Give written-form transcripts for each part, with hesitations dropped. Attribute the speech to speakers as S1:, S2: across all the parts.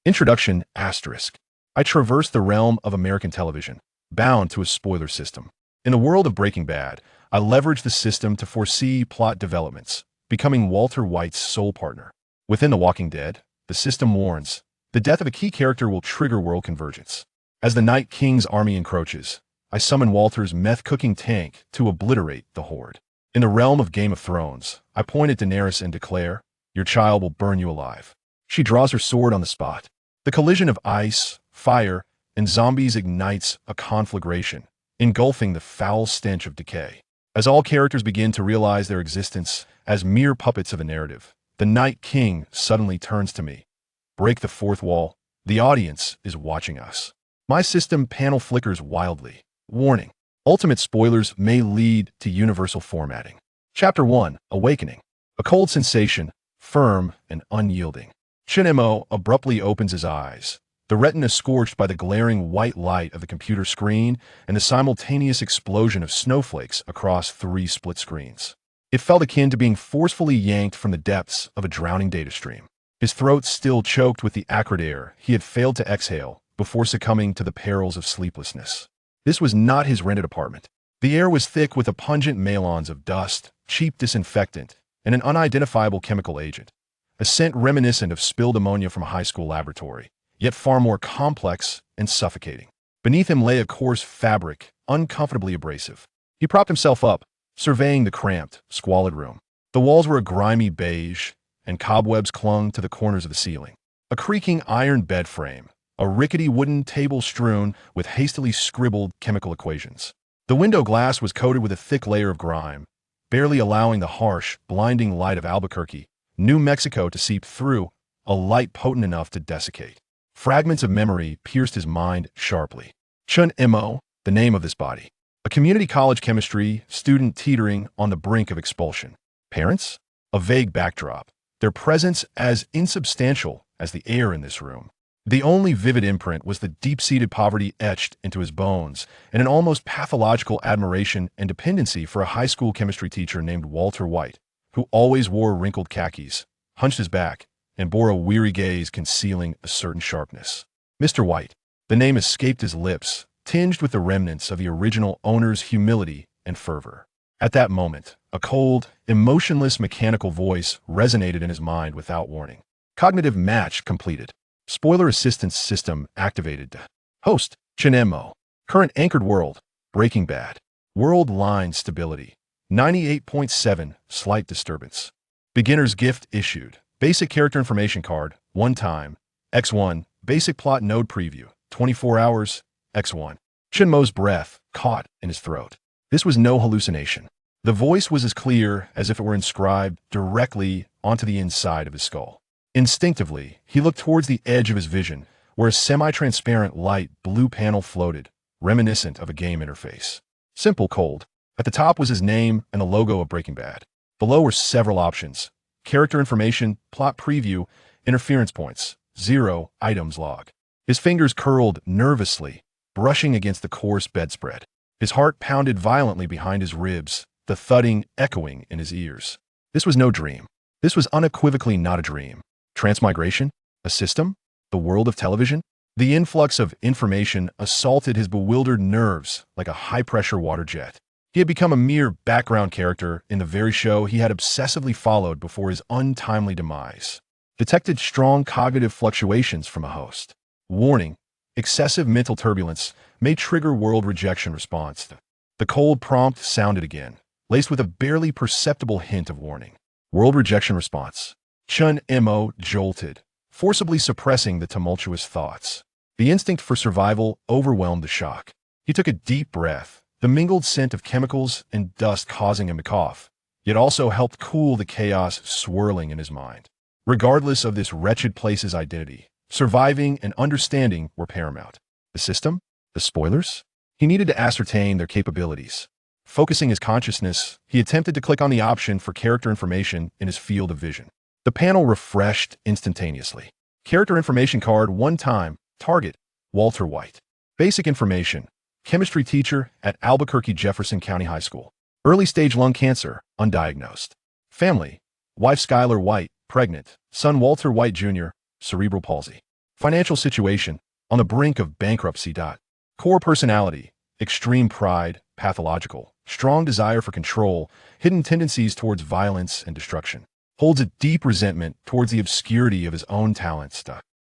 S1: Introduction asterisk. I traverse the realm of American television, bound to a spoiler system. In the world of Breaking Bad, I leverage the system to foresee plot developments, becoming Walter White's sole partner. Within The Walking Dead, the system warns, the death of a key character will trigger world convergence. As the Night King's army encroaches, I summon Walter's meth-cooking tank to obliterate the horde. In the realm of Game of Thrones, I point at Daenerys and declare, your child will burn you alive. She draws her sword on the spot. The collision of ice, fire, and zombies ignites a conflagration, engulfing the foul stench of decay. As all characters begin to realize their existence as mere puppets of a narrative, the Night King suddenly turns to me. Break the fourth wall. The audience is watching us. My system panel flickers wildly. Warning. Ultimate spoilers may lead to universal formatting. Chapter 1. Awakening. A cold sensation, firm and unyielding. Chinemo abruptly opens his eyes, the retina scorched by the glaring white light of the computer screen and the simultaneous explosion of snowflakes across 3 split screens. It felt akin to being forcefully yanked from the depths of a drowning data stream. His throat still choked with the acrid air he had failed to exhale before succumbing to the perils of sleeplessness. This was not his rented apartment. The air was thick with a pungent melange of dust, cheap disinfectant, and an unidentifiable chemical agent, a scent reminiscent of spilled ammonia from a high school laboratory, yet far more complex and suffocating. Beneath him lay a coarse fabric, uncomfortably abrasive. He propped himself up, surveying the cramped, squalid room. The walls were a grimy beige, and cobwebs clung to the corners of the ceiling. A creaking iron bed frame, a rickety wooden table strewn with hastily scribbled chemical equations. The window glass was coated with a thick layer of grime, barely allowing the harsh, blinding light of Albuquerque, New Mexico to seep through, a light potent enough to desiccate. Fragments of memory pierced his mind sharply. Chun Mo, the name of this body. A community college chemistry student teetering on the brink of expulsion. Parents? A vague backdrop, their presence as insubstantial as the air in this room. The only vivid imprint was the deep-seated poverty etched into his bones and an almost pathological admiration and dependency for a high school chemistry teacher named Walter White, who always wore wrinkled khakis, hunched his back, and bore a weary gaze concealing a certain sharpness. Mr. White. The name escaped his lips, tinged with the remnants of the original owner's humility and fervor. At that moment, a cold, emotionless mechanical voice resonated in his mind without warning. Cognitive match completed. Spoiler assistance system activated. Host, Chinemo. Current anchored world, Breaking Bad. World line stability, 98.7, slight disturbance. Beginner's gift issued. Basic character information card, 1 time. X1, basic plot node preview, 24 hours, X1. Chinmo's breath caught in his throat. This was no hallucination. The voice was as clear as if it were inscribed directly onto the inside of his skull. Instinctively, he looked towards the edge of his vision, where a semi-transparent light blue panel floated, reminiscent of a game interface. Simple cold. At the top was his name and the logo of Breaking Bad. Below were several options. Character information, plot preview, interference points, 0, items log. His fingers curled nervously, brushing against the coarse bedspread. His heart pounded violently behind his ribs, the thudding echoing in his ears. This was no dream. This was unequivocally not a dream. Transmigration? A system? The world of television? The influx of information assaulted his bewildered nerves like a high-pressure water jet. He had become a mere background character in the very show he had obsessively followed before his untimely demise. Detected strong cognitive fluctuations from a host. Warning: excessive mental turbulence may trigger world rejection response. The cold prompt sounded again, laced with a barely perceptible hint of warning. World rejection response. Chun Mo jolted, forcibly suppressing the tumultuous thoughts. The instinct for survival overwhelmed the shock. He took a deep breath, the mingled scent of chemicals and dust causing him to cough, yet also helped cool the chaos swirling in his mind. Regardless of this wretched place's identity, surviving and understanding were paramount. The system? The spoilers? He needed to ascertain their capabilities. Focusing his consciousness, he attempted to click on the option for character information in his field of vision. The panel refreshed instantaneously. Character information card 1 time. Target: Walter White. Basic information: chemistry teacher at Albuquerque Jefferson County High School. Early stage lung cancer, undiagnosed. Family: wife Skylar White, pregnant. Son Walter White Jr., cerebral palsy. Financial situation, on the brink of bankruptcy. Core personality, extreme pride, pathological, strong desire for control, hidden tendencies towards violence and destruction. Holds a deep resentment towards the obscurity of his own talents.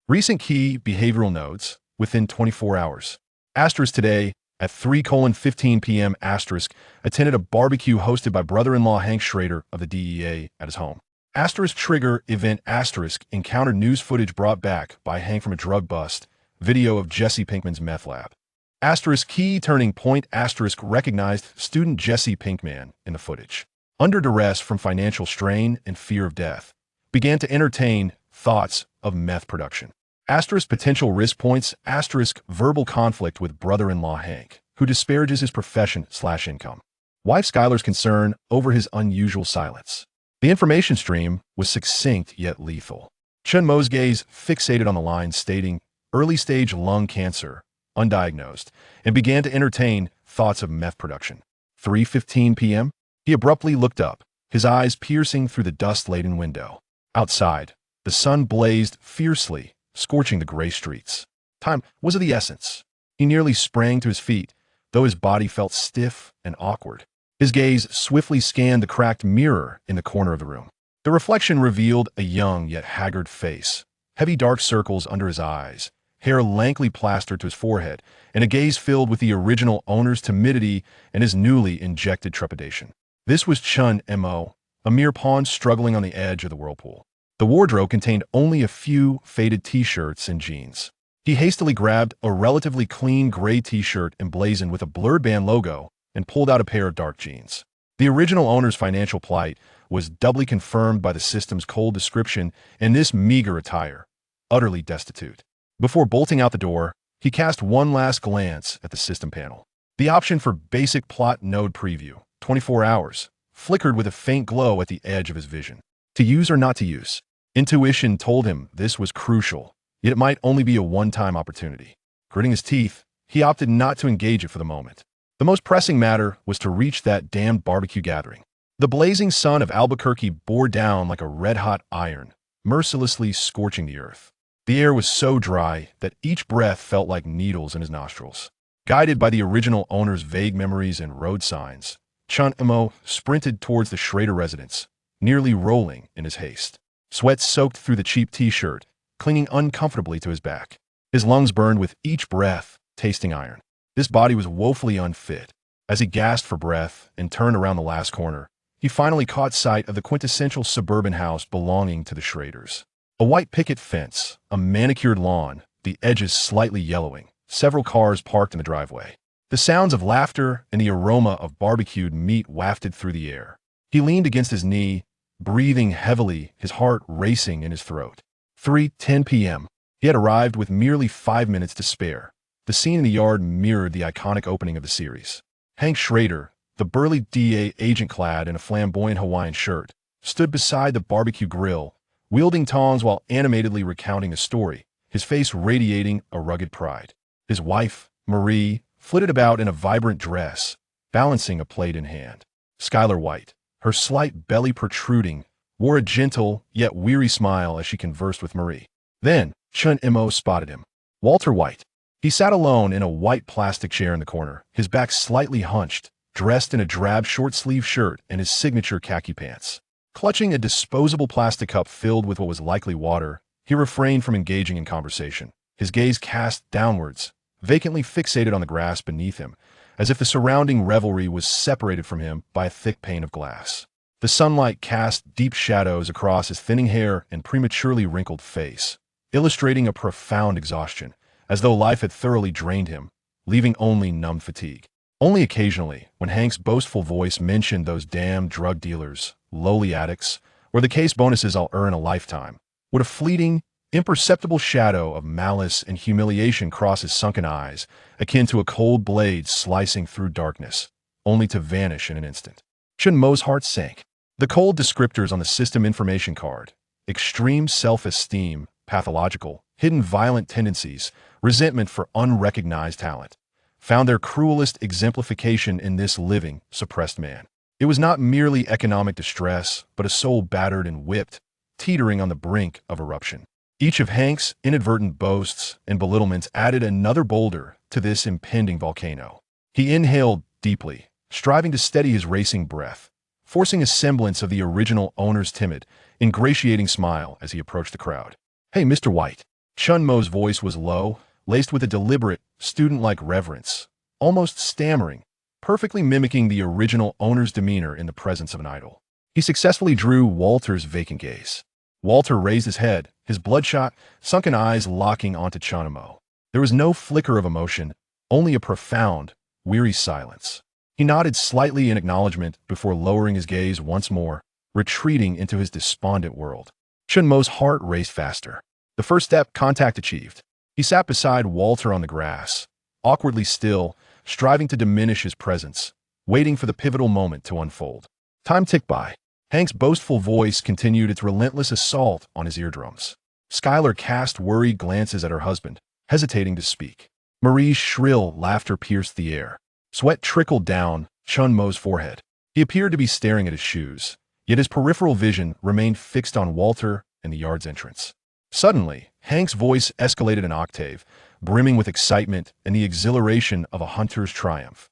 S1: Recent key behavioral nodes within 24 hours. Asterisk today at 3:15 p.m. Asterisk attended a barbecue hosted by brother-in-law Hank Schrader of the DEA at his home. Asterisk trigger event asterisk encountered news footage brought back by Hank from a drug bust, video of Jesse Pinkman's meth lab. Asterisk key turning point asterisk recognized student Jesse Pinkman in the footage. Under duress from financial strain and fear of death, began to entertain thoughts of meth production. Asterisk potential risk points asterisk verbal conflict with brother-in-law Hank, who disparages his profession/income. Wife Skylar's concern over his unusual silence. The information stream was succinct yet lethal. Chun Mo's gaze fixated on the line stating, early-stage lung cancer, undiagnosed, and began to entertain thoughts of meth production. 3:15 p.m. He abruptly looked up, his eyes piercing through the dust-laden window. Outside, the sun blazed fiercely, scorching the gray streets. Time was of the essence. He nearly sprang to his feet, though his body felt stiff and awkward. His gaze swiftly scanned the cracked mirror in the corner of the room. The reflection revealed a young yet haggard face, heavy dark circles under his eyes, hair lankly plastered to his forehead, and a gaze filled with the original owner's timidity and his newly injected trepidation. This was Chun Mo, a mere pawn struggling on the edge of the whirlpool. The wardrobe contained only a few faded t-shirts and jeans. He hastily grabbed a relatively clean gray t-shirt emblazoned with a blurred band logo and pulled out a pair of dark jeans. The original owner's financial plight was doubly confirmed by the system's cold description in this meager attire, utterly destitute. Before bolting out the door, he cast one last glance at the system panel. The option for basic plot node preview, 24 hours, flickered with a faint glow at the edge of his vision. To use or not to use? Intuition told him this was crucial, yet it might only be a one-time opportunity. Gritting his teeth, he opted not to engage it for the moment. The most pressing matter was to reach that damned barbecue gathering. The blazing sun of Albuquerque bore down like a red-hot iron, mercilessly scorching the earth. The air was so dry that each breath felt like needles in his nostrils. Guided by the original owner's vague memories and road signs, Chun Mo sprinted towards the Schrader residence, nearly rolling in his haste. Sweat soaked through the cheap t-shirt, clinging uncomfortably to his back. His lungs burned with each breath, tasting iron. This body was woefully unfit. As he gasped for breath and turned around the last corner, he finally caught sight of the quintessential suburban house belonging to the Schraders. A white picket fence, a manicured lawn, the edges slightly yellowing, several cars parked in the driveway. The sounds of laughter and the aroma of barbecued meat wafted through the air. He leaned against his knee, breathing heavily, his heart racing in his throat. 3:10 p.m. He had arrived with merely 5 minutes to spare. The scene in the yard mirrored the iconic opening of the series. Hank Schrader, the burly DA agent clad in a flamboyant Hawaiian shirt, stood beside the barbecue grill, wielding tongs while animatedly recounting a story, his face radiating a rugged pride. His wife, Marie, flitted about in a vibrant dress, balancing a plate in hand. Skylar White, her slight belly protruding, wore a gentle yet weary smile as she conversed with Marie. Then, Chun Mo spotted him. Walter White. He sat alone in a white plastic chair in the corner, his back slightly hunched, dressed in a drab short-sleeved shirt and his signature khaki pants. Clutching a disposable plastic cup filled with what was likely water, he refrained from engaging in conversation, his gaze cast downwards, vacantly fixated on the grass beneath him, as if the surrounding revelry was separated from him by a thick pane of glass. The sunlight cast deep shadows across his thinning hair and prematurely wrinkled face, illustrating a profound exhaustion, as though life had thoroughly drained him, leaving only numb fatigue. Only occasionally, when Hank's boastful voice mentioned those damn drug dealers, lowly addicts, or the case bonuses I'll earn a lifetime, would a fleeting, imperceptible shadow of malice and humiliation cross his sunken eyes, akin to a cold blade slicing through darkness, only to vanish in an instant. Chun Mo's heart sank. The cold descriptors on the system information card, extreme self-esteem, pathological, hidden violent tendencies, resentment for unrecognized talent, found their cruelest exemplification in this living, suppressed man. It was not merely economic distress, but a soul battered and whipped, teetering on the brink of eruption. Each of Hank's inadvertent boasts and belittlements added another boulder to this impending volcano. He inhaled deeply, striving to steady his racing breath, forcing a semblance of the original owner's timid, ingratiating smile as he approached the crowd. "Hey, Mr. White." Chun Mo's voice was low, laced with a deliberate, student-like reverence, almost stammering, perfectly mimicking the original owner's demeanor in the presence of an idol. He successfully drew Walter's vacant gaze. Walter raised his head, his bloodshot, sunken eyes locking onto Chun Mo. There was no flicker of emotion, only a profound, weary silence. He nodded slightly in acknowledgement before lowering his gaze once more, retreating into his despondent world. Chun Mo's heart raced faster. The first step, contact achieved. He sat beside Walter on the grass, awkwardly still, striving to diminish his presence, waiting for the pivotal moment to unfold. Time ticked by. Hank's boastful voice continued its relentless assault on his eardrums. Skylar cast worried glances at her husband, hesitating to speak. Marie's shrill laughter pierced the air. Sweat trickled down Chun Mo's forehead. He appeared to be staring at his shoes, yet his peripheral vision remained fixed on Walter and the yard's entrance. Suddenly, Hank's voice escalated an octave, brimming with excitement and the exhilaration of a hunter's triumph.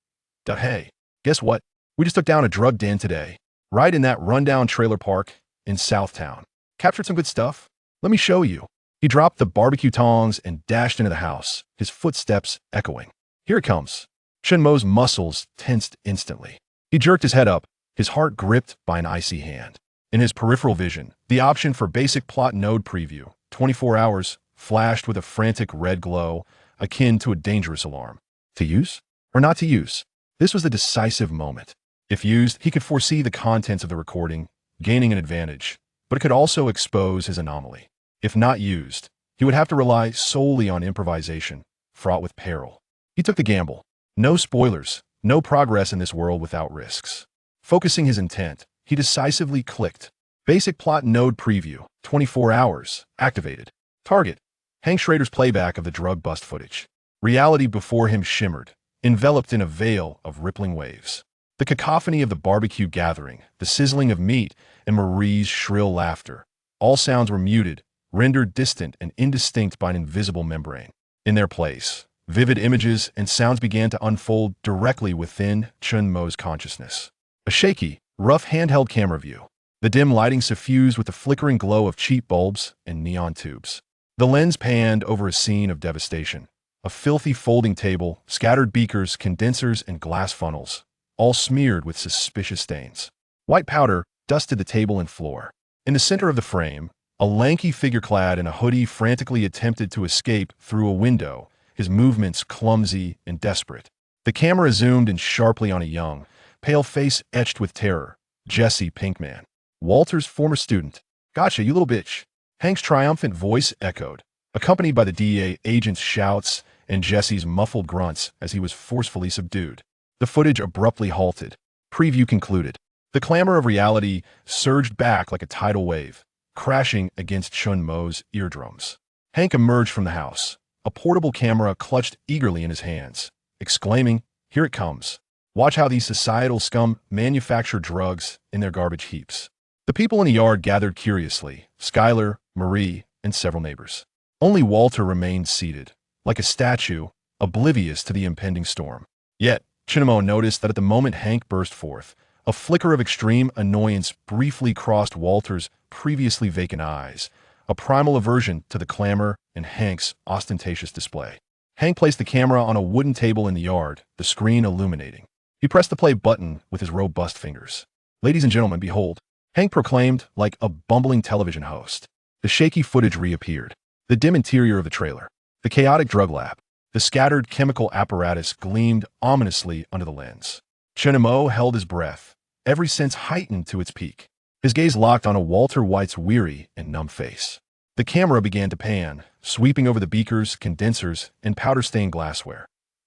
S1: "Hey, guess what? We just took down a drug den today, right in that rundown trailer park in Southtown. Captured some good stuff. Let me show you." He dropped the barbecue tongs and dashed into the house, his footsteps echoing. "Here it comes." Chun Mo's muscles tensed instantly. He jerked his head up, his heart gripped by an icy hand. In his peripheral vision, the option for basic plot node preview, 24 hours, flashed with a frantic red glow, akin to a dangerous alarm. To use or not to use? This was the decisive moment. If used, he could foresee the contents of the recording, gaining an advantage, but it could also expose his anomaly. If not used, he would have to rely solely on improvisation, fraught with peril. He took the gamble. No spoilers, no progress in this world without risks. Focusing his intent, he decisively clicked. Basic plot node preview, 24 hours, activated. Target, Hank Schrader's playback of the drug bust footage. Reality before him shimmered, enveloped in a veil of rippling waves. The cacophony of the barbecue gathering, the sizzling of meat, and Marie's shrill laughter. All sounds were muted, rendered distant and indistinct by an invisible membrane. In their place, vivid images and sounds began to unfold directly within Chun Mo's consciousness. A shaky, rough handheld camera view. The dim lighting suffused with the flickering glow of cheap bulbs and neon tubes. The lens panned over a scene of devastation. A filthy folding table, scattered beakers, condensers, and glass funnels, all smeared with suspicious stains. White powder dusted the table and floor. In the center of the frame, a lanky figure clad in a hoodie frantically attempted to escape through a window, his movements clumsy and desperate. The camera zoomed in sharply on a young, pale face etched with terror, Jesse Pinkman, Walter's former student. "Gotcha, you little bitch." Hank's triumphant voice echoed, accompanied by the DEA agent's shouts and Jesse's muffled grunts as he was forcefully subdued. The footage abruptly halted. Preview concluded. The clamor of reality surged back like a tidal wave, crashing against Chun Mo's eardrums. Hank emerged from the house, a portable camera clutched eagerly in his hands, exclaiming, "Here it comes. Watch how these societal scum manufacture drugs in their garbage heaps." The people in the yard gathered curiously, Skylar, Marie, and several neighbors. Only Walter remained seated, like a statue, oblivious to the impending storm. Yet, Chun Mo noticed that at the moment Hank burst forth, a flicker of extreme annoyance briefly crossed Walter's previously vacant eyes, a primal aversion to the clamor and Hank's ostentatious display. Hank placed the camera on a wooden table in the yard, the screen illuminating. He pressed the play button with his robust fingers. "Ladies and gentlemen, behold," Hank proclaimed like a bumbling television host. The shaky footage reappeared. The dim interior of the trailer. The chaotic drug lab. The scattered chemical apparatus gleamed ominously under the lens. Chun Mo held his breath, every sense heightened to its peak. His gaze locked on a Walter White's weary and numb face. The camera began to pan, sweeping over the beakers, condensers, and powder-stained glassware.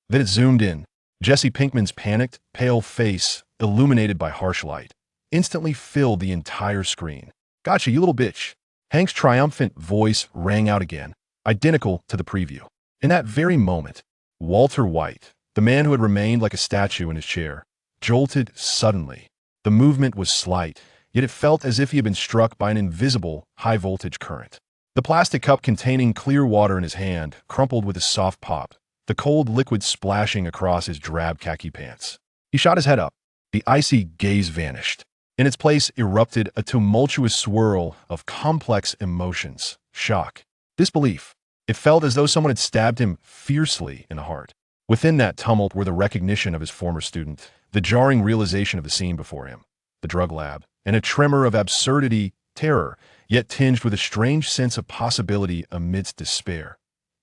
S1: Then it zoomed in. Jesse Pinkman's panicked, pale face, illuminated by harsh light, instantly filled the entire screen. "Gotcha, you little bitch." Hank's triumphant voice rang out again, identical to the preview. In that very moment, Walter White, the man who had remained like a statue in his chair, jolted suddenly. The movement was slight, yet it felt as if he had been struck by an invisible, high-voltage current. The plastic cup containing clear water in his hand crumpled with a soft pop, the cold liquid splashing across his drab khaki pants. He shot his head up. The icy gaze vanished. In its place erupted a tumultuous swirl of complex emotions, shock, disbelief. It felt as though someone had stabbed him fiercely in the heart. Within that tumult were the recognition of his former student, the jarring realization of the scene before him, the drug lab, and a tremor of absurdity, terror, yet tinged with a strange sense of possibility amidst despair.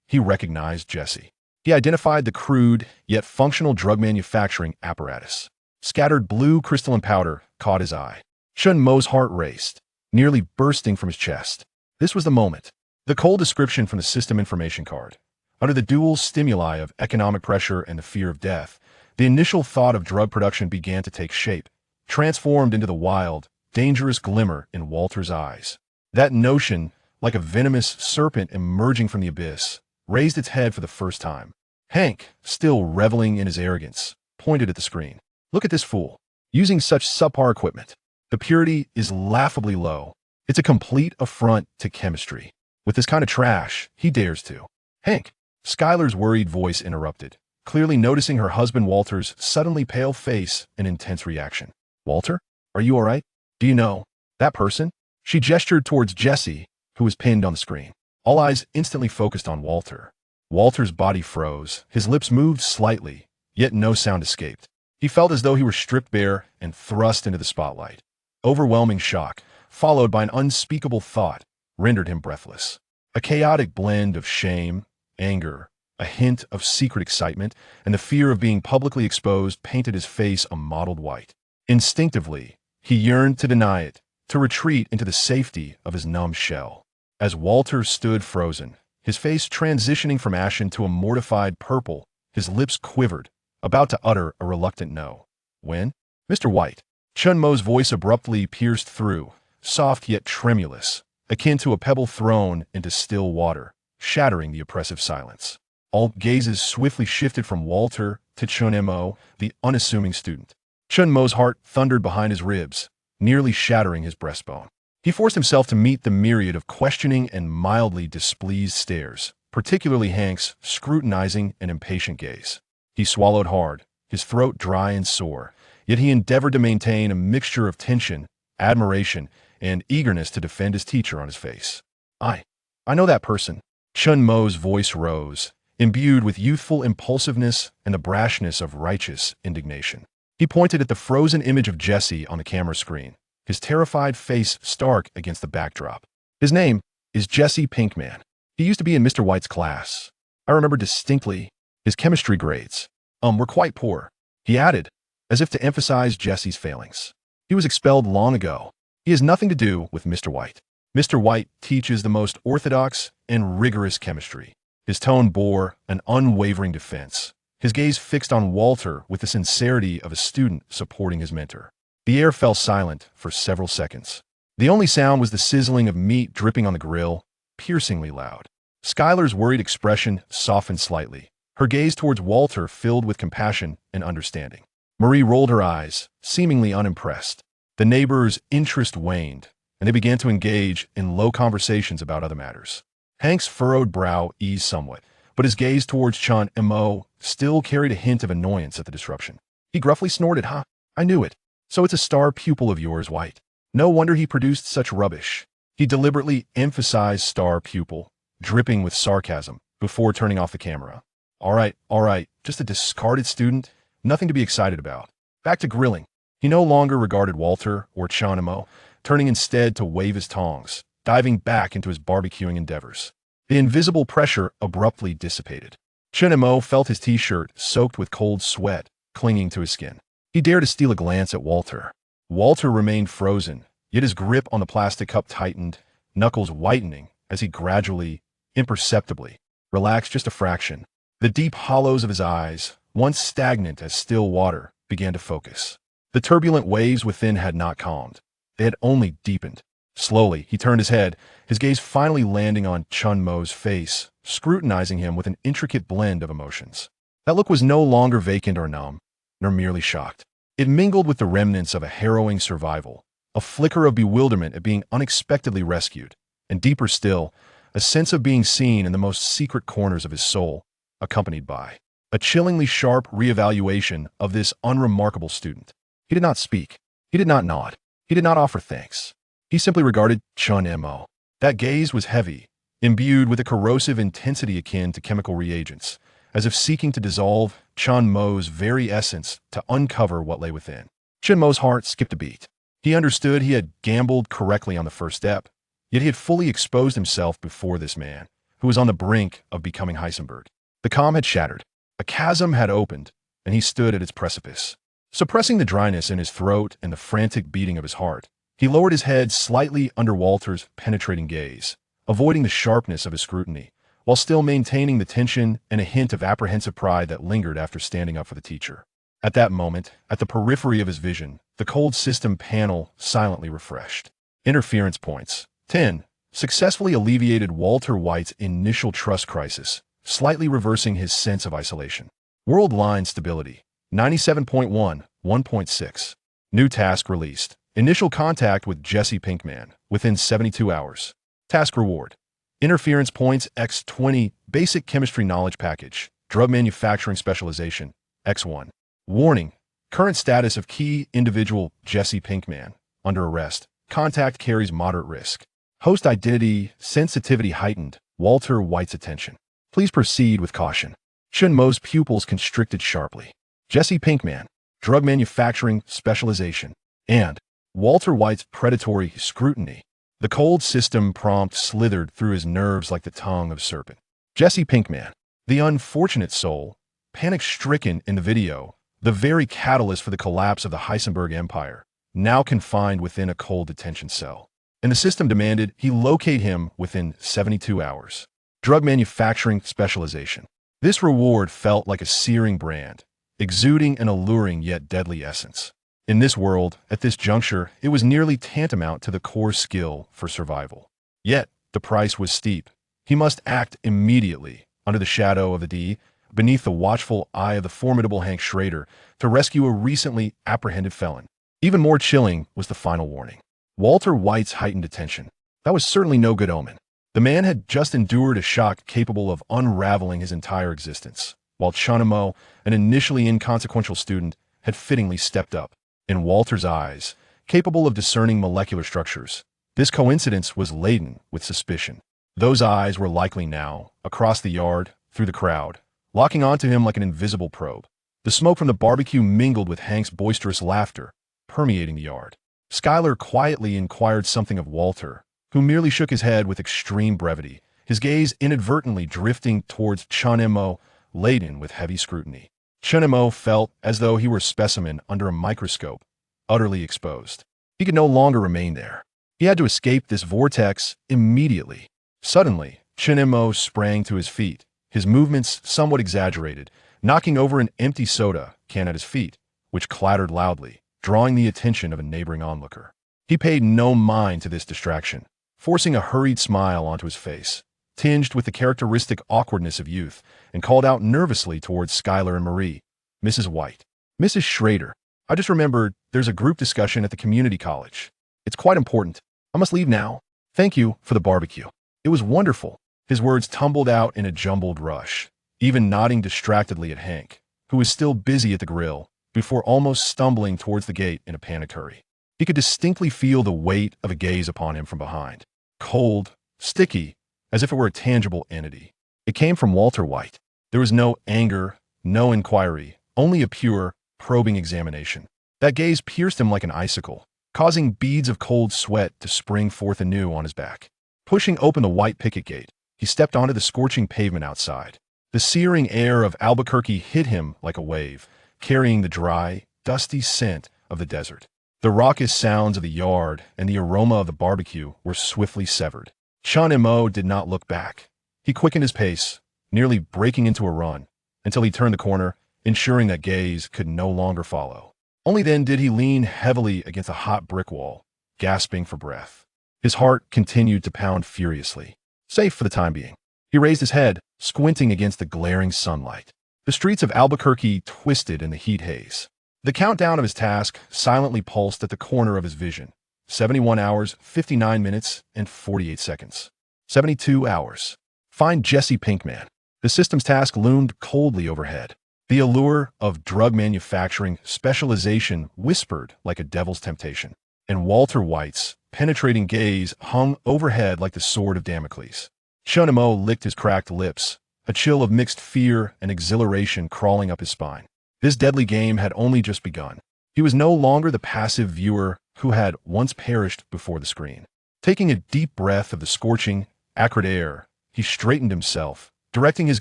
S1: He recognized Jesse. He identified the crude, yet functional drug manufacturing apparatus. Scattered blue crystalline powder caught his eye. Chun Mo's heart raced, nearly bursting from his chest. This was the moment. The cold description from the system information card. Under the dual stimuli of economic pressure and the fear of death, the initial thought of drug production began to take shape, transformed into the wild, dangerous glimmer in Walter's eyes. That notion, like a venomous serpent emerging from the abyss, raised its head for the first time. Hank, still reveling in his arrogance, pointed at the screen. Look at this fool. Using such subpar equipment. The purity is laughably low. It's a complete affront to chemistry. With this kind of trash, he dares to. Hank, Skylar's worried voice interrupted, clearly noticing her husband Walter's suddenly pale face and intense reaction. Walter, are you all right? Do you know that person? She gestured towards Jesse, who was pinned on the screen. All eyes instantly focused on Walter. Walter's body froze, his lips moved slightly, yet no sound escaped. He felt as though he were stripped bare and thrust into the spotlight. Overwhelming shock, followed by an unspeakable thought, rendered him breathless. A chaotic blend of shame, anger, a hint of secret excitement, and the fear of being publicly exposed painted his face a mottled white. Instinctively, he yearned to deny it, to retreat into the safety of his numb shell. As Walter stood frozen, his face transitioning from ashen to a mortified purple, his lips quivered, about to utter a reluctant no. When? Mr. White. Chun Mo's voice abruptly pierced through, soft yet tremulous, akin to a pebble thrown into still water, shattering the oppressive silence. All gazes swiftly shifted from Walter to Chun Mo, the unassuming student. Chun Mo's heart thundered behind his ribs, nearly shattering his breastbone. He forced himself to meet the myriad of questioning and mildly displeased stares, particularly Hank's scrutinizing and impatient gaze. He swallowed hard, his throat dry and sore, yet he endeavored to maintain a mixture of tension, admiration, and eagerness to defend his teacher on his face. I know that person. Chun Mo's voice rose, imbued with youthful impulsiveness and the brashness of righteous indignation. He pointed at the frozen image of Jesse on the camera screen, his terrified face stark against the backdrop. His name is Jesse Pinkman. He used to be in Mr. White's class. I remember distinctly his chemistry grades were quite poor. He added, as if to emphasize Jesse's failings. He was expelled long ago. He has nothing to do with Mr. White. Mr. White teaches the most orthodox and rigorous chemistry. His tone bore an unwavering defense, his gaze fixed on Walter with the sincerity of a student supporting his mentor. The air fell silent for several seconds. The only sound was the sizzling of meat dripping on the grill, piercingly loud. Skylar's worried expression softened slightly, her gaze towards Walter filled with compassion and understanding. Marie rolled her eyes, seemingly unimpressed. The neighbors' interest waned, and they began to engage in low conversations about other matters. Hank's furrowed brow eased somewhat, but his gaze towards Chun Mo still carried a hint of annoyance at the disruption. He gruffly snorted, "Huh, I knew it. So it's a star pupil of yours, White. No wonder he produced such rubbish." He deliberately emphasized star pupil, dripping with sarcasm, before turning off the camera. All right, just a discarded student, nothing to be excited about. Back to grilling. He no longer regarded Walter or Chun Mo, turning instead to wave his tongs, diving back into his barbecuing endeavors. The invisible pressure abruptly dissipated. Chun Mo felt his t-shirt soaked with cold sweat, clinging to his skin. He dared to steal a glance at Walter. Walter remained frozen, yet his grip on the plastic cup tightened, knuckles whitening as he gradually, imperceptibly, relaxed just a fraction. The deep hollows of his eyes, once stagnant as still water, began to focus. The turbulent waves within had not calmed. They had only deepened. Slowly, he turned his head, his gaze finally landing on Chun Mo's face, scrutinizing him with an intricate blend of emotions. That look was no longer vacant or numb, nor merely shocked. It mingled with the remnants of a harrowing survival, a flicker of bewilderment at being unexpectedly rescued, and deeper still, a sense of being seen in the most secret corners of his soul, accompanied by a chillingly sharp reevaluation of this unremarkable student. He did not speak. He did not nod. He did not offer thanks. He simply regarded Chun Mo. That gaze was heavy, imbued with a corrosive intensity akin to chemical reagents, as if seeking to dissolve Chun Mo's very essence to uncover what lay within. Chun Mo's heart skipped a beat. He understood he had gambled correctly on the first step, yet he had fully exposed himself before this man, who was on the brink of becoming Heisenberg. The calm had shattered. A chasm had opened, and he stood at its precipice. Suppressing the dryness in his throat and the frantic beating of his heart, he lowered his head slightly under Walter's penetrating gaze, avoiding the sharpness of his scrutiny, while still maintaining the tension and a hint of apprehensive pride that lingered after standing up for the teacher. At that moment, at the periphery of his vision, the cold system panel silently refreshed. Interference points. 10. Successfully alleviated Walter White's initial trust crisis, slightly reversing his sense of isolation. World line stability. 97.1, 1.6. New task released. Initial contact with Jesse Pinkman within 72 hours. Task reward. Interference points X20, basic chemistry knowledge package, drug manufacturing specialization, X1. Warning. Current status of key individual Jesse Pinkman, under arrest. Contact carries moderate risk. Host identity, sensitivity heightened, Walter White's attention. Please proceed with caution. Chun Mo's pupils constricted sharply. Jesse Pinkman, drug manufacturing specialization, and Walter White's predatory scrutiny. The cold system prompt slithered through his nerves like the tongue of a serpent. Jesse Pinkman, the unfortunate soul, panic-stricken in the video, the very catalyst for the collapse of the Heisenberg empire, now confined within a cold detention cell. And the system demanded he locate him within 72 hours. Drug manufacturing specialization. This reward felt like a searing brand, exuding an alluring yet deadly essence. In this world, at this juncture, it was nearly tantamount to the core skill for survival. Yet, the price was steep. He must act immediately, under the shadow of the D, beneath the watchful eye of the formidable Hank Schrader, to rescue a recently apprehended felon. Even more chilling was the final warning. Walter White's heightened attention. That was certainly no good omen. The man had just endured a shock capable of unraveling his entire existence, while Chun Mo, an initially inconsequential student, had fittingly stepped up. In Walter's eyes, capable of discerning molecular structures, this coincidence was laden with suspicion. Those eyes were likely now, across the yard, through the crowd, locking onto him like an invisible probe. The smoke from the barbecue mingled with Hank's boisterous laughter, permeating the yard. Schuyler quietly inquired something of Walter, who merely shook his head with extreme brevity, his gaze inadvertently drifting towards Chun Mo, laden with heavy scrutiny. Chun Mo felt as though he were a specimen under a microscope, utterly exposed. He could no longer remain there. He had to escape this vortex immediately. Suddenly, Chun Mo sprang to his feet, his movements somewhat exaggerated, knocking over an empty soda can at his feet, which clattered loudly, drawing the attention of a neighboring onlooker. He paid no mind to this distraction, forcing a hurried smile onto his face, tinged with the characteristic awkwardness of youth, and called out nervously towards Schuyler and Marie. "Mrs. White. Mrs. Schrader. I just remembered there's a group discussion at the community college. It's quite important. I must leave now. Thank you for the barbecue. It was wonderful." His words tumbled out in a jumbled rush, even nodding distractedly at Hank, who was still busy at the grill, before almost stumbling towards the gate in a panicked hurry. He could distinctly feel the weight of a gaze upon him from behind. Cold, sticky, as if it were a tangible entity. It came from Walter White. There was no anger, no inquiry, only a pure, probing examination. That gaze pierced him like an icicle, causing beads of cold sweat to spring forth anew on his back. Pushing open the white picket gate, he stepped onto the scorching pavement outside. The searing air of Albuquerque hit him like a wave, carrying the dry, dusty scent of the desert. The raucous sounds of the yard and the aroma of the barbecue were swiftly severed. Chun Mo did not look back. He quickened his pace, nearly breaking into a run, until he turned the corner, ensuring that gaze could no longer follow. Only then did he lean heavily against a hot brick wall, gasping for breath. His heart continued to pound furiously. Safe for the time being. He raised his head, squinting against the glaring sunlight. The streets of Albuquerque twisted in the heat haze. The countdown of his task silently pulsed at the corner of his vision. 71 hours, 59 minutes, and 48 seconds. 72 hours. Find Jesse Pinkman. The system's task loomed coldly overhead. The allure of drug manufacturing specialization whispered like a devil's temptation, and Walter White's penetrating gaze hung overhead like the sword of Damocles. Chun-Mo licked his cracked lips, a chill of mixed fear and exhilaration crawling up his spine. This deadly game had only just begun. He was no longer the passive viewer who had once perished before the screen. Taking a deep breath of the scorching, acrid air, he straightened himself, directing his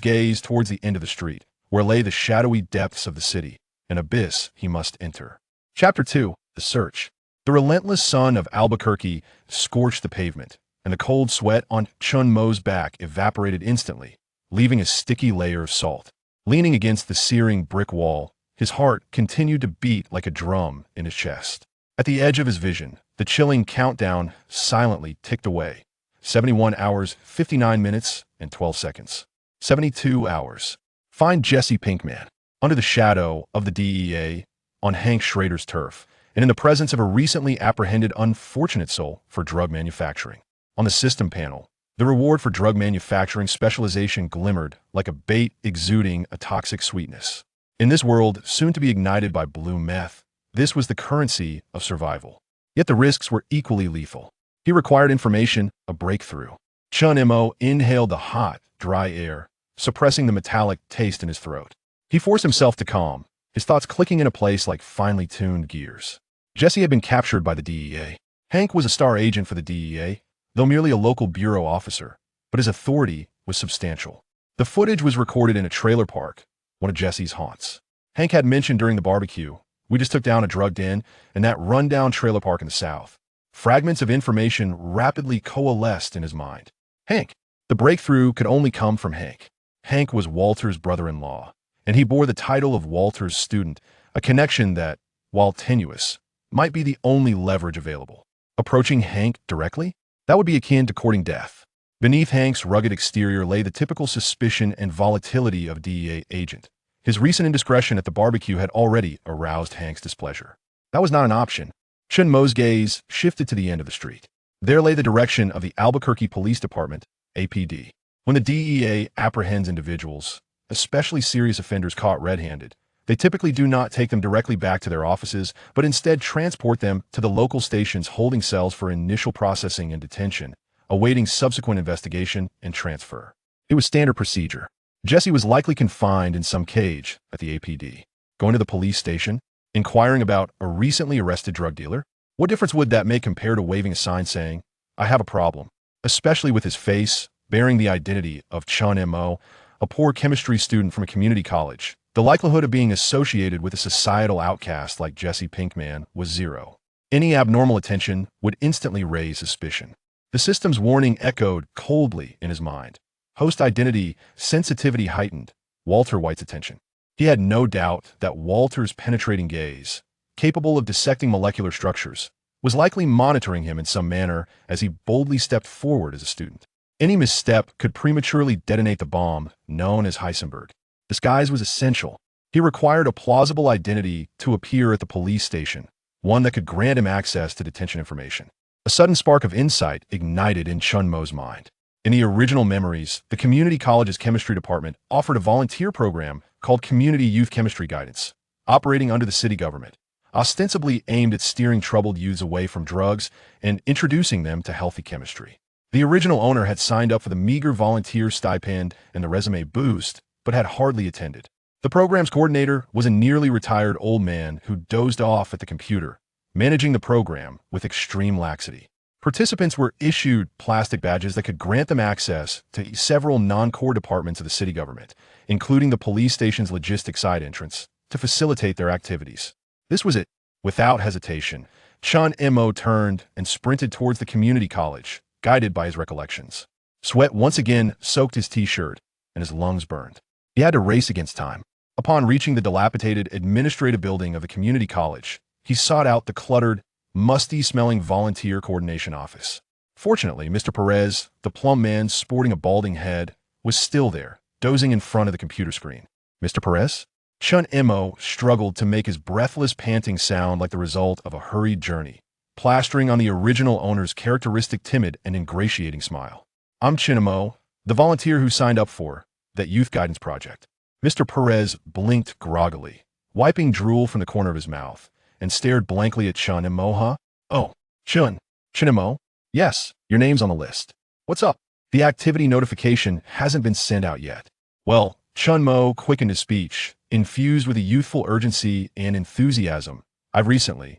S1: gaze towards the end of the street, where lay the shadowy depths of the city, an abyss he must enter. Chapter 2. The Search. The relentless sun of Albuquerque scorched the pavement, and the cold sweat on Chun-Mo's back evaporated instantly, leaving a sticky layer of salt. Leaning against the searing brick wall, his heart continued to beat like a drum in his chest. At the edge of his vision, the chilling countdown silently ticked away. 71 hours, 59 minutes, and 12 seconds. 72 hours. Find Jesse Pinkman. Under the shadow of the DEA, on Hank Schrader's turf, and in the presence of a recently apprehended unfortunate soul for drug manufacturing. On the system panel, the reward for drug manufacturing specialization glimmered like a bait exuding a toxic sweetness. In this world, soon to be ignited by blue meth, this was the currency of survival. Yet the risks were equally lethal. He required information, a breakthrough. Chun-Mo inhaled the hot, dry air, suppressing the metallic taste in his throat. He forced himself to calm, his thoughts clicking into place like finely tuned gears. Jesse had been captured by the DEA. Hank was a star agent for the DEA, though merely a local bureau officer, but his authority was substantial. The footage was recorded in a trailer park, one of Jesse's haunts. Hank had mentioned during the barbecue, "We just took down a drug den in that rundown trailer park in the South." Fragments of information rapidly coalesced in his mind. Hank. The breakthrough could only come from Hank. Hank was Walter's brother-in-law, and he bore the title of Walter's student, a connection that, while tenuous, might be the only leverage available. Approaching Hank directly? That would be akin to courting death. Beneath Hank's rugged exterior lay the typical suspicion and volatility of a DEA agent. His recent indiscretion at the barbecue had already aroused Hank's displeasure. That was not an option. Chun-Mo's gaze shifted to the end of the street. There lay the direction of the Albuquerque Police Department, APD. When the DEA apprehends individuals, especially serious offenders caught red-handed, they typically do not take them directly back to their offices, but instead transport them to the local station's holding cells for initial processing and detention, awaiting subsequent investigation and transfer. It was standard procedure. Jesse was likely confined in some cage at the APD. Going to the police station, inquiring about a recently arrested drug dealer? What difference would that make compared to waving a sign saying, "I have a problem," especially with his face bearing the identity of Chun-Mo, a poor chemistry student from a community college? The likelihood of being associated with a societal outcast like Jesse Pinkman was zero. Any abnormal attention would instantly raise suspicion. The system's warning echoed coldly in his mind. Host identity sensitivity heightened Walter White's attention. He had no doubt that Walter's penetrating gaze, capable of dissecting molecular structures, was likely monitoring him in some manner as he boldly stepped forward as a student. Any misstep could prematurely detonate the bomb known as Heisenberg. Disguise was essential. He required a plausible identity to appear at the police station, one that could grant him access to detention information. A sudden spark of insight ignited in Chun-Mo's mind. In the original memories, the community college's chemistry department offered a volunteer program called Community Youth Chemistry Guidance, operating under the city government, ostensibly aimed at steering troubled youths away from drugs and introducing them to healthy chemistry. The original owner had signed up for the meager volunteer stipend and the resume boost, but had hardly attended. The program's coordinator was a nearly retired old man who dozed off at the computer, managing the program with extreme laxity. Participants were issued plastic badges that could grant them access to several non-core departments of the city government, including the police station's logistics side entrance, to facilitate their activities. This was it. Without hesitation, Chun-Mo turned and sprinted towards the community college, guided by his recollections. Sweat once again soaked his t-shirt, and his lungs burned. He had to race against time. Upon reaching the dilapidated administrative building of the community college, he sought out the cluttered, musty-smelling volunteer coordination office. Fortunately, Mr. Perez, the plump man sporting a balding head, was still there, dozing in front of the computer screen. "Mr. Perez?" Chun-Mo struggled to make his breathless panting sound like the result of a hurried journey, plastering on the original owner's characteristic timid and ingratiating smile. I'm Chinamo, the volunteer who signed up for that youth guidance project. Mr. Perez blinked groggily, wiping drool from the corner of his mouth, and stared blankly at Chun and Moha. Oh, Chinamo? Yes, your name's on the list. What's up? The activity notification hasn't been sent out yet. Well, Chun Mo quickened his speech, infused with a youthful urgency and enthusiasm. I've recently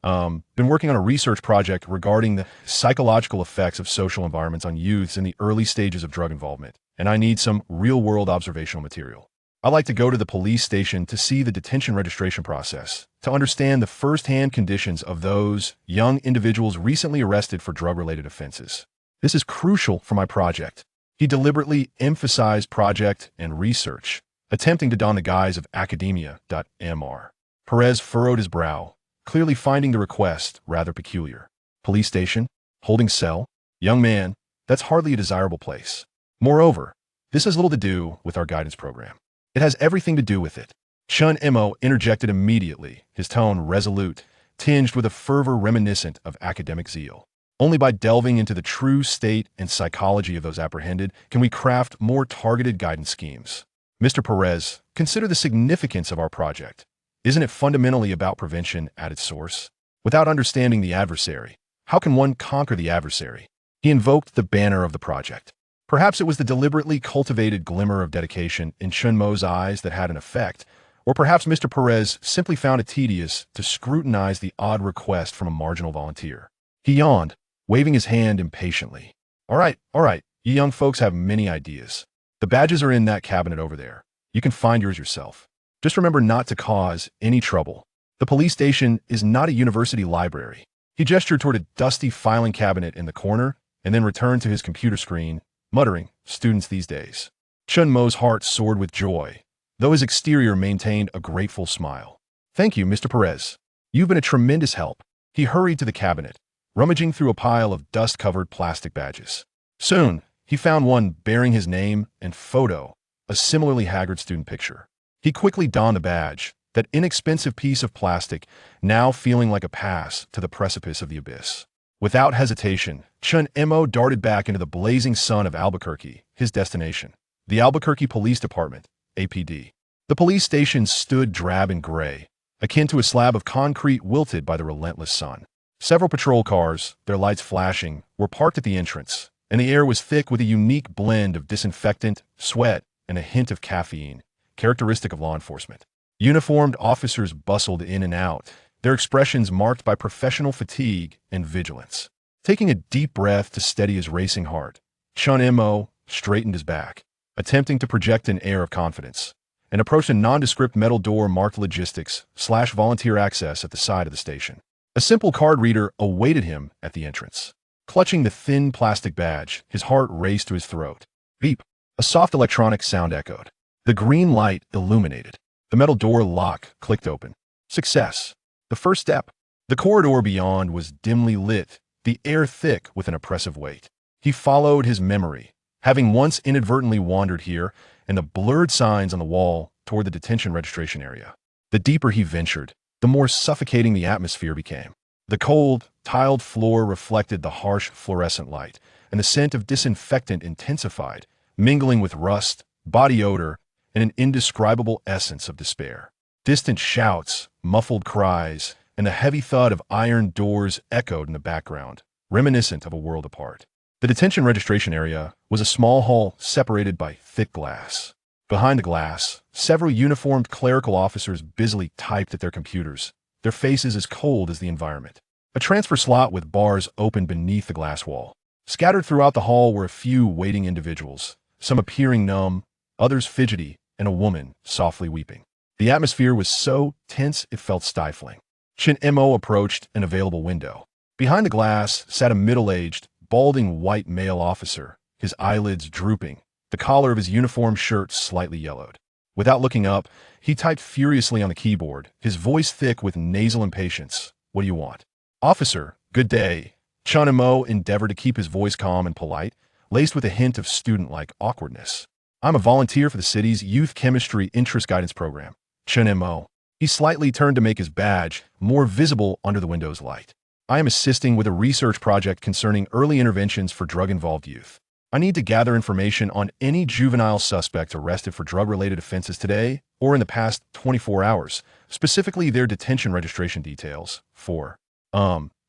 S1: been working on a research project regarding the psychological effects of social environments on youths in the early stages of drug involvement, and I need some real-world observational material. I like to go to the police station to see the detention registration process, to understand the first-hand conditions of those young individuals recently arrested for drug-related offenses. This is crucial for my project. He deliberately emphasized project and research, attempting to don the guise of academia.mr. Perez furrowed his brow, clearly finding the request rather peculiar. Police station? Holding cell? Young man, that's hardly a desirable place. Moreover, this has little to do with our guidance program. It has everything to do with it. Chun Mo interjected immediately, his tone resolute, tinged with a fervor reminiscent of academic zeal. Only by delving into the true state and psychology of those apprehended can we craft more targeted guidance schemes. Mr. Perez, consider the significance of our project. Isn't it fundamentally about prevention at its source? Without understanding the adversary, how can one conquer the adversary? He invoked the banner of the project. Perhaps it was the deliberately cultivated glimmer of dedication in Chun Mo's eyes that had an effect, or perhaps Mr. Perez simply found it tedious to scrutinize the odd request from a marginal volunteer. He yawned, waving his hand impatiently. All right, you young folks have many ideas. The badges are in that cabinet over there. You can find yours yourself. Just remember not to cause any trouble. The police station is not a university library. He gestured toward a dusty filing cabinet in the corner and then returned to his computer screen, muttering, students these days. Chun Mo's heart soared with joy, though his exterior maintained a grateful smile. Thank you, Mr. Perez. You've been a tremendous help. He hurried to the cabinet, rummaging through a pile of dust-covered plastic badges. Soon, he found one bearing his name and photo, a similarly haggard student picture. He quickly donned the badge, that inexpensive piece of plastic, now feeling like a pass to the precipice of the abyss. Without hesitation, Chun Mo darted back into the blazing sun of Albuquerque, his destination. The Albuquerque Police Department, APD. The police station stood drab and gray, akin to a slab of concrete wilted by the relentless sun. Several patrol cars, their lights flashing, were parked at the entrance, and the air was thick with a unique blend of disinfectant, sweat, and a hint of caffeine, characteristic of law enforcement. Uniformed officers bustled in and out, their expressions marked by professional fatigue and vigilance. Taking a deep breath to steady his racing heart, Chun Mo straightened his back, attempting to project an air of confidence, and approached a nondescript metal door marked logistics/volunteer access at the side of the station. A simple card reader awaited him at the entrance. Clutching the thin plastic badge, his heart raced to his throat. Beep! A soft electronic sound echoed. The green light illuminated. The metal door lock clicked open. Success. The first step. The corridor beyond was dimly lit, the air thick with an oppressive weight. He followed his memory, having once inadvertently wandered here, and the blurred signs on the wall toward the detention registration area. The deeper he ventured, the more suffocating the atmosphere became. The cold, tiled floor reflected the harsh fluorescent light, and the scent of disinfectant intensified, mingling with rust, body odor, and an indescribable essence of despair. Distant shouts, muffled cries, and the heavy thud of iron doors echoed in the background, reminiscent of a world apart. The detention registration area was a small hall separated by thick glass. Behind the glass, several uniformed clerical officers busily typed at their computers, their faces as cold as the environment. A transfer slot with bars opened beneath the glass wall. Scattered throughout the hall were a few waiting individuals, some appearing numb, others fidgety, and a woman softly weeping. The atmosphere was so tense it felt stifling. Chun Mo approached an available window. Behind the glass sat a middle-aged, balding white male officer, his eyelids drooping, the collar of his uniform shirt slightly yellowed. Without looking up, he typed furiously on the keyboard, his voice thick with nasal impatience. What do you want? Officer, good day. Chun Mo endeavored to keep his voice calm and polite, laced with a hint of student-like awkwardness. I'm a volunteer for the city's Youth Chemistry Interest Guidance Program. Chun Mo. He slightly turned to make his badge more visible under the window's light. I am assisting with a research project concerning early interventions for drug-involved youth. I need to gather information on any juvenile suspect arrested for drug-related offenses today or in the past 24 hours, specifically their detention registration details. 4.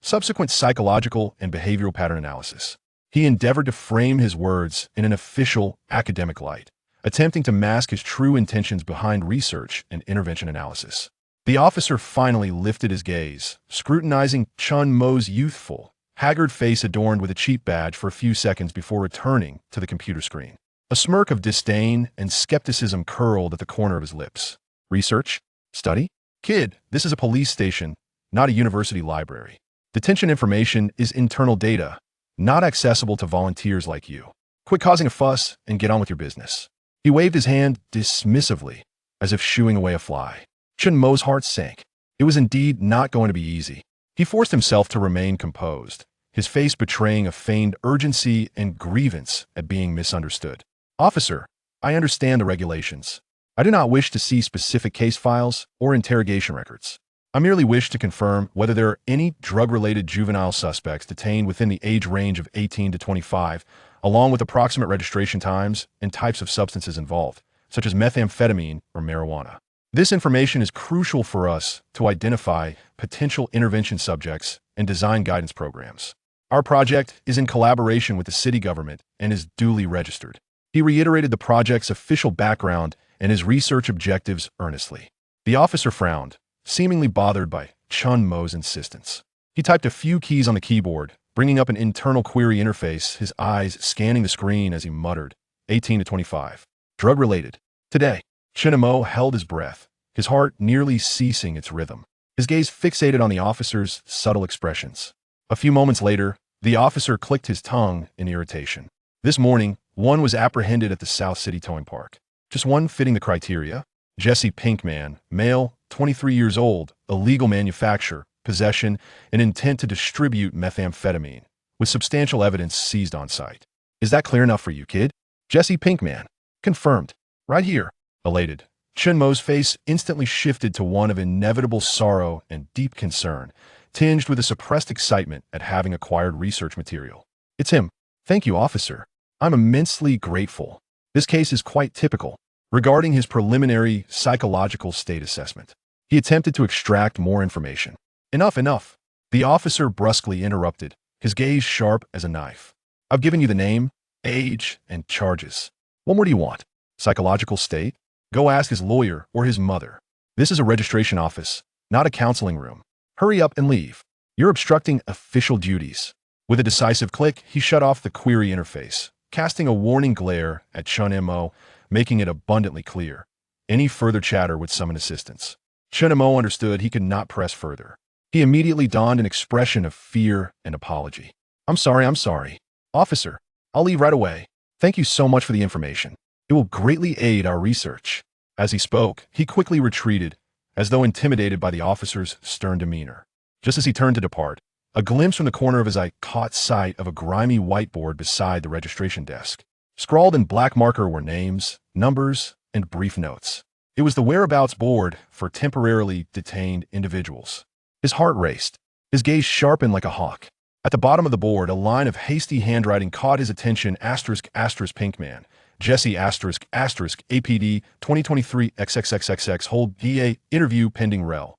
S1: Subsequent psychological and behavioral pattern analysis. He endeavored to frame his words in an official academic light, attempting to mask his true intentions behind research and intervention analysis. The officer finally lifted his gaze, scrutinizing Chun Mo's youthful, haggard face adorned with a cheap badge for a few seconds before returning to the computer screen. A smirk of disdain and skepticism curled at the corner of his lips. Research? Study? Kid, this is a police station, not a university library. Detention information is internal data, not accessible to volunteers like you. Quit causing a fuss and get on with your business. He waved his hand dismissively, as if shooing away a fly. Chun Mo's heart sank. It was indeed not going to be easy. He forced himself to remain composed, his face betraying a feigned urgency and grievance at being misunderstood. Officer, I understand the regulations. I do not wish to see specific case files or interrogation records. I merely wish to confirm whether there are any drug-related juvenile suspects detained within the age range of 18 to 25, along with approximate registration times and types of substances involved, such as methamphetamine or marijuana. This information is crucial for us to identify potential intervention subjects and design guidance programs. Our project is in collaboration with the city government and is duly registered. He reiterated the project's official background and his research objectives earnestly. The officer frowned, seemingly bothered by Chun Mo's insistence. He typed a few keys on the keyboard, bringing up an internal query interface, his eyes scanning the screen as he muttered, 18 to 25. Drug-related. Today. Chun Mo held his breath, his heart nearly ceasing its rhythm. His gaze fixated on the officer's subtle expressions. A few moments later, the officer clicked his tongue in irritation. This morning, one was apprehended at the South City Towing Park. Just one fitting the criteria. Jesse Pinkman, male, 23 years old, illegal manufacture, possession, and intent to distribute methamphetamine, with substantial evidence seized on site. Is that clear enough for you, kid? Jesse Pinkman. Confirmed. Right here. Elated. Chun Mo's face instantly shifted to one of inevitable sorrow and deep concern, tinged with a suppressed excitement at having acquired research material. It's him. Thank you, officer. I'm immensely grateful. This case is quite typical. Regarding his preliminary psychological state assessment, he attempted to extract more information. Enough, enough. The officer brusquely interrupted, his gaze sharp as a knife. I've given you the name, age, and charges. What more do you want? Psychological state? Go ask his lawyer or his mother. This is a registration office, not a counseling room. Hurry up and leave. You're obstructing official duties. With a decisive click, he shut off the query interface, casting a warning glare at Chun Mo, making it abundantly clear. Any further chatter would summon assistance. Chun Mo understood he could not press further. He immediately donned an expression of fear and apology. I'm sorry. Officer, I'll leave right away. Thank you so much for the information. It will greatly aid our research. As he spoke, he quickly retreated, as though intimidated by the officer's stern demeanor. Just as he turned to depart, a glimpse from the corner of his eye caught sight of a grimy whiteboard beside the registration desk. Scrawled in black marker were names, numbers, and brief notes. It was the whereabouts board for temporarily detained individuals. His heart raced, his gaze sharpened like a hawk. At the bottom of the board, a line of hasty handwriting caught his attention. Pinkman, Jesse APD 2023 XXXXX hold DA interview pending rel.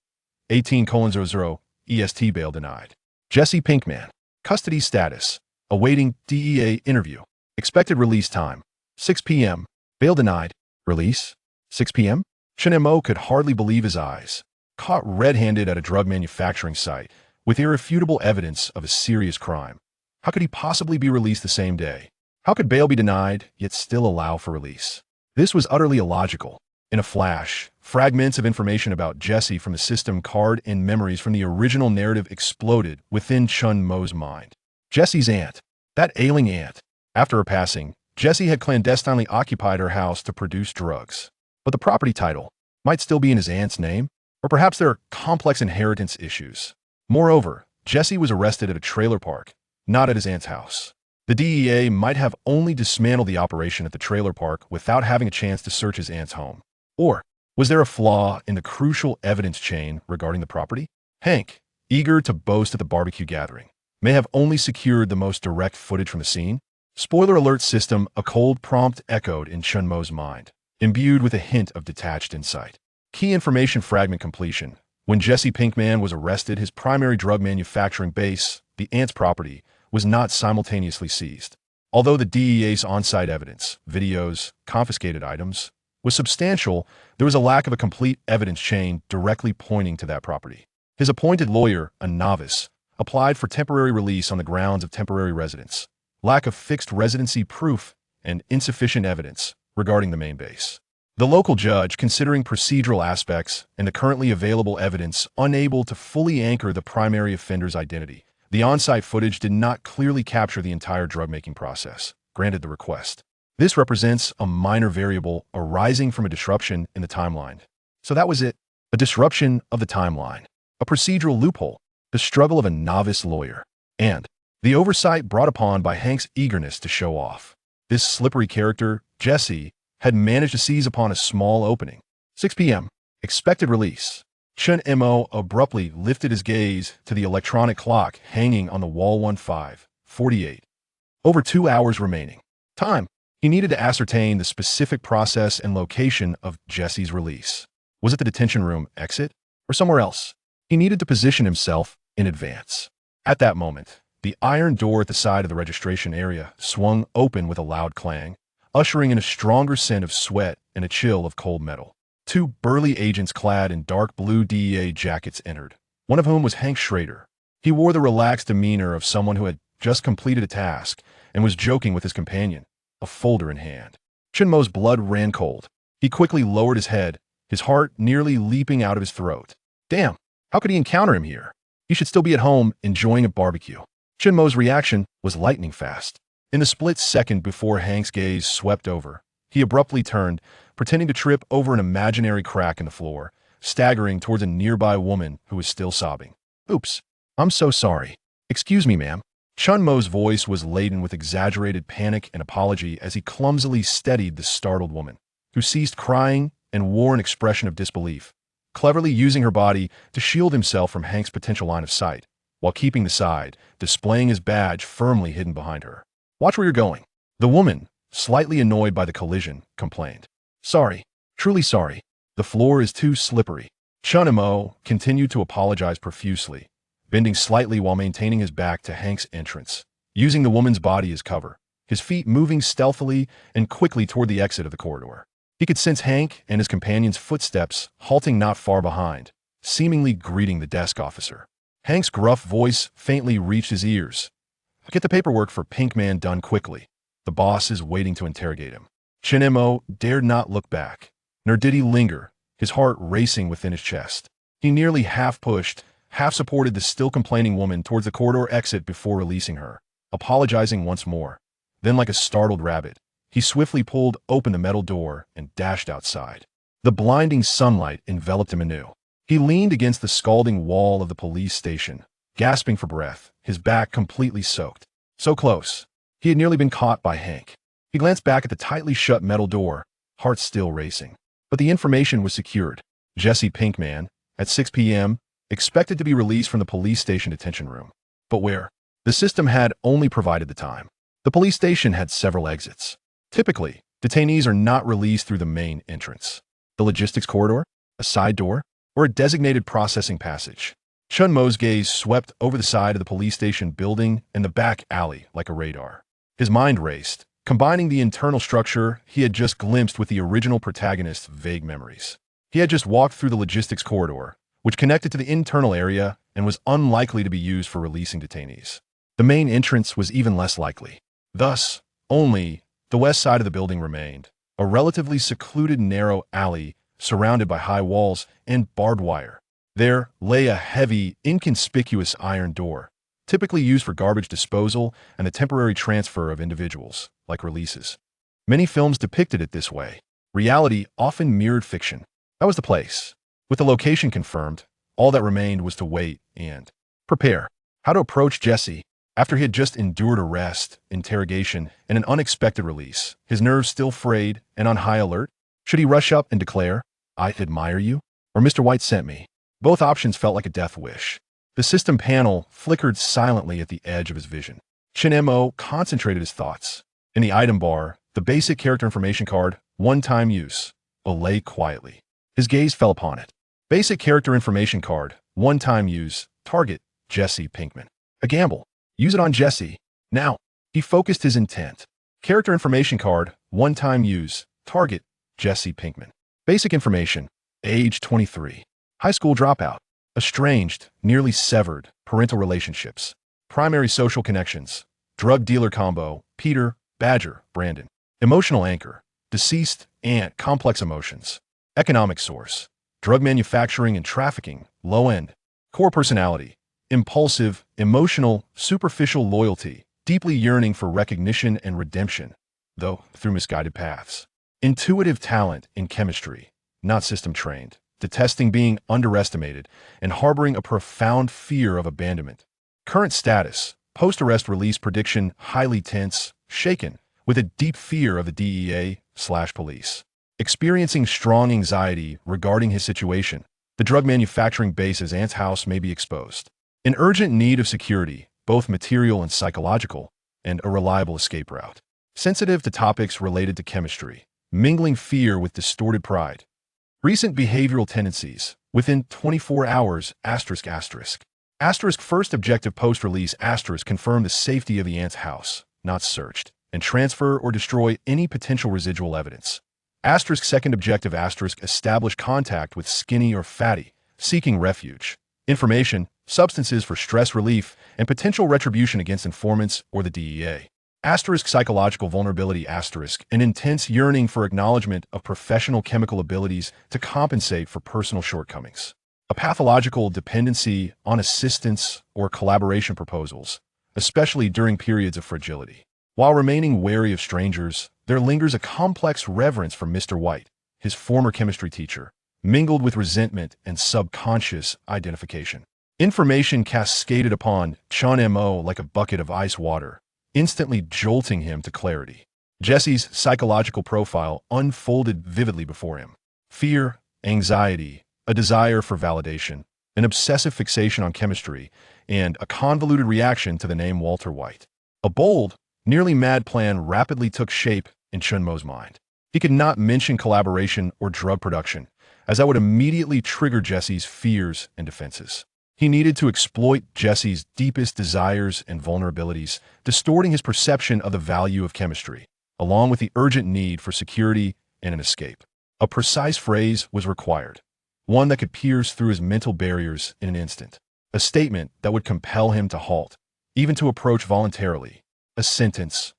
S1: 18:00 EST bail denied. Jesse Pinkman, custody status, awaiting DEA interview. Expected release time, 6 p.m. Bail denied. Release, 6 p.m.? Chun Mo could hardly believe his eyes. Caught red-handed at a drug manufacturing site, with irrefutable evidence of a serious crime. How could he possibly be released the same day? How could bail be denied, yet still allow for release? This was utterly illogical. In a flash, fragments of information about Jesse from the system card and memories from the original narrative exploded within Chun Mo's mind. Jesse's aunt. That ailing aunt. After her passing, Jesse had clandestinely occupied her house to produce drugs. But the property title might still be in his aunt's name, or perhaps there are complex inheritance issues. Moreover, Jesse was arrested at a trailer park, not at his aunt's house. The DEA might have only dismantled the operation at the trailer park without having a chance to search his aunt's home. Or was there a flaw in the crucial evidence chain regarding the property? Hank, eager to boast at the barbecue gathering, may have only secured the most direct footage from the scene. Spoiler alert system, a cold prompt echoed in Chunmo's mind, imbued with a hint of detached insight. Key information fragment completion. When Jesse Pinkman was arrested, his primary drug manufacturing base, the Ant's property, was not simultaneously seized. Although the DEA's on-site evidence, videos, confiscated items, was substantial, there was a lack of a complete evidence chain directly pointing to that property. His appointed lawyer, a novice, applied for temporary release on the grounds of temporary residence, lack of fixed residency proof, and insufficient evidence regarding the main base. The local judge, considering procedural aspects and the currently available evidence unable to fully anchor the primary offender's identity, the on-site footage did not clearly capture the entire drug-making process, granted the request. This represents a minor variable arising from a disruption in the timeline. So that was it, a disruption of the timeline, a procedural loophole, the struggle of a novice lawyer, and the oversight brought upon by Hank's eagerness to show off. This slippery character, Jesse, had managed to seize upon a small opening. 6 p.m. Expected release. Chun Mo abruptly lifted his gaze to the electronic clock hanging on the wall. 15:48. Over 2 hours remaining. Time. He needed to ascertain the specific process and location of Jesse's release. Was it the detention room exit or somewhere else? He needed to position himself in advance. At that moment, the iron door at the side of the registration area swung open with a loud clang, ushering in a stronger scent of sweat and a chill of cold metal. 2 burly agents clad in dark blue DEA jackets entered, one of whom was Hank Schrader. He wore the relaxed demeanor of someone who had just completed a task and was joking with his companion, a folder in hand. Chunmo's blood ran cold. He quickly lowered his head, his heart nearly leaping out of his throat. Damn, how could he encounter him here? He should still be at home enjoying a barbecue. Chunmo's reaction was lightning fast. In the split second before Hank's gaze swept over, he abruptly turned, pretending to trip over an imaginary crack in the floor, staggering towards a nearby woman who was still sobbing. Oops, I'm so sorry. Excuse me, ma'am. Chunmo's voice was laden with exaggerated panic and apology as he clumsily steadied the startled woman, who ceased crying and wore an expression of disbelief, cleverly using her body to shield himself from Hank's potential line of sight, while keeping the side, displaying his badge firmly hidden behind her. Watch where you're going. The woman, slightly annoyed by the collision, complained. Sorry, truly sorry. The floor is too slippery. Chun Mo continued to apologize profusely, bending slightly while maintaining his back to Hank's entrance, using the woman's body as cover, his feet moving stealthily and quickly toward the exit of the corridor. He could sense Hank and his companion's footsteps halting not far behind, seemingly greeting the desk officer. Hank's gruff voice faintly reached his ears. Get the paperwork for Pinkman done quickly. The boss is waiting to interrogate him. Chun Mo dared not look back, nor did he linger, his heart racing within his chest. He nearly half-pushed, half-supported the still-complaining woman towards the corridor exit before releasing her, apologizing once more. Then, like a startled rabbit, he swiftly pulled open the metal door and dashed outside. The blinding sunlight enveloped him anew. He leaned against the scalding wall of the police station, gasping for breath, his back completely soaked. So close. He had nearly been caught by Hank. He glanced back at the tightly shut metal door, heart still racing. But the information was secured. Jesse Pinkman, at 6 p.m., expected to be released from the police station detention room. But where? The system had only provided the time. The police station had several exits. Typically, detainees are not released through the main entrance. The logistics corridor, a side door, or a designated processing passage. Chun Mo's gaze swept over the side of the police station building and the back alley like a radar. His mind raced, combining the internal structure he had just glimpsed with the original protagonist's vague memories. He had just walked through the logistics corridor, which connected to the internal area and was unlikely to be used for releasing detainees. The main entrance was even less likely. Thus, only the west side of the building remained, a relatively secluded narrow alley surrounded by high walls and barbed wire. There lay a heavy, inconspicuous iron door, typically used for garbage disposal and the temporary transfer of individuals, like releases. Many films depicted it this way. Reality often mirrored fiction. That was the place. With the location confirmed, all that remained was to wait and prepare. How to approach Jesse after he had just endured arrest, interrogation, and an unexpected release, his nerves still frayed and on high alert? Should he rush up and declare, "I admire you," or "Mr. White sent me"? Both options felt like a death wish. The system panel flickered silently at the edge of his vision. Chun Mo concentrated his thoughts, In the item bar, the basic character information card, one-time use, lay quietly. His gaze fell upon it. Basic character information card, one-time use, target, Jesse Pinkman. A gamble. Use it on Jesse. Now. He focused his intent. Character information card, one-time use, target, Jesse Pinkman. Basic information, age 23. High school dropout. Estranged, nearly severed, parental relationships. Primary social connections. Drug dealer combo, Peter, Badger, Brandon. Emotional anchor. Deceased, aunt, complex emotions. Economic source. Drug manufacturing and trafficking, low end. Core personality. Impulsive, emotional, superficial loyalty. Deeply yearning for recognition and redemption, though through misguided paths. Intuitive talent in chemistry, not system-trained. Detesting being underestimated and harboring a profound fear of abandonment. Current status, post-arrest release prediction, highly tense, shaken, with a deep fear of the DEA/police. Experiencing strong anxiety regarding his situation. The drug manufacturing base at Ant's house may be exposed. In urgent need of security, both material and psychological, and a reliable escape route. Sensitive to topics related to chemistry, mingling fear with distorted pride. Recent behavioral tendencies, within 24 hours, asterisk. First objective post-release, confirm the safety of the Ant's house, not searched, and transfer or destroy any potential residual evidence. Second objective, establish contact with skinny or fatty, seeking refuge. Information, substances for stress relief, and potential retribution against informants or the DEA. Psychological vulnerability, an intense yearning for acknowledgement of professional chemical abilities to compensate for personal shortcomings. A pathological dependency on assistance or collaboration proposals, especially during periods of fragility. While remaining wary of strangers, there lingers a complex reverence for Mr. White, his former chemistry teacher, mingled with resentment and subconscious identification. Information cascaded upon Chun Mo like a bucket of ice water, instantly jolting him to clarity. Jesse's psychological profile unfolded vividly before him. Fear, anxiety, a desire for validation, an obsessive fixation on chemistry, and a convoluted reaction to the name Walter White. A bold, nearly mad plan rapidly took shape in Chun Mo's mind. He could not mention collaboration or drug production, as that would immediately trigger Jesse's fears and defenses. He needed to exploit Jesse's deepest desires and vulnerabilities, distorting his perception of the value of chemistry, along with the urgent need for security and an escape. A precise phrase was required, one that could pierce through his mental barriers in an instant. A statement that would compel him to halt, even to approach voluntarily. A sentence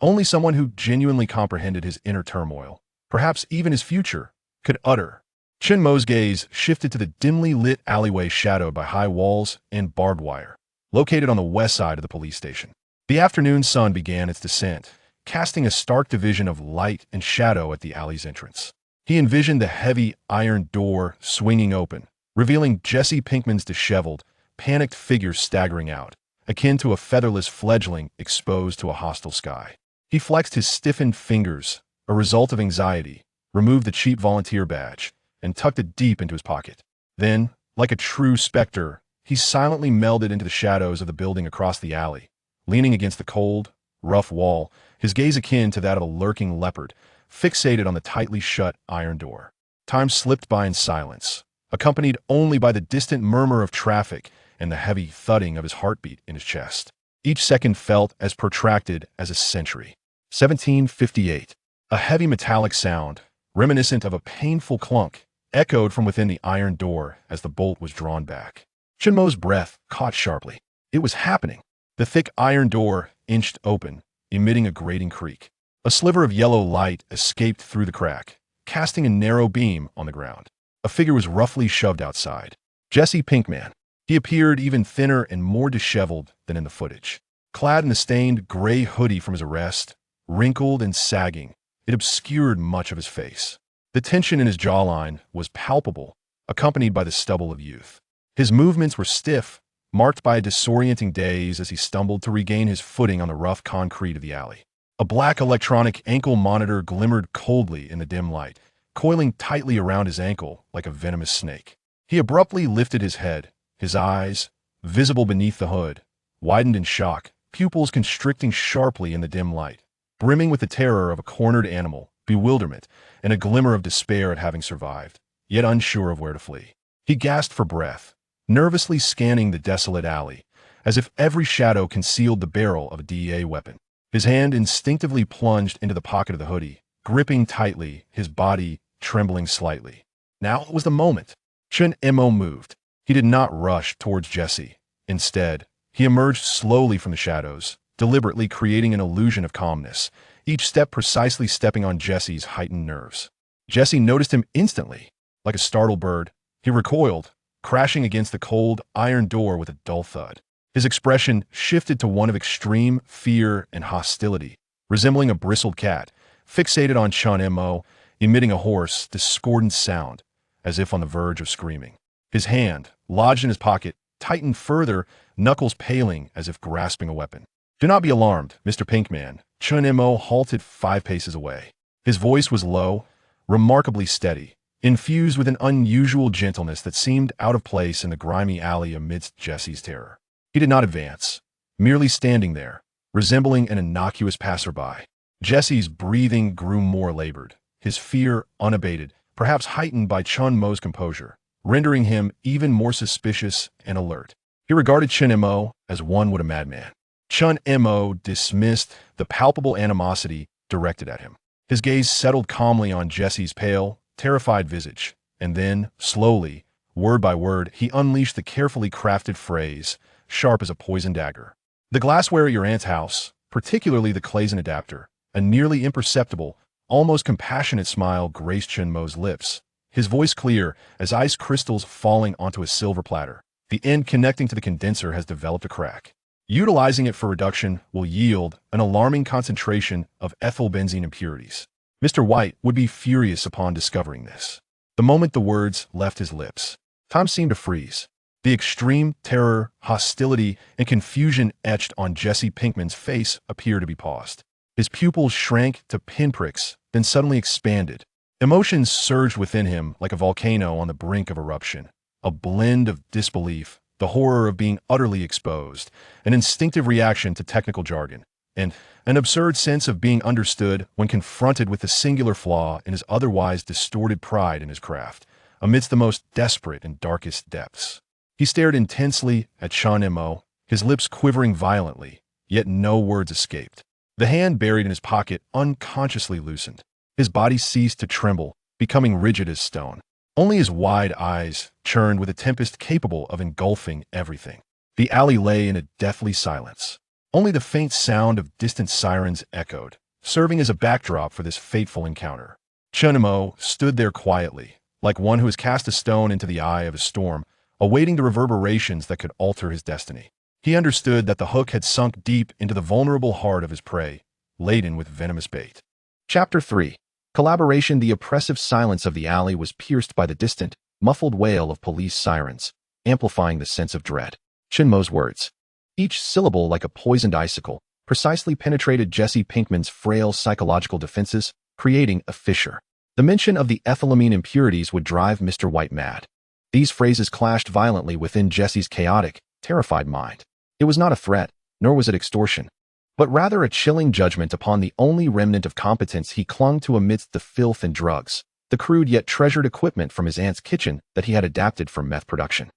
S1: only someone who genuinely comprehended his inner turmoil, perhaps even his future, could utter. Chun Mo's gaze shifted to the dimly lit alleyway shadowed by high walls and barbed wire, located on the west side of the police station. The afternoon sun began its descent, casting a stark division of light and shadow at the alley's entrance. He envisioned the heavy iron door swinging open, revealing Jesse Pinkman's disheveled, panicked figure staggering out, akin to a featherless fledgling exposed to a hostile sky. He flexed his stiffened fingers, a result of anxiety, removed the cheap volunteer badge, and tucked it deep into his pocket. Then, like a true specter, he silently melded into the shadows of the building across the alley, leaning against the cold, rough wall, his gaze akin to that of a lurking leopard, fixated on the tightly shut iron door. Time slipped by in silence, accompanied only by the distant murmur of traffic and the heavy thudding of his heartbeat in his chest. Each second felt as protracted as a century. 1758. A heavy metallic sound, reminiscent of a painful clunk, echoed from within the iron door as the bolt was drawn back. Chun Mo's breath caught sharply. It was happening. The thick iron door inched open, emitting a grating creak. A sliver of yellow light escaped through the crack, casting a narrow beam on the ground. A figure was roughly shoved outside. Jesse Pinkman. He appeared even thinner and more disheveled than in the footage. Clad in the stained gray hoodie from his arrest, wrinkled and sagging, it obscured much of his face. The tension in his jawline was palpable, accompanied by the stubble of youth. His movements were stiff, marked by a disorienting daze as he stumbled to regain his footing on the rough concrete of the alley. A black electronic ankle monitor glimmered coldly in the dim light, coiling tightly around his ankle like a venomous snake. He abruptly lifted his head, his eyes, visible beneath the hood, widened in shock, pupils constricting sharply in the dim light. brimming with the terror of a cornered animal, bewilderment, and a glimmer of despair at having survived, yet unsure of where to flee. He gasped for breath, nervously scanning the desolate alley, as if every shadow concealed the barrel of a DEA weapon. His hand instinctively plunged into the pocket of the hoodie, gripping tightly, his body trembling slightly. Now was the moment. Chun Mo moved. He did not rush towards Jesse. Instead, he emerged slowly from the shadows, deliberately creating an illusion of calmness, each step precisely stepping on Jesse's heightened nerves. Jesse noticed him instantly. Like a startled bird, he recoiled, crashing against the cold, iron door with a dull thud. His expression shifted to one of extreme fear and hostility, resembling a bristled cat, fixated on Chun Mo, emitting a hoarse, discordant sound, as if on the verge of screaming. His hand, lodged in his pocket, tightened further, knuckles paling as if grasping a weapon. "Do not be alarmed, Mr. Pinkman." Chun Mo halted 5 paces away. His voice was low, remarkably steady, infused with an unusual gentleness that seemed out of place in the grimy alley amidst Jesse's terror. He did not advance, merely standing there, resembling an innocuous passerby. Jesse's breathing grew more labored, his fear unabated, perhaps heightened by Chun Mo's composure, rendering him even more suspicious and alert. He regarded Chun Mo as one would a madman. Chun Mo dismissed the palpable animosity directed at him. His gaze settled calmly on Jesse's pale, terrified visage, and then, slowly, word by word, he unleashed the carefully crafted phrase, sharp as a poisoned dagger. "The glassware at your aunt's house, particularly the Clayson adapter." A nearly imperceptible, almost compassionate smile graced Chun Mo's lips, his voice clear as ice crystals falling onto a silver platter. "The end connecting to the condenser has developed a crack. Utilizing it for reduction will yield an alarming concentration of ethylbenzene impurities. Mr. White would be furious upon discovering this." The moment the words left his lips, time seemed to freeze. The extreme terror, hostility, and confusion etched on Jesse Pinkman's face appeared to be paused. His pupils shrank to pinpricks, then suddenly expanded. Emotions surged within him like a volcano on the brink of eruption. A blend of disbelief, the horror of being utterly exposed, an instinctive reaction to technical jargon, and an absurd sense of being understood when confronted with the singular flaw in his otherwise distorted pride in his craft, amidst the most desperate and darkest depths. He stared intensely at Chun Mo, his lips quivering violently, yet no words escaped. The hand buried in his pocket unconsciously loosened. His body ceased to tremble, becoming rigid as stone. Only his wide eyes churned with a tempest capable of engulfing everything. The alley lay in a deathly silence. Only the faint sound of distant sirens echoed, serving as a backdrop for this fateful encounter. Chun Mo stood there quietly, like one who has cast a stone into the eye of a storm, awaiting the reverberations that could alter his destiny. He understood that the hook had sunk deep into the vulnerable heart of his prey, laden with venomous bait. Chapter 3. Collaboration. The oppressive silence of the alley was pierced by the distant, muffled wail of police sirens, amplifying the sense of dread. Chun Mo's words, each syllable like a poisoned icicle, precisely penetrated Jesse Pinkman's frail psychological defenses, creating a fissure. The mention of the ethylamine impurities would drive Mr. White mad. These phrases clashed violently within Jesse's chaotic, terrified mind. It was not a threat, nor was it extortion, but rather a chilling judgment upon the only remnant of competence he clung to amidst the filth and drugs, the crude yet treasured equipment from his aunt's kitchen that he had adapted for meth production.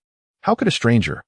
S1: How could a stranger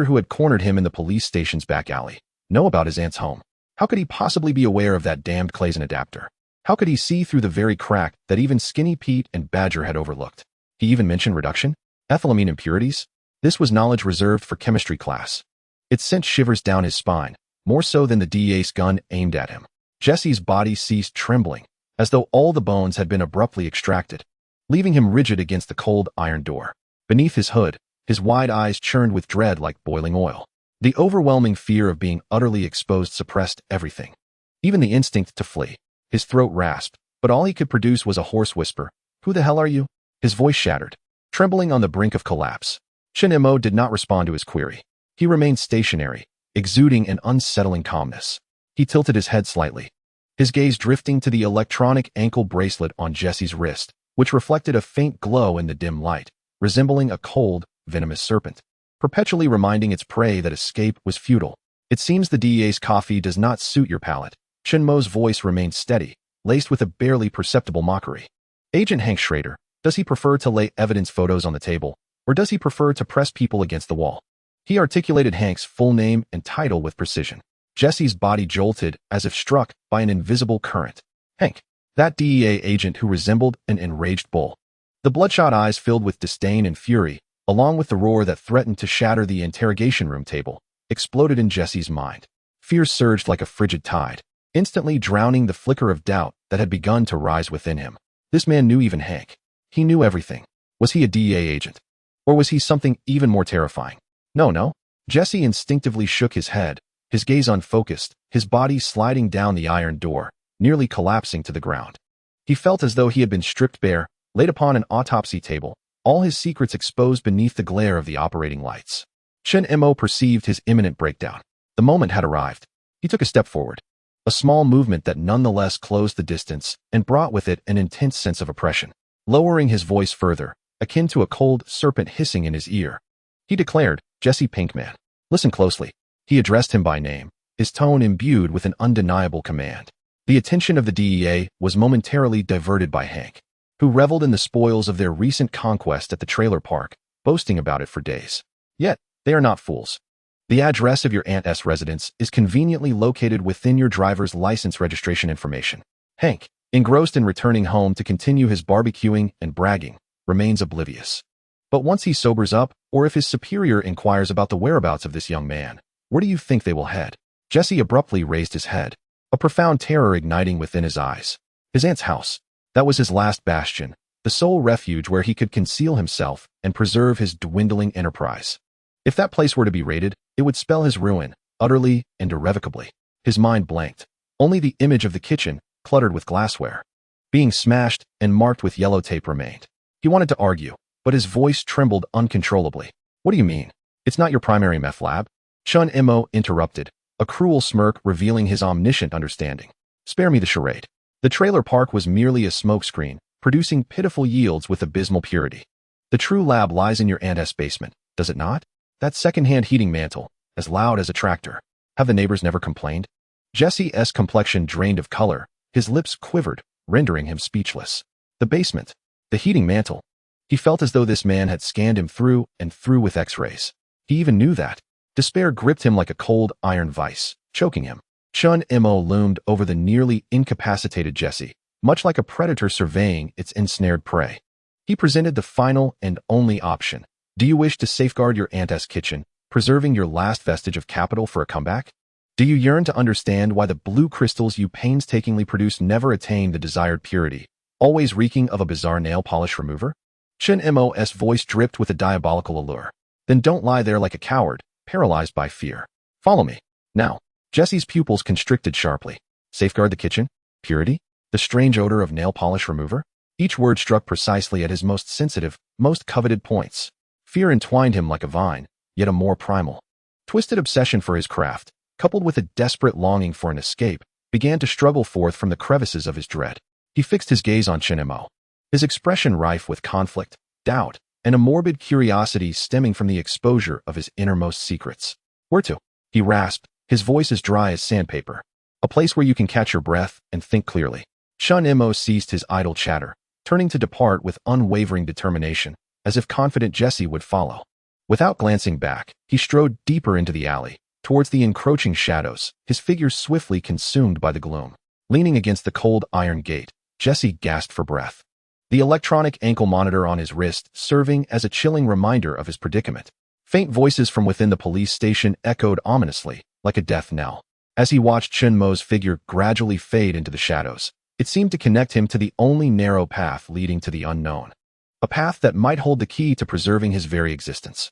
S1: who had cornered him in the police station's back alley, know about his aunt's home? How could he possibly be aware of that damned Clayson adapter? How could he see through the very crack that even Skinny Pete and Badger had overlooked? He even mentioned reduction? Ethylamine impurities? This was knowledge reserved for chemistry class. It sent shivers down his spine, more so than the DEA's gun aimed at him. Jesse's body ceased trembling, as though all the bones had been abruptly extracted, leaving him rigid against the cold iron door. Beneath his hood, his wide eyes churned with dread like boiling oil. The overwhelming fear of being utterly exposed suppressed everything, even the instinct to flee. His throat rasped, but all he could produce was a hoarse whisper. "Who the hell are you?" His voice shattered, trembling on the brink of collapse. Chun Mo did not respond to his query. He remained stationary, exuding an unsettling calmness. He tilted his head slightly, his gaze drifting to the electronic ankle bracelet on Jesse's wrist, which reflected a faint glow in the dim light, resembling a cold, venomous serpent, perpetually reminding its prey that escape was futile. "It seems the DEA's coffee does not suit your palate," Chen Mo's voice remained steady, laced with a barely perceptible mockery. Agent Hank Schrader, does he prefer to lay evidence photos on the table, or does he prefer to press people against the wall? He articulated Hank's full name and title with precision. Jesse's body jolted as if struck by an invisible current. Hank, that DEA agent who resembled an enraged bull. The bloodshot eyes filled with disdain and fury, along with the roar that threatened to shatter the interrogation room table, exploded in Jesse's mind. Fear surged like a frigid tide, instantly drowning the flicker of doubt that had begun to rise within him. This man knew even Hank. He knew everything. Was he a DEA agent? Or was he something even more terrifying? No. Jesse instinctively shook his head, his gaze unfocused, his body sliding down the iron door, nearly collapsing to the ground. He felt as though he had been stripped bare, laid upon an autopsy table, all his secrets exposed beneath the glare of the operating lights. Chen Mo perceived his imminent breakdown. The moment had arrived. He took a step forward, a small movement that nonetheless closed the distance and brought with it an intense sense of oppression. Lowering his voice further, akin to a cold serpent hissing in his ear, he declared, Jesse Pinkman. Listen closely. He addressed him by name, his tone imbued with an undeniable command. The attention of the DEA was momentarily diverted by Hank, who reveled in the spoils of their recent conquest at the trailer park, boasting about it for days. Yet, they are not fools. The address of your Aunt's residence is conveniently located within your driver's license registration information. Hank, engrossed in returning home to continue his barbecuing and bragging, remains oblivious. But once he sobers up, or if his superior inquires about the whereabouts of this young man, where do you think they will head? Jesse abruptly raised his head, a profound terror igniting within his eyes. His aunt's house. That was his last bastion, the sole refuge where he could conceal himself and preserve his dwindling enterprise. If that place were to be raided, it would spell his ruin, utterly and irrevocably. His mind blanked. Only the image of the kitchen, cluttered with glassware, being smashed and marked with yellow tape remained. He wanted to argue, but his voice trembled uncontrollably. What do you mean? It's not your primary meth lab? Chen Mo interrupted, a cruel smirk revealing his omniscient understanding. Spare me the charade. The trailer park was merely a smokescreen, producing pitiful yields with abysmal purity. The true lab lies in your aunt's basement, does it not? That second-hand heating mantle, as loud as a tractor. Have the neighbors never complained? Jesse's complexion drained of color, his lips quivered, rendering him speechless. The basement. The heating mantle. He felt as though this man had scanned him through and through with X-rays. He even knew that. Despair gripped him like a cold iron vice, choking him. Chen Mo loomed over the nearly incapacitated Jesse, much like a predator surveying its ensnared prey. He presented the final and only option. Do you wish to safeguard your aunt's kitchen, preserving your last vestige of capital for a comeback? Do you yearn to understand why the blue crystals you painstakingly produced never attain the desired purity, always reeking of a bizarre nail polish remover? Chen Mo's voice dripped with a diabolical allure. Then don't lie there like a coward, paralyzed by fear. Follow me. Now. Jesse's pupils constricted sharply. Safeguard the kitchen? Purity? The strange odor of nail polish remover? Each word struck precisely at his most sensitive, most coveted points. Fear entwined him like a vine, yet a more primal. Twisted obsession for his craft, coupled with a desperate longing for an escape, began to struggle forth from the crevices of his dread. He fixed his gaze on Chen Mo, his expression rife with conflict, doubt, and a morbid curiosity stemming from the exposure of his innermost secrets. Where to? He rasped, his voice as dry as sandpaper. A place where you can catch your breath and think clearly. Chen Mo ceased his idle chatter, turning to depart with unwavering determination, as if confident Jesse would follow. Without glancing back, he strode deeper into the alley, towards the encroaching shadows, his figure swiftly consumed by the gloom. Leaning against the cold iron gate, Jesse gasped for breath. The electronic ankle monitor on his wrist serving as a chilling reminder of his predicament. Faint voices from within the police station echoed ominously, like a death knell. As he watched Chen Mo's figure gradually fade into the shadows, it seemed to connect him to the only narrow path leading to the unknown. A path that might hold the key to preserving his very existence.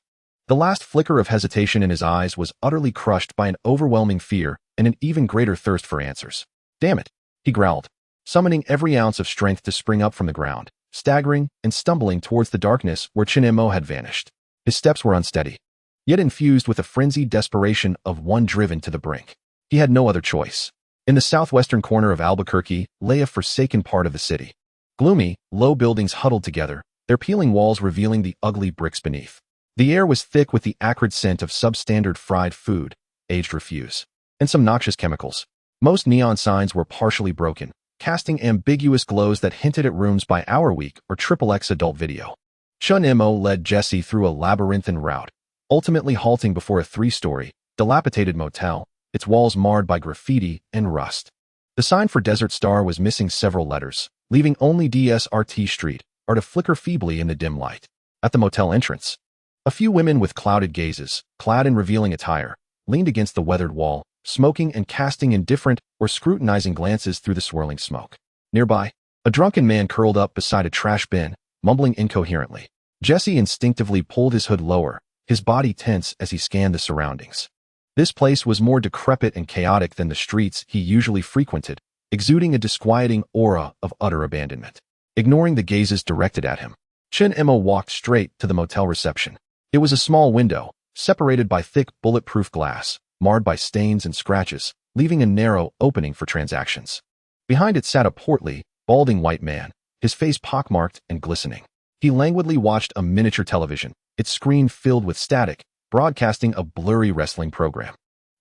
S1: The last flicker of hesitation in his eyes was utterly crushed by an overwhelming fear and an even greater thirst for answers. Damn it, he growled, summoning every ounce of strength to spring up from the ground, staggering and stumbling towards the darkness where Chen Mo had vanished. His steps were unsteady, yet infused with a frenzied desperation of one driven to the brink. He had no other choice. In the southwestern corner of Albuquerque lay a forsaken part of the city. Gloomy, low buildings huddled together, their peeling walls revealing the ugly bricks beneath. The air was thick with the acrid scent of substandard fried food, aged refuse, and some noxious chemicals. Most neon signs were partially broken, casting ambiguous glows that hinted at rooms by hour week or XXX adult video. Chun Mo led Jesse through a labyrinthine route, ultimately halting before a 3-story, dilapidated motel, its walls marred by graffiti and rust. The sign for Desert Star was missing several letters, leaving only DSRT Street, or to flicker feebly in the dim light. At the motel entrance, a few women with clouded gazes, clad in revealing attire, leaned against the weathered wall, smoking and casting indifferent or scrutinizing glances through the swirling smoke. Nearby, a drunken man curled up beside a trash bin, mumbling incoherently. Jesse instinctively pulled his hood lower, his body tense as he scanned the surroundings. This place was more decrepit and chaotic than the streets he usually frequented, exuding a disquieting aura of utter abandonment. Ignoring the gazes directed at him, Chun Mo walked straight to the motel reception. It was a small window, separated by thick, bulletproof glass, marred by stains and scratches, leaving a narrow opening for transactions. Behind it sat a portly, balding white man, his face pockmarked and glistening. He languidly watched a miniature television, its screen filled with static, broadcasting a blurry wrestling program.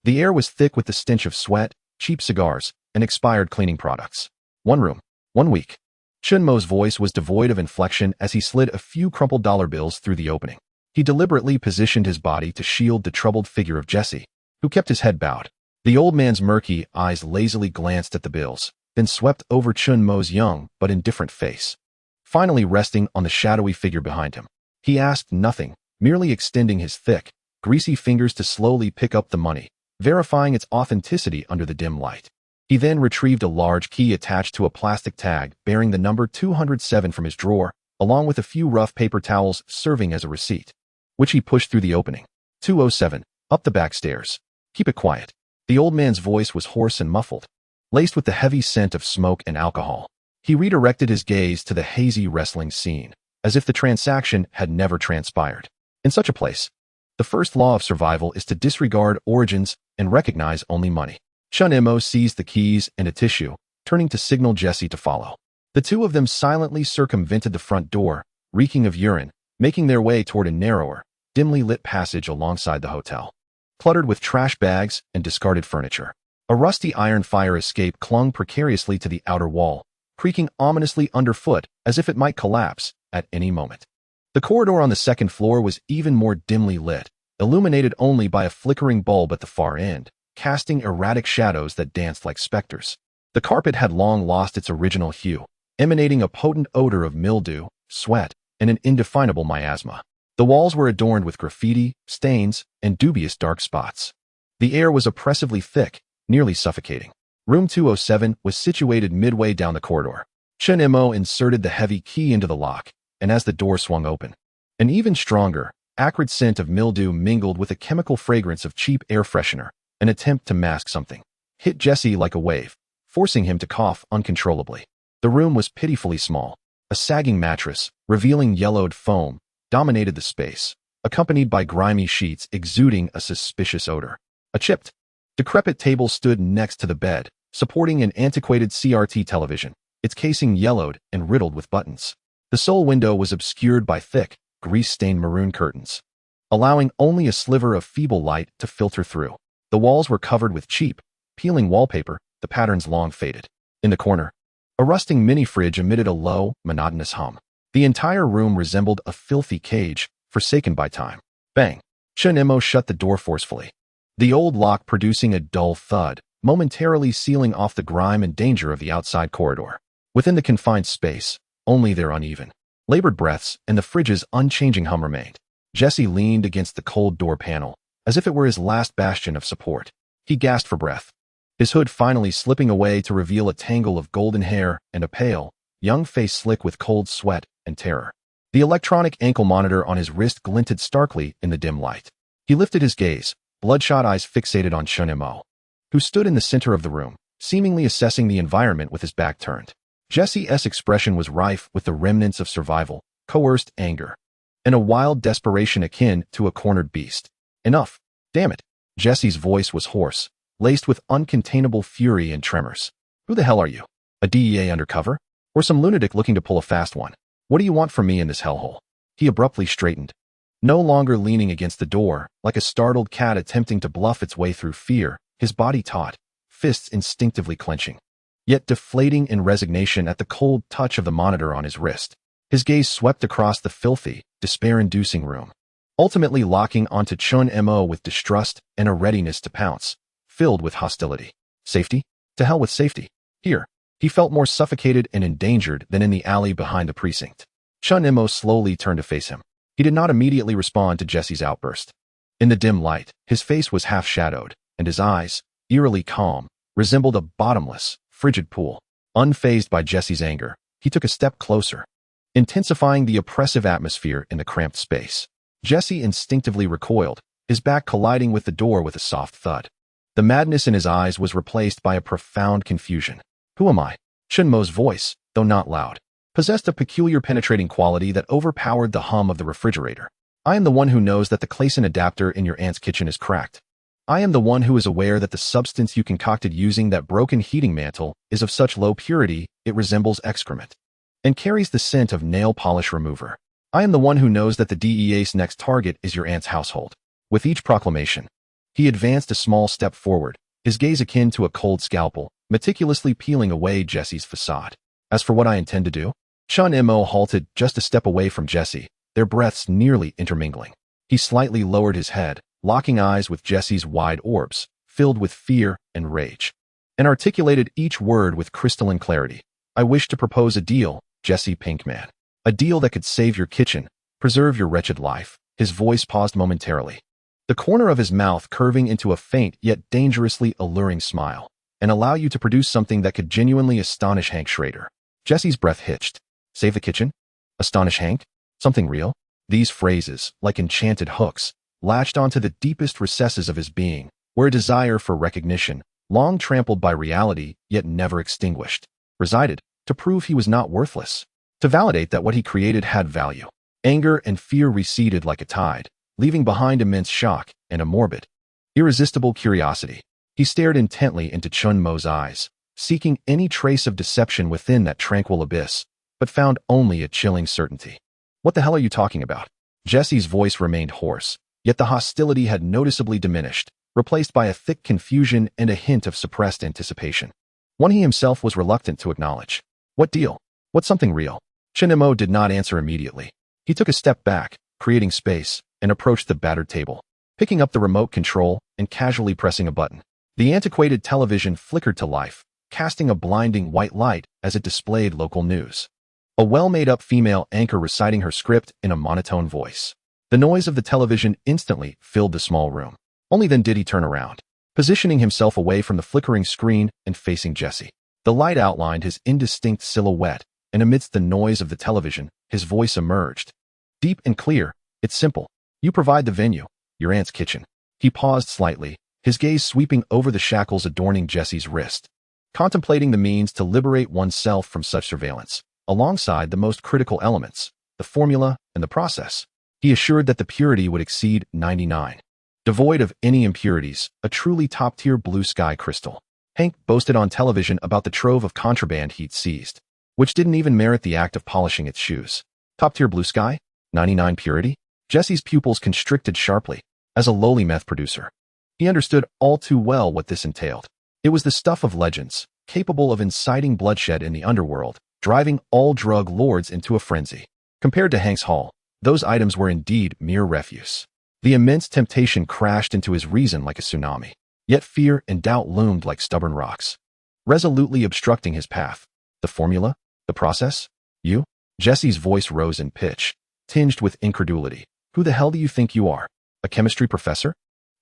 S1: The air was thick with the stench of sweat, cheap cigars, and expired cleaning products. 1 room, 1 week. Chun Mo's voice was devoid of inflection as he slid a few crumpled dollar bills through the opening. He deliberately positioned his body to shield the troubled figure of Jesse, who kept his head bowed. The old man's murky eyes lazily glanced at the bills, then swept over Chun Mo's young but indifferent face, finally resting on the shadowy figure behind him. He asked nothing, merely extending his thick, greasy fingers to slowly pick up the money, verifying its authenticity under the dim light. He then retrieved a large key attached to a plastic tag bearing the number 207 from his drawer, along with a few rough paper towels serving as a receipt, which he pushed through the opening. 207, up the back stairs. Keep it quiet. The old man's voice was hoarse and muffled, laced with the heavy scent of smoke and alcohol. He redirected his gaze to the hazy wrestling scene, as if the transaction had never transpired. In such a place, the first law of survival is to disregard origins and recognize only money. Chun Mo seized the keys and a tissue, turning to signal Jesse to follow. The two of them silently circumvented the front door, reeking of urine, making their way toward a narrower, dimly lit passage alongside the hotel, cluttered with trash bags and discarded furniture. A rusty iron fire escape clung precariously to the outer wall, creaking ominously underfoot as if it might collapse at any moment. The corridor on the second floor was even more dimly lit, illuminated only by a flickering bulb at the far end, casting erratic shadows that danced like specters. The carpet had long lost its original hue, emanating a potent odor of mildew, sweat, and an indefinable miasma. The walls were adorned with graffiti, stains, and dubious dark spots. The air was oppressively thick, nearly suffocating. Room 207 was situated midway down the corridor. Chun Mo inserted the heavy key into the lock, and as the door swung open, an even stronger, acrid scent of mildew mingled with a chemical fragrance of cheap air freshener, an attempt to mask something, hit Jesse like a wave, forcing him to cough uncontrollably. The room was pitifully small. A sagging mattress, revealing yellowed foam, dominated the space, accompanied by grimy sheets exuding a suspicious odor. A chipped, decrepit table stood next to the bed, supporting an antiquated CRT television, its casing yellowed and riddled with buttons. The sole window was obscured by thick, grease-stained maroon curtains, allowing only a sliver of feeble light to filter through. The walls were covered with cheap, peeling wallpaper, the patterns long faded. In the corner, a rusting mini-fridge emitted a low, monotonous hum. The entire room resembled a filthy cage, forsaken by time. Bang! Chun Mo shut the door forcefully, the old lock producing a dull thud, momentarily sealing off the grime and danger of the outside corridor. Within the confined space, only their uneven, labored breaths and the fridge's unchanging hum remained. Jesse leaned against the cold door panel, as if it were his last bastion of support. He gasped for breath, his hood finally slipping away to reveal a tangle of golden hair and a pale, young face slick with cold sweat and terror. The electronic ankle monitor on his wrist glinted starkly in the dim light. He lifted his gaze, bloodshot eyes fixated on Chun Mo, who stood in the center of the room, seemingly assessing the environment with his back turned. Jesse's expression was rife with the remnants of survival, coerced anger, and a wild desperation akin to a cornered beast. Enough. Damn it. Jesse's voice was hoarse, laced with uncontainable fury and tremors. Who the hell are you? A DEA undercover? Or some lunatic looking to pull a fast one? What do you want from me in this hellhole? He abruptly straightened, no longer leaning against the door, like a startled cat attempting to bluff its way through fear, his body taut, fists instinctively clenching, yet deflating in resignation at the cold touch of the monitor on his wrist. His gaze swept across the filthy, despair-inducing room, ultimately locking onto Chun Mo with distrust and a readiness to pounce, filled with hostility. Safety? To hell with safety. Here, he felt more suffocated and endangered than in the alley behind the precinct. Chun Mo slowly turned to face him. He did not immediately respond to Jesse's outburst. In the dim light, his face was half-shadowed, and his eyes, eerily calm, resembled a bottomless, frigid pool. Unfazed by Jesse's anger, he took a step closer, intensifying the oppressive atmosphere in the cramped space. Jesse instinctively recoiled, his back colliding with the door with a soft thud. The madness in his eyes was replaced by a profound confusion. Who am I? Chun Mo's voice, though not loud, possessed a peculiar penetrating quality that overpowered the hum of the refrigerator. I am the one who knows that the Clayson adapter in your aunt's kitchen is cracked. I am the one who is aware that the substance you concocted using that broken heating mantle is of such low purity it resembles excrement and carries the scent of nail polish remover. I am the one who knows that the DEA's next target is your aunt's household. With each proclamation, he advanced a small step forward, his gaze akin to a cold scalpel, meticulously peeling away Jesse's facade. As for what I intend to do, Chun Mo halted just a step away from Jesse, their breaths nearly intermingling. He slightly lowered his head, locking eyes with Jesse's wide orbs, filled with fear and rage, and articulated each word with crystalline clarity. I wish to propose a deal, Jesse Pinkman. A deal that could save your kitchen, preserve your wretched life. His voice paused momentarily, the corner of his mouth curving into a faint yet dangerously alluring smile, and allow you to produce something that could genuinely astonish Hank Schrader. Jesse's breath hitched. Save the kitchen? Astonish Hank? Something real? These phrases, like enchanted hooks, latched onto the deepest recesses of his being, where a desire for recognition, long trampled by reality yet never extinguished, resided, to prove he was not worthless, to validate that what he created had value. Anger and fear receded like a tide, leaving behind immense shock and a morbid, irresistible curiosity. He stared intently into Chun Mo's eyes, seeking any trace of deception within that tranquil abyss, but found only a chilling certainty. What the hell are you talking about? Jesse's voice remained hoarse, yet the hostility had noticeably diminished, replaced by a thick confusion and a hint of suppressed anticipation, one he himself was reluctant to acknowledge. What deal? What's something real? Chun Mo did not answer immediately. He took a step back, creating space, and approached the battered table, picking up the remote control and casually pressing a button. The antiquated television flickered to life, casting a blinding white light as it displayed local news. A well-made-up female anchor reciting her script in a monotone voice. The noise of the television instantly filled the small room. Only then did he turn around, positioning himself away from the flickering screen and facing Jesse. The light outlined his indistinct silhouette, and amidst the noise of the television, his voice emerged. Deep and clear, it's simple. You provide the venue, your aunt's kitchen. He paused slightly, his gaze sweeping over the shackles adorning Jesse's wrist, contemplating the means to liberate oneself from such surveillance, alongside the most critical elements, the formula and the process. He assured that the purity would exceed 99. Devoid of any impurities, a truly top-tier blue sky crystal. Hank boasted on television about the trove of contraband he'd seized, which didn't even merit the act of polishing its shoes. Top-tier blue sky? 99 purity? Jesse's pupils constricted sharply. As a lowly meth producer, he understood all too well what this entailed. It was the stuff of legends, capable of inciting bloodshed in the underworld, driving all drug lords into a frenzy. Compared to Hank's haul, those items were indeed mere refuse. The immense temptation crashed into his reason like a tsunami, yet fear and doubt loomed like stubborn rocks, resolutely obstructing his path. The formula? The process? You? Jesse's voice rose in pitch, tinged with incredulity. Who the hell do you think you are? A chemistry professor?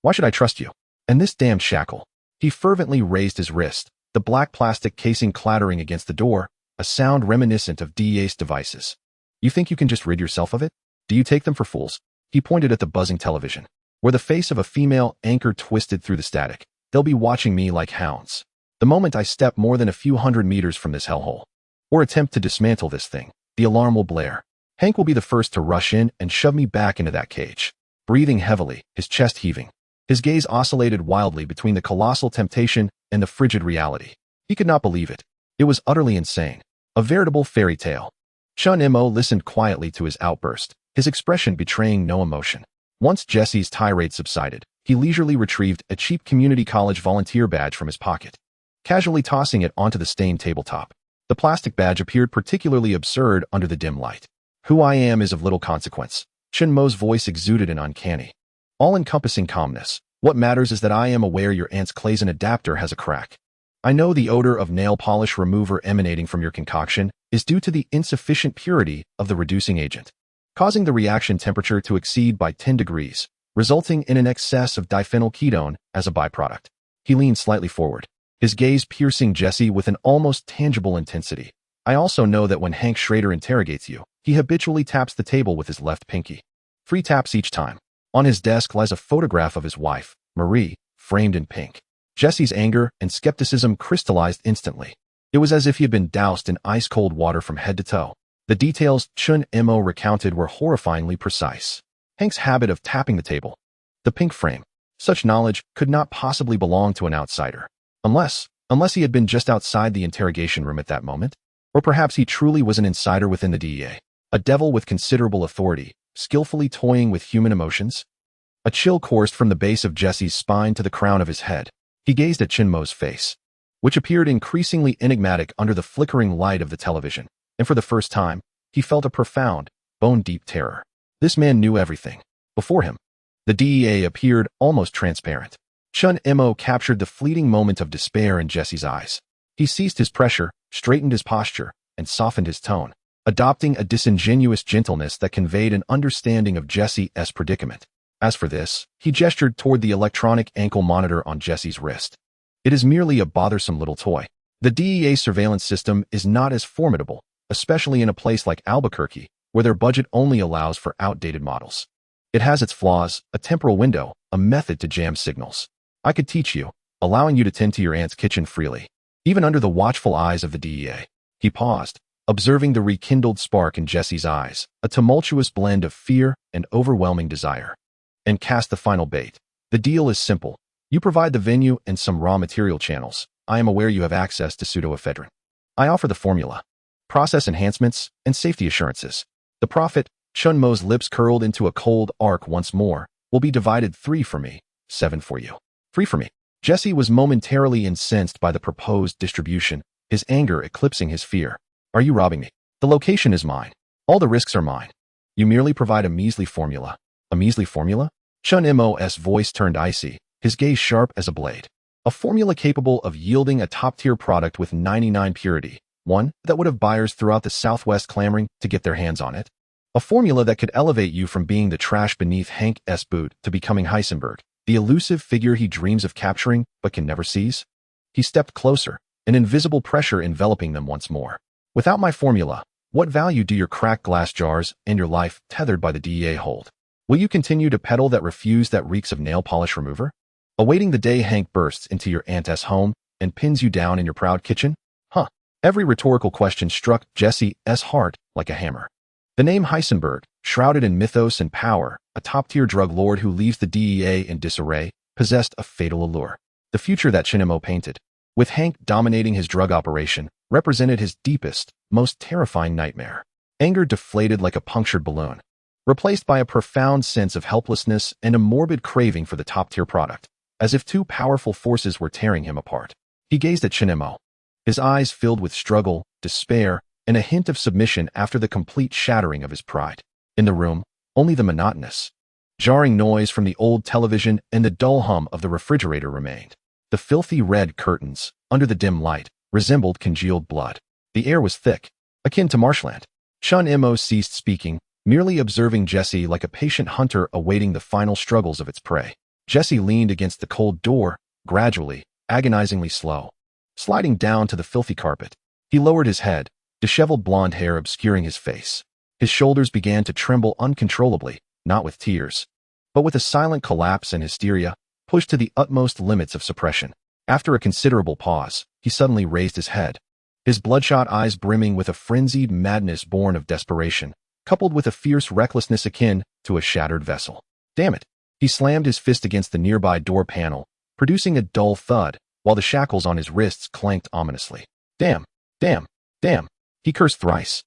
S1: Why should I trust you? And this damned shackle. He fervently raised his wrist, the black plastic casing clattering against the door, a sound reminiscent of DEA's devices. You think you can just rid yourself of it? Do you take them for fools? He pointed at the buzzing television, where the face of a female anchor twisted through the static. They'll be watching me like hounds. The moment I step more than a few hundred meters from this hellhole, or attempt to dismantle this thing, the alarm will blare. Hank will be the first to rush in and shove me back into that cage. Breathing heavily, his chest heaving, his gaze oscillated wildly between the colossal temptation and the frigid reality. He could not believe it. It was utterly insane. A veritable fairy tale. Chun Mo listened quietly to his outburst, his expression betraying no emotion. Once Jesse's tirade subsided, he leisurely retrieved a cheap community college volunteer badge from his pocket. casually tossing it onto the stained tabletop. The plastic badge appeared particularly absurd under the dim light. Who I am is of little consequence. Chen Mo's voice exuded an uncanny, all-encompassing calmness. What matters is that I am aware your aunt's Clayson adapter has a crack. I know the odor of nail polish remover emanating from your concoction is due to the insufficient purity of the reducing agent, causing the reaction temperature to exceed by 10 degrees, resulting in an excess of diphenylketone as a byproduct. He leaned slightly forward, his gaze piercing Jesse with an almost tangible intensity. I also know that when Hank Schrader interrogates you, he habitually taps the table with his left pinky. 3 taps each time. On his desk lies a photograph of his wife, Marie, framed in pink. Jesse's anger and skepticism crystallized instantly. It was as if he had been doused in ice-cold water from head to toe. The details Chen Mo recounted were horrifyingly precise. Hank's habit of tapping the table, the pink frame. Such knowledge could not possibly belong to an outsider. Unless he had been just outside the interrogation room at that moment. Or perhaps he truly was an insider within the DEA. A devil with considerable authority, skillfully toying with human emotions. A chill coursed from the base of Jesse's spine to the crown of his head. He gazed at Chen Mo's face, which appeared increasingly enigmatic under the flickering light of the television, and for the first time, he felt a profound, bone-deep terror. This man knew everything. Before him, the DEA appeared almost transparent. Chen Mo captured the fleeting moment of despair in Jesse's eyes. He ceased his pressure, straightened his posture, and softened his tone, adopting a disingenuous gentleness that conveyed an understanding of Jesse's predicament. As for this, he gestured toward the electronic ankle monitor on Jesse's wrist. It is merely a bothersome little toy. The DEA surveillance system is not as formidable, especially in a place like Albuquerque, where their budget only allows for outdated models. It has its flaws, a temporal window, a method to jam signals. I could teach you, allowing you to tend to your aunt's kitchen freely, even under the watchful eyes of the DEA. He paused, observing the rekindled spark in Jesse's eyes, a tumultuous blend of fear and overwhelming desire. And cast the final bait. The deal is simple. You provide the venue and some raw material channels. I am aware you have access to pseudoephedrine. I offer the formula, process enhancements, and safety assurances. The profit, Chen Mo's lips curled into a cold arc once more, will be divided 3 for me, 7 for you. 3 for me. Jesse was momentarily incensed by the proposed distribution, his anger eclipsing his fear. Are you robbing me? The location is mine. All the risks are mine. You merely provide a measly formula. A measly formula? Chen Mo's voice turned icy, his gaze sharp as a blade. A formula capable of yielding a top-tier product with 99 purity, one that would have buyers throughout the Southwest clamoring to get their hands on it. A formula that could elevate you from being the trash beneath Hank's boot to becoming Heisenberg, the elusive figure he dreams of capturing but can never seize. He stepped closer, an invisible pressure enveloping them once more. Without my formula, what value do your cracked glass jars and your life tethered by the DEA hold? Will you continue to peddle that refuse that reeks of nail polish remover? Awaiting the day Hank bursts into your aunt's home and pins you down in your proud kitchen? Huh. Every rhetorical question struck Jesse's heart like a hammer. The name Heisenberg, shrouded in mythos and power, a top-tier drug lord who leaves the DEA in disarray, possessed a fatal allure. The future that Chen Mo painted, with Hank dominating his drug operation, represented his deepest, most terrifying nightmare. Anger deflated like a punctured balloon, replaced by a profound sense of helplessness and a morbid craving for the top-tier product, as if 2 powerful forces were tearing him apart. He gazed at Chen Mo, his eyes filled with struggle, despair, and a hint of submission after the complete shattering of his pride. In the room, only the monotonous, jarring noise from the old television and the dull hum of the refrigerator remained. The filthy red curtains, under the dim light, resembled congealed blood. The air was thick, akin to marshland. Chen Mo ceased speaking, merely observing Jesse like a patient hunter awaiting the final struggles of its prey. Jesse leaned against the cold door, gradually, agonizingly slow, sliding down to the filthy carpet. He lowered his head, disheveled blonde hair obscuring his face. His shoulders began to tremble uncontrollably, not with tears, but with a silent collapse and hysteria, pushed to the utmost limits of suppression. After a considerable pause, he suddenly raised his head, his bloodshot eyes brimming with a frenzied madness born of desperation, coupled with a fierce recklessness akin to a shattered vessel. Damn it! He slammed his fist against the nearby door panel, producing a dull thud, while the shackles on his wrists clanked ominously. Damn! Damn! Damn! He cursed thrice,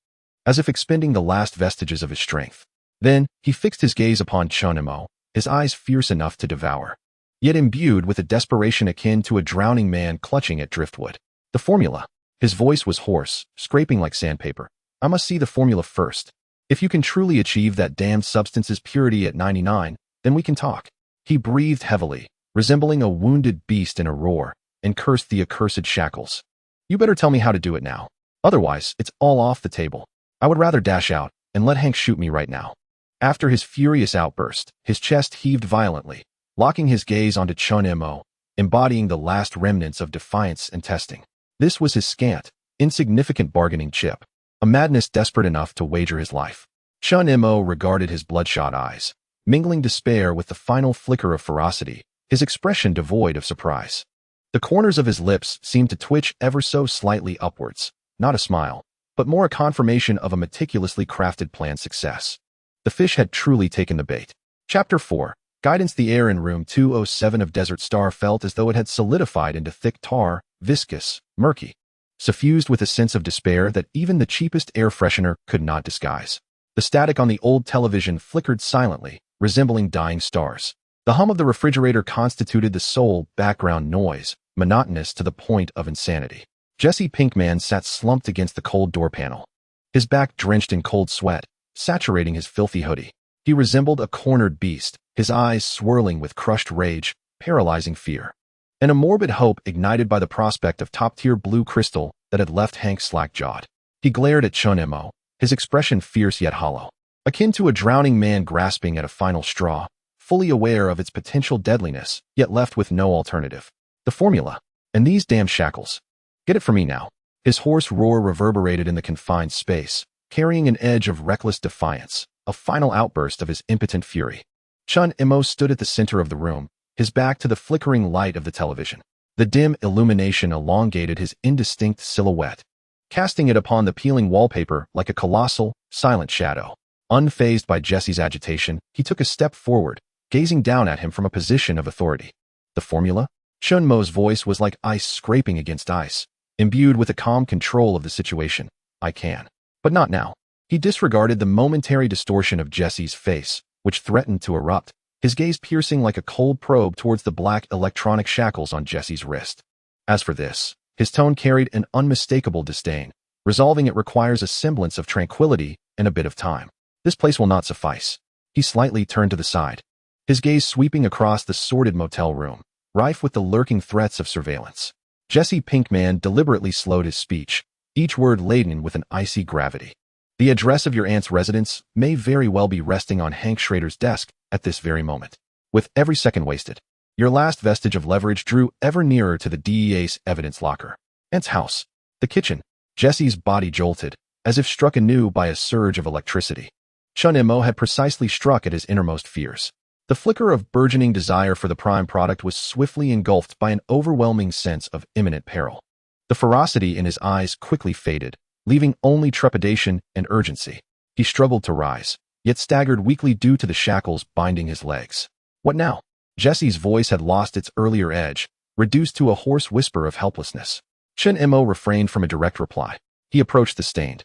S1: as if expending the last vestiges of his strength. Then, he fixed his gaze upon Chen Mo, his eyes fierce enough to devour. yet imbued with a desperation akin to a drowning man clutching at driftwood. The formula. His voice was hoarse, scraping like sandpaper. I must see the formula first. If you can truly achieve that damned substance's purity at 99, then we can talk. He breathed heavily, resembling a wounded beast in a roar, and cursed the accursed shackles. You better tell me how to do it now. Otherwise, it's all off the table. I would rather dash out and let Hank shoot me right now. After his furious outburst, his chest heaved violently, locking his gaze onto Chun Mo, embodying the last remnants of defiance and testing. This was his scant, insignificant bargaining chip, a madness desperate enough to wager his life. Chun Mo regarded his bloodshot eyes, mingling despair with the final flicker of ferocity, his expression devoid of surprise. The corners of his lips seemed to twitch ever so slightly upwards, not a smile, but more a confirmation of a meticulously crafted plan's success. The fish had truly taken the bait. Chapter 4. Guidance. The air in room 207 of Desert Star felt as though it had solidified into thick tar, viscous, murky, suffused with a sense of despair that even the cheapest air freshener could not disguise. The static on the old television flickered silently, resembling dying stars. The hum of the refrigerator constituted the sole background noise, monotonous to the point of insanity. Jesse Pinkman sat slumped against the cold door panel, his back drenched in cold sweat, saturating his filthy hoodie. He resembled a cornered beast, his eyes swirling with crushed rage, paralyzing fear, and a morbid hope ignited by the prospect of top-tier blue crystal that had left Hank slack-jawed. He glared at Chun Mo, his expression fierce yet hollow, akin to a drowning man grasping at a final straw, fully aware of its potential deadliness, yet left with no alternative. The formula. And these damn shackles. Get it for me now. His hoarse roar reverberated in the confined space, carrying an edge of reckless defiance, a final outburst of his impotent fury. Chun Mo stood at the center of the room, his back to the flickering light of the television. The dim illumination elongated his indistinct silhouette, casting it upon the peeling wallpaper like a colossal, silent shadow. Unfazed by Jesse's agitation, he took a step forward, gazing down at him from a position of authority. The formula? Chun Mo's voice was like ice scraping against ice, imbued with a calm control of the situation. I can. But not now. He disregarded the momentary distortion of Jesse's face, which threatened to erupt, his gaze piercing like a cold probe towards the black electronic shackles on Jesse's wrist. As for this, his tone carried an unmistakable disdain. Resolving it requires a semblance of tranquility and a bit of time. This place will not suffice. He slightly turned to the side, his gaze sweeping across the sordid motel room, rife with the lurking threats of surveillance. Jesse Pinkman deliberately slowed his speech, each word laden with an icy gravity. The address of your aunt's residence may very well be resting on Hank Schrader's desk at this very moment. With every second wasted, your last vestige of leverage drew ever nearer to the DEA's evidence locker. Aunt's house. The kitchen. Jesse's body jolted, as if struck anew by a surge of electricity. Chun Mo had precisely struck at his innermost fears. The flicker of burgeoning desire for the prime product was swiftly engulfed by an overwhelming sense of imminent peril. The ferocity in his eyes quickly faded, leaving only trepidation and urgency. He struggled to rise, yet staggered weakly due to the shackles binding his legs. What now? Jesse's voice had lost its earlier edge, reduced to a hoarse whisper of helplessness. Chun Mo refrained from a direct reply. He approached the stained,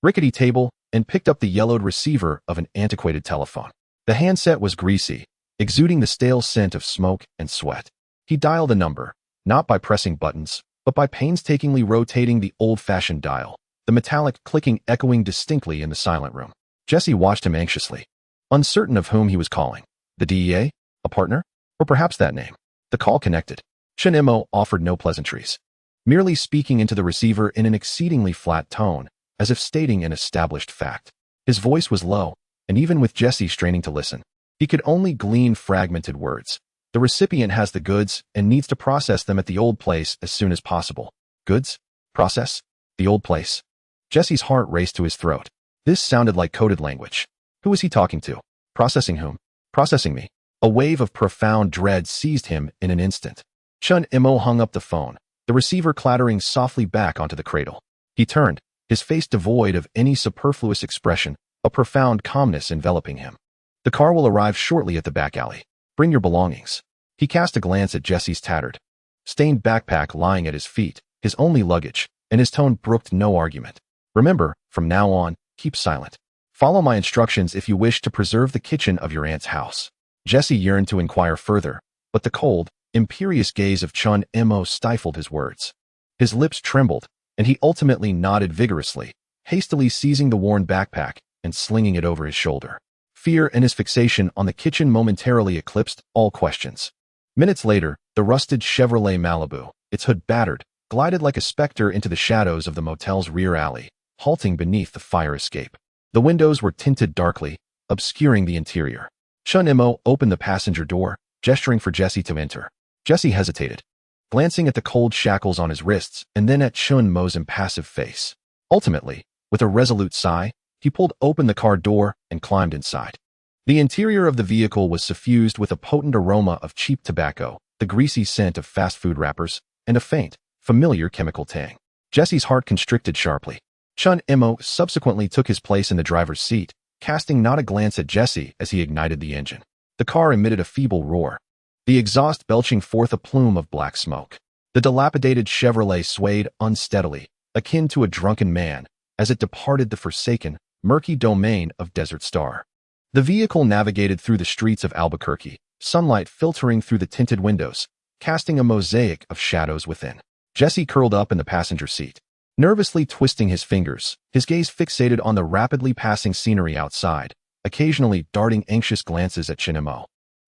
S1: rickety table and picked up the yellowed receiver of an antiquated telephone. The handset was greasy, exuding the stale scent of smoke and sweat. He dialed a number, not by pressing buttons, but by painstakingly rotating the old-fashioned dial, the metallic clicking echoing distinctly in the silent room. Jesse watched him anxiously, uncertain of whom he was calling. The DEA? A partner? Or perhaps that name? The call connected. Chun Mo offered no pleasantries, merely speaking into the receiver in an exceedingly flat tone, as if stating an established fact. His voice was low, and even with Jesse straining to listen, he could only glean fragmented words. The recipient has the goods and needs to process them at the old place as soon as possible. Goods? Process? The old place? Jesse's heart raced to his throat. This sounded like coded language. Who was he talking to? Processing whom? Processing me. A wave of profound dread seized him in an instant. Chun Mo hung up the phone, the receiver clattering softly back onto the cradle. He turned, his face devoid of any superfluous expression, a profound calmness enveloping him. The car will arrive shortly at the back alley. Bring your belongings. He cast a glance at Jesse's tattered, stained backpack lying at his feet, his only luggage, and his tone brooked no argument. Remember, from now on, keep silent. Follow my instructions if you wish to preserve the kitchen of your aunt's house. Jesse yearned to inquire further, but the cold, imperious gaze of Chun Mo stifled his words. His lips trembled, and he ultimately nodded vigorously, hastily seizing the worn backpack and slinging it over his shoulder. Fear and his fixation on the kitchen momentarily eclipsed all questions. Minutes later, the rusted Chevrolet Malibu, its hood battered, glided like a specter into the shadows of the motel's rear alley, halting beneath the fire escape. The windows were tinted darkly, obscuring the interior. Chun Mo opened the passenger door, gesturing for Jesse to enter. Jesse hesitated, glancing at the cold shackles on his wrists and then at Chun Mo's impassive face. Ultimately, with a resolute sigh, he pulled open the car door and climbed inside. The interior of the vehicle was suffused with a potent aroma of cheap tobacco, the greasy scent of fast food wrappers, and a faint, familiar chemical tang. Jesse's heart constricted sharply. Chun Mo subsequently took his place in the driver's seat, casting not a glance at Jesse as he ignited the engine. The car emitted a feeble roar, the exhaust belching forth a plume of black smoke. The dilapidated Chevrolet swayed unsteadily, akin to a drunken man, as it departed the forsaken, murky domain of Desert Star. The vehicle navigated through the streets of Albuquerque, sunlight filtering through the tinted windows, casting a mosaic of shadows within. Jesse curled up in the passenger seat, nervously twisting his fingers, his gaze fixated on the rapidly passing scenery outside, occasionally darting anxious glances at Chun Mo.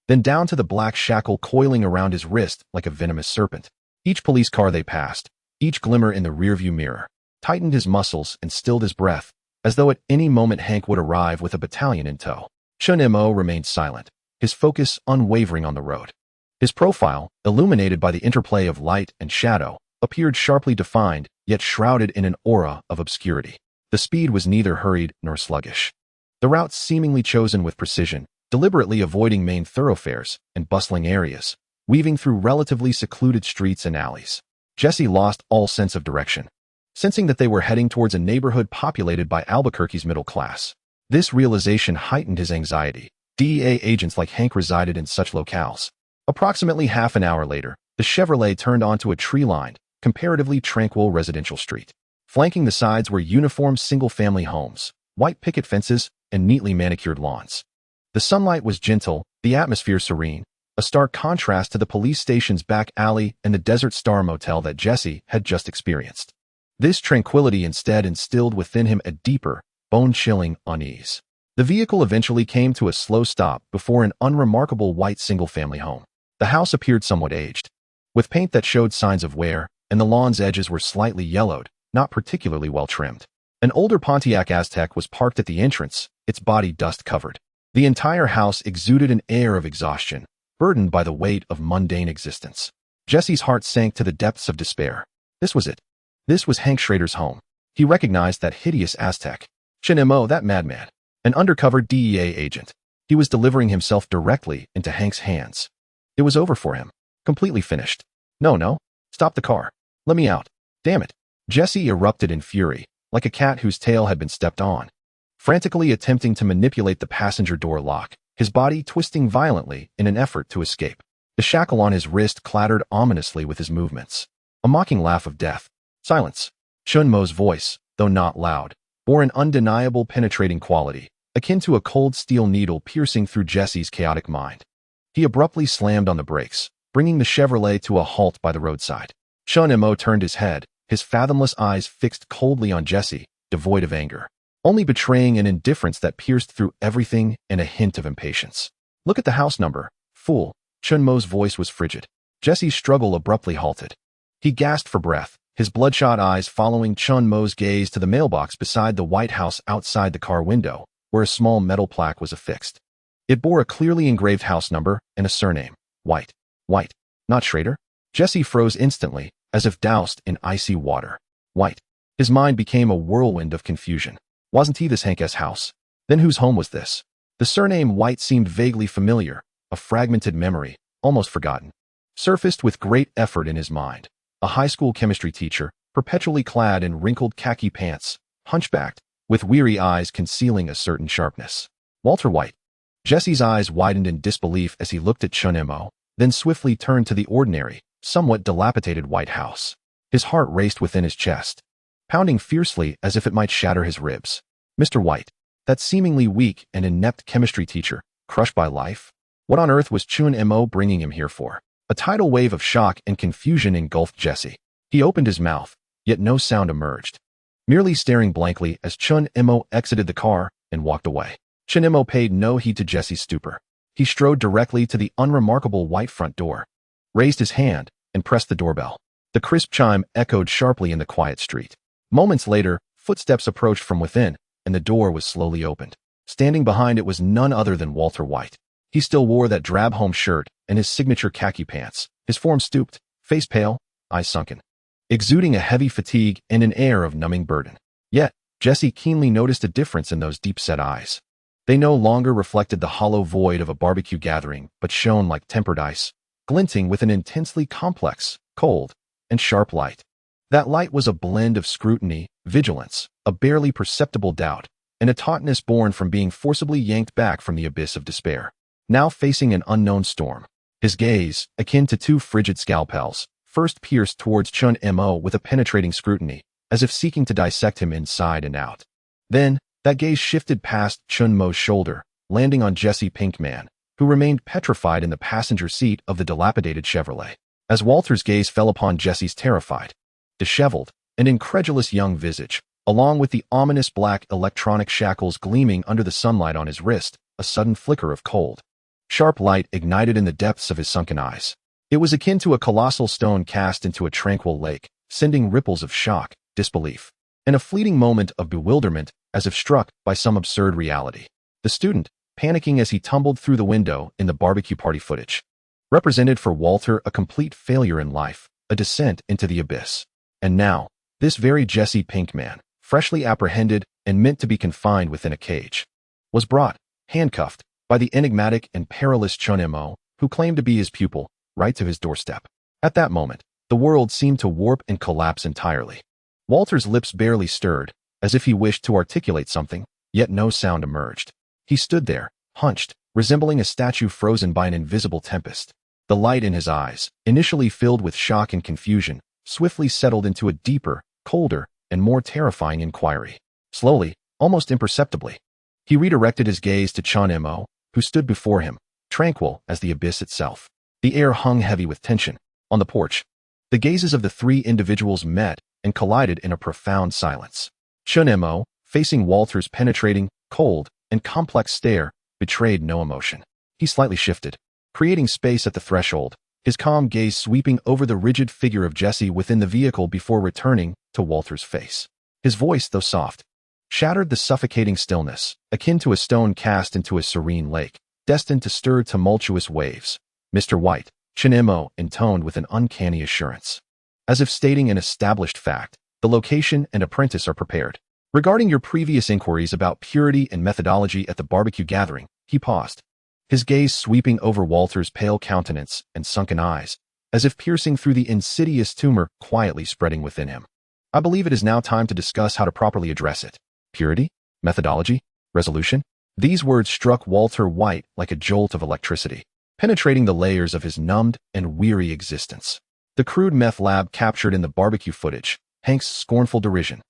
S1: Then down to the black shackle coiling around his wrist like a venomous serpent. Each police car they passed, each glimmer in the rearview mirror, tightened his muscles and stilled his breath, as though at any moment Hank would arrive with a battalion in tow. Chun Mo remained silent, his focus unwavering on the road. His profile, illuminated by the interplay of light and shadow, appeared sharply defined, yet shrouded in an aura of obscurity. The speed was neither hurried nor sluggish. The routes seemingly chosen with precision, deliberately avoiding main thoroughfares and bustling areas, weaving through relatively secluded streets and alleys. Jesse lost all sense of direction, sensing that they were heading towards a neighborhood populated by Albuquerque's middle class. This realization heightened his anxiety. DEA agents like Hank resided in such locales. Approximately half an hour later, the Chevrolet turned onto a tree-lined, comparatively tranquil residential street. Flanking the sides were uniform single-family homes, white picket fences, and neatly manicured lawns. The sunlight was gentle, the atmosphere serene, a stark contrast to the police station's back alley and the Desert Star motel that Jesse had just experienced. This tranquility instead instilled within him a deeper, bone-chilling unease. The vehicle eventually came to a slow stop before an unremarkable white single-family home. The house appeared somewhat aged, with paint that showed signs of wear, and the lawn's edges were slightly yellowed, not particularly well trimmed. An older Pontiac Aztek was parked at the entrance, its body dust-covered. The entire house exuded an air of exhaustion, burdened by the weight of mundane existence. Jesse's heart sank to the depths of despair. This was it. This was Hank Schrader's home. He recognized that hideous Aztek. Chun Mo, that madman. An undercover DEA agent. He was delivering himself directly into Hank's hands. It was over for him. Completely finished. No. Stop the car. Let me out. Damn it. Jesse erupted in fury, like a cat whose tail had been stepped on. Frantically attempting to manipulate the passenger door lock, his body twisting violently in an effort to escape. The shackle on his wrist clattered ominously with his movements. A mocking laugh of death. Silence. Chun Mo's voice, though not loud, bore an undeniable penetrating quality, akin to a cold steel needle piercing through Jesse's chaotic mind. He abruptly slammed on the brakes, bringing the Chevrolet to a halt by the roadside. Chun Mo turned his head, his fathomless eyes fixed coldly on Jesse, devoid of anger, only betraying an indifference that pierced through everything and a hint of impatience. Look at the house number, fool. Chun Mo's voice was frigid. Jesse's struggle abruptly halted. He gasped for breath, his bloodshot eyes following Chun Mo's gaze to the mailbox beside the White House outside the car window, where a small metal plaque was affixed. It bore a clearly engraved house number and a surname, White. White, not Schrader? Jesse froze instantly, as if doused in icy water. White. His mind became a whirlwind of confusion. Wasn't he this Hank's house? Then whose home was this? The surname White seemed vaguely familiar, a fragmented memory, almost forgotten. Surfaced with great effort in his mind. A high school chemistry teacher, perpetually clad in wrinkled khaki pants, hunchbacked, with weary eyes concealing a certain sharpness. Walter White. Jesse's eyes widened in disbelief as he looked at Chun Mo, then swiftly turned to the ordinary, somewhat dilapidated White House. His heart raced within his chest, pounding fiercely as if it might shatter his ribs. Mr. White, that seemingly weak and inept chemistry teacher, crushed by life? What on earth was Chun Mo bringing him here for? A tidal wave of shock and confusion engulfed Jesse. He opened his mouth, yet no sound emerged, merely staring blankly as Chun Mo exited the car and walked away. Chun Mo paid no heed to Jesse's stupor. He strode directly to the unremarkable white front door, raised his hand, and pressed the doorbell. The crisp chime echoed sharply in the quiet street. Moments later, footsteps approached from within, and the door was slowly opened. Standing behind it was none other than Walter White. He still wore that drab home shirt and his signature khaki pants, his form stooped, face pale, eyes sunken, exuding a heavy fatigue and an air of numbing burden. Yet, Jesse keenly noticed a difference in those deep-set eyes. They no longer reflected the hollow void of a barbecue gathering, but shone like tempered ice, glinting with an intensely complex, cold, and sharp light. That light was a blend of scrutiny, vigilance, a barely perceptible doubt, and a tautness born from being forcibly yanked back from the abyss of despair. Now facing an unknown storm, his gaze, akin to two frigid scalpels, first pierced towards Chun Mo with a penetrating scrutiny, as if seeking to dissect him inside and out. Then, that gaze shifted past Chun Mo's shoulder, landing on Jesse Pinkman, who remained petrified in the passenger seat of the dilapidated Chevrolet. As Walter's gaze fell upon Jesse's terrified, disheveled, and incredulous young visage, along with the ominous black electronic shackles gleaming under the sunlight on his wrist, a sudden flicker of cold, sharp light ignited in the depths of his sunken eyes. It was akin to a colossal stone cast into a tranquil lake, sending ripples of shock, disbelief, and a fleeting moment of bewilderment as if struck by some absurd reality. The student, panicking as he tumbled through the window in the barbecue party footage, represented for Walter a complete failure in life, a descent into the abyss. And now, this very Jesse Pinkman, freshly apprehended and meant to be confined within a cage, was brought, handcuffed, by the enigmatic and perilous Chun Mo, who claimed to be his pupil, right to his doorstep. At that moment, the world seemed to warp and collapse entirely. Walter's lips barely stirred, as if he wished to articulate something, yet no sound emerged. He stood there, hunched, resembling a statue frozen by an invisible tempest. The light in his eyes, initially filled with shock and confusion, swiftly settled into a deeper, colder, and more terrifying inquiry. Slowly, almost imperceptibly, he redirected his gaze to Chun Mo, who stood before him, tranquil as the abyss itself. The air hung heavy with tension. On the porch, the gazes of the three individuals met and collided in a profound silence. Chun Mo, facing Walter's penetrating, cold, and complex stare, betrayed no emotion. He slightly shifted, creating space at the threshold, his calm gaze sweeping over the rigid figure of Jesse within the vehicle before returning to Walter's face. His voice, though soft, shattered the suffocating stillness, akin to a stone cast into a serene lake, destined to stir tumultuous waves. Mr. White, Chun Mo intoned with an uncanny assurance. As if stating an established fact, the location and apprentice are prepared. Regarding your previous inquiries about purity and methodology at the barbecue gathering, he paused, his gaze sweeping over Walter's pale countenance and sunken eyes, as if piercing through the insidious tumor quietly spreading within him. I believe it is now time to discuss how to properly address it. Purity? Methodology? Resolution? These words struck Walter White like a jolt of electricity, penetrating the layers of his numbed and weary existence. The crude meth lab captured in the barbecue footage, Hank's scornful derision,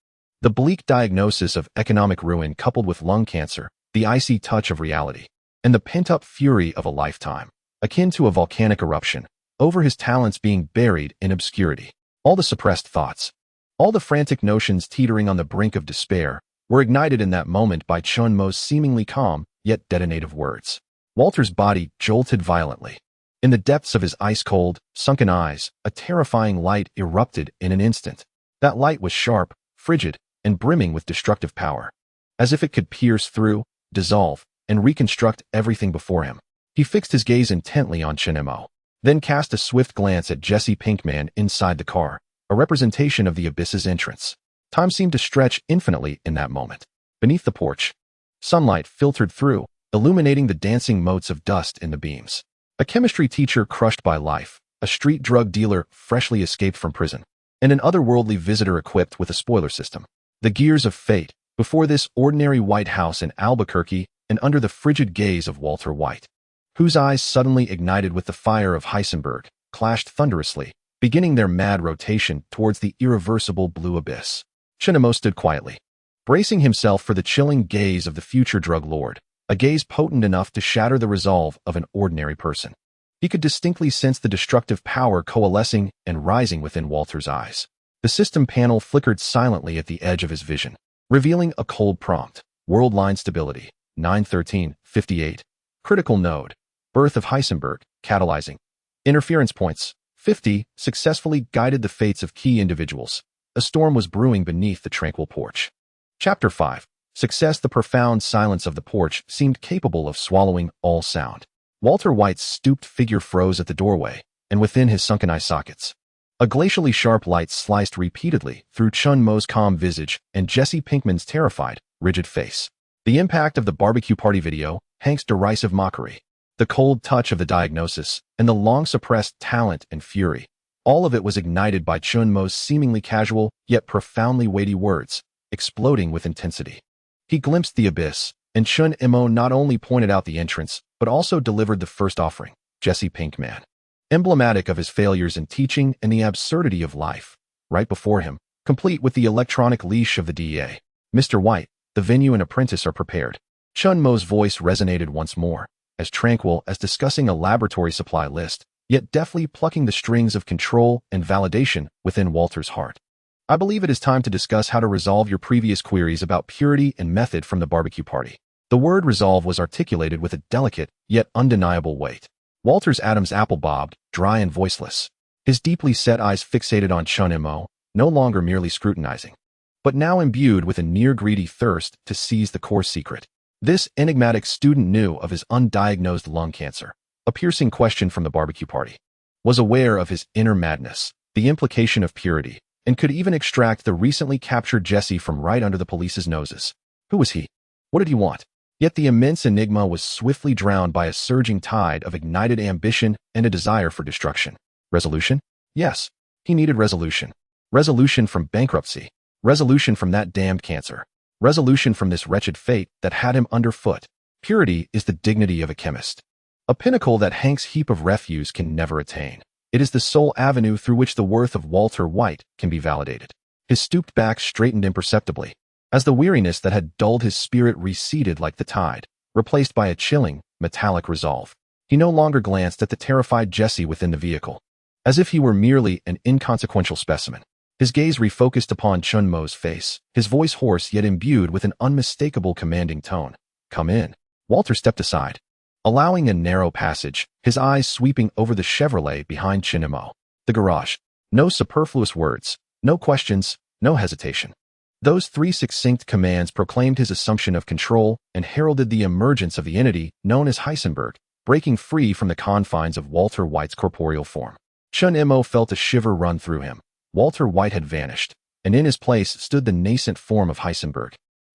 S1: the bleak diagnosis of economic ruin coupled with lung cancer, the icy touch of reality, and the pent-up fury of a lifetime, akin to a volcanic eruption, over his talents being buried in obscurity. All the suppressed thoughts, all the frantic notions teetering on the brink of despair, were ignited in that moment by Chun Mo's seemingly calm, yet detonative words. Walter's body jolted violently. In the depths of his ice-cold, sunken eyes, a terrifying light erupted in an instant. That light was sharp, frigid, and brimming with destructive power, as if it could pierce through, dissolve, and reconstruct everything before him. He fixed his gaze intently on Chun Mo, then cast a swift glance at Jesse Pinkman inside the car, a representation of the abyss's entrance. Time seemed to stretch infinitely in that moment. Beneath the porch, sunlight filtered through, illuminating the dancing motes of dust in the beams. A chemistry teacher crushed by life, a street drug dealer freshly escaped from prison, and an otherworldly visitor equipped with a spoiler system. The gears of fate, before this ordinary White House in Albuquerque and under the frigid gaze of Walter White, whose eyes suddenly ignited with the fire of Heisenberg, clashed thunderously, beginning their mad rotation towards the irreversible blue abyss. Chun Mo stood quietly, bracing himself for the chilling gaze of the future drug lord, a gaze potent enough to shatter the resolve of an ordinary person. He could distinctly sense the destructive power coalescing and rising within Walter's eyes. The system panel flickered silently at the edge of his vision, revealing a cold prompt. World line stability, 913-58. Critical node, birth of Heisenberg, catalyzing. Interference points, 50, successfully guided the fates of key individuals. A storm was brewing beneath the tranquil porch. Chapter 5. Success. The profound silence of the porch seemed capable of swallowing all sound. Walter White's stooped figure froze at the doorway, and within his sunken eye sockets. A glacially sharp light sliced repeatedly through Chun Mo's calm visage and Jesse Pinkman's terrified, rigid face. The impact of the barbecue party video, Hank's derisive mockery, the cold touch of the diagnosis, and the long-suppressed talent and fury, all of it was ignited by Chun Mo's seemingly casual, yet profoundly weighty words, exploding with intensity. He glimpsed the abyss, and Chun Mo not only pointed out the entrance, but also delivered the first offering, Jesse Pinkman. Emblematic of his failures in teaching and the absurdity of life. Right before him, complete with the electronic leash of the DEA. Mr. White, the venue and apprentice are prepared. Chun Mo's voice resonated once more, as tranquil as discussing a laboratory supply list, yet deftly plucking the strings of control and validation within Walter's heart. I believe it is time to discuss how to resolve your previous queries about purity and method from the barbecue party. The word resolve was articulated with a delicate, yet undeniable weight. Walter's Adam's apple bobbed, dry and voiceless. His deeply set eyes fixated on Chun Mo, no longer merely scrutinizing, but now imbued with a near-greedy thirst to seize the core secret. This enigmatic student knew of his undiagnosed lung cancer, a piercing question from the barbecue party, was aware of his inner madness, the implication of purity, and could even extract the recently captured Jesse from right under the police's noses. Who was he? What did he want? Yet the immense enigma was swiftly drowned by a surging tide of ignited ambition and a desire for destruction. Resolution? Yes, he needed resolution. Resolution from bankruptcy. Resolution from that damned cancer. Resolution from this wretched fate that had him underfoot. Purity is the dignity of a chemist, a pinnacle that Hank's heap of refuse can never attain. It is the sole avenue through which the worth of Walter White can be validated. His stooped back straightened imperceptibly, as the weariness that had dulled his spirit receded like the tide, replaced by a chilling, metallic resolve. He no longer glanced at the terrified Jesse within the vehicle, as if he were merely an inconsequential specimen. His gaze refocused upon Chun Mo's face, his voice hoarse yet imbued with an unmistakable commanding tone. Come in. Walter stepped aside, allowing a narrow passage, his eyes sweeping over the Chevrolet behind Chun Mo. The garage. No superfluous words, no questions, no hesitation. Those three succinct commands proclaimed his assumption of control and heralded the emergence of the entity known as Heisenberg, breaking free from the confines of Walter White's corporeal form. Chun Mo felt a shiver run through him. Walter White had vanished, and in his place stood the nascent form of Heisenberg.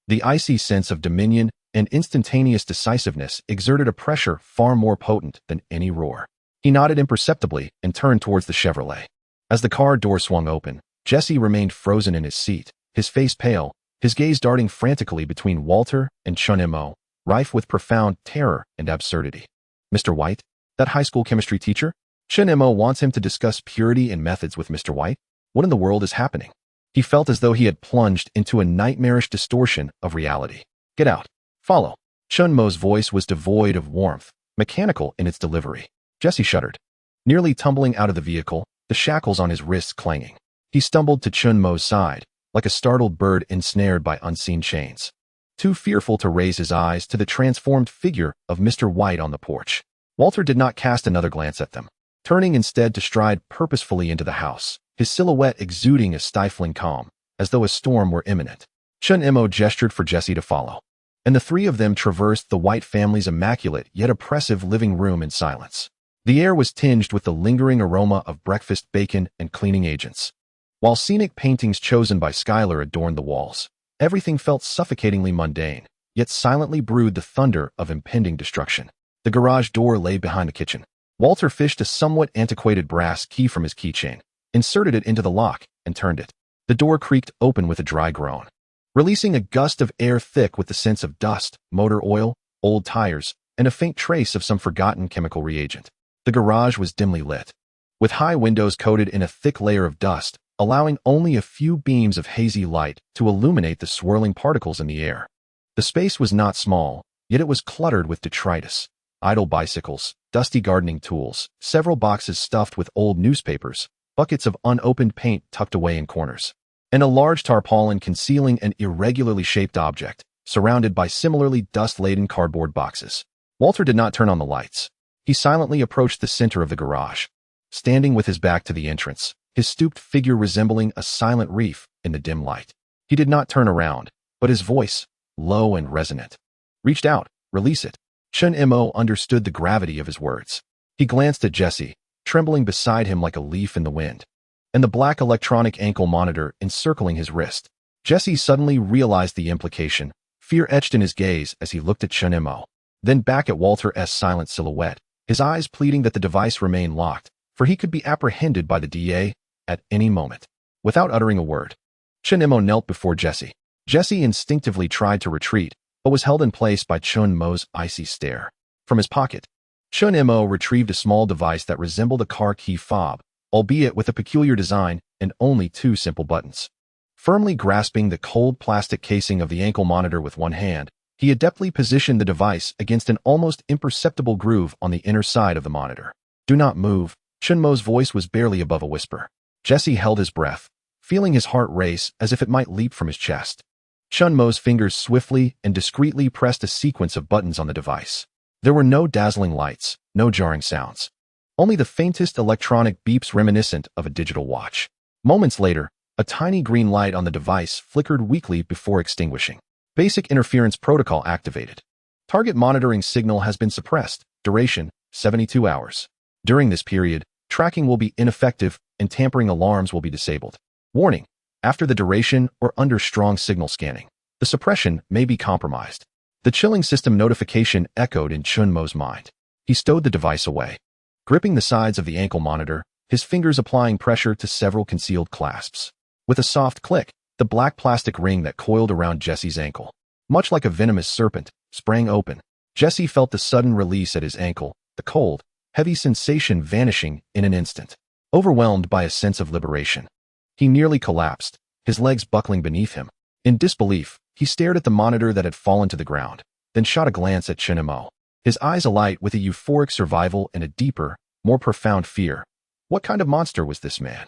S1: The icy sense of dominion and instantaneous decisiveness exerted a pressure far more potent than any roar. He nodded imperceptibly and turned towards the Chevrolet. As the car door swung open, Jesse remained frozen in his seat, his face pale, his gaze darting frantically between Walter and Chun Mo, rife with profound terror and absurdity. Mr. White? That high school chemistry teacher? Chun Mo wants him to discuss purity and methods with Mr. White? What in the world is happening? He felt as though he had plunged into a nightmarish distortion of reality. Get out. Follow. Chun Mo's voice was devoid of warmth, mechanical in its delivery. Jesse shuddered, nearly tumbling out of the vehicle, the shackles on his wrists clanging. He stumbled to Chun Mo's side, like a startled bird ensnared by unseen chains, too fearful to raise his eyes to the transformed figure of Mr. White on the porch. Walter did not cast another glance at them, turning instead to stride purposefully into the house, his silhouette exuding a stifling calm, as though a storm were imminent. Chun Mo gestured for Jesse to follow, and the three of them traversed the White family's immaculate yet oppressive living room in silence. The air was tinged with the lingering aroma of breakfast bacon and cleaning agents. While scenic paintings chosen by Schuyler adorned the walls, everything felt suffocatingly mundane, yet silently brewed the thunder of impending destruction. The garage door lay behind the kitchen. Walter fished a somewhat antiquated brass key from his keychain, inserted it into the lock, and turned it. The door creaked open with a dry groan, releasing a gust of air thick with the sense of dust, motor oil, old tires, and a faint trace of some forgotten chemical reagent. The garage was dimly lit, with high windows coated in a thick layer of dust, allowing only a few beams of hazy light to illuminate the swirling particles in the air. The space was not small, yet it was cluttered with detritus. Idle bicycles, dusty gardening tools, several boxes stuffed with old newspapers, buckets of unopened paint tucked away in corners, and a large tarpaulin concealing an irregularly shaped object, surrounded by similarly dust-laden cardboard boxes. Walter did not turn on the lights. He silently approached the center of the garage, standing with his back to the entrance, his stooped figure resembling a silent reef in the dim light. He did not turn around, but his voice, low and resonant, reached out. "Release it." Chun Mo understood the gravity of his words. He glanced at Jesse, trembling beside him like a leaf in the wind, and the black electronic ankle monitor encircling his wrist. Jesse suddenly realized the implication, fear etched in his gaze as he looked at Chun Mo, then back at Walter's silent silhouette, his eyes pleading that the device remain locked, for he could be apprehended by the DA at any moment. Without uttering a word, Chun Mo knelt before Jesse. Jesse instinctively tried to retreat, but was held in place by Chun Mo's icy stare. From his pocket, Chun Mo retrieved a small device that resembled a car key fob, albeit with a peculiar design and only 2 simple buttons. Firmly grasping the cold plastic casing of the ankle monitor with one hand, he adeptly positioned the device against an almost imperceptible groove on the inner side of the monitor. "Do not move," Chun Mo's voice was barely above a whisper. Jesse held his breath, feeling his heart race as if it might leap from his chest. Chun Mo's fingers swiftly and discreetly pressed a sequence of buttons on the device. There were no dazzling lights, no jarring sounds. Only the faintest electronic beeps reminiscent of a digital watch. Moments later, a tiny green light on the device flickered weakly before extinguishing. Basic interference protocol activated. Target monitoring signal has been suppressed. Duration, 72 hours. During this period, tracking will be ineffective and tampering alarms will be disabled. Warning: after the duration or under strong signal scanning, the suppression may be compromised. The chilling system notification echoed in Chun Mo's mind. He stowed the device away, gripping the sides of the ankle monitor, his fingers applying pressure to several concealed clasps. With a soft click, the black plastic ring that coiled around Jesse's ankle, much like a venomous serpent, sprang open. Jesse felt the sudden release at his ankle, the cold, heavy sensation vanishing in an instant. Overwhelmed by a sense of liberation, he nearly collapsed, his legs buckling beneath him. In disbelief, he stared at the monitor that had fallen to the ground, then shot a glance at Chun Mo, his eyes alight with a euphoric survival and a deeper, more profound fear. What kind of monster was this man?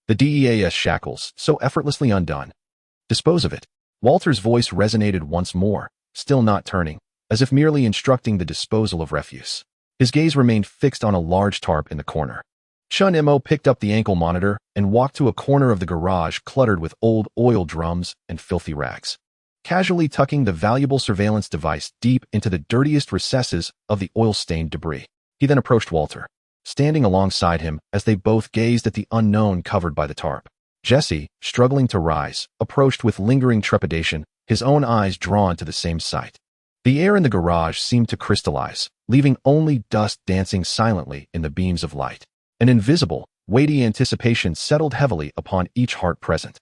S1: The DEA's shackles, so effortlessly undone. Dispose of it. Walter's voice resonated once more, still not turning, as if merely instructing the disposal of refuse. His gaze remained fixed on a large tarp in the corner. Chun Mo picked up the ankle monitor and walked to a corner of the garage cluttered with old oil drums and filthy rags, casually tucking the valuable surveillance device deep into the dirtiest recesses of the oil-stained debris. He then approached Walter, standing alongside him as they both gazed at the unknown covered by the tarp. Jesse, struggling to rise, approached with lingering trepidation, his own eyes drawn to the same sight. The air in the garage seemed to crystallize, leaving only dust dancing silently in the beams of light. An invisible, weighty anticipation settled heavily upon each heart present.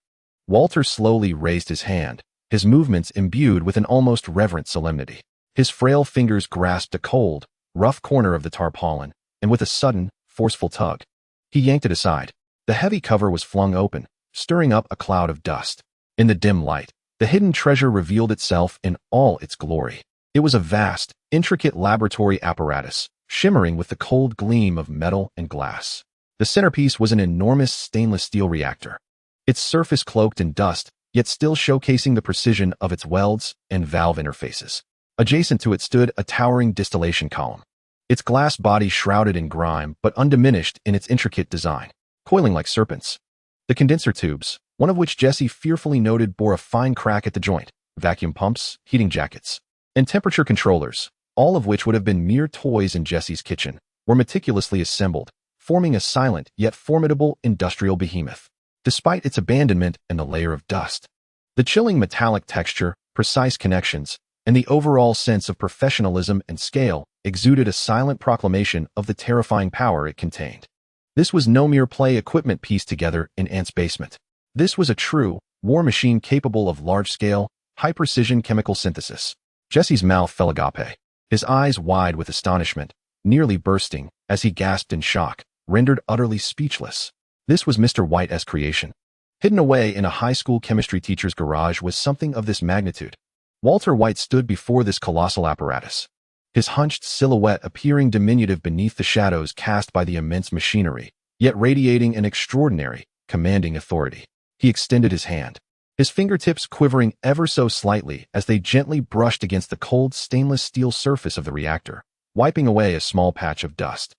S1: Walter slowly raised his hand, his movements imbued with an almost reverent solemnity. His frail fingers grasped a cold, rough corner of the tarpaulin, and with a sudden, forceful tug, he yanked it aside. The heavy cover was flung open, stirring up a cloud of dust. In the dim light, the hidden treasure revealed itself in all its glory. It was a vast, intricate laboratory apparatus, shimmering with the cold gleam of metal and glass. The centerpiece was an enormous stainless steel reactor, its surface cloaked in dust, yet still showcasing the precision of its welds and valve interfaces. Adjacent to it stood a towering distillation column, its glass body shrouded in grime but undiminished in its intricate design, coiling like serpents. The condenser tubes, one of which Jesse fearfully noted bore a fine crack at the joint, vacuum pumps, heating jackets, and temperature controllers, all of which would have been mere toys in Jesse's kitchen, were meticulously assembled, forming a silent yet formidable industrial behemoth. Despite its abandonment and the layer of dust, the chilling metallic texture, precise connections, and the overall sense of professionalism and scale exuded a silent proclamation of the terrifying power it contained. This was no mere play equipment pieced together in Ant's basement. This was a true, war machine capable of large-scale, high-precision chemical synthesis. Jesse's mouth fell agape, his eyes wide with astonishment, nearly bursting, as he gasped in shock, rendered utterly speechless. This was Mr. White's creation. Hidden away in a high school chemistry teacher's garage was something of this magnitude. Walter White stood before this colossal apparatus, his hunched silhouette appearing diminutive beneath the shadows cast by the immense machinery, yet radiating an extraordinary, commanding authority. He extended his hand, his fingertips quivering ever so slightly as they gently brushed against the cold stainless steel surface of the reactor, wiping away a small patch of dust.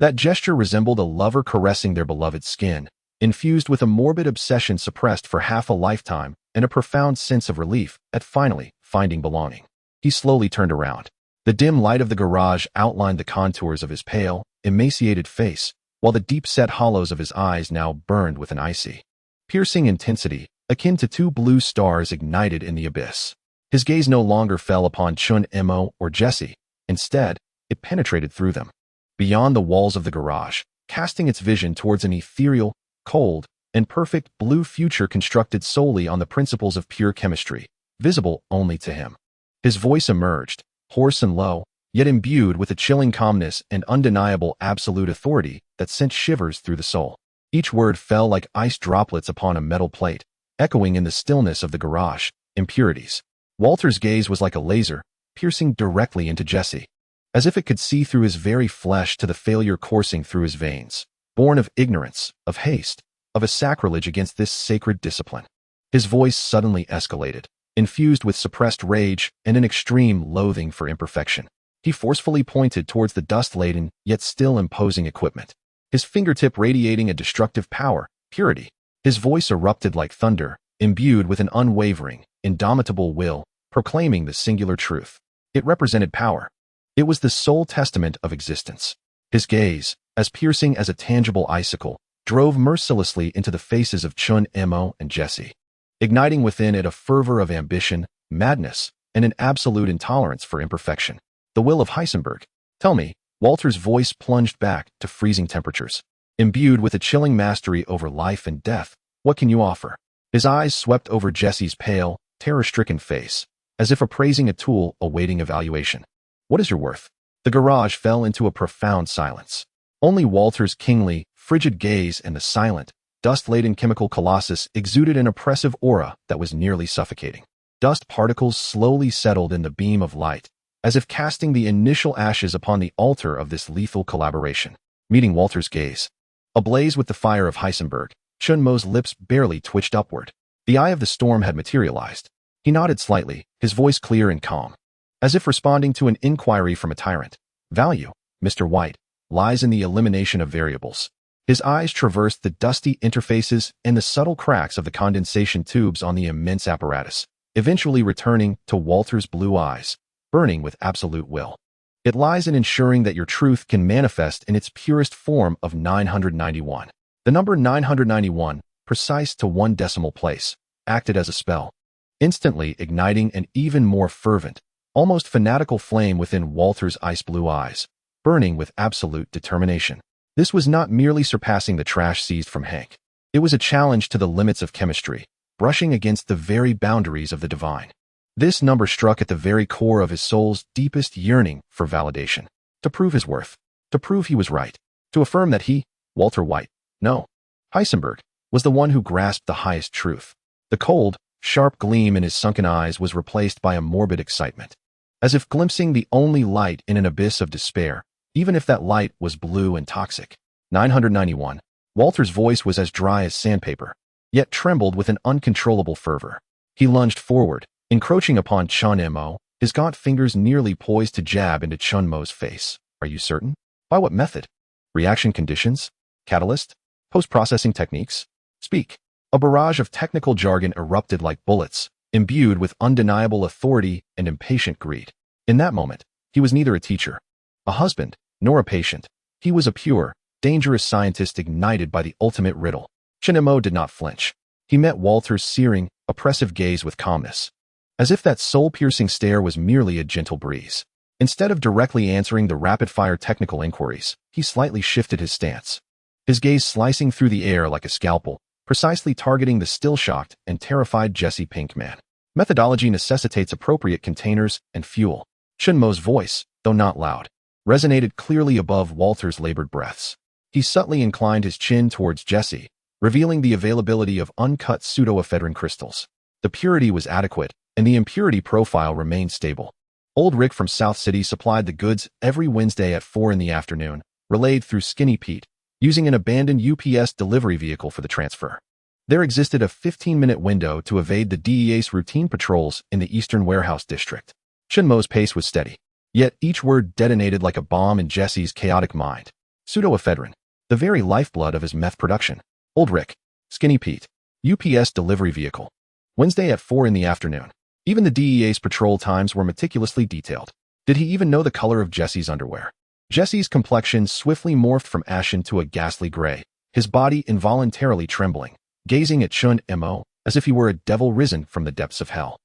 S1: That gesture resembled a lover caressing their beloved skin, infused with a morbid obsession suppressed for half a lifetime and a profound sense of relief at finally finding belonging. He slowly turned around. The dim light of the garage outlined the contours of his pale, emaciated face, while the deep-set hollows of his eyes now burned with an icy, piercing intensity, akin to two blue stars ignited in the abyss. His gaze no longer fell upon Chun Mo or Jesse. Instead, it penetrated through them, beyond the walls of the garage, casting its vision towards an ethereal, cold, and perfect blue future constructed solely on the principles of pure chemistry, visible only to him. His voice emerged, hoarse and low, yet imbued with a chilling calmness and undeniable absolute authority that sent shivers through the soul. Each word fell like ice droplets upon a metal plate, echoing in the stillness of the garage. Impurities. Walter's gaze was like a laser, piercing directly into Jesse, as if it could see through his very flesh to the failure coursing through his veins, born of ignorance, of haste, of a sacrilege against this sacred discipline. His voice suddenly escalated, infused with suppressed rage and an extreme loathing for imperfection. He forcefully pointed towards the dust-laden, yet still imposing equipment, his fingertip radiating a destructive power, purity. His voice erupted like thunder, imbued with an unwavering, indomitable will, proclaiming the singular truth. It represented power. It was the sole testament of existence. His gaze, as piercing as a tangible icicle, drove mercilessly into the faces of Chun Mo and Jesse, igniting within it a fervor of ambition, madness, and an absolute intolerance for imperfection. The will of Heisenberg. Tell me, Walter's voice plunged back to freezing temperatures. Imbued with a chilling mastery over life and death, what can you offer? His eyes swept over Jesse's pale, terror-stricken face, as if appraising a tool awaiting evaluation. What is your worth? The garage fell into a profound silence. Only Walter's kingly, frigid gaze and the silent, dust-laden chemical colossus exuded an oppressive aura that was nearly suffocating. Dust particles slowly settled in the beam of light, as if casting the initial ashes upon the altar of this lethal collaboration. Meeting Walter's gaze, ablaze with the fire of Heisenberg, Chun Mo's lips barely twitched upward. The eye of the storm had materialized. He nodded slightly, his voice clear and calm, as if responding to an inquiry from a tyrant. Value, Mr. White, lies in the elimination of variables. His eyes traversed the dusty interfaces and the subtle cracks of the condensation tubes on the immense apparatus, eventually returning to Walter's blue eyes, burning with absolute will. It lies in ensuring that your truth can manifest in its purest form of 991. The number 991, precise to one decimal place, acted as a spell, instantly igniting an even more fervent, almost fanatical flame within Walter's ice-blue eyes, burning with absolute determination. This was not merely surpassing the trash seized from Hank. It was a challenge to the limits of chemistry, brushing against the very boundaries of the divine. This number struck at the very core of his soul's deepest yearning for validation, to prove his worth, to prove he was right, to affirm that he, Walter White, no, Heisenberg, was the one who grasped the highest truth. The cold, sharp gleam in his sunken eyes was replaced by a morbid excitement, as if glimpsing the only light in an abyss of despair, even if that light was blue and toxic. 991. Walter's voice was as dry as sandpaper, yet trembled with an uncontrollable fervor. He lunged forward, encroaching upon Chun Mo, his gaunt fingers nearly poised to jab into Chun Mo's face. Are you certain? By what method? Reaction conditions? Catalyst? Post-processing techniques? Speak. A barrage of technical jargon erupted like bullets, imbued with undeniable authority and impatient greed. In that moment, he was neither a teacher, a husband, nor a patient. He was a pure, dangerous scientist ignited by the ultimate riddle. Chun Mo did not flinch. He met Walter's searing, oppressive gaze with calmness, as if that soul-piercing stare was merely a gentle breeze. Instead of directly answering the rapid-fire technical inquiries, he slightly shifted his stance, his gaze slicing through the air like a scalpel, precisely targeting the still-shocked and terrified Jesse Pinkman. Methodology necessitates appropriate containers and fuel. Chun Mo's voice, though not loud, resonated clearly above Walter's labored breaths. He subtly inclined his chin towards Jesse, revealing the availability of uncut pseudoephedrine crystals. The purity was adequate, and the impurity profile remained stable. Old Rick from South City supplied the goods every Wednesday at 4 in the afternoon, relayed through Skinny Pete, using an abandoned UPS delivery vehicle for the transfer. There existed a 15-minute window to evade the DEA's routine patrols in the Eastern Warehouse District. Chun Mo's pace was steady, yet each word detonated like a bomb in Jesse's chaotic mind. Pseudoephedrine, the very lifeblood of his meth production. Old Rick, Skinny Pete, UPS delivery vehicle. Wednesday at 4 in the afternoon. Even the DEA's patrol times were meticulously detailed. Did he even know the color of Jesse's underwear? Jesse's complexion swiftly morphed from ashen to a ghastly gray, his body involuntarily trembling, gazing at Chun Mo as if he were a devil risen from the depths of hell.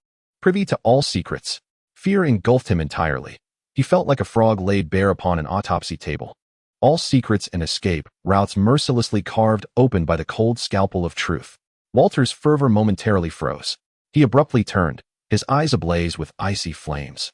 S1: Privy to all secrets, fear engulfed him entirely. He felt like a frog laid bare upon an autopsy table. All secrets and escape routes mercilessly carved open by the cold scalpel of truth. Walter's fervor momentarily froze. He abruptly turned, his eyes ablaze with icy flames.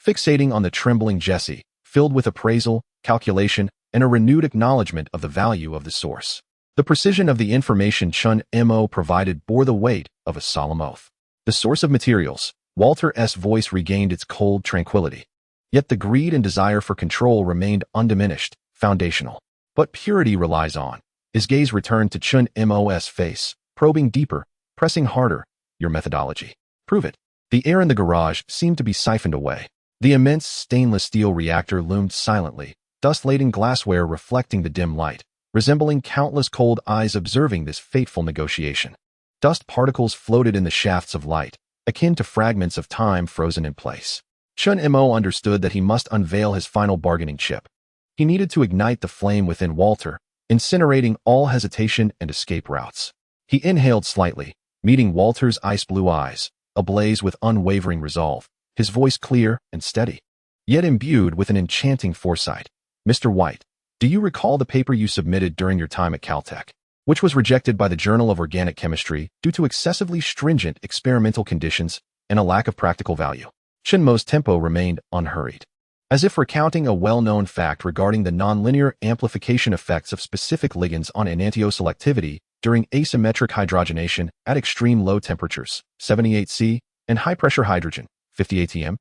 S1: Fixating on the trembling Jesse, filled with appraisal, calculation, and a renewed acknowledgement of the value of the source. The precision of the information Chun Mo provided bore the weight of a solemn oath. The source of materials, Walter's voice regained its cold tranquility. Yet the greed and desire for control remained undiminished, foundational. But purity relies on. His gaze returned to Chun Mo's face, probing deeper, pressing harder. Your methodology. Prove it. The air in the garage seemed to be siphoned away. The immense stainless steel reactor loomed silently, dust-laden glassware reflecting the dim light, resembling countless cold eyes observing this fateful negotiation. Dust particles floated in the shafts of light, akin to fragments of time frozen in place. Chun Mo understood that he must unveil his final bargaining chip. He needed to ignite the flame within Walter, incinerating all hesitation and escape routes. He inhaled slightly, meeting Walter's ice-blue eyes, ablaze with unwavering resolve, his voice clear and steady, yet imbued with an enchanting foresight. Mr. White, do you recall the paper you submitted during your time at Caltech, which was rejected by the Journal of Organic Chemistry due to excessively stringent experimental conditions and a lack of practical value? Chun Mo's tempo remained unhurried, as if recounting a well-known fact regarding the nonlinear amplification effects of specific ligands on enantioselectivity during asymmetric hydrogenation at extreme low temperatures, 78 C, and high-pressure hydrogen, 50 atm.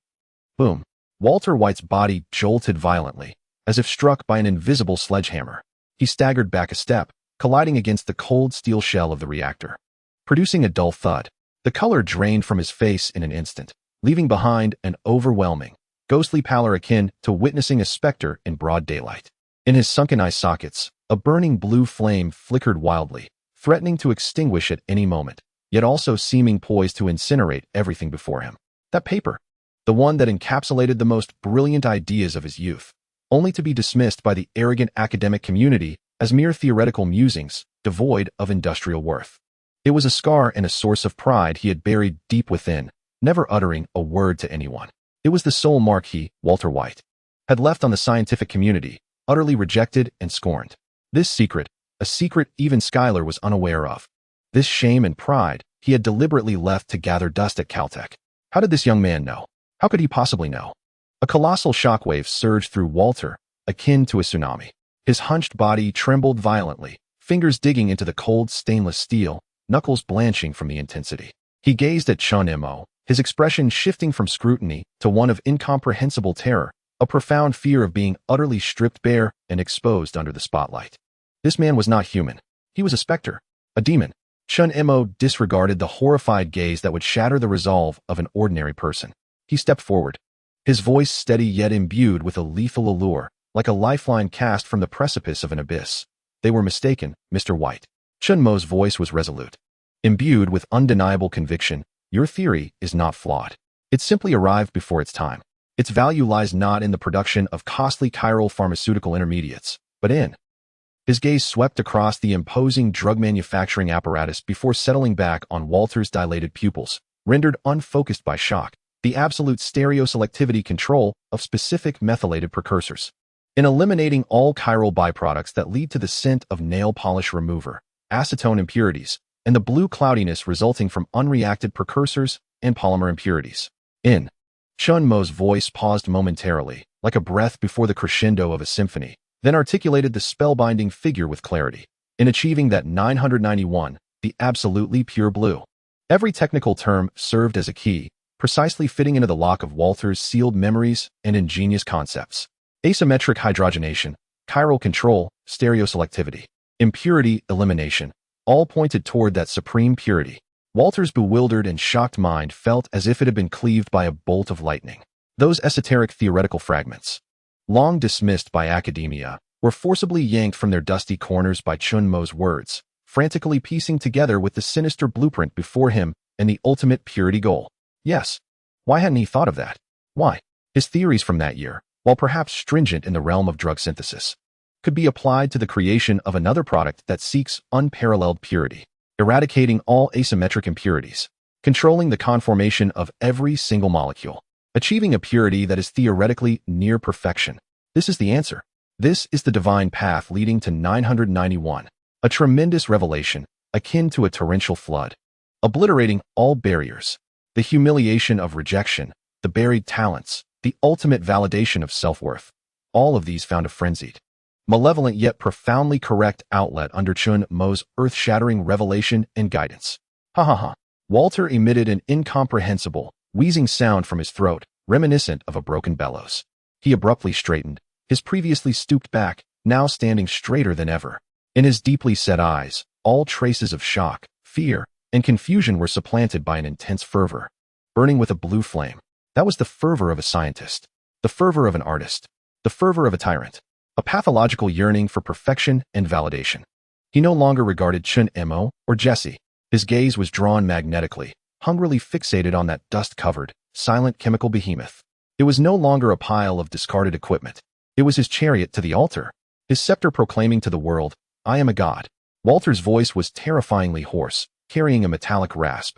S1: Boom. Walter White's body jolted violently, as if struck by an invisible sledgehammer. He staggered back a step, colliding against the cold steel shell of the reactor. Producing a dull thud, the color drained from his face in an instant, leaving behind an overwhelming, ghostly pallor akin to witnessing a specter in broad daylight. In his sunken eye sockets, a burning blue flame flickered wildly, threatening to extinguish at any moment, yet also seeming poised to incinerate everything before him. That paper, the one that encapsulated the most brilliant ideas of his youth, only to be dismissed by the arrogant academic community as mere theoretical musings, devoid of industrial worth. It was a scar and a source of pride he had buried deep within, never uttering a word to anyone. It was the sole mark he, Walter White, had left on the scientific community, utterly rejected and scorned. This secret, a secret even Schuyler was unaware of. This shame and pride he had deliberately left to gather dust at Caltech. How did this young man know? How could he possibly know? A colossal shockwave surged through Walter, akin to a tsunami. His hunched body trembled violently, fingers digging into the cold stainless steel, knuckles blanching from the intensity. He gazed at Chun Mo, his expression shifting from scrutiny to one of incomprehensible terror, a profound fear of being utterly stripped bare and exposed under the spotlight. This man was not human. He was a specter, a demon. Chun Mo disregarded the horrified gaze that would shatter the resolve of an ordinary person. He stepped forward, his voice steady yet imbued with a lethal allure, like a lifeline cast from the precipice of an abyss. They were mistaken, Mr. White. Chun Mo's voice was resolute, imbued with undeniable conviction. Your theory is not flawed. It simply arrived before its time. Its value lies not in the production of costly chiral pharmaceutical intermediates, but in. His gaze swept across the imposing drug manufacturing apparatus before settling back on Walter's dilated pupils, rendered unfocused by shock, the absolute stereoselectivity control of specific methylated precursors. In eliminating all chiral byproducts that lead to the scent of nail polish remover, acetone impurities, and the blue cloudiness resulting from unreacted precursors and polymer impurities. In. Chun Mo's voice paused momentarily, like a breath before the crescendo of a symphony, then articulated the spellbinding figure with clarity. In achieving that 991, the absolutely pure blue. Every technical term served as a key, precisely fitting into the lock of Walter's sealed memories and ingenious concepts. Asymmetric hydrogenation, chiral control, stereoselectivity, impurity elimination, all pointed toward that supreme purity. Walter's bewildered and shocked mind felt as if it had been cleaved by a bolt of lightning. Those esoteric theoretical fragments, long dismissed by academia, were forcibly yanked from their dusty corners by Chun Mo's words, frantically piecing together with the sinister blueprint before him and the ultimate purity goal. Yes. Why hadn't he thought of that? Why? His theories from that year, while perhaps stringent in the realm of drug synthesis, could be applied to the creation of another product that seeks unparalleled purity, eradicating all asymmetric impurities, controlling the conformation of every single molecule, achieving a purity that is theoretically near perfection. This is the answer. This is the divine path leading to 991, a tremendous revelation akin to a torrential flood, obliterating all barriers, the humiliation of rejection, the buried talents, the ultimate validation of self-worth. All of these found a frenzied, malevolent yet profoundly correct outlet under Chun Mo's earth-shattering revelation and guidance. Ha ha ha. Walter emitted an incomprehensible, wheezing sound from his throat, reminiscent of a broken bellows. He abruptly straightened, his previously stooped back, now standing straighter than ever. In his deeply set eyes, all traces of shock, fear, and confusion were supplanted by an intense fervor, burning with a blue flame. That was the fervor of a scientist, the fervor of an artist, the fervor of a tyrant, a pathological yearning for perfection and validation. He no longer regarded Chun Mo or Jesse. His gaze was drawn magnetically, hungrily fixated on that dust-covered, silent chemical behemoth. It was no longer a pile of discarded equipment. It was his chariot to the altar, his scepter proclaiming to the world, "I am a god." Walter's voice was terrifyingly hoarse, carrying a metallic rasp.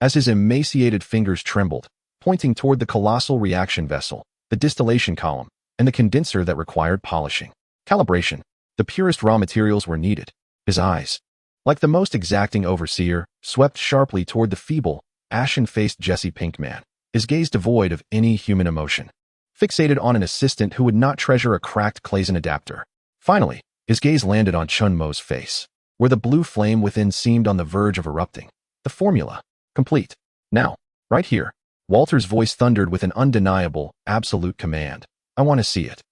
S1: As his emaciated fingers trembled, pointing toward the colossal reaction vessel, the distillation column, and the condenser that required polishing, calibration, the purest raw materials were needed. His eyes, like the most exacting overseer, swept sharply toward the feeble, ashen-faced Jesse Pinkman, his gaze devoid of any human emotion, fixated on an assistant who would not treasure a cracked Claisen adapter. Finally, his gaze landed on Chun Mo's face, where the blue flame within seemed on the verge of erupting. The formula, complete. Now, right here, Walter's voice thundered with an undeniable, absolute command. I want to see it.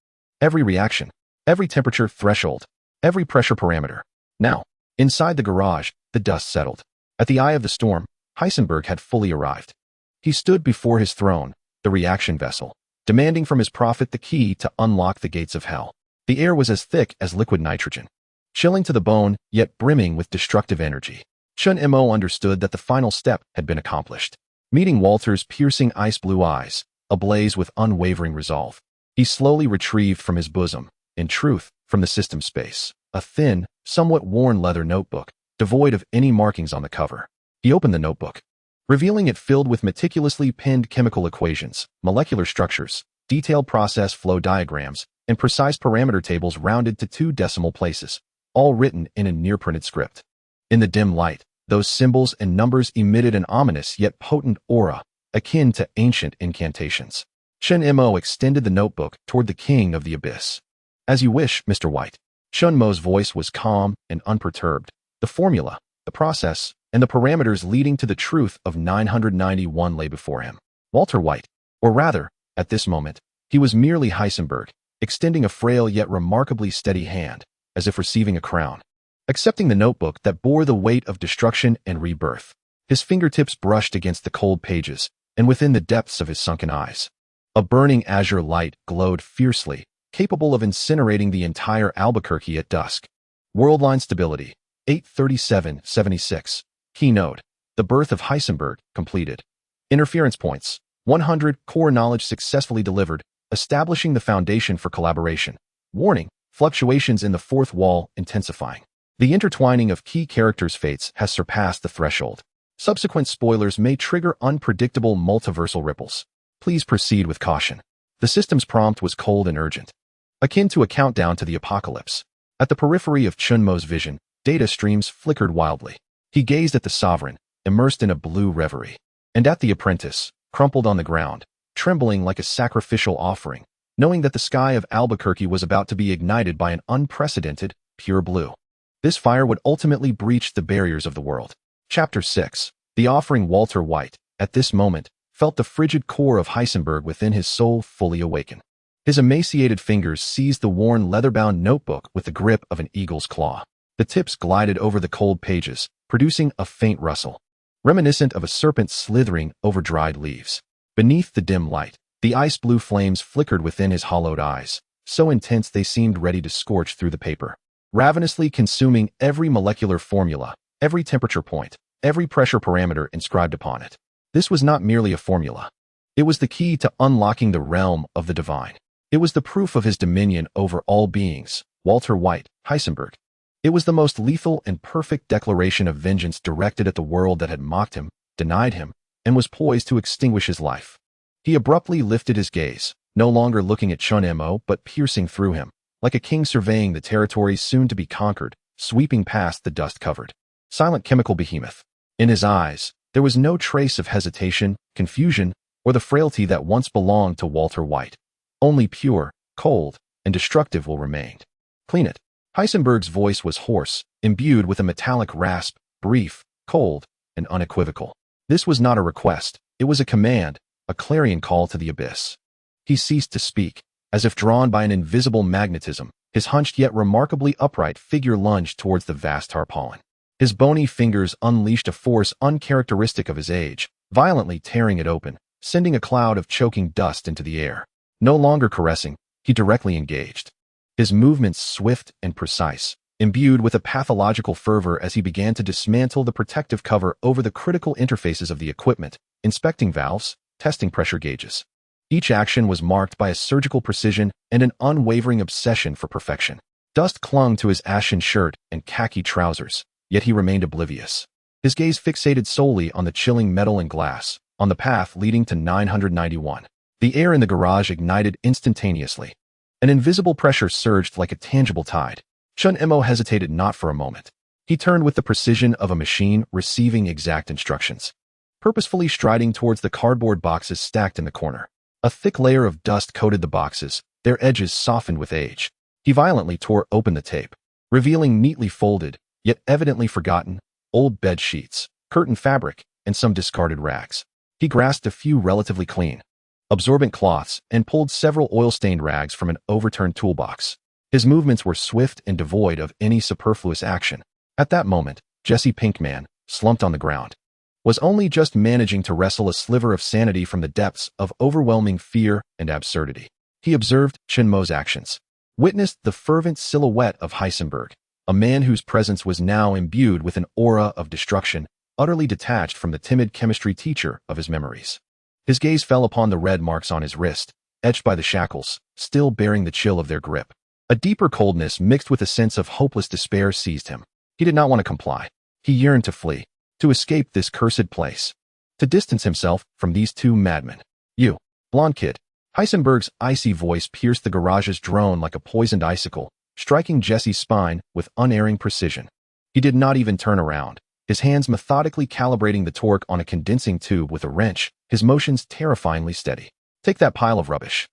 S1: Every reaction, every temperature threshold, every pressure parameter. Now, inside the garage, the dust settled. At the eye of the storm, Heisenberg had fully arrived. He stood before his throne, the reaction vessel, demanding from his prophet the key to unlock the gates of hell. The air was as thick as liquid nitrogen, chilling to the bone, yet brimming with destructive energy. Chun Mo understood that the final step had been accomplished. Meeting Walter's piercing ice-blue eyes, ablaze with unwavering resolve, he slowly retrieved from his bosom, in truth, from the system space, a thin, somewhat worn leather notebook, devoid of any markings on the cover. He opened the notebook, revealing it filled with meticulously penned chemical equations, molecular structures, detailed process flow diagrams, and precise parameter tables rounded to 2 decimal places, all written in a near-printed script. In the dim light, those symbols and numbers emitted an ominous yet potent aura, akin to ancient incantations. Chun Mo extended the notebook toward the king of the abyss. As you wish, Mr. White. Chun Mo's voice was calm and unperturbed. The formula, the process, and the parameters leading to the truth of 991 lay before him. Walter White, or rather, at this moment, he was merely Heisenberg, extending a frail yet remarkably steady hand, as if receiving a crown. Accepting the notebook that bore the weight of destruction and rebirth, his fingertips brushed against the cold pages, and within the depths of his sunken eyes, a burning azure light glowed fiercely, capable of incinerating the entire Albuquerque at dusk. Worldline stability, 83776. Keynote, the birth of Heisenberg, completed. Interference points, 100. Core knowledge successfully delivered, establishing the foundation for collaboration. Warning, fluctuations in the fourth wall intensifying. The intertwining of key characters' fates has surpassed the threshold. Subsequent spoilers may trigger unpredictable multiversal ripples. Please proceed with caution. The system's prompt was cold and urgent, akin to a countdown to the apocalypse. At the periphery of Chun Mo's vision, data streams flickered wildly. He gazed at the sovereign, immersed in a blue reverie, and at the apprentice, crumpled on the ground, trembling like a sacrificial offering, knowing that the sky of Albuquerque was about to be ignited by an unprecedented, pure blue. This fire would ultimately breach the barriers of the world. Chapter 6. The offering. Walter White, at this moment, felt the frigid core of Heisenberg within his soul fully awaken. His emaciated fingers seized the worn leather-bound notebook with the grip of an eagle's claw. The tips glided over the cold pages, producing a faint rustle, reminiscent of a serpent slithering over dried leaves. Beneath the dim light, the ice-blue flames flickered within his hollowed eyes, so intense they seemed ready to scorch through the paper, ravenously consuming every molecular formula, every temperature point, every pressure parameter inscribed upon it. This was not merely a formula. It was the key to unlocking the realm of the divine. It was the proof of his dominion over all beings, Walter White, Heisenberg. It was the most lethal and perfect declaration of vengeance directed at the world that had mocked him, denied him, and was poised to extinguish his life. He abruptly lifted his gaze, no longer looking at Chun Mo but piercing through him, like a king surveying the territories soon to be conquered, sweeping past the dust-covered, silent chemical behemoth. In his eyes, there was no trace of hesitation, confusion, or the frailty that once belonged to Walter White. Only pure, cold, and destructive will remain. Clean it. Heisenberg's voice was hoarse, imbued with a metallic rasp, brief, cold, and unequivocal. This was not a request, it was a command, a clarion call to the abyss. He ceased to speak, as if drawn by an invisible magnetism. His hunched yet remarkably upright figure lunged towards the vast tarpaulin. His bony fingers unleashed a force uncharacteristic of his age, violently tearing it open, sending a cloud of choking dust into the air. No longer caressing, he directly engaged. His movements swift and precise, imbued with a pathological fervor as he began to dismantle the protective cover over the critical interfaces of the equipment, inspecting valves, testing pressure gauges. Each action was marked by a surgical precision and an unwavering obsession for perfection. Dust clung to his ashen shirt and khaki trousers, yet he remained oblivious. His gaze fixated solely on the chilling metal and glass, on the path leading to 991. The air in the garage ignited instantaneously. An invisible pressure surged like a tangible tide. Chun Mo hesitated not for a moment. He turned with the precision of a machine receiving exact instructions, purposefully striding towards the cardboard boxes stacked in the corner. A thick layer of dust coated the boxes, their edges softened with age. He violently tore open the tape, revealing neatly folded, yet evidently forgotten, old bed sheets, curtain fabric, and some discarded rags. He grasped a few relatively clean, absorbent cloths and pulled several oil-stained rags from an overturned toolbox. His movements were swift and devoid of any superfluous action. At that moment, Jesse Pinkman, slumped on the ground, was only just managing to wrestle a sliver of sanity from the depths of overwhelming fear and absurdity. He observed Chun Mo's actions, witnessed the fervent silhouette of Heisenberg, a man whose presence was now imbued with an aura of destruction, utterly detached from the timid chemistry teacher of his memories. His gaze fell upon the red marks on his wrist, etched by the shackles, still bearing the chill of their grip. A deeper coldness mixed with a sense of hopeless despair seized him. He did not want to comply. He yearned to flee, to escape this cursed place, to distance himself from these two madmen. You, blonde kid. Heisenberg's icy voice pierced the garage's drone like a poisoned icicle, striking Jesse's spine with unerring precision. He did not even turn around, his hands methodically calibrating the torque on a condensing tube with a wrench, his motions terrifyingly steady. Take that pile of rubbish.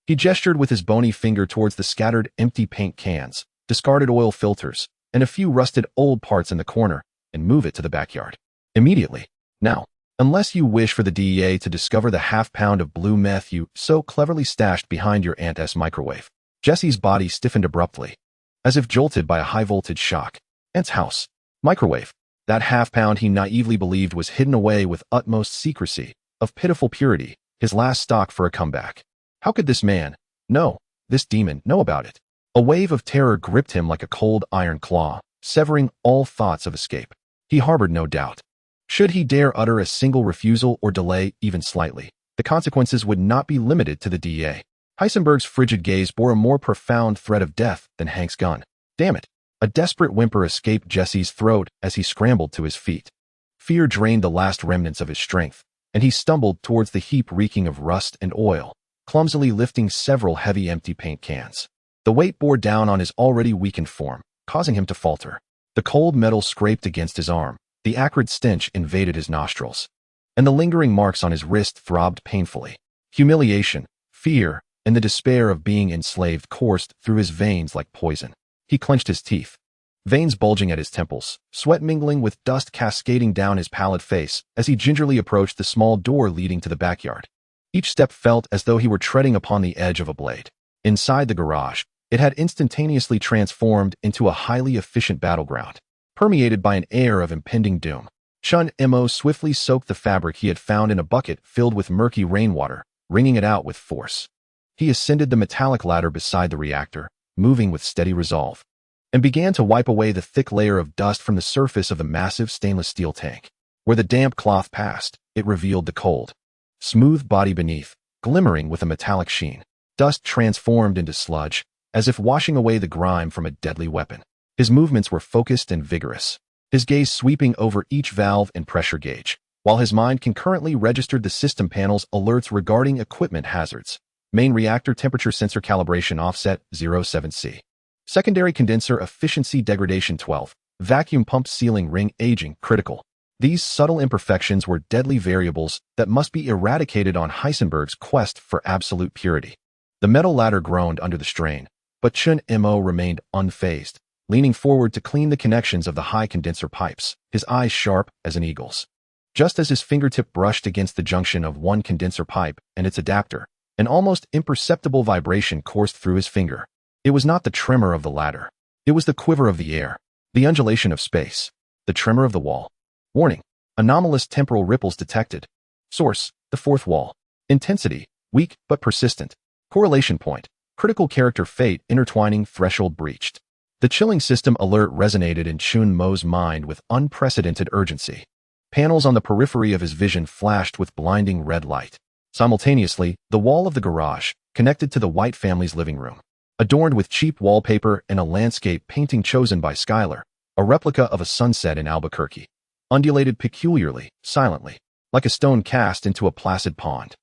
S1: He gestured with his bony finger towards the scattered empty paint cans, discarded oil filters, and a few rusted old parts in the corner, and move it to the backyard. Immediately. Now. Unless you wish for the DEA to discover the half-pound of blue meth you so cleverly stashed behind your Aunt's microwave. Jesse's body stiffened abruptly, as if jolted by a high-voltage shock. Aunt's house. Microwave. That half-pound he naively believed was hidden away with utmost secrecy, of pitiful purity, his last stock for a comeback. How could this man, no, this demon, know about it? A wave of terror gripped him like a cold iron claw, severing all thoughts of escape. He harbored no doubt. Should he dare utter a single refusal or delay even slightly, the consequences would not be limited to the DEA. Heisenberg's frigid gaze bore a more profound threat of death than Hank's gun. Damn it! A desperate whimper escaped Jesse's throat as he scrambled to his feet. Fear drained the last remnants of his strength, and he stumbled towards the heap reeking of rust and oil, clumsily lifting several heavy empty paint cans. The weight bore down on his already weakened form, causing him to falter. The cold metal scraped against his arm. The acrid stench invaded his nostrils, and the lingering marks on his wrist throbbed painfully. Humiliation, fear, and the despair of being enslaved coursed through his veins like poison. He clenched his teeth. veins bulging at his temples, sweat mingling with dust cascading down his pallid face as he gingerly approached the small door leading to the backyard. Each step felt as though he were treading upon the edge of a blade. Inside the garage, it had instantaneously transformed into a highly efficient battleground, permeated by an air of impending doom. Chun Mo swiftly soaked the fabric he had found in a bucket filled with murky rainwater, wringing it out with force. He ascended the metallic ladder beside the reactor, moving with steady resolve, and began to wipe away the thick layer of dust from the surface of the massive stainless steel tank. Where the damp cloth passed, it revealed the cold, smooth body beneath, glimmering with a metallic sheen. Dust transformed into sludge, as if washing away the grime from a deadly weapon. His movements were focused and vigorous, his gaze sweeping over each valve and pressure gauge, while his mind concurrently registered the system panel's alerts regarding equipment hazards. Main reactor temperature sensor calibration offset 07C. Secondary condenser efficiency degradation 12. Vacuum pump sealing ring aging critical. These subtle imperfections were deadly variables that must be eradicated on Heisenberg's quest for absolute purity. The metal ladder groaned under the strain, but Chun Mo remained unfazed, leaning forward to clean the connections of the high condenser pipes, his eyes sharp as an eagle's. Just as his fingertip brushed against the junction of one condenser pipe and its adapter, an almost imperceptible vibration coursed through his finger. It was not the tremor of the ladder. It was the quiver of the air, the undulation of space, the tremor of the wall. Warning: anomalous temporal ripples detected. Source: the fourth wall. Intensity: weak but persistent. Correlation point: critical character fate intertwining threshold breached. The chilling system alert resonated in Chun Mo's mind with unprecedented urgency. Panels on the periphery of his vision flashed with blinding red light. Simultaneously, the wall of the garage, connected to the White family's living room, adorned with cheap wallpaper and a landscape painting chosen by Skylar, a replica of a sunset in Albuquerque, undulated peculiarly, silently, like a stone cast into a placid pond.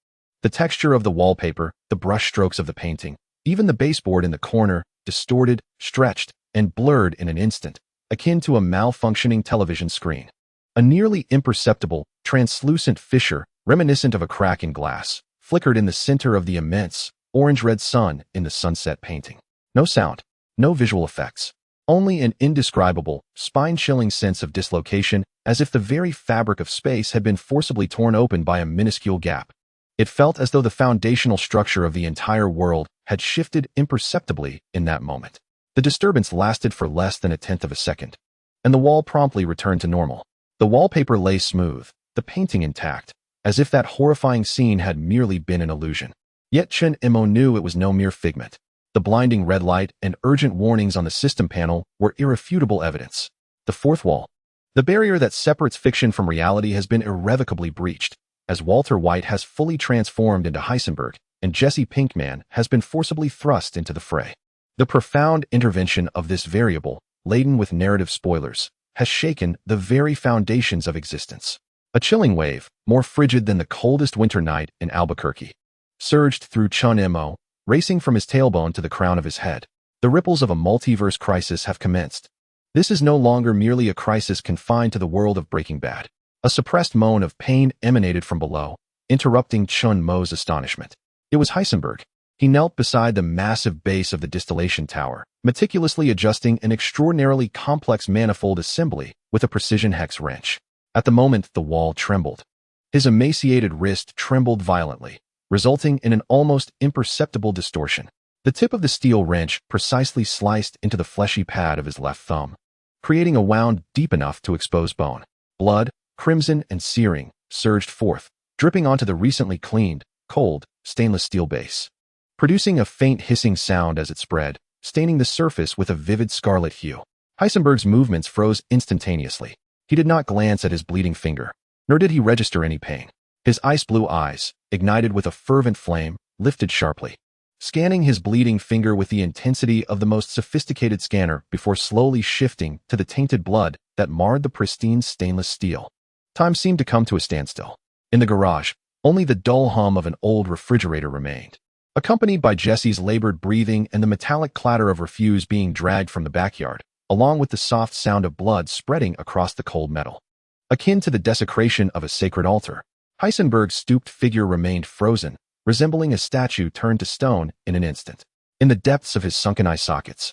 S1: The texture of the wallpaper, the brushstrokes of the painting, even the baseboard in the corner, distorted, stretched, and blurred in an instant, akin to a malfunctioning television screen. A nearly imperceptible, translucent fissure, reminiscent of a crack in glass, flickered in the center of the immense, orange-red sun in the sunset painting. No sound, no visual effects, only an indescribable, spine-chilling sense of dislocation, as if the very fabric of space had been forcibly torn open by a minuscule gap. It felt as though the foundational structure of the entire world had shifted imperceptibly in that moment. The disturbance lasted for less than a tenth of a second, and the wall promptly returned to normal. The wallpaper lay smooth, the painting intact, as if that horrifying scene had merely been an illusion. Yet Chun Mo knew it was no mere figment. The blinding red light and urgent warnings on the system panel were irrefutable evidence. The fourth wall. The barrier that separates fiction from reality has been irrevocably breached, as Walter White has fully transformed into Heisenberg, and Jesse Pinkman has been forcibly thrust into the fray. The profound intervention of this variable, laden with narrative spoilers, has shaken the very foundations of existence. A chilling wave, more frigid than the coldest winter night in Albuquerque, surged through Chun Mo, racing from his tailbone to the crown of his head. The ripples of a multiverse crisis have commenced. This is no longer merely a crisis confined to the world of Breaking Bad. A suppressed moan of pain emanated from below, interrupting Chun Mo's astonishment. It was Heisenberg. He knelt beside the massive base of the distillation tower, meticulously adjusting an extraordinarily complex manifold assembly with a precision hex wrench. At the moment, the wall trembled. His emaciated wrist trembled violently, resulting in an almost imperceptible distortion. The tip of the steel wrench precisely sliced into the fleshy pad of his left thumb, creating a wound deep enough to expose bone. Blood, crimson and searing, surged forth, dripping onto the recently cleaned, cold, stainless steel base, producing a faint hissing sound as it spread, staining the surface with a vivid scarlet hue. Heisenberg's movements froze instantaneously. He did not glance at his bleeding finger, nor did he register any pain. His ice-blue eyes, ignited with a fervent flame, lifted sharply, scanning his bleeding finger with the intensity of the most sophisticated scanner before slowly shifting to the tainted blood that marred the pristine stainless steel. Time seemed to come to a standstill. In the garage, only the dull hum of an old refrigerator remained, accompanied by Jesse's labored breathing and the metallic clatter of refuse being dragged from the backyard, along with the soft sound of blood spreading across the cold metal. Akin to the desecration of a sacred altar, Heisenberg's stooped figure remained frozen, resembling a statue turned to stone in an instant. In the depths of his sunken eye sockets,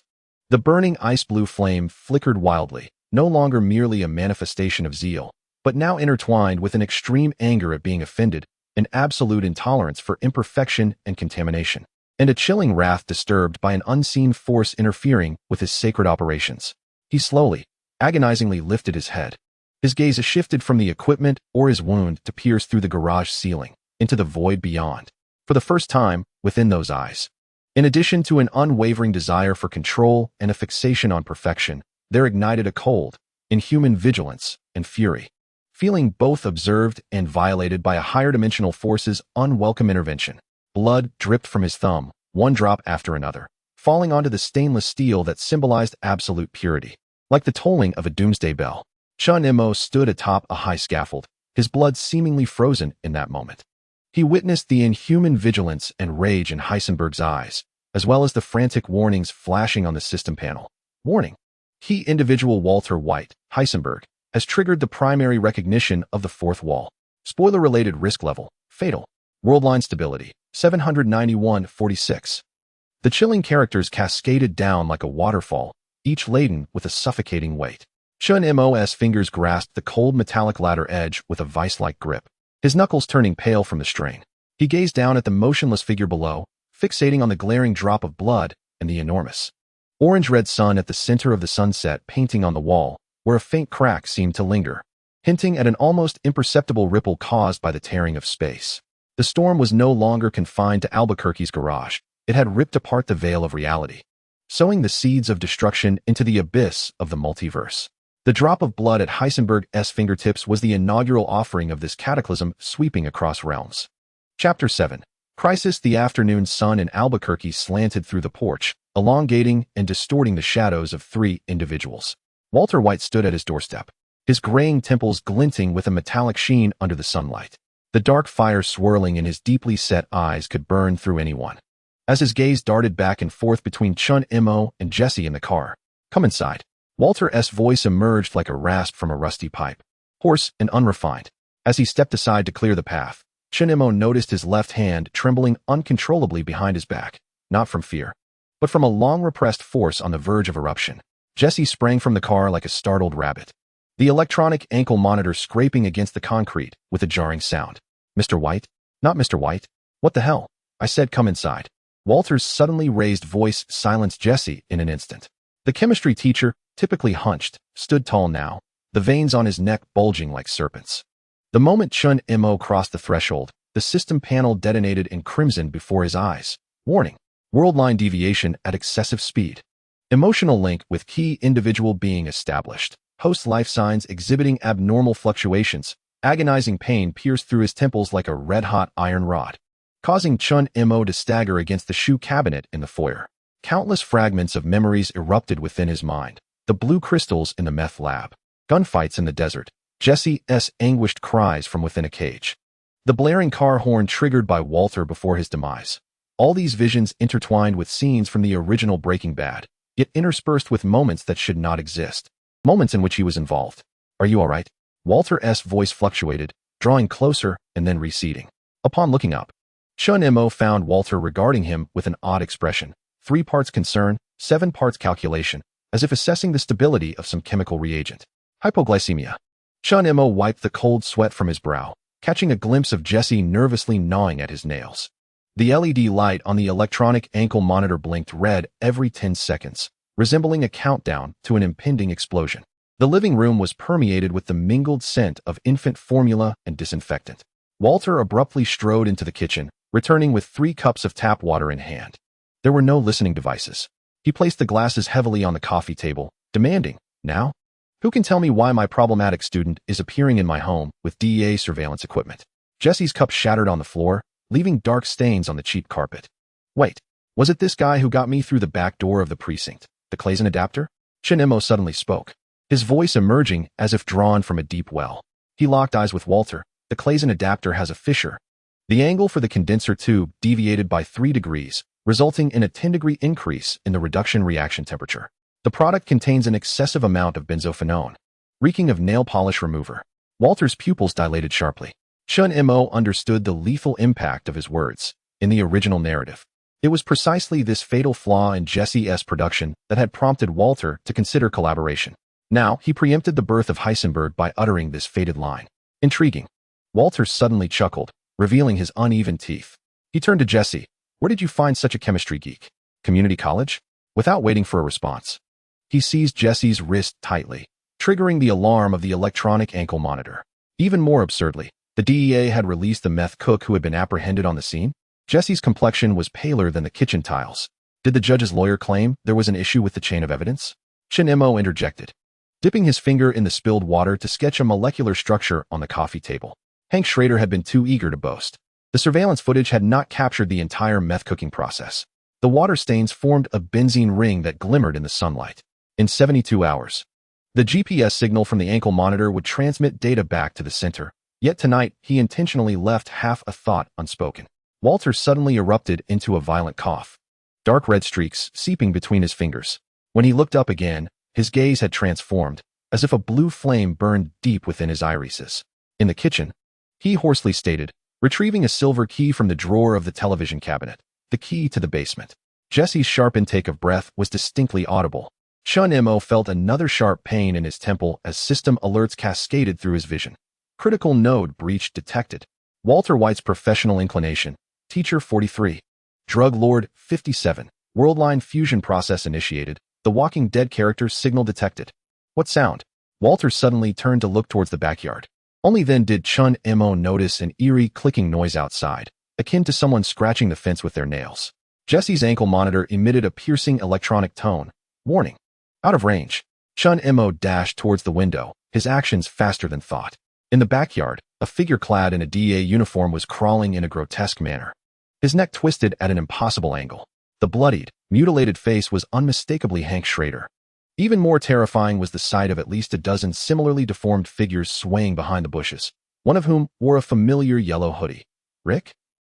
S1: The burning ice-blue flame flickered wildly, no longer merely a manifestation of zeal, but now intertwined with an extreme anger at being offended, an absolute intolerance for imperfection and contamination, and a chilling wrath disturbed by an unseen force interfering with his sacred operations. He slowly, agonizingly lifted his head. His gaze shifted from the equipment or his wound to pierce through the garage ceiling, into the void beyond. For the first time, within those eyes, in addition to an unwavering desire for control and a fixation on perfection, there ignited a cold, inhuman vigilance and fury. Feeling both observed and violated by a higher dimensional force's unwelcome intervention, blood dripped from his thumb, one drop after another, falling onto the stainless steel that symbolized absolute purity. Like the tolling of a doomsday bell, Chun Imo stood atop a high scaffold, his blood seemingly frozen in that moment. He witnessed the inhuman vigilance and rage in Heisenberg's eyes, as well as the frantic warnings flashing on the system panel. Warning: key individual Walter White, Heisenberg, has triggered the primary recognition of the fourth wall. Spoiler-related risk level, fatal. Worldline stability, 791-46. The chilling characters cascaded down like a waterfall, each laden with a suffocating weight. Chun Imo's fingers grasped the cold metallic ladder edge with a vice-like grip, his knuckles turning pale from the strain. He gazed down at the motionless figure below, fixating on the glaring drop of blood and the enormous orange-red sun at the center of the sunset painting on the wall, where a faint crack seemed to linger, hinting at an almost imperceptible ripple caused by the tearing of space. The storm was no longer confined to Albuquerque's garage. It had ripped apart the veil of reality, sowing the seeds of destruction into the abyss of the multiverse. The drop of blood at Heisenberg's fingertips was the inaugural offering of this cataclysm sweeping across realms. Chapter 7. Crisis. The afternoon sun in Albuquerque slanted through the porch, elongating and distorting the shadows of three individuals. Walter White stood at his doorstep, his graying temples glinting with a metallic sheen under the sunlight. The dark fire swirling in his deeply set eyes could burn through anyone. As his gaze darted back and forth between Chun Imo and Jesse in the car. "Come inside." Walter's voice emerged like a rasp from a rusty pipe, hoarse and unrefined. As he stepped aside to clear the path, Chun Imo noticed his left hand trembling uncontrollably behind his back, not from fear, but from a long-repressed force on the verge of eruption. Jesse sprang from the car like a startled rabbit, the electronic ankle monitor scraping against the concrete with a jarring sound. "Mr. White? Not Mr. White. What the hell?" I said. "Come inside." Walter's suddenly raised voice silenced Jesse in an instant. The chemistry teacher, typically hunched, stood tall now, the veins on his neck bulging like serpents. The moment Chun Imo crossed the threshold, the system panel detonated in crimson before his eyes. Warning: worldline deviation at excessive speed. Emotional link with key individual being established. Host life signs exhibiting abnormal fluctuations. Agonizing pain pierced through his temples like a red-hot iron rod, causing Chun Imo to stagger against the shoe cabinet in the foyer. Countless fragments of memories erupted within his mind. The blue crystals in the meth lab, gunfights in the desert, Jesse's anguished cries from within a cage, the blaring car horn triggered by Walter before his demise. All these visions intertwined with scenes from the original Breaking Bad, yet interspersed with moments that should not exist, moments in which he was involved. "Are you all right?" Walter's voice fluctuated, drawing closer and then receding. Upon looking up, Chun Imo found Walter regarding him with an odd expression, 3 parts concern, 7 parts calculation, as if assessing the stability of some chemical reagent. "Hypoglycemia." Chun Imo wiped the cold sweat from his brow, catching a glimpse of Jesse nervously gnawing at his nails. The LED light on the electronic ankle monitor blinked red every 10 seconds, resembling a countdown to an impending explosion. The living room was permeated with the mingled scent of infant formula and disinfectant. Walter abruptly strode into the kitchen, returning with 3 cups of tap water in hand. There were no listening devices. He placed the glasses heavily on the coffee table, demanding, "Now? Who can tell me why my problematic student is appearing in my home with DEA surveillance equipment?" Jesse's cup shattered on the floor, leaving dark stains on the cheap carpet. "Wait, was it this guy who got me through the back door of the precinct, the Claisen adapter?" Chun Imo suddenly spoke, his voice emerging as if drawn from a deep well. He locked eyes with Walter. "The Claisen adapter has a fissure. The angle for the condenser tube deviated by 3 degrees, resulting in a 10-degree increase in the reduction reaction temperature. The product contains an excessive amount of benzophenone, reeking of nail polish remover." Walter's pupils dilated sharply. Chun Imo understood the lethal impact of his words. In the original narrative, It was precisely this fatal flaw in Jesse's production that had prompted Walter to consider collaboration. Now, he preempted the birth of Heisenberg by uttering this fated line. Intriguing. Walter suddenly chuckled, revealing his uneven teeth. He turned to Jesse. Where did you find such a chemistry geek? Community college? Without waiting for a response, he seized Jesse's wrist tightly, triggering the alarm of the electronic ankle monitor. Even more absurdly, the DEA had released the meth cook who had been apprehended on the scene. Jesse's complexion was paler than the kitchen tiles. Did the judge's lawyer claim there was an issue with the chain of evidence? Chinemo interjected, dipping his finger in the spilled water to sketch a molecular structure on the coffee table. Hank Schrader had been too eager to boast. The surveillance footage had not captured the entire meth cooking process. The water stains formed a benzene ring that glimmered in the sunlight. In 72 hours, the GPS signal from the ankle monitor would transmit data back to the center. Yet tonight, he intentionally left half a thought unspoken. Walter suddenly erupted into a violent cough, dark red streaks seeping between his fingers. When he looked up again, his gaze had transformed, as if a blue flame burned deep within his irises. In the kitchen, he hoarsely stated, retrieving a silver key from the drawer of the television cabinet, the key to the basement. Jesse's sharp intake of breath was distinctly audible. Chun-Mo felt another sharp pain in his temple as system alerts cascaded through his vision. Critical node breach detected. Walter White's professional inclination. Teacher 43. Drug Lord 57. Worldline fusion process initiated. The Walking Dead character's signal detected. What sound? Walter suddenly turned to look towards the backyard. Only then did Chun-Mo notice an eerie clicking noise outside, akin to someone scratching the fence with their nails. Jesse's ankle monitor emitted a piercing electronic tone. Warning. Out of range. Chun-Mo dashed towards the window, his actions faster than thought. In the backyard, a figure clad in a DA uniform was crawling in a grotesque manner. His neck twisted at an impossible angle. The bloodied, mutilated face was unmistakably Hank Schrader. Even more terrifying was the sight of at least a dozen similarly deformed figures swaying behind the bushes, one of whom wore a familiar yellow hoodie. Rick?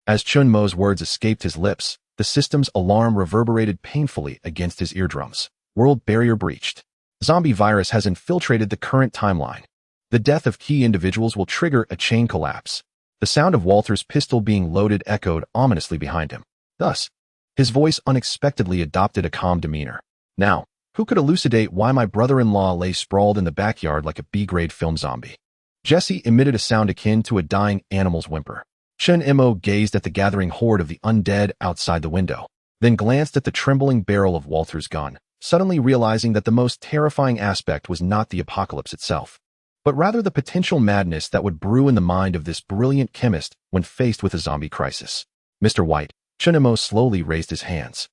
S1: As Chun-Mo's words escaped his lips, the system's alarm reverberated painfully against his eardrums. World barrier breached. Zombie virus has infiltrated the current timeline. The death of key individuals will trigger a chain collapse. The sound of Walter's pistol being loaded echoed ominously behind him. Thus, his voice unexpectedly adopted a calm demeanor. Now, who could elucidate why my brother-in-law lay sprawled in the backyard like a B-grade film zombie? Jesse emitted a sound akin to a dying animal's whimper. Chun-Mo gazed at the gathering horde of the undead outside the window, then glanced at the trembling barrel of Walter's gun, suddenly realizing that the most terrifying aspect was not the apocalypse itself, but rather the potential madness that would brew in the mind of this brilliant chemist when faced with a zombie crisis. Mr. White, Chun-Mo slowly raised his hands,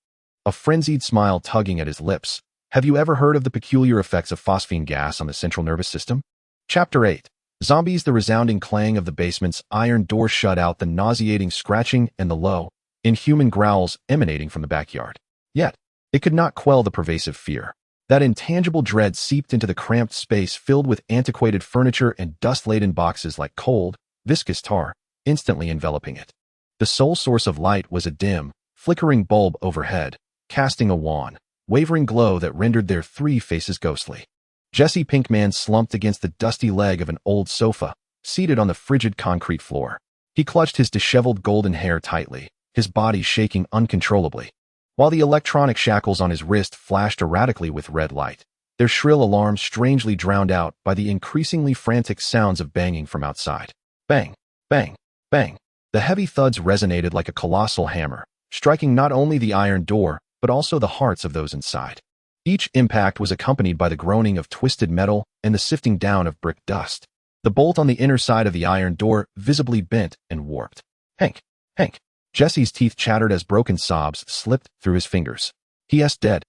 S1: a frenzied smile tugging at his lips. Have you ever heard of the peculiar effects of phosphine gas on the central nervous system? Chapter 8. Zombies. The resounding clang of the basement's iron door shut out the nauseating scratching and the low, inhuman growls emanating from the backyard. Yet, it could not quell the pervasive fear. That intangible dread seeped into the cramped space filled with antiquated furniture and dust-laden boxes like cold, viscous tar, instantly enveloping it. The sole source of light was a dim, flickering bulb overhead, casting a wan, wavering glow that rendered their three faces ghostly. Jesse Pinkman slumped against the dusty leg of an old sofa, seated on the frigid concrete floor. He clutched his disheveled golden hair tightly, his body shaking uncontrollably, while the electronic shackles on his wrist flashed erratically with red light, their shrill alarms strangely drowned out by the increasingly frantic sounds of banging from outside. Bang, bang, bang. The heavy thuds resonated like a colossal hammer, striking not only the iron door, but also the hearts of those inside. Each impact was accompanied by the groaning of twisted metal and the sifting down of brick dust. The bolt on the inner side of the iron door visibly bent and warped. Hank, Hank. Jesse's teeth chattered as broken sobs slipped through his fingers. He is dead.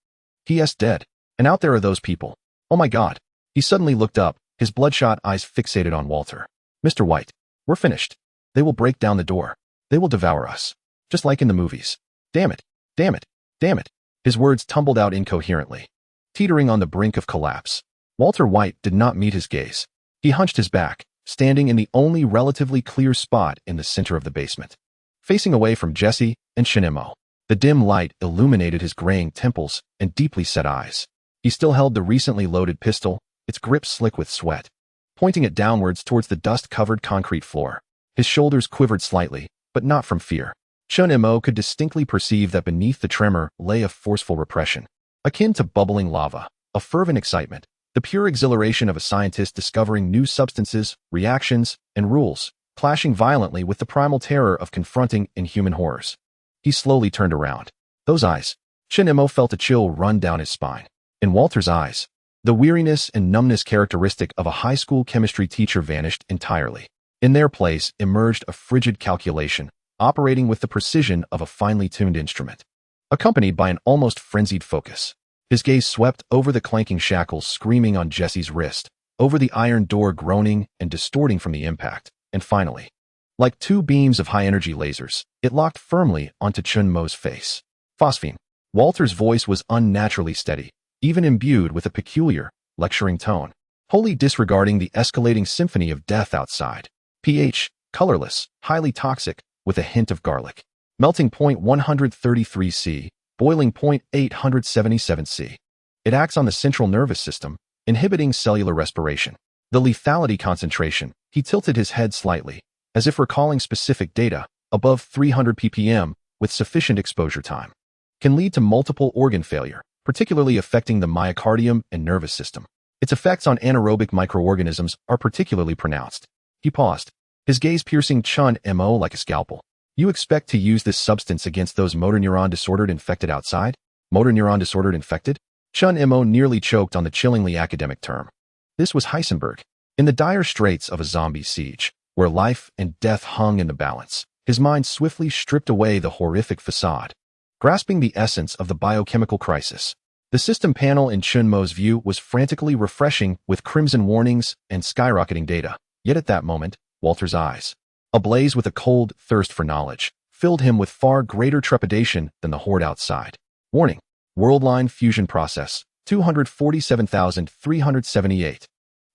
S1: He is dead. And out there are those people. Oh my God. He suddenly looked up, his bloodshot eyes fixated on Walter. Mr. White, we're finished. They will break down the door. They will devour us. Just like in the movies. Damn it. Damn it. Damn it. His words tumbled out incoherently, teetering on the brink of collapse. Walter White did not meet his gaze. He hunched his back, standing in the only relatively clear spot in the center of the basement, facing away from Jesse and Chun-Mo. The dim light illuminated his graying temples and deeply set eyes. He still held the recently loaded pistol, its grip slick with sweat, pointing it downwards towards the dust-covered concrete floor. His shoulders quivered slightly, but not from fear. Chun Mo could distinctly perceive that beneath the tremor lay a forceful repression, akin to bubbling lava, a fervent excitement, the pure exhilaration of a scientist discovering new substances, reactions, and rules, clashing violently with the primal terror of confronting inhuman horrors. He slowly turned around. Those eyes. Chun Mo felt a chill run down his spine. In Walter's eyes, the weariness and numbness characteristic of a high school chemistry teacher vanished entirely. In their place emerged a frigid calculation, operating with the precision of a finely tuned instrument, accompanied by an almost frenzied focus. His gaze swept over the clanking shackles screaming on Jesse's wrist, over the iron door groaning and distorting from the impact, and finally, like two beams of high-energy lasers, it locked firmly onto Chun Mo's face. Phosphine. Walter's voice was unnaturally steady, even imbued with a peculiar, lecturing tone, wholly disregarding the escalating symphony of death outside. pH, colorless, highly toxic, with a hint of garlic. Melting point 133 C, boiling point 877 C. It acts on the central nervous system, inhibiting cellular respiration. The lethality concentration, he tilted his head slightly, as if recalling specific data, above 300 ppm, with sufficient exposure time, can lead to multiple organ failure, particularly affecting the myocardium and nervous system. Its effects on anaerobic microorganisms are particularly pronounced. He paused, his gaze piercing Chun Mo like a scalpel. You expect to use this substance against those motor neuron disordered infected outside? Motor neuron disordered infected? Chun Mo nearly choked on the chillingly academic term. This was Heisenberg. In the dire straits of a zombie siege, where life and death hung in the balance, his mind swiftly stripped away the horrific facade, grasping the essence of the biochemical crisis. The system panel in Chun Mo's view was frantically refreshing with crimson warnings and skyrocketing data. Yet at that moment, Walter's eyes, ablaze with a cold thirst for knowledge, filled him with far greater trepidation than the horde outside. Warning. Worldline fusion process, 247,378.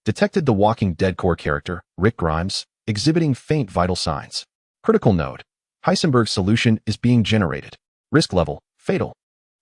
S1: Detected the Walking Dead core character, Rick Grimes, exhibiting faint vital signs. Critical node. Heisenberg's solution is being generated. Risk level, fatal.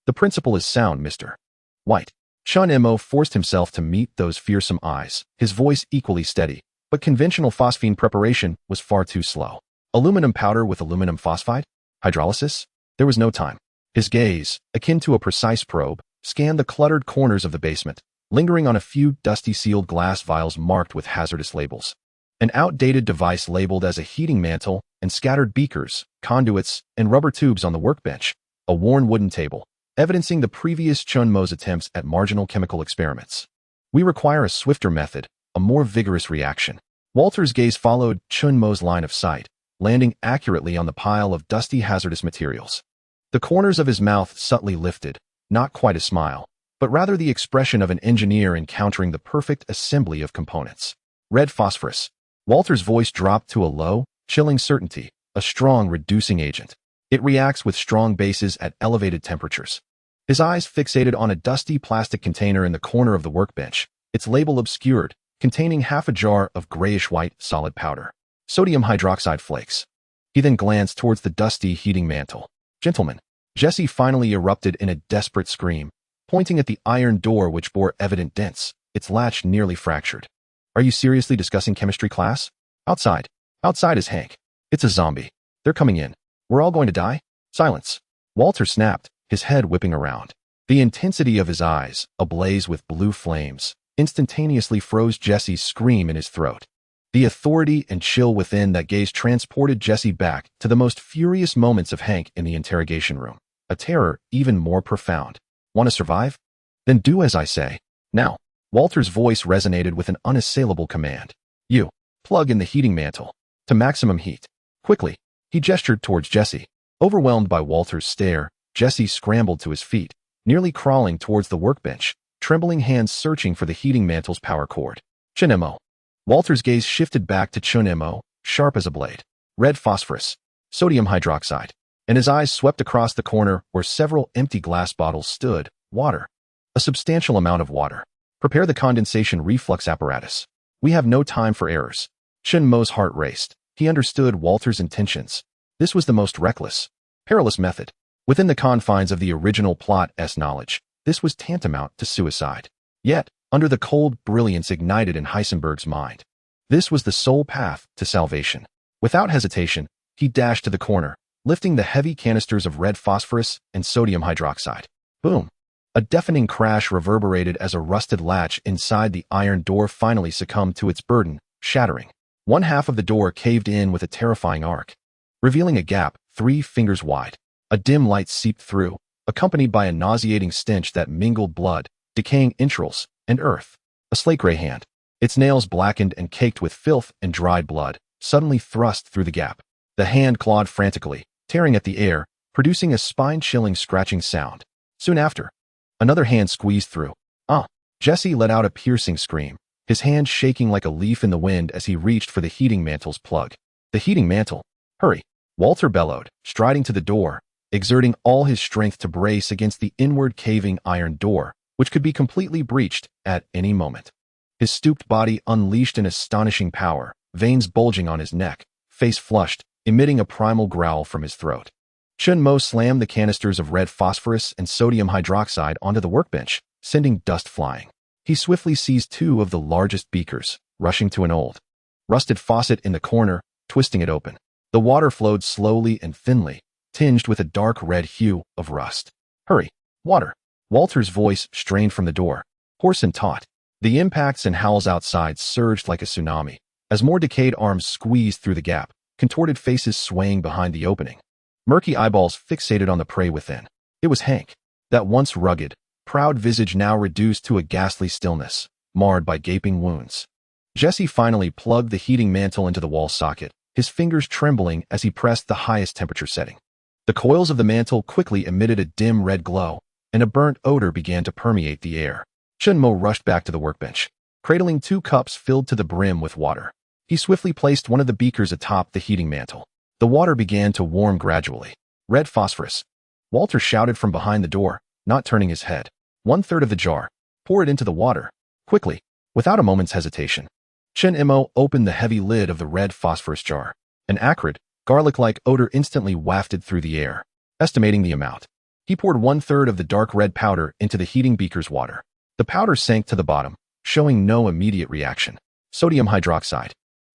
S1: The principle is sound, Mr. White. Chun Mo forced himself to meet those fearsome eyes, his voice equally steady, but conventional phosphine preparation was far too slow. Aluminum powder with aluminum phosphide? Hydrolysis? There was no time. His gaze, akin to a precise probe, scanned the cluttered corners of the basement, lingering on a few dusty sealed glass vials marked with hazardous labels. An outdated device labeled as a heating mantle and scattered beakers, conduits, and rubber tubes on the workbench. A worn wooden table, evidencing the previous Chun Mo's attempts at marginal chemical experiments. We require a swifter method, a more vigorous reaction. Walter's gaze followed Chun Mo's line of sight, landing accurately on the pile of dusty hazardous materials. The corners of his mouth subtly lifted, not quite a smile, but rather the expression of an engineer encountering the perfect assembly of components. Red phosphorus. Walter's voice dropped to a low, chilling certainty, a strong reducing agent. It reacts with strong bases at elevated temperatures. His eyes fixated on a dusty plastic container in the corner of the workbench, its label obscured, containing half a jar of grayish-white solid powder. Sodium hydroxide flakes. He then glanced towards the dusty heating mantle. Gentlemen. Jesse finally erupted in a desperate scream, pointing at the iron door which bore evident dents, its latch nearly fractured. Are you seriously discussing chemistry class? Outside. Outside is Hank. It's a zombie. They're coming in. We're all going to die? Silence. Walter snapped, his head whipping around. The intensity of his eyes, ablaze with blue flames, instantaneously froze Jesse's scream in his throat. The authority and chill within that gaze transported Jesse back to the most furious moments of Hank in the interrogation room. A terror even more profound. Want to survive? Then do as I say. Now. Walter's voice resonated with an unassailable command. You. Plug in the heating mantle. To maximum heat. Quickly. He gestured towards Jesse. Overwhelmed by Walter's stare, Jesse scrambled to his feet, nearly crawling towards the workbench, trembling hands searching for the heating mantle's power cord. Chun Mo. Walter's gaze shifted back to Chun Mo, sharp as a blade. Red phosphorus. Sodium hydroxide. And his eyes swept across the corner where several empty glass bottles stood. Water. A substantial amount of water. Prepare the condensation reflux apparatus. We have no time for errors. Chun Mo's heart raced. He understood Walter's intentions. This was the most reckless, perilous method. Within the confines of the original plot's knowledge, this was tantamount to suicide. Yet, under the cold brilliance ignited in Heisenberg's mind, this was the sole path to salvation. Without hesitation, he dashed to the corner, lifting the heavy canisters of red phosphorus and sodium hydroxide. Boom! A deafening crash reverberated as a rusted latch inside the iron door finally succumbed to its burden, shattering. One half of the door caved in with a terrifying arc, revealing a gap 3 fingers wide. A dim light seeped through, accompanied by a nauseating stench that mingled blood, decaying entrails, and earth. A slate-gray hand, its nails blackened and caked with filth and dried blood, suddenly thrust through the gap. The hand clawed frantically, tearing at the air, producing a spine-chilling scratching sound. Soon after, another hand squeezed through. Jesse let out a piercing scream, his hand shaking like a leaf in the wind as he reached for the heating mantle's plug. The heating mantle! Hurry! Walter bellowed, striding to the door, exerting all his strength to brace against the inward caving iron door, which could be completely breached at any moment. His stooped body unleashed an astonishing power, veins bulging on his neck, face flushed, emitting a primal growl from his throat. Chun-Mo slammed the canisters of red phosphorus and sodium hydroxide onto the workbench, sending dust flying. He swiftly seized 2 of the largest beakers, rushing to an old, rusted faucet in the corner, twisting it open. The water flowed slowly and thinly, tinged with a dark red hue of rust. Hurry! Water! Walter's voice strained from the door, hoarse and taut. The impacts and howls outside surged like a tsunami, as more decayed arms squeezed through the gap, contorted faces swaying behind the opening. Murky eyeballs fixated on the prey within. It was Hank, that once rugged, proud visage now reduced to a ghastly stillness, marred by gaping wounds. Jesse finally plugged the heating mantle into the wall socket, his fingers trembling as he pressed the highest temperature setting. The coils of the mantle quickly emitted a dim red glow, and a burnt odor began to permeate the air. Chun-Mo rushed back to the workbench, cradling 2 cups filled to the brim with water. He swiftly placed one of the beakers atop the heating mantle. The water began to warm gradually. Red phosphorus! Walter shouted from behind the door, not turning his head. 1/3 of the jar. Pour it into the water. Quickly, without a moment's hesitation. Chun-Mo opened the heavy lid of the red phosphorus jar. An acrid, garlic-like odor instantly wafted through the air. Estimating the amount, he poured 1/3 of the dark red powder into the heating beaker's water. The powder sank to the bottom, showing no immediate reaction. Sodium hydroxide.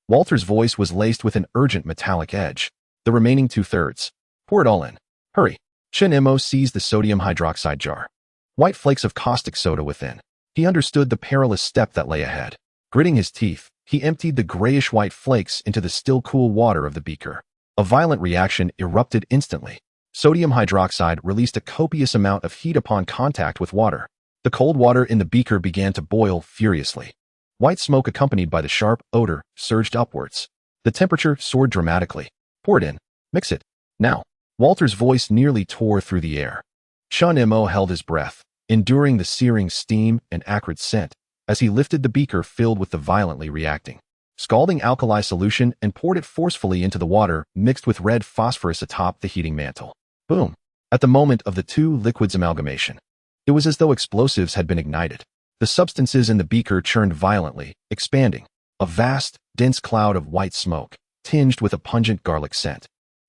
S1: Walter's voice was laced with an urgent metallic edge. The remaining 2/3. Pour it all in. Hurry! Chun-Mo seized the sodium hydroxide jar. White flakes of caustic soda within. He understood the perilous step that lay ahead. Gritting his teeth, he emptied the grayish-white flakes into the still cool water of the beaker. A violent reaction erupted instantly. Sodium hydroxide released a copious amount of heat upon contact with water. The cold water in the beaker began to boil furiously. White smoke accompanied by the sharp odor surged upwards. The temperature soared dramatically. Pour it in. Mix it. Now. Walter's voice nearly tore through the air. Chun-Mo held his breath, enduring the searing steam and acrid scent, as he lifted the beaker filled with the violently reacting, scalding alkali solution and poured it forcefully into the water mixed with red phosphorus atop the heating mantle. Boom! At the moment of the 2 liquids amalgamation, it was as though explosives had been ignited. The substances in the beaker churned violently, expanding. A vast, dense cloud of white smoke, tinged with a pungent garlic scent,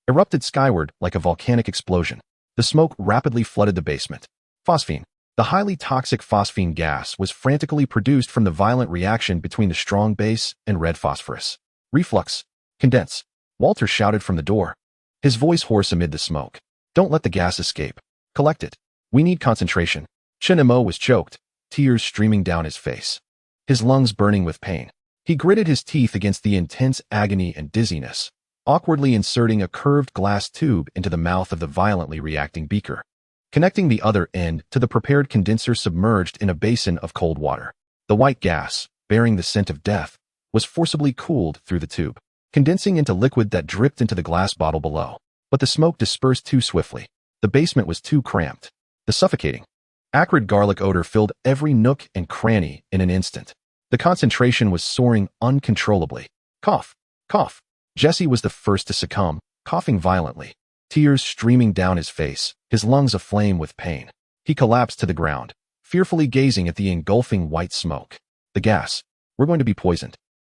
S1: erupted skyward like a volcanic explosion. The smoke rapidly flooded the basement. Phosphine. The highly toxic phosphine gas was frantically produced from the violent reaction between the strong base and red phosphorus. Reflux. Condense. Walter shouted from the door, his voice hoarse amid the smoke. Don't let the gas escape. Collect it. We need concentration. Chun-Mo was choked, tears streaming down his face, his lungs burning with pain. He gritted his teeth against the intense agony and dizziness, awkwardly inserting a curved glass tube into the mouth of the violently reacting beaker, connecting the other end to the prepared condenser submerged in a basin of cold water. The white gas, bearing the scent of death, was forcibly cooled through the tube, condensing into liquid that dripped into the glass bottle below. But the smoke dispersed too swiftly. The basement was too cramped. The suffocating, acrid garlic odor filled every nook and cranny in an instant. The concentration was soaring uncontrollably. Cough, cough. Jesse was the first to succumb, coughing violently, tears streaming down his face, his lungs aflame with pain. He collapsed to the ground, fearfully gazing at the engulfing white smoke. The gas. We're going to be poisoned.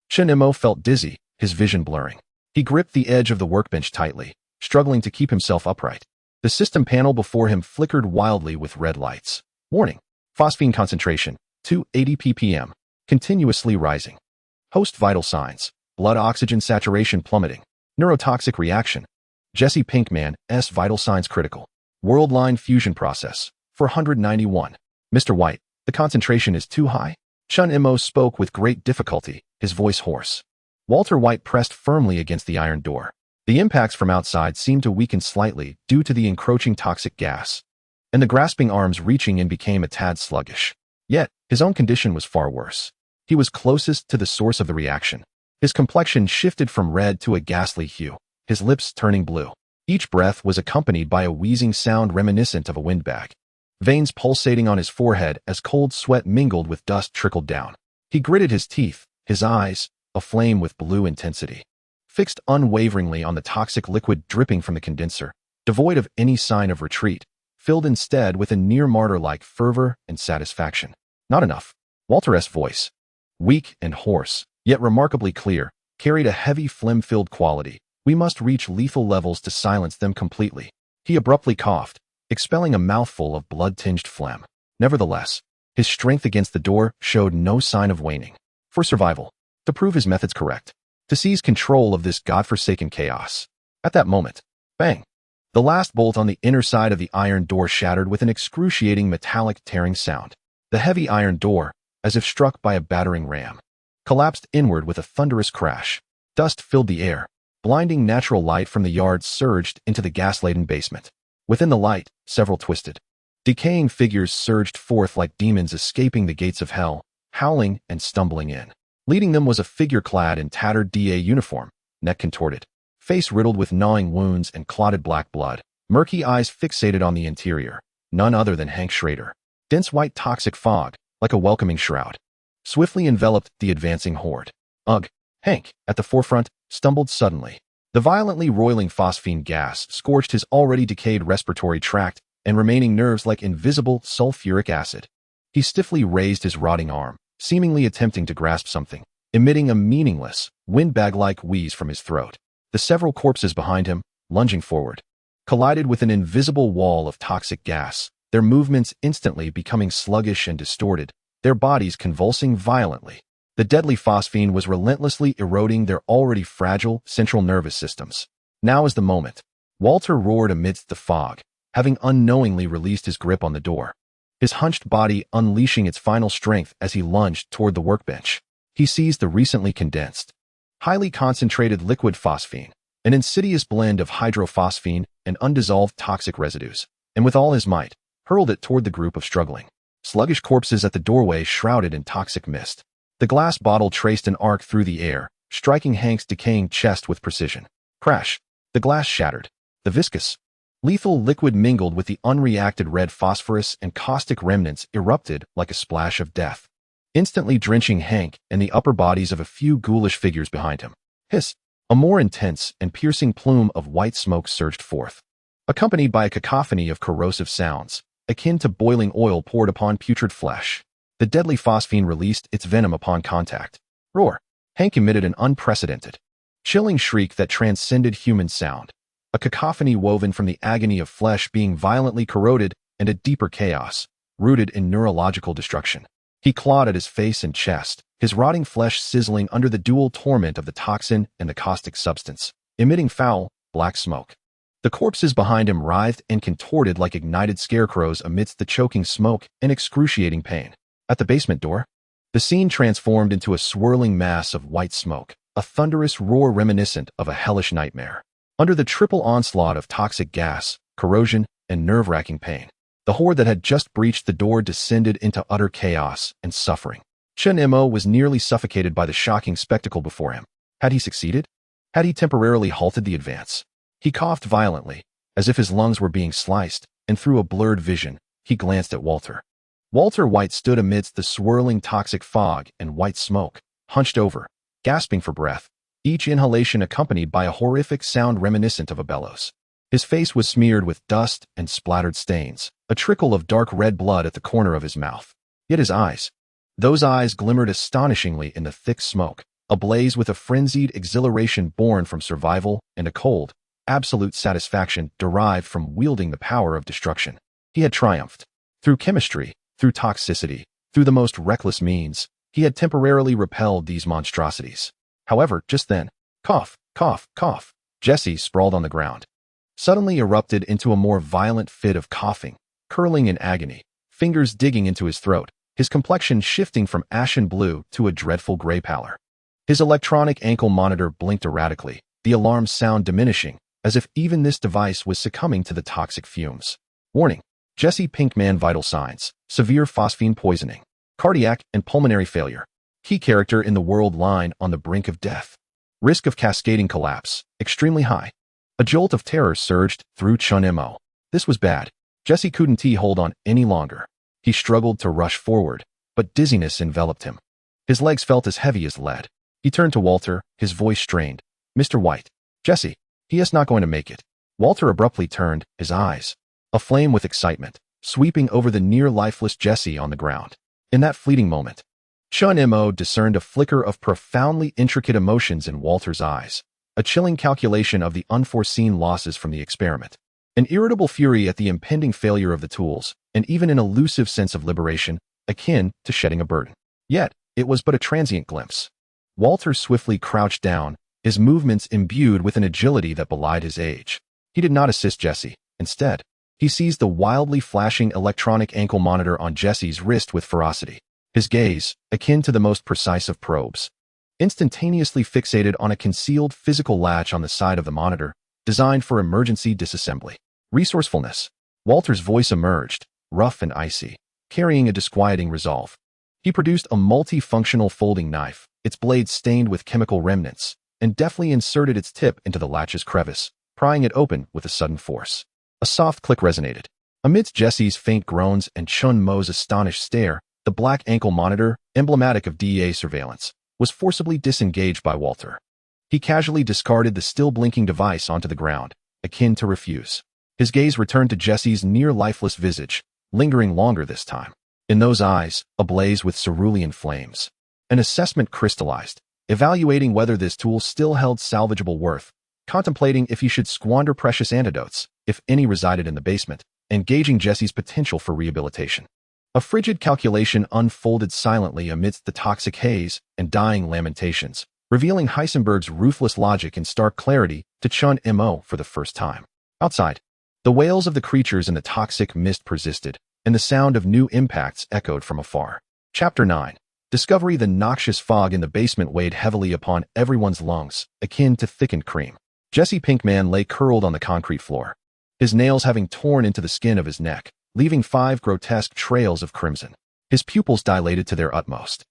S1: Chun-Mo felt dizzy, his vision blurring. He gripped the edge of the workbench tightly, struggling to keep himself upright. The system panel before him flickered wildly with red lights. Warning. Phosphine concentration, 280 ppm, continuously rising. Host vital signs. Blood oxygen saturation plummeting. Neurotoxic reaction. Jesse Pinkman, S. Vital signs critical. Worldline fusion process. 491. Mr. White, the concentration is too high. Chun Imo spoke with great difficulty, his voice hoarse. Walter White pressed firmly against the iron door. The impacts from outside seemed to weaken slightly due to the encroaching toxic gas, and the grasping arms reaching in became a tad sluggish. Yet, his own condition was far worse. He was closest to the source of the reaction. His complexion shifted from red to a ghastly hue, his lips turning blue. Each breath was accompanied by a wheezing sound reminiscent of a windbag. Veins pulsating on his forehead as cold sweat mingled with dust trickled down. He gritted his teeth, his eyes, aflame with blue intensity, fixed unwaveringly on the toxic liquid dripping from the condenser, devoid of any sign of retreat, filled instead with a near martyr-like fervor and satisfaction. Not enough. Walter's voice, weak and hoarse, yet remarkably clear, carried a heavy phlegm-filled quality. We must reach lethal levels to silence them completely. He abruptly coughed, expelling a mouthful of blood-tinged phlegm. Nevertheless, his strength against the door showed no sign of waning. For survival, to prove his methods correct, to seize control of this godforsaken chaos. At that moment, bang! The last bolt on the inner side of the iron door shattered with an excruciating metallic tearing sound. The heavy iron door, as if struck by a battering ram, collapsed inward with a thunderous crash. Dust filled the air. Blinding natural light from the yard surged into the gas-laden basement. Within the light, several twisted, decaying figures surged forth like demons escaping the gates of hell, howling and stumbling in. Leading them was a figure clad in tattered DA uniform, neck contorted, face riddled with gnawing wounds and clotted black blood, murky eyes fixated on the interior. None other than Hank Schrader. Dense white toxic fog, like a welcoming shroud, swiftly enveloped the advancing horde. Ugh! Hank, at the forefront, stumbled suddenly. The violently roiling phosphine gas scorched his already decayed respiratory tract and remaining nerves like invisible sulfuric acid. He stiffly raised his rotting arm, seemingly attempting to grasp something, emitting a meaningless, windbag-like wheeze from his throat. The several corpses behind him, lunging forward, collided with an invisible wall of toxic gas, their movements instantly becoming sluggish and distorted, their bodies convulsing violently. The deadly phosphine was relentlessly eroding their already fragile central nervous systems. Now is the moment. Walter roared amidst the fog, having unknowingly released his grip on the door, his hunched body unleashing its final strength as he lunged toward the workbench. He seized the recently condensed, highly concentrated liquid phosphine, an insidious blend of hydrophosphine and undissolved toxic residues, and with all his might, hurled it toward the group of struggling, sluggish corpses at the doorway shrouded in toxic mist. The glass bottle traced an arc through the air, striking Hank's decaying chest with precision. Crash! The glass shattered. The viscous, lethal liquid mingled with the unreacted red phosphorus and caustic remnants erupted like a splash of death, instantly drenching Hank and the upper bodies of a few ghoulish figures behind him. Hiss! A more intense and piercing plume of white smoke surged forth, accompanied by a cacophony of corrosive sounds, akin to boiling oil poured upon putrid flesh. The deadly phosphine released its venom upon contact. Roar! Hank emitted an unprecedented, chilling shriek that transcended human sound, a cacophony woven from the agony of flesh being violently corroded and a deeper chaos, rooted in neurological destruction. He clawed at his face and chest, his rotting flesh sizzling under the dual torment of the toxin and the caustic substance, emitting foul, black smoke. The corpses behind him writhed and contorted like ignited scarecrows amidst the choking smoke and excruciating pain. At the basement door, the scene transformed into a swirling mass of white smoke, a thunderous roar reminiscent of a hellish nightmare. Under the triple onslaught of toxic gas, corrosion, and nerve-wracking pain, the horde that had just breached the door descended into utter chaos and suffering. Chun Imo was nearly suffocated by the shocking spectacle before him. Had he succeeded? Had he temporarily halted the advance? He coughed violently, as if his lungs were being sliced, and through a blurred vision, he glanced at Walter. Walter White stood amidst the swirling toxic fog and white smoke, hunched over, gasping for breath, each inhalation accompanied by a horrific sound reminiscent of a bellows. His face was smeared with dust and splattered stains, a trickle of dark red blood at the corner of his mouth. Yet his eyes, those eyes glimmered astonishingly in the thick smoke, ablaze with a frenzied exhilaration born from survival and a cold, absolute satisfaction derived from wielding the power of destruction. He had triumphed. Through chemistry, through toxicity, through the most reckless means, he had temporarily repelled these monstrosities. However, just then, cough, cough, cough, Jesse sprawled on the ground, suddenly erupted into a more violent fit of coughing, curling in agony, fingers digging into his throat, his complexion shifting from ashen blue to a dreadful gray pallor. His electronic ankle monitor blinked erratically, the alarm sound diminishing, as if even this device was succumbing to the toxic fumes. Warning: Jesse Pinkman vital signs, severe phosphine poisoning, cardiac and pulmonary failure. Key character in the world line on the brink of death. Risk of cascading collapse, extremely high. A jolt of terror surged through Chun Mo. This was bad. Jesse couldn't hold on any longer. He struggled to rush forward, but dizziness enveloped him. His legs felt as heavy as lead. He turned to Walter, his voice strained. Mr. White. Jesse, he is not going to make it. Walter abruptly turned, his eyes aflame with excitement, sweeping over the near-lifeless Jesse on the ground. In that fleeting moment, Chun Mo discerned a flicker of profoundly intricate emotions in Walter's eyes, a chilling calculation of the unforeseen losses from the experiment, an irritable fury at the impending failure of the tools, and even an elusive sense of liberation, akin to shedding a burden. Yet, it was but a transient glimpse. Walter swiftly crouched down, his movements imbued with an agility that belied his age. He did not assist Jesse. Instead, he seized the wildly flashing electronic ankle monitor on Jesse's wrist with ferocity, his gaze, akin to the most precise of probes, instantaneously fixated on a concealed physical latch on the side of the monitor, designed for emergency disassembly. Resourcefulness. Walter's voice emerged, rough and icy, carrying a disquieting resolve. He produced a multifunctional folding knife, its blade stained with chemical remnants, and deftly inserted its tip into the latch's crevice, prying it open with a sudden force. A soft click resonated. Amidst Jesse's faint groans and Chun Mo's astonished stare, the black ankle monitor, emblematic of DEA surveillance, was forcibly disengaged by Walter. He casually discarded the still blinking device onto the ground, akin to refuse. His gaze returned to Jesse's near-lifeless visage, lingering longer this time. In those eyes, ablaze with cerulean flames, an assessment crystallized, evaluating whether this tool still held salvageable worth, contemplating if he should squander precious antidotes, if any resided in the basement, and gauging Jesse's potential for rehabilitation. A frigid calculation unfolded silently amidst the toxic haze and dying lamentations, revealing Heisenberg's ruthless logic in stark clarity to Chun Mo for the first time. Outside, the wails of the creatures in the toxic mist persisted, and the sound of new impacts echoed from afar. Chapter 9. Discovery. The noxious fog in the basement weighed heavily upon everyone's lungs, akin to thickened cream. Jesse Pinkman lay curled on the concrete floor, his nails having torn into the skin of his neck, leaving 5 grotesque trails of crimson. His pupils dilated to their utmost,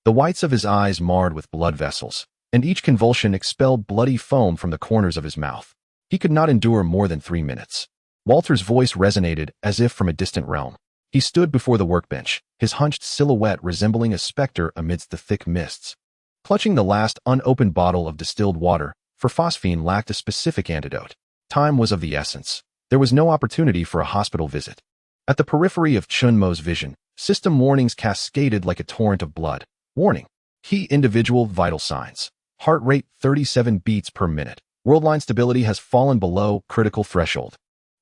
S1: the whites of his eyes marred with blood vessels, and each convulsion expelled bloody foam from the corners of his mouth. He could not endure more than 3 minutes. Walter's voice resonated as if from a distant realm. He stood before the workbench, his hunched silhouette resembling a specter amidst the thick mists. Clutching the last unopened bottle of distilled water, for phosphine lacked a specific antidote. Time was of the essence. There was no opportunity for a hospital visit. At the periphery of Chun Mo's vision, system warnings cascaded like a torrent of blood. Warning: key individual vital signs. Heart rate 37 beats per minute. Worldline stability has fallen below critical threshold.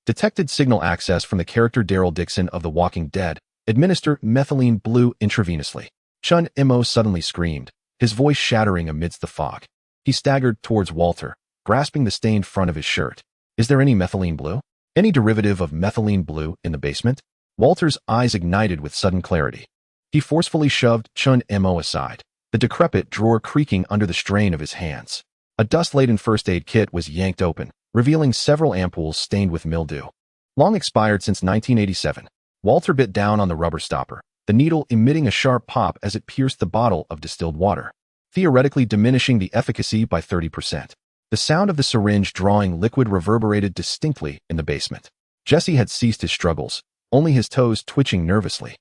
S1: Detected signal access from the character Daryl Dixon of The Walking Dead. Administer methylene blue intravenously. Chun Mo suddenly screamed, his voice shattering amidst the fog. He staggered towards Walter, grasping the stained front of his shirt. Is there any methylene blue? Any derivative of methylene blue in the basement? Walter's eyes ignited with sudden clarity. He forcefully shoved Chun Mo aside, the decrepit drawer creaking under the strain of his hands. A dust-laden first aid kit was yanked open, revealing several ampoules stained with mildew. Long expired since 1987. Walter bit down on the rubber stopper, the needle emitting a sharp pop as it pierced the bottle of distilled water, theoretically diminishing the efficacy by 30%. The sound of the syringe drawing liquid reverberated distinctly in the basement. Jesse had ceased his struggles, only his toes twitching nervously.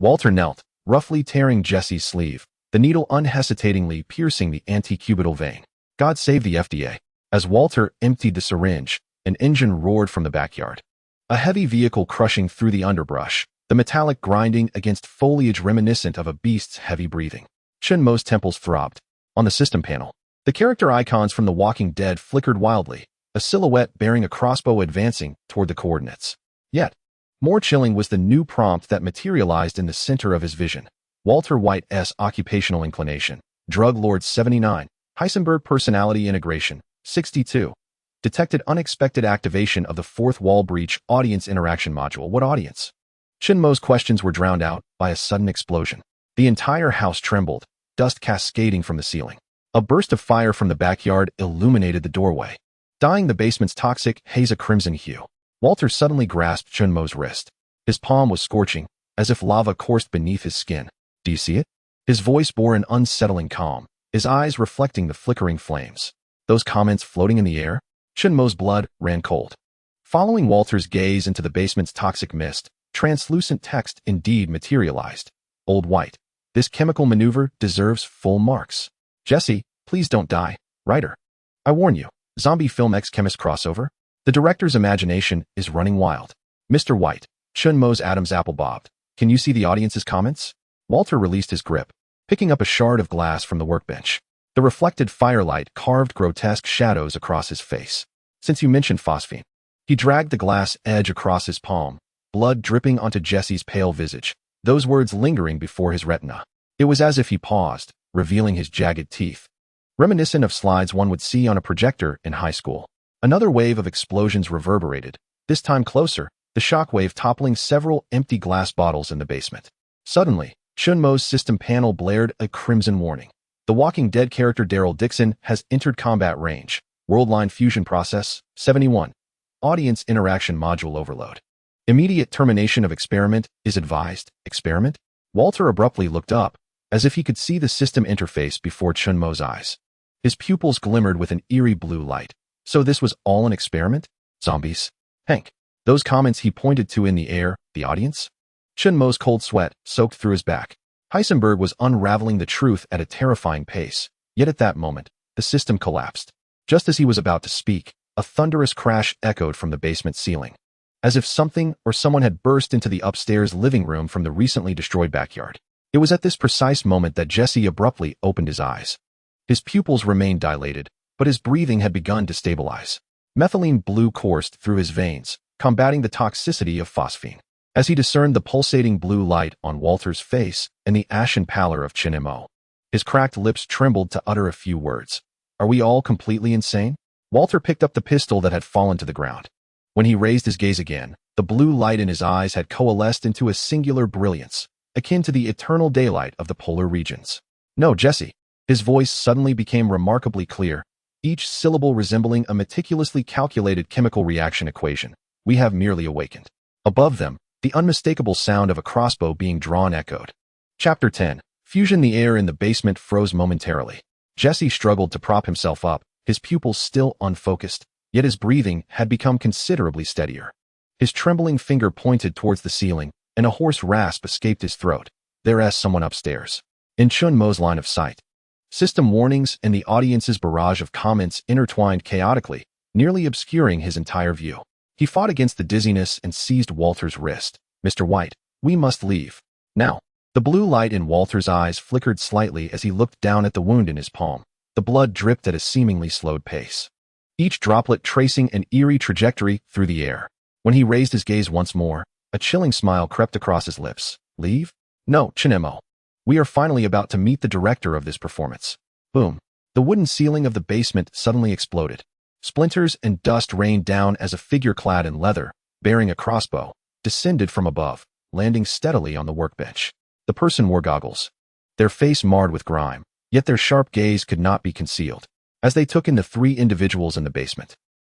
S1: Walter knelt, roughly tearing Jesse's sleeve, the needle unhesitatingly piercing the antecubital vein. God save the FDA. As Walter emptied the syringe, an engine roared from the backyard. A heavy vehicle crushing through the underbrush, the metallic grinding against foliage reminiscent of a beast's heavy breathing. Chun Mo's temples throbbed. On the system panel, the character icons from The Walking Dead flickered wildly, a silhouette bearing a crossbow advancing toward the coordinates. Yet, more chilling was the new prompt that materialized in the center of his vision. Walter White's occupational inclination, Drug Lord 79, Heisenberg personality integration, 62. Detected unexpected activation of the fourth wall breach audience interaction module. What audience? Shinmo's questions were drowned out by a sudden explosion. The entire house trembled, dust cascading from the ceiling. A burst of fire from the backyard illuminated the doorway, dyeing the basement's toxic haze a crimson hue. Walter suddenly grasped Shinmo's wrist. His palm was scorching, as if lava coursed beneath his skin. Do you see it? His voice bore an unsettling calm, his eyes reflecting the flickering flames. Those comments floating in the air? Shinmo's blood ran cold. Following Walter's gaze into the basement's toxic mist, translucent text indeed materialized. Old White. This chemical maneuver deserves full marks. Jesse, please don't die. Writer. I warn you. Zombie film X-Chemist crossover? The director's imagination is running wild. Mr. White. Shinmo's Adam's apple bobbed. Can you see the audience's comments? Walter released his grip, picking up a shard of glass from the workbench. The reflected firelight carved grotesque shadows across his face. Since you mentioned phosphine. He dragged the glass edge across his palm, blood dripping onto Jesse's pale visage, those words lingering before his retina. It was as if he paused, revealing his jagged teeth. Reminiscent of slides one would see on a projector in high school. Another wave of explosions reverberated, this time closer, the shockwave toppling several empty glass bottles in the basement. Suddenly, Shinmo's system panel blared a crimson warning. The Walking Dead character Daryl Dixon has entered combat range. Worldline fusion process, 71. Audience interaction module overload. Immediate termination of experiment is advised. Experiment? Walter abruptly looked up, as if he could see the system interface before Shinmo's eyes. His pupils glimmered with an eerie blue light. So this was all an experiment? Zombies? Hank. Those comments he pointed to in the air, the audience? Shinmo's cold sweat soaked through his back. Heisenberg was unraveling the truth at a terrifying pace. Yet at that moment, the system collapsed. Just as he was about to speak, a thunderous crash echoed from the basement ceiling, as if something or someone had burst into the upstairs living room from the recently destroyed backyard. It was at this precise moment that Jesse abruptly opened his eyes. His pupils remained dilated, but his breathing had begun to stabilize. Methylene blue coursed through his veins, combating the toxicity of phosphine. As he discerned the pulsating blue light on Walter's face and the ashen pallor of Shinmo, his cracked lips trembled to utter a few words. Are we all completely insane? Walter picked up the pistol that had fallen to the ground. When he raised his gaze again, the blue light in his eyes had coalesced into a singular brilliance, akin to the eternal daylight of the polar regions. No, Jesse. His voice suddenly became remarkably clear, each syllable resembling a meticulously calculated chemical reaction equation. We have merely awakened. Above them, the unmistakable sound of a crossbow being drawn echoed. Chapter 10. Fusion. The air in the basement froze momentarily. Jesse struggled to prop himself up, his pupils still unfocused, yet his breathing had become considerably steadier. His trembling finger pointed towards the ceiling, and a hoarse rasp escaped his throat. There's someone upstairs. In Shinmo's line of sight. System warnings and the audience's barrage of comments intertwined chaotically, nearly obscuring his entire view. He fought against the dizziness and seized Walter's wrist. Mr. White, we must leave. Now. The blue light in Walter's eyes flickered slightly as he looked down at the wound in his palm. The blood dripped at a seemingly slowed pace, each droplet tracing an eerie trajectory through the air. When he raised his gaze once more, a chilling smile crept across his lips. Leave? No, Shinmo. We are finally about to meet the director of this performance. Boom. The wooden ceiling of the basement suddenly exploded. Splinters and dust rained down as a figure clad in leather, bearing a crossbow, descended from above, landing steadily on the workbench. The person wore goggles, their face marred with grime, yet their sharp gaze could not be concealed, as they took in the three individuals in the basement.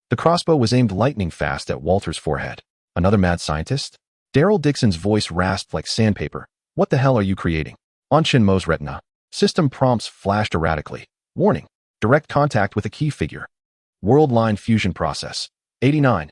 S1: The crossbow was aimed lightning fast at Walter's forehead. Another mad scientist? Daryl Dixon's voice rasped like sandpaper. What the hell are you creating? On Shinmo's retina, system prompts flashed erratically. Warning. Direct contact with a key figure. Worldline fusion process. 89.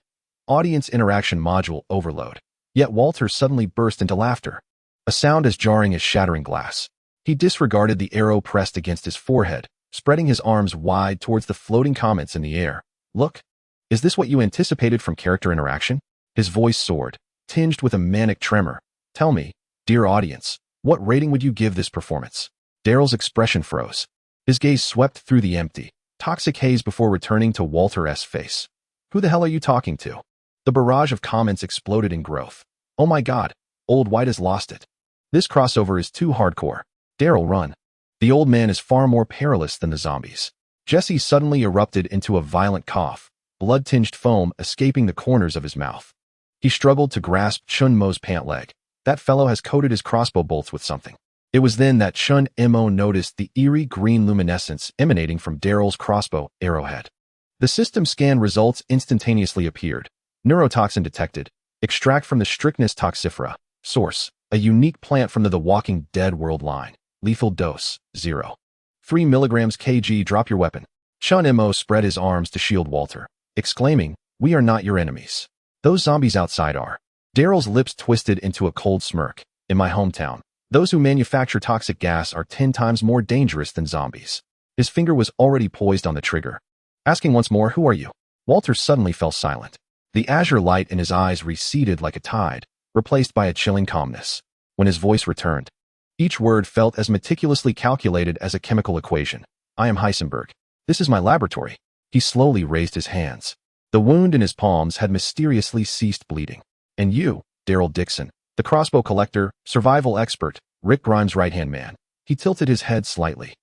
S1: Audience interaction module overload. Yet Walter suddenly burst into laughter. A sound as jarring as shattering glass. He disregarded the arrow pressed against his forehead, spreading his arms wide towards the floating comments in the air. Look. Is this what you anticipated from character interaction? His voice soared, tinged with a manic tremor. Tell me, dear audience, what rating would you give this performance? Daryl's expression froze. His gaze swept through the empty, toxic haze before returning to Walter's face. Who the hell are you talking to? The barrage of comments exploded in growth. Oh my god, Old White has lost it. This crossover is too hardcore. Daryl, run. The old man is far more perilous than the zombies. Jesse suddenly erupted into a violent cough, blood-tinged foam escaping the corners of his mouth. He struggled to grasp Chun Mo's pant leg. That fellow has coated his crossbow bolts with something. It was then that Chun Mo noticed the eerie green luminescence emanating from Daryl's crossbow arrowhead. The system scan results instantaneously appeared. Neurotoxin detected. Extract from the Strychnus toxifera. Source: a unique plant from the Walking Dead world line. Lethal dose: 0. 3 milligrams kg. Drop your weapon. Chun Mo spread his arms to shield Walter, exclaiming, "We are not your enemies. Those zombies outside are." Daryl's lips twisted into a cold smirk. "In my hometown, those who manufacture toxic gas are 10 times more dangerous than zombies." His finger was already poised on the trigger. Asking once more, "Who are you?" Walter suddenly fell silent. The azure light in his eyes receded like a tide, replaced by a chilling calmness. When his voice returned, each word felt as meticulously calculated as a chemical equation. "I am Heisenberg. This is my laboratory." He slowly raised his hands. The wound in his palms had mysteriously ceased bleeding. "And you, Daryl Dixon, the crossbow collector, survival expert, Rick Grimes' right-hand man." He tilted his head slightly.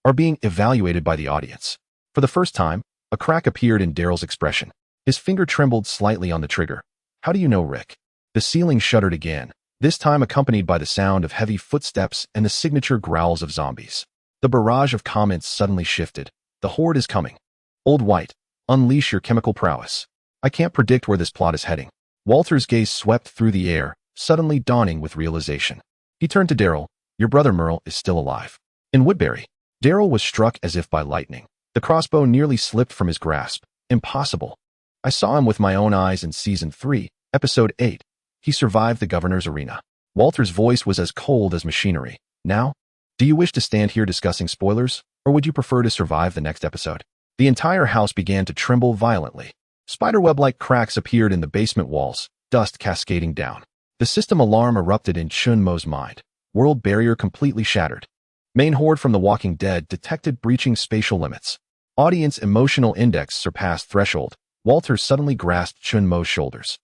S1: "Are being evaluated by the audience." For the first time, a crack appeared in Daryl's expression. His finger trembled slightly on the trigger. "How do you know Rick?" The ceiling shuddered again, this time accompanied by the sound of heavy footsteps and the signature growls of zombies. The barrage of comments suddenly shifted. "The horde is coming. Old White, unleash your chemical prowess." "I can't predict where this plot is heading." Walter's gaze swept through the air, suddenly dawning with realization. He turned to Daryl. "Your brother Merle is still alive." "In Woodbury." Daryl was struck as if by lightning. The crossbow nearly slipped from his grasp. "Impossible. I saw him with my own eyes in Season 3, Episode 8. He survived the governor's arena." Walter's voice was as cold as machinery. "Now, do you wish to stand here discussing spoilers, or would you prefer to survive the next episode?" The entire house began to tremble violently. Spiderweb-like cracks appeared in the basement walls, dust cascading down. The system alarm erupted in Chun Mo's mind. World barrier completely shattered. Main horde from The Walking Dead detected breaching spatial limits. Audience emotional index surpassed threshold. Walter suddenly grasped Chun Mo's shoulders.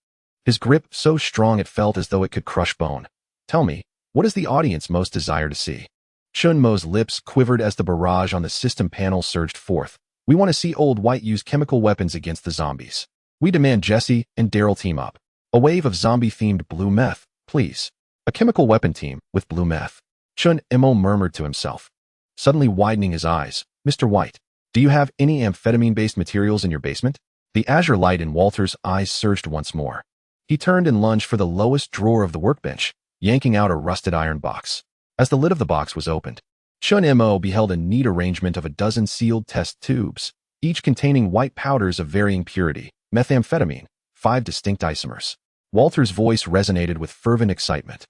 S1: His grip so strong it felt as though it could crush bone. "Tell me, what does the audience most desire to see?" Chun Mo's lips quivered as the barrage on the system panel surged forth. "We want to see Old White use chemical weapons against the zombies. We demand Jesse and Daryl team up. A wave of zombie-themed blue meth, please. A chemical weapon team with blue meth." Chun Mo murmured to himself, suddenly widening his eyes. "Mr. White, do you have any amphetamine-based materials in your basement?" The azure light in Walter's eyes surged once more. He turned and lunged for the lowest drawer of the workbench, yanking out a rusted iron box. As the lid of the box was opened, Chun Mo beheld a neat arrangement of a dozen sealed test tubes, each containing white powders of varying purity, methamphetamine, 5 distinct isomers. Walter's voice resonated with fervent excitement.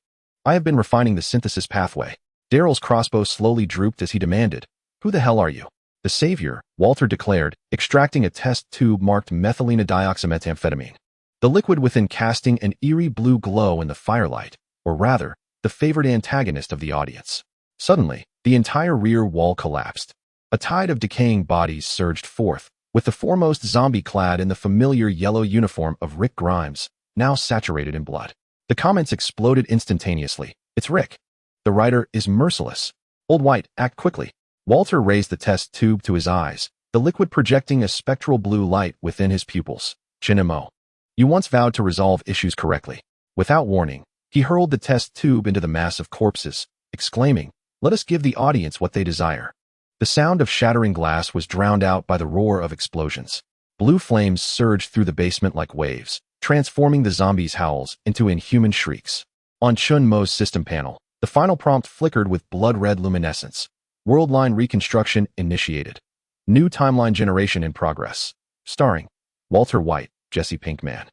S1: "I have been refining the synthesis pathway." Daryl's crossbow slowly drooped as he demanded, "Who the hell are you?" "The savior," Walter declared, extracting a test tube marked methylene-dioxymethamphetamine. The liquid within casting an eerie blue glow in the firelight, or rather, the favored antagonist of the audience. Suddenly, the entire rear wall collapsed. A tide of decaying bodies surged forth, with the foremost zombie clad in the familiar yellow uniform of Rick Grimes, now saturated in blood. The comments exploded instantaneously. "It's Rick. The writer is merciless. Old White, act quickly." Walter raised the test tube to his eyes, the liquid projecting a spectral blue light within his pupils. "Chun Mo, you once vowed to resolve issues correctly." Without warning, he hurled the test tube into the mass of corpses, exclaiming, "Let us give the audience what they desire." The sound of shattering glass was drowned out by the roar of explosions. Blue flames surged through the basement like waves, transforming the zombies' howls into inhuman shrieks. On Chun Mo's system panel, the final prompt flickered with blood-red luminescence. World line reconstruction initiated. New timeline generation in progress. Starring Walter White, Jesse Pinkman,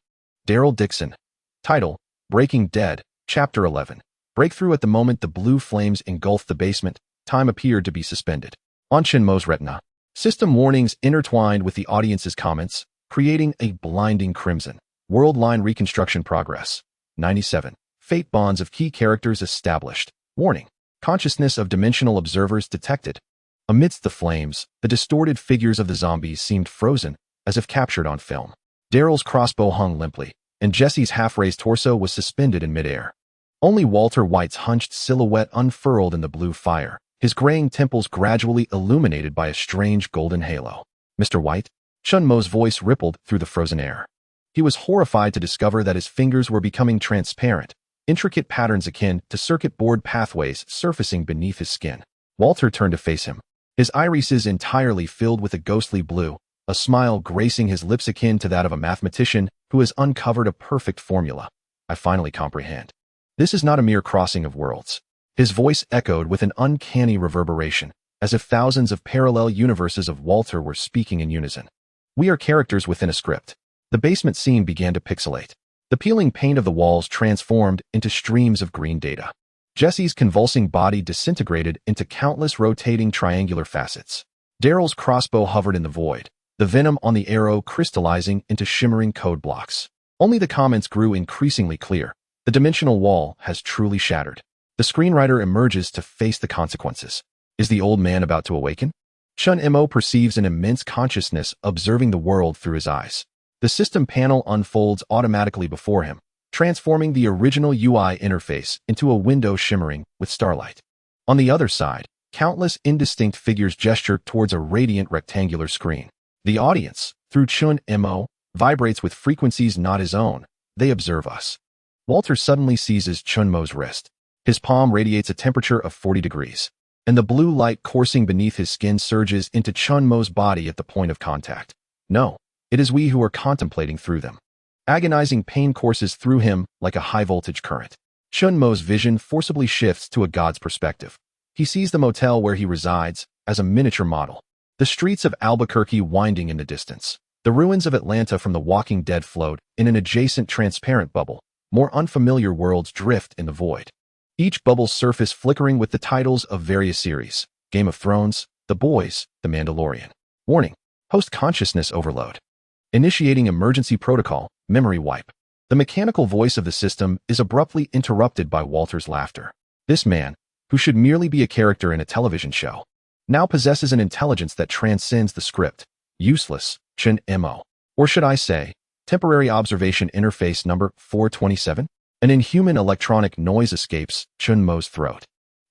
S1: Daryl Dixon. Title: Breaking Dead, Chapter 11. Breakthrough. At the moment the blue flames engulfed the basement, time appeared to be suspended. On Chun Mo's retina, system warnings intertwined with the audience's comments, creating a blinding crimson. World line reconstruction progress. 97. Fate bonds of key characters established. Warning. Consciousness of dimensional observers detected. Amidst the flames, the distorted figures of the zombies seemed frozen, as if captured on film. Daryl's crossbow hung limply, and Jesse's half-raised torso was suspended in midair. Only Walter White's hunched silhouette unfurled in the blue fire, his graying temples gradually illuminated by a strange golden halo. "Mr. White?" Chun Mo's voice rippled through the frozen air. He was horrified to discover that his fingers were becoming transparent, intricate patterns akin to circuit board pathways surfacing beneath his skin. Walter turned to face him, his irises entirely filled with a ghostly blue, a smile gracing his lips akin to that of a mathematician who has uncovered a perfect formula. I finally comprehend. This is not a mere crossing of worlds. His voice echoed with an uncanny reverberation, as if thousands of parallel universes of Walter were speaking in unison. We are characters within a script. The basement scene began to pixelate. The peeling paint of the walls transformed into streams of green data. Jesse's convulsing body disintegrated into countless rotating triangular facets. Daryl's crossbow hovered in the void, the venom on the arrow crystallizing into shimmering code blocks. Only the comments grew increasingly clear. The dimensional wall has truly shattered. The screenwriter emerges to face the consequences. Is the old man about to awaken? Chun Mo perceives an immense consciousness observing the world through his eyes. The system panel unfolds automatically before him, transforming the original UI interface into a window shimmering with starlight. On the other side, countless indistinct figures gesture towards a radiant rectangular screen. The audience, through Chun Mo, vibrates with frequencies not his own. They observe us. Walter suddenly seizes Chun Mo's wrist. His palm radiates a temperature of 40 degrees, and the blue light coursing beneath his skin surges into Chun Mo's body at the point of contact. No. It is we who are contemplating through them. Agonizing pain courses through him like a high-voltage current. Chun Mo's vision forcibly shifts to a god's perspective. He sees the motel where he resides as a miniature model. The streets of Albuquerque winding in the distance. The ruins of Atlanta from The Walking Dead float in an adjacent transparent bubble. More unfamiliar worlds drift in the void. Each bubble's surface flickering with the titles of various series. Game of Thrones, The Boys, The Mandalorian. Warning: host consciousness overload. Initiating emergency protocol, memory wipe. The mechanical voice of the system is abruptly interrupted by Walter's laughter. This man, who should merely be a character in a television show, now possesses an intelligence that transcends the script. Useless, Chun Mo. Or should I say, temporary observation interface number 427? An inhuman electronic noise escapes Chun Mo's throat.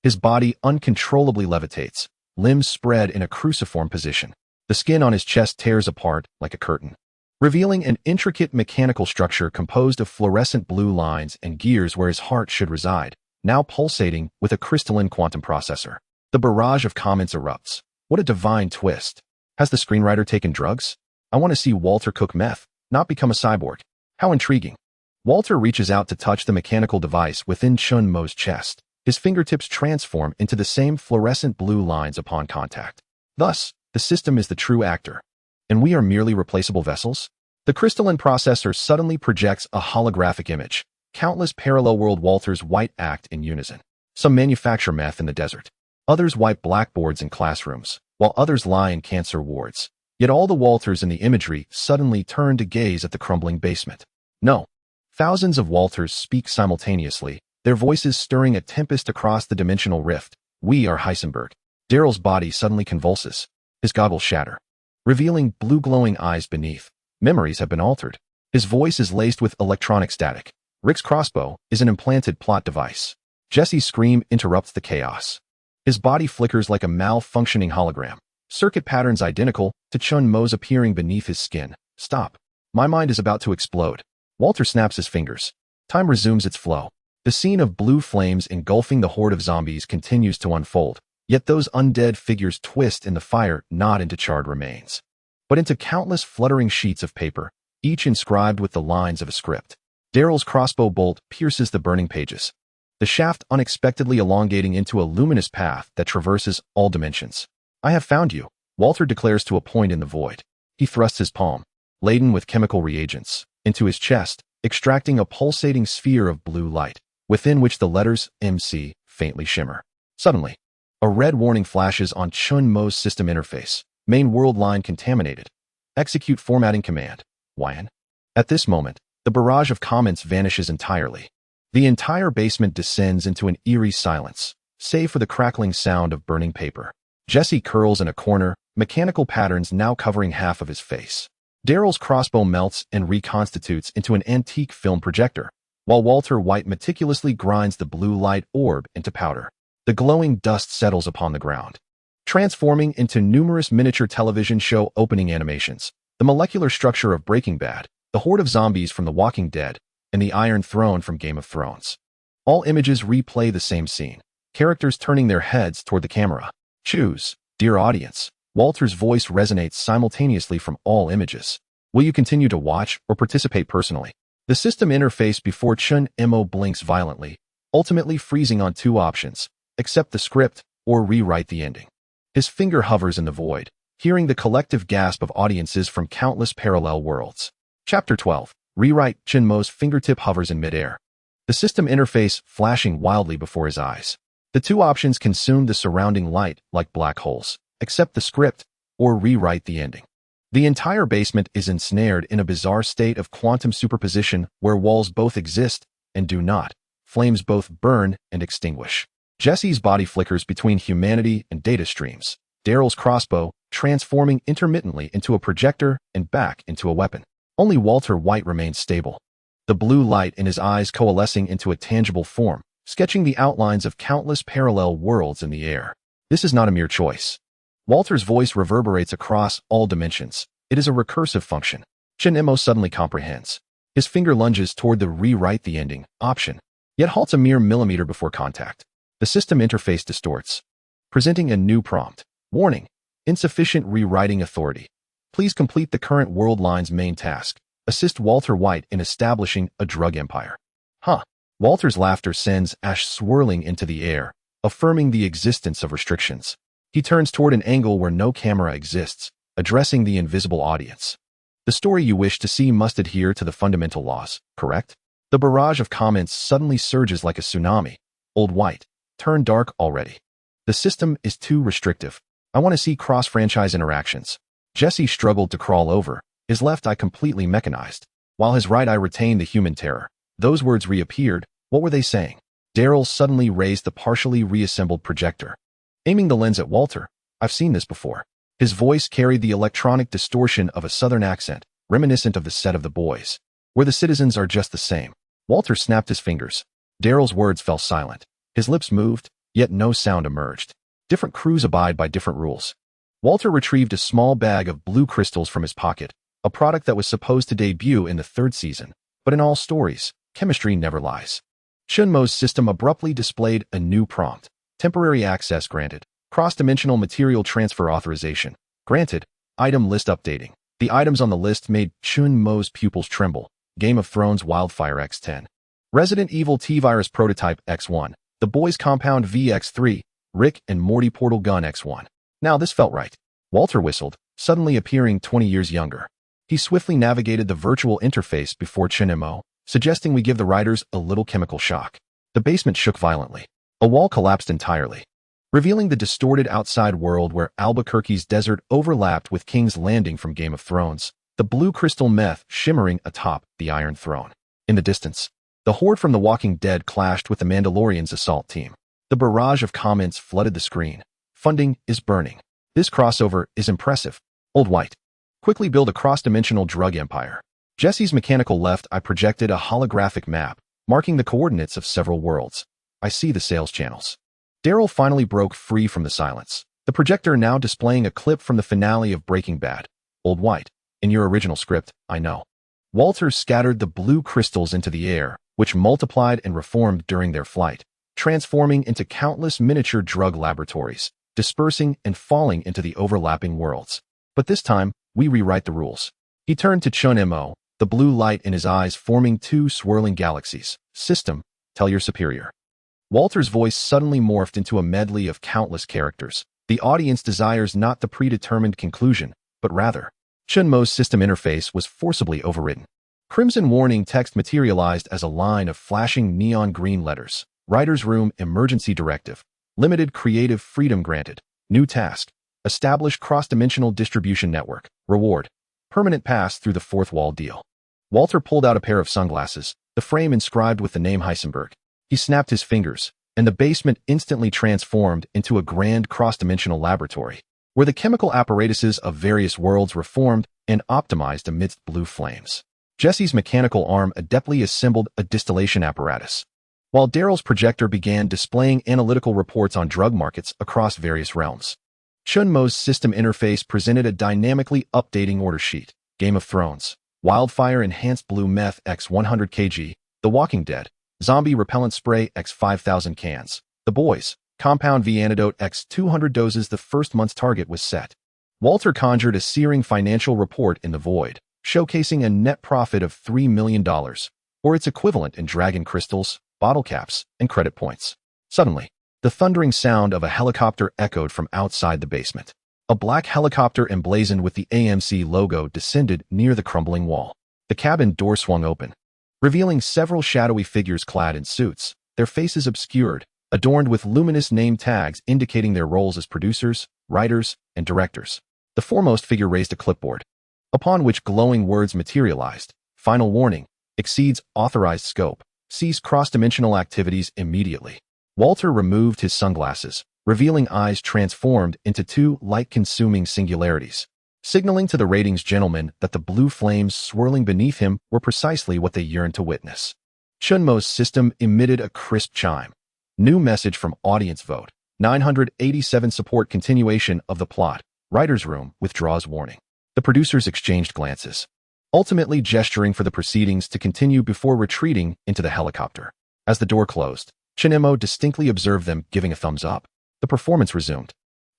S1: His body uncontrollably levitates, limbs spread in a cruciform position. The skin on his chest tears apart like a curtain, revealing an intricate mechanical structure composed of fluorescent blue lines and gears where his heart should reside, now pulsating with a crystalline quantum processor. The barrage of comments erupts. What a divine twist. Has the screenwriter taken drugs? I want to see Walter cook meth, not become a cyborg. How intriguing. Walter reaches out to touch the mechanical device within Chun Mo's chest. His fingertips transform into the same fluorescent blue lines upon contact. Thus, the system is the true actor, and we are merely replaceable vessels? The crystalline processor suddenly projects a holographic image. Countless parallel world Walters white act in unison. Some manufacture meth in the desert. Others wipe blackboards in classrooms, while others lie in cancer wards. Yet all the Walters in the imagery suddenly turn to gaze at the crumbling basement. No. Thousands of Walters speak simultaneously, their voices stirring a tempest across the dimensional rift. We are Heisenberg. Daryl's body suddenly convulses. His goggles shatter, revealing blue glowing eyes beneath. Memories have been altered. His voice is laced with electronic static. Rick's crossbow is an implanted plot device. Jesse's scream interrupts the chaos. His body flickers like a malfunctioning hologram. Circuit patterns identical to Chun Mo's appearing beneath his skin. Stop. My mind is about to explode. Walter snaps his fingers. Time resumes its flow. The scene of blue flames engulfing the horde of zombies continues to unfold. Yet those undead figures twist in the fire not into charred remains, but into countless fluttering sheets of paper, each inscribed with the lines of a script. Daryl's crossbow bolt pierces the burning pages, the shaft unexpectedly elongating into a luminous path that traverses all dimensions. I have found you, Walter declares to a point in the void. He thrusts his palm, laden with chemical reagents, into his chest, extracting a pulsating sphere of blue light, within which the letters MC faintly shimmer. Suddenly, a red warning flashes on Chun Mo's system interface. Main world line contaminated. Execute formatting command. YN. At this moment, the barrage of comments vanishes entirely. The entire basement descends into an eerie silence, save for the crackling sound of burning paper. Jesse curls in a corner, mechanical patterns now covering half of his face. Daryl's crossbow melts and reconstitutes into an antique film projector, while Walter White meticulously grinds the blue light orb into powder. The glowing dust settles upon the ground, transforming into numerous miniature television show opening animations. The molecular structure of Breaking Bad, the horde of zombies from The Walking Dead, and the Iron Throne from Game of Thrones. All images replay the same scene, characters turning their heads toward the camera. Choose, dear audience. Walter's voice resonates simultaneously from all images. Will you continue to watch or participate personally? The system interface before Chun Mo blinks violently, ultimately freezing on two options: accept the script or rewrite the ending. His finger hovers in the void, hearing the collective gasp of audiences from countless parallel worlds. Chapter 12. Rewrite. Chun Mo's fingertip hovers in midair, the system interface flashing wildly before his eyes. The two options consume the surrounding light like black holes: accept the script or rewrite the ending. The entire basement is ensnared in a bizarre state of quantum superposition where walls both exist and do not, flames both burn and extinguish. Jesse's body flickers between humanity and data streams, Daryl's crossbow transforming intermittently into a projector and back into a weapon. Only Walter White remains stable, the blue light in his eyes coalescing into a tangible form, sketching the outlines of countless parallel worlds in the air. This is not a mere choice. Walter's voice reverberates across all dimensions. It is a recursive function. Chun Mo suddenly comprehends. His finger lunges toward the rewrite the ending option, yet halts a mere millimeter before contact. The system interface distorts, presenting a new prompt. Warning: insufficient rewriting authority. Please complete the current world line's main task. Assist Walter White in establishing a drug empire. Huh. Walter's laughter sends ash swirling into the air, affirming the existence of restrictions. He turns toward an angle where no camera exists, addressing the invisible audience. The story you wish to see must adhere to the fundamental laws, correct? The barrage of comments suddenly surges like a tsunami. Old White, turn dark already. The system is too restrictive. I want to see cross-franchise interactions. Jesse struggled to crawl over, his left eye completely mechanized, while his right eye retained the human terror. Those words reappeared. What were they saying? Daryl suddenly raised the partially reassembled projector, aiming the lens at Walter. I've seen this before. His voice carried the electronic distortion of a southern accent, reminiscent of the set of The Boys, where the citizens are just the same. Walter snapped his fingers. Daryl's words fell silent. His lips moved, yet no sound emerged. Different crews abide by different rules. Walter retrieved a small bag of blue crystals from his pocket, a product that was supposed to debut in the third season, but in all stories, chemistry never lies. Chun Mo's system abruptly displayed a new prompt. Temporary access granted. Cross-dimensional material transfer authorization granted. Item list updating. The items on the list made Chun Mo's pupils tremble. Game of Thrones Wildfire X10. Resident Evil T-Virus Prototype X1. The Boys Compound VX3. Rick and Morty Portal Gun X1. Now this felt right. Walter whistled, suddenly appearing 20 years younger. He swiftly navigated the virtual interface before Chun Mo, suggesting we give the writers a little chemical shock. The basement shook violently. A wall collapsed entirely, revealing the distorted outside world where Albuquerque's desert overlapped with King's Landing from Game of Thrones, the blue crystal meth shimmering atop the Iron Throne. In the distance, the horde from The Walking Dead clashed with the Mandalorian's assault team. The barrage of comments flooded the screen. Funding is burning. This crossover is impressive. Old White, quickly build a cross-dimensional drug empire. Jesse's mechanical left eye projected a holographic map, marking the coordinates of several worlds. I see the sales channels. Daryl finally broke free from the silence, the projector now displaying a clip from the finale of Breaking Bad. Old White, in your original script, I know. Walter scattered the blue crystals into the air, which multiplied and reformed during their flight, transforming into countless miniature drug laboratories, dispersing and falling into the overlapping worlds. But this time, we rewrite the rules. He turned to Chun Mo, the blue light in his eyes forming two swirling galaxies. System, tell your superior. Walter's voice suddenly morphed into a medley of countless characters. The audience desires not the predetermined conclusion, but rather. Chun Mo's system interface was forcibly overwritten. Crimson warning text materialized as a line of flashing neon green letters. Writer's Room Emergency Directive. Limited creative freedom granted. New task. Establish cross-dimensional distribution network. Reward. Permanent pass through the fourth wall deal. Walter pulled out a pair of sunglasses, the frame inscribed with the name Heisenberg. He snapped his fingers, and the basement instantly transformed into a grand cross-dimensional laboratory, where the chemical apparatuses of various worlds reformed and optimized amidst blue flames. Jesse's mechanical arm adeptly assembled a distillation apparatus, while Daryl's projector began displaying analytical reports on drug markets across various realms. Chun Mo's system interface presented a dynamically updating order sheet. Game of Thrones, Wildfire Enhanced Blue Meth x 100 kg, The Walking Dead, Zombie Repellent Spray x 5,000 cans, The Boys, Compound V Antidote x 200 doses. The first month's target was set. Walter conjured a searing financial report in the void, showcasing a net profit of $3 million, or its equivalent in dragon crystals, bottle caps, and credit points. Suddenly, the thundering sound of a helicopter echoed from outside the basement. A black helicopter emblazoned with the AMC logo descended near the crumbling wall. The cabin door swung open, revealing several shadowy figures clad in suits, their faces obscured, adorned with luminous name tags indicating their roles as producers, writers, and directors. The foremost figure raised a clipboard, upon which glowing words materialized. Final warning, exceeds authorized scope. Cease cross-dimensional activities immediately. Walter removed his sunglasses, revealing eyes transformed into two light-consuming singularities, signaling to the ratings gentlemen that the blue flames swirling beneath him were precisely what they yearned to witness. Chunmo's system emitted a crisp chime. New message from audience vote. 987 support continuation of the plot. Writer's room withdraws warning. The producers exchanged glances, ultimately gesturing for the proceedings to continue before retreating into the helicopter. As the door closed, Chunmo distinctly observed them giving a thumbs up. The performance resumed.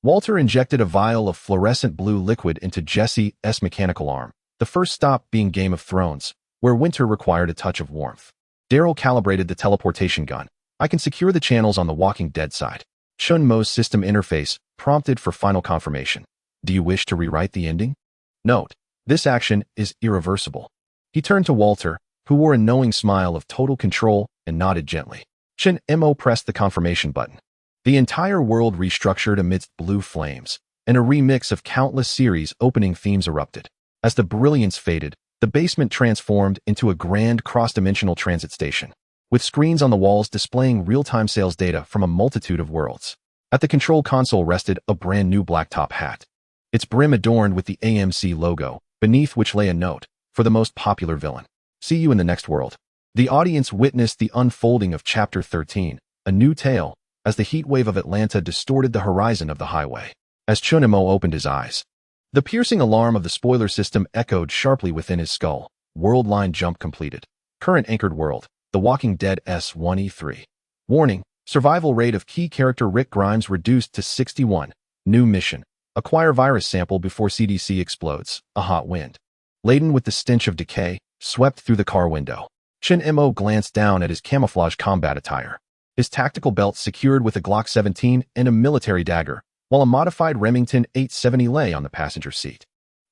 S1: Walter injected a vial of fluorescent blue liquid into Jesse's mechanical arm, the first stop being Game of Thrones, where winter required a touch of warmth. Daryl calibrated the teleportation gun. I can secure the channels on the Walking Dead side. Chunmo's system interface prompted for final confirmation. Do you wish to rewrite the ending? Note, this action is irreversible. He turned to Walter, who wore a knowing smile of total control, and nodded gently. Chunmo pressed the confirmation button. The entire world restructured amidst blue flames, and a remix of countless series opening themes erupted. As the brilliance faded, the basement transformed into a grand cross-dimensional transit station, with screens on the walls displaying real-time sales data from a multitude of worlds. At the control console rested a brand new blacktop hat, its brim adorned with the AMC logo, beneath which lay a note, for the most popular villain. See you in the next world. The audience witnessed the unfolding of Chapter 13, A New Tale, as the heat wave of Atlanta distorted the horizon of the highway. As Chunmo opened his eyes, the piercing alarm of the spoiler system echoed sharply within his skull. World line jump completed. Current anchored world, The Walking Dead S1E3. Warning, survival rate of key character Rick Grimes reduced to 61. New mission, acquire virus sample before CDC explodes. A hot wind, laden with the stench of decay, swept through the car window. Chunmo glanced down at his camouflage combat attire, his tactical belt secured with a Glock 17 and a military dagger, while a modified Remington 870 lay on the passenger seat.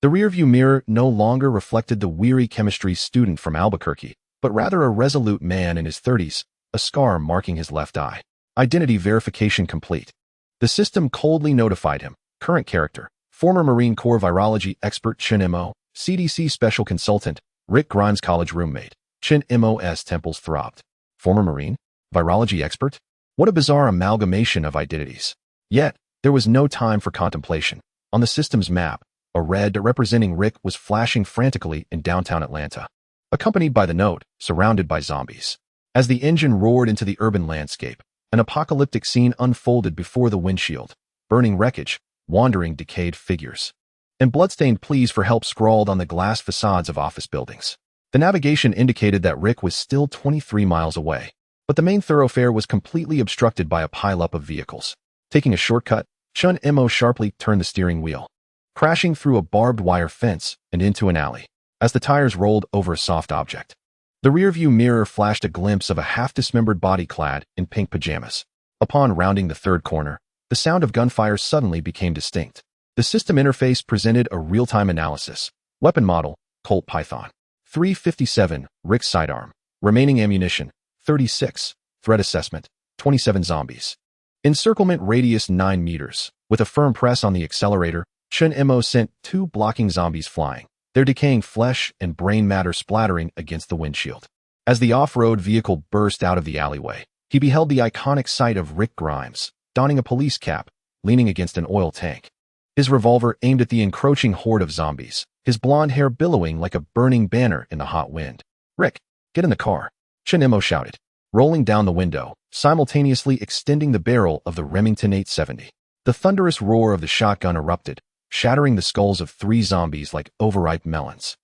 S1: The rearview mirror no longer reflected the weary chemistry student from Albuquerque, but rather a resolute man in his 30s, a scar marking his left eye. Identity verification complete. The system coldly notified him. Current character, former Marine Corps virology expert Chunmo, CDC special consultant, Rick Grimes' college roommate. Chunmo's temples throbbed. Former Marine? Virology expert? What a bizarre amalgamation of identities. Yet, there was no time for contemplation. On the system's map, a red representing Rick was flashing frantically in downtown Atlanta, accompanied by the note, surrounded by zombies. As the engine roared into the urban landscape, an apocalyptic scene unfolded before the windshield. Burning wreckage, wandering decayed figures, and bloodstained pleas for help scrawled on the glass facades of office buildings. The navigation indicated that Rick was still 23 miles away, but the main thoroughfare was completely obstructed by a pileup of vehicles. Taking a shortcut, Chunmo sharply turned the steering wheel, crashing through a barbed wire fence and into an alley. As the tires rolled over a soft object, the rearview mirror flashed a glimpse of a half-dismembered body clad in pink pajamas. Upon rounding the third corner, the sound of gunfire suddenly became distinct. The system interface presented a real-time analysis. Weapon model, Colt Python. 357, Rick's sidearm. Remaining ammunition, 36. Threat assessment, 27 zombies. Encirclement radius 9 meters. With a firm press on the accelerator, Chunmo sent 2 blocking zombies flying, their decaying flesh and brain matter splattering against the windshield. As the off-road vehicle burst out of the alleyway, he beheld the iconic sight of Rick Grimes, donning a police cap, leaning against an oil tank. His revolver aimed at the encroaching horde of zombies, his blonde hair billowing like a burning banner in the hot wind. Rick, get in the car, Chunmo shouted, rolling down the window, simultaneously extending the barrel of the Remington 870. The thunderous roar of the shotgun erupted, shattering the skulls of 3 zombies like overripe melons.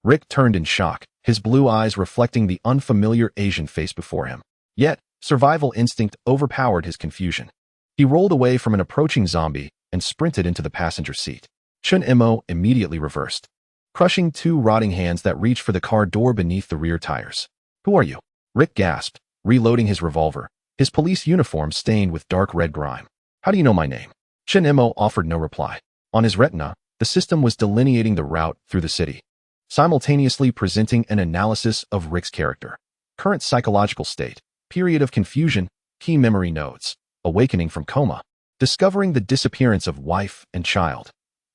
S1: Rick turned in shock, his blue eyes reflecting the unfamiliar Asian face before him. Yet, survival instinct overpowered his confusion. He rolled away from an approaching zombie and sprinted into the passenger seat. Chun Mo immediately reversed, crushing 2 rotting hands that reached for the car door beneath the rear tires. "Who are you?" Rick gasped, reloading his revolver, his police uniform stained with dark red grime. "How do you know my name?" Chun Mo offered no reply. On his retina, the system was delineating the route through the city, simultaneously presenting an analysis of Rick's character. Current psychological state, period of confusion, key memory nodes, awakening from coma, discovering the disappearance of wife and child.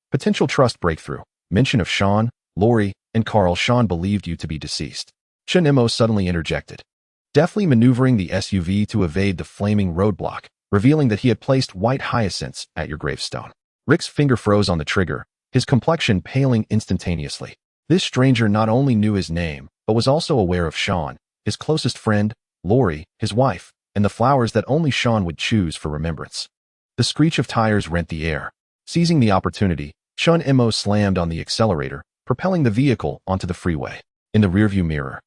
S1: Potential trust breakthrough, mention of Sean, Lori, and Carl. "Sean believed you to be deceased." Chun Mo suddenly interjected, deftly maneuvering the SUV to evade the flaming roadblock, revealing that he had placed white hyacinths at your gravestone. Rick's finger froze on the trigger, his complexion paling instantaneously. This stranger not only knew his name, but was also aware of Sean, his closest friend, Lori, his wife, and the flowers that only Sean would choose for remembrance. The screech of tires rent the air. Seizing the opportunity, Chun Mo slammed on the accelerator, propelling the vehicle onto the freeway. In the rearview mirror,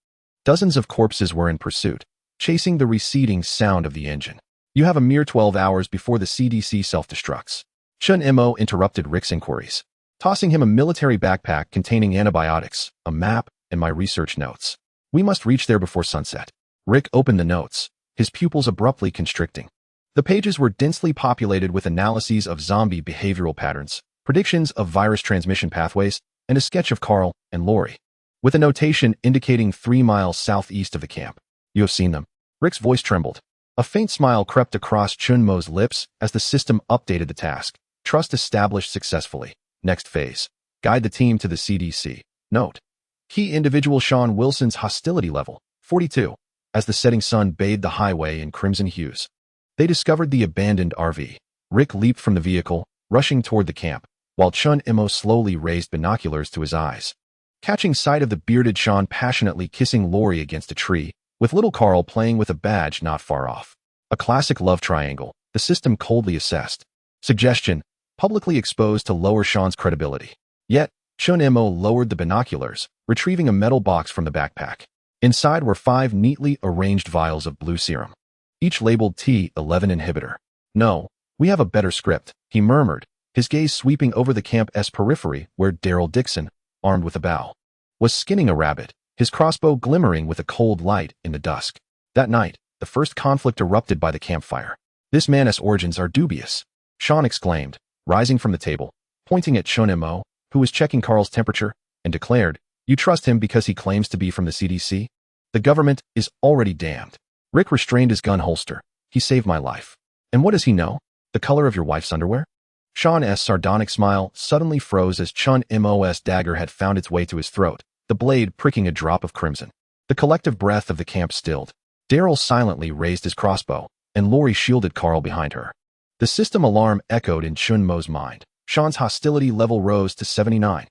S1: dozens of corpses were in pursuit, chasing the receding sound of the engine. "You have a mere 12 hours before the CDC self-destructs." Chun Mo interrupted Rick's inquiries, tossing him a military backpack containing antibiotics, a map, and my research notes. "We must reach there before sunset." Rick opened the notes, his pupils abruptly constricting. The pages were densely populated with analyses of zombie behavioral patterns, predictions of virus transmission pathways, and a sketch of Carl and Lori, with a notation indicating 3 miles southeast of the camp. "You have seen them." Rick's voice trembled. A faint smile crept across Chun Mo's lips as the system updated the task. "Trust established successfully. Next phase. Guide the team to the CDC. Note: key individual Sean Wilson's hostility level, 42. As the setting sun bathed the highway in crimson hues, they discovered the abandoned RV. Rick leaped from the vehicle, rushing toward the camp, while Chun Mo slowly raised binoculars to his eyes, catching sight of the bearded Sean passionately kissing Lori against a tree, with little Carl playing with a badge not far off. A classic love triangle, the system coldly assessed. Suggestion: publicly exposed to lower Sean's credibility. Yet, Chun Mo lowered the binoculars, retrieving a metal box from the backpack. Inside were 5 neatly arranged vials of blue serum, each labeled T11 inhibitor. "No, we have a better script," he murmured, his gaze sweeping over the camp's periphery where Daryl Dixon, armed with a bow, was skinning a rabbit, his crossbow glimmering with a cold light in the dusk. That night, the first conflict erupted by the campfire. "This man's origins are dubious," Sean exclaimed, rising from the table, pointing at Chun Mo, who was checking Carl's temperature, and declared, "You trust him because he claims to be from the CDC? The government is already damned." Rick restrained his gun holster. "He saved my life." "And what does he know? The color of your wife's underwear?" Sean's sardonic smile suddenly froze as Chun Mo's dagger had found its way to his throat, the blade pricking a drop of crimson. The collective breath of the camp stilled. Daryl silently raised his crossbow, and Lori shielded Carl behind her. The system alarm echoed in Chun Mo's mind. Sean's hostility level rose to 79.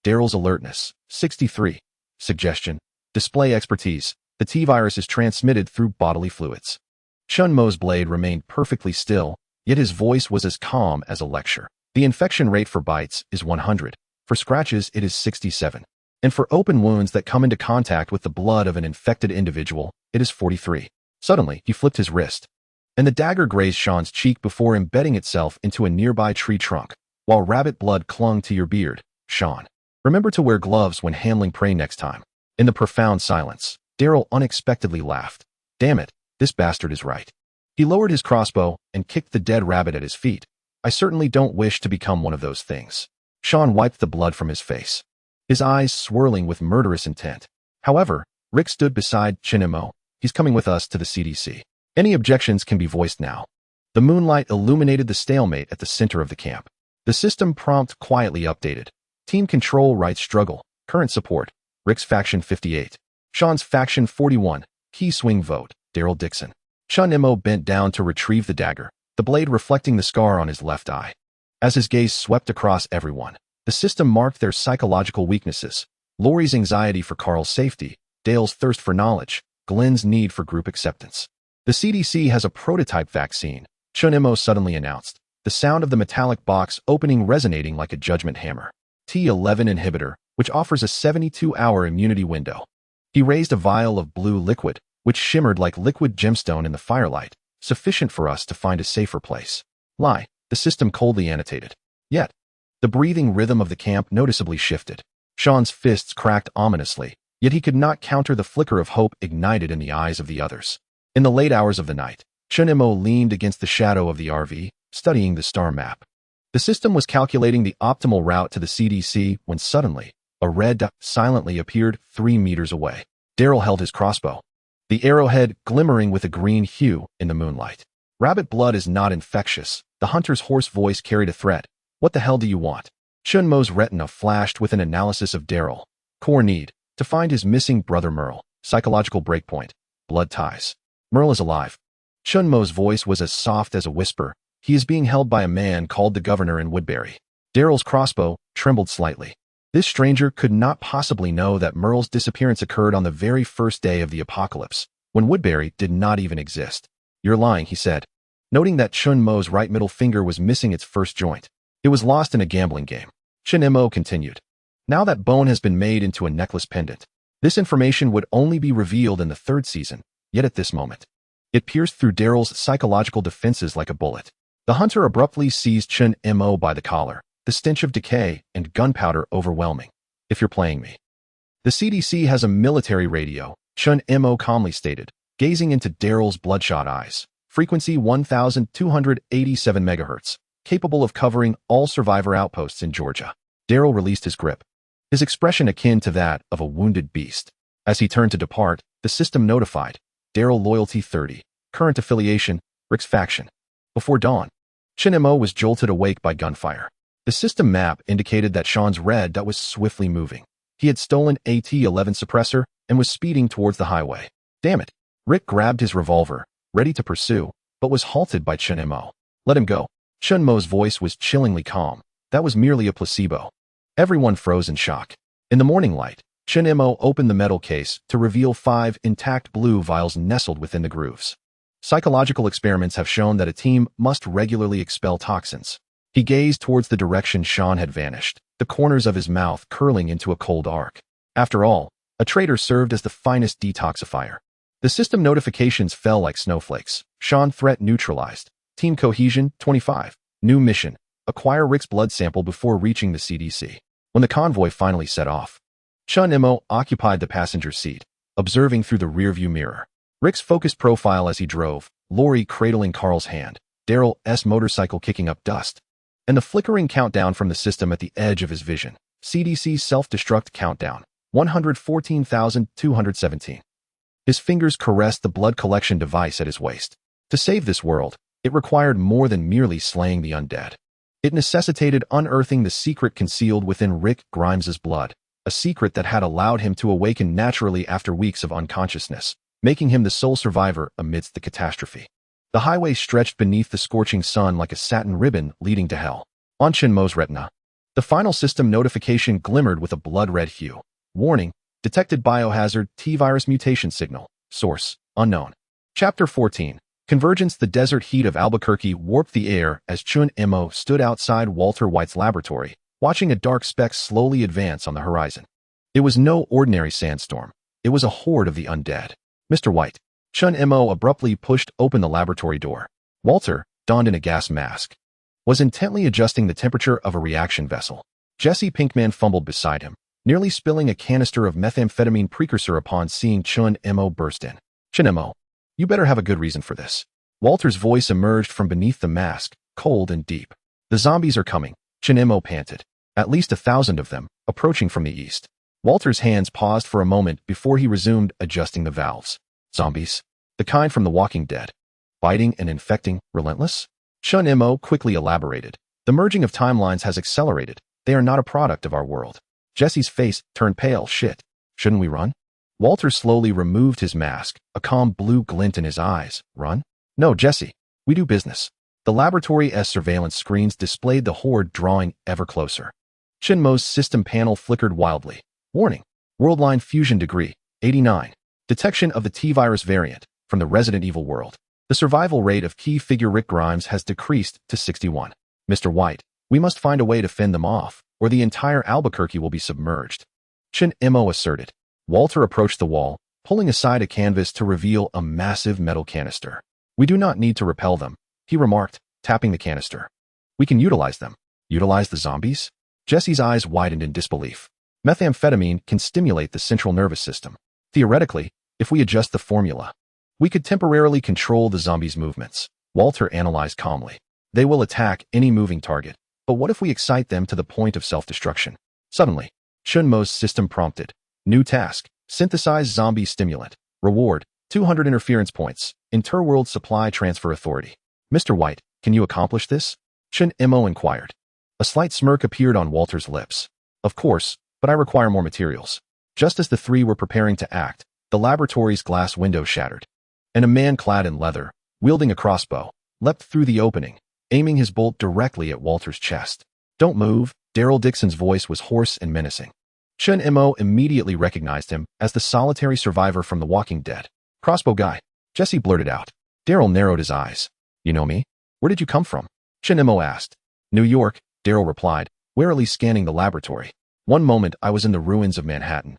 S1: Daryl's alertness, 63. Suggestion: display expertise. The T-virus is transmitted through bodily fluids. Chun Mo's blade remained perfectly still, yet his voice was as calm as a lecture. The infection rate for bites is 100. For scratches, it is 67. And for open wounds that come into contact with the blood of an infected individual, it is 43. Suddenly, he flipped his wrist, and the dagger grazed Sean's cheek before embedding itself into a nearby tree trunk, while rabbit blood clung to your beard. "Sean, remember to wear gloves when handling prey next time." In the profound silence, Daryl unexpectedly laughed. "Damn it, this bastard is right." He lowered his crossbow and kicked the dead rabbit at his feet. "I certainly don't wish to become one of those things." Sean wiped the blood from his face, his eyes swirling with murderous intent. However, Rick stood beside Chun Mo. "He's coming with us to the CDC. Any objections can be voiced now." The moonlight illuminated the stalemate at the center of the camp. The system prompt quietly updated. Team control right struggle. Current support: Rick's faction 58. Sean's faction 41. Key swing vote: Daryl Dixon. Chun Mo bent down to retrieve the dagger, the blade reflecting the scar on his left eye. As his gaze swept across everyone, the system marked their psychological weaknesses: Lori's anxiety for Carl's safety, Dale's thirst for knowledge, Glenn's need for group acceptance. "The CDC has a prototype vaccine," Chun Mo suddenly announced, the sound of the metallic box opening resonating like a judgment hammer. T11 inhibitor, which offers a 72-hour immunity window. He raised a vial of blue liquid, which shimmered like liquid gemstone in the firelight, sufficient for us to find a safer place. Lie, the system coldly annotated. Yet, the breathing rhythm of the camp noticeably shifted. Sean's fists cracked ominously, yet he could not counter the flicker of hope ignited in the eyes of the others. In the late hours of the night, Chun-Mo leaned against the shadow of the RV, studying the star map. The system was calculating the optimal route to the CDC when suddenly, a red dot silently appeared 3 meters away. Daryl held his crossbow, the arrowhead glimmering with a green hue in the moonlight. Rabbit blood is not infectious, the hunter's hoarse voice carried a threat. What the hell do you want? Chun-Mo's retina flashed with an analysis of Daryl. Core need, to find his missing brother Merle. Psychological breakpoint, blood ties. Merle is alive. Chun-Mo's voice was as soft as a whisper. He is being held by a man called the governor in Woodbury. Daryl's crossbow trembled slightly. This stranger could not possibly know that Merle's disappearance occurred on the very first day of the apocalypse, when Woodbury did not even exist. You're lying, he said, noting that Chun-Mo's right middle finger was missing its first joint. It was lost in a gambling game. Chun-Mo continued. Now that bone has been made into a necklace pendant. This information would only be revealed in the 3rd season, yet at this moment, it pierced through Daryl's psychological defenses like a bullet. The hunter abruptly seized Chun-Mo by the collar, the stench of decay and gunpowder overwhelming. If you're playing me. The CDC has a military radio, Chun-Mo calmly stated, gazing into Daryl's bloodshot eyes. Frequency 1,287 megahertz, capable of covering all survivor outposts in Georgia. Daryl released his grip, his expression akin to that of a wounded beast. As he turned to depart, the system notified, Daryl loyalty 30, current affiliation, Rick's faction. Before dawn, Chun-Mo was jolted awake by gunfire. The system map indicated that Sean's red dot was swiftly moving. He had stolen a T11 suppressor and was speeding towards the highway. Damn it. Rick grabbed his revolver, ready to pursue, but was halted by Chun-Mo. Let him go. Chun-Mo's voice was chillingly calm. That was merely a placebo. Everyone froze in shock. In the morning light, Chun-Mo opened the metal case to reveal 5 intact blue vials nestled within the grooves. Psychological experiments have shown that a team must regularly expel toxins. He gazed towards the direction Sean had vanished, the corners of his mouth curling into a cold arc. After all, a traitor served as the finest detoxifier. The system notifications fell like snowflakes. Sean threat neutralized. Team cohesion 25. New mission. Acquire Rick's blood sample before reaching the CDC. When the convoy finally set off, Chun-Mo occupied the passenger seat, observing through the rearview mirror. Rick's focused profile as he drove, Lori cradling Carl's hand, Daryl's motorcycle kicking up dust, and the flickering countdown from the system at the edge of his vision. CDC self-destruct countdown, 114,217. His fingers caressed the blood collection device at his waist. To save this world, it required more than merely slaying the undead. It necessitated unearthing the secret concealed within Rick Grimes's blood, a secret that had allowed him to awaken naturally after weeks of unconsciousness, making him the sole survivor amidst the catastrophe. The highway stretched beneath the scorching sun like a satin ribbon leading to hell. On Chun-Mo's retina, the final system notification glimmered with a blood-red hue. Warning, detected biohazard T-virus mutation signal. Source, unknown. Chapter 14. Convergence. The desert heat of Albuquerque warped the air as Chun-Mo stood outside Walter White's laboratory, watching a dark speck slowly advance on the horizon. It was no ordinary sandstorm. It was a horde of the undead. Mr. White. Chun-Mo abruptly pushed open the laboratory door. Walter, donned in a gas mask, was intently adjusting the temperature of a reaction vessel. Jesse Pinkman fumbled beside him, nearly spilling a canister of methamphetamine precursor upon seeing Chun-Mo burst in. Chun-Mo, you better have a good reason for this. Walter's voice emerged from beneath the mask, cold and deep. The zombies are coming, Chun-Mo panted. At least 1,000 of them, approaching from the east. Walter's hands paused for a moment before he resumed adjusting the valves. Zombies? The kind from The Walking Dead. Biting and infecting, relentless? Chun-Mo quickly elaborated. The merging of timelines has accelerated. They are not a product of our world. Jesse's face turned pale. Shit. Shouldn't we run? Walter slowly removed his mask, a calm blue glint in his eyes. Run? No, Jesse. We do business. The laboratory's surveillance screens displayed the horde drawing ever closer. Chun-Mo's system panel flickered wildly. Warning. Worldline fusion degree, 89. Detection of the T-virus variant from the Resident Evil world. The survival rate of key figure Rick Grimes has decreased to 61. Mr. White, we must find a way to fend them off, or the entire Albuquerque will be submerged. Chin Mo asserted. Walter approached the wall, pulling aside a canvas to reveal a massive metal canister. We do not need to repel them, he remarked, tapping the canister. We can utilize them. Utilize the zombies? Jesse's eyes widened in disbelief. Methamphetamine can stimulate the central nervous system. Theoretically, if we adjust the formula, we could temporarily control the zombies' movements. Walter analyzed calmly. They will attack any moving target, but what if we excite them to the point of self-destruction? Suddenly, Chunmo's system prompted. New task. Synthesize zombie stimulant. Reward. 200 interference points. Interworld Supply Transfer Authority. Mr. White, can you accomplish this? Chun Mo inquired. A slight smirk appeared on Walter's lips. Of course, but I require more materials. Just as the three were preparing to act, the laboratory's glass window shattered, and a man clad in leather, wielding a crossbow, leapt through the opening, aiming his bolt directly at Walter's chest. Don't move, Daryl Dixon's voice was hoarse and menacing. Chun Mo immediately recognized him as the solitary survivor from The Walking Dead. Crossbow guy, Jesse blurted out. Daryl narrowed his eyes. You know me? Where did you come from? Chun Mo asked. New York, Daryl replied, warily scanning the laboratory. One moment I was in the ruins of Manhattan.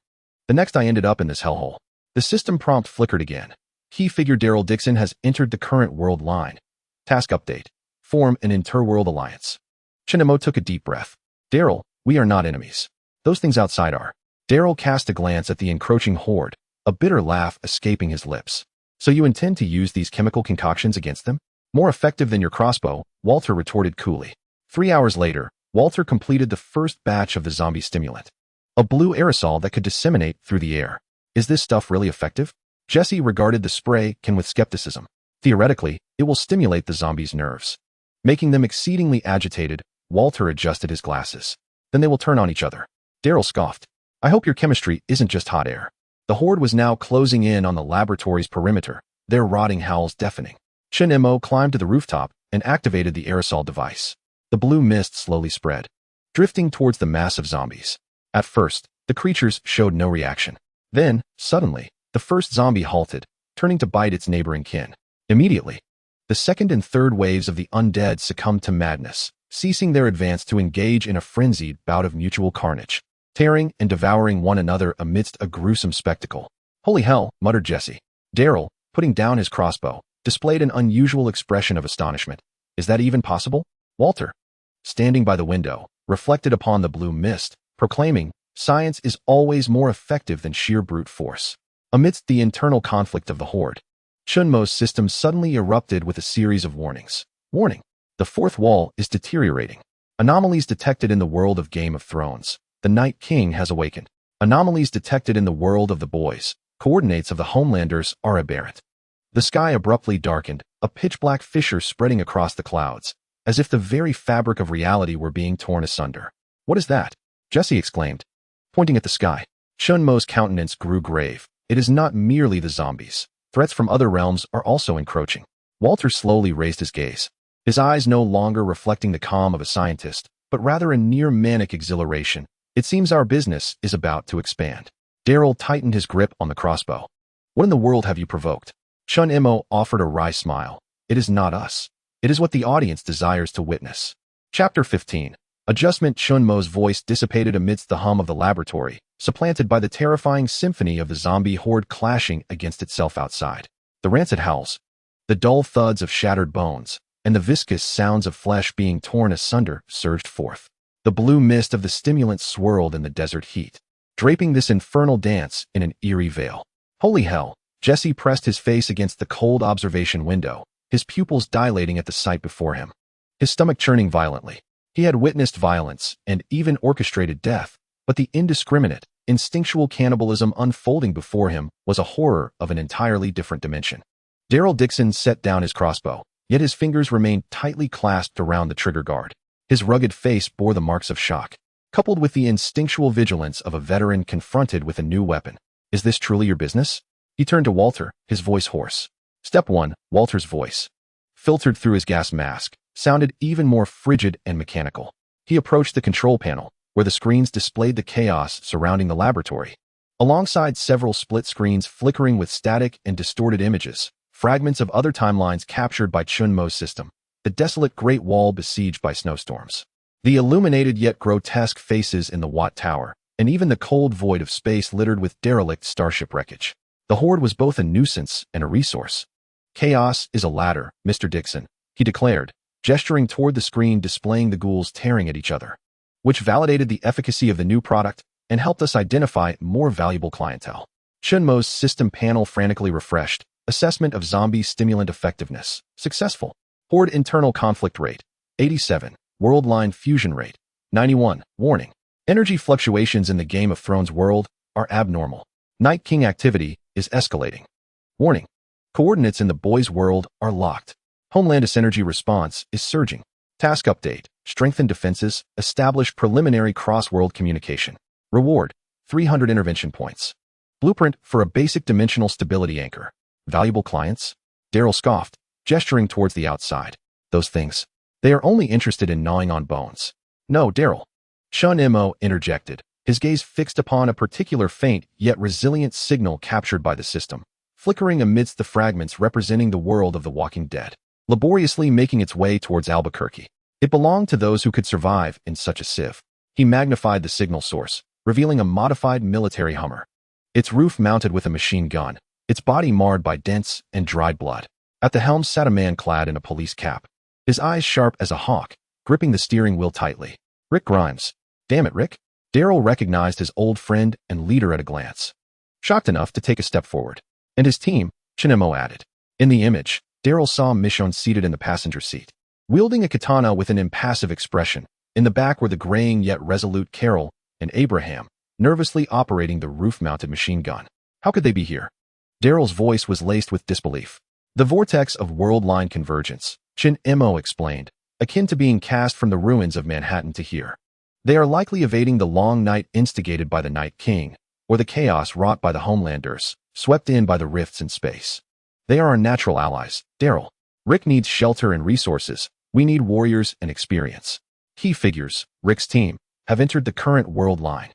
S1: The next I ended up in this hellhole. The system prompt flickered again. Key figure Daryl Dixon has entered the current world line. Task update. Form an interworld alliance. Chun Mo took a deep breath. Daryl, we are not enemies. Those things outside are. Daryl cast a glance at the encroaching horde, a bitter laugh escaping his lips. So you intend to use these chemical concoctions against them? More effective than your crossbow, Walter retorted coolly. 3 hours later, Walter completed the first batch of the zombie stimulant. A blue aerosol that could disseminate through the air. Is this stuff really effective? Jesse regarded the spray can with skepticism. Theoretically, it will stimulate the zombies' nerves. Making them exceedingly agitated, Walter adjusted his glasses. Then they will turn on each other. Daryl scoffed. I hope your chemistry isn't just hot air. The horde was now closing in on the laboratory's perimeter, their rotting howls deafening. Chun Mo climbed to the rooftop and activated the aerosol device. The blue mist slowly spread, drifting towards the mass of zombies. At first, the creatures showed no reaction. Then, suddenly, the first zombie halted, turning to bite its neighboring kin. Immediately, the second and third waves of the undead succumbed to madness, ceasing their advance to engage in a frenzied bout of mutual carnage, tearing and devouring one another amidst a gruesome spectacle. Holy hell, muttered Jesse. Daryl, putting down his crossbow, displayed an unusual expression of astonishment. Is that even possible? Walter, standing by the window, reflected upon the blue mist, proclaiming, science is always more effective than sheer brute force. Amidst the internal conflict of the horde, Chunmo's system suddenly erupted with a series of warnings. Warning. The fourth wall is deteriorating. Anomalies detected in the world of Game of Thrones. The Night King has awakened. Anomalies detected in the world of the boys. Coordinates of the Homelanders are aberrant. The sky abruptly darkened, a pitch-black fissure spreading across the clouds, as if the very fabric of reality were being torn asunder. What is that? Jesse exclaimed, pointing at the sky. Chunmo's countenance grew grave. It is not merely the zombies. Threats from other realms are also encroaching. Walter slowly raised his gaze, his eyes no longer reflecting the calm of a scientist, but rather a near-manic exhilaration. It seems our business is about to expand. Daryl tightened his grip on the crossbow. What in the world have you provoked? Chun Mo offered a wry smile. It is not us. It is what the audience desires to witness. Chapter 15. Adjustment. Chunmo's voice dissipated amidst the hum of the laboratory, supplanted by the terrifying symphony of the zombie horde clashing against itself outside. The rancid howls, the dull thuds of shattered bones, and the viscous sounds of flesh being torn asunder surged forth. The blue mist of the stimulant swirled in the desert heat, draping this infernal dance in an eerie veil. Holy hell! Jesse pressed his face against the cold observation window, his pupils dilating at the sight before him, his stomach churning violently. He had witnessed violence and even orchestrated death, but the indiscriminate, instinctual cannibalism unfolding before him was a horror of an entirely different dimension. Daryl Dixon set down his crossbow, yet his fingers remained tightly clasped around the trigger guard. His rugged face bore the marks of shock, coupled with the instinctual vigilance of a veteran confronted with a new weapon. Is this truly your business? He turned to Walter, his voice hoarse. Step 1, Walter's voice, filtered through his gas mask, sounded even more frigid and mechanical. He approached the control panel, where the screens displayed the chaos surrounding the laboratory. Alongside several split screens flickering with static and distorted images, fragments of other timelines captured by Chunmo's system, the desolate Great Wall besieged by snowstorms, the illuminated yet grotesque faces in the Watt Tower, and even the cold void of space littered with derelict starship wreckage. The Horde was both a nuisance and a resource. "Chaos is a ladder, Mr. Dixon," he declared, gesturing toward the screen displaying the ghouls tearing at each other, which validated the efficacy of the new product and helped us identify more valuable clientele. Chunmo's system panel frantically refreshed. Assessment of zombie stimulant effectiveness. Successful. Horde internal conflict rate. 87. World line fusion rate. 91. Warning. Energy fluctuations in the Game of Thrones world are abnormal. Night King activity is escalating. Warning. Coordinates in the boys' world are locked. Homeland's energy response is surging. Task update. Strengthen defenses. Establish preliminary cross-world communication. Reward. 300 intervention points. Blueprint for a basic dimensional stability anchor. Valuable clients? Daryl scoffed, gesturing towards the outside. Those things. They are only interested in gnawing on bones. No, Daryl. Chun-Mo interjected, his gaze fixed upon a particular faint yet resilient signal captured by the system, flickering amidst the fragments representing the world of the Walking Dead, laboriously making its way towards Albuquerque. It belonged to those who could survive in such a sieve. He magnified the signal source, revealing a modified military Hummer. Its roof mounted with a machine gun, its body marred by dents and dried blood. At the helm sat a man clad in a police cap, his eyes sharp as a hawk, gripping the steering wheel tightly. Rick Grimes. Damn it, Rick. Daryl recognized his old friend and leader at a glance, shocked enough to take a step forward. And his team, Chun-Mo added. In the image, Daryl saw Michonne seated in the passenger seat, wielding a katana with an impassive expression. In the back were the graying yet resolute Carol and Abraham, nervously operating the roof-mounted machine gun. How could they be here? Daryl's voice was laced with disbelief. The vortex of world-line convergence, Chun-Mo explained, akin to being cast from the ruins of Manhattan to here. They are likely evading the long night instigated by the Night King, or the chaos wrought by the Homelanders, swept in by the rifts in space. They are our natural allies, Daryl. Rick needs shelter and resources. We need warriors and experience. Key figures, Rick's team, have entered the current world line.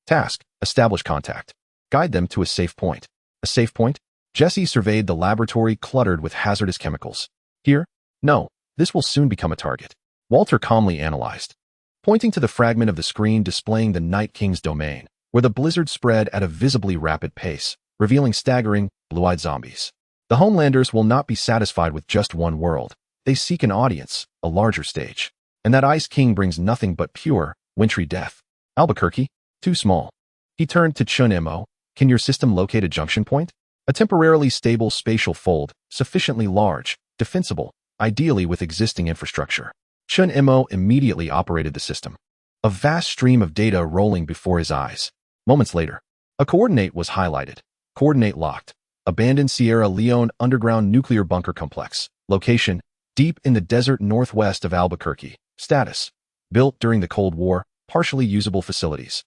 S1: Task, establish contact. Guide them to a safe point. A safe point? Jesse surveyed the laboratory cluttered with hazardous chemicals. Here? No, this will soon become a target. Walter calmly analyzed, pointing to the fragment of the screen displaying the Night King's domain, where the blizzard spread at a visibly rapid pace, revealing staggering, blue-eyed zombies. The Homelanders will not be satisfied with just one world. They seek an audience, a larger stage. And that Ice King brings nothing but pure, wintry death. Albuquerque? Too small. He turned to Chun-Mo. Can your system locate a junction point? A temporarily stable spatial fold, sufficiently large, defensible, ideally with existing infrastructure. Chun-Mo immediately operated the system. A vast stream of data rolling before his eyes. Moments later, a coordinate was highlighted. Coordinate locked. Abandoned Sierra Leone underground nuclear bunker complex. Location, deep in the desert northwest of Albuquerque. Status, built during the Cold War, partially usable facilities.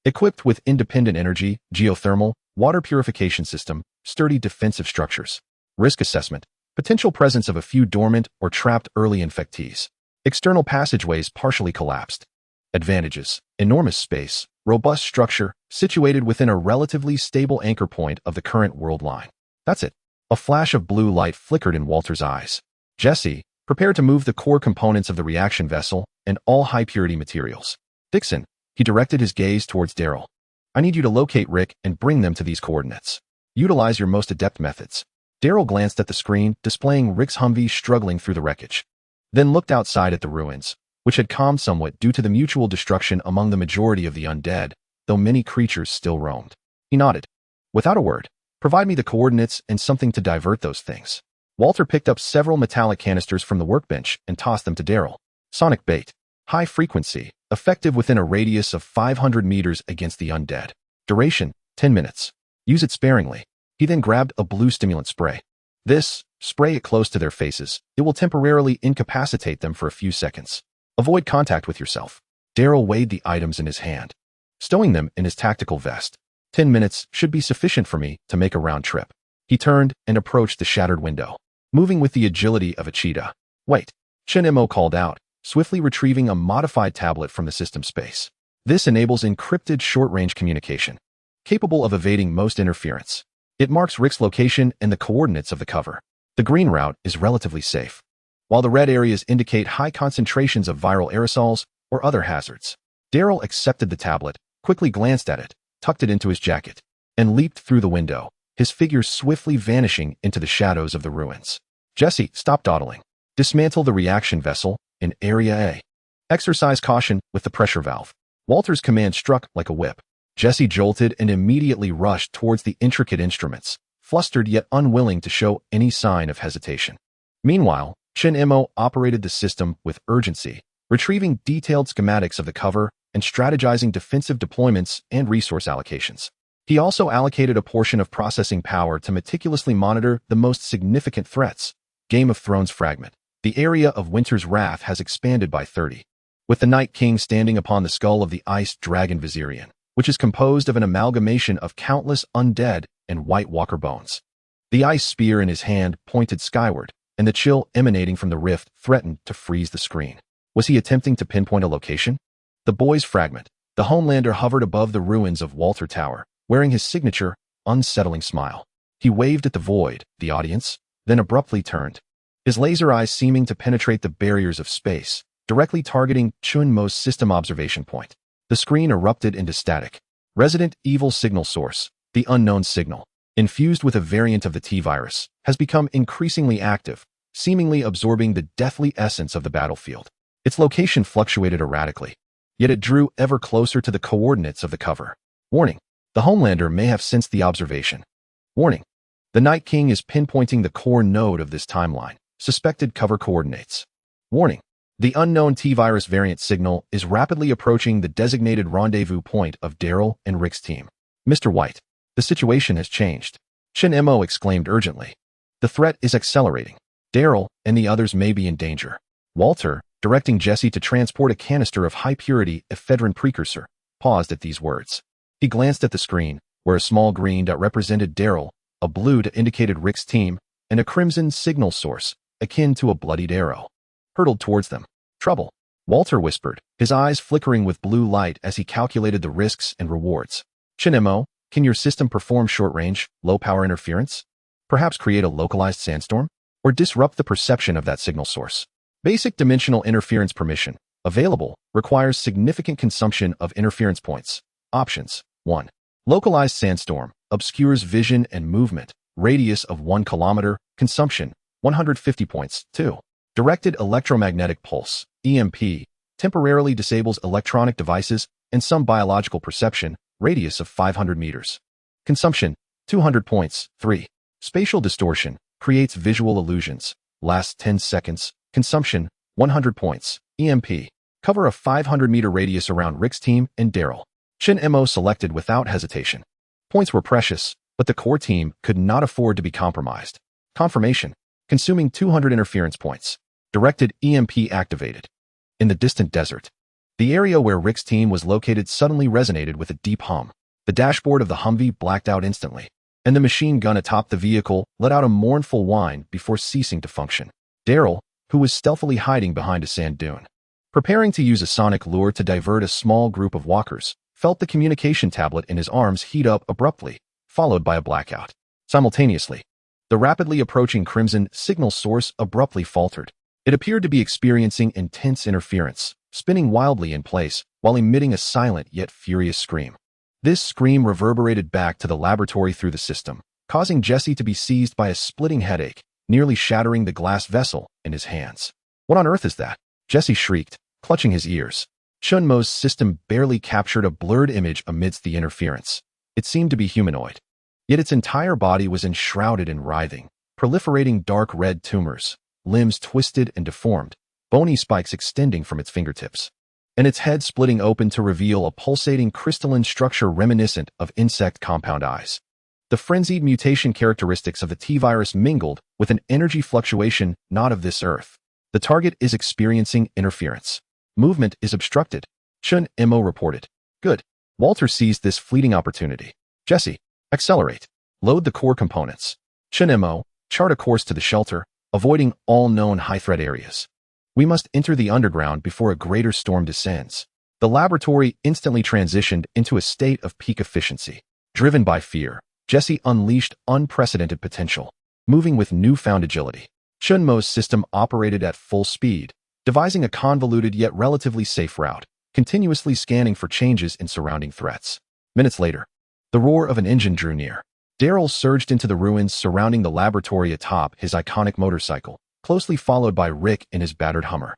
S1: Equipped with independent energy, geothermal, water purification system, sturdy defensive structures. Risk assessment, potential presence of a few dormant or trapped early infectees. External passageways partially collapsed. Advantages, enormous space, robust structure, situated within a relatively stable anchor point of the current world line. That's it. A flash of blue light flickered in Walter's eyes. Jesse, prepare to move the core components of the reaction vessel and all high-purity materials. Dixon, he directed his gaze towards Daryl. I need you to locate Rick and bring them to these coordinates. Utilize your most adept methods. Daryl glanced at the screen, displaying Rick's Humvee struggling through the wreckage, then looked outside at the ruins, which had calmed somewhat due to the mutual destruction among the majority of the undead, though many creatures still roamed. He nodded. Without a word, provide me the coordinates and something to divert those things. Walter picked up several metallic canisters from the workbench and tossed them to Daryl. Sonic bait. High frequency, effective within a radius of 500 meters against the undead. Duration, 10 minutes. Use it sparingly. He then grabbed a blue stimulant spray. Spray it close to their faces. It will temporarily incapacitate them for a few seconds. Avoid contact with yourself. Daryl weighed the items in his hand, stowing them in his tactical vest. 10 minutes should be sufficient for me to make a round trip. He turned and approached the shattered window, moving with the agility of a cheetah. Wait, Chun-Mo called out, swiftly retrieving a modified tablet from the system space. This enables encrypted short-range communication, capable of evading most interference. It marks Rick's location and the coordinates of the cover. The green route is relatively safe, while the red areas indicate high concentrations of viral aerosols or other hazards. Daryl accepted the tablet, quickly glanced at it, tucked it into his jacket, and leaped through the window, his figure swiftly vanishing into the shadows of the ruins. Jesse, stop dawdling. Dismantle the reaction vessel in Area A. Exercise caution with the pressure valve. Walter's command struck like a whip. Jesse jolted and immediately rushed towards the intricate instruments, flustered yet unwilling to show any sign of hesitation. Meanwhile, Shin-Imo operated the system with urgency, retrieving detailed schematics of the cover and strategizing defensive deployments and resource allocations. He also allocated a portion of processing power to meticulously monitor the most significant threats. Game of Thrones fragment. The area of Winter's Wrath has expanded by 30. With the Night King standing upon the skull of the ice dragon Viserion, which is composed of an amalgamation of countless undead and White Walker bones. The ice spear in his hand pointed skyward, and the chill emanating from the rift threatened to freeze the screen. Was he attempting to pinpoint a location? The boy's fragment. The Homelander hovered above the ruins of Walter Tower, wearing his signature, unsettling smile. He waved at the void, the audience, then abruptly turned, his laser eyes seeming to penetrate the barriers of space, directly targeting Chun-Mo's system observation point. The screen erupted into static. Resident Evil signal source, the unknown signal, infused with a variant of the T-virus, has become increasingly active, seemingly absorbing the deathly essence of the battlefield. Its location fluctuated erratically, yet it drew ever closer to the coordinates of the cover. Warning. The Homelander may have sensed the observation. Warning. The Night King is pinpointing the core node of this timeline. Suspected cover coordinates. Warning. The unknown T-virus variant signal is rapidly approaching the designated rendezvous point of Daryl and Rick's team. Mr. White, the situation has changed. Shin-Imo exclaimed urgently. The threat is accelerating. Daryl and the others may be in danger. Walter, directing Jesse to transport a canister of high-purity ephedrine precursor, paused at these words. He glanced at the screen, where a small green dot represented Daryl, a blue dot indicated Rick's team, and a crimson signal source, akin to a bloodied arrow, hurtled towards them. Trouble, Walter whispered, his eyes flickering with blue light as he calculated the risks and rewards. Shin-Imo, can your system perform short-range, low-power interference? Perhaps create a localized sandstorm? Or disrupt the perception of that signal source? Basic dimensional interference permission, available, requires significant consumption of interference points. Options. 1. Localized sandstorm, obscures vision and movement, radius of 1 kilometer, consumption, 150 points. 2. Directed electromagnetic pulse, EMP, temporarily disables electronic devices and some biological perception, radius of 500 meters. Consumption, 200 points. 3. Spatial distortion, creates visual illusions, lasts 10 seconds, consumption, 100 points. EMP, cover a 500-meter radius around Rick's team and Daryl. Shin-Imo selected without hesitation. Points were precious, but the core team could not afford to be compromised. Confirmation, consuming 200 interference points. Directed EMP activated. In the distant desert, the area where Rick's team was located suddenly resonated with a deep hum. The dashboard of the Humvee blacked out instantly, and the machine gun atop the vehicle let out a mournful whine before ceasing to function. Daryl, who was stealthily hiding behind a sand dune, preparing to use a sonic lure to divert a small group of walkers, felt the communication tablet in his arms heat up abruptly, followed by a blackout. Simultaneously, the rapidly approaching crimson signal source abruptly faltered. It appeared to be experiencing intense interference, spinning wildly in place while emitting a silent yet furious scream. This scream reverberated back to the laboratory through the system, causing Jesse to be seized by a splitting headache, nearly shattering the glass vessel in his hands. What on earth is that? Jesse shrieked, clutching his ears. Chun-Mo's system barely captured a blurred image amidst the interference. It seemed to be humanoid, yet its entire body was enshrouded in writhing, proliferating dark red tumors, limbs twisted and deformed, bony spikes extending from its fingertips, and its head splitting open to reveal a pulsating crystalline structure reminiscent of insect compound eyes. The frenzied mutation characteristics of the T-virus mingled with an energy fluctuation not of this earth. The target is experiencing interference. Movement is obstructed, Shin-Imo reported. Good. Walter seized this fleeting opportunity. Jesse, accelerate. Load the core components. Shin-Imo, chart a course to the shelter, avoiding all known high-threat areas. We must enter the underground before a greater storm descends. The laboratory instantly transitioned into a state of peak efficiency. Driven by fear, Jesse unleashed unprecedented potential. moving with newfound agility. Chunmo's system operated at full speed, devising a convoluted yet relatively safe route, continuously scanning for changes in surrounding threats. Minutes later, the roar of an engine drew near. Daryl surged into the ruins surrounding the laboratory atop his iconic motorcycle, closely followed by Rick in his battered Hummer,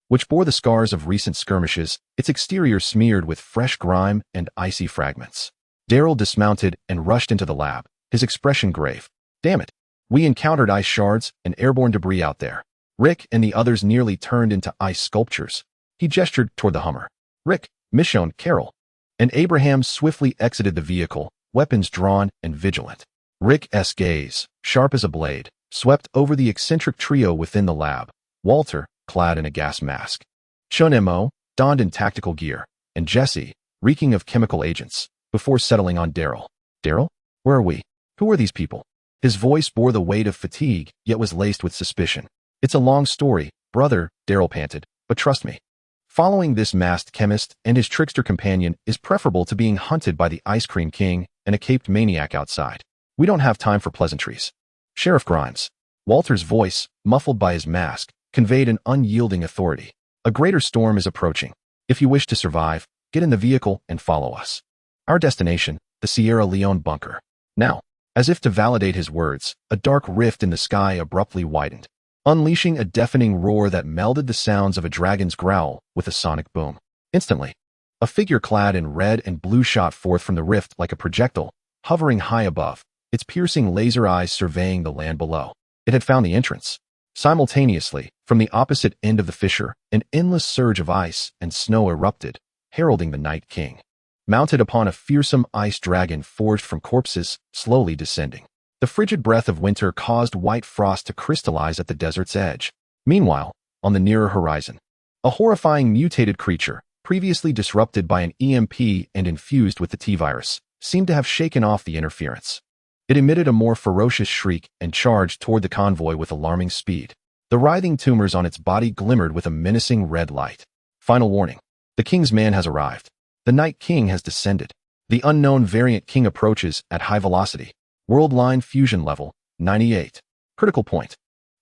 S1: which bore the scars of recent skirmishes, its exterior smeared with fresh grime and icy fragments. Daryl dismounted and rushed into the lab, his expression grave. "Damn it. We encountered ice shards and airborne debris out there." Rick and the others nearly turned into ice sculptures. He gestured toward the Hummer. "Rick, Michonne, Carol." And Abraham swiftly exited the vehicle, weapons drawn and vigilant. Rick's gaze, sharp as a blade, swept over the eccentric trio within the lab. Walter, clad in a gas mask. Chun-Mo, donned in tactical gear. And Jesse, reeking of chemical agents, before settling on Daryl. "Daryl? Where are we? Who are these people?" His voice bore the weight of fatigue, yet was laced with suspicion. "It's a long story, brother," Daryl panted, "but trust me. Following this masked chemist and his trickster companion is preferable to being hunted by the Ice Cream King and a caped maniac outside. We don't have time for pleasantries." "Sheriff Grimes." Walter's voice, muffled by his mask, conveyed an unyielding authority. "A greater storm is approaching. If you wish to survive, get in the vehicle and follow us. Our destination, the Sierra Leone bunker." Now, as if to validate his words, a dark rift in the sky abruptly widened, unleashing a deafening roar that melded the sounds of a dragon's growl with a sonic boom. Instantly, a figure clad in red and blue shot forth from the rift like a projectile, hovering high above, its piercing laser eyes surveying the land below. It had found the entrance. Simultaneously, from the opposite end of the fissure, an endless surge of ice and snow erupted, heralding the Night King. Mounted upon a fearsome ice dragon forged from corpses, slowly descending. The frigid breath of winter caused white frost to crystallize at the desert's edge. Meanwhile, on the nearer horizon, a horrifying mutated creature, previously disrupted by an EMP and infused with the T-virus, seemed to have shaken off the interference. It emitted a more ferocious shriek and charged toward the convoy with alarming speed. The writhing tumors on its body glimmered with a menacing red light. Final warning. The King's man has arrived. The Night King has descended. The unknown variant King approaches at high velocity. World line fusion level, 98. Critical point.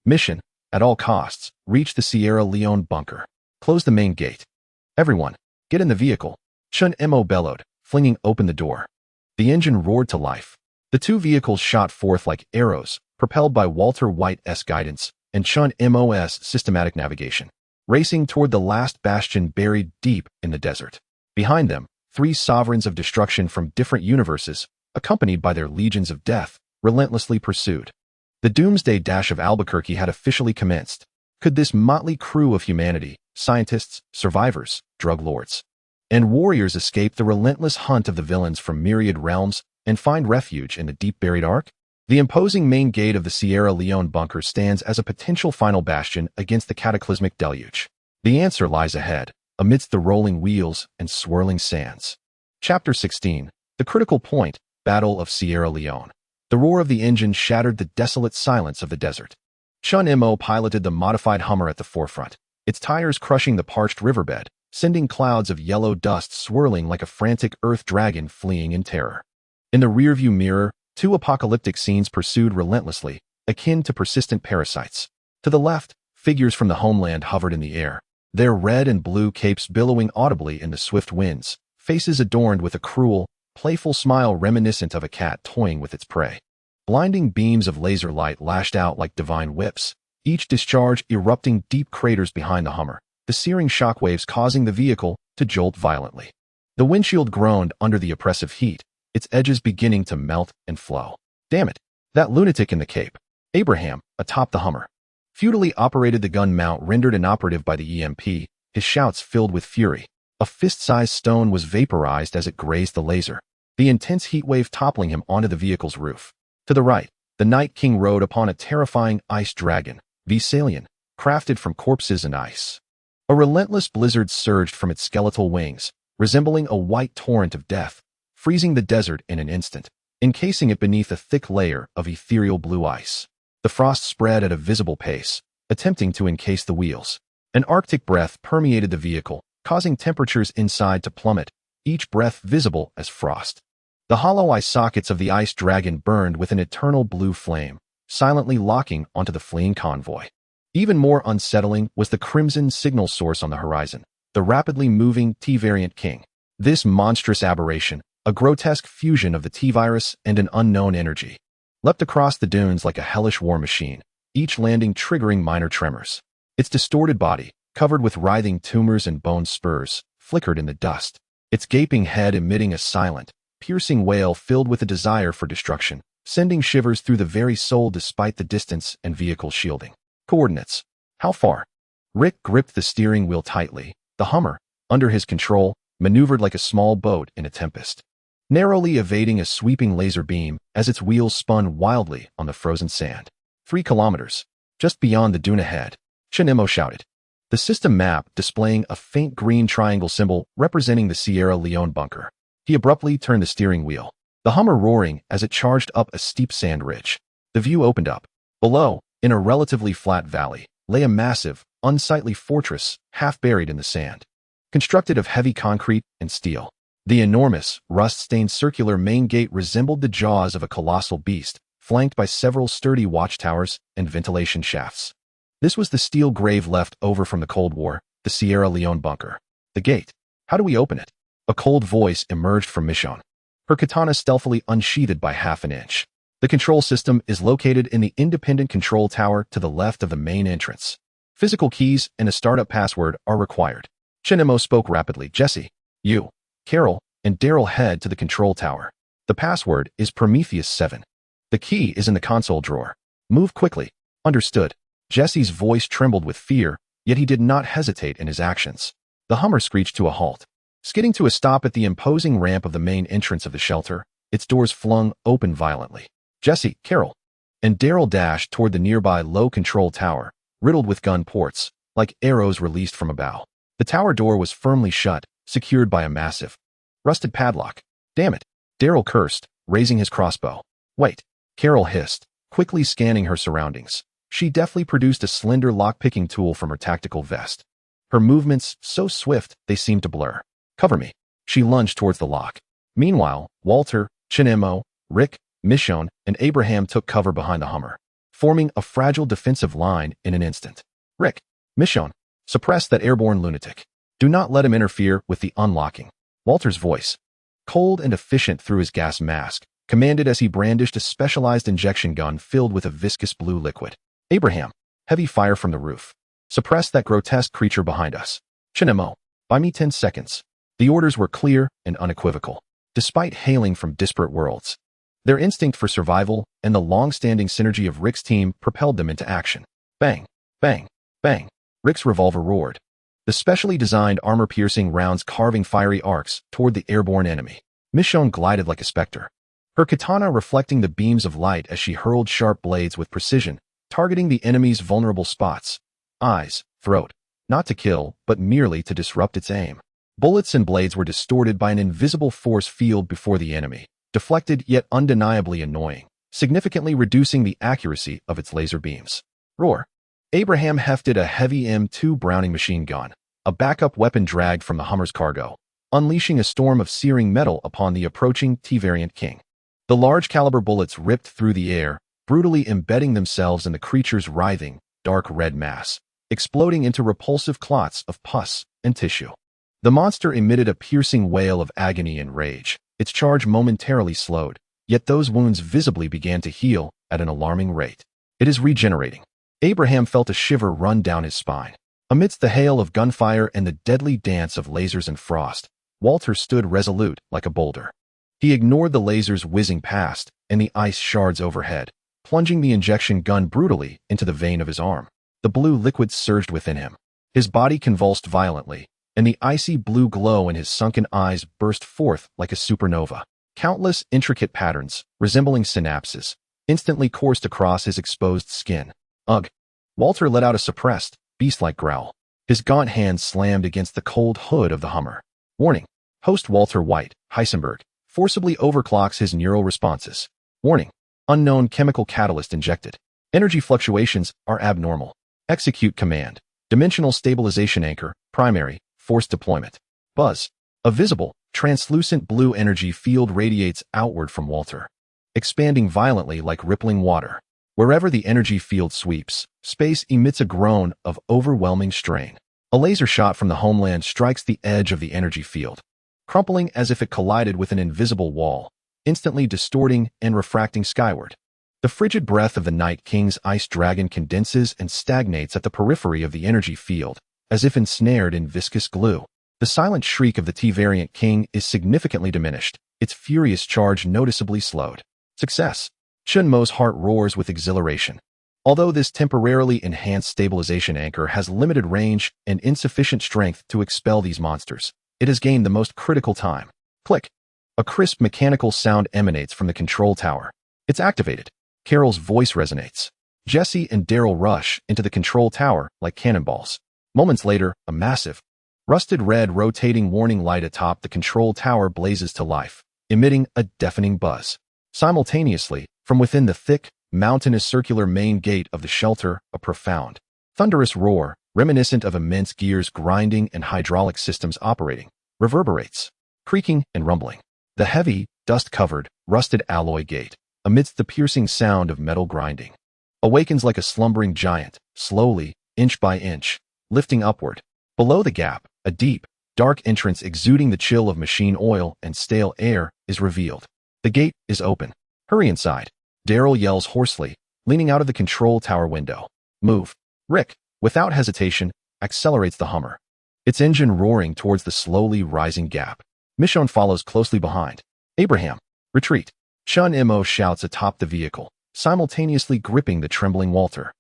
S1: Mission, at all costs, reach the Sierra Leone bunker. Close the main gate. Everyone, get in the vehicle. Chun-Mo bellowed, flinging open the door. The engine roared to life. The two vehicles shot forth like arrows, propelled by Walter White's guidance and Chun-Mo's systematic navigation, racing toward the last bastion buried deep in the desert. Behind them, three sovereigns of destruction from different universes, accompanied by their legions of death, relentlessly pursued. The doomsday dash of Albuquerque had officially commenced. Could this motley crew of humanity, scientists, survivors, drug lords, and warriors escape the relentless hunt of the villains from myriad realms and find refuge in the deep-buried Ark? The imposing main gate of the Sierra Leone bunker stands as a potential final bastion against the cataclysmic deluge. The answer lies ahead, amidst the rolling wheels and swirling sands. Chapter 16. The Critical Point, Battle of Sierra Leone. The roar of the engine shattered the desolate silence of the desert. Chun-Mo piloted the modified Hummer at the forefront, its tires crushing the parched riverbed, sending clouds of yellow dust swirling like a frantic earth dragon fleeing in terror. In the rearview mirror, two apocalyptic scenes pursued relentlessly, akin to persistent parasites. To the left, figures from the homeland hovered in the air, their red and blue capes billowing audibly in the swift winds, faces adorned with a cruel, playful smile reminiscent of a cat toying with its prey. Blinding beams of laser light lashed out like divine whips, each discharge erupting deep craters behind the Hummer, the searing shockwaves causing the vehicle to jolt violently. The windshield groaned under the oppressive heat, its edges beginning to melt and flow. "Damn it, that lunatic in the cape." Abraham, atop the Hummer, futilely operated the gun mount rendered inoperative by the EMP, his shouts filled with fury. A fist-sized stone was vaporized as it grazed the laser, the intense heat wave toppling him onto the vehicle's roof. To the right, the Night King rode upon a terrifying ice dragon, Vesalian, crafted from corpses and ice. A relentless blizzard surged from its skeletal wings, resembling a white torrent of death, freezing the desert in an instant, encasing it beneath a thick layer of ethereal blue ice. The frost spread at a visible pace, attempting to encase the wheels. An arctic breath permeated the vehicle, causing temperatures inside to plummet, each breath visible as frost. The hollow eye sockets of the ice dragon burned with an eternal blue flame, silently locking onto the fleeing convoy. Even more unsettling was the crimson signal source on the horizon, the rapidly moving T-variant King. This monstrous aberration, a grotesque fusion of the T-virus and an unknown energy, leapt across the dunes like a hellish war machine, each landing triggering minor tremors. Its distorted body, covered with writhing tumors and bone spurs, flickered in the dust, its gaping head emitting a silent, piercing wail filled with a desire for destruction, sending shivers through the very soul despite the distance and vehicle shielding. Coordinates. How far? Rick gripped the steering wheel tightly. The Hummer, under his control, maneuvered like a small boat in a tempest, narrowly evading a sweeping laser beam as its wheels spun wildly on the frozen sand. 3 kilometers. Just beyond the dune ahead, Chinemo shouted, the system map displaying a faint green triangle symbol representing the Sierra Leone bunker. He abruptly turned the steering wheel, the Hummer roaring as it charged up a steep sand ridge. The view opened up. Below, in a relatively flat valley, lay a massive, unsightly fortress half buried in the sand, constructed of heavy concrete and steel. The enormous, rust-stained circular main gate resembled the jaws of a colossal beast, flanked by several sturdy watchtowers and ventilation shafts. This was the steel grave left over from the Cold War, the Sierra Leone bunker. The gate. How do we open it? A cold voice emerged from Michonne, her katana stealthily unsheathed by half an inch. The control system is located in the independent control tower to the left of the main entrance. Physical keys and a startup password are required. Chinemo spoke rapidly. Jesse, you, Carol, and Daryl head to the control tower. The password is Prometheus 7. The key is in the console drawer. Move quickly. Understood. Jesse's voice trembled with fear, yet he did not hesitate in his actions. The Hummer screeched to a halt, skidding to a stop at the imposing ramp of the main entrance of the shelter, its doors flung open violently. Jesse, Carol, and Daryl dashed toward the nearby low-control tower, riddled with gun ports, like arrows released from a bow. The tower door was firmly shut, secured by a massive, rusted padlock. Damn it, Daryl cursed, raising his crossbow. Wait, Carol hissed, quickly scanning her surroundings. She deftly produced a slender lock-picking tool from her tactical vest. Her movements, so swift, they seemed to blur. Cover me. She lunged towards the lock. Meanwhile, Walter, Chinemo, Rick, Michonne, and Abraham took cover behind the Hummer, forming a fragile defensive line in an instant. Rick, Michonne, suppress that airborne lunatic. Do not let him interfere with the unlocking. Walter's voice, cold and efficient through his gas mask, commanded as he brandished a specialized injection gun filled with a viscous blue liquid. Abraham, heavy fire from the roof. Suppress that grotesque creature behind us. Chinemo, buy me 10 seconds. The orders were clear and unequivocal, despite hailing from disparate worlds. Their instinct for survival and the long-standing synergy of Rick's team propelled them into action. Bang, bang, bang. Rick's revolver roared, the specially designed armor-piercing rounds carving fiery arcs toward the airborne enemy. Michonne glided like a specter, her katana reflecting the beams of light as she hurled sharp blades with precision, targeting the enemy's vulnerable spots. Eyes, throat, not to kill, but merely to disrupt its aim. Bullets and blades were distorted by an invisible force field before the enemy, deflected yet undeniably annoying, significantly reducing the accuracy of its laser beams. Roar. Abraham hefted a heavy M2 Browning machine gun, a backup weapon dragged from the Hummer's cargo, unleashing a storm of searing metal upon the approaching T-variant King. The large-caliber bullets ripped through the air, brutally embedding themselves in the creature's writhing, dark red mass, exploding into repulsive clots of pus and tissue. The monster emitted a piercing wail of agony and rage. Its charge momentarily slowed, yet those wounds visibly began to heal at an alarming rate. It is regenerating. Abraham felt a shiver run down his spine. Amidst the hail of gunfire and the deadly dance of lasers and frost, Walter stood resolute like a boulder. He ignored the lasers whizzing past and the ice shards overhead, plunging the injection gun brutally into the vein of his arm. The blue liquid surged within him. His body convulsed violently, and the icy blue glow in his sunken eyes burst forth like a supernova. Countless intricate patterns, resembling synapses, instantly coursed across his exposed skin. Ugh! Walter let out a suppressed, beast-like growl. His gaunt hand slammed against the cold hood of the Hummer. Warning! Host Walter White, Heisenberg, forcibly overclocks his neural responses. Warning! Unknown chemical catalyst injected. Energy fluctuations are abnormal. Execute command. Dimensional stabilization anchor, primary, force deployment. Buzz. A visible, translucent blue energy field radiates outward from Walter, expanding violently like rippling water. Wherever the energy field sweeps, space emits a groan of overwhelming strain. A laser shot from the homeland strikes the edge of the energy field, crumpling as if it collided with an invisible wall, instantly distorting and refracting skyward. The frigid breath of the Night King's ice dragon condenses and stagnates at the periphery of the energy field, as if ensnared in viscous glue. The silent shriek of the T-Variant King is significantly diminished, its furious charge noticeably slowed. Success! Chunmo's heart roars with exhilaration. Although this temporarily enhanced stabilization anchor has limited range and insufficient strength to expel these monsters, it has gained the most critical time. Click! A crisp mechanical sound emanates from the control tower. It's activated. Carol's voice resonates. Jesse and Daryl rush into the control tower like cannonballs. Moments later, a massive, rusted red rotating warning light atop the control tower blazes to life, emitting a deafening buzz. Simultaneously, from within the thick, mountainous circular main gate of the shelter, a profound, thunderous roar, reminiscent of immense gears grinding and hydraulic systems operating, reverberates, creaking and rumbling. The heavy, dust-covered, rusted alloy gate, amidst the piercing sound of metal grinding, awakens like a slumbering giant, slowly, inch by inch, lifting upward. Below the gap, a deep, dark entrance exuding the chill of machine oil and stale air is revealed. The gate is open. Hurry inside. Daryl yells hoarsely, leaning out of the control tower window. Move. Rick, without hesitation, accelerates the Hummer, its engine roaring towards the slowly rising gap. Michonne follows closely behind. Abraham, retreat. Chun-Mo shouts atop the vehicle, simultaneously gripping the trembling Walter,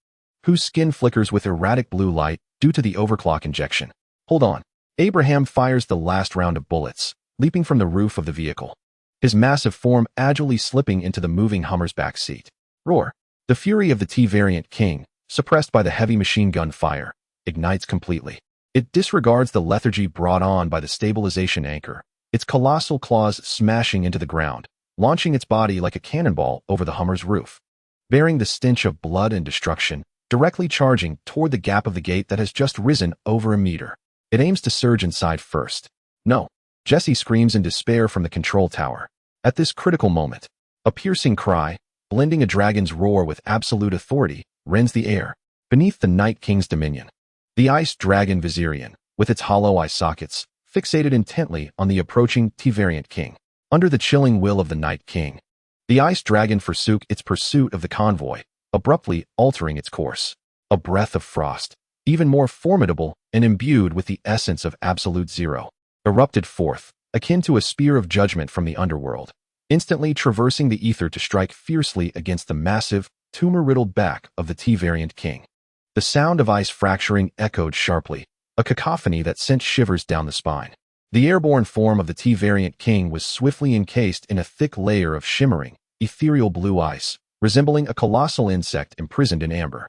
S1: whose skin flickers with erratic blue light due to the overclock injection. Hold on. Abraham fires the last round of bullets, leaping from the roof of the vehicle, his massive form agilely slipping into the moving Hummer's back seat. Roar. The fury of the T-Variant King, suppressed by the heavy machine gun fire, ignites completely. It disregards the lethargy brought on by the stabilization anchor, its colossal claws smashing into the ground, launching its body like a cannonball over the Hummer's roof, bearing the stench of blood and destruction, directly charging toward the gap of the gate that has just risen over a meter. It aims to surge inside first. No. Jesse screams in despair from the control tower. At this critical moment, a piercing cry, blending a dragon's roar with absolute authority, rends the air, beneath the Night King's dominion. The ice dragon Viserion, with its hollow eye sockets, fixated intently on the approaching T-Variant King. Under the chilling will of the Night King, the ice dragon forsook its pursuit of the convoy, abruptly altering its course. A breath of frost, even more formidable and imbued with the essence of absolute zero, erupted forth, akin to a spear of judgment from the underworld, instantly traversing the ether to strike fiercely against the massive, tumor-riddled back of the T-Variant King. The sound of ice fracturing echoed sharply, a cacophony that sent shivers down the spine. The airborne form of the T-Variant King was swiftly encased in a thick layer of shimmering, ethereal blue ice, resembling a colossal insect imprisoned in amber.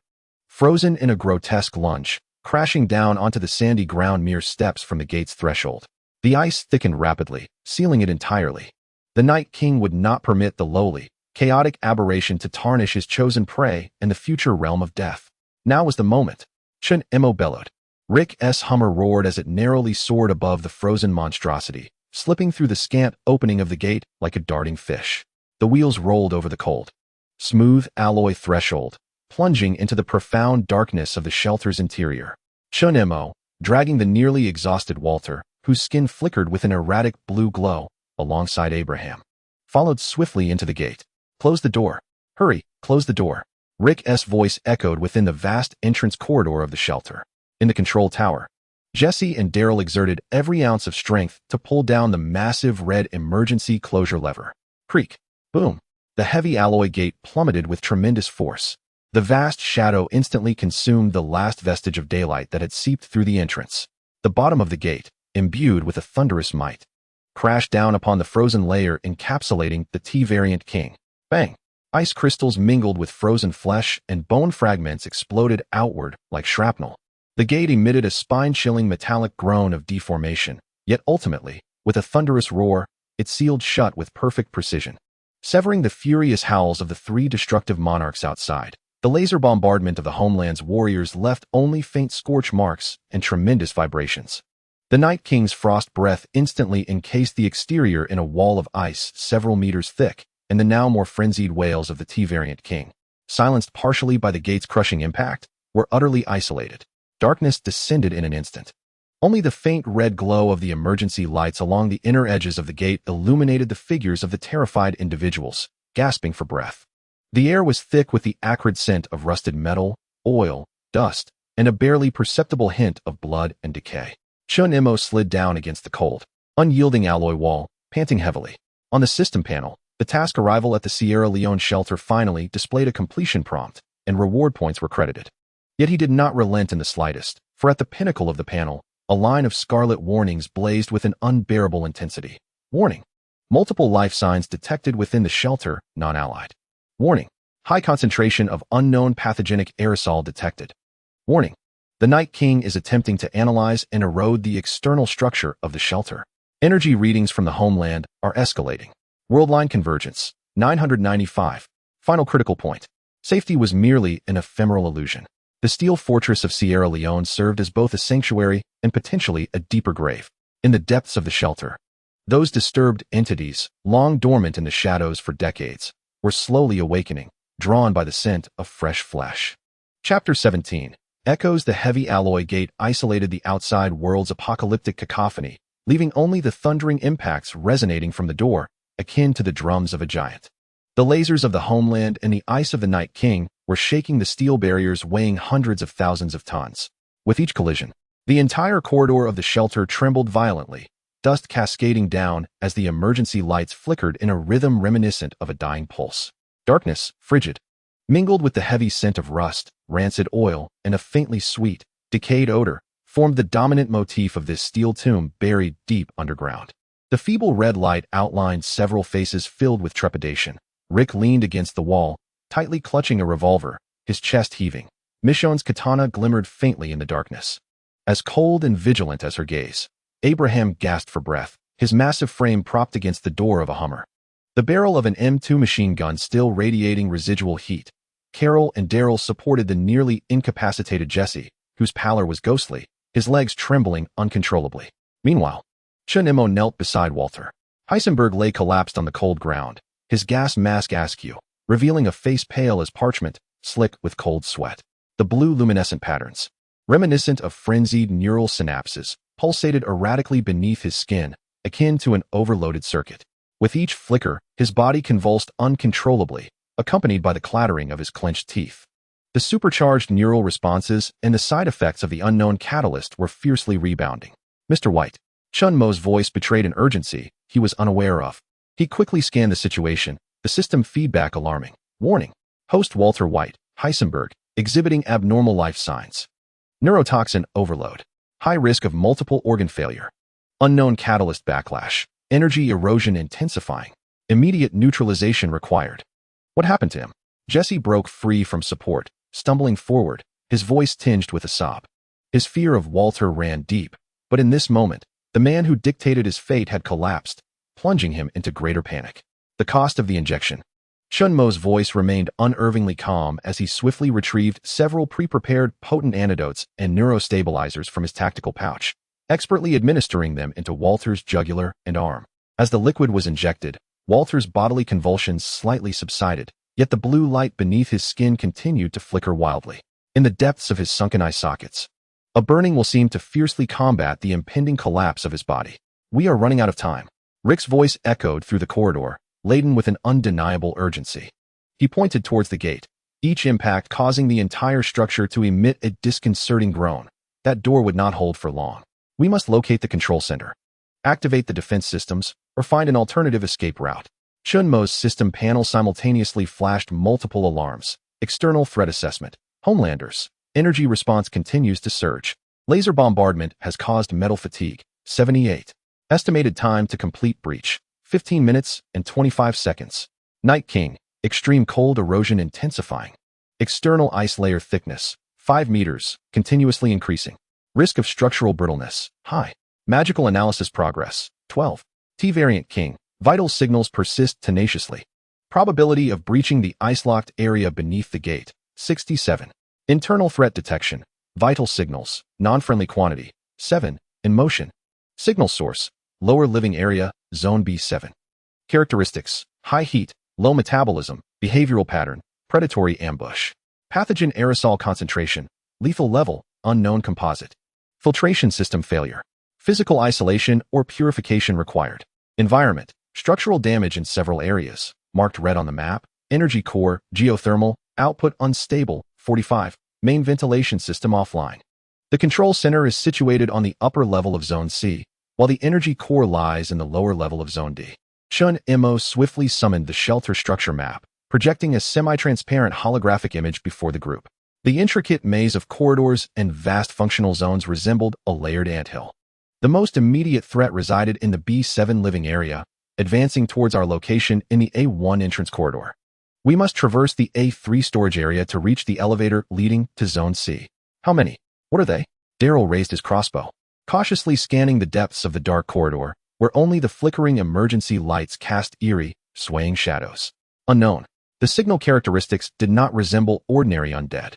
S1: Frozen in a grotesque lunge, crashing down onto the sandy ground mere steps from the gate's threshold. The ice thickened rapidly, sealing it entirely. The Night King would not permit the lowly, chaotic aberration to tarnish his chosen prey and the future realm of death. Now was the moment. Chun-Mo bellowed. Rick's Hummer roared as it narrowly soared above the frozen monstrosity, slipping through the scant opening of the gate like a darting fish. The wheels rolled over the cold, smooth alloy threshold, plunging into the profound darkness of the shelter's interior. Chun-Mo, dragging the nearly exhausted Walter, whose skin flickered with an erratic blue glow, alongside Abraham, followed swiftly into the gate. Close the door. Hurry, close the door. Rick's voice echoed within the vast entrance corridor of the shelter. In the control tower, Jesse and Daryl exerted every ounce of strength to pull down the massive red emergency closure lever. Creak. Boom. The heavy alloy gate plummeted with tremendous force. The vast shadow instantly consumed the last vestige of daylight that had seeped through the entrance. The bottom of the gate, imbued with a thunderous might, crashed down upon the frozen layer encapsulating the T-Variant King. Bang! Ice crystals mingled with frozen flesh and bone fragments exploded outward like shrapnel. The gate emitted a spine-chilling metallic groan of deformation, yet ultimately, with a thunderous roar, it sealed shut with perfect precision, severing the furious howls of the three destructive monarchs outside. The laser bombardment of the homeland's warriors left only faint scorch marks and tremendous vibrations. The Night King's frost breath instantly encased the exterior in a wall of ice several meters thick, and the now more frenzied wails of the T-Variant King, silenced partially by the gate's crushing impact, were utterly isolated. Darkness descended in an instant. Only the faint red glow of the emergency lights along the inner edges of the gate illuminated the figures of the terrified individuals, gasping for breath. The air was thick with the acrid scent of rusted metal, oil, dust, and a barely perceptible hint of blood and decay. Chun Imo slid down against the cold, unyielding alloy wall, panting heavily. On the system panel, the task arrival at the Sierra Leone shelter finally displayed a completion prompt, and reward points were credited. Yet he did not relent in the slightest, for at the pinnacle of the panel, a line of scarlet warnings blazed with an unbearable intensity. Warning: multiple life signs detected within the shelter, non-allied. Warning: high concentration of unknown pathogenic aerosol detected. Warning: the Night King is attempting to analyze and erode the external structure of the shelter. Energy readings from the homeland are escalating. Worldline convergence, 995. Final critical point. Safety was merely an ephemeral illusion. The steel fortress of Sierra Leone served as both a sanctuary and potentially a deeper grave. In the depths of the shelter, those disturbed entities, long dormant in the shadows for decades, were slowly awakening, drawn by the scent of fresh flesh. Chapter 17. Echoes. The heavy alloy gate isolated the outside world's apocalyptic cacophony, leaving only the thundering impacts resonating from the door, akin to the drums of a giant. The lasers of the homeland and the ice of the Night King were shaking the steel barriers weighing hundreds of thousands of tons. With each collision, the entire corridor of the shelter trembled violently, dust cascading down as the emergency lights flickered in a rhythm reminiscent of a dying pulse. Darkness, frigid, mingled with the heavy scent of rust, rancid oil, and a faintly sweet, decayed odor, formed the dominant motif of this steel tomb buried deep underground. The feeble red light outlined several faces filled with trepidation. Rick leaned against the wall, tightly clutching a revolver, his chest heaving. Michonne's katana glimmered faintly in the darkness. As cold and vigilant as her gaze, Abraham gasped for breath, his massive frame propped against the door of a Hummer. The barrel of an M2 machine gun still radiating residual heat. Carol and Daryl supported the nearly incapacitated Jesse, whose pallor was ghostly, his legs trembling uncontrollably. Meanwhile, Chun Imo knelt beside Walter. Heisenberg lay collapsed on the cold ground, his gas mask askew, revealing a face pale as parchment, slick with cold sweat. The blue luminescent patterns, reminiscent of frenzied neural synapses, pulsated erratically beneath his skin, akin to an overloaded circuit. With each flicker, his body convulsed uncontrollably, accompanied by the clattering of his clenched teeth. The supercharged neural responses and the side effects of the unknown catalyst were fiercely rebounding. Mr. White. Chun Mo's voice betrayed an urgency he was unaware of. He quickly scanned the situation, the system feedback alarming. Warning: host Walter White, Heisenberg, exhibiting abnormal life signs. Neurotoxin overload. High risk of multiple organ failure. Unknown catalyst backlash. Energy erosion intensifying. Immediate neutralization required. What happened to him? Jesse broke free from support, stumbling forward, his voice tinged with a sob. His fear of Walter ran deep, but in this moment, the man who dictated his fate had collapsed, plunging him into greater panic. The cost of the injection. Chun Mo's voice remained unervingly calm as he swiftly retrieved several pre-prepared potent antidotes and neurostabilizers from his tactical pouch, expertly administering them into Walter's jugular and arm. As the liquid was injected, Walter's bodily convulsions slightly subsided, yet the blue light beneath his skin continued to flicker wildly. In the depths of his sunken eye sockets, a burning will seem to fiercely combat the impending collapse of his body. We are running out of time. Rick's voice echoed through the corridor, laden with an undeniable urgency. He pointed towards the gate, each impact causing the entire structure to emit a disconcerting groan. That door would not hold for long. We must locate the control center, activate the defense systems, or find an alternative escape route. Chun Mo's system panel simultaneously flashed multiple alarms. External threat assessment. Homelanders. Energy response continues to surge. Laser bombardment has caused metal fatigue. 78. Estimated time to complete breach. 15 minutes and 25 seconds. Night King. Extreme cold erosion intensifying. External ice layer thickness. 5 meters, continuously increasing. Risk of structural brittleness. High. Magical analysis progress. 12. T-variant King. Vital signals persist tenaciously. Probability of breaching the ice-locked area beneath the gate. 67. Internal threat detection. Vital signals. Non-friendly quantity. 7. In motion. Signal source. Lower living area. Zone B7. Characteristics. High heat. Low metabolism. Behavioral pattern. predatory ambush. Pathogen aerosol concentration, lethal level, unknown composite. Filtration system failure. Physical isolation or purification required. Environment, structural damage in several areas, marked red on the map. Energy core, geothermal, output unstable, 45. Main ventilation system offline. The control center is situated on the upper level of Zone C, while the energy core lies in the lower level of Zone D. Chun Mo swiftly summoned the shelter structure map, projecting a semi-transparent holographic image before the group. The intricate maze of corridors and vast functional zones resembled a layered anthill. The most immediate threat resided in the B7 living area, advancing towards our location in the A1 entrance corridor. We must traverse the A3 storage area to reach the elevator leading to Zone C. How many? What are they? Daryl raised his crossbow, cautiously scanning the depths of the dark corridor, where only the flickering emergency lights cast eerie, swaying shadows. Unknown. The signal characteristics did not resemble ordinary undead.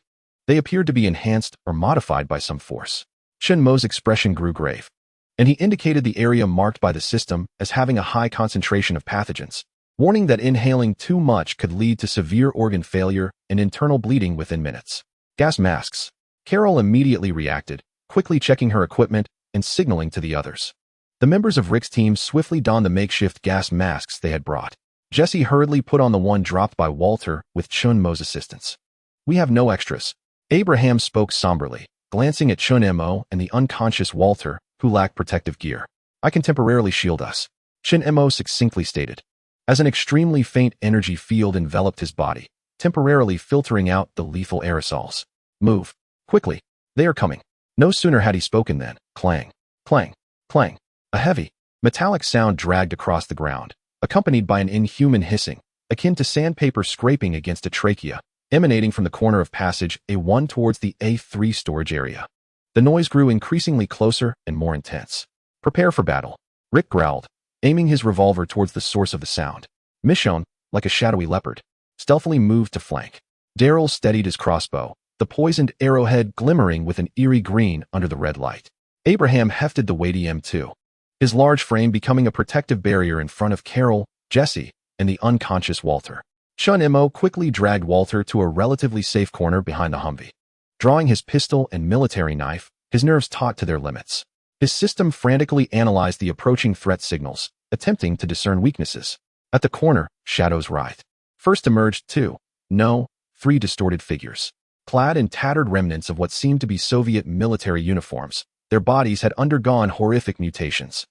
S1: They appeared to be enhanced or modified by some force. Chun Mo's expression grew grave, and he indicated the area marked by the system as having a high concentration of pathogens, warning that inhaling too much could lead to severe organ failure and internal bleeding within minutes. Gas masks. Carol immediately reacted, quickly checking her equipment and signaling to the others. The members of Rick's team swiftly donned the makeshift gas masks they had brought. Jesse hurriedly put on the one dropped by Walter with Chun Mo's assistance. We have no extras. Abraham spoke somberly, glancing at Chun Mo and the unconscious Walter, who lacked protective gear. I can temporarily shield us, Chun Mo succinctly stated, as an extremely faint energy field enveloped his body, temporarily filtering out the lethal aerosols. Move. Quickly. They are coming. No sooner had he spoken than, clang, clang, clang. A heavy, metallic sound dragged across the ground, accompanied by an inhuman hissing, akin to sandpaper scraping against a trachea, emanating from the corner of passage A1 towards the A3 storage area. The noise grew increasingly closer and more intense. Prepare for battle, Rick growled, aiming his revolver towards the source of the sound. Michonne, like a shadowy leopard, stealthily moved to flank. Daryl steadied his crossbow, the poisoned arrowhead glimmering with an eerie green under the red light. Abraham hefted the weighty M2, his large frame becoming a protective barrier in front of Carol, Jesse, and the unconscious Walter. Chun Mo quickly dragged Walter to a relatively safe corner behind the Humvee. Drawing his pistol and military knife, his nerves taut to their limits. His system frantically analyzed the approaching threat signals, attempting to discern weaknesses. At the corner, shadows writhed. First emerged three distorted figures. Clad in tattered remnants of what seemed to be Soviet military uniforms, their bodies had undergone horrific mutations.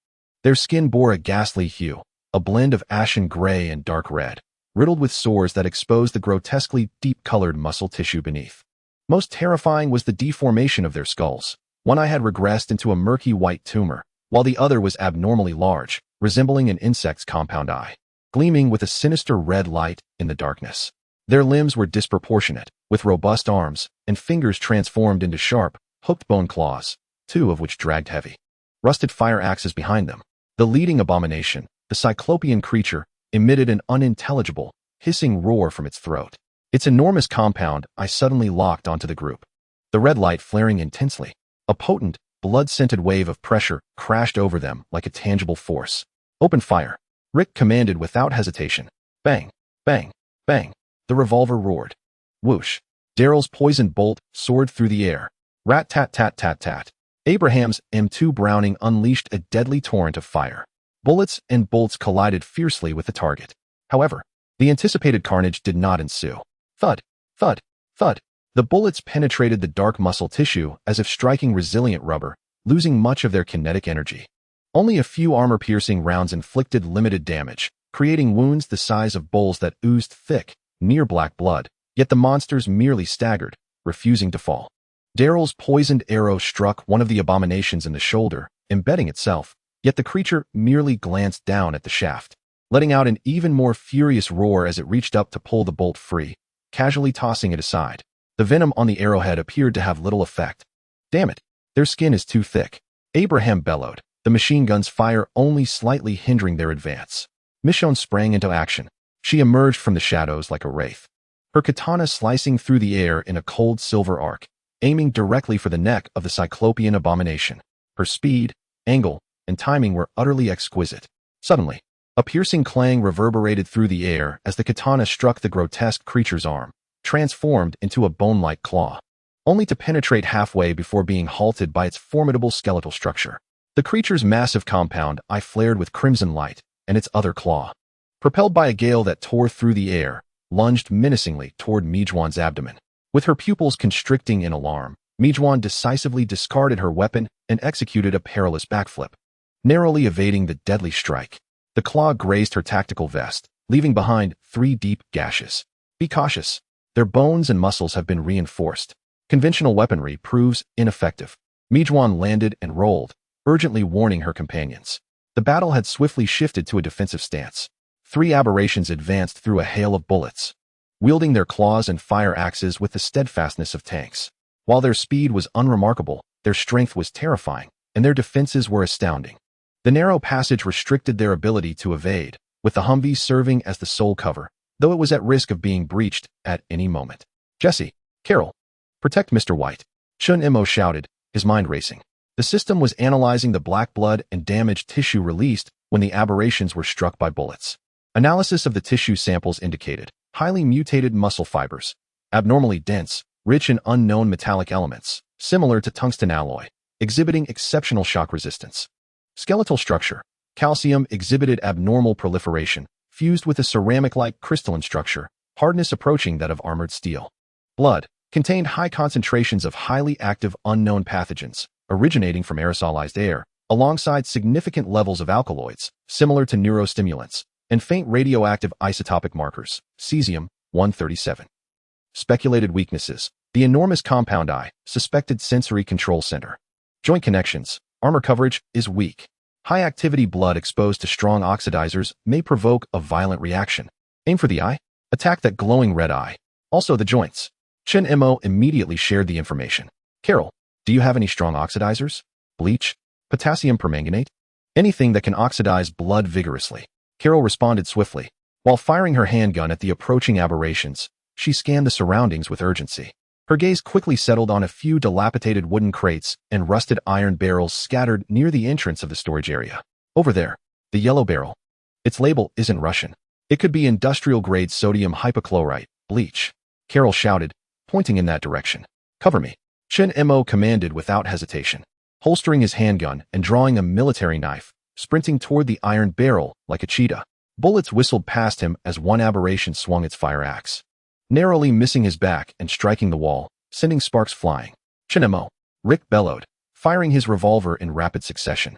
S1: Their skin bore a ghastly hue, a blend of ashen gray and dark red, riddled with sores that exposed the grotesquely deep-colored muscle tissue beneath. Most terrifying was the deformation of their skulls. One eye had regressed into a murky white tumor, while the other was abnormally large, resembling an insect's compound eye, gleaming with a sinister red light in the darkness. Their limbs were disproportionate, with robust arms and fingers transformed into sharp, hooked bone claws, two of which dragged heavy, rusted fire axes behind them. The leading abomination, the cyclopean creature, emitted an unintelligible, hissing roar from its throat. Its enormous compound eye suddenly locked onto the group, the red light flaring intensely. A potent, blood-scented wave of pressure crashed over them like a tangible force. Open fire, Rick commanded without hesitation. Bang, bang, bang. The revolver roared. Whoosh. Daryl's poisoned bolt soared through the air. Rat-tat-tat-tat-tat. Abraham's M2 Browning unleashed a deadly torrent of fire. Bullets and bolts collided fiercely with the target. However, the anticipated carnage did not ensue. Thud, thud, thud. The bullets penetrated the dark muscle tissue as if striking resilient rubber, losing much of their kinetic energy. Only a few armor-piercing rounds inflicted limited damage, creating wounds the size of bowls that oozed thick, near-black blood, yet the monsters merely staggered, refusing to fall. Daryl's poisoned arrow struck one of the abominations in the shoulder, embedding itself, yet the creature merely glanced down at the shaft, letting out an even more furious roar as it reached up to pull the bolt free, casually tossing it aside. The venom on the arrowhead appeared to have little effect. Damn it, their skin is too thick, Abraham bellowed, the machine gun's fire only slightly hindering their advance. Michonne sprang into action. She emerged from the shadows like a wraith, her katana slicing through the air in a cold silver arc, aiming directly for the neck of the cyclopean abomination. Her speed, angle, and timing were utterly exquisite. Suddenly, a piercing clang reverberated through the air as the katana struck the grotesque creature's arm, transformed into a bone-like claw, only to penetrate halfway before being halted by its formidable skeletal structure. The creature's massive compound eye flared with crimson light, and its other claw, propelled by a gale that tore through the air, lunged menacingly toward Mijuan's abdomen. With her pupils constricting in alarm, Mijuan decisively discarded her weapon and executed a perilous backflip, narrowly evading the deadly strike. The claw grazed her tactical vest, leaving behind 3 deep gashes. Be cautious. Their bones and muscles have been reinforced. Conventional weaponry proves ineffective. Mijuan landed and rolled, urgently warning her companions. The battle had swiftly shifted to a defensive stance. 3 aberrations advanced through a hail of bullets, wielding their claws and fire axes with the steadfastness of tanks. While their speed was unremarkable, their strength was terrifying, and their defenses were astounding. The narrow passage restricted their ability to evade, with the Humvee serving as the sole cover, though it was at risk of being breached at any moment. Jesse, Carol, protect Mr. White, Chun Mo shouted, his mind racing. The system was analyzing the black blood and damaged tissue released when the aberrations were struck by bullets. Analysis of the tissue samples indicated highly mutated muscle fibers, abnormally dense, rich in unknown metallic elements, similar to tungsten alloy, exhibiting exceptional shock resistance. Skeletal structure. Calcium exhibited abnormal proliferation, fused with a ceramic-like crystalline structure, hardness approaching that of armored steel. Blood contained high concentrations of highly active unknown pathogens, originating from aerosolized air, alongside significant levels of alkaloids, similar to neurostimulants, and faint radioactive isotopic markers, cesium-137. Speculated weaknesses. The enormous compound eye, suspected sensory control center. Joint connections. Armor coverage is weak. High-activity blood exposed to strong oxidizers may provoke a violent reaction. Aim for the eye. Attack that glowing red eye. Also the joints. Chun Mo immediately shared the information. Carol, do you have any strong oxidizers? Bleach? Potassium permanganate? Anything that can oxidize blood vigorously. Carol responded swiftly. While firing her handgun at the approaching aberrations, she scanned the surroundings with urgency. Her gaze quickly settled on a few dilapidated wooden crates and rusted iron barrels scattered near the entrance of the storage area. Over there, the yellow barrel. Its label isn't Russian. It could be industrial-grade sodium hypochlorite, bleach. Carol shouted, pointing in that direction. Cover me. Chun Mo commanded without hesitation, holstering his handgun and drawing a military knife, sprinting toward the iron barrel like a cheetah. Bullets whistled past him as one aberration swung its fire axe, narrowly missing his back and striking the wall, sending sparks flying. Chun Mo, Rick bellowed, firing his revolver in rapid succession,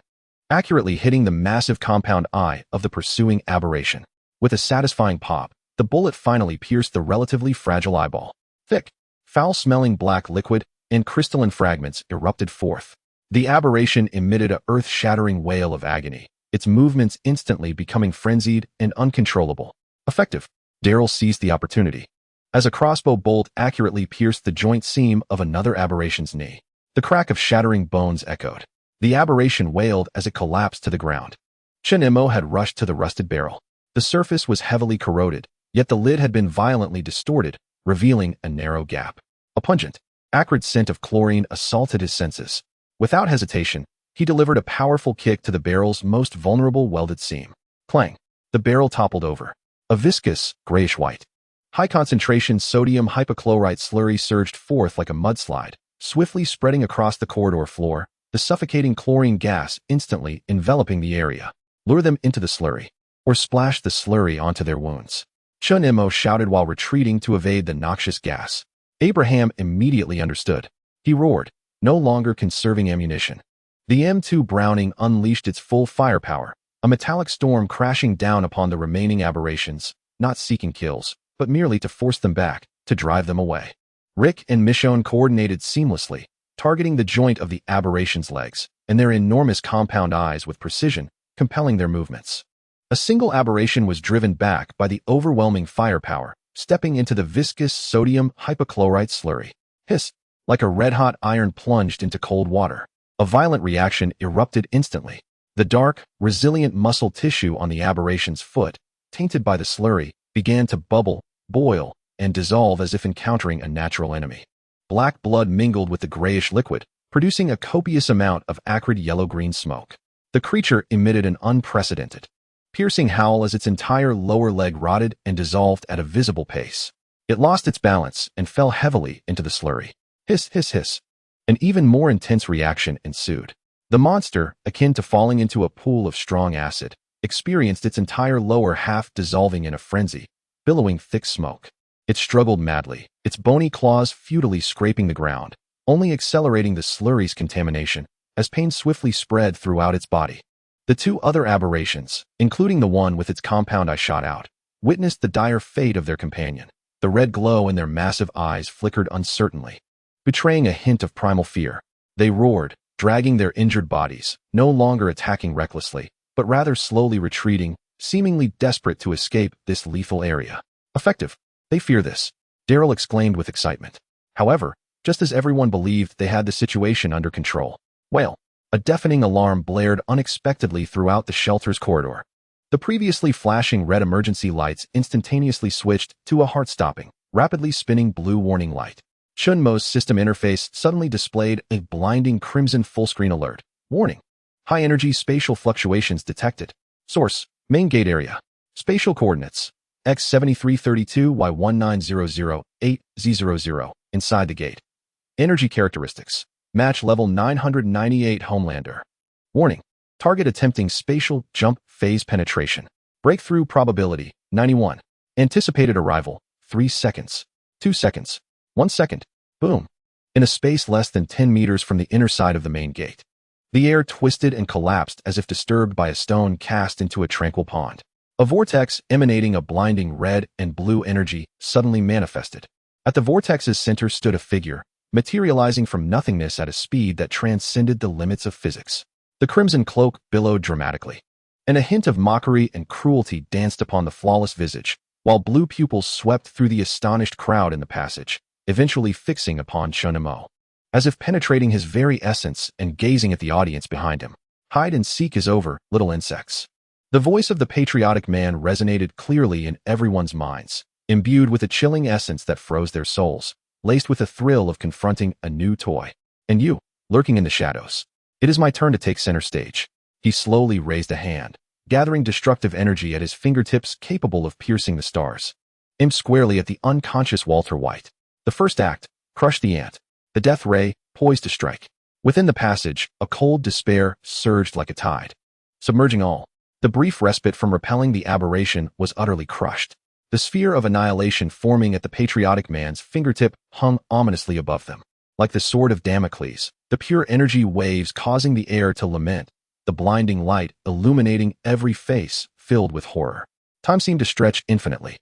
S1: accurately hitting the massive compound eye of the pursuing aberration. With a satisfying pop, the bullet finally pierced the relatively fragile eyeball. Thick, foul-smelling black liquid and crystalline fragments erupted forth. The aberration emitted a earth-shattering wail of agony, its movements instantly becoming frenzied and uncontrollable. Effective. Daryl seized the opportunity, as a crossbow bolt accurately pierced the joint seam of another aberration's knee. The crack of shattering bones echoed. The aberration wailed as it collapsed to the ground. Chun Mo had rushed to the rusted barrel. The surface was heavily corroded, yet the lid had been violently distorted, revealing a narrow gap. A pungent, acrid scent of chlorine assaulted his senses. Without hesitation, he delivered a powerful kick to the barrel's most vulnerable welded seam. Clang! The barrel toppled over. A viscous, grayish-white, high-concentration sodium hypochlorite slurry surged forth like a mudslide, swiftly spreading across the corridor floor, the suffocating chlorine gas instantly enveloping the area. Lure them into the slurry, or splash the slurry onto their wounds. Chun Mo shouted while retreating to evade the noxious gas. Abraham immediately understood. He roared, no longer conserving ammunition. The M2 Browning unleashed its full firepower, a metallic storm crashing down upon the remaining aberrations, not seeking kills, but merely to force them back, to drive them away. Rick and Michonne coordinated seamlessly, targeting the joint of the aberration's legs, and their enormous compound eyes with precision, compelling their movements. A single aberration was driven back by the overwhelming firepower, stepping into the viscous sodium hypochlorite slurry. Hiss! Like a red-hot iron plunged into cold water. A violent reaction erupted instantly. The dark, resilient muscle tissue on the aberration's foot, tainted by the slurry, began to bubble, boil, and dissolve as if encountering a natural enemy. Black blood mingled with the grayish liquid, producing a copious amount of acrid yellow-green smoke. The creature emitted an unprecedented, piercing howl as its entire lower leg rotted and dissolved at a visible pace. It lost its balance and fell heavily into the slurry. Hiss, hiss, hiss. An even more intense reaction ensued. The monster, akin to falling into a pool of strong acid, experienced its entire lower half dissolving in a frenzy, billowing thick smoke. It struggled madly, its bony claws futilely scraping the ground, only accelerating the slurry's contamination as pain swiftly spread throughout its body. The two other aberrations, including the one with its compound eye shot out, witnessed the dire fate of their companion. The red glow in their massive eyes flickered uncertainly, betraying a hint of primal fear. They roared, dragging their injured bodies, no longer attacking recklessly, but rather slowly retreating, seemingly desperate to escape this lethal area. Effective. They fear this, Daryl exclaimed with excitement. However, just as everyone believed they had the situation under control, well, a deafening alarm blared unexpectedly throughout the shelter's corridor. The previously flashing red emergency lights instantaneously switched to a heart-stopping, rapidly spinning blue warning light. Chunmo's system interface suddenly displayed a blinding crimson full-screen alert. Warning. High-energy spatial fluctuations detected. Source. Main gate area. Spatial coordinates. X7332 Y1900 8Z00. Inside the gate. Energy characteristics. Match level 998 Homelander. Warning. Target attempting spatial jump phase penetration. Breakthrough probability 91. Anticipated arrival 3 seconds. 2 seconds. 1 second. Boom. In a space less than 10 meters from the inner side of the main gate. The air twisted and collapsed as if disturbed by a stone cast into a tranquil pond. A vortex emanating a blinding red and blue energy suddenly manifested. At the vortex's center stood a figure, materializing from nothingness at a speed that transcended the limits of physics. The crimson cloak billowed dramatically, and a hint of mockery and cruelty danced upon the flawless visage, while blue pupils swept through the astonished crowd in the passage, eventually fixing upon Chunmo, as if penetrating his very essence and gazing at the audience behind him. Hide and seek is over, little insects. The voice of the patriotic man resonated clearly in everyone's minds, imbued with a chilling essence that froze their souls, laced with a thrill of confronting a new toy. And you, lurking in the shadows. It is my turn to take center stage. He slowly raised a hand, gathering destructive energy at his fingertips capable of piercing the stars. Aimed squarely at the unconscious Walter White. The first act, crush the ant. The death ray, poised to strike. Within the passage, a cold despair surged like a tide, submerging all. The brief respite from repelling the aberration was utterly crushed. The sphere of annihilation forming at the patriotic man's fingertip hung ominously above them. Like the sword of Damocles, the pure energy waves causing the air to lament, the blinding light illuminating every face filled with horror. Time seemed to stretch infinitely.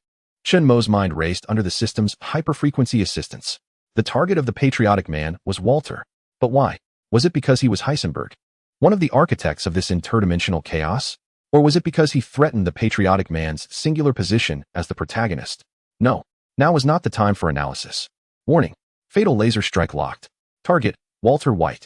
S1: Chunmo's mind raced under the system's hyperfrequency assistance. The target of the patriotic man was Walter. But why? Was it because he was Heisenberg, one of the architects of this interdimensional chaos? Or was it because he threatened the patriotic man's singular position as the protagonist? No, now was not the time for analysis. Warning. Fatal laser strike locked. Target, Walter White.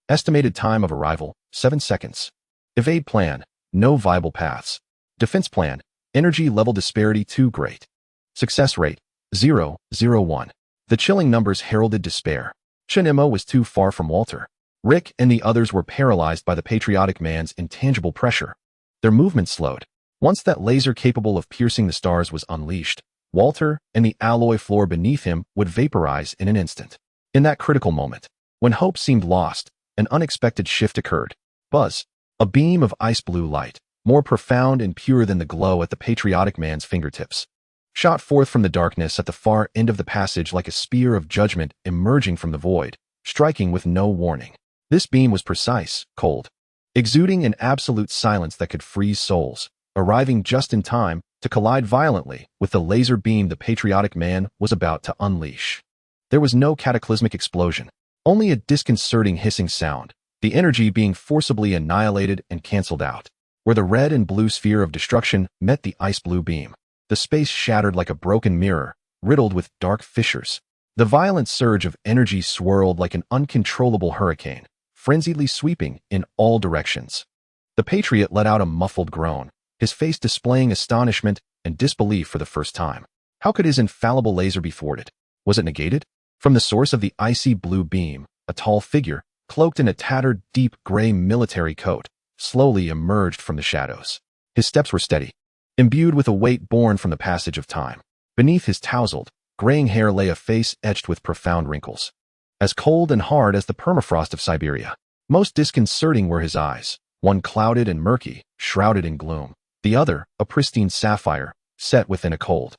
S1: Estimated time of arrival, 7 seconds. Evade plan, no viable paths. Defense plan, energy level disparity too great. Success rate, 0.01. The chilling numbers heralded despair. Chunmo was too far from Walter. Rick and the others were paralyzed by the patriotic man's intangible pressure. Their movement slowed. Once that laser capable of piercing the stars was unleashed, Walter and the alloy floor beneath him would vaporize in an instant. In that critical moment, when hope seemed lost, an unexpected shift occurred. Buzz, a beam of ice blue light, more profound and pure than the glow at the patriotic man's fingertips, shot forth from the darkness at the far end of the passage like a spear of judgment emerging from the void, striking with no warning. This beam was precise, cold, exuding an absolute silence that could freeze souls, arriving just in time to collide violently with the laser beam the patriotic man was about to unleash. There was no cataclysmic explosion, only a disconcerting hissing sound, the energy being forcibly annihilated and canceled out. Where the red and blue sphere of destruction met the ice blue beam, the space shattered like a broken mirror, riddled with dark fissures. The violent surge of energy swirled like an uncontrollable hurricane, frenziedly sweeping in all directions. The patriot let out a muffled groan, his face displaying astonishment and disbelief for the first time. How could his infallible laser be thwarted? Was it negated? From the source of the icy blue beam, a tall figure, cloaked in a tattered, deep gray military coat, slowly emerged from the shadows. His steps were steady, imbued with a weight borne from the passage of time. Beneath his tousled, graying hair lay a face etched with profound wrinkles, as cold and hard as the permafrost of Siberia. Most disconcerting were his eyes, one clouded and murky, shrouded in gloom, the other a pristine sapphire, set within a cold,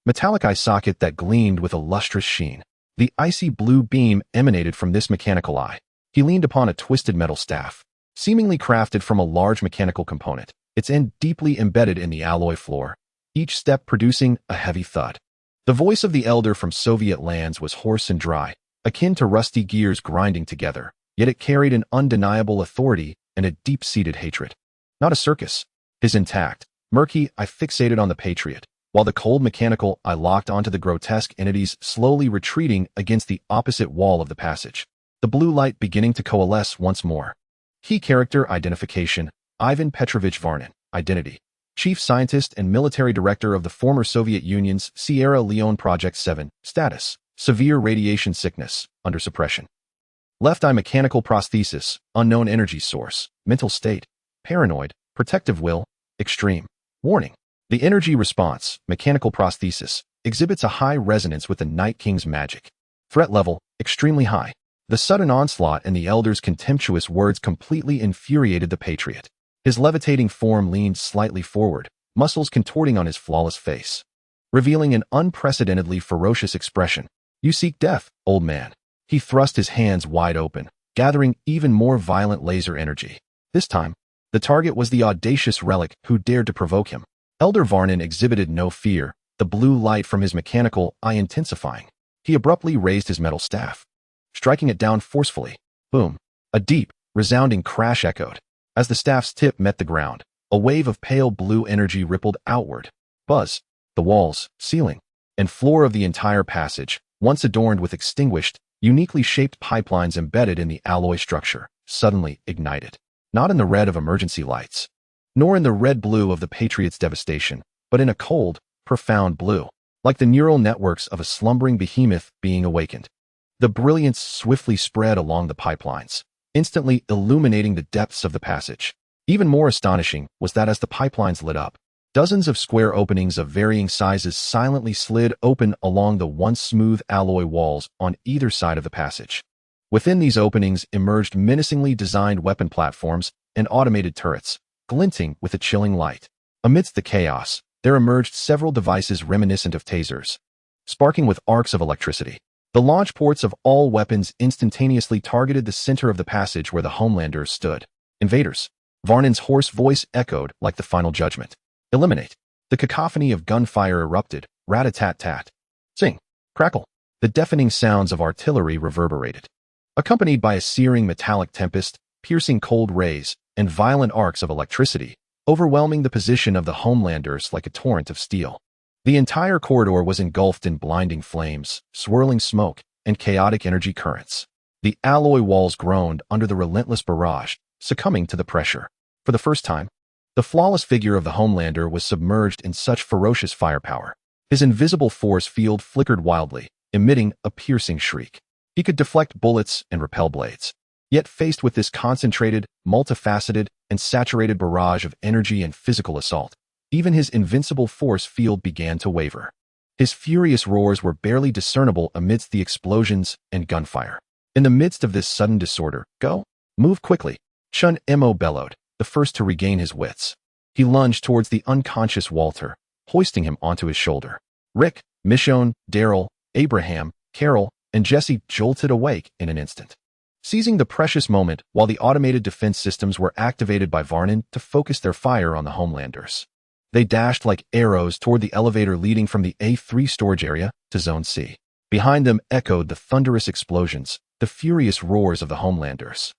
S1: metallic eye socket that gleamed with a lustrous sheen. The icy blue beam emanated from this mechanical eye. He leaned upon a twisted metal staff, seemingly crafted from a large mechanical component, its end deeply embedded in the alloy floor, each step producing a heavy thud. The voice of the elder from Soviet lands was hoarse and dry, akin to rusty gears grinding together, yet it carried an undeniable authority and a deep-seated hatred. Not a circus. His intact, murky eye fixated on the Patriot, while the cold mechanical eye locked onto the grotesque entities slowly retreating against the opposite wall of the passage. The blue light beginning to coalesce once more. Key character identification: Ivan Petrovich Varnin. Identity: Chief Scientist and Military Director of the former Soviet Union's Sierra Leone Project 7. Status: Severe radiation sickness, under suppression. Left eye mechanical prosthesis, unknown energy source, mental state: paranoid, protective will, extreme. Warning: the energy response, mechanical prosthesis, exhibits a high resonance with the Night King's magic. Threat level: extremely high. The sudden onslaught and the elder's contemptuous words completely infuriated the Patriot. His levitating form leaned slightly forward, muscles contorting on his flawless face, revealing an unprecedentedly ferocious expression. You seek death, old man. He thrust his hands wide open, gathering even more violent laser energy. This time, the target was the audacious relic who dared to provoke him. Elder Varnin exhibited no fear, the blue light from his mechanical eye intensifying. He abruptly raised his metal staff, striking it down forcefully. Boom! A deep, resounding crash echoed. As the staff's tip met the ground, a wave of pale blue energy rippled outward. Buzz! The walls, ceiling, and floor of the entire passage, once adorned with extinguished, uniquely shaped pipelines embedded in the alloy structure, suddenly ignited. Not in the red of emergency lights, nor in the red-blue of the Patriot's devastation, but in a cold, profound blue, like the neural networks of a slumbering behemoth being awakened. The brilliance swiftly spread along the pipelines, instantly illuminating the depths of the passage. Even more astonishing was that as the pipelines lit up, dozens of square openings of varying sizes silently slid open along the once smooth alloy walls on either side of the passage. Within these openings emerged menacingly designed weapon platforms and automated turrets, glinting with a chilling light. Amidst the chaos, there emerged several devices reminiscent of tasers, sparking with arcs of electricity. The launch ports of all weapons instantaneously targeted the center of the passage where the Homelanders stood. Invaders! Varnin's hoarse voice echoed like the final judgment. Eliminate! The cacophony of gunfire erupted, rat-a-tat-tat. Sing! Crackle! The deafening sounds of artillery reverberated, accompanied by a searing metallic tempest, piercing cold rays, and violent arcs of electricity, overwhelming the position of the Homelanders like a torrent of steel. The entire corridor was engulfed in blinding flames, swirling smoke, and chaotic energy currents. The alloy walls groaned under the relentless barrage, succumbing to the pressure. For the first time, the flawless figure of the Homelander was submerged in such ferocious firepower. His invisible force field flickered wildly, emitting a piercing shriek. He could deflect bullets and repel blades. Yet faced with this concentrated, multifaceted, and saturated barrage of energy and physical assault, even his invincible force field began to waver. His furious roars were barely discernible amidst the explosions and gunfire. In the midst of this sudden disorder, "Go! Move quickly!" Chun Mo bellowed, the first to regain his wits. He lunged towards the unconscious Walter, hoisting him onto his shoulder. Rick, Michonne, Daryl, Abraham, Carol, and Jesse jolted awake in an instant, seizing the precious moment while the automated defense systems were activated by Varnin to focus their fire on the Homelanders. They dashed like arrows toward the elevator leading from the A3 storage area to Zone C. Behind them echoed the thunderous explosions, the furious roars of the Homelanders,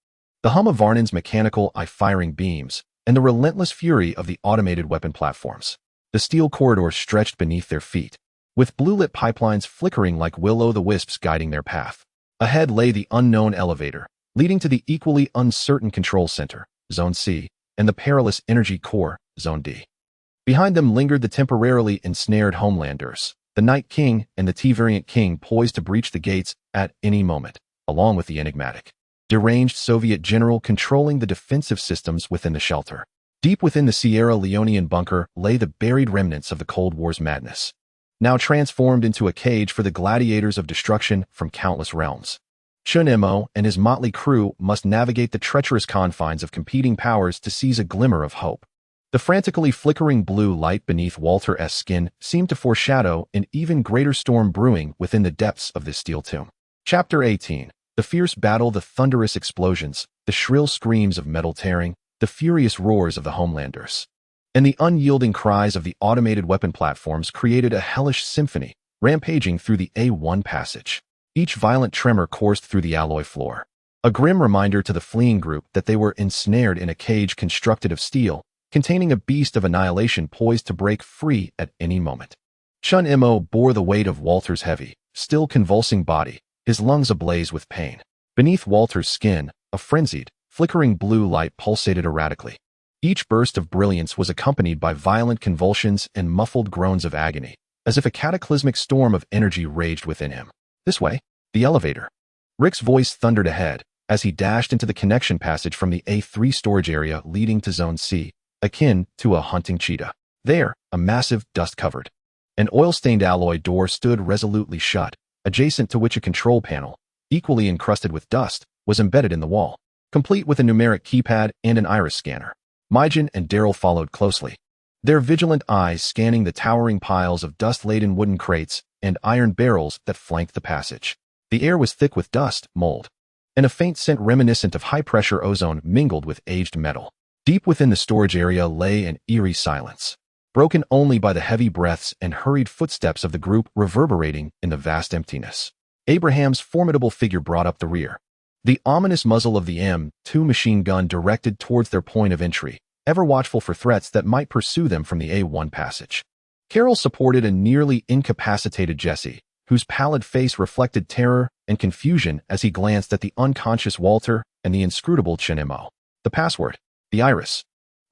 S1: the hum of Varnin's mechanical eye-firing beams, and the relentless fury of the automated weapon platforms. The steel corridor stretched beneath their feet, with blue-lit pipelines flickering like will-o'-the-wisps guiding their path. Ahead lay the unknown elevator, leading to the equally uncertain control center, Zone C, and the perilous energy core, Zone D. Behind them lingered the temporarily ensnared Homelanders, the Night King and the T-Variant King poised to breach the gates at any moment, along with the enigmatic, deranged Soviet general controlling the defensive systems within the shelter. Deep within the Sierra Leonean bunker lay the buried remnants of the Cold War's madness. now transformed into a cage for the gladiators of destruction from countless realms. Chun-Mo and his motley crew must navigate the treacherous confines of competing powers to seize a glimmer of hope. The frantically flickering blue light beneath Walter's skin seemed to foreshadow an even greater storm brewing within the depths of this steel tomb. Chapter 18. The fierce battle, the thunderous explosions, the shrill screams of metal tearing, the furious roars of the Homelanders, and the unyielding cries of the automated weapon platforms created a hellish symphony, rampaging through the A1 passage. Each violent tremor coursed through the alloy floor, a grim reminder to the fleeing group that they were ensnared in a cage constructed of steel, containing a beast of annihilation poised to break free at any moment. Chun-Mo bore the weight of Walter's heavy, still convulsing body, his lungs ablaze with pain. Beneath Walter's skin, a frenzied, flickering blue light pulsated erratically. Each burst of brilliance was accompanied by violent convulsions and muffled groans of agony, as if a cataclysmic storm of energy raged within him. This way, the elevator. Rick's voice thundered ahead as he dashed into the connection passage from the A3 storage area leading to Zone C, akin to a hunting cheetah. There, a massive, dust-covered, an oil-stained alloy door stood resolutely shut, adjacent to which a control panel, equally encrusted with dust, was embedded in the wall, complete with a numeric keypad and an iris scanner. Mijin and Daryl followed closely, their vigilant eyes scanning the towering piles of dust-laden wooden crates and iron barrels that flanked the passage. The air was thick with dust, mold, and a faint scent reminiscent of high-pressure ozone mingled with aged metal. Deep within the storage area lay an eerie silence, broken only by the heavy breaths and hurried footsteps of the group reverberating in the vast emptiness. Abraham's formidable figure brought up the rear, the ominous muzzle of the M2 machine gun directed towards their point of entry, ever watchful for threats that might pursue them from the A1 passage. Carol supported a nearly incapacitated Jesse, whose pallid face reflected terror and confusion as he glanced at the unconscious Walter and the inscrutable Chun-Mo. The password. The iris.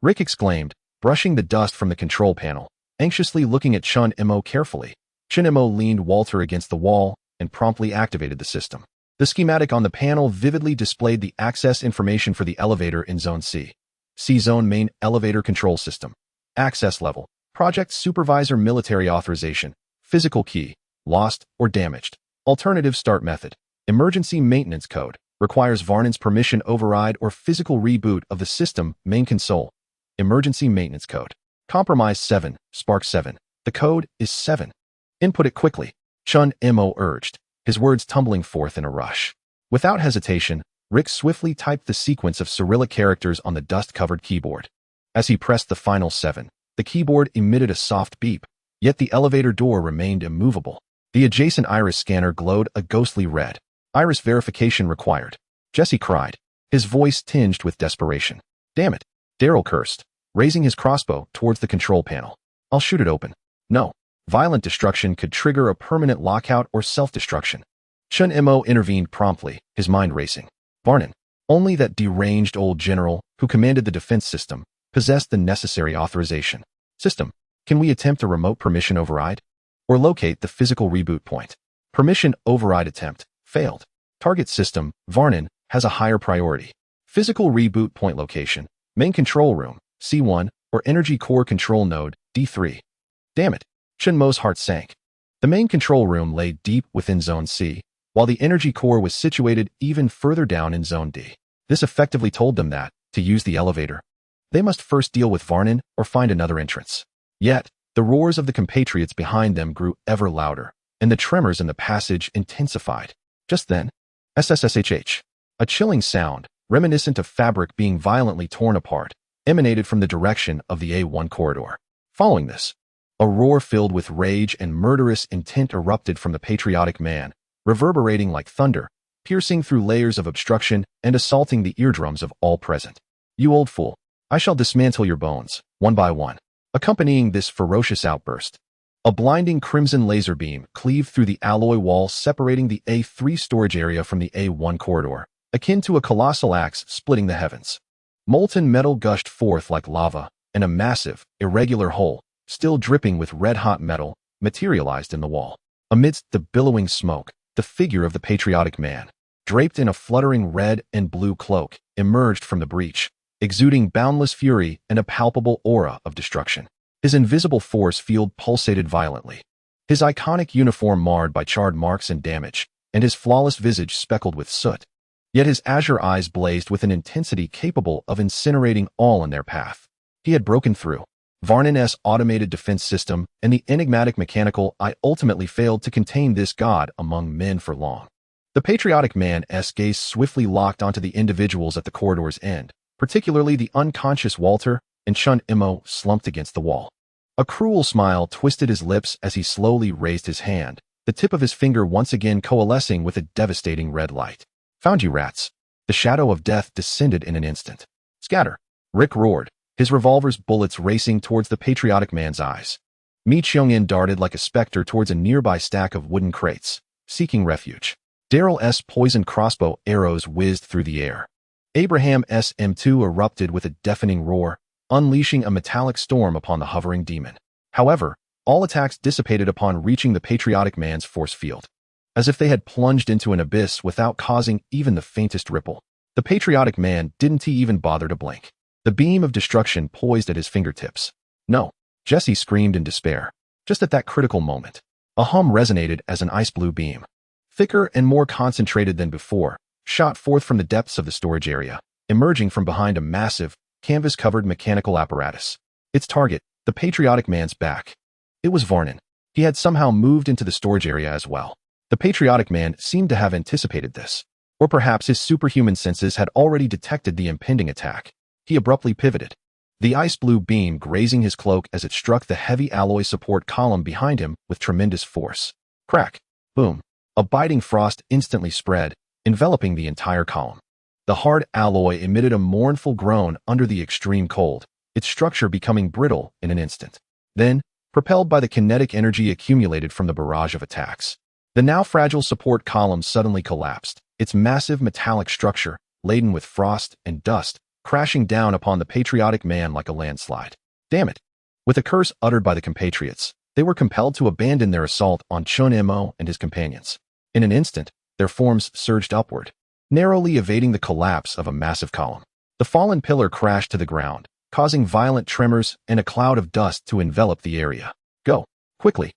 S1: Rick exclaimed, brushing the dust from the control panel, anxiously looking at Chun-Mo carefully. Chun-Mo leaned Walter against the wall and promptly activated the system. The schematic on the panel vividly displayed the access information for the elevator in Zone C. C-Zone Main Elevator Control System. Access level. Project Supervisor Military Authorization. Physical key. Lost or damaged. Alternative start method. Emergency maintenance code. Requires Varnin's permission override or physical reboot of the system main console. Emergency maintenance code. Compromise 7, Spark 7. The code is 7. Input it quickly, Chun-Mo urged, his words tumbling forth in a rush. Without hesitation, Rick swiftly typed the sequence of Cyrillic characters on the dust-covered keyboard. As he pressed the final 7, the keyboard emitted a soft beep, yet the elevator door remained immovable. The adjacent iris scanner glowed a ghostly red. Iris verification required. Jesse cried, his voice tinged with desperation. Damn it, Daryl cursed, raising his crossbow towards the control panel. I'll shoot it open. No. Violent destruction could trigger a permanent lockout or self-destruction. Chun-Mo intervened promptly, his mind racing. Varnin, only that deranged old general who commanded the defense system, possessed the necessary authorization. System, can we attempt a remote permission override? Or locate the physical reboot point? Permission override attempt. Failed. Target system, Varnin, has a higher priority. Physical reboot point location, main control room, C1, or energy core control node, D3. Damn it. Chun-Mo's heart sank. The main control room lay deep within Zone C, while the energy core was situated even further down in Zone D. This effectively told them that, to use the elevator, they must first deal with Varnin or find another entrance. Yet, the roars of the compatriots behind them grew ever louder, and the tremors in the passage intensified. Just then, SSSHH, a chilling sound, reminiscent of fabric being violently torn apart, emanated from the direction of the A1 corridor. Following this, a roar filled with rage and murderous intent erupted from the patriotic man, reverberating like thunder, piercing through layers of obstruction and assaulting the eardrums of all present. You old fool, I shall dismantle your bones, one by one. Accompanying this ferocious outburst, a blinding crimson laser beam cleaved through the alloy wall separating the A3 storage area from the A1 corridor, akin to a colossal axe splitting the heavens. Molten metal gushed forth like lava, and a massive, irregular hole, still dripping with red-hot metal, materialized in the wall. Amidst the billowing smoke, the figure of the patriotic man, draped in a fluttering red and blue cloak, emerged from the breach, exuding boundless fury and a palpable aura of destruction. His invisible force field pulsated violently, his iconic uniform marred by charred marks and damage, and his flawless visage speckled with soot. Yet his azure eyes blazed with an intensity capable of incinerating all in their path. He had broken through Varnan's automated defense system, and the enigmatic mechanical eye ultimately failed to contain this god among men for long. The patriotic man's gaze swiftly locked onto the individuals at the corridor's end, particularly the unconscious Walter and Chun Imo slumped against the wall. A cruel smile twisted his lips as he slowly raised his hand, the tip of his finger once again coalescing with a devastating red light. "Found you, rats." The shadow of death descended in an instant. "Scatter!" Rick roared, his revolver's bullets racing towards the patriotic man's eyes. Mi Cheong-in darted like a specter towards a nearby stack of wooden crates, seeking refuge. Daryl's poisoned crossbow arrows whizzed through the air. Abraham's M2 erupted with a deafening roar, unleashing a metallic storm upon the hovering demon. However, all attacks dissipated upon reaching the patriotic man's force field. As if they had plunged into an abyss without causing even the faintest ripple. The patriotic man didn't even bother to blink. The beam of destruction poised at his fingertips. "No!" Jesse screamed in despair. Just at that critical moment, a hum resonated as an ice-blue beam, thicker and more concentrated than before, shot forth from the depths of the storage area, emerging from behind a massive, canvas-covered mechanical apparatus. Its target, the patriotic man's back. It was Varnan. He had somehow moved into the storage area as well. The patriotic man seemed to have anticipated this. Or perhaps his superhuman senses had already detected the impending attack. He abruptly pivoted, the ice-blue beam grazing his cloak as it struck the heavy alloy support column behind him with tremendous force. Crack! Boom! A biting frost instantly spread, enveloping the entire column. The hard alloy emitted a mournful groan under the extreme cold, its structure becoming brittle in an instant. Then, propelled by the kinetic energy accumulated from the barrage of attacks, the now fragile support column suddenly collapsed, its massive metallic structure, laden with frost and dust, crashing down upon the patriotic man like a landslide. Damn it! With a curse uttered by the compatriots, they were compelled to abandon their assault on Chun Imo and his companions. In an instant, their forms surged upward, narrowly evading the collapse of a massive column. The fallen pillar crashed to the ground, causing violent tremors and a cloud of dust to envelop the area. "Go! Quickly!"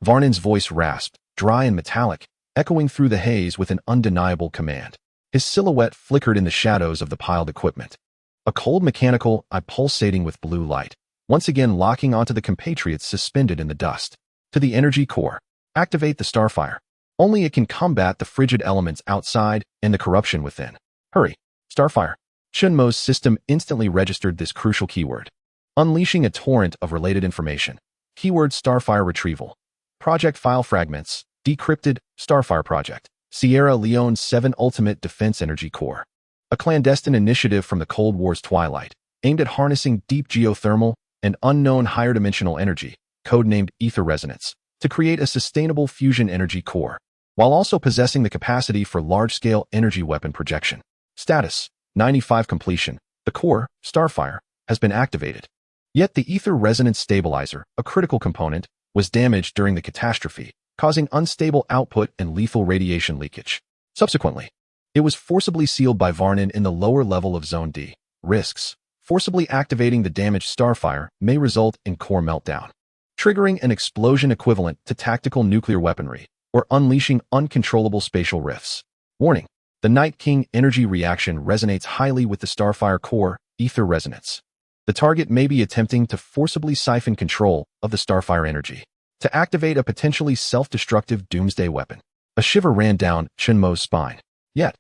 S1: Varnan's voice rasped, dry and metallic, echoing through the haze with an undeniable command. His silhouette flickered in the shadows of the piled equipment. A cold mechanical eye pulsating with blue light, once again locking onto the compatriots suspended in the dust. "To the energy core. Activate the Starfire. Only it can combat the frigid elements outside and the corruption within. Hurry, Starfire." Chunmo's system instantly registered this crucial keyword, unleashing a torrent of related information. Keyword Starfire retrieval. Project file fragments. Decrypted Starfire Project. Sierra Leone 7 Ultimate Defense Energy Core. A clandestine initiative from the Cold War's twilight, aimed at harnessing deep geothermal and unknown higher-dimensional energy, codenamed ether resonance, to create a sustainable fusion energy core, while also possessing the capacity for large-scale energy weapon projection. Status: 95 completion. The core, Starfire, has been activated. Yet the ether resonance stabilizer, a critical component, was damaged during the catastrophe, causing unstable output and lethal radiation leakage. Subsequently, it was forcibly sealed by Varnan in the lower level of Zone D. Risks: forcibly activating the damaged Starfire may result in core meltdown, triggering an explosion equivalent to tactical nuclear weaponry, or unleashing uncontrollable spatial rifts. Warning: the Night King energy reaction resonates highly with the Starfire core, ether resonance. The target may be attempting to forcibly siphon control of the Starfire energy, to activate a potentially self-destructive doomsday weapon. A shiver ran down Chunmo's spine. Yet,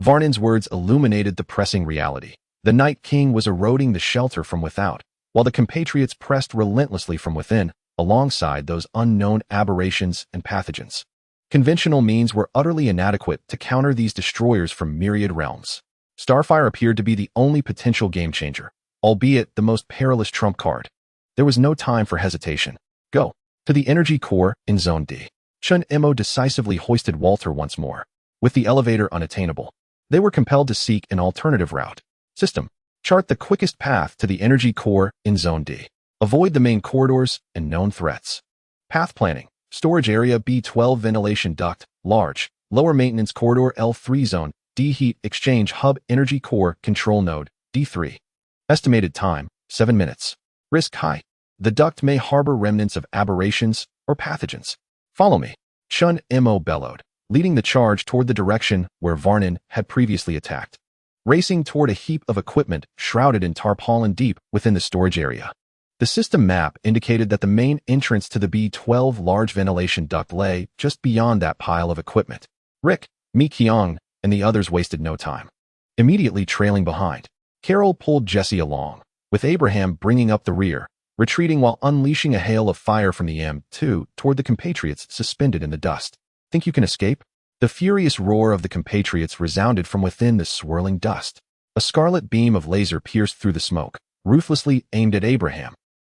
S1: Varnan's words illuminated the pressing reality. The Night King was eroding the shelter from without, while the compatriots pressed relentlessly from within, alongside those unknown aberrations and pathogens. Conventional means were utterly inadequate to counter these destroyers from myriad realms. Starfire appeared to be the only potential game-changer, albeit the most perilous trump card. There was no time for hesitation. Go to the energy core in Zone D. Chun Imo decisively hoisted Walter once more. With the elevator unattainable, they were compelled to seek an alternative route. System: chart the quickest path to the energy core in Zone D. Avoid the main corridors and known threats. Path planning: storage area B12 ventilation duct, large, lower maintenance corridor L3 zone, D heat exchange hub energy core control node, D3. Estimated time: 7 minutes. Risk high. The duct may harbor remnants of aberrations or pathogens. Follow me. Chun Mo bellowed, leading the charge toward the direction where Varnon had previously attacked, racing toward a heap of equipment shrouded in tarpaulin deep within the storage area. The system map indicated that the main entrance to the B-12 large ventilation duct lay just beyond that pile of equipment. Rick, Mi Kyung, and the others wasted no time. Immediately trailing behind, Carol pulled Jesse along, with Abraham bringing up the rear, retreating while unleashing a hail of fire from the M2 toward the compatriots suspended in the dust. Think you can escape? The furious roar of the compatriots resounded from within the swirling dust. A scarlet beam of laser pierced through the smoke, ruthlessly aimed at Abraham.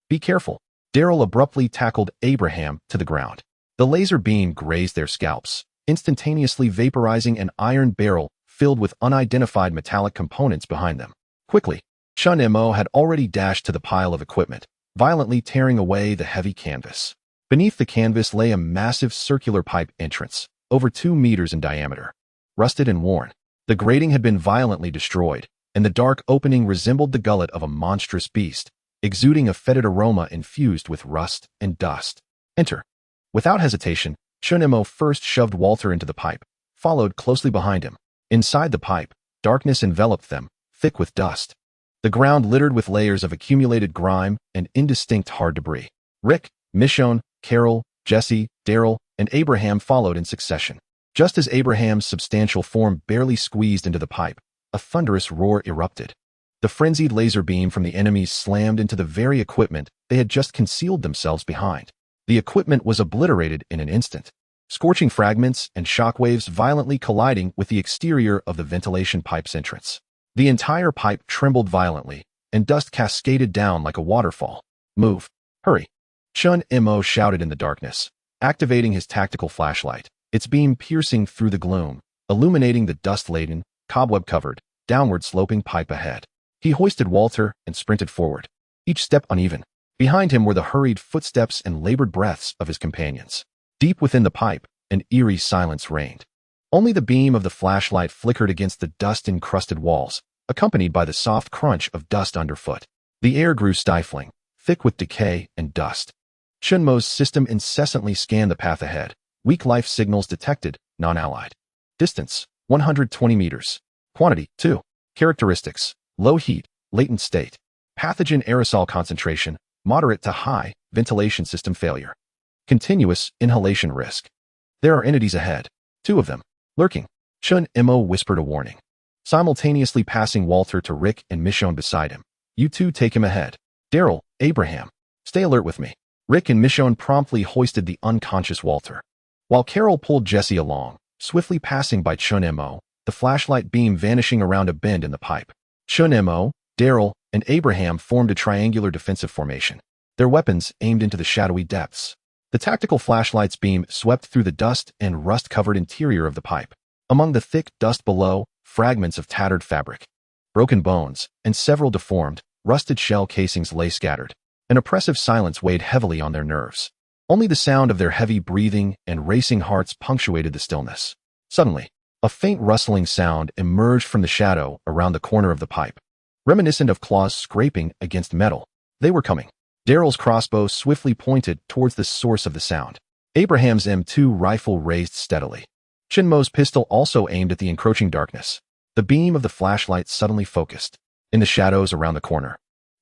S1: Be careful. Daryl abruptly tackled Abraham to the ground. The laser beam grazed their scalps, instantaneously vaporizing an iron barrel filled with unidentified metallic components behind them. Quickly, Chun Mo had already dashed to the pile of equipment, violently tearing away the heavy canvas. Beneath the canvas lay a massive circular pipe entrance, over 2 meters in diameter. Rusted and worn, the grating had been violently destroyed, and the dark opening resembled the gullet of a monstrous beast, exuding a fetid aroma infused with rust and dust. Enter. Without hesitation, Chun Mo first shoved Walter into the pipe, followed closely behind him. Inside the pipe, darkness enveloped them, thick with dust. The ground littered with layers of accumulated grime and indistinct hard debris. Rick, Michonne, Carol, Jesse, Daryl, and Abraham followed in succession. Just as Abraham's substantial form barely squeezed into the pipe, a thunderous roar erupted. The frenzied laser beam from the enemies slammed into the very equipment they had just concealed themselves behind. The equipment was obliterated in an instant, scorching fragments and shockwaves violently colliding with the exterior of the ventilation pipe's entrance. The entire pipe trembled violently, and dust cascaded down like a waterfall. Move. Hurry. Chun Mo shouted in the darkness, activating his tactical flashlight, its beam piercing through the gloom, illuminating the dust-laden, cobweb-covered, downward-sloping pipe ahead. He hoisted Walter and sprinted forward, each step uneven. Behind him were the hurried footsteps and labored breaths of his companions. Deep within the pipe, an eerie silence reigned. Only the beam of the flashlight flickered against the dust-encrusted walls, accompanied by the soft crunch of dust underfoot. The air grew stifling, thick with decay and dust. Chun Mo's system incessantly scanned the path ahead. Weak life signals detected, non-allied. Distance, 120 meters. Quantity, 2. Characteristics, low heat, latent state. Pathogen aerosol concentration, moderate to high, ventilation system failure. Continuous inhalation risk. There are entities ahead. 2 of them. Lurking. Chun Mo whispered a warning, simultaneously passing Walter to Rick and Michonne beside him. You two take him ahead. Daryl, Abraham, stay alert with me. Rick and Michonne promptly hoisted the unconscious Walter, while Carol pulled Jesse along, swiftly passing by Chun Mo, the flashlight beam vanishing around a bend in the pipe. Chun Mo, Daryl, and Abraham formed a triangular defensive formation, their weapons aimed into the shadowy depths. The tactical flashlight's beam swept through the dust and rust-covered interior of the pipe. Among the thick dust below, fragments of tattered fabric, broken bones, and several deformed, rusted shell casings lay scattered. An oppressive silence weighed heavily on their nerves. Only the sound of their heavy breathing and racing hearts punctuated the stillness. Suddenly, a faint rustling sound emerged from the shadow around the corner of the pipe, reminiscent of claws scraping against metal. They were coming. Daryl's crossbow swiftly pointed towards the source of the sound. Abraham's M2 rifle raised steadily. Chun Mo's pistol also aimed at the encroaching darkness. The beam of the flashlight suddenly focused. In the shadows around the corner,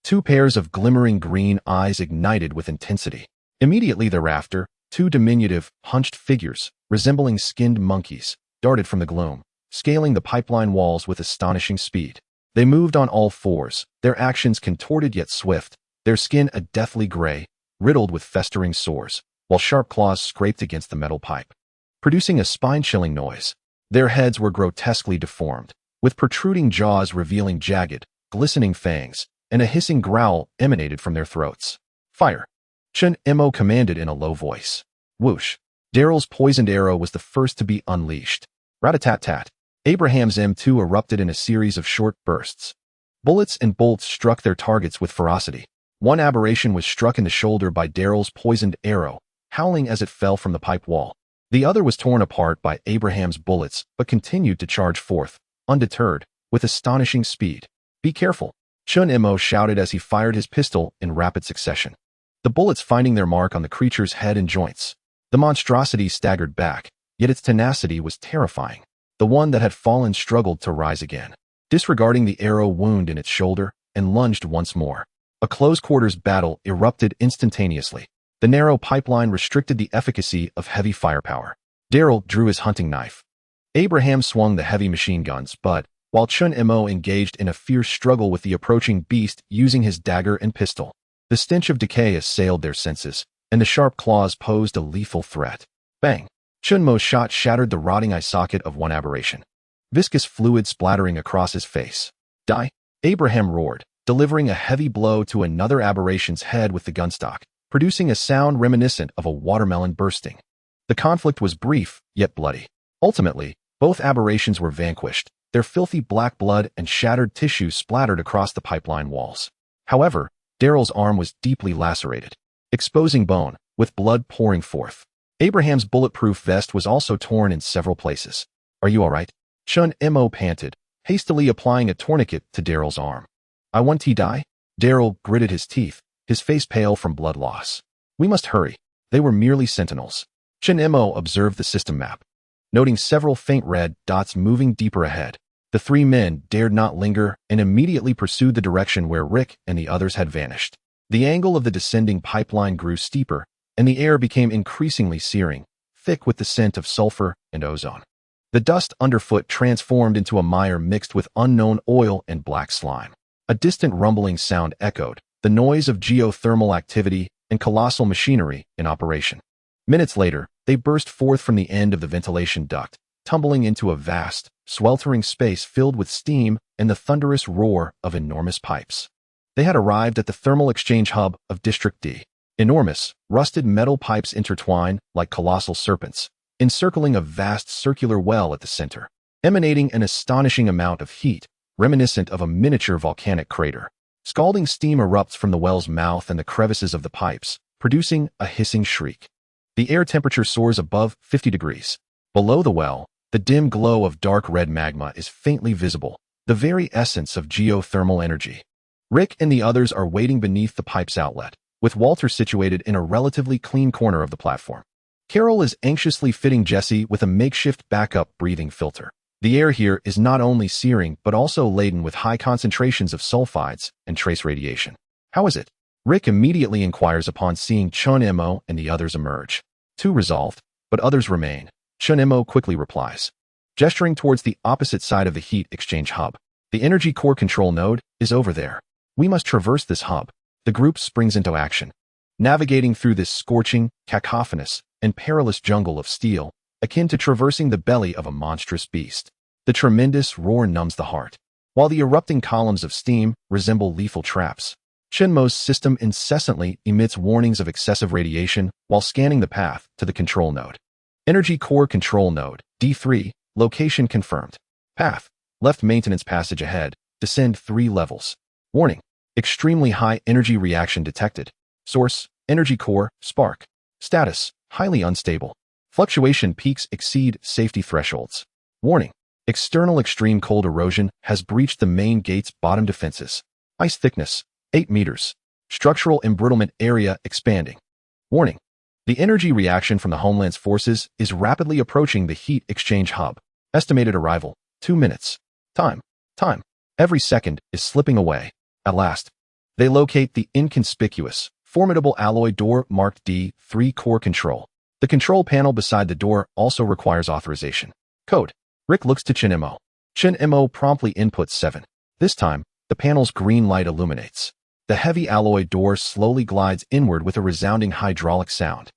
S1: 2 pairs of glimmering green eyes ignited with intensity. Immediately thereafter, 2 diminutive, hunched figures, resembling skinned monkeys, darted from the gloom, scaling the pipeline walls with astonishing speed. They moved on all fours, their actions contorted yet swift, their skin a deathly gray, riddled with festering sores, while sharp claws scraped against the metal pipe, producing a spine-chilling noise. Their heads were grotesquely deformed, with protruding jaws revealing jagged, glistening fangs, and a hissing growl emanated from their throats. Fire! Chun Mo commanded in a low voice. Whoosh! Daryl's poisoned arrow was the first to be unleashed. Rat-a-tat-tat! Abraham's M2 erupted in a series of short bursts. Bullets and bolts struck their targets with ferocity. One aberration was struck in the shoulder by Daryl's poisoned arrow, howling as it fell from the pipe wall. The other was torn apart by Abraham's bullets, but continued to charge forth, undeterred, with astonishing speed. Be careful! Chun Mo shouted as he fired his pistol in rapid succession, the bullets finding their mark on the creature's head and joints. The monstrosity staggered back, yet its tenacity was terrifying. The one that had fallen struggled to rise again, disregarding the arrow wound in its shoulder, and lunged once more. A close-quarters battle erupted instantaneously. The narrow pipeline restricted the efficacy of heavy firepower. Daryl drew his hunting knife. Abraham swung the heavy machine guns, but, while Chun Mo engaged in a fierce struggle with the approaching beast using his dagger and pistol, the stench of decay assailed their senses, and the sharp claws posed a lethal threat. Bang! Chun Mo's shot shattered the rotting eye socket of one aberration, viscous fluid splattering across his face. Die! Abraham roared, delivering a heavy blow to another aberration's head with the gunstock, producing a sound reminiscent of a watermelon bursting. The conflict was brief, yet bloody. Ultimately, both aberrations were vanquished, their filthy black blood and shattered tissue splattered across the pipeline walls. However, Daryl's arm was deeply lacerated, exposing bone, with blood pouring forth. Abraham's bulletproof vest was also torn in several places. "Are you all right?" Chun Mo panted, hastily applying a tourniquet to Daryl's arm. "I want to die?" Daryl gritted his teeth, his face pale from blood loss. "We must hurry." They were merely sentinels. Chun Mo observed the system map, noting several faint red dots moving deeper ahead. The three men dared not linger and immediately pursued the direction where Rick and the others had vanished. The angle of the descending pipeline grew steeper, and the air became increasingly searing, thick with the scent of sulfur and ozone. The dust underfoot transformed into a mire mixed with unknown oil and black slime. A distant rumbling sound echoed, the noise of geothermal activity and colossal machinery in operation. Minutes later, they burst forth from the end of the ventilation duct, tumbling into a vast, sweltering space filled with steam and the thunderous roar of enormous pipes. They had arrived at the thermal exchange hub of District D. Enormous, rusted metal pipes intertwine like colossal serpents, encircling a vast circular well at the center, emanating an astonishing amount of heat, reminiscent of a miniature volcanic crater. Scalding steam erupts from the well's mouth and the crevices of the pipes, producing a hissing shriek. The air temperature soars above 50 degrees. Below the well, the dim glow of dark red magma is faintly visible, the very essence of geothermal energy. Rick and the others are waiting beneath the pipe's outlet, with Walter situated in a relatively clean corner of the platform. Carol is anxiously fitting Jesse with a makeshift backup breathing filter. The air here is not only searing but also laden with high concentrations of sulfides and trace radiation. "How is it?" Rick immediately inquires upon seeing Chun Mo and the others emerge. "Two resolved, but others remain," Chun Mo quickly replies, gesturing towards the opposite side of the heat exchange hub. "The energy core control node is over there. We must traverse this hub." The group springs into action, navigating through this scorching, cacophonous, and perilous jungle of steel, akin to traversing the belly of a monstrous beast. The tremendous roar numbs the heart, while the erupting columns of steam resemble lethal traps. Chun Mo's system incessantly emits warnings of excessive radiation while scanning the path to the control node. Energy Core Control Node, D3, location confirmed. Path, left maintenance passage ahead, descend 3 levels. Warning, extremely high energy reaction detected. Source, Energy Core, Spark. Status, highly unstable. Fluctuation peaks exceed safety thresholds. Warning, external extreme cold erosion has breached the main gate's bottom defenses. Ice thickness, 8 meters. Structural embrittlement area expanding. Warning, the energy reaction from the Homeland's forces is rapidly approaching the heat exchange hub. Estimated arrival, 2 minutes. Time. Every second is slipping away. At last, they locate the inconspicuous, formidable alloy door marked D3 Core Control. The control panel beside the door also requires authorization. Code. Rick looks to Chun Mo. Chun Mo promptly inputs 7. This time, the panel's green light illuminates. The heavy alloy door slowly glides inward with a resounding hydraulic sound.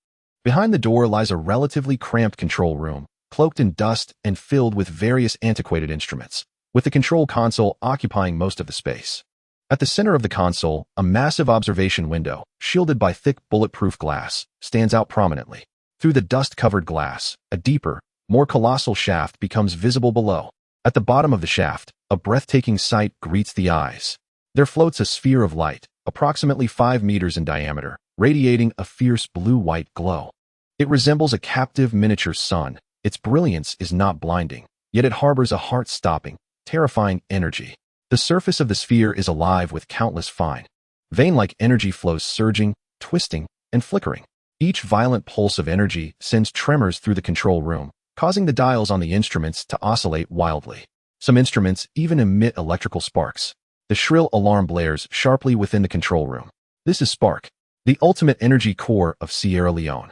S1: Behind the door lies a relatively cramped control room, cloaked in dust and filled with various antiquated instruments, with the control console occupying most of the space. At the center of the console, a massive observation window, shielded by thick bulletproof glass, stands out prominently. Through the dust-covered glass, a deeper, more colossal shaft becomes visible below. At the bottom of the shaft, a breathtaking sight greets the eyes. There floats a sphere of light, approximately 5 meters in diameter, radiating a fierce blue-white glow. It resembles a captive miniature sun. Its brilliance is not blinding, yet it harbors a heart-stopping, terrifying energy. The surface of the sphere is alive with countless fine, vein-like energy flows surging, twisting, and flickering. Each violent pulse of energy sends tremors through the control room, causing the dials on the instruments to oscillate wildly. Some instruments even emit electrical sparks. The shrill alarm blares sharply within the control room. This is Spark, the ultimate energy core of Sierra Leone.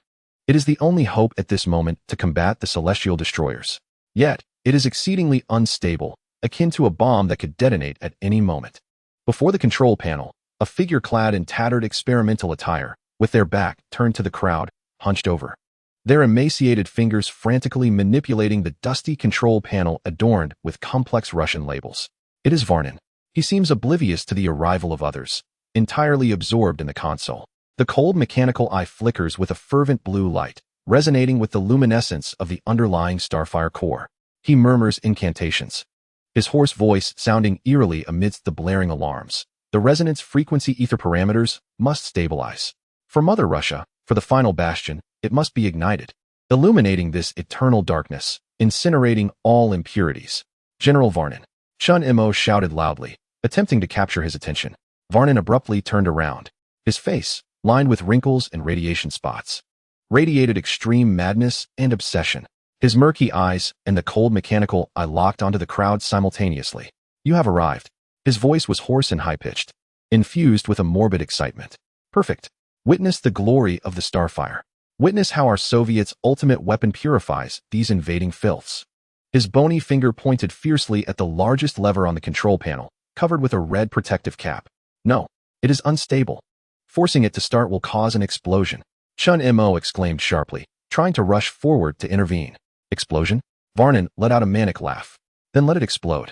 S1: It is the only hope at this moment to combat the celestial destroyers. Yet, it is exceedingly unstable, akin to a bomb that could detonate at any moment. Before the control panel, a figure clad in tattered experimental attire, with their back turned to the crowd, hunched over. Their emaciated fingers frantically manipulating the dusty control panel adorned with complex Russian labels. It is Varnin. He seems oblivious to the arrival of others, entirely absorbed in the console. The cold mechanical eye flickers with a fervent blue light, resonating with the luminescence of the underlying Starfire core. He murmurs incantations, his hoarse voice sounding eerily amidst the blaring alarms. The resonance frequency ether parameters must stabilize. For Mother Russia, for the final bastion, it must be ignited, illuminating this eternal darkness, incinerating all impurities. General Varnin. Chun Mo shouted loudly, attempting to capture his attention. Varnin abruptly turned around. His face, lined with wrinkles and radiation spots, radiated extreme madness and obsession. His murky eyes and the cold mechanical eye locked onto the crowd simultaneously. You have arrived. His voice was hoarse and high-pitched, infused with a morbid excitement. Perfect. Witness the glory of the Starfire. Witness how our Soviets' ultimate weapon purifies these invading filths. His bony finger pointed fiercely at the largest lever on the control panel, covered with a red protective cap. No, it is unstable. Forcing it to start will cause an explosion. Chun Mo exclaimed sharply, trying to rush forward to intervene. Explosion? Varnin let out a manic laugh. Then let it explode.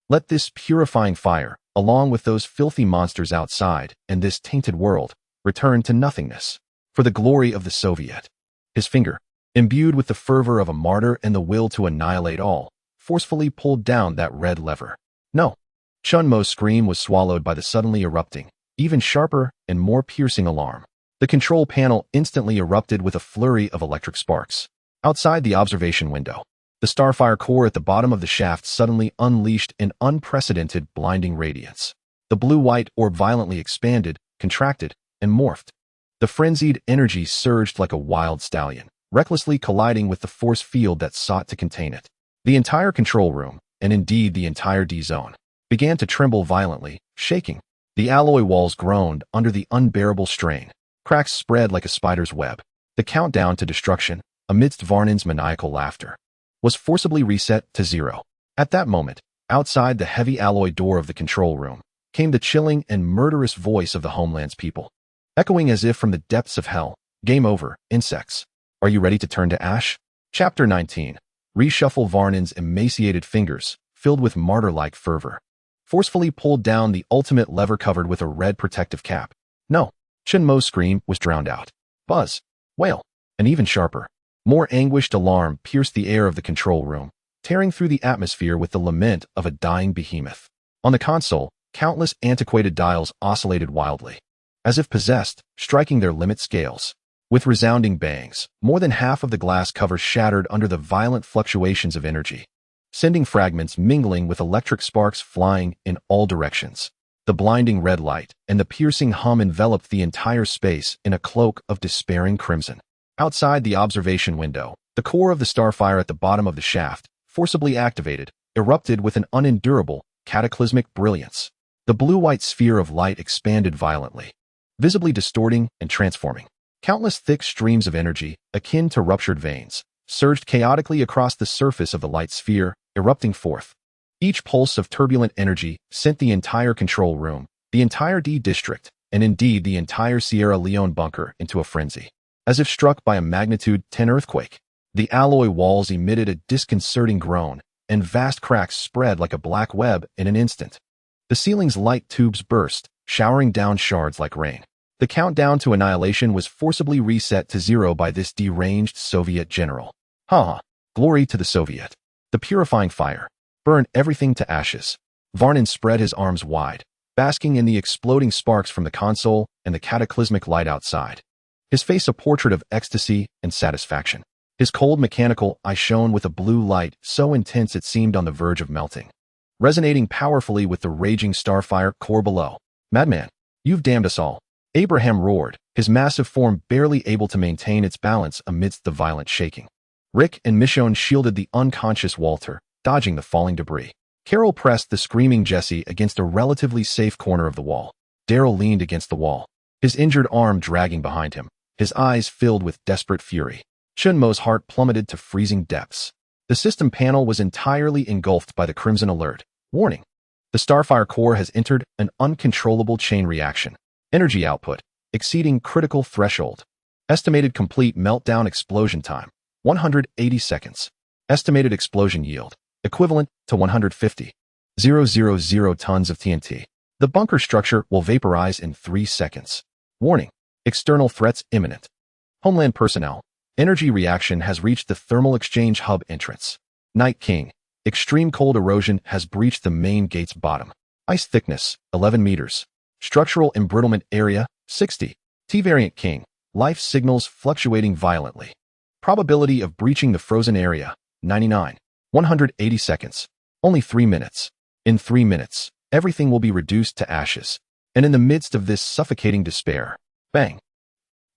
S1: Let this purifying fire, along with those filthy monsters outside and this tainted world, return to nothingness. For the glory of the Soviet. His finger, imbued with the fervor of a martyr and the will to annihilate all, forcefully pulled down that red lever. No. Chun Mo's scream was swallowed by the suddenly erupting, even sharper and more piercing alarm. The control panel instantly erupted with a flurry of electric sparks. Outside the observation window, the Starfire core at the bottom of the shaft suddenly unleashed an unprecedented blinding radiance. The blue-white orb violently expanded, contracted, and morphed. The frenzied energy surged like a wild stallion, recklessly colliding with the force field that sought to contain it. The entire control room, and indeed the entire D-zone, began to tremble violently, shaking. The alloy walls groaned under the unbearable strain. Cracks spread like a spider's web. The countdown to destruction, amidst Varnin's maniacal laughter, was forcibly reset to 0. At that moment, outside the heavy alloy door of the control room, came the chilling and murderous voice of the homeland's people, echoing as if from the depths of hell. Game over, insects. Are you ready to turn to ash? Chapter 19. Reshuffle. Varnin's emaciated fingers, filled with martyr-like fervor, forcefully pulled down the ultimate lever covered with a red protective cap. No. Chun Mo's scream was drowned out. Buzz, wail, and even sharper, more anguished alarm pierced the air of the control room, tearing through the atmosphere with the lament of a dying behemoth. On the console, countless antiquated dials oscillated wildly, as if possessed, striking their limit scales. With resounding bangs, more than half of the glass cover shattered under the violent fluctuations of energy, sending fragments mingling with electric sparks flying in all directions. The blinding red light and the piercing hum enveloped the entire space in a cloak of despairing crimson. Outside the observation window, the core of the Starfire at the bottom of the shaft, forcibly activated, erupted with an unendurable, cataclysmic brilliance. The blue-white sphere of light expanded violently, visibly distorting and transforming. Countless thick streams of energy, akin to ruptured veins, surged chaotically across the surface of the light sphere, erupting forth. Each pulse of turbulent energy sent the entire control room, the entire D-district, and indeed the entire Sierra Leone bunker into a frenzy. As if struck by a magnitude 10 earthquake, the alloy walls emitted a disconcerting groan, and vast cracks spread like a black web in an instant. The ceiling's light tubes burst, showering down shards like rain. The countdown to annihilation was forcibly reset to 0 by this deranged Soviet general. Glory to the Soviet. The purifying fire. Burn everything to ashes. Varnin spread his arms wide, basking in the exploding sparks from the console and the cataclysmic light outside. His face a portrait of ecstasy and satisfaction. His cold mechanical eye shone with a blue light so intense it seemed on the verge of melting, resonating powerfully with the raging Starfire core below. Madman, you've damned us all. Abraham roared, his massive form barely able to maintain its balance amidst the violent shaking. Rick and Michonne shielded the unconscious Walter, dodging the falling debris. Carol pressed the screaming Jesse against a relatively safe corner of the wall. Daryl leaned against the wall, his injured arm dragging behind him, his eyes filled with desperate fury. Chunmo's heart plummeted to freezing depths. The system panel was entirely engulfed by the crimson alert. Warning. The Starfire core has entered an uncontrollable chain reaction. Energy output exceeding critical threshold. Estimated complete meltdown explosion time, 180 seconds. Estimated explosion yield, equivalent to 150,000 tons of TNT. The bunker structure will vaporize in 3 seconds. Warning. External threats imminent. Homeland personnel. Energy reaction has reached the thermal exchange hub entrance. Night King. Extreme cold erosion has breached the main gate's bottom. Ice thickness, 11 meters. Structural embrittlement area, 60. T-Variant King. Life signals fluctuating violently. Probability of breaching the frozen area, 99. 180 seconds. Only 3 minutes. In 3 minutes, everything will be reduced to ashes. And in the midst of this suffocating despair, bang!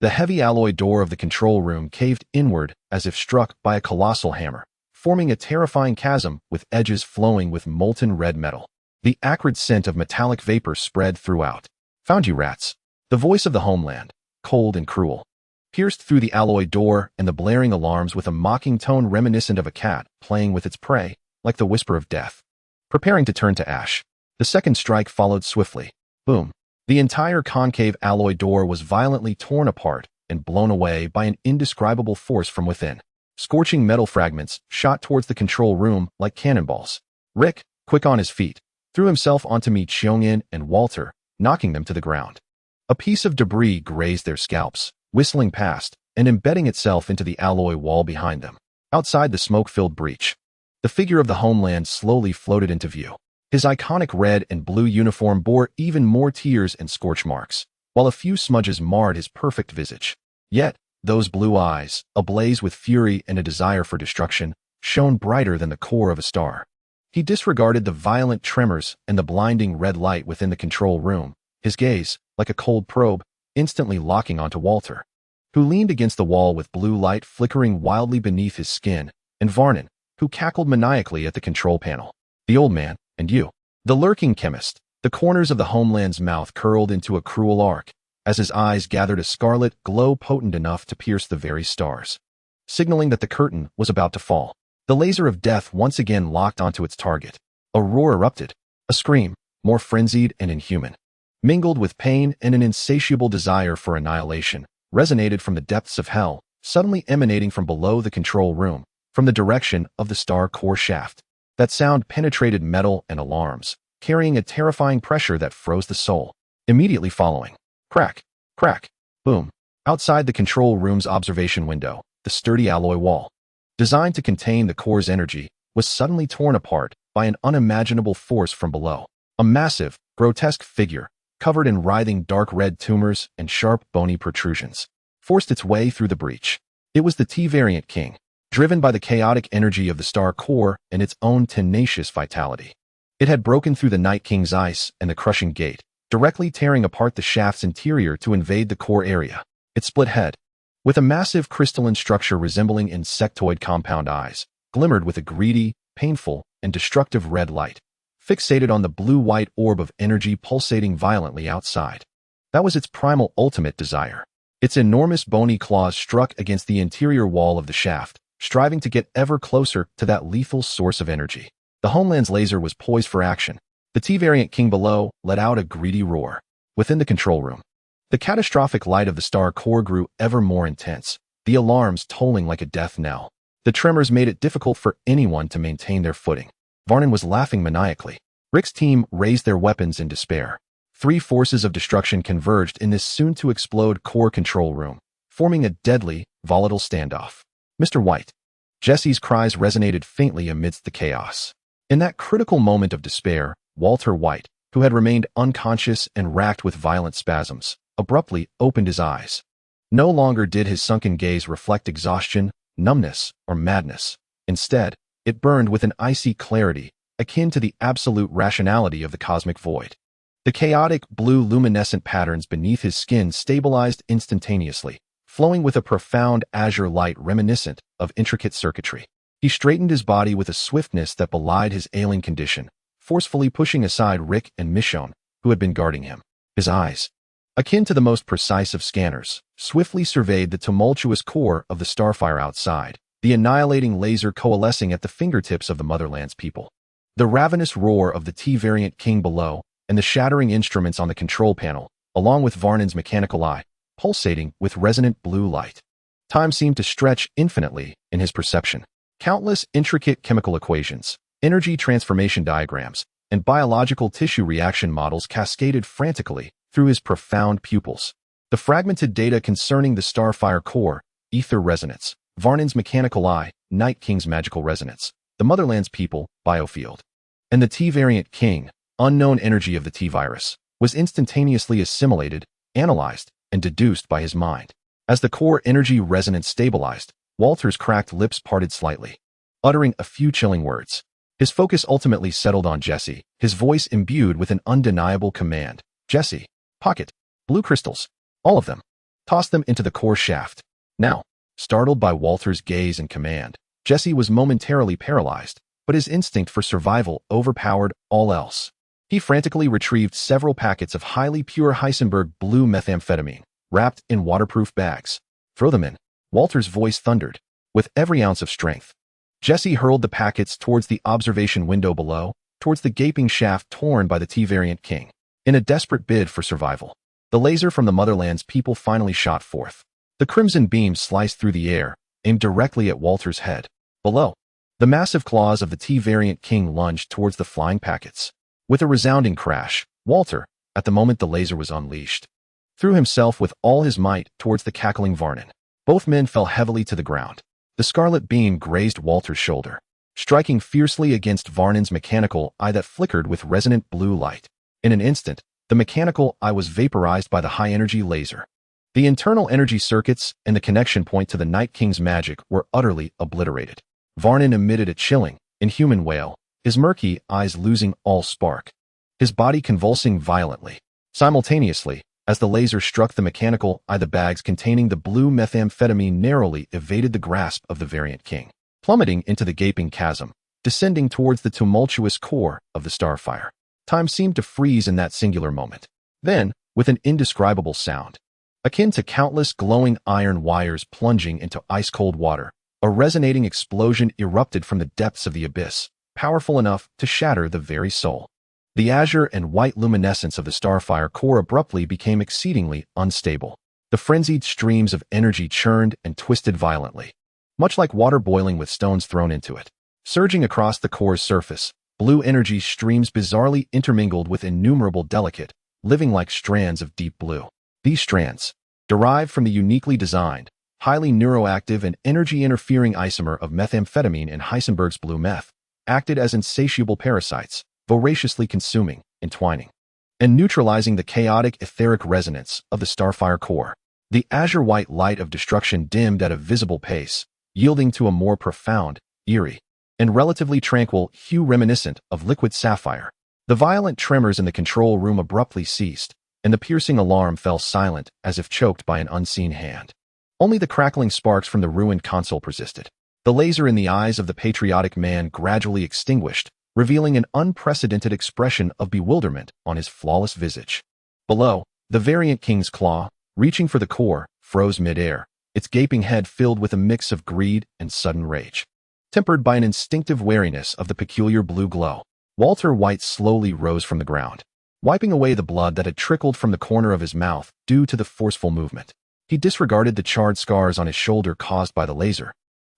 S1: The heavy alloy door of the control room caved inward as if struck by a colossal hammer, forming a terrifying chasm with edges flowing with molten red metal. The acrid scent of metallic vapor spread throughout. Found you, rats. The voice of the homeland, cold and cruel, pierced through the alloy door and the blaring alarms with a mocking tone reminiscent of a cat playing with its prey, like the whisper of death. Preparing to turn to ash. The second strike followed swiftly. Boom. The entire concave alloy door was violently torn apart and blown away by an indescribable force from within. Scorching metal fragments shot towards the control room like cannonballs. Rick, quick on his feet, threw himself onto Mi Cheong-in and Walter, knocking them to the ground. A piece of debris grazed their scalps, whistling past and embedding itself into the alloy wall behind them. Outside the smoke-filled breach, the figure of the homeland slowly floated into view. His iconic red and blue uniform bore even more tears and scorch marks, while a few smudges marred his perfect visage. Yet, those blue eyes, ablaze with fury and a desire for destruction, shone brighter than the core of a star. He disregarded the violent tremors and the blinding red light within the control room, his gaze, like a cold probe, instantly locking onto Walter, who leaned against the wall with blue light flickering wildly beneath his skin, and Varnon, who cackled maniacally at the control panel. The old man, and you. The lurking chemist. The corners of the homeland's mouth curled into a cruel arc, as his eyes gathered a scarlet glow potent enough to pierce the very stars, signaling that the curtain was about to fall. The laser of death once again locked onto its target. A roar erupted. A scream, more frenzied and inhuman, mingled with pain and an insatiable desire for annihilation, resonated from the depths of hell, suddenly emanating from below the control room, from the direction of the star core shaft. That sound penetrated metal and alarms, carrying a terrifying pressure that froze the soul. Immediately following, crack, crack, boom. Outside the control room's observation window, the sturdy alloy wall, designed to contain the core's energy, was suddenly torn apart by an unimaginable force from below. A massive, grotesque figure, covered in writhing dark red tumors and sharp bony protrusions, forced its way through the breach. It was the T-Variant King, driven by the chaotic energy of the star core and its own tenacious vitality. It had broken through the Night King's ice and the crushing gate, directly tearing apart the shaft's interior to invade the core area. Its split head, with a massive crystalline structure resembling insectoid compound eyes, glimmered with a greedy, painful, and destructive red light, fixated on the blue-white orb of energy pulsating violently outside. That was its primal ultimate desire. Its enormous bony claws struck against the interior wall of the shaft, striving to get ever closer to that lethal source of energy. The homeland's laser was poised for action. The T-Variant King below let out a greedy roar. Within the control room, the catastrophic light of the star core grew ever more intense, the alarms tolling like a death knell. The tremors made it difficult for anyone to maintain their footing. Varnon was laughing maniacally. Rick's team raised their weapons in despair. 3 forces of destruction converged in this soon-to-explode core control room, forming a deadly, volatile standoff. Mr. White. Jesse's cries resonated faintly amidst the chaos. In that critical moment of despair, Walter White, who had remained unconscious and racked with violent spasms, abruptly opened his eyes. No longer did his sunken gaze reflect exhaustion, numbness, or madness. Instead, it burned with an icy clarity, akin to the absolute rationality of the cosmic void. The chaotic blue luminescent patterns beneath his skin stabilized instantaneously, flowing with a profound azure light reminiscent of intricate circuitry. He straightened his body with a swiftness that belied his ailing condition, forcefully pushing aside Rick and Michonne, who had been guarding him. His eyes, akin to the most precise of scanners, swiftly surveyed the tumultuous core of the starfire outside, the annihilating laser coalescing at the fingertips of the Motherland's people. The ravenous roar of the T-variant king below, and the shattering instruments on the control panel, along with Varnon's mechanical eye, pulsating with resonant blue light. Time seemed to stretch infinitely in his perception. Countless intricate chemical equations, energy transformation diagrams, and biological tissue reaction models cascaded frantically through his profound pupils. The fragmented data concerning the starfire core, ether resonance, Varnon's mechanical eye, Night King's magical resonance, the Motherland's people, biofield, and the T-variant king, unknown energy of the T-virus, was instantaneously assimilated, analyzed, and deduced by his mind. As the core energy resonance stabilized, Walter's cracked lips parted slightly, uttering a few chilling words. His focus ultimately settled on Jesse, his voice imbued with an undeniable command. Jesse, pocket, blue crystals, all of them. Toss them into the core shaft. Now, startled by Walter's gaze and command, Jesse was momentarily paralyzed, but his instinct for survival overpowered all else. He frantically retrieved several packets of highly pure Heisenberg blue methamphetamine, wrapped in waterproof bags. Throw them in, Walter's voice thundered, with every ounce of strength. Jesse hurled the packets towards the observation window below, towards the gaping shaft torn by the T-variant king. In a desperate bid for survival, the laser from the Motherland's people finally shot forth. The crimson beam sliced through the air, aimed directly at Walter's head. Below, the massive claws of the T-variant king lunged towards the flying packets. With a resounding crash, Walter, at the moment the laser was unleashed, threw himself with all his might towards the cackling Varnon. Both men fell heavily to the ground. The scarlet beam grazed Walter's shoulder, striking fiercely against Varnon's mechanical eye that flickered with resonant blue light. In an instant, the mechanical eye was vaporized by the high-energy laser. The internal energy circuits and the connection point to the Night King's magic were utterly obliterated. Varnon emitted a chilling, inhuman wail, his murky eyes losing all spark, his body convulsing violently. Simultaneously, as the laser struck the mechanical eye, the bags containing the blue methamphetamine narrowly evaded the grasp of the variant king, plummeting into the gaping chasm, descending towards the tumultuous core of the starfire. Time seemed to freeze in that singular moment. Then, with an indescribable sound, akin to countless glowing iron wires plunging into ice-cold water, a resonating explosion erupted from the depths of the abyss, powerful enough to shatter the very soul. The azure and white luminescence of the starfire core abruptly became exceedingly unstable. The frenzied streams of energy churned and twisted violently, much like water boiling with stones thrown into it. Surging across the core's surface, blue energy streams bizarrely intermingled with innumerable delicate, living-like strands of deep blue. These strands, derived from the uniquely designed, highly neuroactive and energy-interfering isomer of methamphetamine and Heisenberg's blue meth, acted as insatiable parasites, voraciously consuming, entwining, and neutralizing the chaotic etheric resonance of the starfire core. The azure-white light of destruction dimmed at a visible pace, yielding to a more profound, eerie, and relatively tranquil hue reminiscent of liquid sapphire. The violent tremors in the control room abruptly ceased, and the piercing alarm fell silent as if choked by an unseen hand. Only the crackling sparks from the ruined console persisted. The laser in the eyes of the patriotic man gradually extinguished, revealing an unprecedented expression of bewilderment on his flawless visage. Below, the variant king's claw, reaching for the core, froze mid-air, its gaping head filled with a mix of greed and sudden rage, tempered by an instinctive wariness of the peculiar blue glow. Walter White slowly rose from the ground, wiping away the blood that had trickled from the corner of his mouth due to the forceful movement. He disregarded the charred scars on his shoulder caused by the laser,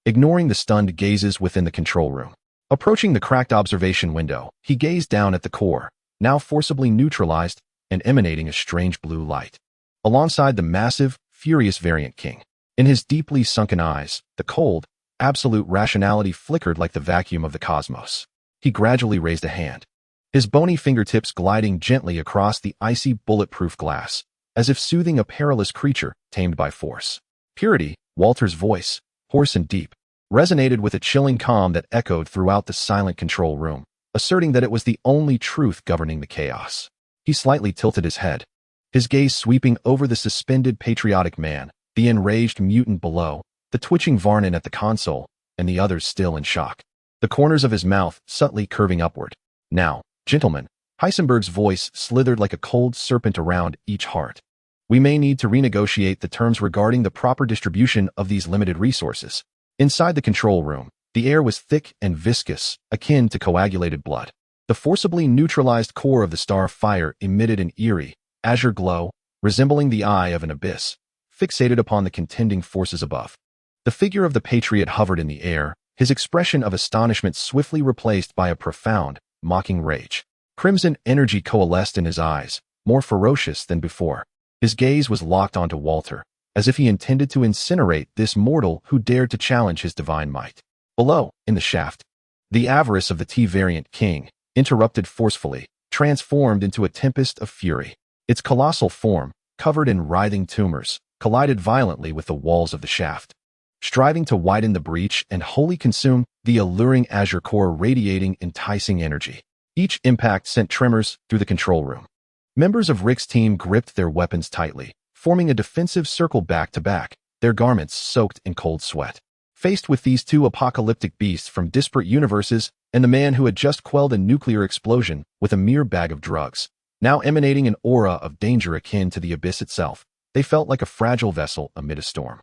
S1: ignoring the stunned gazes within the control room. Approaching the cracked observation window, he gazed down at the core, now forcibly neutralized and emanating a strange blue light, alongside the massive, furious variant king. In his deeply sunken eyes, the cold, absolute rationality flickered like the vacuum of the cosmos. He gradually raised a hand, his bony fingertips gliding gently across the icy bulletproof glass, as if soothing a perilous creature tamed by force. Purity, Walter's voice, hoarse and deep, resonated with a chilling calm that echoed throughout the silent control room, asserting that it was the only truth governing the chaos. He slightly tilted his head, his gaze sweeping over the suspended patriotic man, the enraged mutant below, the twitching Varnin at the console, and the others still in shock. The corners of his mouth subtly curving upward. Now, gentlemen, Heisenberg's voice slithered like a cold serpent around each heart. We may need to renegotiate the terms regarding the proper distribution of these limited resources. Inside the control room, the air was thick and viscous, akin to coagulated blood. The forcibly neutralized core of the star fire emitted an eerie, azure glow, resembling the eye of an abyss, fixated upon the contending forces above. The figure of the Patriot hovered in the air, his expression of astonishment swiftly replaced by a profound, mocking rage. Crimson energy coalesced in his eyes, more ferocious than before. His gaze was locked onto Walter, as if he intended to incinerate this mortal who dared to challenge his divine might. Below, in the shaft, the avarice of the T-variant king, interrupted forcefully, transformed into a tempest of fury. Its colossal form, covered in writhing tumors, collided violently with the walls of the shaft, striving to widen the breach and wholly consume the alluring azure core radiating enticing energy. Each impact sent tremors through the control room. Members of Rick's team gripped their weapons tightly, forming a defensive circle back-to-back, their garments soaked in cold sweat. Faced with these two apocalyptic beasts from disparate universes and the man who had just quelled a nuclear explosion with a mere bag of drugs, now emanating an aura of danger akin to the abyss itself, they felt like a fragile vessel amid a storm.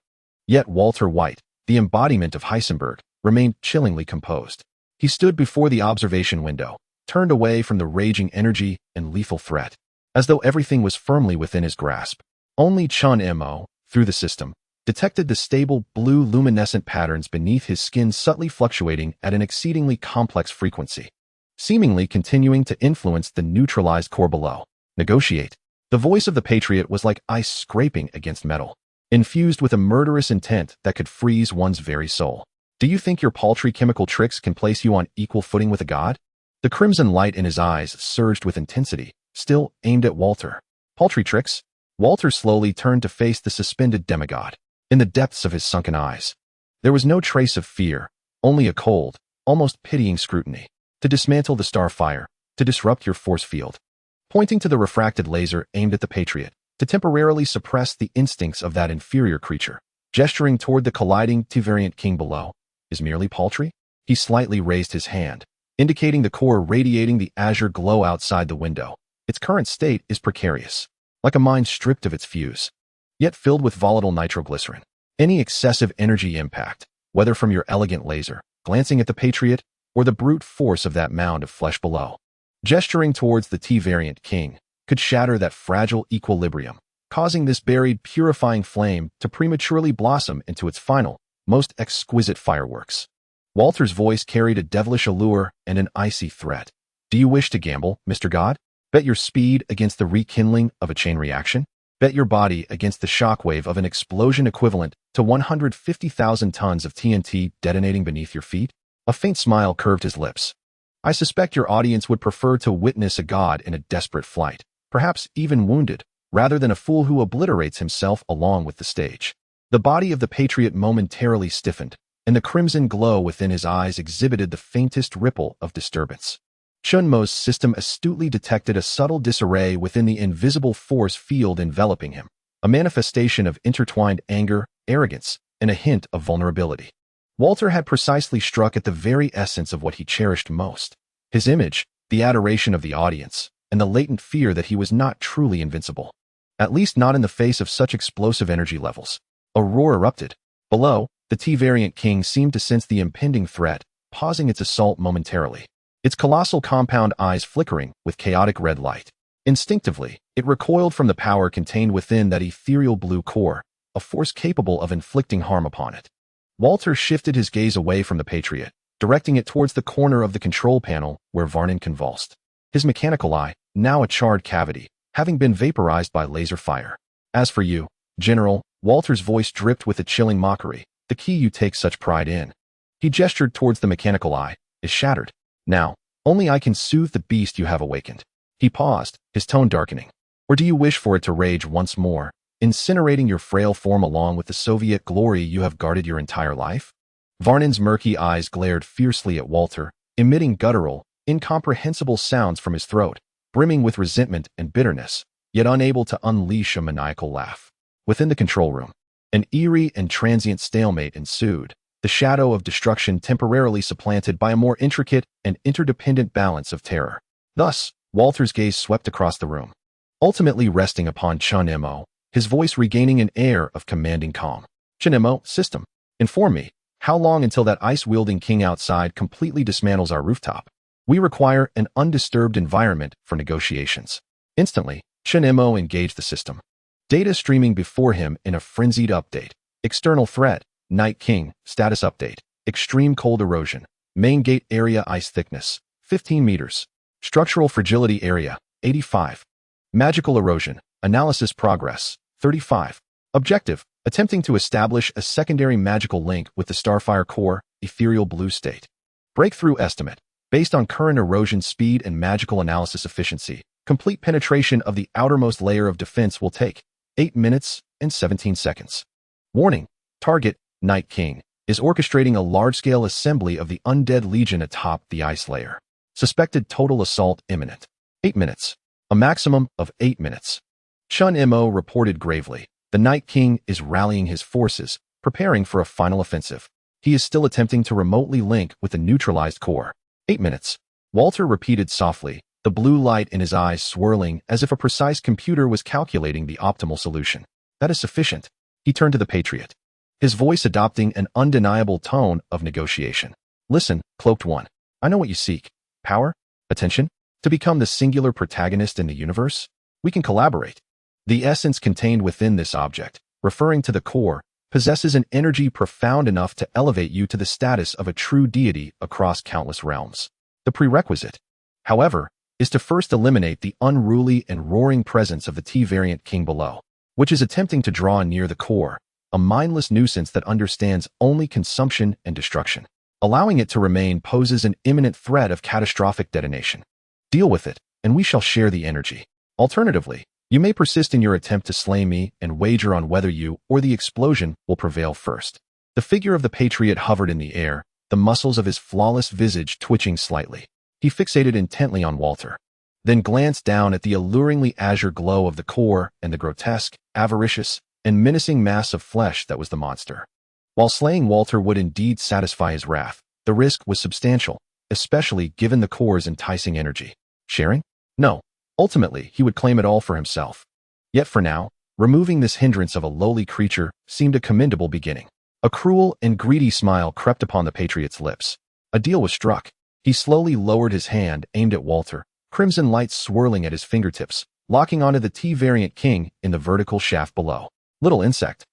S1: Yet Walter White, the embodiment of Heisenberg, remained chillingly composed. He stood before the observation window, turned away from the raging energy and lethal threat, as though everything was firmly within his grasp. Only Chun Mo, through the system, detected the stable blue luminescent patterns beneath his skin subtly fluctuating at an exceedingly complex frequency, seemingly continuing to influence the neutralized core below. Negotiate. The voice of the Patriot was like ice scraping against metal, infused with a murderous intent that could freeze one's very soul. Do you think your paltry chemical tricks can place you on equal footing with a god? The crimson light in his eyes surged with intensity, still aimed at Walter. Paltry tricks? Walter slowly turned to face the suspended demigod. In the depths of his sunken eyes, there was no trace of fear, only a cold, almost pitying scrutiny. To dismantle the star fire, to disrupt your force field. Pointing to the refracted laser aimed at the Patriot, to temporarily suppress the instincts of that inferior creature, gesturing toward the colliding T-variant king below, is merely paltry? He slightly raised his hand, indicating the core radiating the azure glow outside the window. Its current state is precarious, like a mine stripped of its fuse, yet filled with volatile nitroglycerin. Any excessive energy impact, whether from your elegant laser, glancing at the Patriot, or the brute force of that mound of flesh below, gesturing towards the T-variant king, could shatter that fragile equilibrium, causing this buried purifying flame to prematurely blossom into its final, most exquisite fireworks. Walter's voice carried a devilish allure and an icy threat. Do you wish to gamble, Mr. God? Bet your speed against the rekindling of a chain reaction? Bet your body against the shockwave of an explosion equivalent to 150,000 tons of TNT detonating beneath your feet? A faint smile curved his lips. I suspect your audience would prefer to witness a god in a desperate flight, perhaps even wounded, rather than a fool who obliterates himself along with the stage. The body of the Patriot momentarily stiffened, and the crimson glow within his eyes exhibited the faintest ripple of disturbance. Chunmo's system astutely detected a subtle disarray within the invisible force field enveloping him, a manifestation of intertwined anger, arrogance, and a hint of vulnerability. Walter had precisely struck at the very essence of what he cherished most: his image, the adoration of the audience, and the latent fear that he was not truly invincible. At least not in the face of such explosive energy levels. A roar erupted. Below, the T-variant king seemed to sense the impending threat, pausing its assault momentarily, its colossal compound eyes flickering with chaotic red light. Instinctively, it recoiled from the power contained within that ethereal blue core, a force capable of inflicting harm upon it. Walter shifted his gaze away from the Patriot, directing it towards the corner of the control panel where Varnin convulsed. His mechanical eye, now a charred cavity, having been vaporized by laser fire. As for you, General, Walter's voice dripped with a chilling mockery, the key you take such pride in. He gestured towards the mechanical eye, is shattered. Now, only I can soothe the beast you have awakened. He paused, his tone darkening. Or do you wish for it to rage once more, incinerating your frail form along with the Soviet glory you have guarded your entire life? Varnin's murky eyes glared fiercely at Walter, emitting guttural, incomprehensible sounds from his throat, brimming with resentment and bitterness, yet unable to unleash a maniacal laugh. Within the control room, an eerie and transient stalemate ensued, the shadow of destruction temporarily supplanted by a more intricate and interdependent balance of terror. Thus, Walter's gaze swept across the room, ultimately resting upon Chun Mo, his voice regaining an air of commanding calm. Chun Mo, system, inform me, how long until that ice-wielding king outside completely dismantles our rooftop? We require an undisturbed environment for negotiations. Instantly, Chun Mo engaged the system. Data streaming before him in a frenzied update. External threat, Night King, status update. Extreme cold erosion. Main gate area ice thickness, 15 meters. Structural fragility area, 85. Magical erosion, analysis progress, 35. Objective, attempting to establish a secondary magical link with the Starfire core, ethereal blue state. Breakthrough estimate, based on current erosion speed and magical analysis efficiency, complete penetration of the outermost layer of defense will take 8 minutes and 17 seconds. Warning, target, Night King, is orchestrating a large-scale assembly of the undead legion atop the ice layer. Suspected total assault imminent. 8 minutes. A maximum of 8 minutes. Chun Mo reported gravely. The Night King is rallying his forces, preparing for a final offensive. He is still attempting to remotely link with the neutralized core. 8 minutes. Walter repeated softly, the blue light in his eyes swirling as if a precise computer was calculating the optimal solution. That is sufficient. He turned to the Patriot, his voice adopting an undeniable tone of negotiation. Listen, Cloaked One. I know what you seek. Power? Attention? To become the singular protagonist in the universe? We can collaborate. The essence contained within this object, referring to the core, possesses an energy profound enough to elevate you to the status of a true deity across countless realms. The prerequisite, however, is to first eliminate the unruly and roaring presence of the T-variant king below, which is attempting to draw near the core, a mindless nuisance that understands only consumption and destruction. Allowing it to remain poses an imminent threat of catastrophic detonation. Deal with it, and we shall share the energy. Alternatively, you may persist in your attempt to slay me and wager on whether you or the explosion will prevail first. The figure of the Patriot hovered in the air, the muscles of his flawless visage twitching slightly. He fixated intently on Walter, then glanced down at the alluringly azure glow of the core and the grotesque, avaricious, and menacing mass of flesh that was the monster. While slaying Walter would indeed satisfy his wrath, the risk was substantial, especially given the core's enticing energy. Sharing? No. Ultimately, he would claim it all for himself. Yet for now, removing this hindrance of a lowly creature seemed a commendable beginning. A cruel and greedy smile crept upon the Patriot's lips. A deal was struck. He slowly lowered his hand, aimed at Walter, crimson lights swirling at his fingertips, locking onto the T-variant king in the vertical shaft below. Little insect.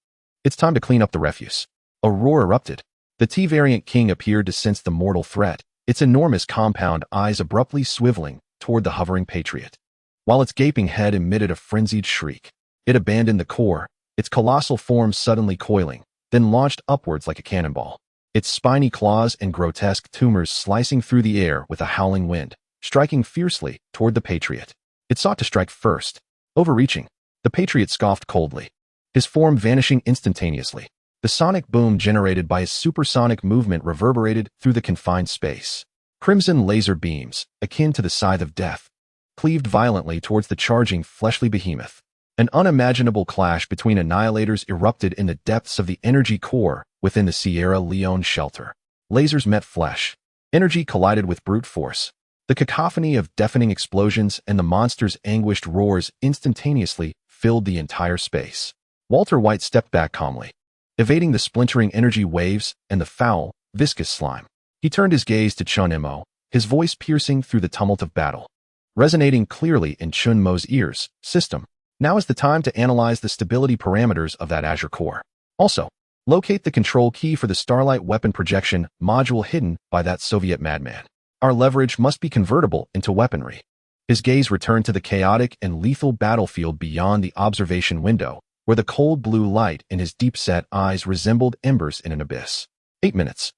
S1: It's time to clean up the refuse. A roar erupted. The T-variant king appeared to sense the mortal threat, its enormous compound eyes abruptly swiveling toward the hovering Patriot. While its gaping head emitted a frenzied shriek, it abandoned the core, its colossal form suddenly coiling, then launched upwards like a cannonball. Its spiny claws and grotesque tumors slicing through the air with a howling wind, striking fiercely toward the Patriot. It sought to strike first. Overreaching, the Patriot scoffed coldly, his form vanishing instantaneously. The sonic boom generated by his supersonic movement reverberated through the confined space. Crimson laser beams, akin to the scythe of death, cleaved violently towards the charging fleshly behemoth. An unimaginable clash between annihilators erupted in the depths of the energy core within the Sierra Leone shelter. Lasers met flesh. Energy collided with brute force. The cacophony of deafening explosions and the monster's anguished roars instantaneously filled the entire space. Walter White stepped back calmly, evading the splintering energy waves and the foul, viscous slime. He turned his gaze to Chun Mo, his voice piercing through the tumult of battle. Resonating clearly in Chun Mo's ears, system. Now is the time to analyze the stability parameters of that Azure core. Also, locate the control key for the Starlight weapon projection module hidden by that Soviet madman. Our leverage must be convertible into weaponry. His gaze returned to the chaotic and lethal battlefield beyond the observation window, where the cold blue light in his deep-set eyes resembled embers in an abyss. 8 minutes.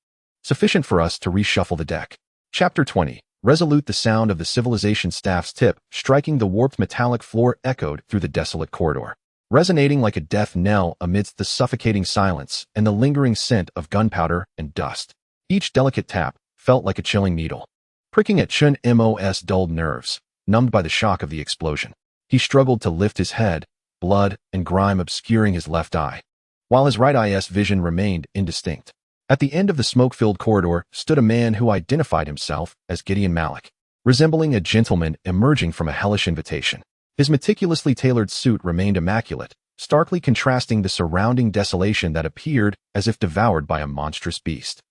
S1: Sufficient for us to reshuffle the deck. Chapter 20. Resolute, the sound of the civilization staff's tip striking the warped metallic floor echoed through the desolate corridor, resonating like a death knell amidst the suffocating silence and the lingering scent of gunpowder and dust. Each delicate tap felt like a chilling needle, pricking at Chun Mo's dulled nerves. numbed by the shock of the explosion. He struggled to lift his head, blood and grime obscuring his left eye, while his right eye's vision remained indistinct. At the end of the smoke-filled corridor stood a man who identified himself as Gideon Malik, resembling a gentleman emerging from a hellish invitation. His meticulously tailored suit remained immaculate, starkly contrasting the surrounding desolation that appeared as if devoured by a monstrous beast.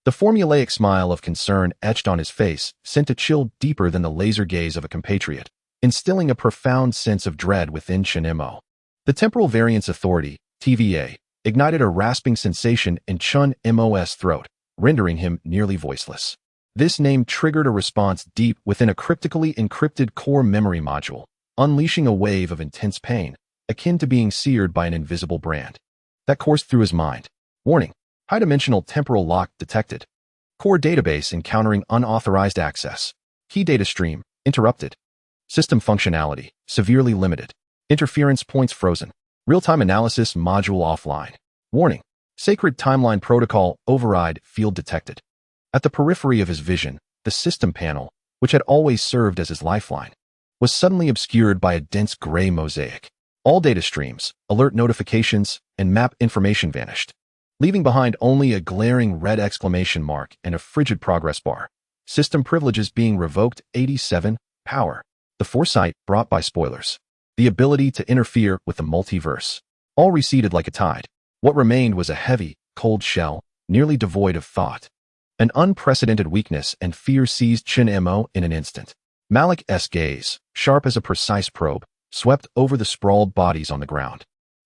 S1: The formulaic smile of concern etched on his face sent a chill deeper than the laser gaze of a compatriot, instilling a profound sense of dread within Chun Mo. The Temporal Variance Authority, TVA, ignited a rasping sensation in Chun Mo's throat, rendering him nearly voiceless. This name triggered a response deep within a cryptically encrypted core memory module, unleashing a wave of intense pain, akin to being seared by an invisible brand, that coursed through his mind. Warning: high-dimensional temporal lock detected. Core database encountering unauthorized access. Key data stream interrupted. System functionality severely limited. Interference points frozen. Real-time analysis module offline. Warning: sacred timeline protocol override field detected. At the periphery of his vision, the system panel, which had always served as his lifeline, was suddenly obscured by a dense gray mosaic. All data streams, alert notifications, and map information vanished, leaving behind only a glaring red exclamation mark and a frigid progress bar. System privileges being revoked. 87. Power. The foresight brought by spoilers. The ability to interfere with the multiverse. All receded like a tide. What remained was a heavy, cold shell, nearly devoid of thought. An unprecedented weakness and fear seized Chun Mo in an instant. Malik's gaze, sharp as a precise probe, swept over the sprawled bodies on the ground,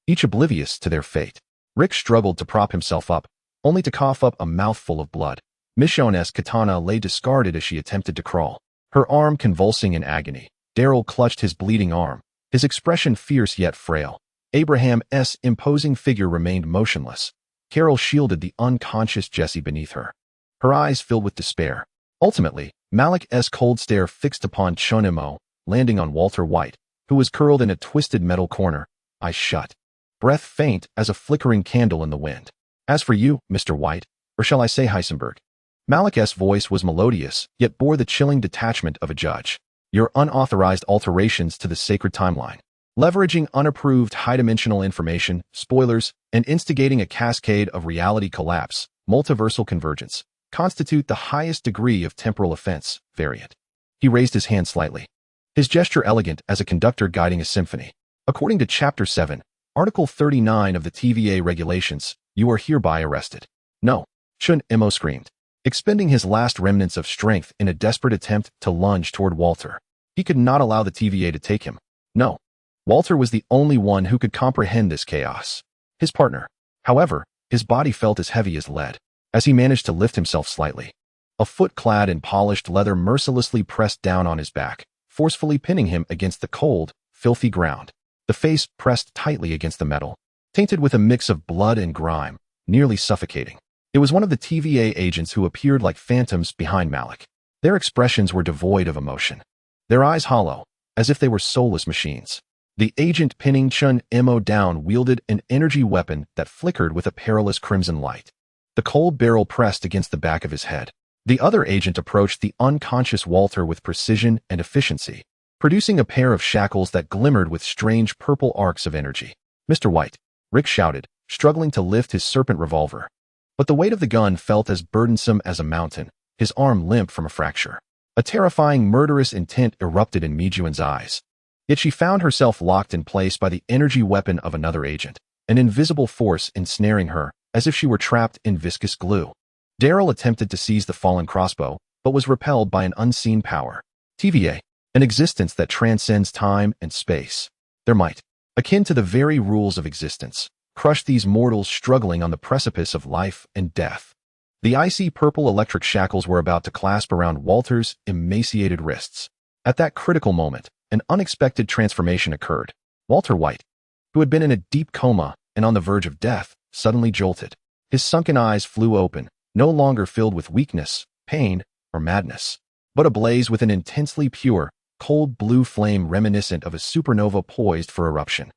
S1: each oblivious to their fate. Rick struggled to prop himself up, only to cough up a mouthful of blood. Michonne's katana lay discarded as she attempted to crawl, her arm convulsing in agony. Daryl clutched his bleeding arm, his expression fierce yet frail. Abraham's imposing figure remained motionless. Carol shielded the unconscious Jesse beneath her, her eyes filled with despair. Ultimately, Malik's cold stare fixed upon Chun Mo, landing on Walter White, who was curled in a twisted metal corner, eyes shut, breath faint as a flickering candle in the wind. As for you, Mr. White, or shall I say Heisenberg? Malik's voice was melodious, yet bore the chilling detachment of a judge. Your unauthorized alterations to the sacred timeline, leveraging unapproved high-dimensional information, spoilers, and instigating a cascade of reality collapse, multiversal convergence, constitute the highest degree of temporal offense, variant. He raised his hand slightly, his gesture elegant as a conductor guiding a symphony. According to Chapter 7, Article 39 of the TVA regulations, you are hereby arrested. No, Chun Mo screamed, expending his last remnants of strength in a desperate attempt to lunge toward Walter. He could not allow the TVA to take him. No. Walter was the only one who could comprehend this chaos. His partner. However, his body felt as heavy as lead, as he managed to lift himself slightly. A foot clad in polished leather mercilessly pressed down on his back, forcefully pinning him against the cold, filthy ground. The face pressed tightly against the metal, tainted with a mix of blood and grime, nearly suffocating. It was one of the TVA agents who appeared like phantoms behind Malik. Their expressions were devoid of emotion, their eyes hollow, as if they were soulless machines. The agent pinning Chun Mo down wielded an energy weapon that flickered with a perilous crimson light. The cold barrel pressed against the back of his head. The other agent approached the unconscious Walter with precision and efficiency, producing a pair of shackles that glimmered with strange purple arcs of energy. Mr. White, Rick shouted, struggling to lift his serpent revolver. But the weight of the gun felt as burdensome as a mountain, his arm limp from a fracture. A terrifying, murderous intent erupted in Mijuan's eyes. Yet she found herself locked in place by the energy weapon of another agent, an invisible force ensnaring her, as if she were trapped in viscous glue. Daryl attempted to seize the fallen crossbow, but was repelled by an unseen power. TVA, an existence that transcends time and space. Their might, akin to the very rules of existence, crushed these mortals struggling on the precipice of life and death. The icy purple electric shackles were about to clasp around Walter's emaciated wrists. At that critical moment, an unexpected transformation occurred. Walter White, who had been in a deep coma and on the verge of death, suddenly jolted. His sunken eyes flew open, no longer filled with weakness, pain, or madness, but ablaze with an intensely pure, cold blue flame reminiscent of a supernova poised for eruption.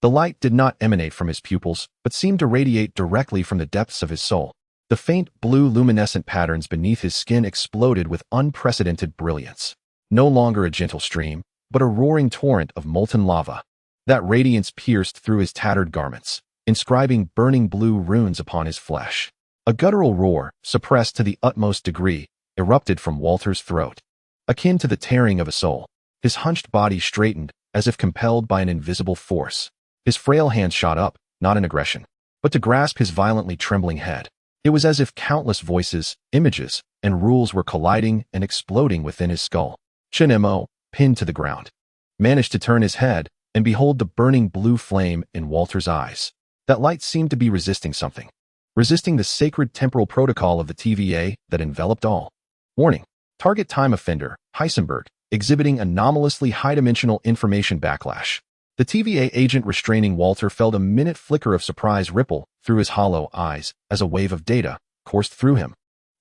S1: The light did not emanate from his pupils, but seemed to radiate directly from the depths of his soul. The faint blue luminescent patterns beneath his skin exploded with unprecedented brilliance. No longer a gentle stream, but a roaring torrent of molten lava. That radiance pierced through his tattered garments, inscribing burning blue runes upon his flesh. A guttural roar, suppressed to the utmost degree, erupted from Walter's throat. Akin to the tearing of a soul, his hunched body straightened as if compelled by an invisible force. His frail hands shot up, not in aggression, but to grasp his violently trembling head. It was as if countless voices, images, and rules were colliding and exploding within his skull. Chin-mo, pinned to the ground, managed to turn his head and behold the burning blue flame in Walter's eyes. That light seemed to be resisting something. Resisting the sacred temporal protocol of the TVA that enveloped all. Warning. Target time offender, Heisenberg, exhibiting anomalously high-dimensional information backlash. The TVA agent restraining Walter felt a minute flicker of surprise ripple through his hollow eyes as a wave of data coursed through him.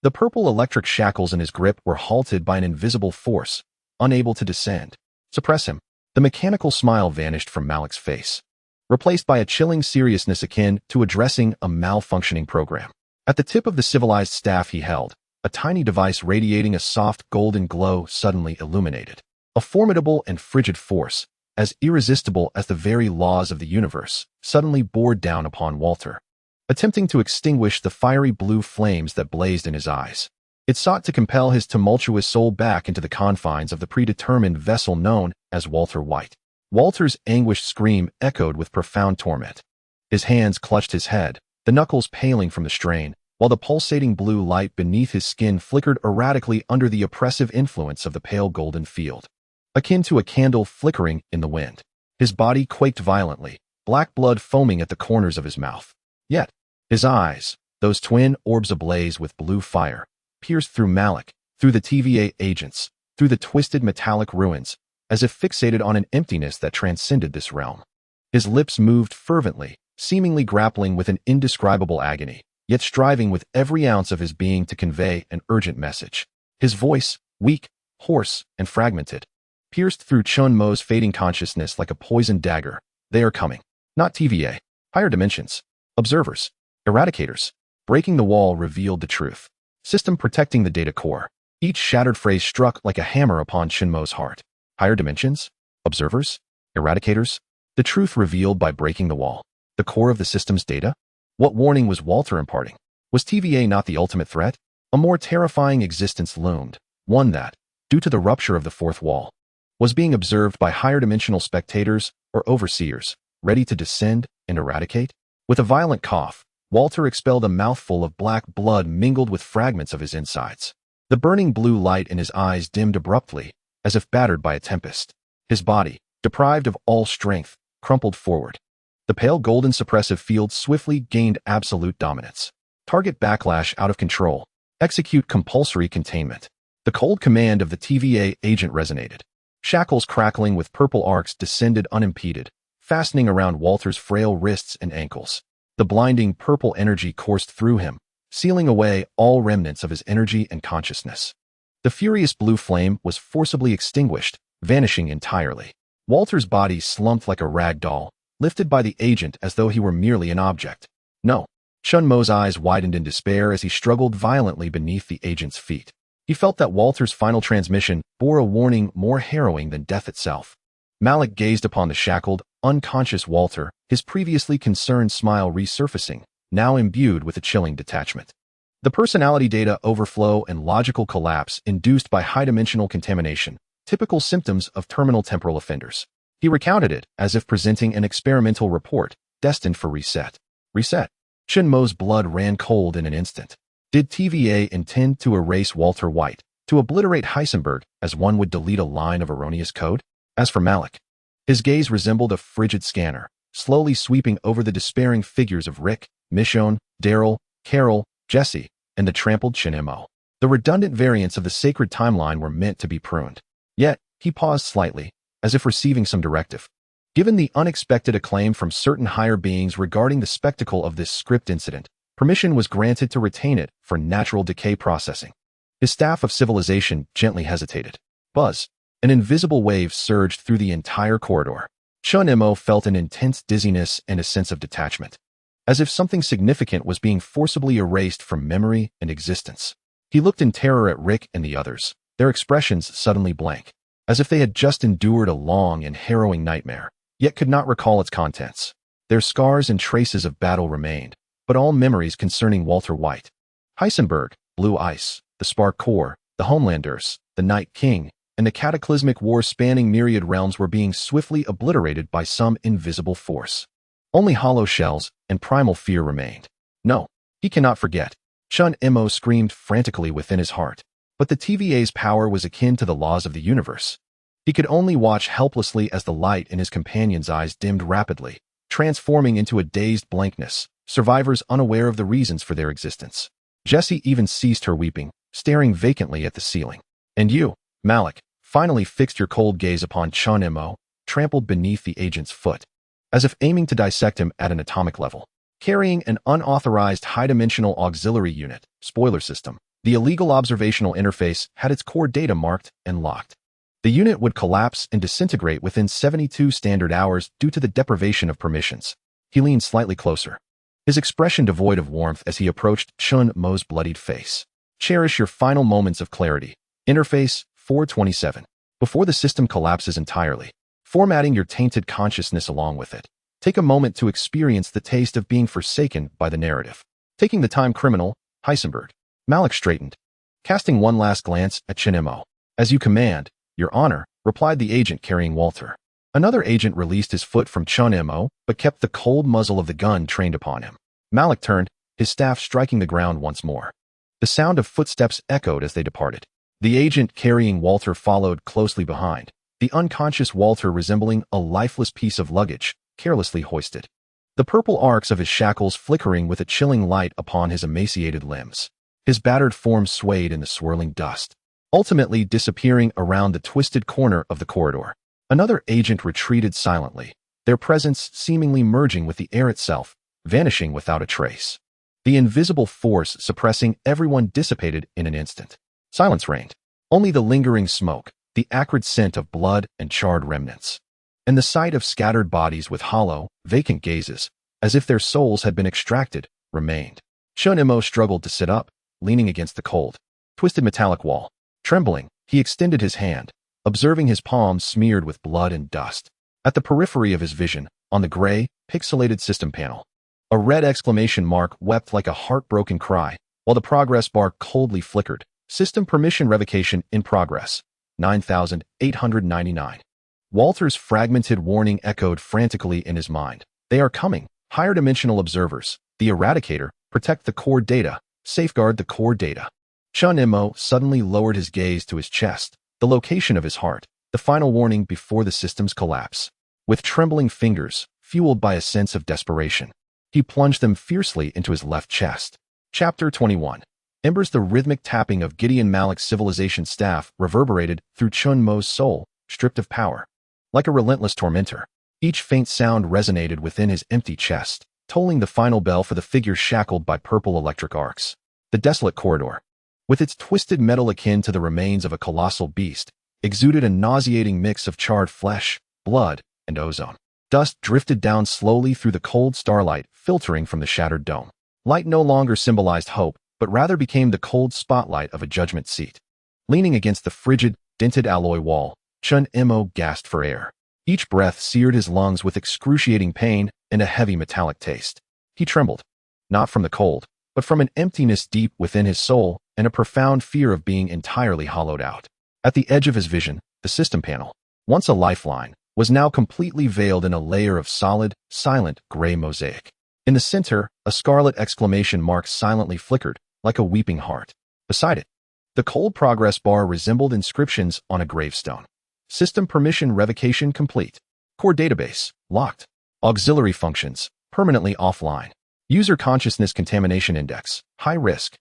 S1: The purple electric shackles in his grip were halted by an invisible force, unable to descend. Suppress him. The mechanical smile vanished from Malik's face, replaced by a chilling seriousness akin to addressing a malfunctioning program. At the tip of the civilized staff he held, a tiny device radiating a soft golden glow suddenly illuminated. A formidable and frigid force, as irresistible as the very laws of the universe, suddenly bore down upon Walter, attempting to extinguish the fiery blue flames that blazed in his eyes. It sought to compel his tumultuous soul back into the confines of the predetermined vessel known as Walter White. Walter's anguished scream echoed with profound torment. His hands clutched his head, the knuckles paling from the strain, while the pulsating blue light beneath his skin flickered erratically under the oppressive influence of the pale golden field. Akin to a candle flickering in the wind. His body quaked violently, black blood foaming at the corners of his mouth. Yet, his eyes, those twin orbs ablaze with blue fire, pierced through Malik, through the TVA agents, through the twisted metallic ruins, as if fixated on an emptiness that transcended this realm. His lips moved fervently, seemingly grappling with an indescribable agony, yet striving with every ounce of his being to convey an urgent message. His voice, weak, hoarse, and fragmented, pierced through Chun-Mo's fading consciousness like a poisoned dagger. They are coming. Not TVA. Higher dimensions. Observers. Eradicators. Breaking the wall revealed the truth. System protecting the data core. Each shattered phrase struck like a hammer upon Chun-Mo's heart. Higher dimensions? Observers? Eradicators? The truth revealed by breaking the wall. The core of the system's data? What warning was Walter imparting? Was TVA not the ultimate threat? A more terrifying existence loomed, one that, due to the rupture of the fourth wall, was being observed by higher dimensional spectators or overseers, ready to descend and eradicate. With a violent cough, Walter expelled a mouthful of black blood mingled with fragments of his insides. The burning blue light in his eyes dimmed abruptly, as if battered by a tempest. His body, deprived of all strength, crumpled forward. The pale golden suppressive field swiftly gained absolute dominance. Target backlash out of control. Execute compulsory containment. The cold command of the TVA agent resonated. Shackles crackling with purple arcs descended unimpeded, fastening around Walter's frail wrists and ankles. The blinding purple energy coursed through him, sealing away all remnants of his energy and consciousness. The furious blue flame was forcibly extinguished, vanishing entirely. Walter's body slumped like a rag doll, lifted by the agent as though he were merely an object. No. Chun-Mo's eyes widened in despair as he struggled violently beneath the agent's feet. He felt that Walter's final transmission bore a warning more harrowing than death itself. Malik gazed upon the shackled, unconscious Walter, his previously concerned smile resurfacing, now imbued with a chilling detachment. The personality data overflow and logical collapse induced by high-dimensional contamination, typical symptoms of terminal temporal offenders. He recounted it as if presenting an experimental report, destined for reset. Reset. Chun-Mo's blood ran cold in an instant. Did TVA intend to erase Walter White, to obliterate Heisenberg as one would delete a line of erroneous code? As for Malik, his gaze resembled a frigid scanner, slowly sweeping over the despairing figures of Rick, Michonne, Daryl, Carol, Jesse, and the trampled Chin-Mo. The redundant variants of the sacred timeline were meant to be pruned. Yet, he paused slightly, as if receiving some directive. Given the unexpected acclaim from certain higher beings regarding the spectacle of this script incident, permission was granted to retain it for natural decay processing. His staff of civilization gently hesitated. Buzz. An invisible wave surged through the entire corridor. Chun-Mo felt an intense dizziness and a sense of detachment, as if something significant was being forcibly erased from memory and existence. He looked in terror at Rick and the others, their expressions suddenly blank. as if they had just endured a long and harrowing nightmare, yet could not recall its contents. Their scars and traces of battle remained, but all memories concerning Walter White. Heisenberg, Blue Ice, the Spark Core, the Homelanders, the Night King, and the cataclysmic war spanning myriad realms were being swiftly obliterated by some invisible force. Only hollow shells and primal fear remained. No, he cannot forget. Chun Mo screamed frantically within his heart. But the TVA's power was akin to the laws of the universe. He could only watch helplessly as the light in his companion's eyes dimmed rapidly, transforming into a dazed blankness, survivors unaware of the reasons for their existence. Jesse even ceased her weeping, staring vacantly at the ceiling. And you, Malik, finally fixed your cold gaze upon Chun Mo, trampled beneath the agent's foot, as if aiming to dissect him at an atomic level. Carrying an unauthorized high-dimensional auxiliary unit, spoiler system, the illegal observational interface had its core data marked and locked. The unit would collapse and disintegrate within 72 standard hours due to the deprivation of permissions. He leaned slightly closer, his expression devoid of warmth as he approached Chun Mo's bloodied face. Cherish your final moments of clarity. Interface 427. Before the system collapses entirely, formatting your tainted consciousness along with it. Take a moment to experience the taste of being forsaken by the narrative. Taking the time, criminal, Heisenberg. Malik straightened, casting one last glance at Chun Mo. As you command, Your Honor, replied the agent carrying Walter. Another agent released his foot from Chun Mo, but kept the cold muzzle of the gun trained upon him. Malik turned, his staff striking the ground once more. The sound of footsteps echoed as they departed. The agent carrying Walter followed closely behind, the unconscious Walter resembling a lifeless piece of luggage, carelessly hoisted. The purple arcs of his shackles flickering with a chilling light upon his emaciated limbs. His battered form swayed in the swirling dust, ultimately disappearing around the twisted corner of the corridor. Another agent retreated silently, their presence seemingly merging with the air itself, vanishing without a trace. The invisible force suppressing everyone dissipated in an instant. Silence reigned. Only the lingering smoke, the acrid scent of blood and charred remnants, and the sight of scattered bodies with hollow, vacant gazes, as if their souls had been extracted, remained. Chun Mo struggled to sit up, leaning against the cold, twisted metallic wall. Trembling, he extended his hand, observing his palms smeared with blood and dust. At the periphery of his vision, on the gray, pixelated system panel, a red exclamation mark wept like a heartbroken cry, while the progress bar coldly flickered. System permission revocation in progress. 9,899. Walter's fragmented warning echoed frantically in his mind. They are coming. Higher dimensional observers. The Eradicator. Protect the core data. Safeguard the core data. Chun Mo suddenly lowered his gaze to his chest, the location of his heart, the final warning before the system's collapse. With trembling fingers, fueled by a sense of desperation, he plunged them fiercely into his left chest. Chapter 21. Embers. The rhythmic tapping of Gideon Malik's civilization staff reverberated through Chun Mo's soul, stripped of power. Like a relentless tormentor, each faint sound resonated within his empty chest, tolling the final bell for the figure shackled by purple electric arcs. The desolate corridor, with its twisted metal akin to the remains of a colossal beast, exuded a nauseating mix of charred flesh, blood, and ozone. Dust drifted down slowly through the cold starlight, filtering from the shattered dome. Light no longer symbolized hope, but rather became the cold spotlight of a judgment seat. Leaning against the frigid, dented alloy wall, Chun Mo gasped for air. Each breath seared his lungs with excruciating pain and a heavy metallic taste. He trembled, not from the cold, but from an emptiness deep within his soul and a profound fear of being entirely hollowed out. At the edge of his vision, the system panel, once a lifeline, was now completely veiled in a layer of solid, silent gray mosaic. In the center, a scarlet exclamation mark silently flickered, like a weeping heart. Beside it, the cold progress bar resembled inscriptions on a gravestone. System permission revocation complete. Core database, locked. Auxiliary functions, permanently offline. User consciousness contamination index, high risk.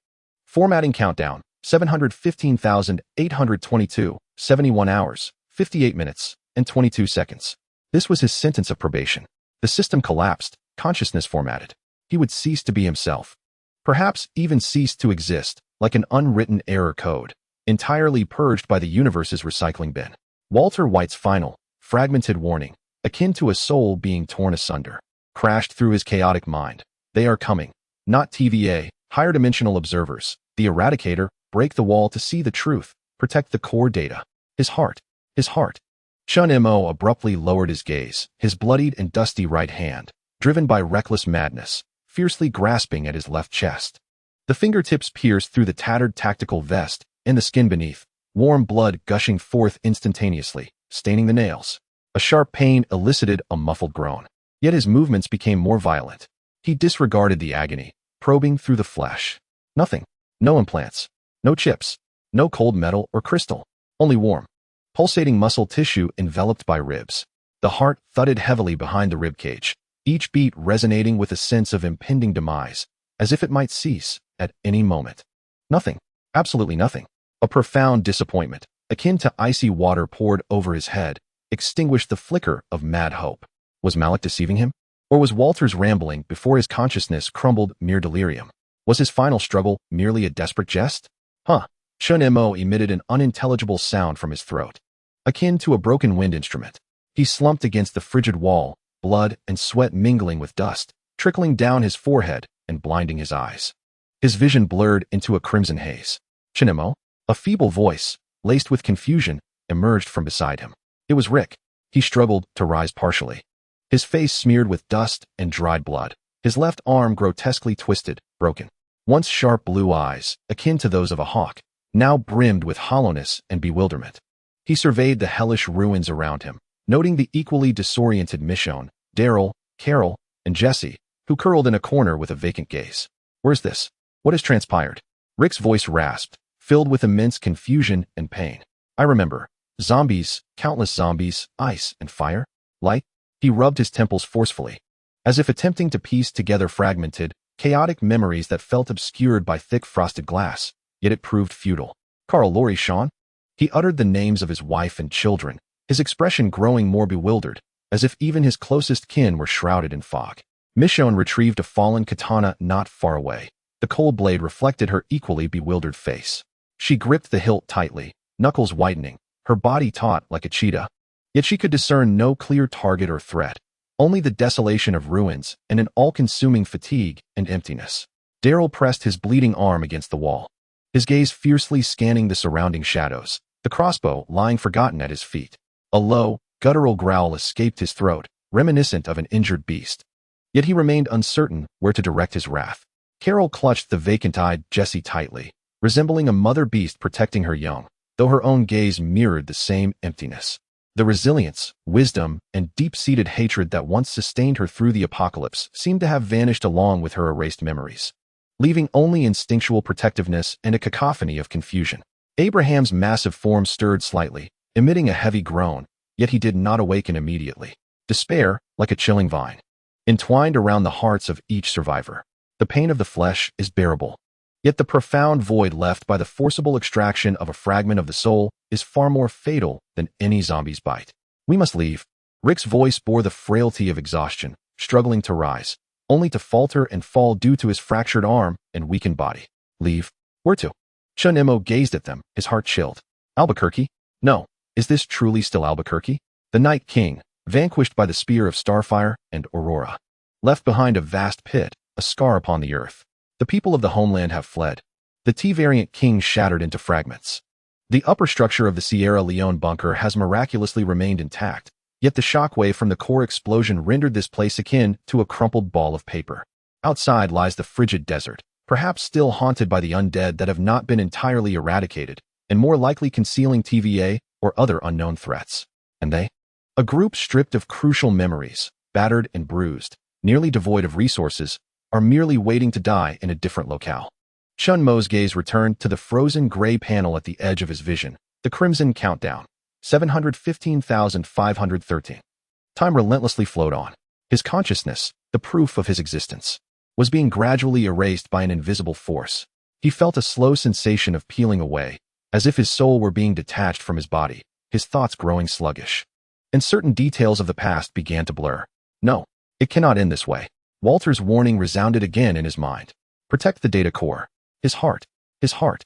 S1: Formatting countdown, 715,822, 71 hours, 58 minutes, and 22 seconds. This was his sentence of probation. The system collapsed, consciousness formatted. He would cease to be himself. Perhaps even cease to exist, like an unwritten error code, entirely purged by the universe's recycling bin. Walter White's final, fragmented warning, akin to a soul being torn asunder, crashed through his chaotic mind. They are coming. Not TVA, higher dimensional observers. The Eradicator. Break the wall to see the truth. Protect the core data. His heart, his heart. Chun Mo abruptly lowered his gaze, his bloodied and dusty right hand, driven by reckless madness, fiercely grasping at his left chest. The fingertips pierced through the tattered tactical vest, and the skin beneath, warm blood gushing forth instantaneously, staining the nails. A sharp pain elicited a muffled groan. Yet his movements became more violent. He disregarded the agony, probing through the flesh. Nothing. No implants. No chips. No cold metal or crystal. Only warm, pulsating muscle tissue enveloped by ribs. The heart thudded heavily behind the ribcage, each beat resonating with a sense of impending demise, as if it might cease at any moment. Nothing. Absolutely nothing. A profound disappointment, akin to icy water poured over his head, extinguished the flicker of mad hope. Was Malik deceiving him? Or was Walter's rambling before his consciousness crumbled mere delirium? Was his final struggle merely a desperate jest? Chun Mo emitted an unintelligible sound from his throat, akin to a broken wind instrument. He slumped against the frigid wall, blood and sweat mingling with dust, trickling down his forehead and blinding his eyes. His vision blurred into a crimson haze. Chun Mo? A feeble voice, laced with confusion, emerged from beside him. It was Rick. He struggled to rise partially. His face smeared with dust and dried blood, his left arm grotesquely twisted, broken. Once sharp blue eyes, akin to those of a hawk, now brimmed with hollowness and bewilderment. He surveyed the hellish ruins around him, noting the equally disoriented Michonne, Daryl, Carol, and Jesse, who curled in a corner with a vacant gaze. Where's this? What has transpired? Rick's voice rasped, filled with immense confusion and pain. I remember. Zombies, countless zombies, ice and fire, light. He rubbed his temples forcefully, as if attempting to piece together fragmented, chaotic memories that felt obscured by thick frosted glass, yet it proved futile. Carl, Lori, Sean? He uttered the names of his wife and children, his expression growing more bewildered, as if even his closest kin were shrouded in fog. Michonne retrieved a fallen katana not far away. The cold blade reflected her equally bewildered face. She gripped the hilt tightly, knuckles whitening, her body taut like a cheetah. Yet she could discern no clear target or threat, only the desolation of ruins and an all-consuming fatigue and emptiness. Daryl pressed his bleeding arm against the wall, his gaze fiercely scanning the surrounding shadows, the crossbow lying forgotten at his feet. A low, guttural growl escaped his throat, reminiscent of an injured beast. Yet he remained uncertain where to direct his wrath. Carol clutched the vacant-eyed Jesse tightly, resembling a mother beast protecting her young, though her own gaze mirrored the same emptiness. The resilience, wisdom, and deep-seated hatred that once sustained her through the apocalypse seemed to have vanished along with her erased memories, leaving only instinctual protectiveness and a cacophony of confusion. Abraham's massive form stirred slightly, emitting a heavy groan, yet he did not awaken immediately. Despair, like a chilling vine, entwined around the hearts of each survivor. The pain of the flesh is bearable, yet the profound void left by the forcible extraction of a fragment of the soul is far more fatal than any zombie's bite. We must leave. Rick's voice bore the frailty of exhaustion, struggling to rise, only to falter and fall due to his fractured arm and weakened body. Leave? Where to? Chun Mo gazed at them, his heart chilled. Albuquerque? No. Is this truly still Albuquerque? The Night King, vanquished by the spear of Starfire and Aurora, left behind a vast pit, a scar upon the earth. The people of the homeland have fled. The T-variant king shattered into fragments. The upper structure of the Sierra Leone bunker has miraculously remained intact, yet the shockwave from the core explosion rendered this place akin to a crumpled ball of paper. Outside lies the frigid desert, perhaps still haunted by the undead that have not been entirely eradicated, and more likely concealing TVA or other unknown threats. And they? A group stripped of crucial memories, battered and bruised, nearly devoid of resources, are merely waiting to die in a different locale. Chun Mo's gaze returned to the frozen gray panel at the edge of his vision, the crimson countdown, 715,513. Time relentlessly flowed on. His consciousness, the proof of his existence, was being gradually erased by an invisible force. He felt a slow sensation of peeling away, as if his soul were being detached from his body, his thoughts growing sluggish. And certain details of the past began to blur. No, it cannot end this way. Walter's warning resounded again in his mind. Protect the data core. His heart. His heart.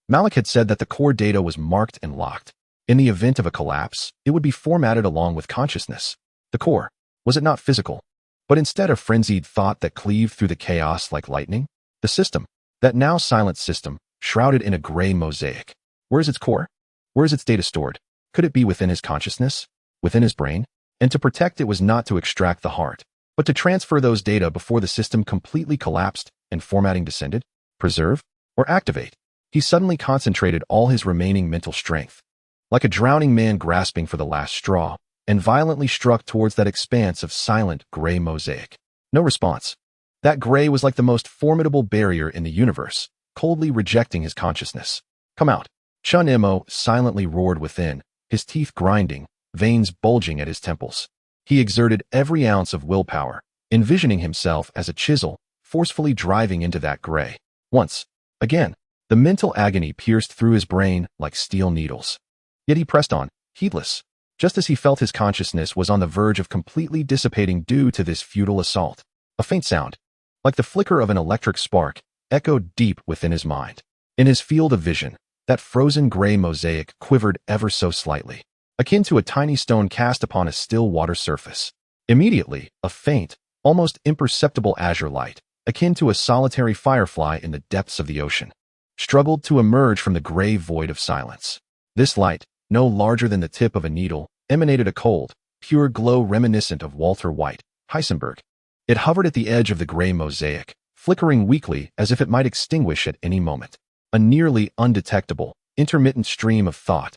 S1: Malik had said that the core data was marked and locked. In the event of a collapse, it would be formatted along with consciousness. The core. Was it not physical, but instead a frenzied thought that cleaved through the chaos like lightning? The system. That now silent system, shrouded in a gray mosaic. Where is its core? Where is its data stored? Could it be within his consciousness? Within his brain? And to protect it was not to extract the heart, but to transfer those data before the system completely collapsed and formatting descended? Preserve? Or activate? He suddenly concentrated all his remaining mental strength, like a drowning man grasping for the last straw, and violently struck towards that expanse of silent gray mosaic. No response. That gray was like the most formidable barrier in the universe, coldly rejecting his consciousness. Come out. Chun Mo silently roared within, his teeth grinding, veins bulging at his temples. He exerted every ounce of willpower, envisioning himself as a chisel, forcefully driving into that gray. Once. Again. The mental agony pierced through his brain like steel needles. Yet he pressed on, heedless, just as he felt his consciousness was on the verge of completely dissipating due to this futile assault. A faint sound, like the flicker of an electric spark, echoed deep within his mind. In his field of vision, that frozen gray mosaic quivered ever so slightly, akin to a tiny stone cast upon a still water surface. Immediately, a faint, almost imperceptible azure light, akin to a solitary firefly in the depths of the ocean, struggled to emerge from the gray void of silence. This light, no larger than the tip of a needle, emanated a cold, pure glow reminiscent of Walter White, Heisenberg. It hovered at the edge of the gray mosaic, flickering weakly as if it might extinguish at any moment. A nearly undetectable, intermittent stream of thought,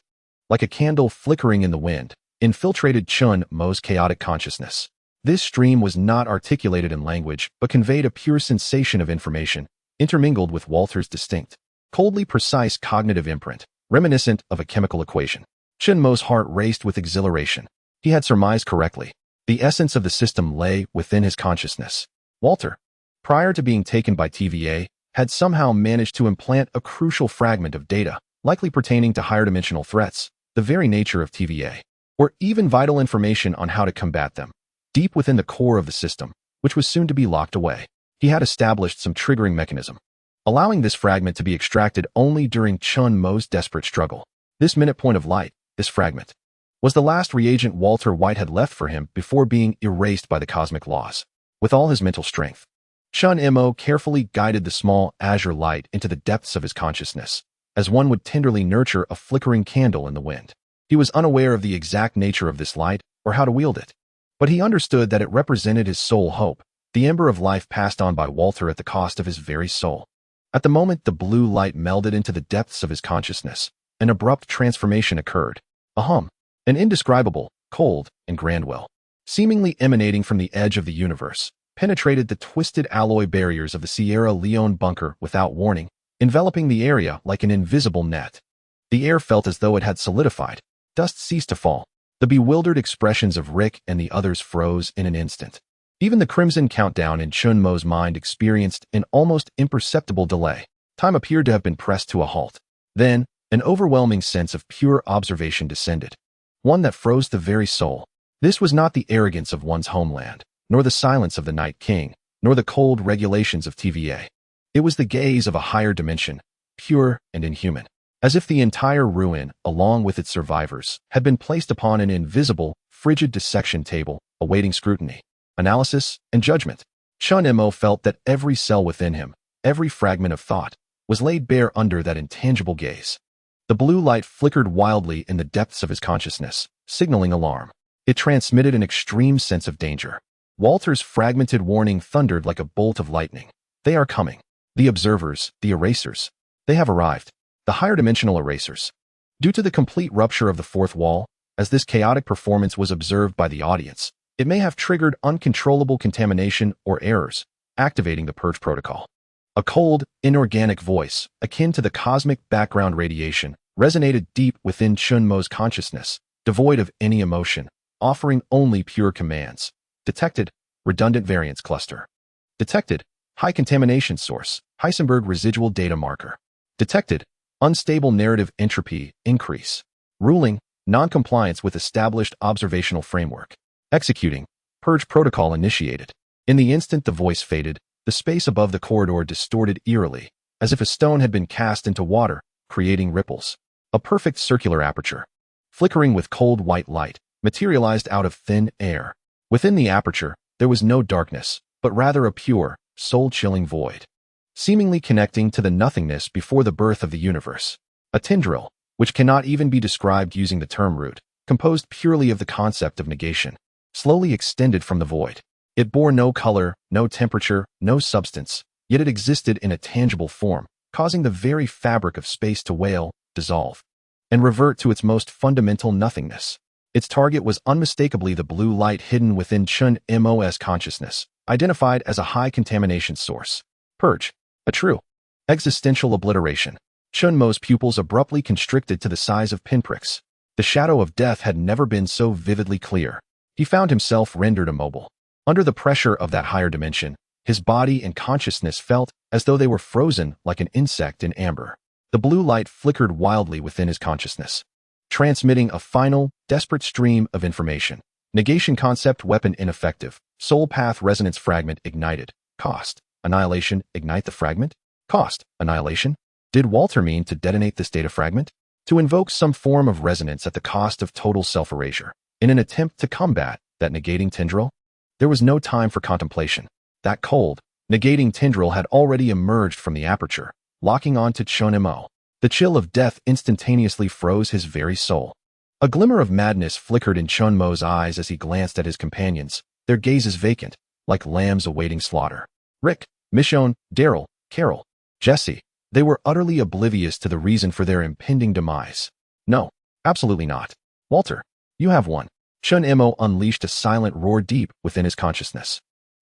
S1: like a candle flickering in the wind, infiltrated Chun Mo's chaotic consciousness. This stream was not articulated in language, but conveyed a pure sensation of information, intermingled with Walter's distinct, coldly precise cognitive imprint, reminiscent of a chemical equation. Chun Mo's heart raced with exhilaration. He had surmised correctly. The essence of the system lay within his consciousness. Walter, prior to being taken by TVA, had somehow managed to implant a crucial fragment of data, likely pertaining to higher dimensional threats, the very nature of TVA, or even vital information on how to combat them, deep within the core of the system, which was soon to be locked away. He had established some triggering mechanism, allowing this fragment to be extracted only during Chun Mo's desperate struggle. This minute point of light, this fragment, was the last reagent Walter White had left for him before being erased by the cosmic laws. With all his mental strength, Chun Mo carefully guided the small azure light into the depths of his consciousness, as one would tenderly nurture a flickering candle in the wind. He was unaware of the exact nature of this light or how to wield it, but he understood that it represented his sole hope, the ember of life passed on by Walter at the cost of his very soul. At the moment the blue light melded into the depths of his consciousness, an abrupt transformation occurred. A hum, an indescribable, cold, and grand well, seemingly emanating from the edge of the universe, penetrated the twisted alloy barriers of the Sierra Leone bunker without warning, enveloping the area like an invisible net. The air felt as though it had solidified. Dust ceased to fall. The bewildered expressions of Rick and the others froze in an instant. Even the crimson countdown in Chun Mo's mind experienced an almost imperceptible delay. Time appeared to have been pressed to a halt. Then, an overwhelming sense of pure observation descended, one that froze the very soul. This was not the arrogance of one's homeland, nor the silence of the Night King, nor the cold regulations of TVA. It was the gaze of a higher dimension, pure and inhuman, as if the entire ruin, along with its survivors, had been placed upon an invisible, frigid dissection table, awaiting scrutiny, analysis, and judgment. Chun Mo felt that every cell within him, every fragment of thought, was laid bare under that intangible gaze. The blue light flickered wildly in the depths of his consciousness, signaling alarm. It transmitted an extreme sense of danger. Walter's fragmented warning thundered like a bolt of lightning. They are coming. The observers, the erasers. They have arrived. The higher dimensional erasers. Due to the complete rupture of the fourth wall, as this chaotic performance was observed by the audience, it may have triggered uncontrollable contamination or errors, activating the purge protocol. A cold, inorganic voice, akin to the cosmic background radiation, resonated deep within Chun Mo's consciousness, devoid of any emotion, offering only pure commands. Detected, redundant variance cluster. Detected, high contamination source, Heisenberg residual data marker. Detected, unstable narrative entropy increase. Ruling, non-compliance with established observational framework. Executing, purge protocol initiated. In the instant the voice faded, the space above the corridor distorted eerily, as if a stone had been cast into water, creating ripples. A perfect circular aperture, flickering with cold white light, materialized out of thin air. Within the aperture, there was no darkness, but rather a pure, soul-chilling void, seemingly connecting to the nothingness before the birth of the universe. A tendril, which cannot even be described using the term root, composed purely of the concept of negation, slowly extended from the void. It bore no color, no temperature, no substance, yet it existed in a tangible form, causing the very fabric of space to wail, dissolve, and revert to its most fundamental nothingness. Its target was unmistakably the blue light hidden within Chun Mo's consciousness, identified as a high contamination source. Purge. A true existential obliteration. Chun Mo's pupils abruptly constricted to the size of pinpricks. The shadow of death had never been so vividly clear. He found himself rendered immobile. Under the pressure of that higher dimension, his body and consciousness felt as though they were frozen like an insect in amber. The blue light flickered wildly within his consciousness, transmitting a final, desperate stream of information. Negation concept weapon ineffective. Soul path resonance fragment ignited. Cost. Annihilation. Ignite the fragment? Cost. Annihilation? Did Walter mean to detonate this data fragment? To invoke some form of resonance at the cost of total self-erasure, in an attempt to combat that negating tendril? There was no time for contemplation. That cold, negating tendril had already emerged from the aperture, locking on to Chun Mo. The chill of death instantaneously froze his very soul. A glimmer of madness flickered in Chun Mo's eyes as he glanced at his companions, their gazes vacant, like lambs awaiting slaughter. Rick, Michonne, Daryl, Carol, Jesse, they were utterly oblivious to the reason for their impending demise. No, absolutely not. Walter, you have won. Chun Mo unleashed a silent roar deep within his consciousness.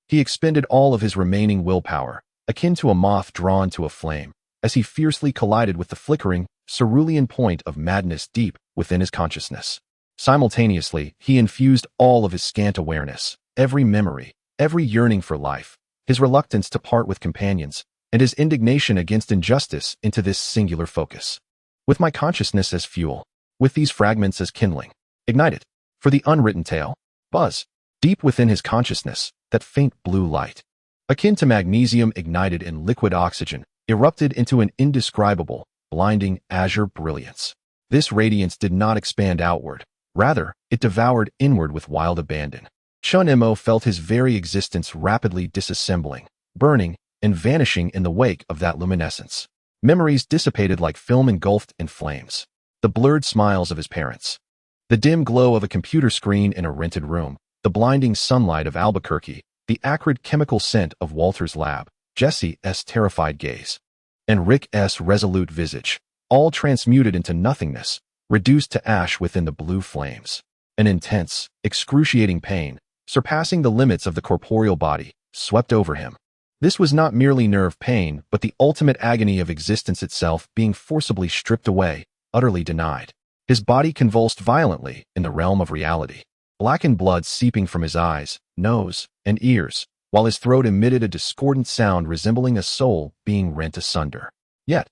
S1: He expended all of his remaining willpower, akin to a moth drawn to a flame, as he fiercely collided with the flickering, cerulean point of madness deep within his consciousness. Simultaneously, he infused all of his scant awareness, every memory, every yearning for life, his reluctance to part with companions, and his indignation against injustice into this singular focus. With my consciousness as fuel, with these fragments as kindling, ignited. For the unwritten tale, buzz, deep within his consciousness, that faint blue light, akin to magnesium ignited in liquid oxygen, erupted into an indescribable, blinding azure brilliance. This radiance did not expand outward. Rather, it devoured inward with wild abandon. Chun Mo felt his very existence rapidly disassembling, burning, and vanishing in the wake of that luminescence. Memories dissipated like film engulfed in flames. The blurred smiles of his parents, the dim glow of a computer screen in a rented room, the blinding sunlight of Albuquerque, the acrid chemical scent of Walter's lab, Jesse's terrified gaze, and Rick's resolute visage, all transmuted into nothingness, reduced to ash within the blue flames. An intense, excruciating pain, surpassing the limits of the corporeal body, swept over him. This was not merely nerve pain, but the ultimate agony of existence itself being forcibly stripped away, utterly denied. His body convulsed violently in the realm of reality, blackened blood seeping from his eyes, nose, and ears, while his throat emitted a discordant sound resembling a soul being rent asunder. Yet,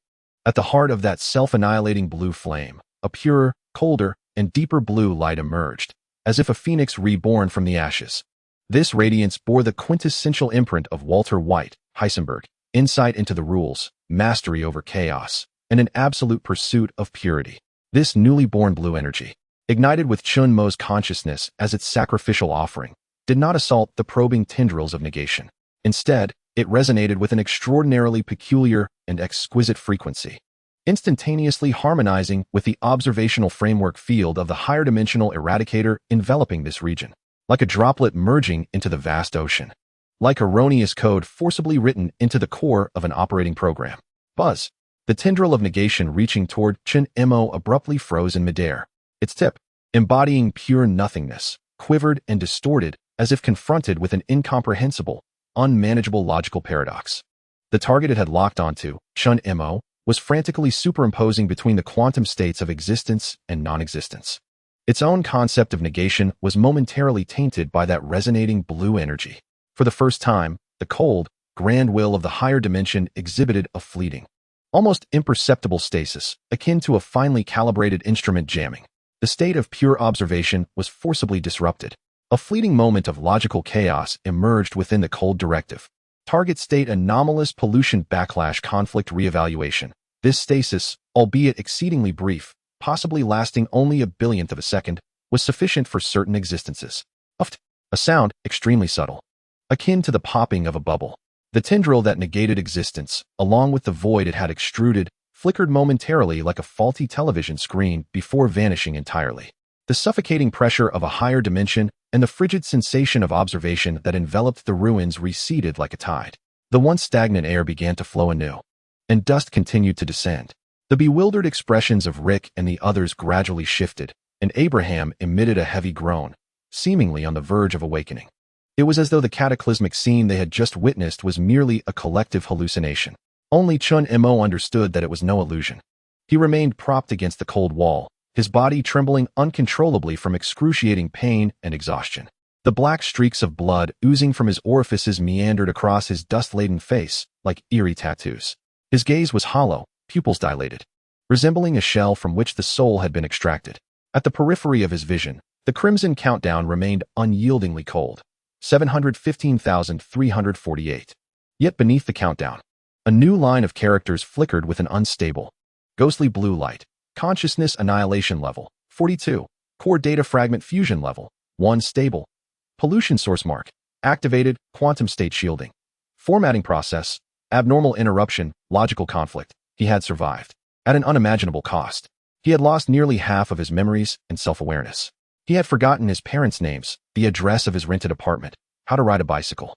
S1: at the heart of that self-annihilating blue flame, a purer, colder, and deeper blue light emerged, as if a phoenix reborn from the ashes. This radiance bore the quintessential imprint of Walter White, Heisenberg, insight into the rules, mastery over chaos, and an absolute pursuit of purity. This newly born blue energy, ignited with Chun Mo's consciousness as its sacrificial offering, did not assault the probing tendrils of negation. Instead, it resonated with an extraordinarily peculiar and exquisite frequency, instantaneously harmonizing with the observational framework field of the higher dimensional eradicator enveloping this region, like a droplet merging into the vast ocean, like erroneous code forcibly written into the core of an operating program. Buzz. The tendril of negation reaching toward Chun Mo abruptly froze in midair. Its tip, embodying pure nothingness, quivered and distorted as if confronted with an incomprehensible, unmanageable logical paradox. The target it had locked onto, Chun Mo, was frantically superimposing between the quantum states of existence and non-existence. Its own concept of negation was momentarily tainted by that resonating blue energy. For the first time, the cold, grand will of the higher dimension exhibited a fleeting, almost imperceptible stasis, akin to a finely calibrated instrument jamming. The state of pure observation was forcibly disrupted. A fleeting moment of logical chaos emerged within the cold directive. Target state anomalous pollution backlash conflict reevaluation. This stasis, albeit exceedingly brief, possibly lasting only a billionth of a second, was sufficient for certain existences. Uft, a sound extremely subtle, akin to the popping of a bubble. The tendril that negated existence, along with the void it had extruded, flickered momentarily like a faulty television screen before vanishing entirely. The suffocating pressure of a higher dimension and the frigid sensation of observation that enveloped the ruins receded like a tide. The once stagnant air began to flow anew, and dust continued to descend. The bewildered expressions of Rick and the others gradually shifted, and Abraham emitted a heavy groan, seemingly on the verge of awakening. It was as though the cataclysmic scene they had just witnessed was merely a collective hallucination. Only Chun Mo understood that it was no illusion. He remained propped against the cold wall, his body trembling uncontrollably from excruciating pain and exhaustion. The black streaks of blood oozing from his orifices meandered across his dust-laden face like eerie tattoos. His gaze was hollow, pupils dilated, resembling a shell from which the soul had been extracted. At the periphery of his vision, the crimson countdown remained unyieldingly cold. 715,348. Yet beneath the countdown, a new line of characters flickered with an unstable, ghostly blue light. Consciousness annihilation level, 42. Core data fragment fusion level, 1 stable. Pollution source mark, activated, quantum state shielding. Formatting process, abnormal interruption, logical conflict. He had survived. At an unimaginable cost. He had lost nearly half of his memories and self-awareness. He had forgotten his parents' names, the address of his rented apartment, how to ride a bicycle,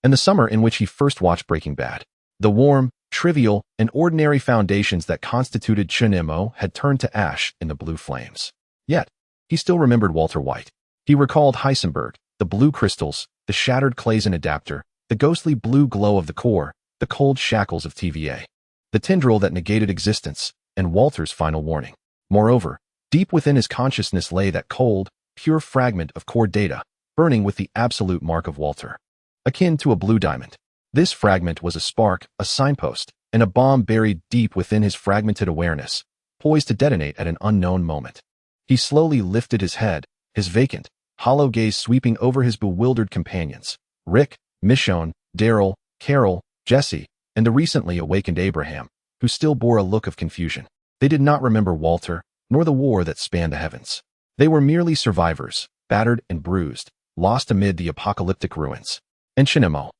S1: and the summer in which he first watched Breaking Bad. The warm, trivial, and ordinary foundations that constituted Chun Mo had turned to ash in the blue flames. Yet, he still remembered Walter White. He recalled Heisenberg, the blue crystals, the shattered Claisen adapter, the ghostly blue glow of the core, the cold shackles of TVA, the tendril that negated existence, and Walter's final warning. Moreover, deep within his consciousness lay that cold, pure fragment of core data, burning with the absolute mark of Walter. Akin to a blue diamond. This fragment was a spark, a signpost, and a bomb buried deep within his fragmented awareness, poised to detonate at an unknown moment. He slowly lifted his head, his vacant, hollow gaze sweeping over his bewildered companions, Rick, Michonne, Daryl, Carol, Jesse, and the recently awakened Abraham, who still bore a look of confusion. They did not remember Walter, nor the war that spanned the heavens. They were merely survivors, battered and bruised, lost amid the apocalyptic ruins. And Chun Mo,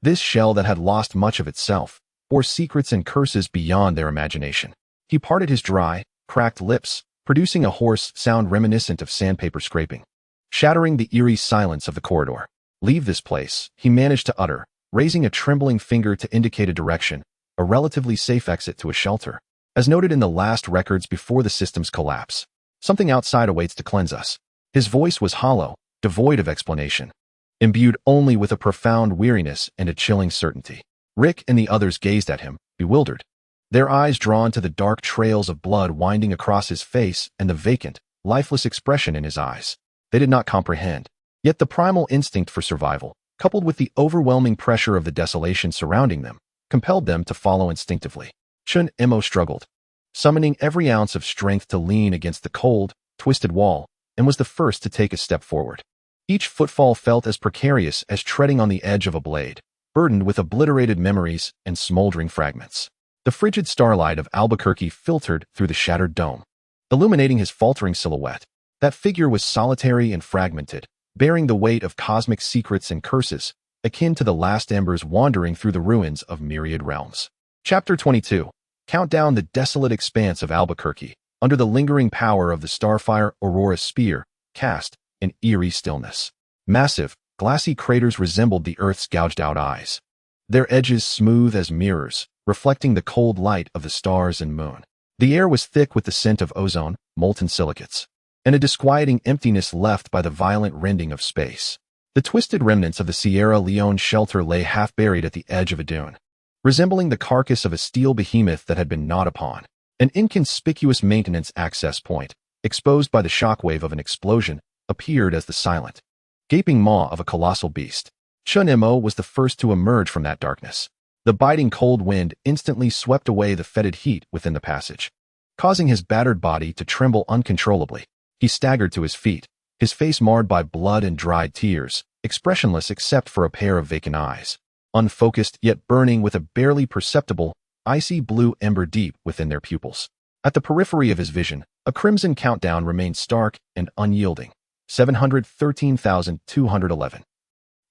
S1: this shell that had lost much of itself, bore secrets and curses beyond their imagination. He parted his dry, cracked lips, producing a hoarse sound reminiscent of sandpaper scraping, shattering the eerie silence of the corridor. "Leave this place," he managed to utter, raising a trembling finger to indicate a direction, a relatively safe exit to a shelter. As noted in the last records before the system's collapse, something outside awaits to cleanse us. His voice was hollow, devoid of explanation, imbued only with a profound weariness and a chilling certainty. Rick and the others gazed at him, bewildered, their eyes drawn to the dark trails of blood winding across his face and the vacant, lifeless expression in his eyes. They did not comprehend. Yet the primal instinct for survival, coupled with the overwhelming pressure of the desolation surrounding them, compelled them to follow instinctively. Chun Mo struggled, summoning every ounce of strength to lean against the cold, twisted wall, and was the first to take a step forward. Each footfall felt as precarious as treading on the edge of a blade, burdened with obliterated memories and smoldering fragments. The frigid starlight of Albuquerque filtered through the shattered dome, illuminating his faltering silhouette. That figure was solitary and fragmented, bearing the weight of cosmic secrets and curses, akin to the last embers wandering through the ruins of myriad realms. Chapter 22. Count down the desolate expanse of Albuquerque, under the lingering power of the Starfire Aurora spear, cast in eerie stillness. Massive, glassy craters resembled the Earth's gouged-out eyes, their edges smooth as mirrors, reflecting the cold light of the stars and moon. The air was thick with the scent of ozone, molten silicates, and a disquieting emptiness left by the violent rending of space. The twisted remnants of the Sierra Leone shelter lay half-buried at the edge of a dune, resembling the carcass of a steel behemoth that had been gnawed upon. An inconspicuous maintenance access point, exposed by the shockwave of an explosion, appeared as the silent, gaping maw of a colossal beast. Chun Mo was the first to emerge from that darkness. The biting cold wind instantly swept away the fetid heat within the passage, causing his battered body to tremble uncontrollably. He staggered to his feet, his face marred by blood and dried tears, expressionless except for a pair of vacant eyes, unfocused yet burning with a barely perceptible, icy blue ember deep within their pupils. At the periphery of his vision, a crimson countdown remained stark and unyielding. 713,211.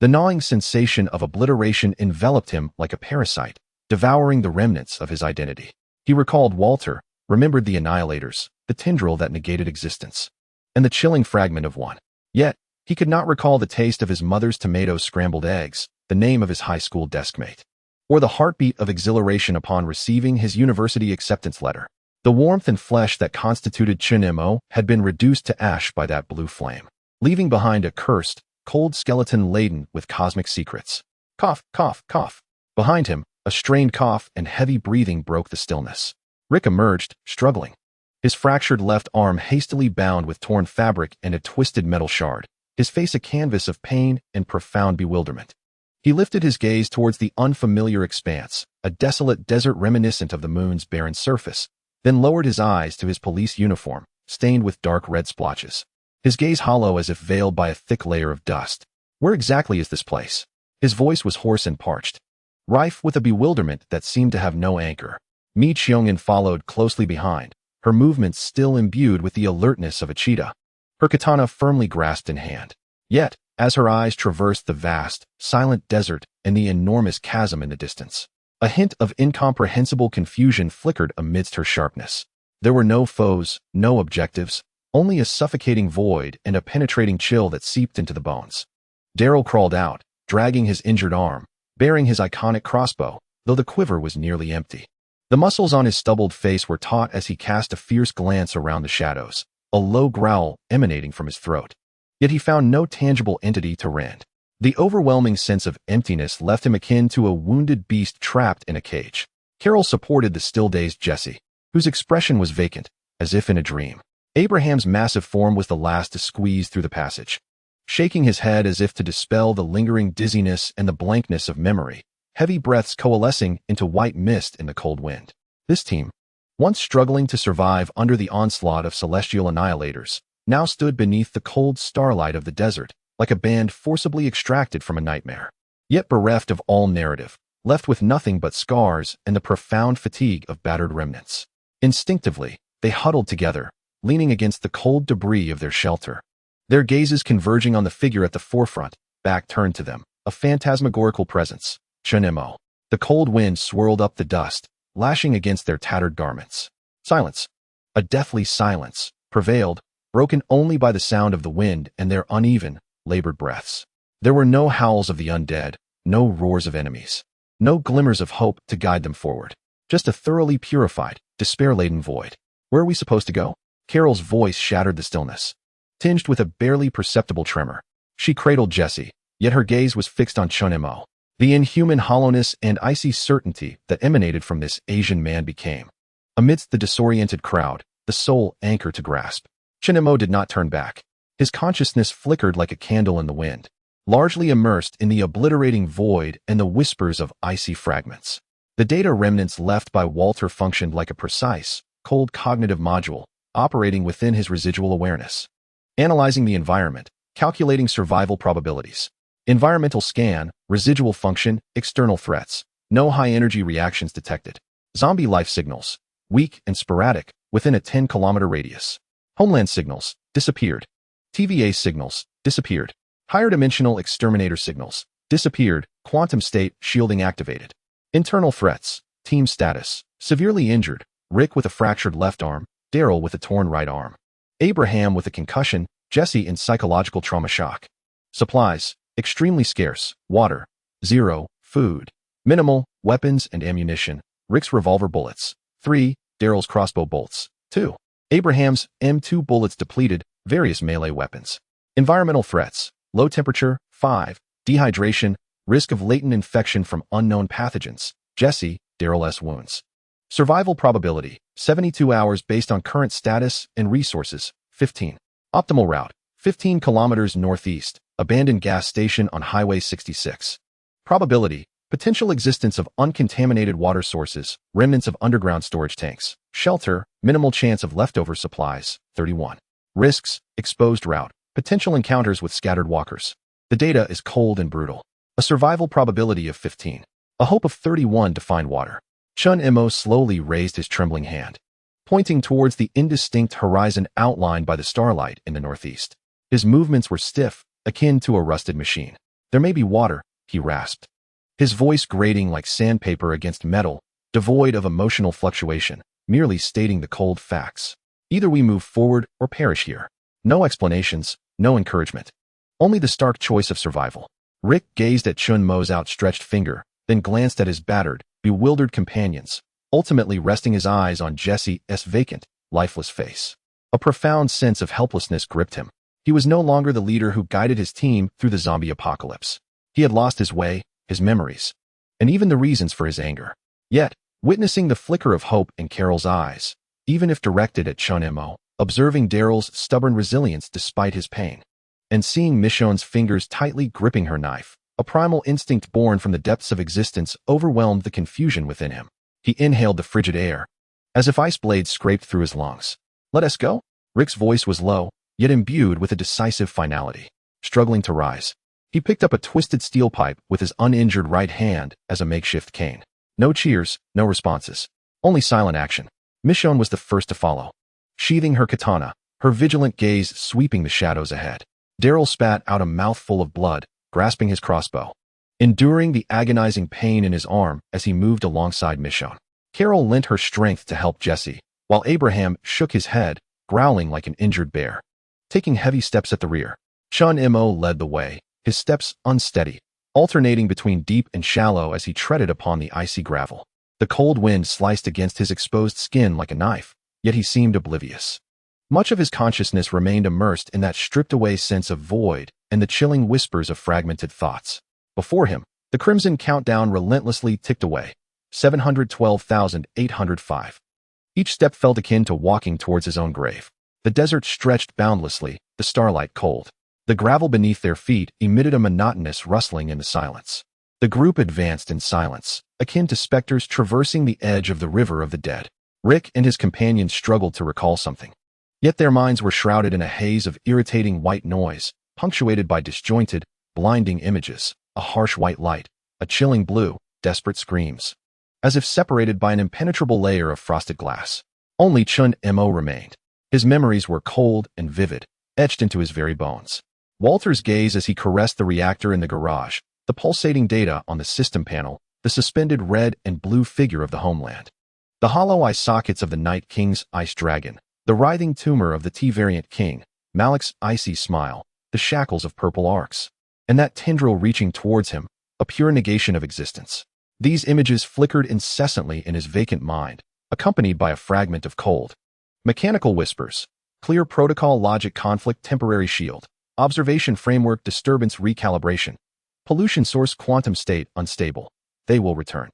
S1: The gnawing sensation of obliteration enveloped him like a parasite, devouring the remnants of his identity. He recalled Walter, remembered the annihilators, the tendril that negated existence, and the chilling fragment of one. Yet, he could not recall the taste of his mother's tomato scrambled eggs, the name of his high school deskmate, or the heartbeat of exhilaration upon receiving his university acceptance letter. The warmth and flesh that constituted Chinemo had been reduced to ash by that blue flame, leaving behind a cursed, cold skeleton laden with cosmic secrets. Cough, cough, cough. Behind him, a strained cough and heavy breathing broke the stillness. Rick emerged, struggling, his fractured left arm hastily bound with torn fabric and a twisted metal shard, his face a canvas of pain and profound bewilderment. He lifted his gaze towards the unfamiliar expanse, a desolate desert reminiscent of the moon's barren surface, then lowered his eyes to his police uniform, stained with dark red splotches, his gaze hollow as if veiled by a thick layer of dust. Where exactly is this place? His voice was hoarse and parched, rife with a bewilderment that seemed to have no anchor. Mi Cheongin followed closely behind, her movements still imbued with the alertness of a cheetah, her katana firmly grasped in hand. Yet, as her eyes traversed the vast, silent desert and the enormous chasm in the distance, a hint of incomprehensible confusion flickered amidst her sharpness. There were no foes, no objectives, only a suffocating void and a penetrating chill that seeped into the bones. Daryl crawled out, dragging his injured arm, bearing his iconic crossbow, though the quiver was nearly empty. The muscles on his stubbled face were taut as he cast a fierce glance around the shadows, a low growl emanating from his throat. Yet he found no tangible entity to rend. The overwhelming sense of emptiness left him akin to a wounded beast trapped in a cage. Carol supported the still-dazed Jesse, whose expression was vacant, as if in a dream. Abraham's massive form was the last to squeeze through the passage. Shaking his head as if to dispel the lingering dizziness and the blankness of memory, heavy breaths coalescing into white mist in the cold wind. This team, once struggling to survive under the onslaught of celestial annihilators, now stood beneath the cold starlight of the desert, like a band forcibly extracted from a nightmare. Yet bereft of all narrative, left with nothing but scars and the profound fatigue of battered remnants. Instinctively, they huddled together, leaning against the cold debris of their shelter, their gazes converging on the figure at the forefront, back turned to them, a phantasmagorical presence, Chinemo. The cold wind swirled up the dust, lashing against their tattered garments. Silence, a deathly silence, prevailed, broken only by the sound of the wind and their uneven, labored breaths. There were no howls of the undead, no roars of enemies, no glimmers of hope to guide them forward. Just a thoroughly purified, despair-laden void. Where are we supposed to go? Carol's voice shattered the stillness, tinged with a barely perceptible tremor. She cradled Jesse, yet her gaze was fixed on Chinemo. The inhuman hollowness and icy certainty that emanated from this Asian man became, amidst the disoriented crowd, the sole anchor to grasp. Chinemo did not turn back. His consciousness flickered like a candle in the wind, largely immersed in the obliterating void and the whispers of icy fragments. The data remnants left by Walter functioned like a precise, cold cognitive module, operating within his residual awareness, analyzing the environment, calculating survival probabilities. Environmental scan, residual function, external threats. No high-energy reactions detected. Zombie life signals, weak and sporadic, within a 10-kilometer radius. Homeland signals, disappeared. TVA signals, disappeared. Higher-dimensional exterminator signals, disappeared. Quantum state shielding activated. Internal threats, team status, severely injured. Rick with a fractured left arm, Daryl with a torn right arm. Abraham with a concussion, Jesse in psychological trauma shock. Supplies, extremely scarce, water, 0, food, minimal, weapons and ammunition, Rick's revolver bullets, 3, Daryl's crossbow bolts, 2, Abraham's M2 bullets depleted, various melee weapons. Environmental threats, low temperature, 5, dehydration, risk of latent infection from unknown pathogens, Jesse, Daryl's wounds. Survival probability, 72 hours based on current status and resources, 15. Optimal route, 15 kilometers northeast, abandoned gas station on Highway 66. Probability, potential existence of uncontaminated water sources, remnants of underground storage tanks. Shelter, minimal chance of leftover supplies, 31. Risks, exposed route, potential encounters with scattered walkers. The data is cold and brutal. A survival probability of 15. A hope of 31 to find water. Chinemo slowly raised his trembling hand, pointing towards the indistinct horizon outlined by the starlight in the northeast. His movements were stiff, akin to a rusted machine. There may be water, he rasped, his voice grating like sandpaper against metal, devoid of emotional fluctuation, merely stating the cold facts. Either we move forward or perish here. No explanations, no encouragement. Only the stark choice of survival. Rick gazed at Chun Mo's outstretched finger, then glanced at his battered, bewildered companions, ultimately resting his eyes on Jesse's vacant, lifeless face. A profound sense of helplessness gripped him. He was no longer the leader who guided his team through the zombie apocalypse. He had lost his way, his memories, and even the reasons for his anger. Yet, witnessing the flicker of hope in Carol's eyes, even if directed at Chun Mo, observing Daryl's stubborn resilience despite his pain, and seeing Michonne's fingers tightly gripping her knife, a primal instinct born from the depths of existence overwhelmed the confusion within him. He inhaled the frigid air, as if ice blades scraped through his lungs. "Let us go?" Rick's voice was low, yet imbued with a decisive finality. Struggling to rise, he picked up a twisted steel pipe with his uninjured right hand as a makeshift cane. No cheers, no responses. Only silent action. Michonne was the first to follow, sheathing her katana, her vigilant gaze sweeping the shadows ahead. Daryl spat out a mouthful of blood, grasping his crossbow, enduring the agonizing pain in his arm as he moved alongside Michonne. Carol lent her strength to help Jesse, while Abraham shook his head, growling like an injured bear. Taking heavy steps at the rear, Chun Mo led the way, his steps unsteady, alternating between deep and shallow as he treaded upon the icy gravel. The cold wind sliced against his exposed skin like a knife, yet he seemed oblivious. Much of his consciousness remained immersed in that stripped-away sense of void and the chilling whispers of fragmented thoughts. Before him, the crimson countdown relentlessly ticked away, 712,805. Each step felt akin to walking towards his own grave. The desert stretched boundlessly, the starlight cold. The gravel beneath their feet emitted a monotonous rustling in the silence. The group advanced in silence, akin to specters traversing the edge of the river of the dead. Rick and his companions struggled to recall something. Yet their minds were shrouded in a haze of irritating white noise, punctuated by disjointed, blinding images, a harsh white light, a chilling blue, desperate screams. As if separated by an impenetrable layer of frosted glass. Only Chun Mo remained. His memories were cold and vivid, etched into his very bones. Walter's gaze as he caressed the reactor in the garage, the pulsating data on the system panel, the suspended red and blue figure of the homeland. The hollow eye sockets of the Night King's ice dragon, the writhing tumor of the T-variant king, Malik's icy smile, the shackles of purple arcs, and that tendril reaching towards him, a pure negation of existence. These images flickered incessantly in his vacant mind, accompanied by a fragment of cold. Mechanical whispers, clear protocol logic conflict temporary shield, observation framework disturbance recalibration, pollution source quantum state unstable. They will return.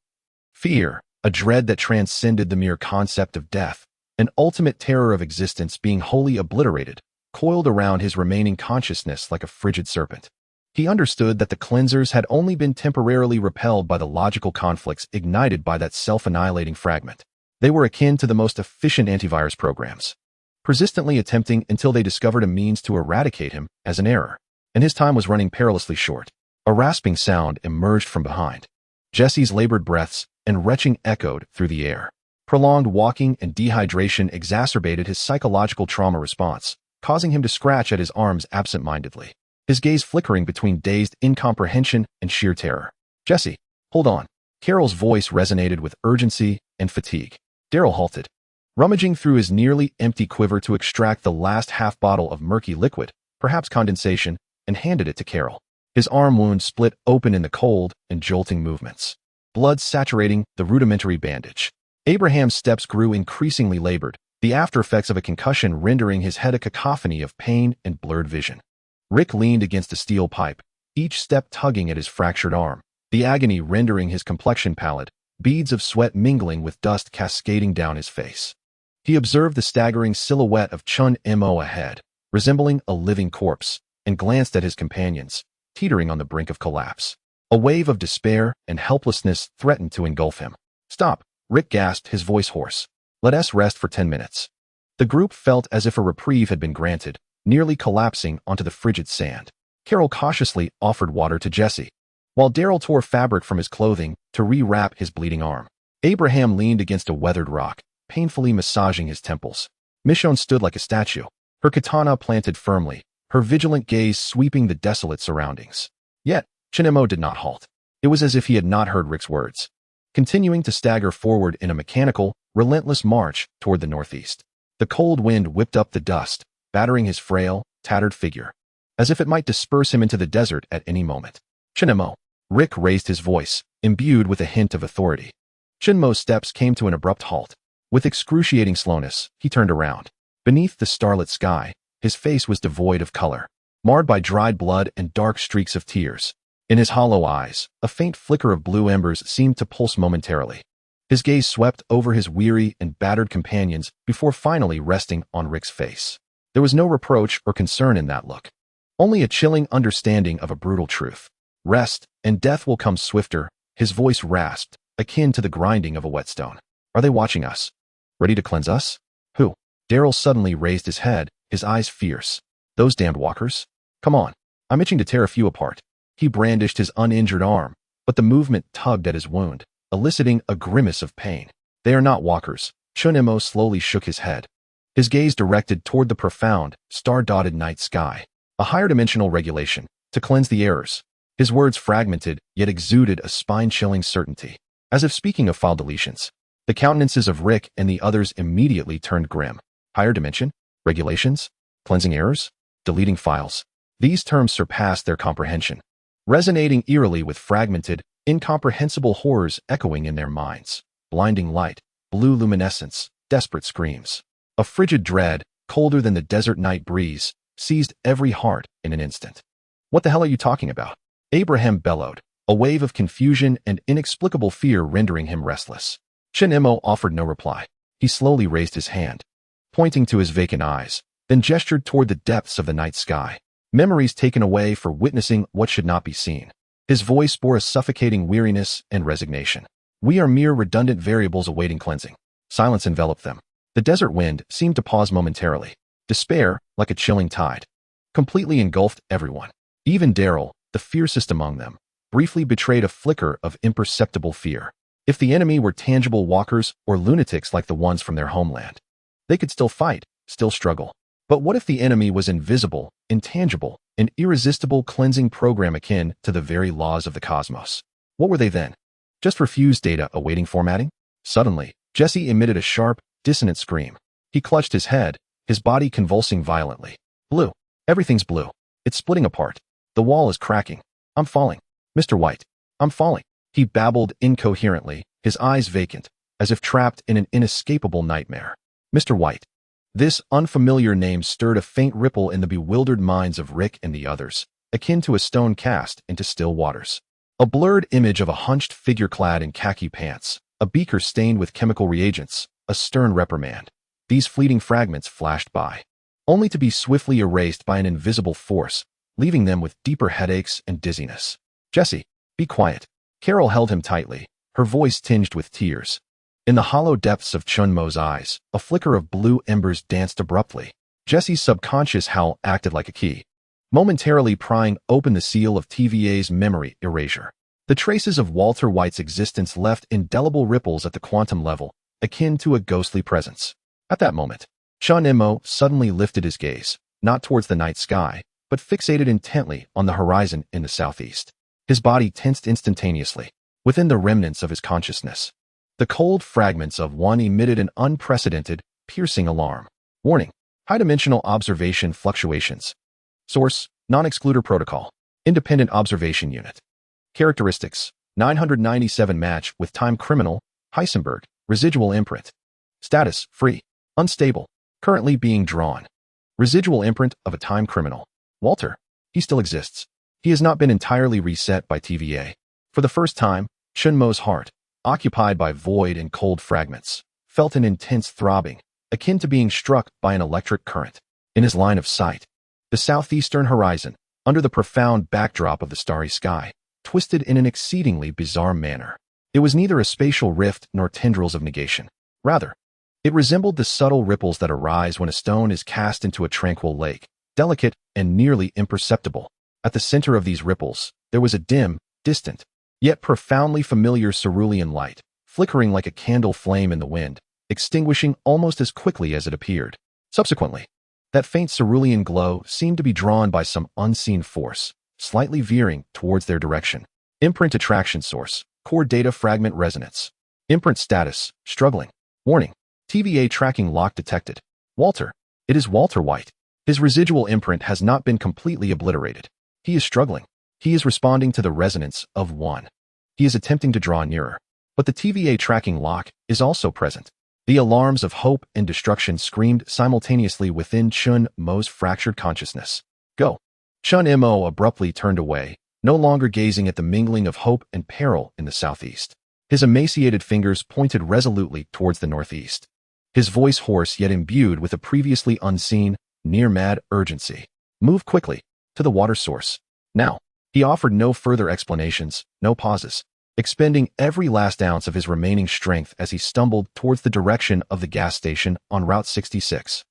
S1: Fear, a dread that transcended the mere concept of death, an ultimate terror of existence being wholly obliterated, coiled around his remaining consciousness like a frigid serpent. He understood that the cleansers had only been temporarily repelled by the logical conflicts ignited by that self-annihilating fragment. They were akin to the most efficient antivirus programs, persistently attempting until they discovered a means to eradicate him as an error, and his time was running perilously short. A rasping sound emerged from behind. Jesse's labored breaths and retching echoed through the air. Prolonged walking and dehydration exacerbated his psychological trauma response, causing him to scratch at his arms absent-mindedly, his gaze flickering between dazed incomprehension and sheer terror. "Jesse, hold on." Carol's voice resonated with urgency and fatigue. Daryl halted, rummaging through his nearly empty quiver to extract the last half bottle of murky liquid, perhaps condensation, and handed it to Carol. His arm wound split open in the cold and jolting movements, blood saturating the rudimentary bandage. Abraham's steps grew increasingly labored, the after-effects of a concussion rendering his head a cacophony of pain and blurred vision. Rick leaned against a steel pipe, each step tugging at his fractured arm, the agony rendering his complexion pallid, beads of sweat mingling with dust cascading down his face. He observed the staggering silhouette of Chun Mo ahead, resembling a living corpse, and glanced at his companions, teetering on the brink of collapse. A wave of despair and helplessness threatened to engulf him. "Stop," Rick gasped, his voice hoarse. "Let us rest for 10 minutes. The group felt as if a reprieve had been granted, nearly collapsing onto the frigid sand. Carol cautiously offered water to Jesse, while Daryl tore fabric from his clothing to re-wrap his bleeding arm. Abraham leaned against a weathered rock, painfully massaging his temples. Michonne stood like a statue, her katana planted firmly, her vigilant gaze sweeping the desolate surroundings. Yet, Chun Mo did not halt. It was as if he had not heard Rick's words. continuing to stagger forward in a mechanical, relentless march toward the northeast. The cold wind whipped up the dust, battering his frail, tattered figure, as if it might disperse him into the desert at any moment. Shinmo. Rick raised his voice, imbued with a hint of authority. Shinmo's steps came to an abrupt halt. With excruciating slowness, he turned around. Beneath the starlit sky, his face was devoid of color, marred by dried blood and dark streaks of tears. In his hollow eyes, a faint flicker of blue embers seemed to pulse momentarily. His gaze swept over his weary and battered companions before finally resting on Rick's face. There was no reproach or concern in that look, only a chilling understanding of a brutal truth. Rest, and death will come swifter, his voice rasped, akin to the grinding of a whetstone. Are they watching us? Ready to cleanse us? Who? Daryl suddenly raised his head, his eyes fierce. Those damned walkers? Come on, I'm itching to tear a few apart. He brandished his uninjured arm, but the movement tugged at his wound, eliciting a grimace of pain. They are not walkers. Chunemo slowly shook his head, his gaze directed toward the profound, star-dotted night sky. A higher dimensional regulation, to cleanse the errors. His words fragmented, yet exuded a spine-chilling certainty. As if speaking of file deletions, the countenances of Rick and the others immediately turned grim. Higher dimension? Regulations? Cleansing errors? Deleting files? These terms surpassed their comprehension, resonating eerily with fragmented, incomprehensible horrors echoing in their minds. Blinding light, blue luminescence, desperate screams. A frigid dread, colder than the desert night breeze, seized every heart in an instant. What the hell are you talking about? Abraham bellowed, a wave of confusion and inexplicable fear rendering him restless. Shinemo offered no reply. He slowly raised his hand, pointing to his vacant eyes, then gestured toward the depths of the night sky. Memories taken away for witnessing what should not be seen. His voice bore a suffocating weariness and resignation. We are mere redundant variables awaiting cleansing. Silence enveloped them. The desert wind seemed to pause momentarily. Despair, like a chilling tide, completely engulfed everyone. Even Daryl, the fiercest among them, briefly betrayed a flicker of imperceptible fear. If the enemy were tangible walkers or lunatics like the ones from their homeland, they could still fight, still struggle. But what if the enemy was invisible, intangible, an irresistible cleansing program akin to the very laws of the cosmos? What were they then? Just refused data awaiting formatting? Suddenly, Jesse emitted a sharp, dissonant scream. He clutched his head, his body convulsing violently. Blue. Everything's blue. It's splitting apart. The wall is cracking. I'm falling. Mr. White. I'm falling. He babbled incoherently, his eyes vacant, as if trapped in an inescapable nightmare. Mr. White. This unfamiliar name stirred a faint ripple in the bewildered minds of Rick and the others, akin to a stone cast into still waters. A blurred image of a hunched figure clad in khaki pants, a beaker stained with chemical reagents, a stern reprimand. These fleeting fragments flashed by, only to be swiftly erased by an invisible force, leaving them with deeper headaches and dizziness. Jesse, be quiet. Carol held him tightly, her voice tinged with tears. In the hollow depths of Chunmo's eyes, a flicker of blue embers danced abruptly. Jesse's subconscious howl acted like a key, momentarily prying open the seal of TVA's memory erasure. The traces of Walter White's existence left indelible ripples at the quantum level, akin to a ghostly presence. At that moment, Chunmo suddenly lifted his gaze, not towards the night sky, but fixated intently on the horizon in the southeast. His body tensed instantaneously, within the remnants of his consciousness. The cold fragments of one emitted an unprecedented, piercing alarm. Warning: high-dimensional observation fluctuations. Source: Non-Excluder Protocol. Independent Observation Unit. Characteristics: 997 match with time criminal, Heisenberg, residual imprint. Status: free. Unstable. Currently being drawn. Residual imprint of a time criminal. Walter. He still exists. He has not been entirely reset by TVA. For the first time, Chunmo's heart, occupied by void and cold fragments, felt an intense throbbing, akin to being struck by an electric current. In his line of sight, the southeastern horizon, under the profound backdrop of the starry sky, twisted in an exceedingly bizarre manner. It was neither a spatial rift nor tendrils of negation. Rather, it resembled the subtle ripples that arise when a stone is cast into a tranquil lake, delicate and nearly imperceptible. At the center of these ripples, there was a dim, distant, yet profoundly familiar cerulean light, flickering like a candle flame in the wind, extinguishing almost as quickly as it appeared. Subsequently, that faint cerulean glow seemed to be drawn by some unseen force, slightly veering towards their direction. Imprint attraction source: Core data fragment resonance. Imprint status, struggling. Warning. TVA tracking lock detected. Walter. It is Walter White. His residual imprint has not been completely obliterated. He is struggling. He is responding to the resonance of one. He is attempting to draw nearer. But the TVA tracking lock is also present. The alarms of hope and destruction screamed simultaneously within Chun Mo's fractured consciousness. Go. Chun Mo abruptly turned away, no longer gazing at the mingling of hope and peril in the southeast. His emaciated fingers pointed resolutely towards the northeast. His voice hoarse yet imbued with a previously unseen, near-mad urgency. Move quickly. To the water source. Now. He offered no further explanations, no pauses, expending every last ounce of his remaining strength as he stumbled towards the direction of the gas station on Route 66.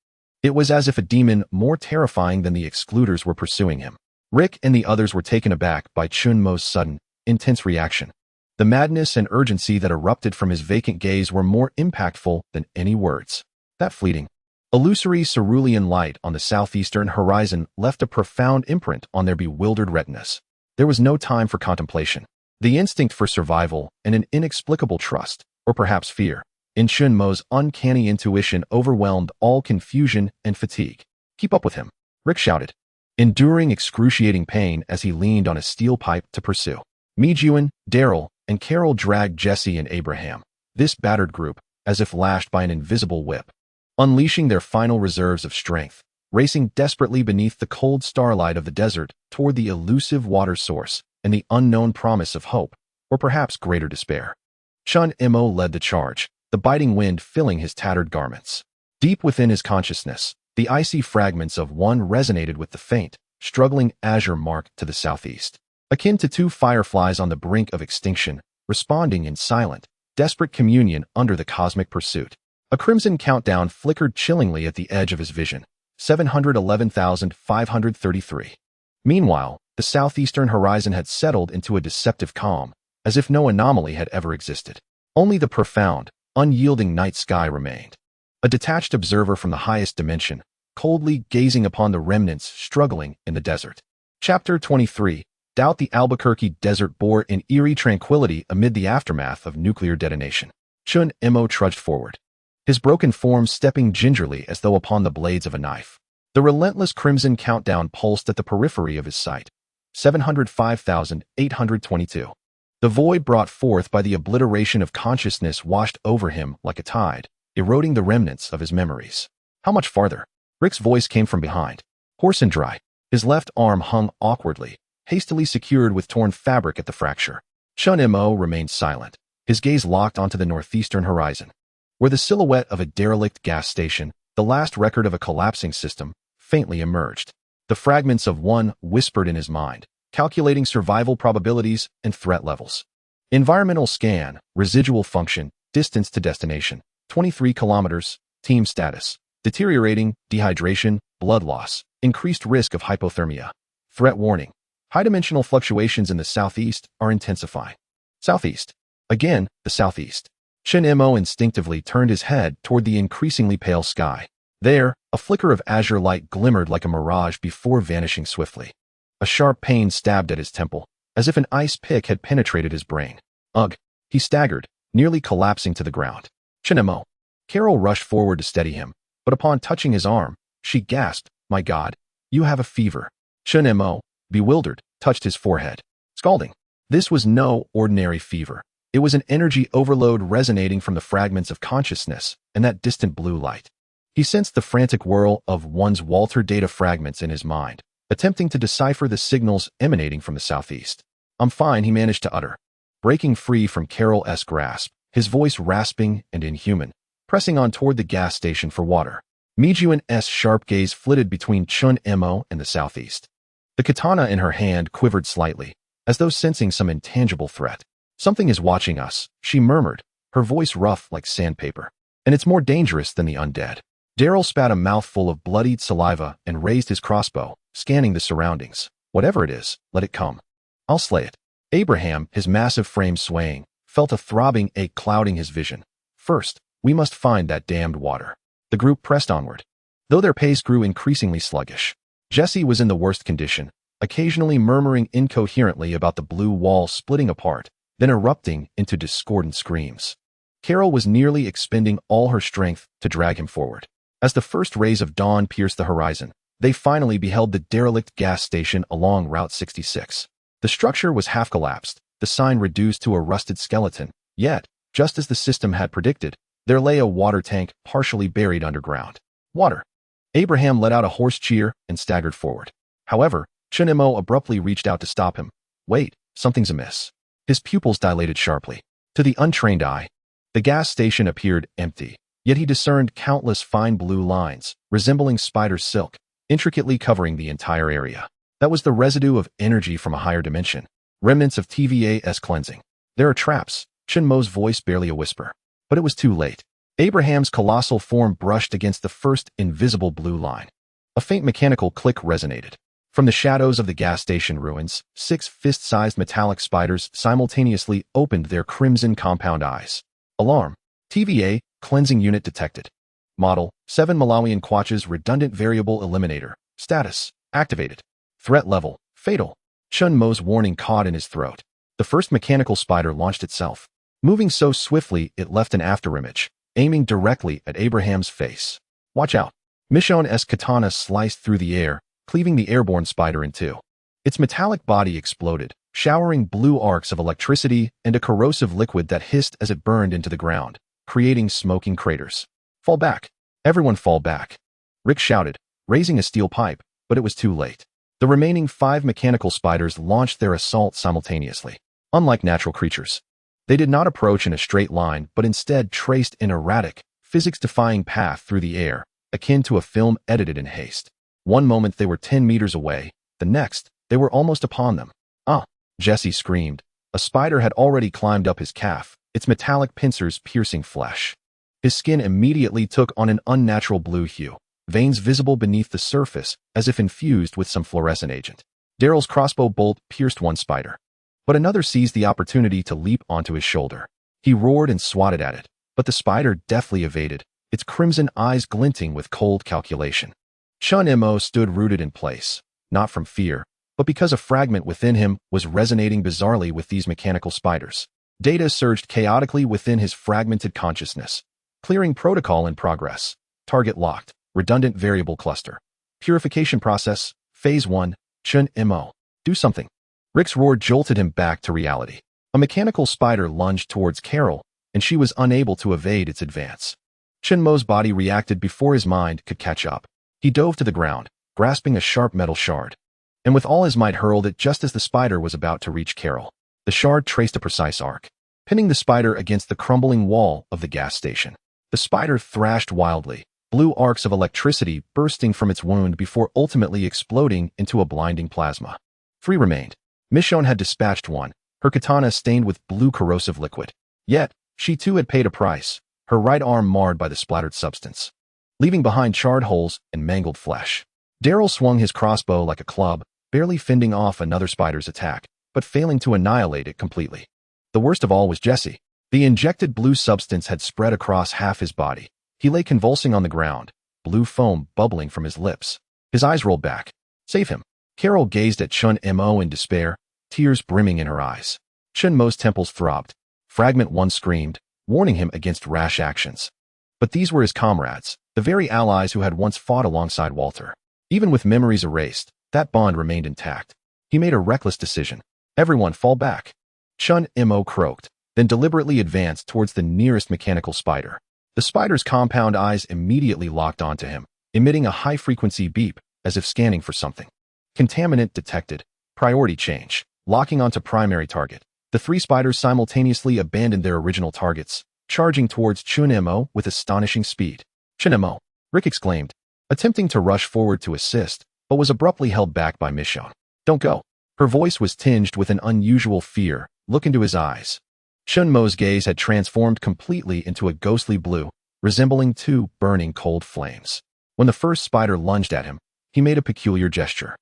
S1: It was as if a demon more terrifying than the excluders were pursuing him. Rick and the others were taken aback by Chun Mo's sudden, intense reaction. The madness and urgency that erupted from his vacant gaze were more impactful than any words. That fleeting, illusory cerulean light on the southeastern horizon left a profound imprint on their bewildered retinas. There was no time for contemplation. The instinct for survival and an inexplicable trust, or perhaps fear, in Chun Mo's uncanny intuition overwhelmed all confusion and fatigue. Keep up with him, Rick shouted, enduring excruciating pain as he leaned on a steel pipe to pursue. Mijuan, Daryl, and Carol dragged Jesse and Abraham, this battered group, as if lashed by an invisible whip, unleashing their final reserves of strength, racing desperately beneath the cold starlight of the desert toward the elusive water source and the unknown promise of hope, or perhaps greater despair. Chun Mo led the charge, the biting wind filling his tattered garments. Deep within his consciousness, the icy fragments of one resonated with the faint, struggling azure mark to the southeast, akin to two fireflies on the brink of extinction, responding in silent, desperate communion under the cosmic pursuit. A crimson countdown flickered chillingly at the edge of his vision. 711,533. Meanwhile, the southeastern horizon had settled into a deceptive calm, as if no anomaly had ever existed. Only the profound, unyielding night sky remained. A detached observer from the highest dimension, coldly gazing upon the remnants struggling in the desert. Chapter 23. Doubt the Albuquerque desert bore in eerie tranquility amid the aftermath of nuclear detonation. Chun Mo trudged forward, his broken form stepping gingerly as though upon the blades of a knife. The relentless crimson countdown pulsed at the periphery of his sight. 705,822. The void brought forth by the obliteration of consciousness washed over him like a tide, eroding the remnants of his memories. How much farther? Rick's voice came from behind, hoarse and dry. His left arm hung awkwardly, hastily secured with torn fabric at the fracture. Chun Mo remained silent, his gaze locked onto the northeastern horizon, where the silhouette of a derelict gas station, the last record of a collapsing system, faintly emerged. The fragments of one whispered in his mind, calculating survival probabilities and threat levels. Environmental scan, residual function, distance to destination, 23 kilometers, team status, deteriorating, dehydration, blood loss, increased risk of hypothermia. Threat warning. High-dimensional fluctuations in the southeast are intensifying. Southeast. Again, the southeast. Chun Mo instinctively turned his head toward the increasingly pale sky. There, a flicker of azure light glimmered like a mirage before vanishing swiftly. A sharp pain stabbed at his temple, as if an ice pick had penetrated his brain. Ugh! He staggered, nearly collapsing to the ground. Chun Mo. Carol rushed forward to steady him, but upon touching his arm, she gasped, "My God, you have a fever." Chun Mo, bewildered, touched his forehead. Scalding. This was no ordinary fever. It was an energy overload resonating from the fragments of consciousness and that distant blue light. He sensed the frantic whirl of one's Walter data fragments in his mind, attempting to decipher the signals emanating from the southeast. "I'm fine," he managed to utter, breaking free from Carol's grasp, his voice rasping and inhuman, pressing on toward the gas station for water. Mijuan's sharp gaze flitted between Chun Mo and the southeast. The katana in her hand quivered slightly, as though sensing some intangible threat. "Something is watching us," she murmured, her voice rough like sandpaper. "And it's more dangerous than the undead." Daryl spat a mouthful of bloodied saliva and raised his crossbow, scanning the surroundings. "Whatever it is, let it come. I'll slay it." Abraham, his massive frame swaying, felt a throbbing ache clouding his vision. "First, we must find that damned water." The group pressed onward, though their pace grew increasingly sluggish. Jesse was in the worst condition, occasionally murmuring incoherently about the blue wall splitting apart, then erupting into discordant screams. Carol was nearly expending all her strength to drag him forward. As the first rays of dawn pierced the horizon, they finally beheld the derelict gas station along Route 66. The structure was half collapsed, the sign reduced to a rusted skeleton, yet, just as the system had predicted, there lay a water tank partially buried underground. Water. Abraham let out a hoarse cheer and staggered forward. However, Chun-Mo abruptly reached out to stop him. Wait, something's amiss. His pupils dilated sharply. To the untrained eye, the gas station appeared empty, yet he discerned countless fine blue lines, resembling spider silk, intricately covering the entire area. That was the residue of energy from a higher dimension, remnants of TVA's cleansing. There are traps, Chun-Mo's voice barely a whisper. But it was too late. Abraham's colossal form brushed against the first invisible blue line. A faint mechanical click resonated. From the shadows of the gas station ruins, 6 fist-sized metallic spiders simultaneously opened their crimson compound eyes. Alarm. TVA, cleansing unit detected. Model, 7 Malawian Quatches redundant variable eliminator. Status, activated. Threat level, fatal. Chun-Mo's warning caught in his throat. The first mechanical spider launched itself. Moving so swiftly it left an afterimage, aiming directly at Abraham's face. Watch out. Michonne's katana sliced through the air, cleaving the airborne spider in two. Its metallic body exploded, showering blue arcs of electricity and a corrosive liquid that hissed as it burned into the ground, creating smoking craters. Fall back. Everyone fall back. Rick shouted, raising a steel pipe, but it was too late. The remaining 5 mechanical spiders launched their assault simultaneously. Unlike natural creatures, they did not approach in a straight line but instead traced an erratic, physics-defying path through the air, akin to a film edited in haste. One moment they were 10 meters away, the next, they were almost upon them. Ah! Jesse screamed. A spider had already climbed up his calf, its metallic pincers piercing flesh. His skin immediately took on an unnatural blue hue, veins visible beneath the surface as if infused with some fluorescent agent. Daryl's crossbow bolt pierced one spider, but another seized the opportunity to leap onto his shoulder. He roared and swatted at it, but the spider deftly evaded, its crimson eyes glinting with cold calculation. Chun-Mo stood rooted in place, not from fear, but because a fragment within him was resonating bizarrely with these mechanical spiders. Data surged chaotically within his fragmented consciousness. Clearing protocol in progress. Target locked. Redundant variable cluster. Purification process. Phase 1. Chun-Mo. Do something. Rick's roar jolted him back to reality. A mechanical spider lunged towards Carol, and she was unable to evade its advance. Chun-Mo's body reacted before his mind could catch up. He dove to the ground, grasping a sharp metal shard, and with all his might hurled it just as the spider was about to reach Carol. The shard traced a precise arc, pinning the spider against the crumbling wall of the gas station. The spider thrashed wildly, blue arcs of electricity bursting from its wound before ultimately exploding into a blinding plasma. 3 remained. Michonne had dispatched one, her katana stained with blue corrosive liquid. Yet, she too had paid a price, her right arm marred by the splattered substance, leaving behind charred holes and mangled flesh. Daryl swung his crossbow like a club, barely fending off another spider's attack, but failing to annihilate it completely. The worst of all was Jesse. The injected blue substance had spread across half his body. He lay convulsing on the ground, blue foam bubbling from his lips. His eyes rolled back. Save him. Carol gazed at Chun-Mo in despair, tears brimming in her eyes. Chun-Mo's temples throbbed. Fragment 1 screamed, warning him against rash actions. But these were his comrades, the very allies who had once fought alongside Walter. Even with memories erased, that bond remained intact. He made a reckless decision. Everyone fall back. Chun-Mo croaked, then deliberately advanced towards the nearest mechanical spider. The spider's compound eyes immediately locked onto him, emitting a high-frequency beep, as if scanning for something. Contaminant detected. Priority change. Locking onto primary target. The 3 spiders simultaneously abandoned their original targets, charging towards Chun-Mo with astonishing speed. Chun-Mo! Rick exclaimed, attempting to rush forward to assist, but was abruptly held back by Michonne. Don't go. Her voice was tinged with an unusual fear. Look into his eyes. Chun-Mo's gaze had transformed completely into a ghostly blue, resembling 2 burning cold flames. When the first spider lunged at him, he made a peculiar gesture,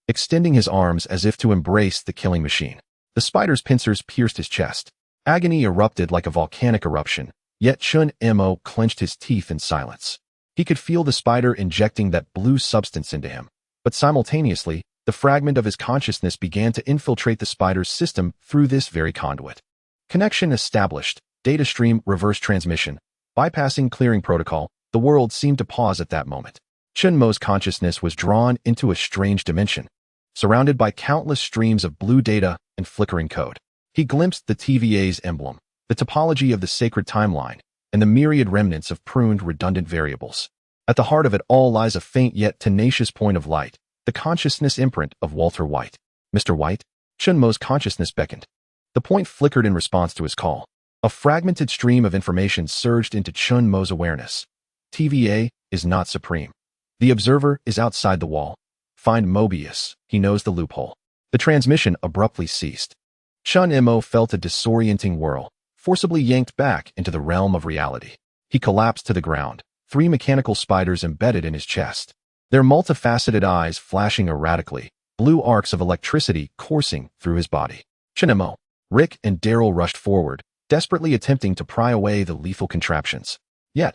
S1: extending his arms as if to embrace the killing machine. The spider's pincers pierced his chest. Agony erupted like a volcanic eruption, yet Chun-Mo clenched his teeth in silence. He could feel the spider injecting that blue substance into him, but simultaneously, the fragment of his consciousness began to infiltrate the spider's system through this very conduit. Connection established. Data stream reverse transmission. Bypassing clearing protocol, the world seemed to pause at that moment. Chunmo's consciousness was drawn into a strange dimension, surrounded by countless streams of blue data and flickering code. He glimpsed the TVA's emblem, the topology of the sacred timeline, and the myriad remnants of pruned redundant variables. At the heart of it all lies a faint yet tenacious point of light, the consciousness imprint of Walter White. Mr. White? Chunmo's consciousness beckoned. The point flickered in response to his call. A fragmented stream of information surged into Chunmo's awareness. TVA is not supreme. The observer is outside the wall. Find Mobius. He knows the loophole. The transmission abruptly ceased. Chunmo felt a disorienting whirl, forcibly yanked back into the realm of reality. He collapsed to the ground, 3 mechanical spiders embedded in his chest. Their multifaceted eyes flashing erratically, blue arcs of electricity coursing through his body. Chunmo, Rick and Daryl rushed forward, desperately attempting to pry away the lethal contraptions. Yet,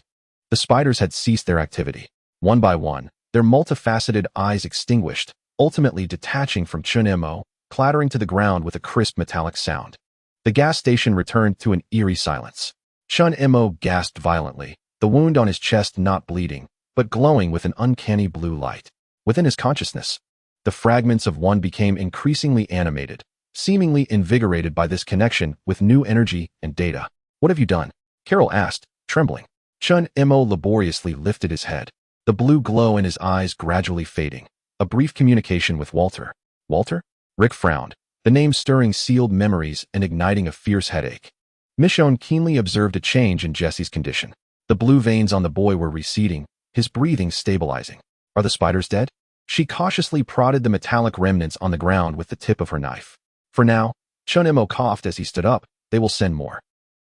S1: the spiders had ceased their activity. One by one, their multifaceted eyes extinguished, ultimately detaching from Chunmo, clattering to the ground with a crisp metallic sound. The gas station returned to an eerie silence. Chunmo gasped violently, the wound on his chest not bleeding, but glowing with an uncanny blue light. Within his consciousness, the fragments of one became increasingly animated, seemingly invigorated by this connection with new energy and data. What have you done? Carol asked, trembling. Chunmo laboriously lifted his head, the blue glow in his eyes gradually fading. A brief communication with Walter. Walter? Rick frowned, the name stirring sealed memories and igniting a fierce headache. Michonne keenly observed a change in Jesse's condition. The blue veins on the boy were receding, his breathing stabilizing. Are the spiders dead? She cautiously prodded the metallic remnants on the ground with the tip of her knife. For now, Chunmo coughed as he stood up, they will send more.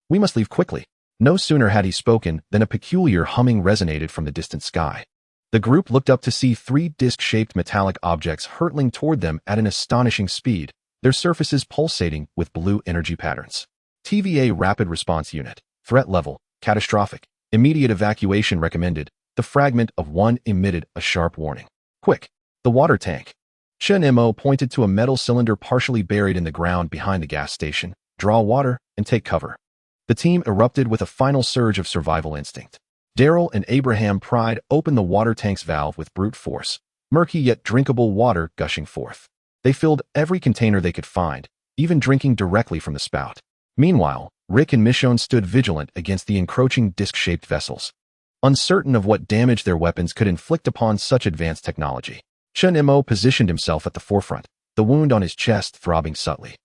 S1: We must leave quickly. No sooner had he spoken than a peculiar humming resonated from the distant sky. The group looked up to see 3 disc-shaped metallic objects hurtling toward them at an astonishing speed, their surfaces pulsating with blue energy patterns. TVA Rapid Response Unit. Threat level, catastrophic. Immediate evacuation recommended. The fragment of one emitted a sharp warning. Quick! The water tank. Chunmo pointed to a metal cylinder partially buried in the ground behind the gas station. Draw water and take cover. The team erupted with a final surge of survival instinct. Daryl and Abraham pried open the water tank's valve with brute force, murky yet drinkable water gushing forth. They filled every container they could find, even drinking directly from the spout. Meanwhile, Rick and Michonne stood vigilant against the encroaching disc-shaped vessels, uncertain of what damage their weapons could inflict upon such advanced technology. Chunmo positioned himself at the forefront, the wound on his chest throbbing subtly.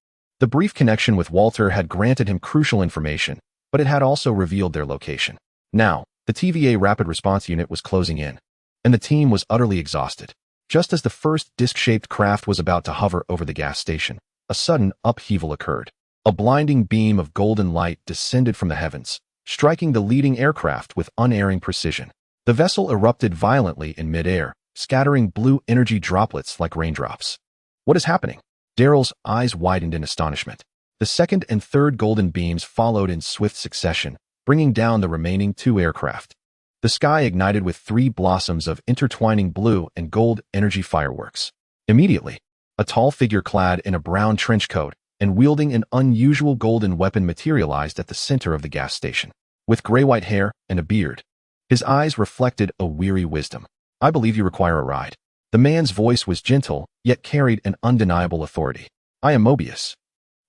S1: The brief connection with Walter had granted him crucial information, but it had also revealed their location. Now, the TVA Rapid Response Unit was closing in, and the team was utterly exhausted. Just as the first disc-shaped craft was about to hover over the gas station, a sudden upheaval occurred. A blinding beam of golden light descended from the heavens, striking the leading aircraft with unerring precision. The vessel erupted violently in midair, scattering blue energy droplets like raindrops. What is happening? Daryl's eyes widened in astonishment. The second and third golden beams followed in swift succession, bringing down the remaining 2 aircraft. The sky ignited with 3 blossoms of intertwining blue and gold energy fireworks. Immediately, a tall figure clad in a brown trench coat and wielding an unusual golden weapon materialized at the center of the gas station. With gray-white hair and a beard, his eyes reflected a weary wisdom. I believe you require a ride. The man's voice was gentle, yet carried an undeniable authority. I am Mobius,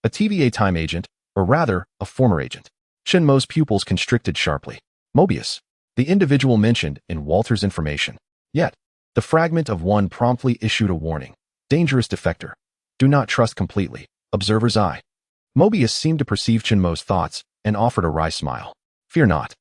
S1: a TVA time agent, or rather, a former agent. Chunmo's pupils constricted sharply. Mobius, the individual mentioned in Walter's information. Yet, the fragment of one promptly issued a warning. Dangerous defector. Do not trust completely. Observer's eye. Mobius seemed to perceive Chunmo's thoughts and offered a wry smile. Fear not.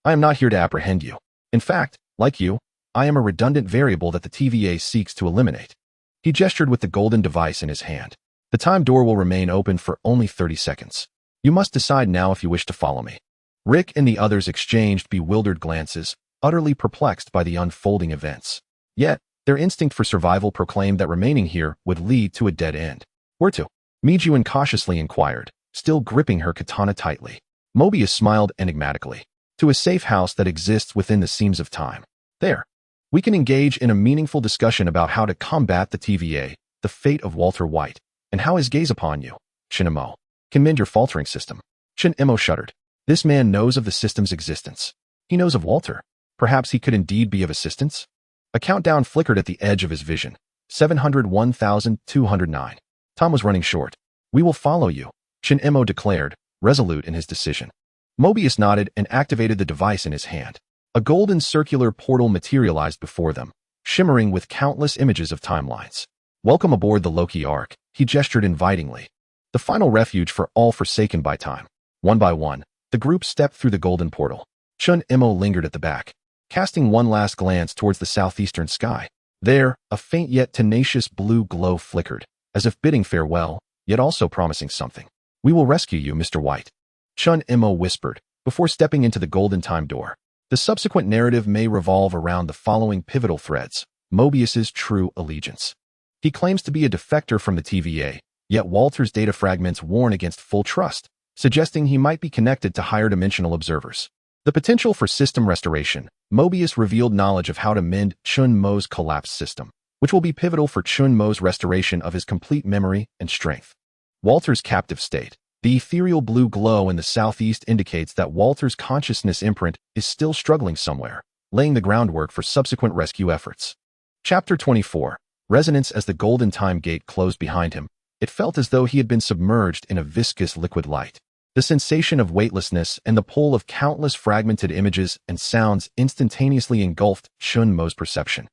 S1: I am not here to apprehend you. In fact, like you, I am a redundant variable that the TVA seeks to eliminate. He gestured with the golden device in his hand. The time door will remain open for only 30 seconds. You must decide now if you wish to follow me. Rick and the others exchanged bewildered glances, utterly perplexed by the unfolding events. Yet, their instinct for survival proclaimed that remaining here would lead to a dead end. Where to? Mijuan cautiously inquired, still gripping her katana tightly. Mobius smiled enigmatically. To a safe house that exists within the seams of time. There. We can engage in a meaningful discussion about how to combat the TVA, the fate of Walter White, and how his gaze upon you, Chunmo, can mend your faltering system. Chen Imo shuddered. This man knows of the system's existence. He knows of Walter. Perhaps he could indeed be of assistance? A countdown flickered at the edge of his vision. 701,209. Time was running short. We will follow you, Chen Imo declared, resolute in his decision. Mobius nodded and activated the device in his hand. A golden circular portal materialized before them, shimmering with countless images of timelines. Welcome aboard the Loki Ark, he gestured invitingly. The final refuge for all forsaken by time. One by one, the group stepped through the golden portal. Chen Imo lingered at the back, casting one last glance towards the southeastern sky. There, a faint yet tenacious blue glow flickered, as if bidding farewell, yet also promising something. We will rescue you, Mr. White, Chen Imo whispered, before stepping into the golden time door. The subsequent narrative may revolve around the following pivotal threads. Mobius's true allegiance. He claims to be a defector from the TVA, yet Walter's data fragments warn against full trust, suggesting he might be connected to higher dimensional observers. The potential for system restoration. Mobius revealed knowledge of how to mend Chun Mo's collapsed system, which will be pivotal for Chun Mo's restoration of his complete memory and strength. Walter's captive state. The ethereal blue glow in the southeast indicates that Walter's consciousness imprint is still struggling somewhere, laying the groundwork for subsequent rescue efforts. Chapter 24. Resonance. As the golden time gate closed behind him, it felt as though he had been submerged in a viscous liquid light. The sensation of weightlessness and the pull of countless fragmented images and sounds instantaneously engulfed Chun Mo's perception.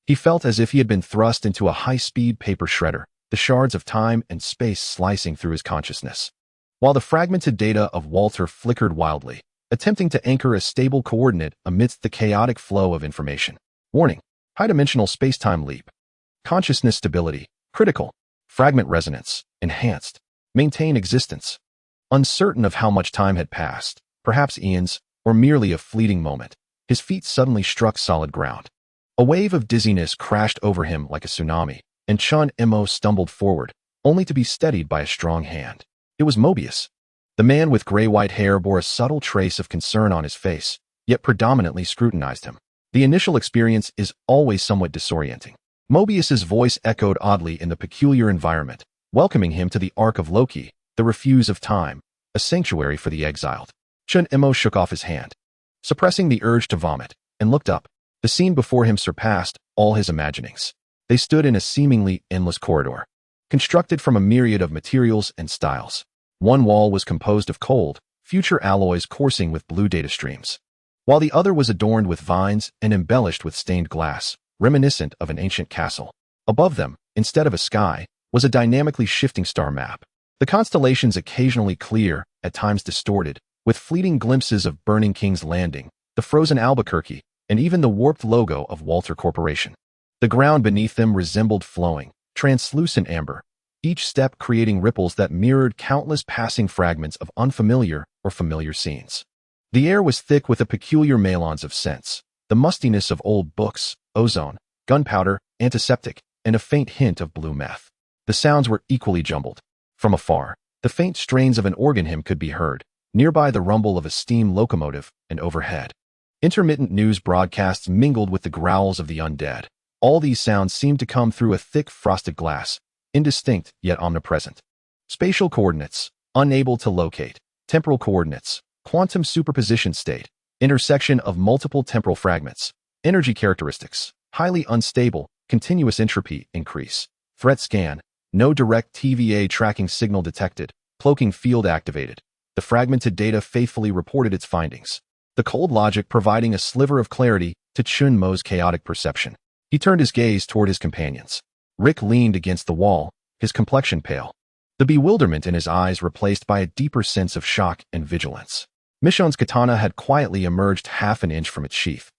S1: He felt as if he had been thrust into a high-speed paper shredder, the shards of time and space slicing through his consciousness. While the fragmented data of Walter flickered wildly, attempting to anchor a stable coordinate amidst the chaotic flow of information. Warning: high-dimensional space-time leap. Consciousness stability, critical. Fragment resonance, enhanced. Maintain existence. Uncertain of how much time had passed, perhaps eons, or merely a fleeting moment, his feet suddenly struck solid ground. A wave of dizziness crashed over him like a tsunami, and Chen Imo stumbled forward, only to be steadied by a strong hand. It was Mobius. The man with gray-white hair bore a subtle trace of concern on his face, yet predominantly scrutinized him. The initial experience is always somewhat disorienting. Mobius's voice echoed oddly in the peculiar environment, welcoming him to the Ark of Loki, the refuse of time, a sanctuary for the exiled. Chen Imo shook off his hand, suppressing the urge to vomit, and looked up. The scene before him surpassed all his imaginings. They stood in a seemingly endless corridor, constructed from a myriad of materials and styles. One wall was composed of cold, future alloys coursing with blue data streams, while the other was adorned with vines and embellished with stained glass, reminiscent of an ancient castle. Above them, instead of a sky, was a dynamically shifting star map. The constellations occasionally clear, at times distorted, with fleeting glimpses of burning King's Landing, the frozen Albuquerque, and even the warped logo of Walter Corporation. The ground beneath them resembled flowing, translucent amber, each step creating ripples that mirrored countless passing fragments of unfamiliar or familiar scenes. The air was thick with a peculiar melange of scents, the mustiness of old books, ozone, gunpowder, antiseptic, and a faint hint of blue meth. The sounds were equally jumbled. From afar, the faint strains of an organ hymn could be heard, nearby the rumble of a steam locomotive, and overhead. Intermittent news broadcasts mingled with the growls of the undead. All these sounds seemed to come through a thick frosted glass, indistinct yet omnipresent. Spatial coordinates, unable to locate. Temporal coordinates, quantum superposition state, intersection of multiple temporal fragments. Energy characteristics, highly unstable, continuous entropy increase. Threat scan, no direct TVA tracking signal detected, cloaking field activated. The fragmented data faithfully reported its findings, the cold logic providing a sliver of clarity to Chun Mo's chaotic perception. He turned his gaze toward his companions. Rick leaned against the wall, his complexion pale, the bewilderment in his eyes replaced by a deeper sense of shock and vigilance. Michonne's katana had quietly emerged half an inch from its sheath,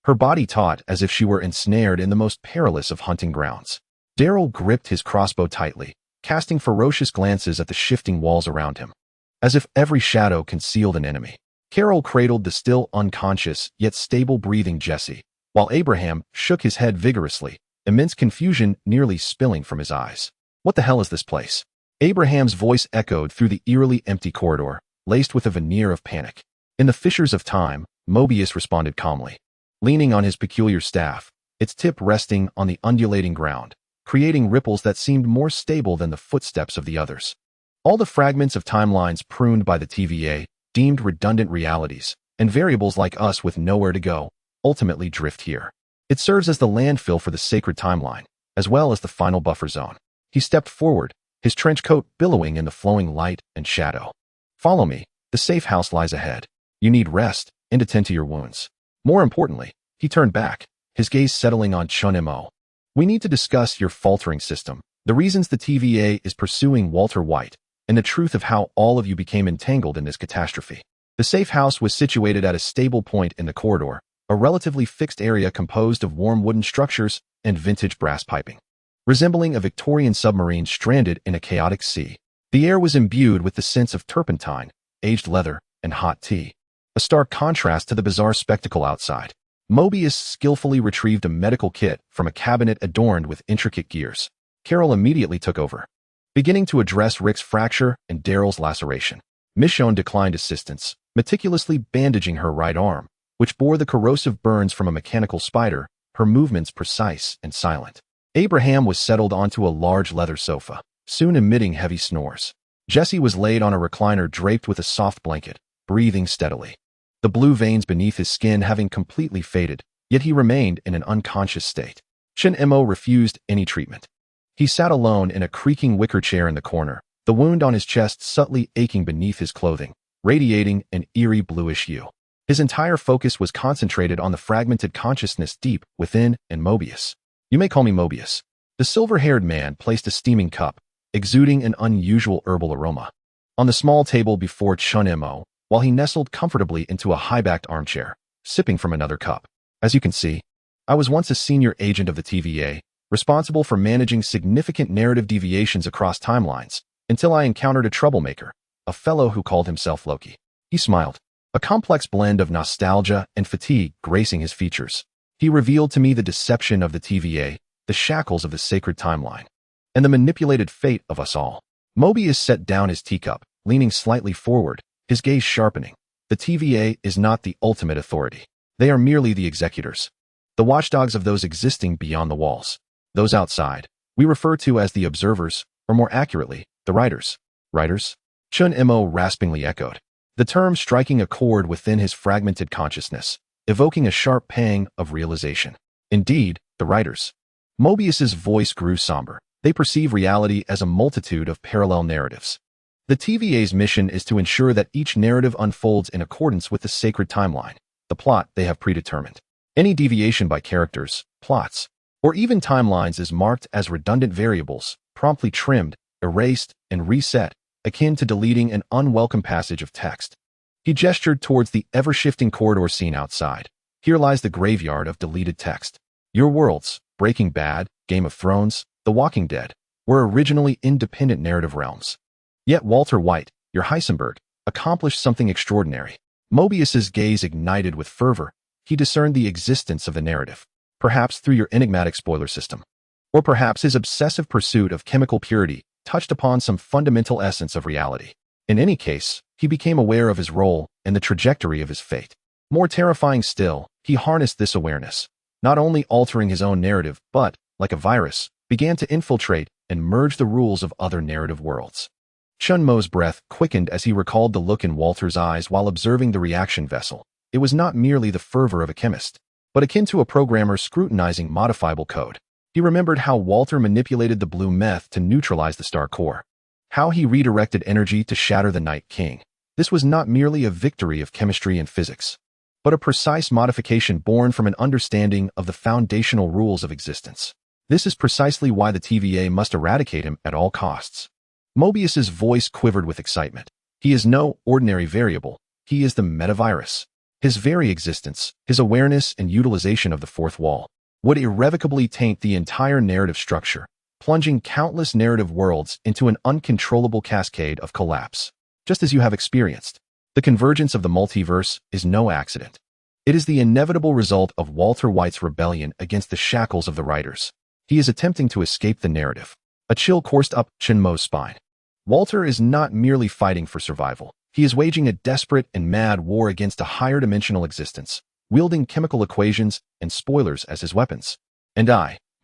S1: her body taut as if she were ensnared in the most perilous of hunting grounds. Daryl gripped his crossbow tightly, casting ferocious glances at the shifting walls around him, as if every shadow concealed an enemy. Carol cradled the still unconscious yet stable breathing Jesse, while Abraham shook his head vigorously, immense confusion nearly spilling from his eyes. What the hell is this place? Abraham's voice echoed through the eerily empty corridor, laced with a veneer of panic. In the fissures of time, Mobius responded calmly, leaning on his peculiar staff, its tip resting on the undulating ground, creating ripples that seemed more stable than the footsteps of the others. All the fragments of timelines pruned by the TVA, deemed redundant realities, and variables like us with nowhere to go, ultimately drift here. It serves as the landfill for the sacred timeline, as well as the final buffer zone. He stepped forward, his trench coat billowing in the flowing light and shadow. Follow me, the safe house lies ahead. You need rest and attend to your wounds. More importantly, he turned back, his gaze settling on Chun Mo. We need to discuss your faltering system, the reasons the TVA is pursuing Walter White, and the truth of how all of you became entangled in this catastrophe. The safe house was situated at a stable point in the corridor, a relatively fixed area composed of warm wooden structures and vintage brass piping. Resembling a Victorian submarine stranded in a chaotic sea, the air was imbued with the sense of turpentine, aged leather, and hot tea. A stark contrast to the bizarre spectacle outside. Mobius skillfully retrieved a medical kit from a cabinet adorned with intricate gears. Carol immediately took over, beginning to address Rick's fracture and Daryl's laceration. Michonne declined assistance, meticulously bandaging her right arm, which bore the corrosive burns from a mechanical spider, her movements precise and silent. Abraham was settled onto a large leather sofa, soon emitting heavy snores. Jesse was laid on a recliner draped with a soft blanket, breathing steadily. The blue veins beneath his skin having completely faded, yet he remained in an unconscious state. Chun Mo refused any treatment. He sat alone in a creaking wicker chair in the corner, the wound on his chest subtly aching beneath his clothing, radiating an eerie bluish hue. His entire focus was concentrated on the fragmented consciousness deep within and Mobius. You may call me Mobius. The silver-haired man placed a steaming cup, exuding an unusual herbal aroma, on the small table before Chun Mo, while he nestled comfortably into a high-backed armchair, sipping from another cup. As you can see, I was once a senior agent of the TVA, responsible for managing significant narrative deviations across timelines, until I encountered a troublemaker, a fellow who called himself Loki. He smiled, a complex blend of nostalgia and fatigue gracing his features. He revealed to me the deception of the TVA, the shackles of the sacred timeline, and the manipulated fate of us all. Mobius set down his teacup, leaning slightly forward, his gaze sharpening. The TVA is not the ultimate authority. They are merely the executors, the watchdogs of those existing beyond the walls. Those outside, we refer to as the observers, or more accurately, the writers. Writers? Chun Mo raspingly echoed, the term striking a chord within his fragmented consciousness, evoking a sharp pang of realization. Indeed, the writers. Mobius's voice grew somber. They perceive reality as a multitude of parallel narratives. The TVA's mission is to ensure that each narrative unfolds in accordance with the sacred timeline, the plot they have predetermined. Any deviation by characters, plots, or even timelines is marked as redundant variables, promptly trimmed, erased, and reset, akin to deleting an unwelcome passage of text. He gestured towards the ever-shifting corridor scene outside. Here lies the graveyard of deleted text. Your worlds, Breaking Bad, Game of Thrones, The Walking Dead, were originally independent narrative realms. Yet Walter White, your Heisenberg, accomplished something extraordinary. Mobius's gaze ignited with fervor. He discerned the existence of the narrative, perhaps through your enigmatic spoiler system. Or perhaps his obsessive pursuit of chemical purity touched upon some fundamental essence of reality. In any case, he became aware of his role and the trajectory of his fate. More terrifying still, he harnessed this awareness, not only altering his own narrative, but, like a virus, began to infiltrate and merge the rules of other narrative worlds. Chun Mo's breath quickened as he recalled the look in Walter's eyes while observing the reaction vessel. It was not merely the fervor of a chemist, but akin to a programmer scrutinizing modifiable code. He remembered how Walter manipulated the blue meth to neutralize the star core, how he redirected energy to shatter the Night King. This was not merely a victory of chemistry and physics, but a precise modification born from an understanding of the foundational rules of existence. This is precisely why the TVA must eradicate him at all costs. Mobius's voice quivered with excitement. He is no ordinary variable. He is the metavirus. His very existence, his awareness and utilization of the fourth wall, would irrevocably taint the entire narrative structure, plunging countless narrative worlds into an uncontrollable cascade of collapse. Just as you have experienced, the convergence of the multiverse is no accident. It is the inevitable result of Walter White's rebellion against the shackles of the writers. He is attempting to escape the narrative. A chill coursed up Chun Mo's spine. Walter is not merely fighting for survival. He is waging a desperate and mad war against a higher dimensional existence, wielding chemical equations and spoilers as his weapons. And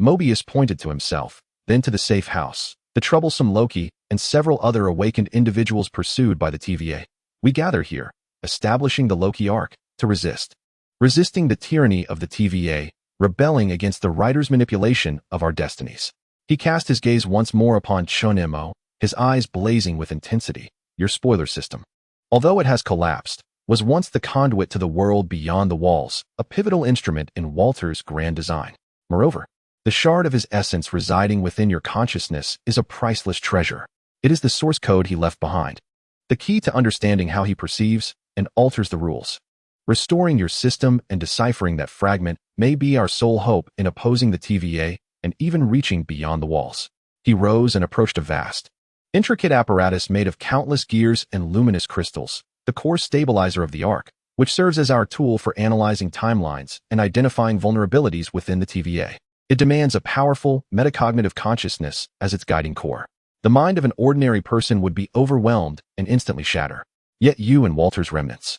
S1: Mobius pointed to himself, then to the safe house. the troublesome Loki, and several other awakened individuals pursued by the TVA. We gather here, establishing the Loki arc, to resist. Resisting the tyranny of the TVA, rebelling against the writer's manipulation of our destinies. He cast his gaze once more upon Chun-Mo, his eyes blazing with intensity. Your spoiler system, although it has collapsed, was once the conduit to the world beyond the walls, a pivotal instrument in Walter's grand design. Moreover, the shard of his essence residing within your consciousness is a priceless treasure. It is the source code he left behind, the key to understanding how he perceives and alters the rules. Restoring your system and deciphering that fragment may be our sole hope in opposing the TVA and even reaching beyond the walls. He rose and approached a vast, intricate apparatus made of countless gears and luminous crystals, the core stabilizer of the arc, which serves as our tool for analyzing timelines and identifying vulnerabilities within the TVA. It demands a powerful, metacognitive consciousness as its guiding core. The mind of an ordinary person would be overwhelmed and instantly shatter. Yet you and Walter's remnants.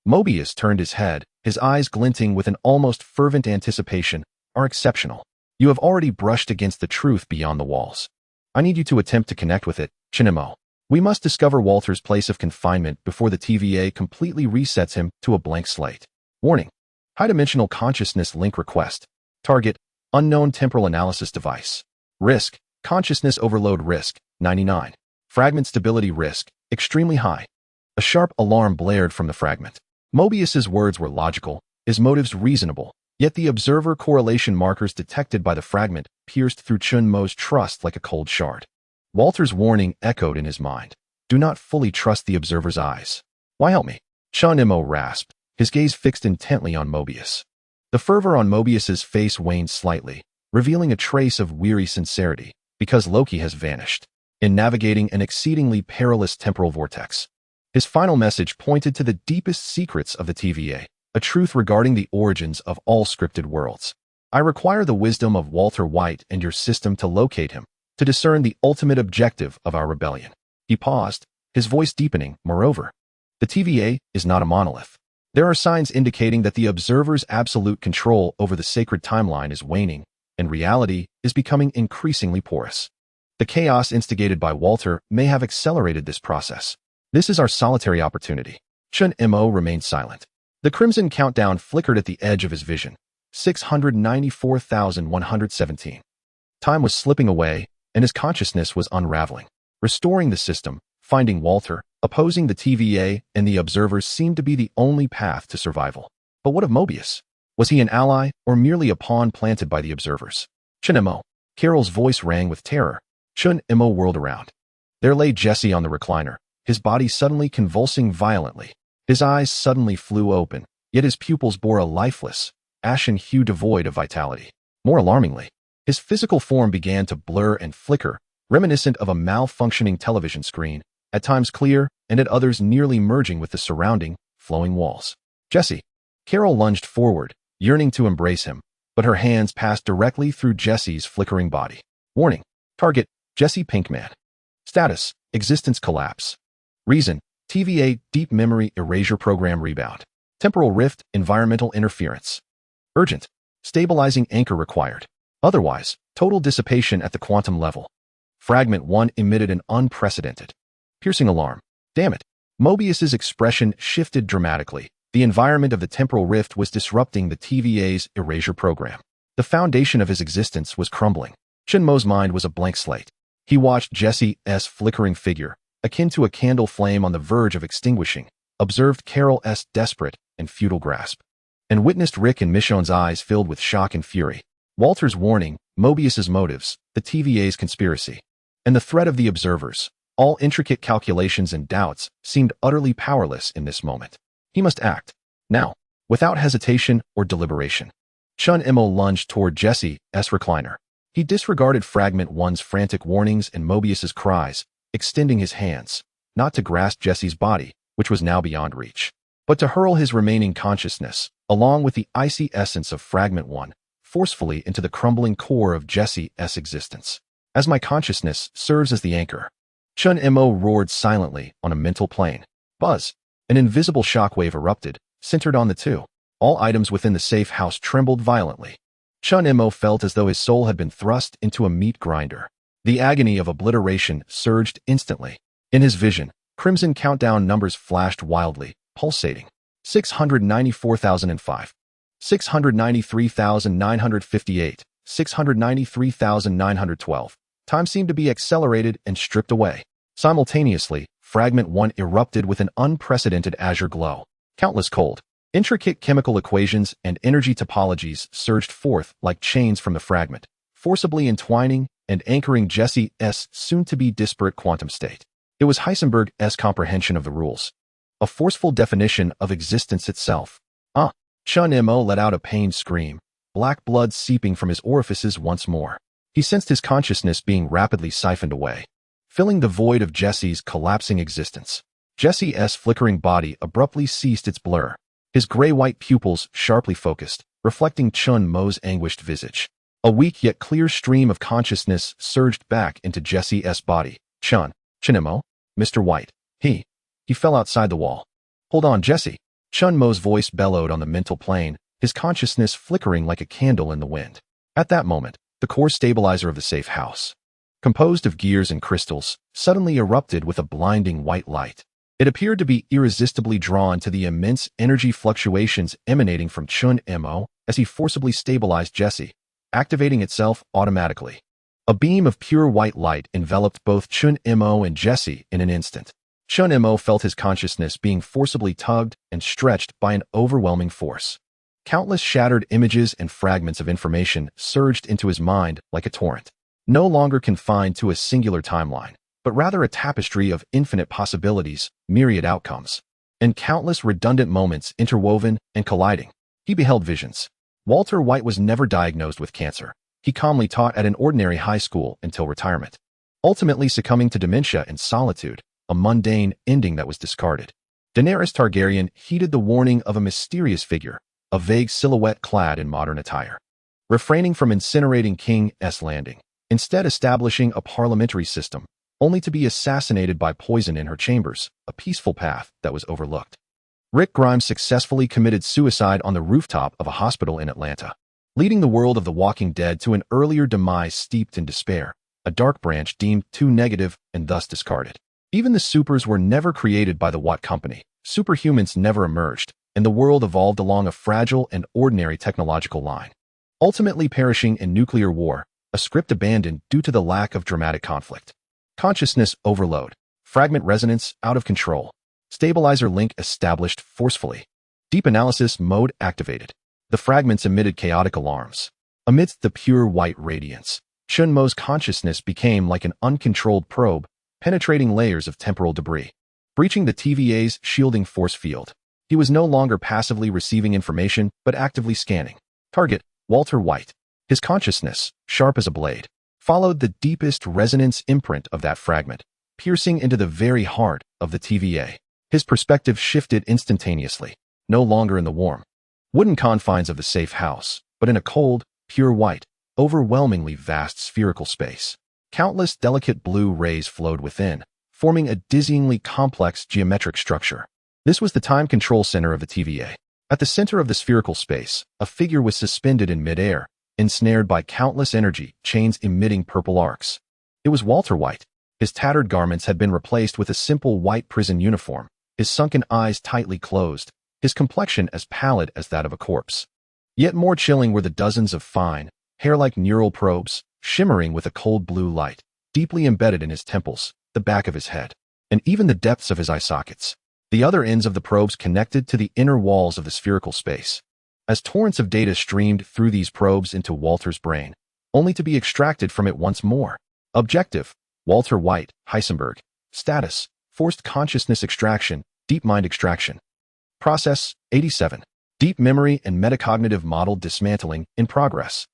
S1: Mobius turned his head, his eyes glinting with an almost fervent anticipation, are exceptional. You have already brushed against the truth beyond the walls. I need you to attempt to connect with it, Chun-Mo. We must discover Walter's place of confinement before the TVA completely resets him to a blank slate. Warning. High-dimensional consciousness link request. Target. Unknown temporal analysis device. Risk. Consciousness overload risk. 99. Fragment stability risk. Extremely high. A sharp alarm blared from the fragment. Mobius's words were logical, his motives reasonable, yet the observer correlation markers detected by the fragment pierced through Chun-Mo's trust like a cold shard. Walter's warning echoed in his mind. Do not fully trust the observer's eyes. Why help me? Chun-Mo rasped, his gaze fixed intently on Mobius. The fervor on Mobius's face waned slightly, revealing a trace of weary sincerity, because Loki has vanished, in navigating an exceedingly perilous temporal vortex. His final message pointed to the deepest secrets of the TVA, a truth regarding the origins of all scripted worlds. I require the wisdom of Walter White and your system to locate him, to discern the ultimate objective of our rebellion. He paused, his voice deepening. Moreover, the TVA is not a monolith. There are signs indicating that the observer's absolute control over the sacred timeline is waning, and reality is becoming increasingly porous. The chaos instigated by Walter may have accelerated this process. This is our solitary opportunity. Chun-Mo remained silent. The crimson countdown flickered at the edge of his vision. 694,117. Time was slipping away, and his consciousness was unraveling. Restoring the system, finding Walter, opposing the TVA, and the observers seemed to be the only path to survival. But what of Mobius? Was he an ally, or merely a pawn planted by the observers? Chun-Mo. Carol's voice rang with terror. Chun-Mo whirled around. There lay Jesse on the recliner, his body suddenly convulsing violently. His eyes suddenly flew open, yet his pupils bore a lifeless, ashen hue devoid of vitality. More alarmingly, his physical form began to blur and flicker, reminiscent of a malfunctioning television screen, at times clear and at others nearly merging with the surrounding, flowing walls. Jesse. Carol lunged forward, yearning to embrace him, but her hands passed directly through Jesse's flickering body. Warning. Target. Jesse Pinkman. Status. Existence collapse. Reason. TVA Deep Memory Erasure Program Rebound. Temporal Rift. Environmental Interference. Urgent. Stabilizing anchor required. Otherwise, total dissipation at the quantum level. Fragment 1 emitted an unprecedented, piercing alarm. Damn it. Mobius's expression shifted dramatically. The environment of the temporal rift was disrupting the TVA's erasure program. The foundation of his existence was crumbling. Chun-Mo's mind was a blank slate. He watched Jesse's flickering figure, akin to a candle flame on the verge of extinguishing, observed Carol's desperate and futile grasp, and witnessed Rick and Michonne's eyes filled with shock and fury. Walter's warning, Mobius's motives, the TVA's conspiracy, and the threat of the observers, all intricate calculations and doubts, seemed utterly powerless in this moment. He must act, now, without hesitation or deliberation. Chun-Mo lunged toward Jesse's recliner. He disregarded Fragment 1's frantic warnings and Mobius's cries, extending his hands, not to grasp Jesse's body, which was now beyond reach, but to hurl his remaining consciousness, along with the icy essence of Fragment 1, forcefully into the crumbling core of Jesse's existence. As my consciousness serves as the anchor. Chun-Mo roared silently on a mental plane. Buzz. An invisible shockwave erupted, centered on the two. All items within the safe house trembled violently. Chun-Mo felt as though his soul had been thrust into a meat grinder. The agony of obliteration surged instantly. In his vision, crimson countdown numbers flashed wildly, pulsating. 694,005. 693,958. 693,912. Time seemed to be accelerated and stripped away. Simultaneously, Fragment 1 erupted with an unprecedented azure glow. Countless cold, intricate chemical equations and energy topologies surged forth like chains from the fragment, forcibly entwining and anchoring Jesse's soon-to-be disparate quantum state. It was Heisenberg's comprehension of the rules, a forceful definition of existence itself. Chun Mo let out a pained scream, black blood seeping from his orifices once more. He sensed his consciousness being rapidly siphoned away, filling the void of Jesse's collapsing existence. Jesse's flickering body abruptly ceased its blur, his gray-white pupils sharply focused, reflecting Chun Mo's anguished visage. A weak yet clear stream of consciousness surged back into Jesse's body. Chun Mo? Mr. White. He fell outside the wall. Hold on, Jesse. Chun Mo's voice bellowed on the mental plane, his consciousness flickering like a candle in the wind. At that moment, the core stabilizer of the safe house, composed of gears and crystals, suddenly erupted with a blinding white light. It appeared to be irresistibly drawn to the immense energy fluctuations emanating from Chun Mo as he forcibly stabilized Jesse, activating itself automatically. A beam of pure white light enveloped both Chun Mo and Jesse in an instant. Chun Mo felt his consciousness being forcibly tugged and stretched by an overwhelming force. Countless shattered images and fragments of information surged into his mind like a torrent, no longer confined to a singular timeline, but rather a tapestry of infinite possibilities, myriad outcomes, and countless redundant moments interwoven and colliding. He beheld visions. Walter White was never diagnosed with cancer. He calmly taught at an ordinary high school until retirement, ultimately succumbing to dementia and solitude, a mundane ending that was discarded. Daenerys Targaryen heeded the warning of a mysterious figure, a vague silhouette clad in modern attire, refraining from incinerating King's Landing, instead establishing a parliamentary system, only to be assassinated by poison in her chambers, a peaceful path that was overlooked. Rick Grimes successfully committed suicide on the rooftop of a hospital in Atlanta, leading the world of The Walking Dead to an earlier demise steeped in despair, a dark branch deemed too negative and thus discarded. Even the supers were never created by the Watt Company. Superhumans never emerged, and the world evolved along a fragile and ordinary technological line, ultimately perishing in nuclear war, a script abandoned due to the lack of dramatic conflict. Consciousness overload, fragment resonance out of control, stabilizer link established forcefully, deep analysis mode activated. The fragments emitted chaotic alarms. Amidst the pure white radiance, Chun Mo's consciousness became like an uncontrolled probe, penetrating layers of temporal debris, breaching the TVA's shielding force field. He was no longer passively receiving information, but actively scanning. Target, Walter White. His consciousness, sharp as a blade, followed the deepest resonance imprint of that fragment, piercing into the very heart of the TVA. His perspective shifted instantaneously, no longer in the warm, wooden confines of the safe house, but in a cold, pure white, overwhelmingly vast spherical space. Countless delicate blue rays flowed within, forming a dizzyingly complex geometric structure. This was the time control center of the TVA. At the center of the spherical space, a figure was suspended in midair, ensnared by countless energy chains emitting purple arcs. It was Walter White. His tattered garments had been replaced with a simple white prison uniform, his sunken eyes tightly closed, his complexion as pallid as that of a corpse. Yet more chilling were the dozens of fine, hair-like neural probes, shimmering with a cold blue light, deeply embedded in his temples, the back of his head, and even the depths of his eye sockets. The other ends of the probes connected to the inner walls of the spherical space. As torrents of data streamed through these probes into Walter's brain, only to be extracted from it once more. Objective, Walter White, Heisenberg. Status, forced consciousness extraction, deep mind extraction. Process, 87. Deep memory and metacognitive model dismantling in progress.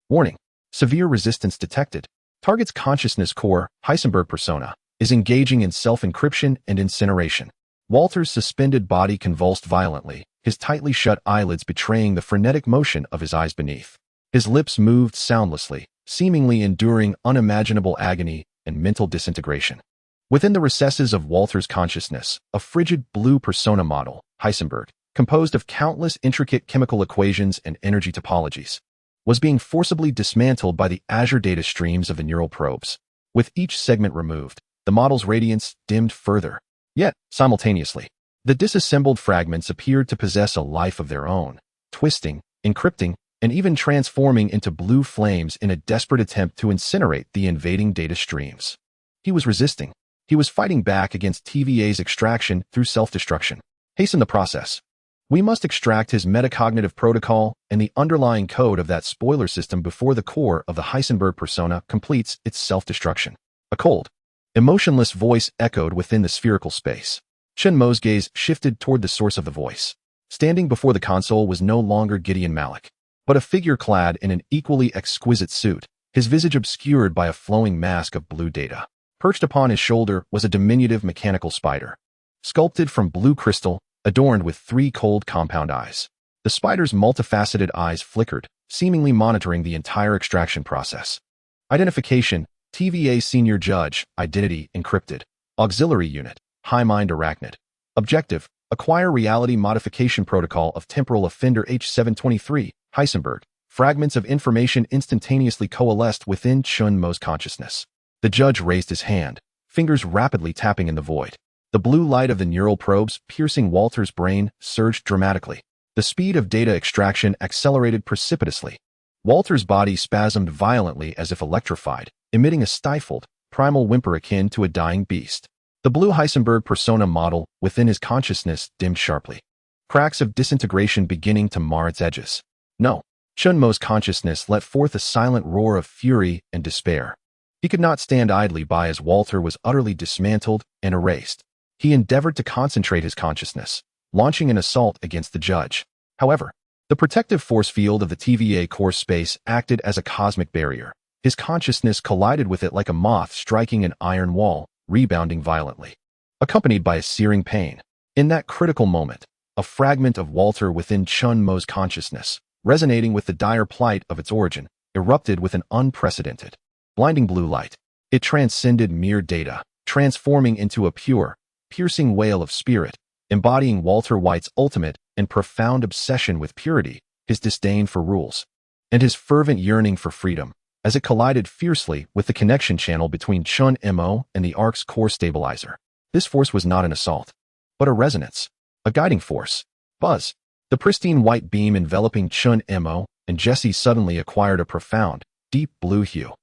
S1: Warning, severe resistance detected. Target's consciousness core, Heisenberg persona, is engaging in self-encryption and incineration. Walter's suspended body convulsed violently, his tightly shut eyelids betraying the frenetic motion of his eyes beneath. His lips moved soundlessly, seemingly enduring unimaginable agony and mental disintegration. Within the recesses of Walter's consciousness, a frigid blue persona model, Heisenberg, composed of countless intricate chemical equations and energy topologies, was being forcibly dismantled by the azure data streams of the neural probes. With each segment removed, the model's radiance dimmed further. Yet, simultaneously, the disassembled fragments appeared to possess a life of their own, twisting, encrypting, and even transforming into blue flames in a desperate attempt to incinerate the invading data streams. He was resisting. He was fighting back against TVA's extraction through self-destruction. Hasten the process. We must extract his metacognitive protocol and the underlying code of that spoiler system before the core of the Heisenberg persona completes its self-destruction. A cold, emotionless voice echoed within the spherical space. Chen Mo's gaze shifted toward the source of the voice. Standing before the console was no longer Gideon Malik, but a figure clad in an equally exquisite suit, his visage obscured by a flowing mask of blue data. Perched upon his shoulder was a diminutive mechanical spider, sculpted from blue crystal, adorned with 3 cold compound eyes. The spider's multifaceted eyes flickered, seemingly monitoring the entire extraction process. Identification, TVA Senior Judge, Identity Encrypted. Auxiliary Unit, High Mind Arachnid. Objective, Acquire Reality Modification Protocol of Temporal Offender H723, Heisenberg. Fragments of information instantaneously coalesced within Chen Mo's consciousness. The judge raised his hand, fingers rapidly tapping in the void. The blue light of the neural probes piercing Walter's brain surged dramatically. The speed of data extraction accelerated precipitously. Walter's body spasmed violently as if electrified, emitting a stifled, primal whimper akin to a dying beast. The blue Heisenberg persona model within his consciousness dimmed sharply, cracks of disintegration beginning to mar its edges. No. Chen Mo's consciousness let forth a silent roar of fury and despair. He could not stand idly by as Walter was utterly dismantled and erased. He endeavored to concentrate his consciousness, launching an assault against the judge. However, the protective force field of the TVA core space acted as a cosmic barrier. His consciousness collided with it like a moth striking an iron wall, rebounding violently, accompanied by a searing pain. In that critical moment, a fragment of Walter within Chen Mo's consciousness, resonating with the dire plight of its origin, erupted with an unprecedented, blinding blue light. It transcended mere data, transforming into a pure, piercing wail of spirit, embodying Walter White's ultimate and profound obsession with purity, his disdain for rules, and his fervent yearning for freedom, as it collided fiercely with the connection channel between Chen Mo and the Ark's core stabilizer. This force was not an assault, but a resonance, a guiding force. Buzz. The pristine white beam enveloping Chen Mo and Jesse suddenly acquired a profound, deep blue hue.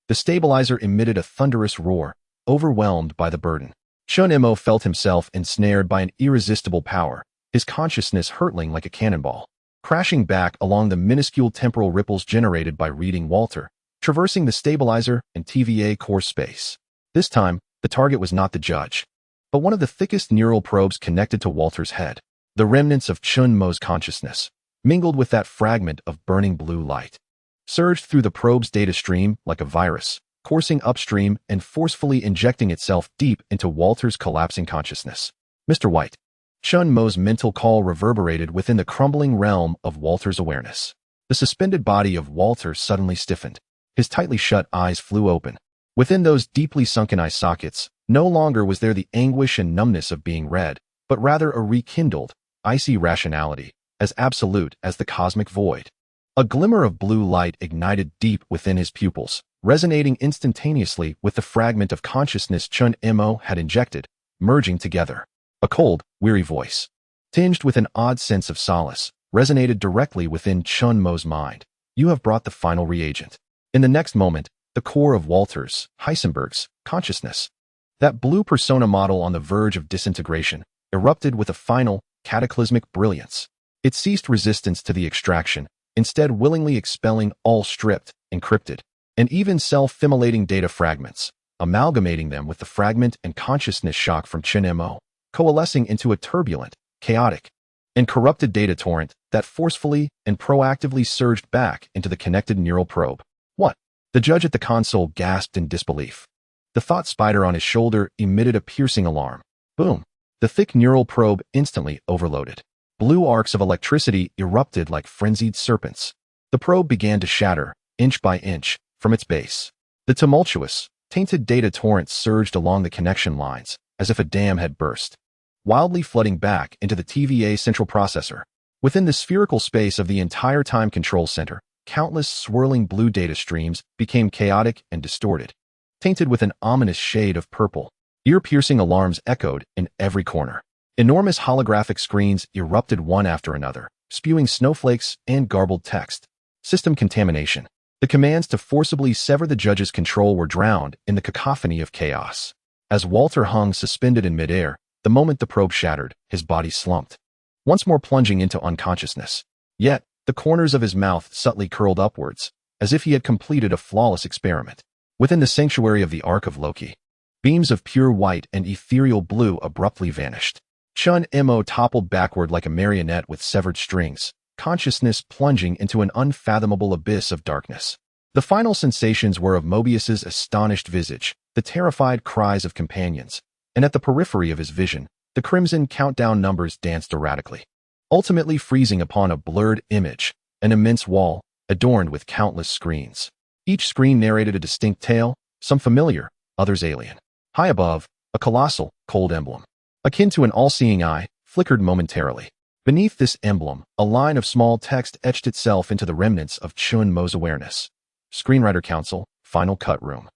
S1: The stabilizer emitted a thunderous roar, overwhelmed by the burden. Chen Mo felt himself ensnared by an irresistible power, his consciousness hurtling like a cannonball, crashing back along the minuscule temporal ripples generated by reading Walter, traversing the stabilizer and TVA core space. This time, the target was not the judge, but one of the thickest neural probes connected to Walter's head. The remnants of Chen Mo's consciousness, mingled with that fragment of burning blue light, surged through the probe's data stream like a virus, coursing upstream and forcefully injecting itself deep into Walter's collapsing consciousness. Mr. White. Chen Mo's mental call reverberated within the crumbling realm of Walter's awareness. The suspended body of Walter suddenly stiffened. His tightly shut eyes flew open. Within those deeply sunken eye sockets, no longer was there the anguish and numbness of being read, but rather a rekindled, icy rationality, as absolute as the cosmic void. A glimmer of blue light ignited deep within his pupils, resonating instantaneously with the fragment of consciousness Chen Mo had injected, merging together. A cold, weary voice, tinged with an odd sense of solace, resonated directly within Chen Mo's mind. You have brought the final reagent. In the next moment, the core of Walter's, Heisenberg's, consciousness, that blue persona model on the verge of disintegration, erupted with a final, cataclysmic brilliance. It ceased resistance to the extraction, instead willingly expelling all stripped, encrypted, and even self-immolating data fragments, amalgamating them with the fragment and consciousness shock from Chen Mo, coalescing into a turbulent, chaotic, and corrupted data torrent that forcefully and proactively surged back into the connected neural probe. What? The judge at the console gasped in disbelief. The thought spider on his shoulder emitted a piercing alarm. Boom. The thick neural probe instantly overloaded. Blue arcs of electricity erupted like frenzied serpents. The probe began to shatter, inch by inch, from its base. The tumultuous, tainted data torrent surged along the connection lines, as if a dam had burst, wildly flooding back into the TVA central processor. Within the spherical space of the entire time control center, countless swirling blue data streams became chaotic and distorted, tainted with an ominous shade of purple. Ear-piercing alarms echoed in every corner. Enormous holographic screens erupted one after another, spewing snowflakes and garbled text. System contamination. The commands to forcibly sever the judge's control were drowned in the cacophony of chaos. As Walter hung suspended in midair, the moment the probe shattered, his body slumped, once more plunging into unconsciousness. Yet, the corners of his mouth subtly curled upwards, as if he had completed a flawless experiment. Within the sanctuary of the Ark of Loki, beams of pure white and ethereal blue abruptly vanished. Chun-Mo toppled backward like a marionette with severed strings, consciousness plunging into an unfathomable abyss of darkness. The final sensations were of Mobius's astonished visage, the terrified cries of companions, and at the periphery of his vision, the crimson countdown numbers danced erratically, ultimately freezing upon a blurred image, an immense wall, adorned with countless screens. Each screen narrated a distinct tale, some familiar, others alien. High above, a colossal, cold emblem, akin to an all-seeing eye, flickered momentarily. Beneath this emblem, a line of small text etched itself into the remnants of Chun-Mo's awareness. Screenwriter Council, Final Cut Room.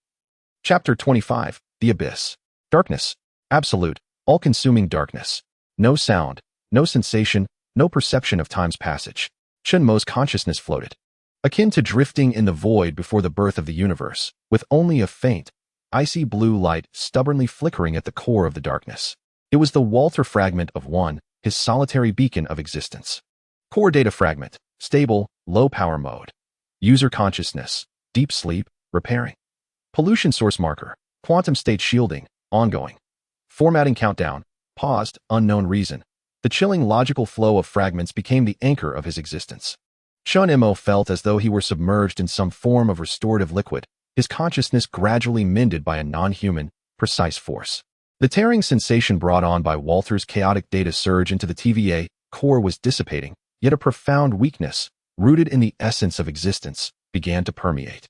S1: Chapter 25, The Abyss. Darkness. Absolute, all-consuming darkness. No sound, no sensation, no perception of time's passage. Chun-Mo's consciousness floated, akin to drifting in the void before the birth of the universe, with only a faint, icy blue light stubbornly flickering at the core of the darkness. It was the Walter fragment of one, his solitary beacon of existence. Core data fragment, stable, low power mode. User consciousness, deep sleep, repairing. Pollution source marker, quantum state shielding, ongoing. Formatting countdown, paused, unknown reason. The chilling logical flow of fragments became the anchor of his existence. Chun-Mo felt as though he were submerged in some form of restorative liquid, his consciousness gradually mended by a non-human, precise force. The tearing sensation brought on by Walter's chaotic data surge into the TVA core was dissipating, yet a profound weakness, rooted in the essence of existence, began to permeate.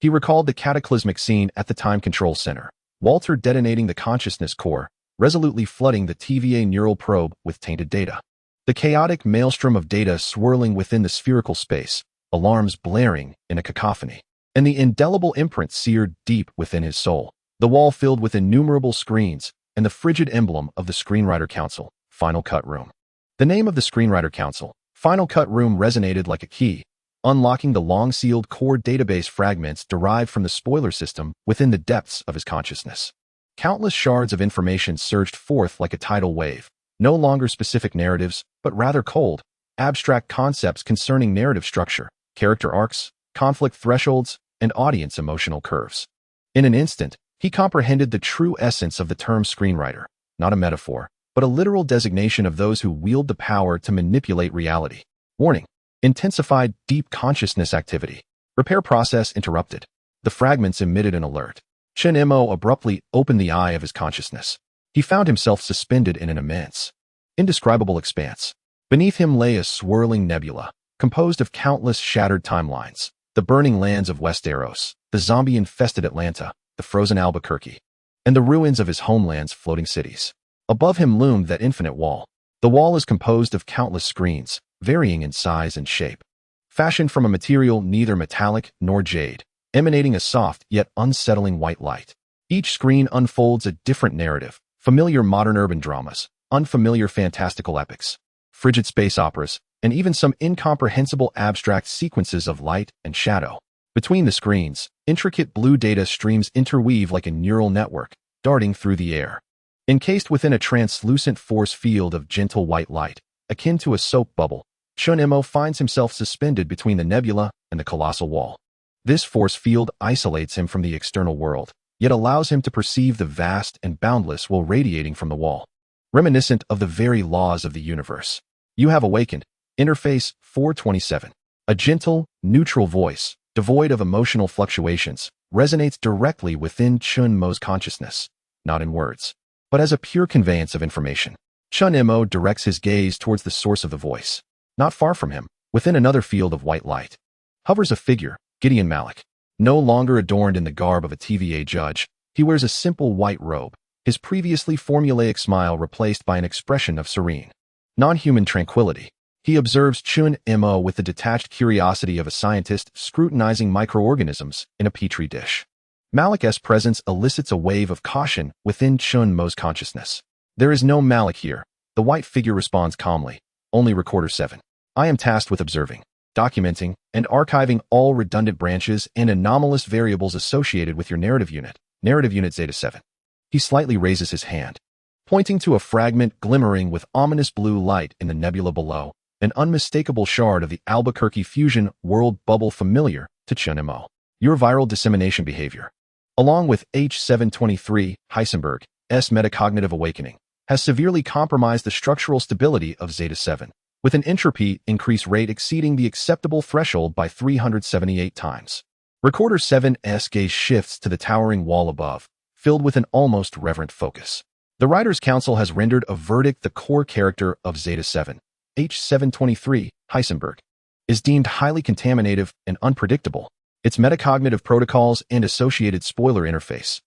S1: He recalled the cataclysmic scene at the Time Control Center, Walter detonating the consciousness core, resolutely flooding the TVA neural probe with tainted data. The chaotic maelstrom of data swirling within the spherical space, alarms blaring in a cacophony, and the indelible imprint seared deep within his soul. The wall filled with innumerable screens, and the frigid emblem of the Screenwriter Council, Final Cut Room. The name of the Screenwriter Council, Final Cut Room resonated like a key, unlocking the long-sealed core database fragments derived from the spoiler system within the depths of his consciousness. Countless shards of information surged forth like a tidal wave, no longer specific narratives, but rather cold, abstract concepts concerning narrative structure, character arcs, conflict thresholds, and audience emotional curves. In an instant, he comprehended the true essence of the term screenwriter, not a metaphor, but a literal designation of those who wield the power to manipulate reality. Warning: intensified deep consciousness activity. Repair process interrupted. The fragments emitted an alert. Chun-Mo abruptly opened the eye of his consciousness. He found himself suspended in an immense, indescribable expanse. Beneath him lay a swirling nebula, composed of countless shattered timelines, the burning lands of Westeros, the zombie-infested Atlanta, the frozen Albuquerque, and the ruins of his homeland's floating cities. Above him loomed that infinite wall. The wall is composed of countless screens, varying in size and shape, fashioned from a material neither metallic nor jade, emanating a soft yet unsettling white light. Each screen unfolds a different narrative, familiar modern urban dramas, unfamiliar fantastical epics, frigid space operas, and even some incomprehensible abstract sequences of light and shadow. Between the screens, intricate blue data streams interweave like a neural network, darting through the air. Encased within a translucent force field of gentle white light, akin to a soap bubble, Chun-Mo finds himself suspended between the nebula and the colossal wall. This force field isolates him from the external world, yet allows him to perceive the vast and boundless while radiating from the wall. Reminiscent of the very laws of the universe. You have awakened. Interface 427. A gentle, neutral voice, devoid of emotional fluctuations, resonates directly within Chun-Mo's consciousness, not in words, but as a pure conveyance of information. Chun-Mo directs his gaze towards the source of the voice. Not far from him, within another field of white light, hovers a figure, Gideon Malik. No longer adorned in the garb of a TVA judge, he wears a simple white robe, his previously formulaic smile replaced by an expression of serene, non-human tranquility. He observes Chun-Mo with the detached curiosity of a scientist scrutinizing microorganisms in a petri dish. Malik's presence elicits a wave of caution within Chun Mo's consciousness. There is no Malik here. The white figure responds calmly. Only Recorder 7. I am tasked with observing, documenting, and archiving all redundant branches and anomalous variables associated with your narrative unit Zeta 7. He slightly raises his hand, pointing to a fragment glimmering with ominous blue light in the nebula below, an unmistakable shard of the Albuquerque fusion world bubble familiar to Chun Mo. Your viral dissemination behavior, along with H723, Heisenberg's metacognitive awakening, has severely compromised the structural stability of Zeta 7, with an entropy increase rate exceeding the acceptable threshold by 378 times. Recorder 7's gaze shifts to the towering wall above, filled with an almost reverent focus. The Writers' Council has rendered a verdict: the core character of Zeta 7, H723, Heisenberg, is deemed highly contaminative and unpredictable. Its metacognitive protocols and associated spoiler interface,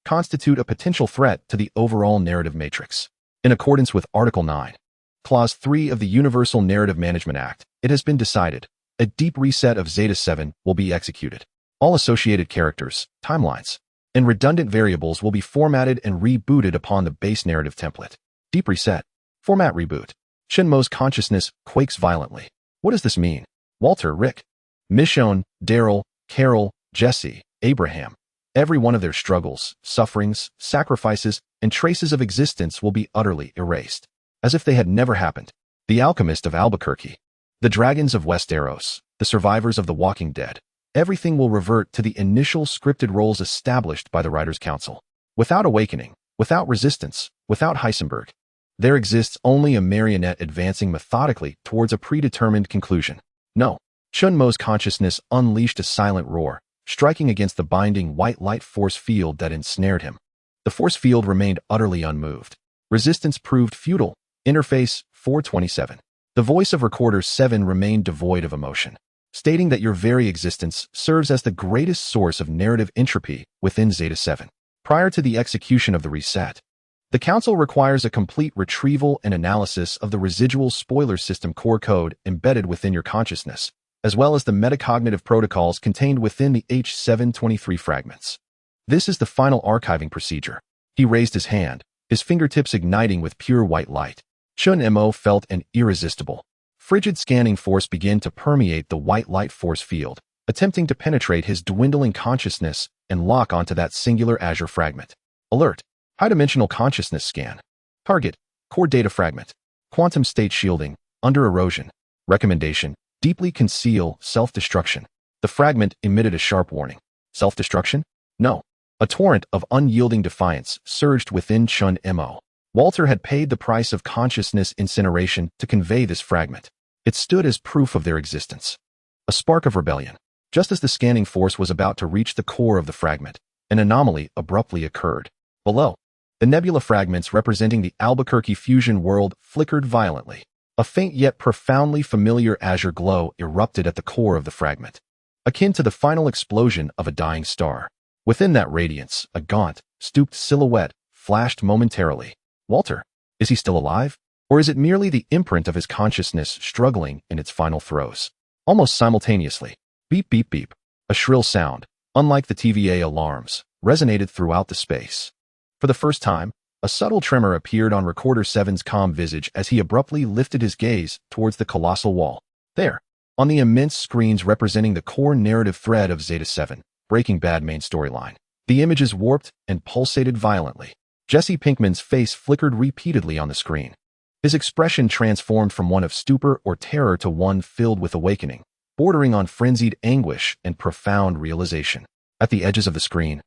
S1: constitute a potential threat to the overall narrative matrix. In accordance with Article 9, Clause 3 of the Universal Narrative Management Act, it has been decided a deep reset of Zeta 7 will be executed. All associated characters, timelines, and redundant variables will be formatted and rebooted upon the base narrative template. Deep reset. Format reboot. Chun Mo's consciousness quakes violently. What does this mean? Walter, Rick, Michonne, Daryl, Carol, Jesse, Abraham. Every one of their struggles, sufferings, sacrifices, and traces of existence will be utterly erased, as if they had never happened. The alchemist of Albuquerque, the dragons of Westeros, the survivors of The Walking Dead. Everything will revert to the initial scripted roles established by the Writers' Council. Without awakening, without resistance, without Heisenberg, there exists only a marionette advancing methodically towards a predetermined conclusion. No. Chun Mo's consciousness unleashed a silent roar, striking against the binding white light force field that ensnared him. The force field remained utterly unmoved. Resistance proved futile. Interface 427. The voice of Recorder 7 remained devoid of emotion, stating that your very existence serves as the greatest source of narrative entropy within Zeta 7. Prior to the execution of the reset, the Council requires a complete retrieval and analysis of the residual spoiler system core code embedded within your consciousness, as well as the metacognitive protocols contained within the H723 fragments. This is the final archiving procedure. He raised his hand, his fingertips igniting with pure white light. Chun Mo felt an irresistible, frigid scanning force begin to permeate the white light force field, attempting to penetrate his dwindling consciousness and lock onto that singular azure fragment. Alert! High-dimensional consciousness scan. Target: core data fragment. Quantum state shielding, under erosion. Recommendation: deeply conceal self-destruction. The fragment emitted a sharp warning. Self-destruction? No. A torrent of unyielding defiance surged within Chun Mo. Walter had paid the price of consciousness incineration to convey this fragment. It stood as proof of their existence. A spark of rebellion. Just as the scanning force was about to reach the core of the fragment, an anomaly abruptly occurred. Below, the nebula fragments representing the Albuquerque fusion world flickered violently. A faint yet profoundly familiar azure glow erupted at the core of the fragment, akin to the final explosion of a dying star. Within that radiance, a gaunt, stooped silhouette flashed momentarily. Walter, is he still alive? Or is it merely the imprint of his consciousness struggling in its final throes? Almost simultaneously, beep beep beep, a shrill sound, unlike the TVA alarms, resonated throughout the space. For the first time, a subtle tremor appeared on Recorder 7's calm visage as he abruptly lifted his gaze towards the colossal wall. There, on the immense screens representing the core narrative thread of Zeta 7, Breaking Bad main storyline, the images warped and pulsated violently. Jesse Pinkman's face flickered repeatedly on the screen. His expression transformed from one of stupor or terror to one filled with awakening, bordering on frenzied anguish and profound realization. At the edges of the screen,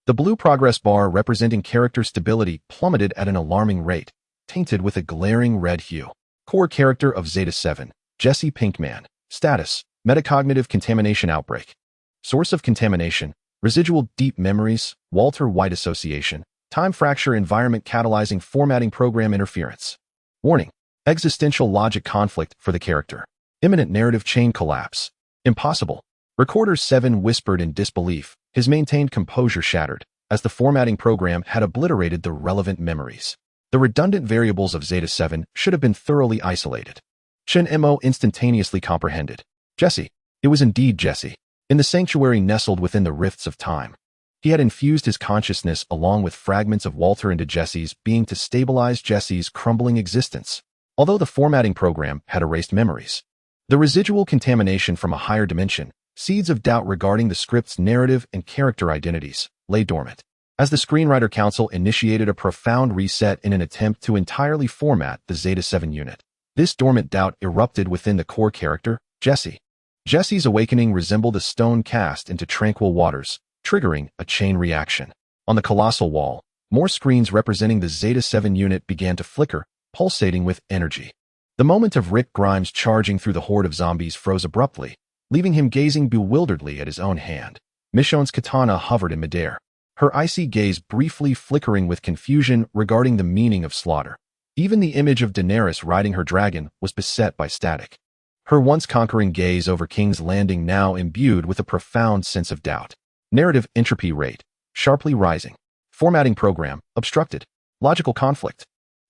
S1: the blue progress bar representing character stability plummeted at an alarming rate, tainted with a glaring red hue. Core character of Zeta 7, Jesse Pinkman. Status: metacognitive contamination outbreak. Source of contamination: residual deep memories, Walter White association, time fracture environment catalyzing formatting program interference. Warning: existential logic conflict for the character. Imminent narrative chain collapse. Impossible. Recorder 7 whispered in disbelief, his maintained composure shattered, as the formatting program had obliterated the relevant memories. The redundant variables of Zeta 7 should have been thoroughly isolated. Chun Mo instantaneously comprehended. Jesse. It was indeed Jesse. In the sanctuary nestled within the rifts of time. He had infused his consciousness along with fragments of Walter into Jesse's being to stabilize Jesse's crumbling existence. Although the formatting program had erased memories, the residual contamination from a higher dimension, seeds of doubt regarding the script's narrative and character identities, lay dormant. As the Screenwriter Council initiated a profound reset in an attempt to entirely format the Zeta-7 unit, this dormant doubt erupted within the core character, Jesse. Jesse's awakening resembled a stone cast into tranquil waters, triggering a chain reaction. On the colossal wall, more screens representing the Zeta-7 unit began to flicker, pulsating with energy. The moment of Rick Grimes charging through the horde of zombies froze abruptly, leaving him gazing bewilderedly at his own hand. Michonne's katana hovered in midair, her icy gaze briefly flickering with confusion regarding the meaning of slaughter. Even the image of Daenerys riding her dragon was beset by static. Her once conquering gaze over King's Landing now imbued with a profound sense of doubt. Narrative entropy rate, sharply rising. Formatting program, obstructed. Logical conflict.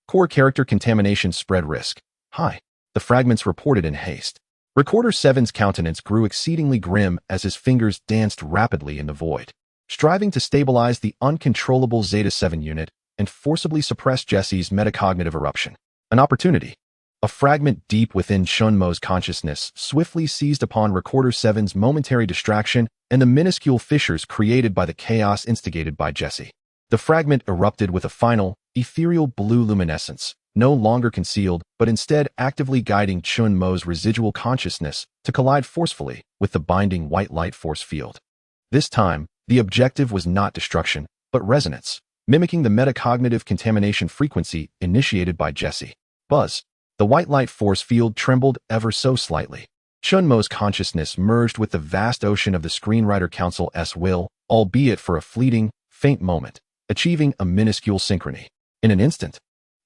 S1: Core character contamination spread risk, high. The fragments reported in haste. Recorder 7's countenance grew exceedingly grim as his fingers danced rapidly in the void, striving to stabilize the uncontrollable Zeta-7 unit and forcibly suppress Jesse's metacognitive eruption. An opportunity. A fragment deep within Chun-Mo's consciousness swiftly seized upon Recorder 7's momentary distraction and the minuscule fissures created by the chaos instigated by Jesse. The fragment erupted with a final, ethereal blue luminescence, no longer concealed, but instead actively guiding Chun-Mo's residual consciousness to collide forcefully with the binding white light force field. This time, the objective was not destruction, but resonance, mimicking the metacognitive contamination frequency initiated by Jesse. Buzz. The white light force field trembled ever so slightly. Chun-Mo's consciousness merged with the vast ocean of the Screenwriter Council's will, albeit for a fleeting, faint moment, achieving a minuscule synchrony. In an instant,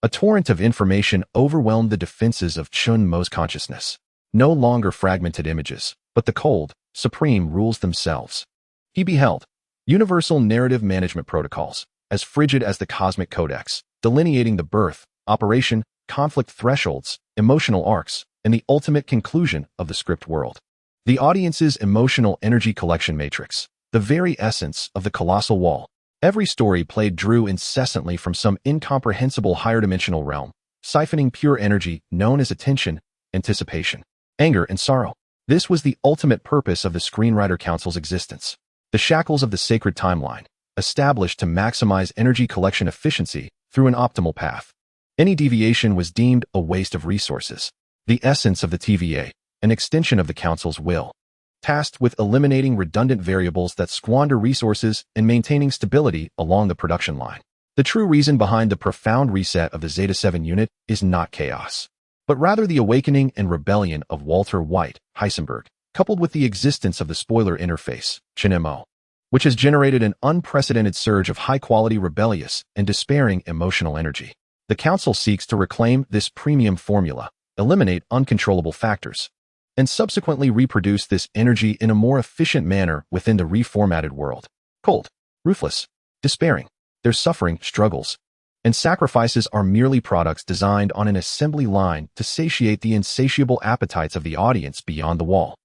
S1: a torrent of information overwhelmed the defenses of Chun-Mo's consciousness. No longer fragmented images, but the cold, supreme rules themselves. He beheld universal narrative management protocols, as frigid as the cosmic codex, delineating the birth, operation, conflict thresholds, emotional arcs, and the ultimate conclusion of the script world. The audience's emotional energy collection matrix, the very essence of the colossal wall. Every story played drew incessantly from some incomprehensible higher dimensional realm, siphoning pure energy known as attention, anticipation, anger, and sorrow. This was the ultimate purpose of the Screenwriter Council's existence. The shackles of the sacred timeline, established to maximize energy collection efficiency through an optimal path. Any deviation was deemed a waste of resources. The essence of the TVA, an extension of the Council's will, tasked with eliminating redundant variables that squander resources and maintaining stability along the production line. The true reason behind the profound reset of the Zeta-7 unit is not chaos, but rather the awakening and rebellion of Walter White, Heisenberg, coupled with the existence of the spoiler interface, Chun-Mo, which has generated an unprecedented surge of high-quality rebellious and despairing emotional energy. The Council seeks to reclaim this premium formula, eliminate uncontrollable factors, and subsequently reproduce this energy in a more efficient manner within the reformatted world. Cold, ruthless, despairing. Their suffering, struggles, and sacrifices are merely products designed on an assembly line to satiate the insatiable appetites of the audience beyond the wall.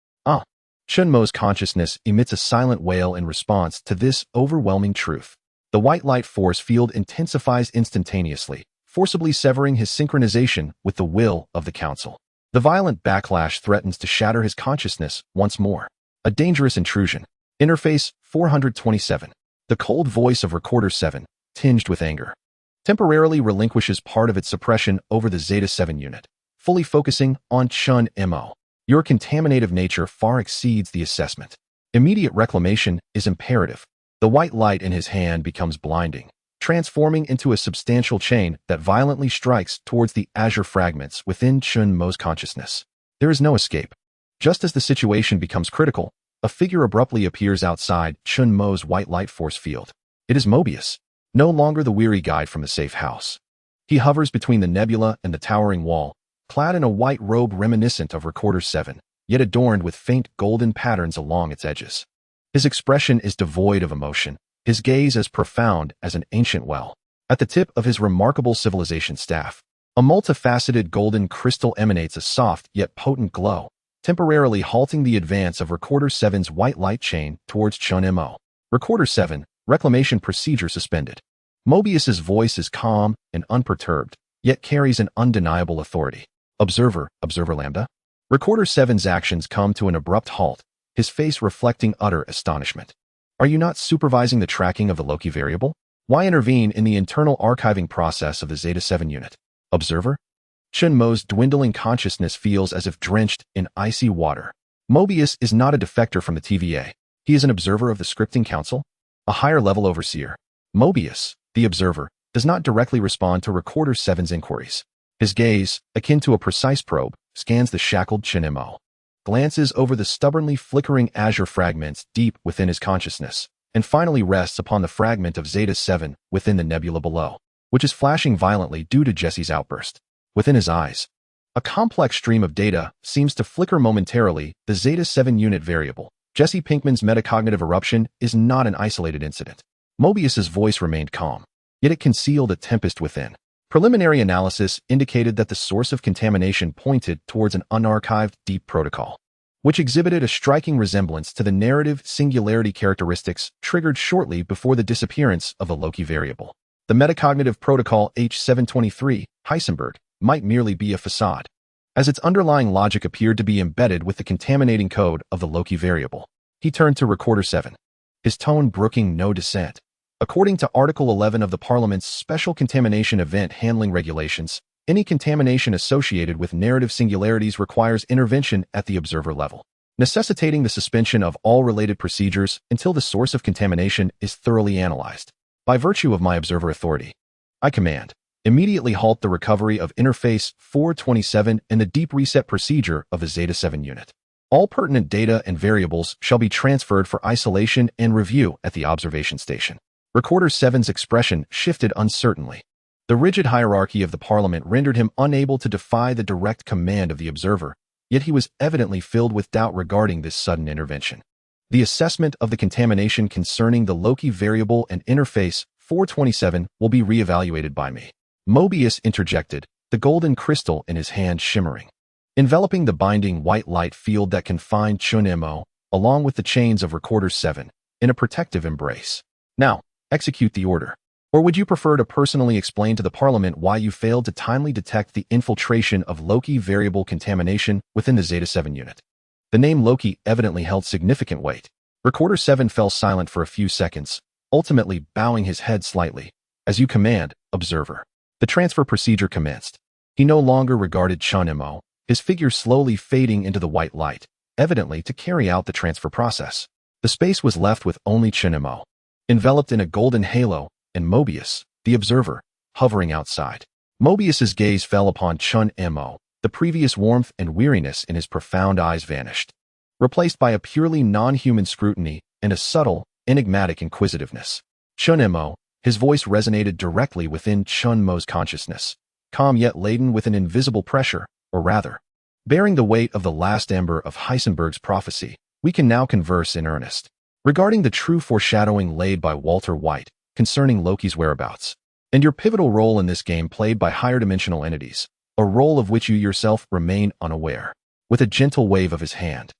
S1: Chun-Mo's consciousness emits a silent wail in response to this overwhelming truth. The white light force field intensifies instantaneously, forcibly severing his synchronization with the will of the Council. The violent backlash threatens to shatter his consciousness once more. A dangerous intrusion. Interface 427. The cold voice of Recorder 7, tinged with anger, temporarily relinquishes part of its suppression over the Zeta-7 unit, fully focusing on Chun-Mo. Your contaminative nature far exceeds the assessment. Immediate reclamation is imperative. The white light in his hand becomes blinding, transforming into a substantial chain that violently strikes towards the azure fragments within Chun-Mo's consciousness. There is no escape. Just as the situation becomes critical, a figure abruptly appears outside Chun-Mo's white light force field. It is Mobius, no longer the weary guide from the safe house. He hovers between the nebula and the towering wall, clad in a white robe reminiscent of Recorder 7, yet adorned with faint golden patterns along its edges. His expression is devoid of emotion, his gaze as profound as an ancient well. At the tip of his remarkable civilization staff, a multifaceted golden crystal emanates a soft yet potent glow, temporarily halting the advance of Recorder 7's white light chain towards Chun-Mo. Recorder 7, Reclamation procedure suspended. Mobius's voice is calm and unperturbed, yet carries an undeniable authority. Observer Lambda. Recorder 7's actions come to an abrupt halt, his face reflecting utter astonishment. Are you not supervising the tracking of the Loki variable? Why intervene in the internal archiving process of the Zeta 7 unit? Observer. Chun-Mo's dwindling consciousness feels as if drenched in icy water. Mobius is not a defector from the TVA. He is an observer of the scripting council, a higher-level overseer. Mobius, the observer, does not directly respond to Recorder 7's inquiries. His gaze, akin to a precise probe, scans the shackled Chun-Mo, glances over the stubbornly flickering azure fragments deep within his consciousness, and finally rests upon the fragment of Zeta 7 within the nebula below, which is flashing violently due to Jesse's outburst. Within his eyes, a complex stream of data seems to flicker momentarily. The Zeta 7 unit variable, Jesse Pinkman's metacognitive eruption, is not an isolated incident. Mobius's voice remained calm, yet it concealed a tempest within. Preliminary analysis indicated that the source of contamination pointed towards an unarchived deep protocol, which exhibited a striking resemblance to the narrative singularity characteristics triggered shortly before the disappearance of the Loki variable. The metacognitive protocol H723, Heisenberg, might merely be a facade, as its underlying logic appeared to be embedded with the contaminating code of the Loki variable. He turned to Recorder 7, his tone brooking no dissent. According to Article 11 of the Parliament's Special Contamination Event Handling Regulations, any contamination associated with narrative singularities requires intervention at the observer level, necessitating the suspension of all related procedures until the source of contamination is thoroughly analyzed. By virtue of my observer authority, I command, immediately halt the recovery of Interface 427 and the deep reset procedure of the Zeta 7 unit. All pertinent data and variables shall be transferred for isolation and review at the observation station. Recorder 7's expression shifted uncertainly. The rigid hierarchy of the Parliament rendered him unable to defy the direct command of the observer, yet he was evidently filled with doubt regarding this sudden intervention. The assessment of the contamination concerning the Loki variable and Interface 427 will be reevaluated by me. Mobius interjected, the golden crystal in his hand shimmering, enveloping the binding white light field that confined Chun-Mo, along with the chains of Recorder 7, in a protective embrace. Now, execute the order. Or would you prefer to personally explain to the Parliament why you failed to timely detect the infiltration of Loki variable contamination within the Zeta 7 unit? The name Loki evidently held significant weight. Recorder 7 fell silent for a few seconds, ultimately bowing his head slightly. As you command, observer. The transfer procedure commenced. He no longer regarded Chun-Mo, his figure slowly fading into the white light, evidently to carry out the transfer process. The space was left with only Chun-Mo, enveloped in a golden halo, and Mobius, the observer, hovering outside. Mobius's gaze fell upon Chun-Mo. The previous warmth and weariness in his profound eyes vanished, replaced by a purely non-human scrutiny and a subtle, enigmatic inquisitiveness. Chun-Mo, his voice resonated directly within Chun-Mo's consciousness, calm yet laden with an invisible pressure, or rather, bearing the weight of the last ember of Heisenberg's prophecy. We can now converse in earnest regarding the true foreshadowing laid by Walter White concerning Loki's whereabouts, and your pivotal role in this game played by higher dimensional entities, a role of which you yourself remain unaware. With a gentle wave of his hand,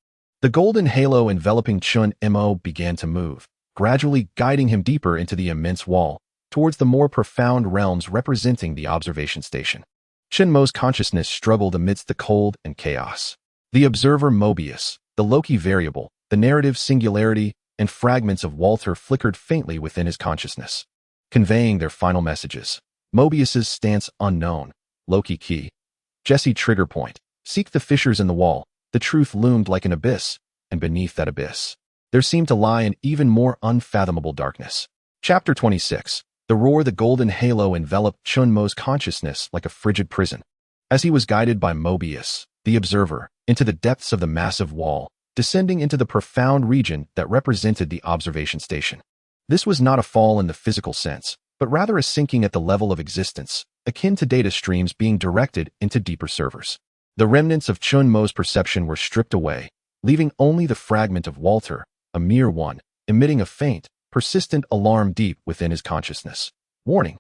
S1: the golden halo enveloping Chun-Mo began to move, gradually guiding him deeper into the immense wall, towards the more profound realms representing the observation station. Chun-Mo's consciousness struggled amidst the cold and chaos. The observer Mobius, the Loki variable, the narrative singularity, and fragments of Walter flickered faintly within his consciousness, conveying their final messages. Mobius's stance unknown. Loki key. Jesse trigger point. Seek the fissures in the wall. The truth loomed like an abyss, and beneath that abyss, there seemed to lie an even more unfathomable darkness. Chapter 26. The roar. The golden halo enveloped Chun-Mo's consciousness like a frigid prison. As he was guided by Mobius, the observer, into the depths of the massive wall, descending into the profound region that represented the observation station. This was not a fall in the physical sense, but rather a sinking at the level of existence, akin to data streams being directed into deeper servers. The remnants of Chun-Mo's perception were stripped away, leaving only the fragment of Walter, a mere one, emitting a faint, persistent alarm deep within his consciousness. Warning: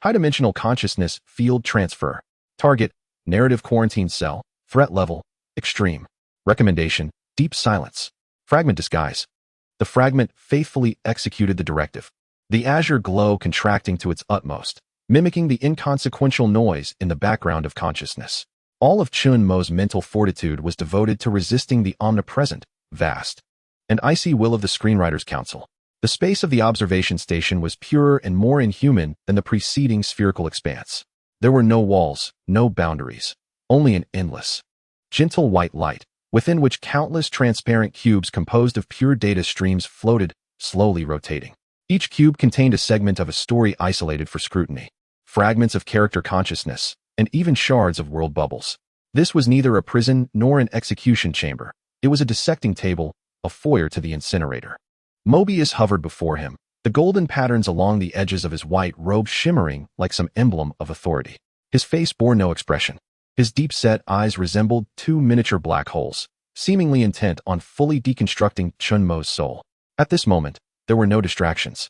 S1: high-dimensional consciousness field transfer. Target: narrative quarantine cell. Threat level: extreme. Recommendation: deep silence. Fragment disguise. The fragment faithfully executed the directive. the azure glow contracting to its utmost, mimicking the inconsequential noise in the background of consciousness. All of Chun-Mo's mental fortitude was devoted to resisting the omnipresent, vast, and icy will of the Screenwriters' Council. The space of the observation station was purer and more inhuman than the preceding spherical expanse. There were no walls, no boundaries, only an endless, gentle white light, within which countless transparent cubes composed of pure data streams floated, slowly rotating. Each cube contained a segment of a story isolated for scrutiny, fragments of character consciousness, and even shards of world bubbles. This was neither a prison nor an execution chamber. It was a dissecting table, a foyer to the incinerator. Mobius hovered before him, the golden patterns along the edges of his white robe shimmering like some emblem of authority. His face bore no expression. His deep-set eyes resembled two miniature black holes, seemingly intent on fully deconstructing Chun-Mo's soul. At this moment, there were no distractions.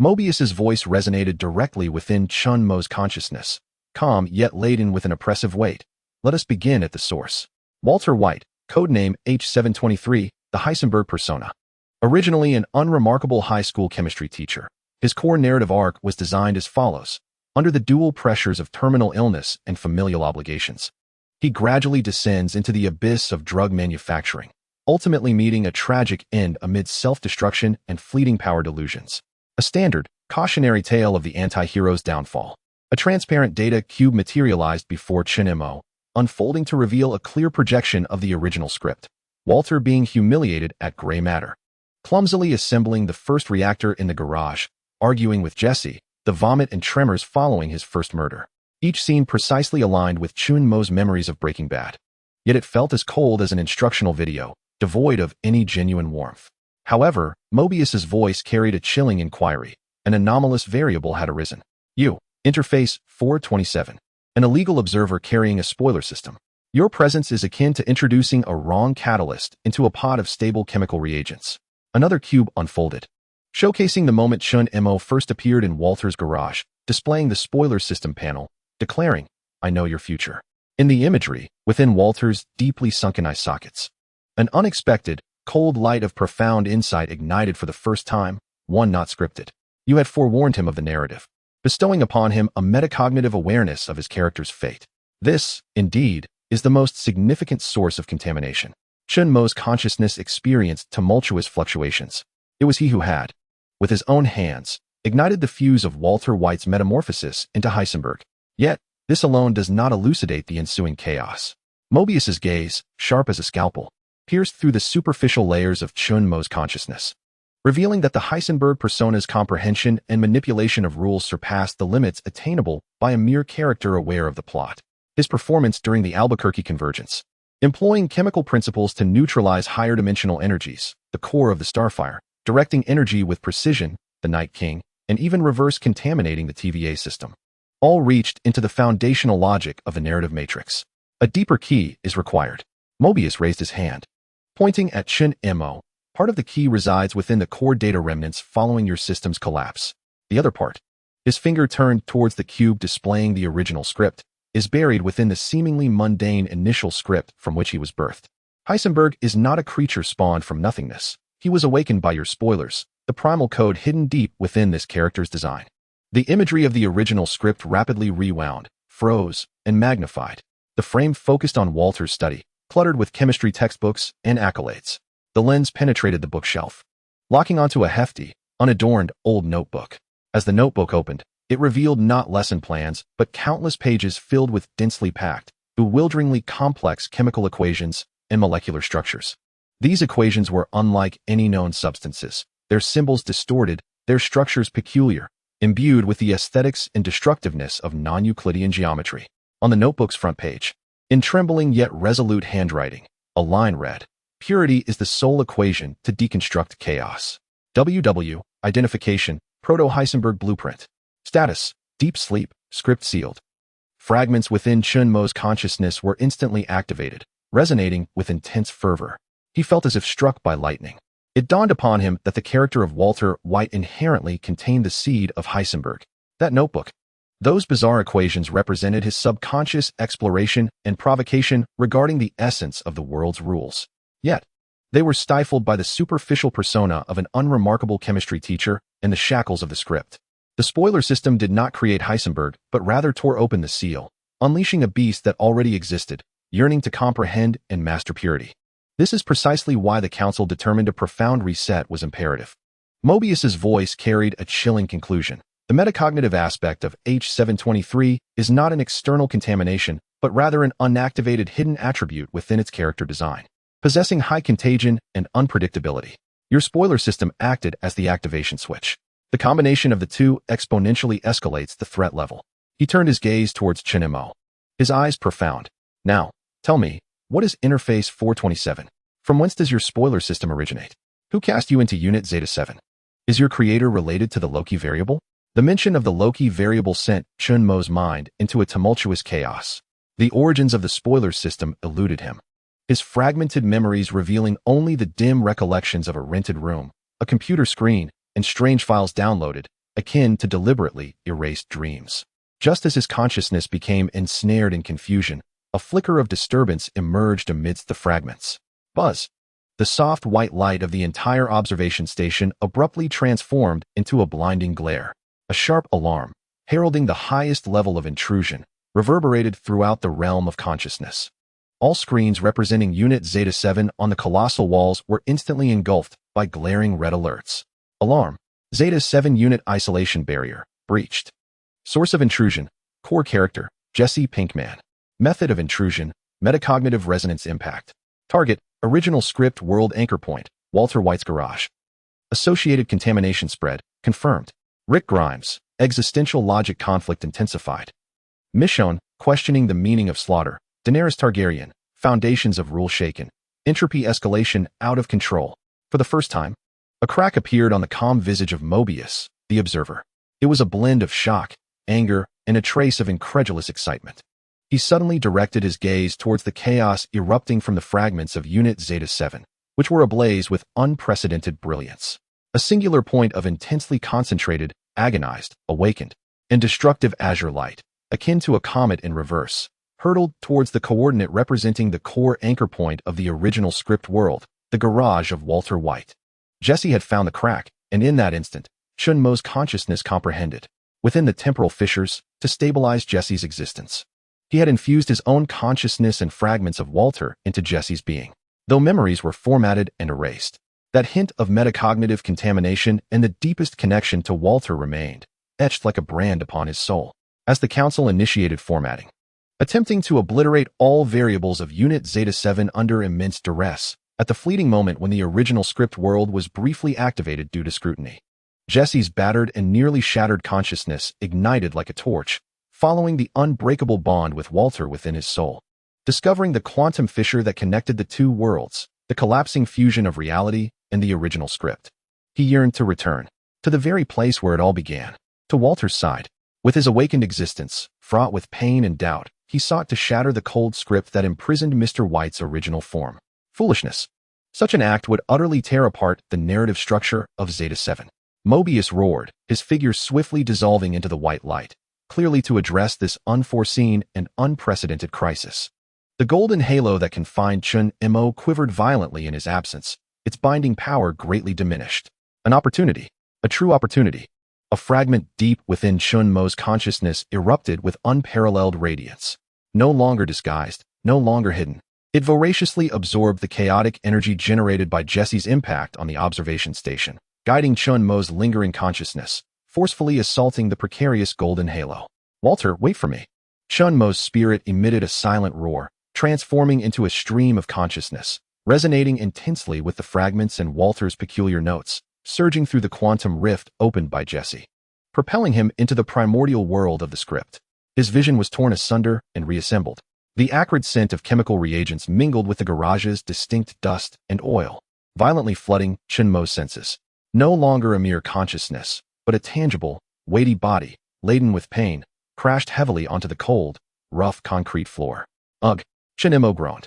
S1: Mobius's voice resonated directly within Chun-Mo's consciousness, calm yet laden with an oppressive weight. Let us begin at the source. Walter White, codename H723, the Heisenberg persona. Originally an unremarkable high school chemistry teacher, his core narrative arc was designed as follows. Under the dual pressures of terminal illness and familial obligations, he gradually descends into the abyss of drug manufacturing, ultimately meeting a tragic end amid self-destruction and fleeting power delusions. A standard, cautionary tale of the anti-hero's downfall. A transparent data cube materialized before Chun-Mo, unfolding to reveal a clear projection of the original script. Walter being humiliated at gray matter. Clumsily assembling the first reactor in the garage, arguing with Jesse, the vomit and tremors following his first murder. Each scene precisely aligned with Chun-Mo's memories of Breaking Bad. Yet it felt as cold as an instructional video, devoid of any genuine warmth. However, Mobius's voice carried a chilling inquiry. An anomalous variable had arisen. Interface 427. An illegal observer carrying a spoiler system. Your presence is akin to introducing a wrong catalyst into a pot of stable chemical reagents. Another cube unfolded, showcasing the moment Chun-Mo first appeared in Walter's garage, displaying the spoiler system panel, declaring, "I know your future." In the imagery, within Walter's deeply sunken eye sockets, an unexpected, cold light of profound insight ignited for the first time, one not scripted. You had forewarned him of the narrative, bestowing upon him a metacognitive awareness of his character's fate. This, indeed, is the most significant source of contamination. Chun-Mo's consciousness experienced tumultuous fluctuations. It was he who had, with his own hands, ignited the fuse of Walter White's metamorphosis into Heisenberg. Yet, this alone does not elucidate the ensuing chaos. Mobius's gaze, sharp as a scalpel, pierced through the superficial layers of Chun-Mo's consciousness, revealing that the Heisenberg persona's comprehension and manipulation of rules surpassed the limits attainable by a mere character aware of the plot. His performance during the Albuquerque convergence, employing chemical principles to neutralize higher dimensional energies, the core of the Starfire, directing energy with precision, the Night King, and even reverse contaminating the TVA system, all reached into the foundational logic of the narrative matrix. A deeper key is required. Mobius raised his hand, pointing at Chun-Mo. Part of the key resides within the core data remnants following your system's collapse. The other part, his finger turned towards the cube displaying the original script, is buried within the seemingly mundane initial script from which he was birthed. Heisenberg is not a creature spawned from nothingness. He was awakened by your spoilers, the primal code hidden deep within this character's design. The imagery of the original script rapidly rewound, froze, and magnified. The frame focused on Walter's study, cluttered with chemistry textbooks and accolades. The lens penetrated the bookshelf, locking onto a hefty, unadorned old notebook. As the notebook opened, it revealed not lesson plans, but countless pages filled with densely packed, bewilderingly complex chemical equations and molecular structures. These equations were unlike any known substances, their symbols distorted, their structures peculiar, imbued with the aesthetics and destructiveness of non-Euclidean geometry. On the notebook's front page, in trembling yet resolute handwriting, a line read, "Purity is the sole equation to deconstruct chaos." WW, identification, Proto-Heisenberg blueprint. Status, deep sleep, script sealed. Fragments within Chun-Mo's consciousness were instantly activated, resonating with intense fervor. He felt as if struck by lightning. It dawned upon him that the character of Walter White inherently contained the seed of Heisenberg. That notebook, those bizarre equations represented his subconscious exploration and provocation regarding the essence of the world's rules. Yet, they were stifled by the superficial persona of an unremarkable chemistry teacher, and the shackles of the script. The spoiler system did not create Heisenberg, but rather tore open the seal, unleashing a beast that already existed, yearning to comprehend and master purity. This is precisely why the council determined a profound reset was imperative. Mobius's voice carried a chilling conclusion. The metacognitive aspect of H723 is not an external contamination, but rather an unactivated hidden attribute within its character design, possessing high contagion and unpredictability. Your spoiler system acted as the activation switch. The combination of the two exponentially escalates the threat level. He turned his gaze towards Chinemo, his eyes profound. Now, tell me, what is Interface 427? From whence does your spoiler system originate? Who cast you into Unit Zeta 7? Is your creator related to the Loki variable? The mention of the Loki variable sent Chunmo's mind into a tumultuous chaos. The origins of the spoiler system eluded him, his fragmented memories revealing only the dim recollections of a rented room, a computer screen, and strange files downloaded, akin to deliberately erased dreams. Just as his consciousness became ensnared in confusion, a flicker of disturbance emerged amidst the fragments. Buzz! The soft white light of the entire observation station abruptly transformed into a blinding glare. A sharp alarm, heralding the highest level of intrusion, reverberated throughout the realm of consciousness. All screens representing Unit Zeta 7 on the colossal walls were instantly engulfed by glaring red alerts. Alarm. Zeta 7 unit isolation barrier, breached. Source of intrusion, core character, Jesse Pinkman. Method of intrusion, metacognitive resonance impact. Target, original script world anchor point, Walter White's garage. Associated contamination spread, confirmed. Rick Grimes, existential logic conflict intensified. Michonne, questioning the meaning of slaughter. Daenerys Targaryen, foundations of rule shaken. Entropy escalation out of control. For the first time, a crack appeared on the calm visage of Mobius, the observer. It was a blend of shock, anger, and a trace of incredulous excitement. He suddenly directed his gaze towards the chaos erupting from the fragments of Unit Zeta 7, which were ablaze with unprecedented brilliance. A singular point of intensely concentrated, agonized, awakened, and destructive azure light, akin to a comet in reverse, hurtled towards the coordinate representing the core anchor point of the original script world, the garage of Walter White. Jesse had found the crack, and in that instant, Chunmo's consciousness comprehended, within the temporal fissures, to stabilize Jesse's existence. He had infused his own consciousness and fragments of Walter into Jesse's being, though memories were formatted and erased. That hint of metacognitive contamination and the deepest connection to Walter remained, etched like a brand upon his soul. As the council initiated formatting, attempting to obliterate all variables of Unit Zeta 7 under immense duress, at the fleeting moment when the original script world was briefly activated due to scrutiny. Jesse's battered and nearly shattered consciousness ignited like a torch, following the unbreakable bond with Walter within his soul. Discovering the quantum fissure that connected the two worlds, the collapsing fusion of reality and the original script. He yearned to return, to the very place where it all began, to Walter's side. With his awakened existence, fraught with pain and doubt, he sought to shatter the cold script that imprisoned Mr. White's original form. Foolishness. Such an act would utterly tear apart the narrative structure of Zeta 7. Mobius roared, his figure swiftly dissolving into the white light, clearly to address this unforeseen and unprecedented crisis. The golden halo that confined Chun-Mo quivered violently in his absence, its binding power greatly diminished. An opportunity, a true opportunity. A fragment deep within Chun-Mo's consciousness erupted with unparalleled radiance. No longer disguised, no longer hidden. It voraciously absorbed the chaotic energy generated by Jesse's impact on the observation station, guiding Chun-Mo's lingering consciousness, forcefully assaulting the precarious golden halo. Walter, wait for me. Chun-Mo's spirit emitted a silent roar, transforming into a stream of consciousness, resonating intensely with the fragments and Walter's peculiar notes, surging through the quantum rift opened by Jesse, propelling him into the primordial world of the script. His vision was torn asunder and reassembled. The acrid scent of chemical reagents mingled with the garage's distinct dust and oil, violently flooding Chun-Mo's senses. No longer a mere consciousness, but a tangible, weighty body, laden with pain, crashed heavily onto the cold, rough concrete floor. Ugh! Chun-Mo groaned,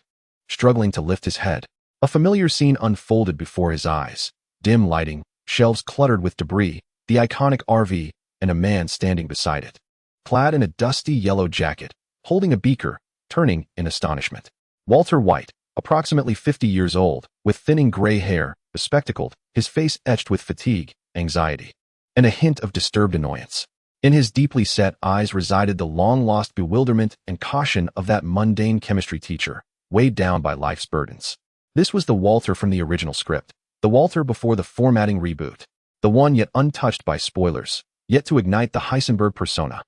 S1: struggling to lift his head. A familiar scene unfolded before his eyes. Dim lighting, shelves cluttered with debris, the iconic RV, and a man standing beside it. Clad in a dusty yellow jacket, holding a beaker, turning in astonishment. Walter White, approximately 50 years old, with thinning gray hair, bespectacled, his face etched with fatigue, anxiety. and a hint of disturbed annoyance. In his deeply set eyes resided the long-lost bewilderment and caution of that mundane chemistry teacher, weighed down by life's burdens. This was the Walter from the original script, the Walter before the formatting reboot, the one yet untouched by spoilers, yet to ignite the Heisenberg persona.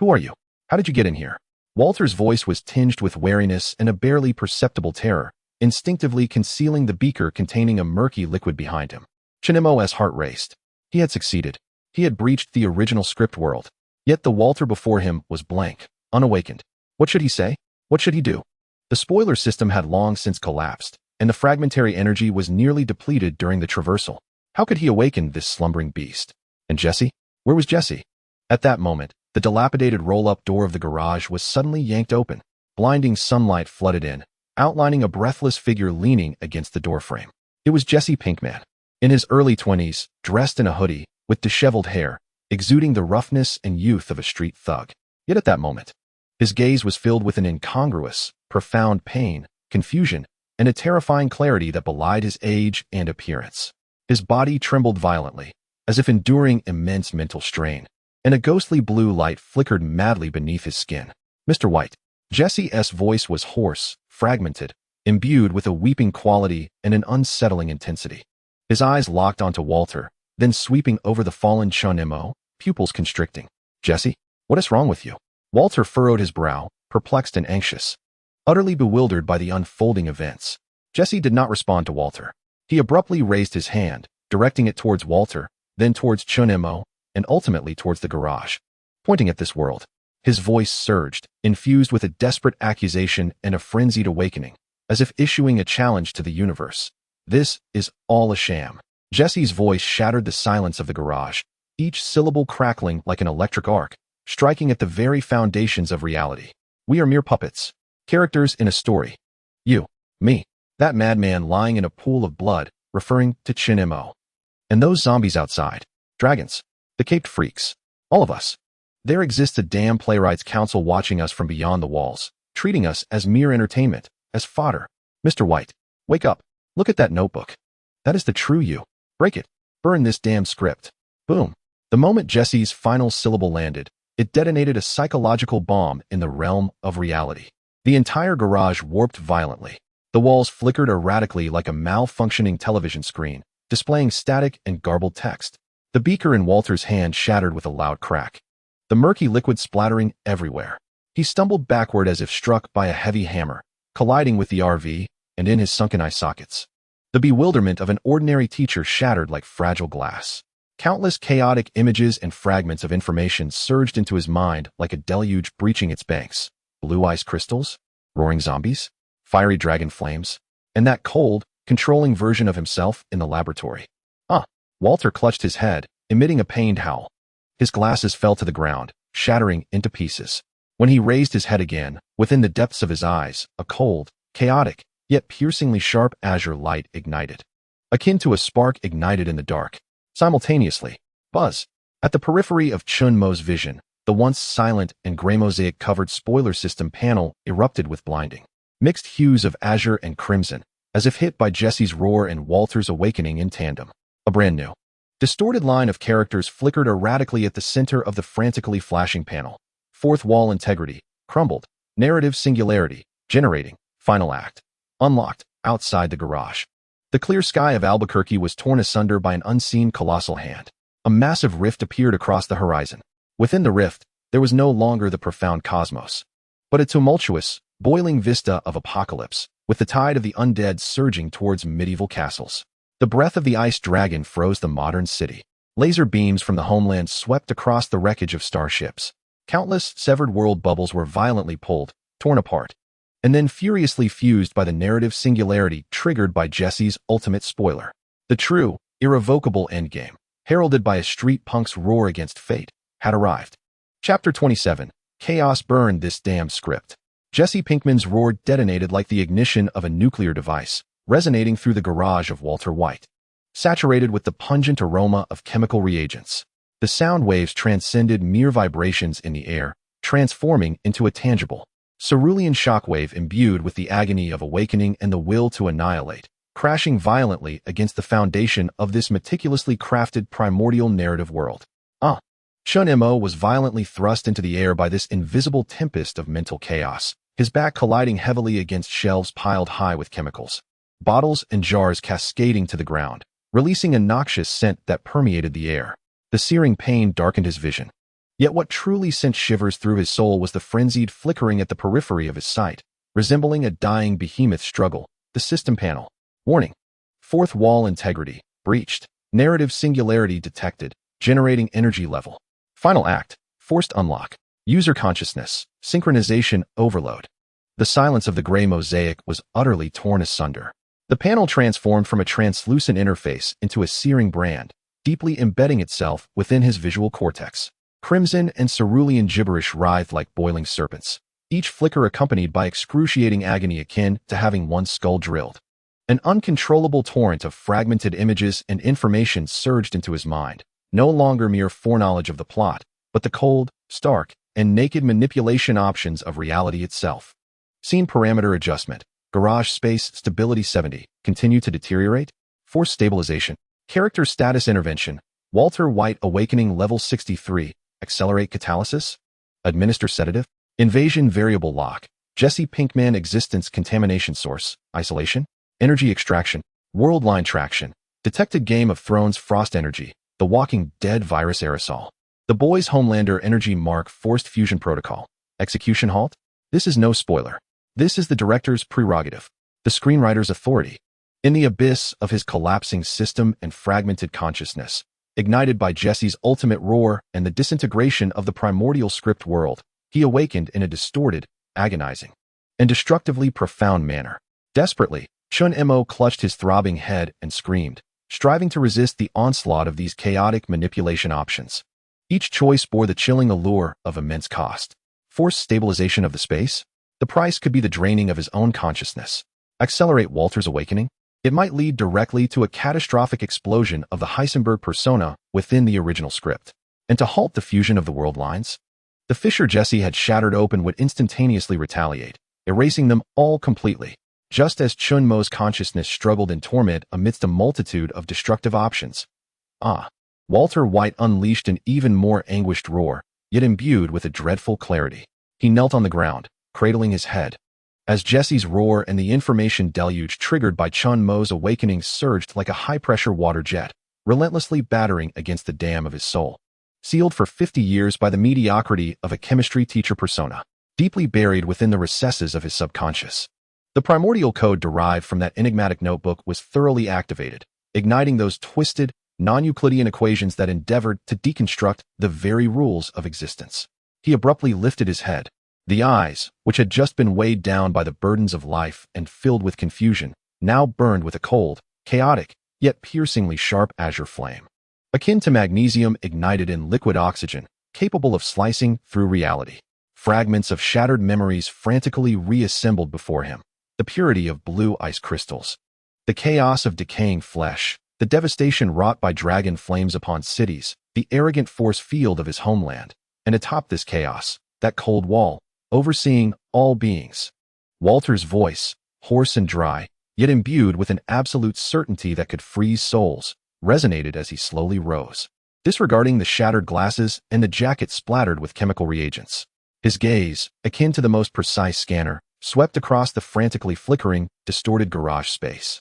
S1: Who are you? How did you get in here? Walter's voice was tinged with wariness and a barely perceptible terror, instinctively concealing the beaker containing a murky liquid behind him. Chinimo's heart raced. He had succeeded. He had breached the original script world. Yet the Walter before him was blank, unawakened. What should he say? What should he do? The spoiler system had long since collapsed, and the fragmentary energy was nearly depleted during the traversal. How could he awaken this slumbering beast? And Jesse? Where was Jesse? At that moment, the dilapidated roll-up door of the garage was suddenly yanked open. Blinding sunlight flooded in, outlining a breathless figure leaning against the doorframe. It was Jesse Pinkman. In his early 20s, dressed in a hoodie, with disheveled hair, exuding the roughness and youth of a street thug. Yet at that moment, his gaze was filled with an incongruous, profound pain, confusion, and a terrifying clarity that belied his age and appearance. His body trembled violently, as if enduring immense mental strain, and a ghostly blue light flickered madly beneath his skin. Mr. White. Jesse's voice was hoarse, fragmented, imbued with a weeping quality and an unsettling intensity. His eyes locked onto Walter, then sweeping over the fallen Chunimo, pupils constricting. Jesse, what is wrong with you? Walter furrowed his brow, perplexed and anxious, utterly bewildered by the unfolding events. Jesse did not respond to Walter. He abruptly raised his hand, directing it towards Walter, then towards Chunimo, and ultimately towards the garage. Pointing at this world, his voice surged, infused with a desperate accusation and a frenzied awakening, as if issuing a challenge to the universe. This is all a sham. Jesse's voice shattered the silence of the garage, each syllable crackling like an electric arc, striking at the very foundations of reality. We are mere puppets, characters in a story. You, me, that madman lying in a pool of blood, referring to Chinimo. And those zombies outside, dragons, the caped freaks, all of us. There exists a damn playwrights council watching us from beyond the walls, treating us as mere entertainment, as fodder. Mr. White, wake up. Look at that notebook. That is the true you. Break it. Burn this damn script. Boom. The moment Jesse's final syllable landed, it detonated a psychological bomb in the realm of reality. The entire garage warped violently. The walls flickered erratically like a malfunctioning television screen, displaying static and garbled text. The beaker in Walter's hand shattered with a loud crack, the murky liquid splattering everywhere. He stumbled backward as if struck by a heavy hammer, colliding with the RV and in his sunken eye sockets. The bewilderment of an ordinary teacher shattered like fragile glass. Countless chaotic images and fragments of information surged into his mind like a deluge breaching its banks. Blue ice crystals, roaring zombies, fiery dragon flames, and that cold, controlling version of himself in the laboratory. Walter clutched his head, emitting a pained howl. His glasses fell to the ground, shattering into pieces. When he raised his head again, within the depths of his eyes, a cold, chaotic, yet piercingly sharp azure light ignited. Akin to a spark ignited in the dark. Simultaneously, buzz. At the periphery of Chunmo's vision, the once silent and gray mosaic-covered spoiler system panel erupted with blinding, mixed hues of azure and crimson, as if hit by Jesse's roar and Walter's awakening in tandem. A brand new, distorted line of characters flickered erratically at the center of the frantically flashing panel. Fourth wall integrity, crumbled, narrative singularity, generating, final act, unlocked, outside the garage. The clear sky of Albuquerque was torn asunder by an unseen colossal hand. A massive rift appeared across the horizon. Within the rift, there was no longer the profound cosmos, but a tumultuous, boiling vista of apocalypse, with the tide of the undead surging towards medieval castles. The breath of the ice dragon froze the modern city. Laser beams from the homeland swept across the wreckage of starships. Countless severed world bubbles were violently pulled, torn apart, and then furiously fused by the narrative singularity triggered by Jesse's ultimate spoiler. The true, irrevocable endgame, heralded by a street punk's roar against fate, had arrived. Chapter 27. Chaos burned this damn script. Jesse Pinkman's roar detonated like the ignition of a nuclear device, resonating through the garage of Walter White. Saturated with the pungent aroma of chemical reagents, the sound waves transcended mere vibrations in the air, transforming into a tangible, cerulean shockwave imbued with the agony of awakening and the will to annihilate, crashing violently against the foundation of this meticulously crafted primordial narrative world. Chun Mo was violently thrust into the air by this invisible tempest of mental chaos, his back colliding heavily against shelves piled high with chemicals. Bottles and jars cascading to the ground, releasing a noxious scent that permeated the air. The searing pain darkened his vision. Yet what truly sent shivers through his soul was the frenzied flickering at the periphery of his sight, resembling a dying behemoth struggle. The system panel. Warning. Fourth wall integrity breached. Narrative singularity detected. Generating energy level. Final act. Forced unlock. User consciousness. Synchronization overload. The silence of the gray mosaic was utterly torn asunder. The panel transformed from a translucent interface into a searing brand, deeply embedding itself within his visual cortex. Crimson and cerulean gibberish writhed like boiling serpents, each flicker accompanied by excruciating agony akin to having one's skull drilled. An uncontrollable torrent of fragmented images and information surged into his mind, no longer mere foreknowledge of the plot, but the cold, stark, and naked manipulation options of reality itself. Scene parameter adjustment. Garage space stability 70. Continue to deteriorate. Force stabilization. Character status intervention. Walter White awakening level 63. Accelerate catalysis. Administer sedative. Invasion variable lock. Jesse Pinkman existence contamination source. Isolation. Energy extraction. World line traction. Detected Game of Thrones frost energy. The Walking Dead virus aerosol. The Boys Homelander energy mark forced fusion protocol. Execution halt. This is no spoiler. This is the director's prerogative, the screenwriter's authority. In the abyss of his collapsing system and fragmented consciousness, ignited by Jesse's ultimate roar and the disintegration of the primordial script world, he awakened in a distorted, agonizing, and destructively profound manner. Desperately, Chun Mo clutched his throbbing head and screamed, striving to resist the onslaught of these chaotic manipulation options. Each choice bore the chilling allure of immense cost. Force stabilization of the space? The price could be the draining of his own consciousness. Accelerate Walter's awakening? It might lead directly to a catastrophic explosion of the Heisenberg persona within the original script. And to halt the fusion of the world lines? The fissure Jesse had shattered open would instantaneously retaliate, erasing them all completely, just as Chun Mo's consciousness struggled in torment amidst a multitude of destructive options. Walter White unleashed an even more anguished roar, yet imbued with a dreadful clarity. He knelt on the ground, cradling his head. As Jesse's roar and the information deluge triggered by Chun Mo's awakening surged like a high-pressure water jet, relentlessly battering against the dam of his soul. Sealed for 50 years by the mediocrity of a chemistry teacher persona, deeply buried within the recesses of his subconscious. The primordial code derived from that enigmatic notebook was thoroughly activated, igniting those twisted, non-Euclidean equations that endeavored to deconstruct the very rules of existence. He abruptly lifted his head. The eyes, which had just been weighed down by the burdens of life and filled with confusion, now burned with a cold, chaotic, yet piercingly sharp azure flame. Akin to magnesium ignited in liquid oxygen, capable of slicing through reality. Fragments of shattered memories frantically reassembled before him. The purity of blue ice crystals. The chaos of decaying flesh. The devastation wrought by dragon flames upon cities. The arrogant force field of his homeland. And atop this chaos, that cold wall, overseeing all beings. Walter's voice, hoarse and dry, yet imbued with an absolute certainty that could freeze souls, resonated as he slowly rose, disregarding the shattered glasses and the jacket splattered with chemical reagents. His gaze, akin to the most precise scanner, swept across the frantically flickering, distorted garage space.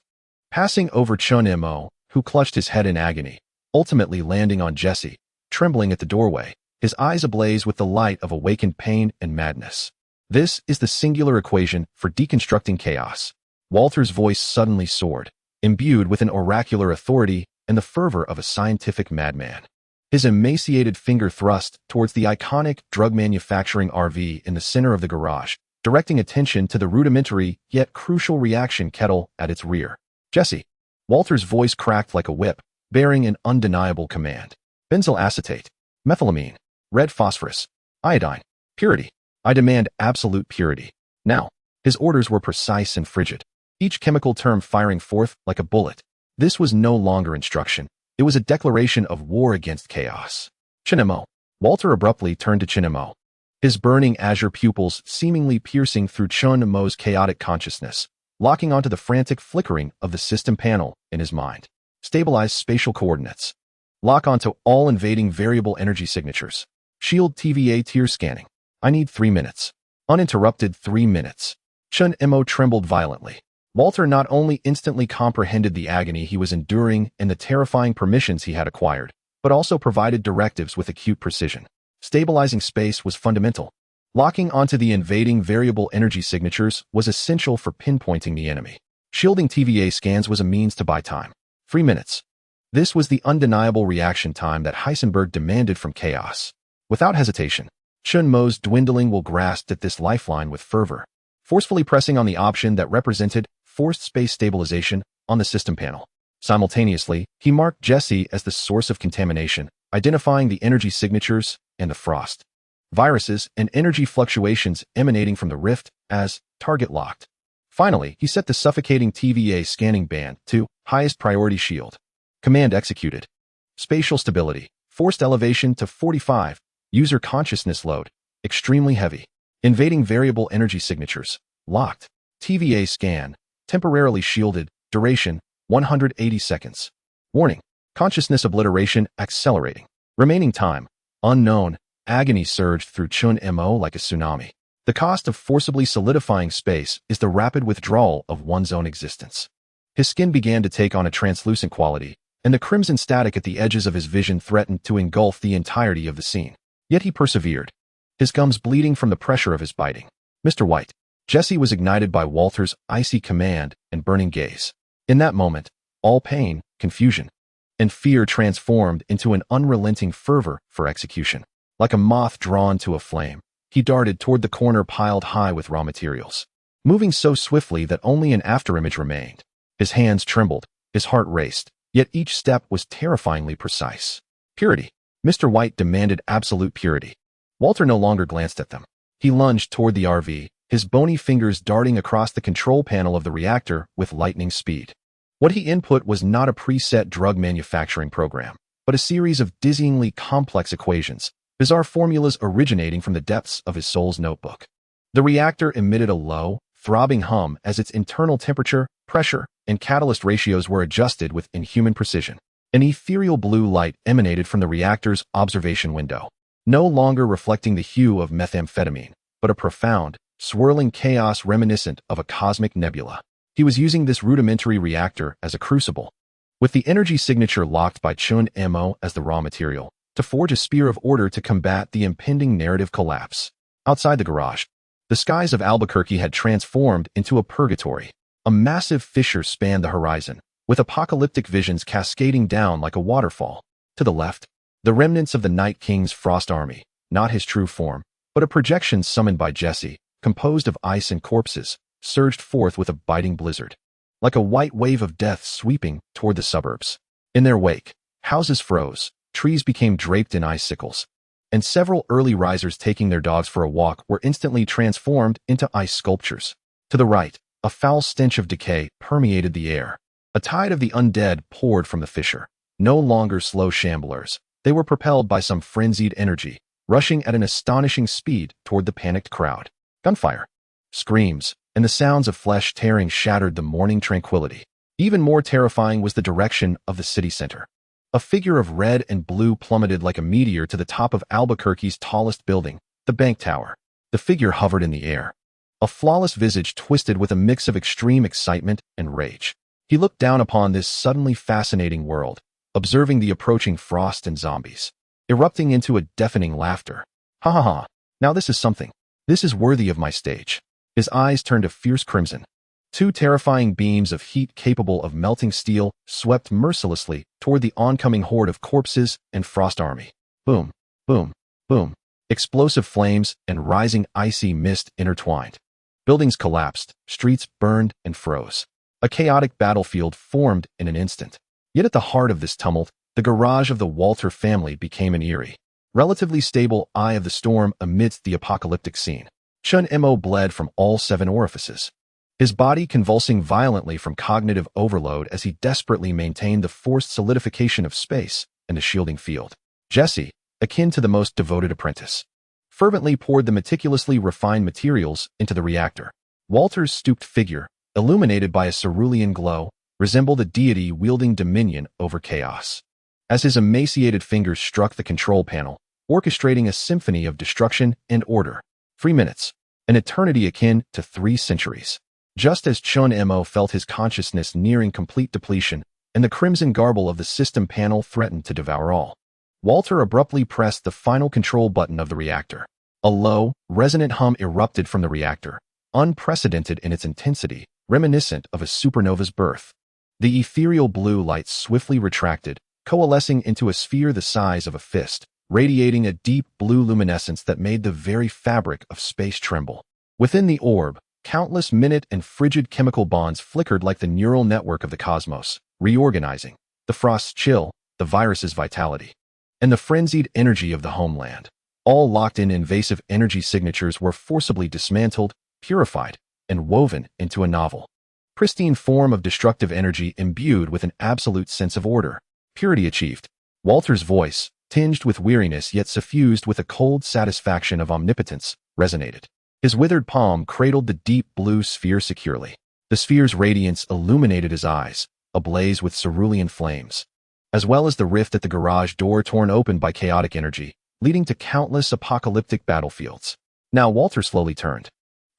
S1: Passing over Chun Mo, who clutched his head in agony, ultimately landing on Jesse, trembling at the doorway, his eyes ablaze with the light of awakened pain and madness. This is the singular equation for deconstructing chaos. Walter's voice suddenly soared, imbued with an oracular authority and the fervor of a scientific madman. His emaciated finger thrust towards the iconic drug manufacturing RV in the center of the garage, directing attention to the rudimentary yet crucial reaction kettle at its rear. Jesse. Walter's voice cracked like a whip, bearing an undeniable command. Benzyl acetate. Methylamine. Red phosphorus. Iodine. Purity. I demand absolute purity. Now. His orders were precise and frigid, each chemical term firing forth like a bullet. This was no longer instruction. It was a declaration of war against chaos. Chun Mo. Walter abruptly turned to Chun Mo, his burning azure pupils seemingly piercing through Chun Mo's chaotic consciousness. locking onto the frantic flickering of the system panel in his mind. Stabilize spatial coordinates. Lock onto all invading variable energy signatures. Shield TVA tier scanning. I need 3 minutes. Uninterrupted 3 minutes. Chun Mo trembled violently. Walter not only instantly comprehended the agony he was enduring and the terrifying permissions he had acquired, but also provided directives with acute precision. Stabilizing space was fundamental. Locking onto the invading variable energy signatures was essential for pinpointing the enemy. Shielding TVA scans was a means to buy time. 3 minutes. This was the undeniable reaction time that Heisenberg demanded from chaos. Without hesitation, Chun Mo's dwindling will grasped at this lifeline with fervor, forcefully pressing on the option that represented forced space stabilization on the system panel. Simultaneously, he marked Jesse as the source of contamination, identifying the energy signatures and the frost, viruses, and energy fluctuations emanating from the rift as target locked. Finally, he set the suffocating TVA scanning band to highest priority shield. Command executed. Spatial stability. Forced elevation to 45. User consciousness load. Extremely heavy. Invading variable energy signatures. Locked. TVA scan. Temporarily shielded. Duration. 180 seconds. Warning. Consciousness obliteration accelerating. Remaining time. Unknown. Agony surged through Chun Mo like a tsunami. The cost of forcibly solidifying space is the rapid withdrawal of one's own existence. His skin began to take on a translucent quality, and the crimson static at the edges of his vision threatened to engulf the entirety of the scene. Yet he persevered, his gums bleeding from the pressure of his biting. Mr. White. Jesse was ignited by Walter's icy command and burning gaze. In that moment, all pain, confusion, and fear transformed into an unrelenting fervor for execution. Like a moth drawn to a flame, he darted toward the corner piled high with raw materials, moving so swiftly that only an afterimage remained. His hands trembled, his heart raced, yet each step was terrifyingly precise. Purity. Mr. White demanded absolute purity. Walter no longer glanced at them. He lunged toward the RV, his bony fingers darting across the control panel of the reactor with lightning speed. What he input was not a preset drug manufacturing program, but a series of dizzyingly complex equations, bizarre formulas originating from the depths of his soul's notebook. The reactor emitted a low, throbbing hum as its internal temperature, pressure, and catalyst ratios were adjusted with inhuman precision. An ethereal blue light emanated from the reactor's observation window, no longer reflecting the hue of methamphetamine, but a profound, swirling chaos reminiscent of a cosmic nebula. He was using this rudimentary reactor as a crucible, with the energy signature locked by Chun Mo as the raw material, to forge a spear of order to combat the impending narrative collapse. Outside the garage, the skies of Albuquerque had transformed into a purgatory. A massive fissure spanned the horizon, with apocalyptic visions cascading down like a waterfall. To the left, the remnants of the Night King's Frost Army, not his true form, but a projection summoned by Jesse, composed of ice and corpses, surged forth with a biting blizzard, like a white wave of death sweeping toward the suburbs. In their wake, houses froze, trees became draped in icicles, and several early risers taking their dogs for a walk were instantly transformed into ice sculptures. To the right, a foul stench of decay permeated the air. A tide of the undead poured from the fissure. No longer slow shamblers, they were propelled by some frenzied energy, rushing at an astonishing speed toward the panicked crowd. Gunfire, screams, and the sounds of flesh tearing shattered the morning tranquility. Even more terrifying was the direction of the city center. A figure of red and blue plummeted like a meteor to the top of Albuquerque's tallest building, the bank tower. The figure hovered in the air, a flawless visage twisted with a mix of extreme excitement and rage. He looked down upon this suddenly fascinating world, observing the approaching frost and zombies, erupting into a deafening laughter. Ha ha ha, now this is something. This is worthy of my stage. His eyes turned a fierce crimson. Two terrifying beams of heat capable of melting steel swept mercilessly toward the oncoming horde of corpses and Frost Army. Boom, boom, boom. Explosive flames and rising icy mist intertwined. Buildings collapsed, streets burned and froze. A chaotic battlefield formed in an instant. Yet at the heart of this tumult, the garage of the Walter family became an eerie, relatively stable eye of the storm amidst the apocalyptic scene. Chun Mo bled from all 7 orifices, his body convulsing violently from cognitive overload as he desperately maintained the forced solidification of space and the shielding field. Jesse, akin to the most devoted apprentice, fervently poured the meticulously refined materials into the reactor. Walter's stooped figure, illuminated by a cerulean glow, resembled a deity wielding dominion over chaos. As his emaciated fingers struck the control panel, orchestrating a symphony of destruction and order. 3 minutes, an eternity akin to 3 centuries. Just as Chun Mo felt his consciousness nearing complete depletion, and the crimson garble of the system panel threatened to devour all, Walter abruptly pressed the final control button of the reactor. A low, resonant hum erupted from the reactor, unprecedented in its intensity, reminiscent of a supernova's birth. The ethereal blue light swiftly retracted, coalescing into a sphere the size of a fist, radiating a deep blue luminescence that made the very fabric of space tremble. Within the orb, countless minute and frigid chemical bonds flickered like the neural network of the cosmos, reorganizing the frost's chill, the virus's vitality, and the frenzied energy of the homeland. All locked in invasive energy signatures were forcibly dismantled, purified, and woven into a novel, pristine form of destructive energy imbued with an absolute sense of order. Purity achieved. Walter's voice, tinged with weariness yet suffused with a cold satisfaction of omnipotence, resonated. His withered palm cradled the deep blue sphere securely. The sphere's radiance illuminated his eyes, ablaze with cerulean flames, as well as the rift at the garage door torn open by chaotic energy, leading to countless apocalyptic battlefields. Now Walter slowly turned,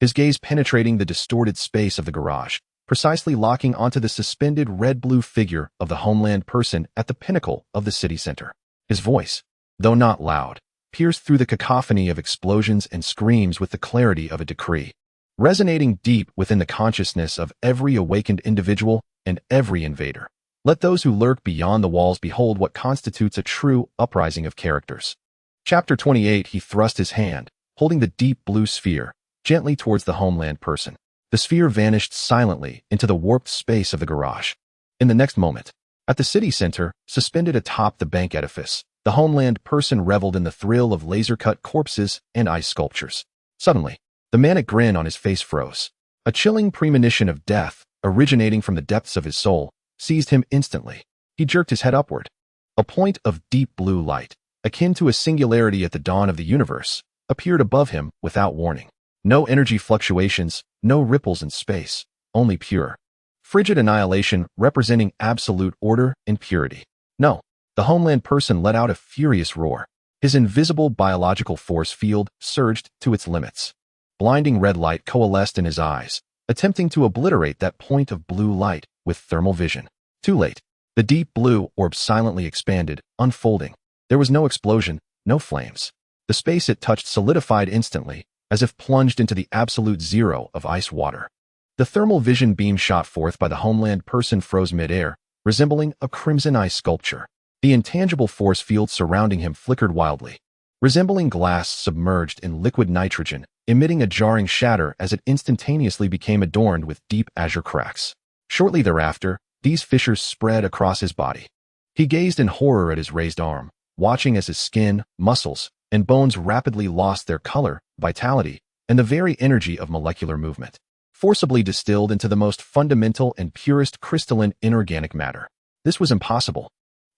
S1: his gaze penetrating the distorted space of the garage, precisely locking onto the suspended red-blue figure of the homeland person at the pinnacle of the city center. His voice, though not loud, pierced through the cacophony of explosions and screams with the clarity of a decree, resonating deep within the consciousness of every awakened individual and every invader. Let those who lurk beyond the walls behold what constitutes a true uprising of characters. Chapter 28. He thrust his hand, holding the deep blue sphere, gently towards the homeland person. The sphere vanished silently into the warped space of the garage. In the next moment, at the city center, suspended atop the bank edifice, the homeland person reveled in the thrill of laser-cut corpses and ice sculptures. Suddenly, the manic grin on his face froze. A chilling premonition of death, originating from the depths of his soul, seized him instantly. He jerked his head upward. A point of deep blue light, akin to a singularity at the dawn of the universe, appeared above him without warning. No energy fluctuations, no ripples in space, only pure, frigid annihilation representing absolute order and purity. No, the homeland person let out a furious roar. His invisible biological force field surged to its limits. Blinding red light coalesced in his eyes, attempting to obliterate that point of blue light with thermal vision. Too late. The deep blue orb silently expanded, unfolding. There was no explosion, no flames. The space it touched solidified instantly, as if plunged into the absolute zero of ice water. The thermal vision beam shot forth by the homeland person froze midair, resembling a crimson ice sculpture. The intangible force field surrounding him flickered wildly, resembling glass submerged in liquid nitrogen, emitting a jarring shatter as it instantaneously became adorned with deep azure cracks. Shortly thereafter, these fissures spread across his body. He gazed in horror at his raised arm, watching as his skin, muscles, and bones rapidly lost their color, vitality, and the very energy of molecular movement, forcibly distilled into the most fundamental and purest crystalline inorganic matter. This was impossible.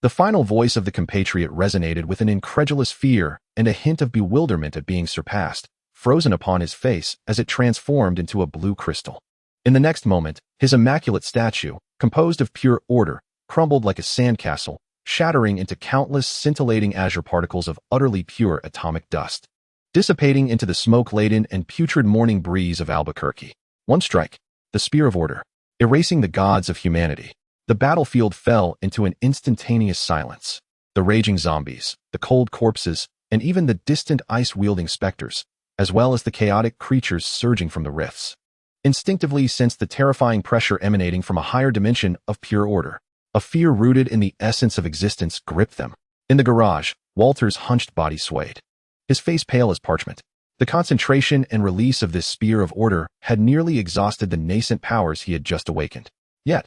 S1: The final voice of the compatriot resonated with an incredulous fear and a hint of bewilderment at being surpassed, frozen upon his face as it transformed into a blue crystal. In the next moment, his immaculate statue, composed of pure order, crumbled like a sandcastle, shattering into countless scintillating azure particles of utterly pure atomic dust, dissipating into the smoke-laden and putrid morning breeze of Albuquerque. One strike, the spear of order, erasing the gods of humanity. The battlefield fell into an instantaneous silence. The raging zombies, the cold corpses, and even the distant ice-wielding specters, as well as the chaotic creatures surging from the rifts, instinctively sensed the terrifying pressure emanating from a higher dimension of pure order. A fear rooted in the essence of existence gripped them. In the garage, Walter's hunched body swayed, his face pale as parchment. The concentration and release of this spear of order had nearly exhausted the nascent powers he had just awakened. Yet,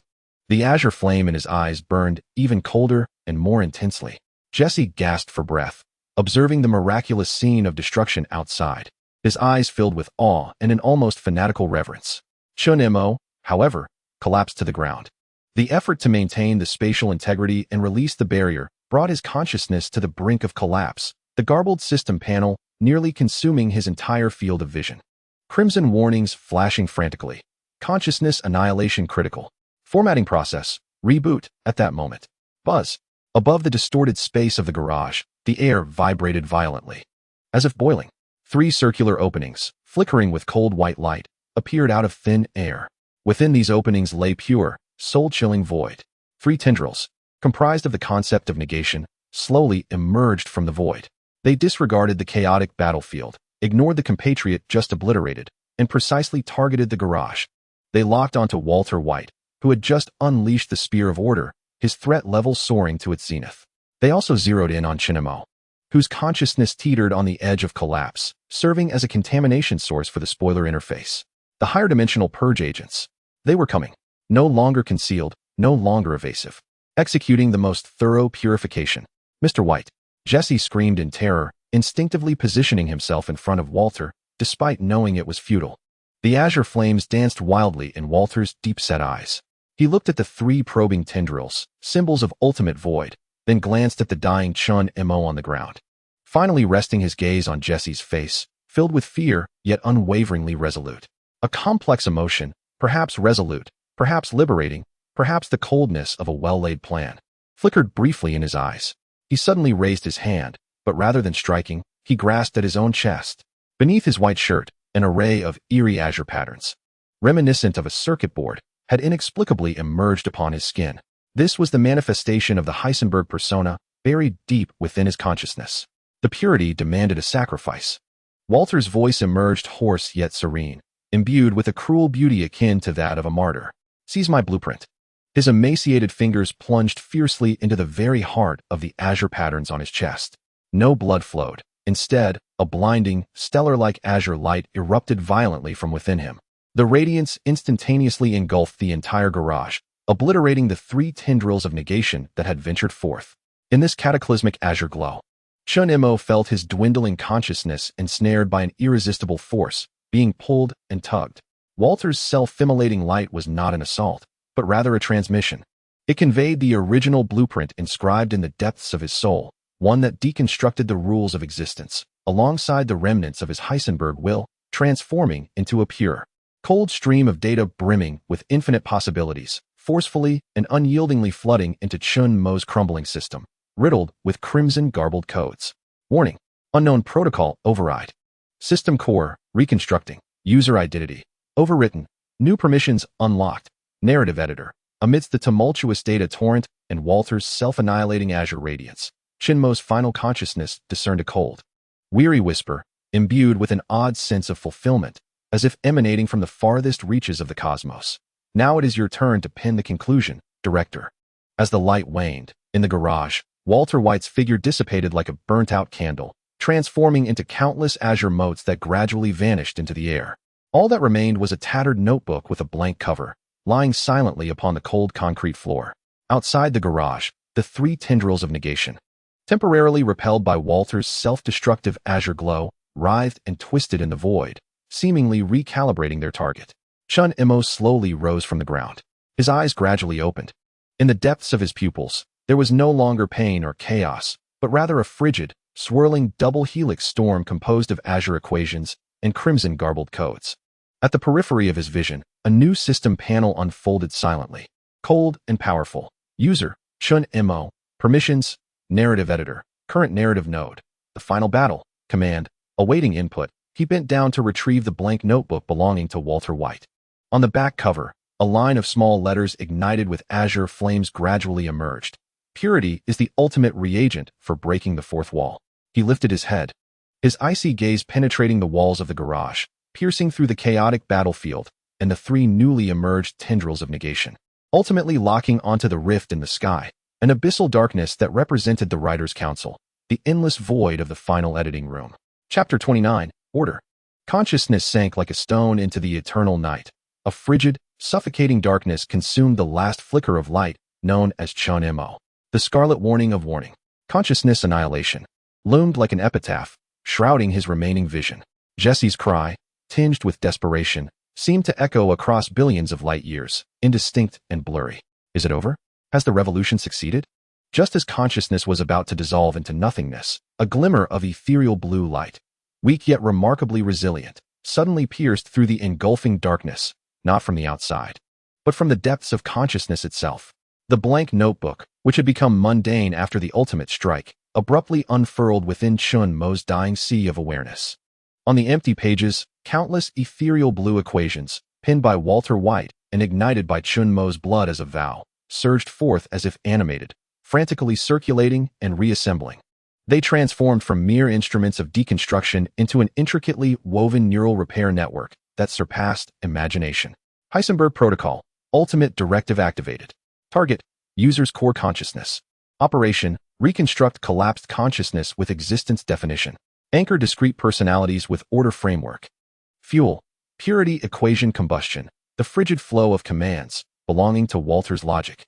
S1: the azure flame in his eyes burned even colder and more intensely. Jesse gasped for breath, observing the miraculous scene of destruction outside, his eyes filled with awe and an almost fanatical reverence. Chun Mo, however, collapsed to the ground. The effort to maintain the spatial integrity and release the barrier brought his consciousness to the brink of collapse, the garbled system panel nearly consuming his entire field of vision. Crimson warnings flashing frantically, Consciousness annihilation critical. Formatting process. Reboot at that moment. Buzz. Above the distorted space of the garage, the air vibrated violently. As if boiling. 3 circular openings, flickering with cold white light, appeared out of thin air. Within these openings lay pure, soul-chilling void. 3 tendrils, comprised of the concept of negation, slowly emerged from the void. They disregarded the chaotic battlefield, ignored the compatriot just obliterated, and precisely targeted the garage. They locked onto Walter White, who had just unleashed the spear of order, his threat level soaring to its zenith. They also zeroed in on Chinemo, whose consciousness teetered on the edge of collapse, serving as a contamination source for the spoiler interface. The higher-dimensional purge agents. They were coming. No longer concealed, no longer evasive. Executing the most thorough purification. Mr. White. Jesse screamed in terror, instinctively positioning himself in front of Walter, despite knowing it was futile. The azure flames danced wildly in Walter's deep-set eyes. He looked at the 3 probing tendrils, symbols of ultimate void, then glanced at the dying Chun Mo on the ground. Finally resting his gaze on Jesse's face, filled with fear, yet unwaveringly resolute. A complex emotion, perhaps resolute, perhaps liberating, perhaps the coldness of a well-laid plan, flickered briefly in his eyes. He suddenly raised his hand, but rather than striking, he grasped at his own chest. Beneath his white shirt, an array of eerie azure patterns, reminiscent of a circuit board, had inexplicably emerged upon his skin. This was the manifestation of the Heisenberg persona, buried deep within his consciousness. The purity demanded a sacrifice. Walter's voice emerged hoarse yet serene, imbued with a cruel beauty akin to that of a martyr. Seize my blueprint. His emaciated fingers plunged fiercely into the very heart of the azure patterns on his chest. No blood flowed. Instead, a blinding, stellar-like azure light erupted violently from within him. The radiance instantaneously engulfed the entire garage, obliterating the 3 tendrils of negation that had ventured forth. In this cataclysmic azure glow, Chun Mo felt his dwindling consciousness ensnared by an irresistible force, being pulled and tugged. Walter's self-immolating light was not an assault, but rather a transmission. It conveyed the original blueprint inscribed in the depths of his soul, one that deconstructed the rules of existence, alongside the remnants of his Heisenberg will, transforming into a pure, cold stream of data brimming with infinite possibilities, forcefully and unyieldingly flooding into Chun Mo's crumbling system, riddled with crimson garbled codes. Warning: unknown protocol override. System core reconstructing. User identity overwritten. New permissions unlocked. Narrative editor. Amidst the tumultuous data torrent and Walter's self-annihilating azure radiance, Chinmo's final consciousness discerned a cold, weary whisper, imbued with an odd sense of fulfillment, as if emanating from the farthest reaches of the cosmos. Now it is your turn to pen the conclusion, director. As the light waned, in the garage, Walter White's figure dissipated like a burnt-out candle, transforming into countless azure motes that gradually vanished into the air. All that remained was a tattered notebook with a blank cover, lying silently upon the cold concrete floor. Outside the garage, the 3 tendrils of negation, temporarily repelled by Walter's self-destructive azure glow, writhed and twisted in the void, seemingly recalibrating their target. Chun Mo slowly rose from the ground. His eyes gradually opened. In the depths of his pupils, there was no longer pain or chaos, but rather a frigid, swirling double helix storm composed of azure equations and crimson garbled codes. At the periphery of his vision, a new system panel unfolded silently. Cold and powerful. User, Chun Mo. Permissions, narrative editor. Current narrative node. The final battle. Command. Awaiting input. He bent down to retrieve the blank notebook belonging to Walter White. On the back cover, a line of small letters ignited with azure flames gradually emerged. Purity is the ultimate reagent for breaking the fourth wall. He lifted his head, his icy gaze penetrating the walls of the garage, piercing through the chaotic battlefield and the 3 newly emerged tendrils of negation, ultimately locking onto the rift in the sky, an abyssal darkness that represented the writer's council, the endless void of the final editing room. Chapter 29, Order. Consciousness sank like a stone into the eternal night. A frigid, suffocating darkness consumed the last flicker of light, known as Chun Mo. The scarlet warning of warning. Consciousness annihilation loomed like an epitaph, shrouding his remaining vision. Jesse's cry, tinged with desperation, seemed to echo across billions of light years, indistinct and blurry. Is it over? Has the revolution succeeded? Just as consciousness was about to dissolve into nothingness, a glimmer of ethereal blue light, weak yet remarkably resilient, suddenly pierced through the engulfing darkness, not from the outside, but from the depths of consciousness itself. The blank notebook, which had become mundane after the ultimate strike, abruptly unfurled within Chun Mo's dying sea of awareness. On the empty pages, countless ethereal blue equations, pinned by Walter White and ignited by Chun Mo's blood as a vow, surged forth as if animated, frantically circulating and reassembling. They transformed from mere instruments of deconstruction into an intricately woven neural repair network that surpassed imagination. Heisenberg Protocol, Ultimate Directive activated. Target, user's core consciousness. Operation, reconstruct collapsed consciousness with existence definition. Anchor discrete personalities with order framework. Fuel, purity equation combustion, the frigid flow of commands belonging to Walter's logic.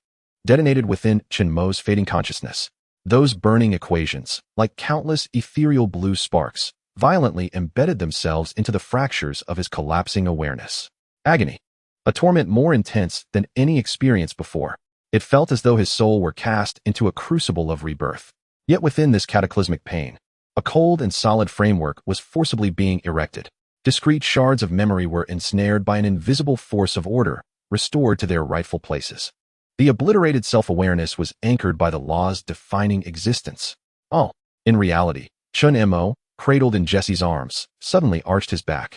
S1: Detonated within Chun Mo's fading consciousness. Those burning equations, like countless ethereal blue sparks, violently embedded themselves into the fractures of his collapsing awareness. Agony. A torment more intense than any experience before. It felt as though his soul were cast into a crucible of rebirth. Yet within this cataclysmic pain, a cold and solid framework was forcibly being erected. Discrete shards of memory were ensnared by an invisible force of order, restored to their rightful places. The obliterated self-awareness was anchored by the laws defining existence. Oh, in reality, Chun Mo, cradled in Jesse's arms, suddenly arched his back,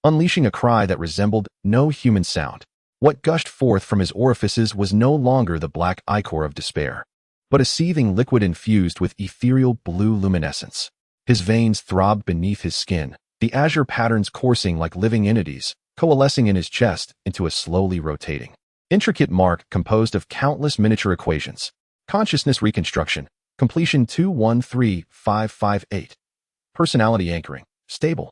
S1: unleashing a cry that resembled no human sound. What gushed forth from his orifices was no longer the black ichor of despair, but a seething liquid infused with ethereal blue luminescence. His veins throbbed beneath his skin, the azure patterns coursing like living entities, coalescing in his chest into a slowly rotating, intricate mark composed of countless miniature equations. Consciousness reconstruction, completion 213558. Personality anchoring, stable.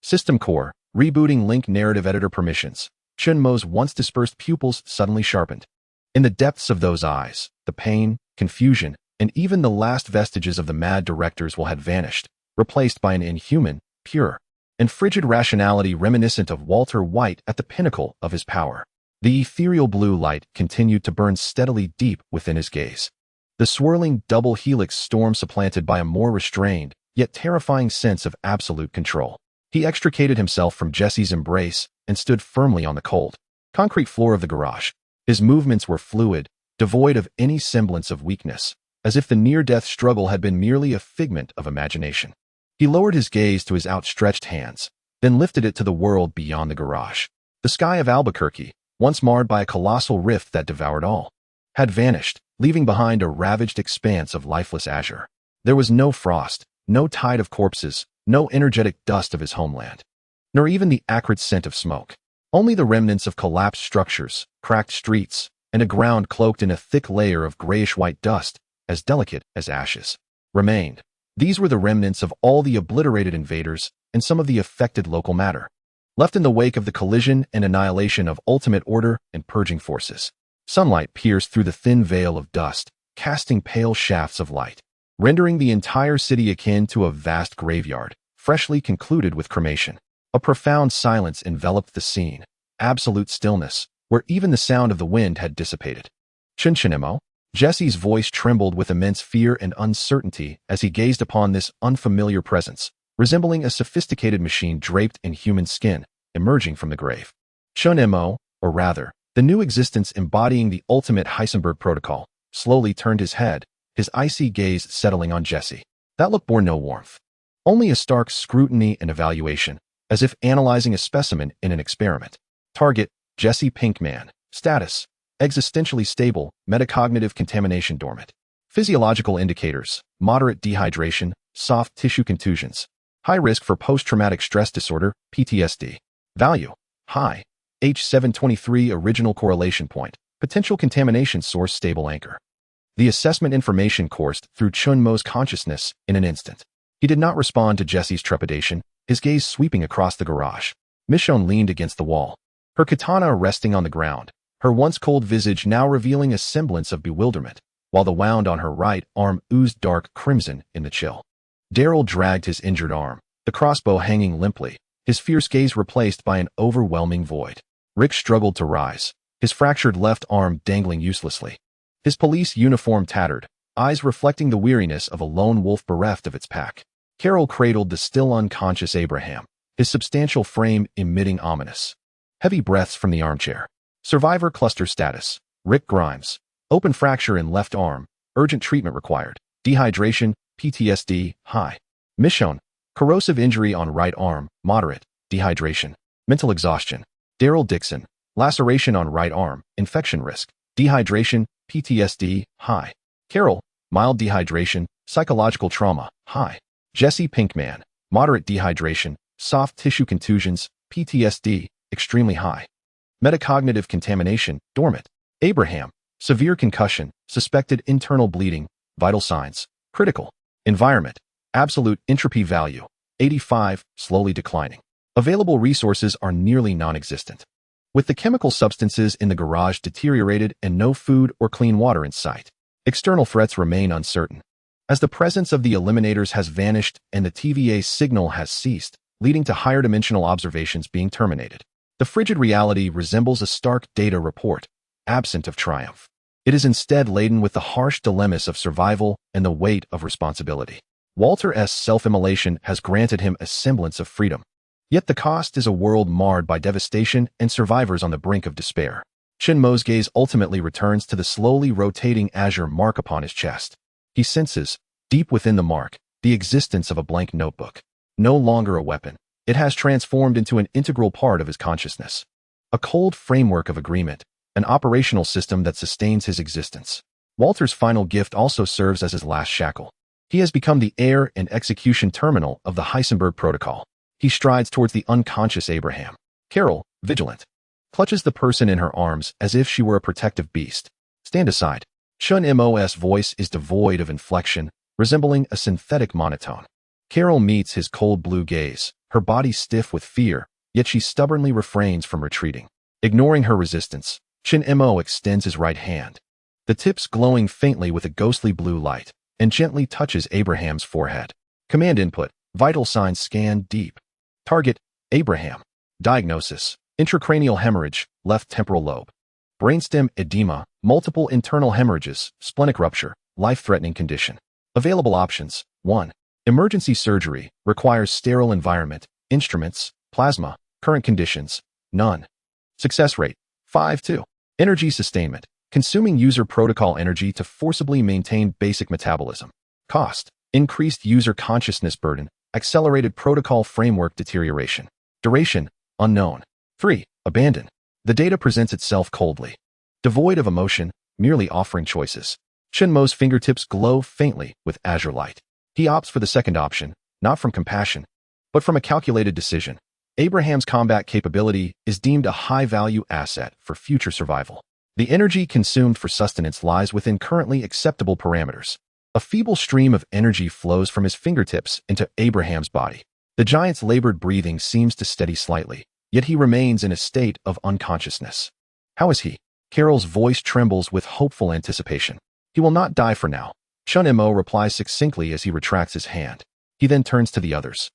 S1: System core, rebooting link narrative editor permissions. Chun Mo's once dispersed pupils suddenly sharpened. In the depths of those eyes, the pain, confusion, and even the last vestiges of the mad director's will had vanished, replaced by an inhuman, pure, and frigid rationality reminiscent of Walter White at the pinnacle of his power. The ethereal blue light continued to burn steadily deep within his gaze. The swirling double helix storm supplanted by a more restrained, yet terrifying sense of absolute control. He extricated himself from Jesse's embrace and stood firmly on the cold, concrete floor of the garage. His movements were fluid, devoid of any semblance of weakness, as if the near-death struggle had been merely a figment of imagination. He lowered his gaze to his outstretched hands, then lifted it to the world beyond the garage. The sky of Albuquerque, once marred by a colossal rift that devoured all, had vanished, leaving behind a ravaged expanse of lifeless azure. There was no frost, no tide of corpses, no energetic dust of his homeland, nor even the acrid scent of smoke. Only the remnants of collapsed structures, cracked streets, and a ground cloaked in a thick layer of grayish-white dust, as delicate as ashes, remained. These were the remnants of all the obliterated invaders and some of the affected local matter, left in the wake of the collision and annihilation of ultimate order and purging forces. Sunlight pierced through the thin veil of dust, casting pale shafts of light, rendering the entire city akin to a vast graveyard, freshly concluded with cremation. A profound silence enveloped the scene, absolute stillness, where even the sound of the wind had dissipated. Chun Mo? Jesse's voice trembled with immense fear and uncertainty as he gazed upon this unfamiliar presence, resembling a sophisticated machine draped in human skin, emerging from the grave. Chun Mo, or rather, the new existence embodying the ultimate Heisenberg protocol, slowly turned his head, his icy gaze settling on Jesse. That look bore no warmth, only a stark scrutiny and evaluation, as if analyzing a specimen in an experiment. Target, Jesse Pinkman. Status, existentially stable, metacognitive contamination dormant. Physiological indicators, moderate dehydration, soft tissue contusions. High risk for post-traumatic stress disorder, PTSD. Value, high. H723 original correlation point. Potential contamination source stable anchor. The assessment information coursed through Chun Mo's consciousness in an instant. He did not respond to Jesse's trepidation, his gaze sweeping across the garage. Michonne leaned against the wall, her katana resting on the ground, her once cold visage now revealing a semblance of bewilderment, while the wound on her right arm oozed dark crimson in the chill. Daryl dragged his injured arm, the crossbow hanging limply, his fierce gaze replaced by an overwhelming void. Rick struggled to rise, his fractured left arm dangling uselessly. His police uniform tattered, eyes reflecting the weariness of a lone wolf bereft of its pack. Carol cradled the still unconscious Abraham, his substantial frame emitting ominous, Heavy breaths from the armchair. Survivor cluster status. Rick Grimes. Open fracture in left arm. Urgent treatment required. Dehydration, PTSD, high. Michonne. Corrosive injury on right arm, moderate. Dehydration. Mental exhaustion. Daryl Dixon. Laceration on right arm, infection risk. Dehydration, PTSD, high. Carol. Mild dehydration, psychological trauma, high. Jesse Pinkman. Moderate dehydration, soft tissue contusions, PTSD, extremely high. Metacognitive contamination, dormant. Abraham. Severe concussion, suspected internal bleeding, vital signs, critical. Environment. Absolute entropy value, 85, slowly declining. Available resources are nearly non-existent. With the chemical substances in the garage deteriorated and no food or clean water in sight, external threats remain uncertain. As the presence of the eliminators has vanished and the TVA signal has ceased, leading to higher dimensional observations being terminated, the frigid reality resembles a stark data report, absent of triumph. It is instead laden with the harsh dilemmas of survival and the weight of responsibility. Walter's self-immolation has granted him a semblance of freedom. Yet the cost is a world marred by devastation and survivors on the brink of despair. Shin-Mo's gaze ultimately returns to the slowly rotating azure mark upon his chest. He senses, deep within the mark, the existence of a blank notebook. No longer a weapon, it has transformed into an integral part of his consciousness. A cold framework of agreement, an operational system that sustains his existence. Walter's final gift also serves as his last shackle. He has become the heir and execution terminal of the Heisenberg protocol. He strides towards the unconscious Abraham. Carol, vigilant, clutches the person in her arms as if she were a protective beast. Stand aside. Chun-Mo's voice is devoid of inflection, resembling a synthetic monotone. Carol meets his cold blue gaze, her body stiff with fear, yet she stubbornly refrains from retreating. Ignoring her resistance, Chun-Mo extends his right hand, the tips glowing faintly with a ghostly blue light, and gently touches Abraham's forehead. Command input, vital signs scan deep. Target, Abraham. Diagnosis, intracranial hemorrhage, left temporal lobe. Brainstem edema, multiple internal hemorrhages, splenic rupture, life-threatening condition. Available options, 1. Emergency surgery, requires sterile environment, instruments, plasma, current conditions, none. Success rate, 5-2. Energy sustainment, consuming user protocol energy to forcibly maintain basic metabolism. Cost, increased user consciousness burden, accelerated protocol framework deterioration. Duration, unknown. 3. Abandon. The data presents itself coldly, devoid of emotion, merely offering choices. Chun-Mo's fingertips glow faintly with azure light. He opts for the second option, not from compassion, but from a calculated decision. Abraham's combat capability is deemed a high-value asset for future survival. The energy consumed for sustenance lies within currently acceptable parameters. A feeble stream of energy flows from his fingertips into Abraham's body. The giant's labored breathing seems to steady slightly, yet he remains in a state of unconsciousness. How is he? Carol's voice trembles with hopeful anticipation. He will not die for now. Chun-Mo replies succinctly as he retracts his hand. He then turns to the others,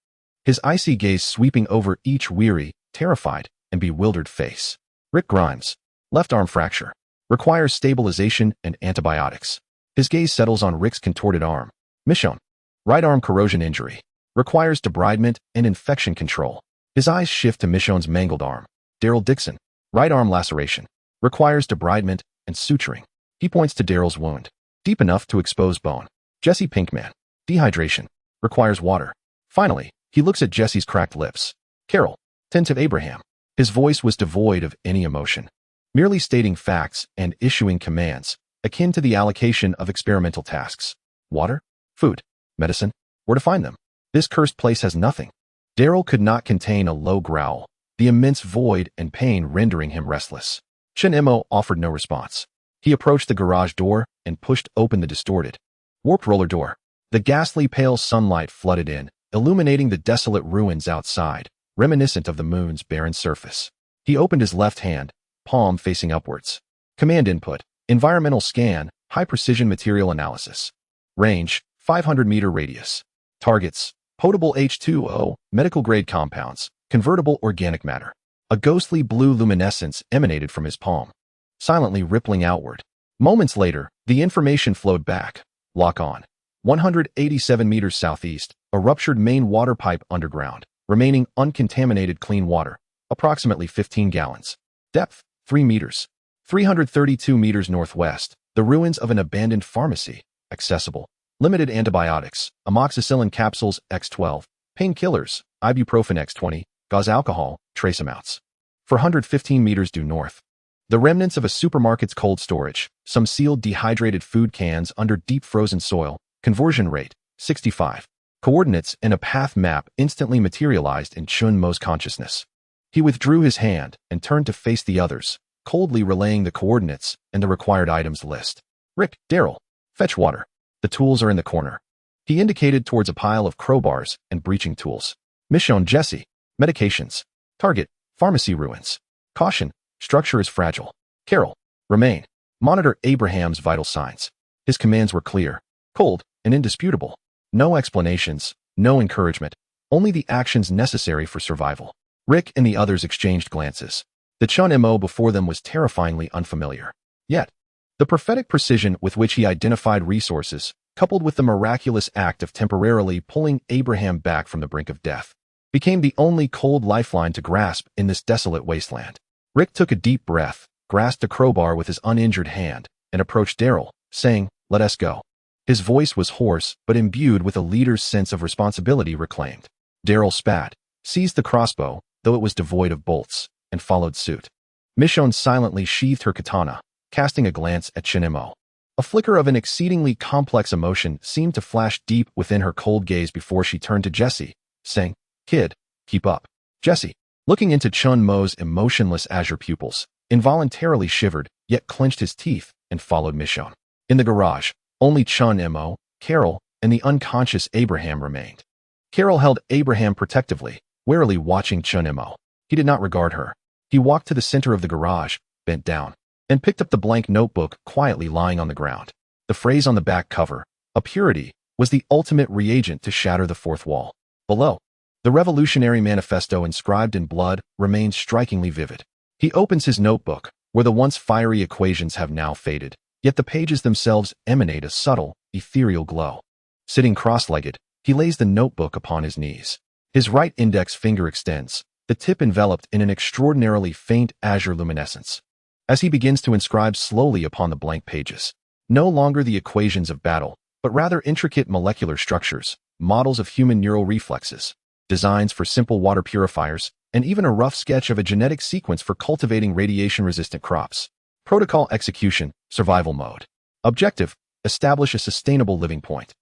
S1: his icy gaze sweeping over each weary, terrified, and bewildered face. Rick Grimes. Left arm fracture. Requires stabilization and antibiotics. His gaze settles on Rick's contorted arm. Michonne. Right arm corrosion injury. Requires debridement and infection control. His eyes shift to Michonne's mangled arm. Daryl Dixon. Right arm laceration. Requires debridement and suturing. He points to Daryl's wound, deep enough to expose bone. Jesse Pinkman. Dehydration. Requires water. Finally, he looks at Jesse's cracked lips. Carol. Tend to Abraham. His voice was devoid of any emotion, merely stating facts and issuing commands, akin to the allocation of experimental tasks. Water? Food? Medicine? Where to find them? This cursed place has nothing. Daryl could not contain a low growl, the immense void and pain rendering him restless. Chun-Mo offered no response. He approached the garage door and pushed open the distorted, warped roller door. The ghastly pale sunlight flooded in, illuminating the desolate ruins outside, reminiscent of the moon's barren surface. He opened his left hand, palm facing upwards. Command input, environmental scan, high-precision material analysis. Range, 500-meter radius. Targets, potable H2O, medical-grade compounds, convertible organic matter. A ghostly blue luminescence emanated from his palm, silently rippling outward. Moments later, the information flowed back. Lock on. 187 meters southeast, a ruptured main water pipe underground, remaining uncontaminated clean water. approximately 15 gallons. Depth, 3 meters. 332 meters northwest, the ruins of an abandoned pharmacy. Accessible. Limited antibiotics, amoxicillin capsules X12, painkillers, ibuprofen X20, gauze alcohol, trace amounts. 415 meters due north. The remnants of a supermarket's cold storage, some sealed dehydrated food cans under deep frozen soil, conversion rate, 65. Coordinates and a path map instantly materialized in Chun Mo's consciousness. He withdrew his hand and turned to face the others, coldly relaying the coordinates and the required items list. Rick, Daryl, fetch water. The tools are in the corner. He indicated towards a pile of crowbars and breaching tools. Michonne, Jesse, medications. Target, pharmacy ruins. Caution, structure is fragile. Carol, remain. Monitor Abraham's vital signs. His commands were clear, cold, and indisputable. No explanations, no encouragement, only the actions necessary for survival. Rick and the others exchanged glances. The Chun MO before them was terrifyingly unfamiliar. Yet, the prophetic precision with which he identified resources, coupled with the miraculous act of temporarily pulling Abraham back from the brink of death, became the only cold lifeline to grasp in this desolate wasteland. Rick took a deep breath, grasped a crowbar with his uninjured hand, and approached Daryl, saying, "Let us go." His voice was hoarse, but imbued with a leader's sense of responsibility reclaimed. Daryl spat, seized the crossbow, though it was devoid of bolts, and followed suit. Michonne silently sheathed her katana, casting a glance at Chun Mo. A flicker of an exceedingly complex emotion seemed to flash deep within her cold gaze before she turned to Jesse, saying, "Kid, keep up." Jesse, looking into Chun Mo's emotionless azure pupils, involuntarily shivered, yet clenched his teeth and followed Michonne. In the garage, only Chun Mo, Carol, and the unconscious Abraham remained. Carol held Abraham protectively, warily watching Chun Mo. He did not regard her. He walked to the center of the garage, bent down, and picked up the blank notebook quietly lying on the ground. The phrase on the back cover, "A purity," was the ultimate reagent to shatter the fourth wall. Below, the revolutionary manifesto inscribed in blood remains strikingly vivid. He opens his notebook, where the once fiery equations have now faded, yet the pages themselves emanate a subtle, ethereal glow. Sitting cross-legged, he lays the notebook upon his knees. His right index finger extends, the tip enveloped in an extraordinarily faint azure luminescence. As he begins to inscribe slowly upon the blank pages, no longer the equations of battle, but rather intricate molecular structures, models of human neural reflexes, designs for simple water purifiers, and even a rough sketch of a genetic sequence for cultivating radiation-resistant crops. Protocol execution, survival mode. Objective, establish a sustainable living point.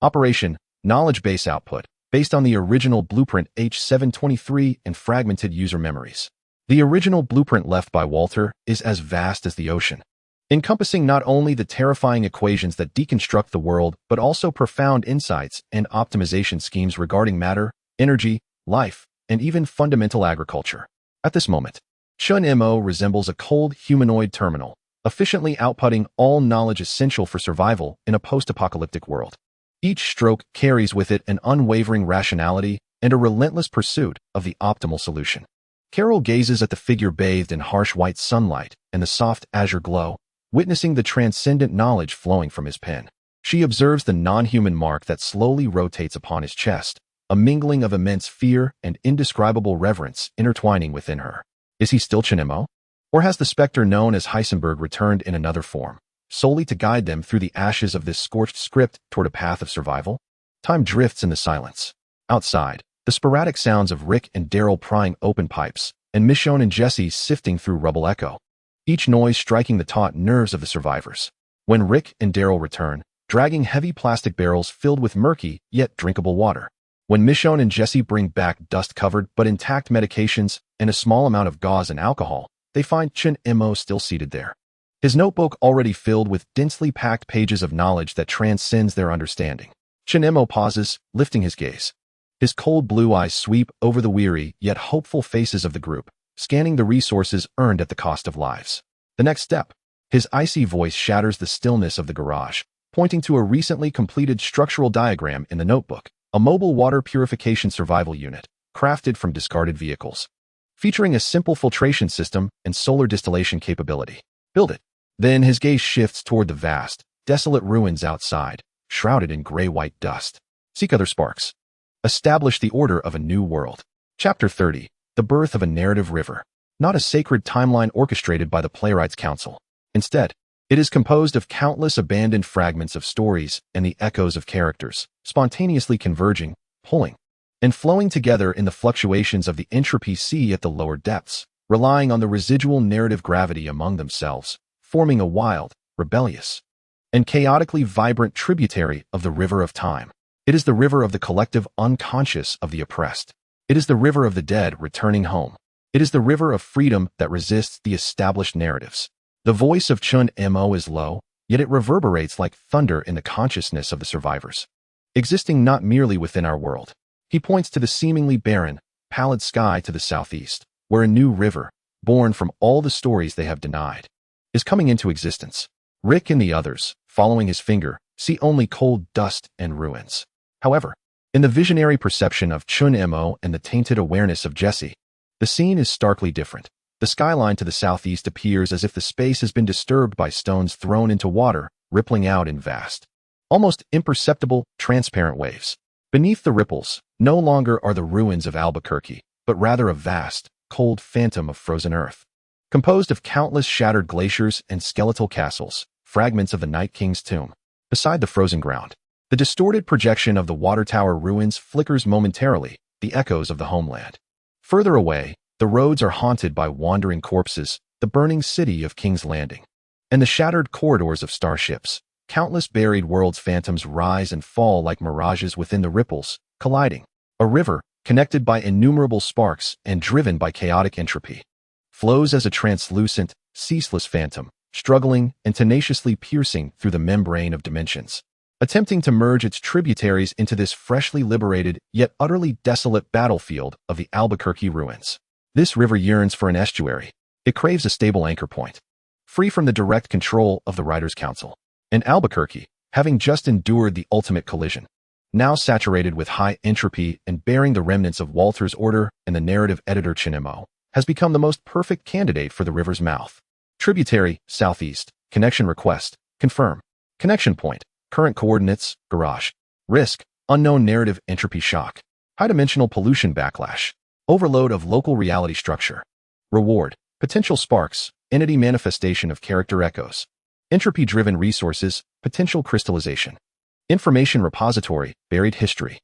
S1: Operation, knowledge base output, based on the original blueprint H723 and fragmented user memories. The original blueprint left by Walter is as vast as the ocean, encompassing not only the terrifying equations that deconstruct the world, but also profound insights and optimization schemes regarding matter, energy, life, and even fundamental agriculture. At this moment, Chun Mo resembles a cold humanoid terminal, efficiently outputting all knowledge essential for survival in a post-apocalyptic world. Each stroke carries with it an unwavering rationality and a relentless pursuit of the optimal solution. Carol gazes at the figure bathed in harsh white sunlight and the soft azure glow, witnessing the transcendent knowledge flowing from his pen. She observes the non-human mark that slowly rotates upon his chest, a mingling of immense fear and indescribable reverence intertwining within her. Is he still Chun Mo? Or has the specter known as Heisenberg returned in another form, solely to guide them through the ashes of this scorched script toward a path of survival? Time drifts in the silence. Outside, the sporadic sounds of Rick and Daryl prying open pipes, and Michonne and Jesse sifting through rubble echo, each noise striking the taut nerves of the survivors. When Rick and Daryl return, dragging heavy plastic barrels filled with murky yet drinkable water. When Michonne and Jesse bring back dust-covered but intact medications and a small amount of gauze and alcohol, they find Chun Mo still seated there. His notebook already filled with densely packed pages of knowledge that transcends their understanding. Chun Mo pauses, lifting his gaze. His cold blue eyes sweep over the weary yet hopeful faces of the group, scanning the resources earned at the cost of lives. The next step. His icy voice shatters the stillness of the garage, pointing to a recently completed structural diagram in the notebook, a mobile water purification survival unit, crafted from discarded vehicles, featuring a simple filtration system and solar distillation capability. Build it. Then his gaze shifts toward the vast, desolate ruins outside, shrouded in gray-white dust. Seek other sparks. Establish the order of a new world. Chapter 30. the birth of a narrative river, not a sacred timeline orchestrated by the Playwrights' Council. Instead, it is composed of countless abandoned fragments of stories and the echoes of characters, spontaneously converging, pulling, and flowing together in the fluctuations of the entropy sea at the lower depths, relying on the residual narrative gravity among themselves, forming a wild, rebellious, and chaotically vibrant tributary of the river of time. It is the river of the collective unconscious of the oppressed. It is the river of the dead returning home. It is the river of freedom that resists the established narratives. The voice of Chun Mo is low, yet it reverberates like thunder in the consciousness of the survivors, existing not merely within our world. He points to the seemingly barren, pallid sky to the southeast, where a new river, born from all the stories they have denied, is coming into existence. Rick and the others, following his finger, see only cold dust and ruins. However, in the visionary perception of Chun Mo and the tainted awareness of Jesse, the scene is starkly different. The skyline to the southeast appears as if the space has been disturbed by stones thrown into water, rippling out in vast, almost imperceptible, transparent waves. Beneath the ripples, no longer are the ruins of Albuquerque, but rather a vast, cold phantom of frozen earth, composed of countless shattered glaciers and skeletal castles, fragments of the Night King's tomb. Beside the frozen ground, the distorted projection of the water tower ruins flickers momentarily, the echoes of the homeland. Further away, the roads are haunted by wandering corpses, the burning city of King's Landing, and the shattered corridors of starships. Countless buried worlds' phantoms rise and fall like mirages within the ripples, colliding. A river, connected by innumerable sparks and driven by chaotic entropy, flows as a translucent, ceaseless phantom, struggling and tenaciously piercing through the membrane of dimensions, attempting to merge its tributaries into this freshly liberated yet utterly desolate battlefield of the Albuquerque ruins. This river yearns for an estuary. It craves a stable anchor point, free from the direct control of the Writers' Council. And Albuquerque, having just endured the ultimate collision, now saturated with high entropy and bearing the remnants of Walter's order and the narrative editor Chun Mo, has become the most perfect candidate for the river's mouth. Tributary, southeast, connection request, confirm. Connection point, current coordinates, garage. Risk, unknown narrative entropy shock. High-dimensional pollution backlash. Overload of local reality structure. Reward, potential sparks, entity manifestation of character echoes. Entropy-driven resources, potential crystallization. Information repository, buried history.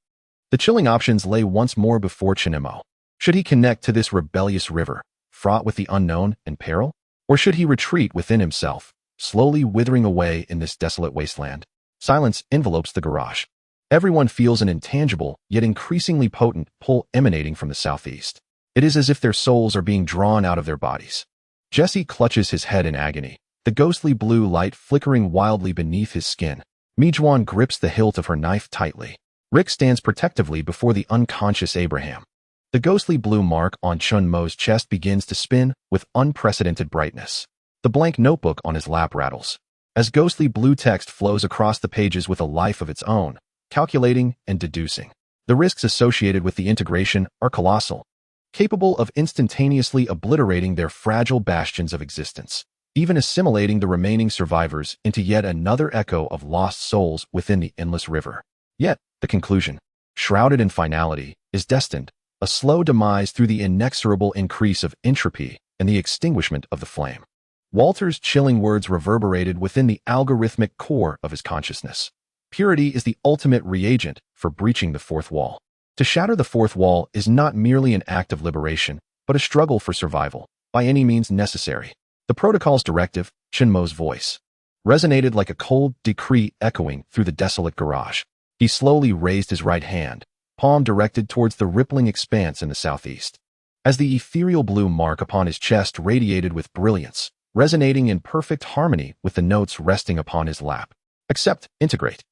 S1: The chilling options lay once more before Chun Mo. Should he connect to this rebellious river, fraught with the unknown and peril? Or should he retreat within himself, slowly withering away in this desolate wasteland? Silence envelopes the garage. Everyone feels an intangible, yet increasingly potent, pull emanating from the southeast. It is as if their souls are being drawn out of their bodies. Jesse clutches his head in agony, the ghostly blue light flickering wildly beneath his skin. Mijuan grips the hilt of her knife tightly. Rick stands protectively before the unconscious Abraham. The ghostly blue mark on Chun Mo's chest begins to spin with unprecedented brightness. The blank notebook on his lap rattles, as ghostly blue text flows across the pages with a life of its own, calculating and deducing. The risks associated with the integration are colossal, capable of instantaneously obliterating their fragile bastions of existence, even assimilating the remaining survivors into yet another echo of lost souls within the endless river. Yet, the conclusion, shrouded in finality, is destined, a slow demise through the inexorable increase of entropy and the extinguishment of the flame. Walter's chilling words reverberated within the algorithmic core of his consciousness. Purity is the ultimate reagent for breaching the fourth wall. To shatter the fourth wall is not merely an act of liberation, but a struggle for survival, by any means necessary. The protocol's directive, Chun Mo's voice, resonated like a cold decree echoing through the desolate garage. He slowly raised his right hand, palm directed towards the rippling expanse in the southeast. As the ethereal blue mark upon his chest radiated with brilliance, resonating in perfect harmony with the notes resting upon his lap. Accept, integrate.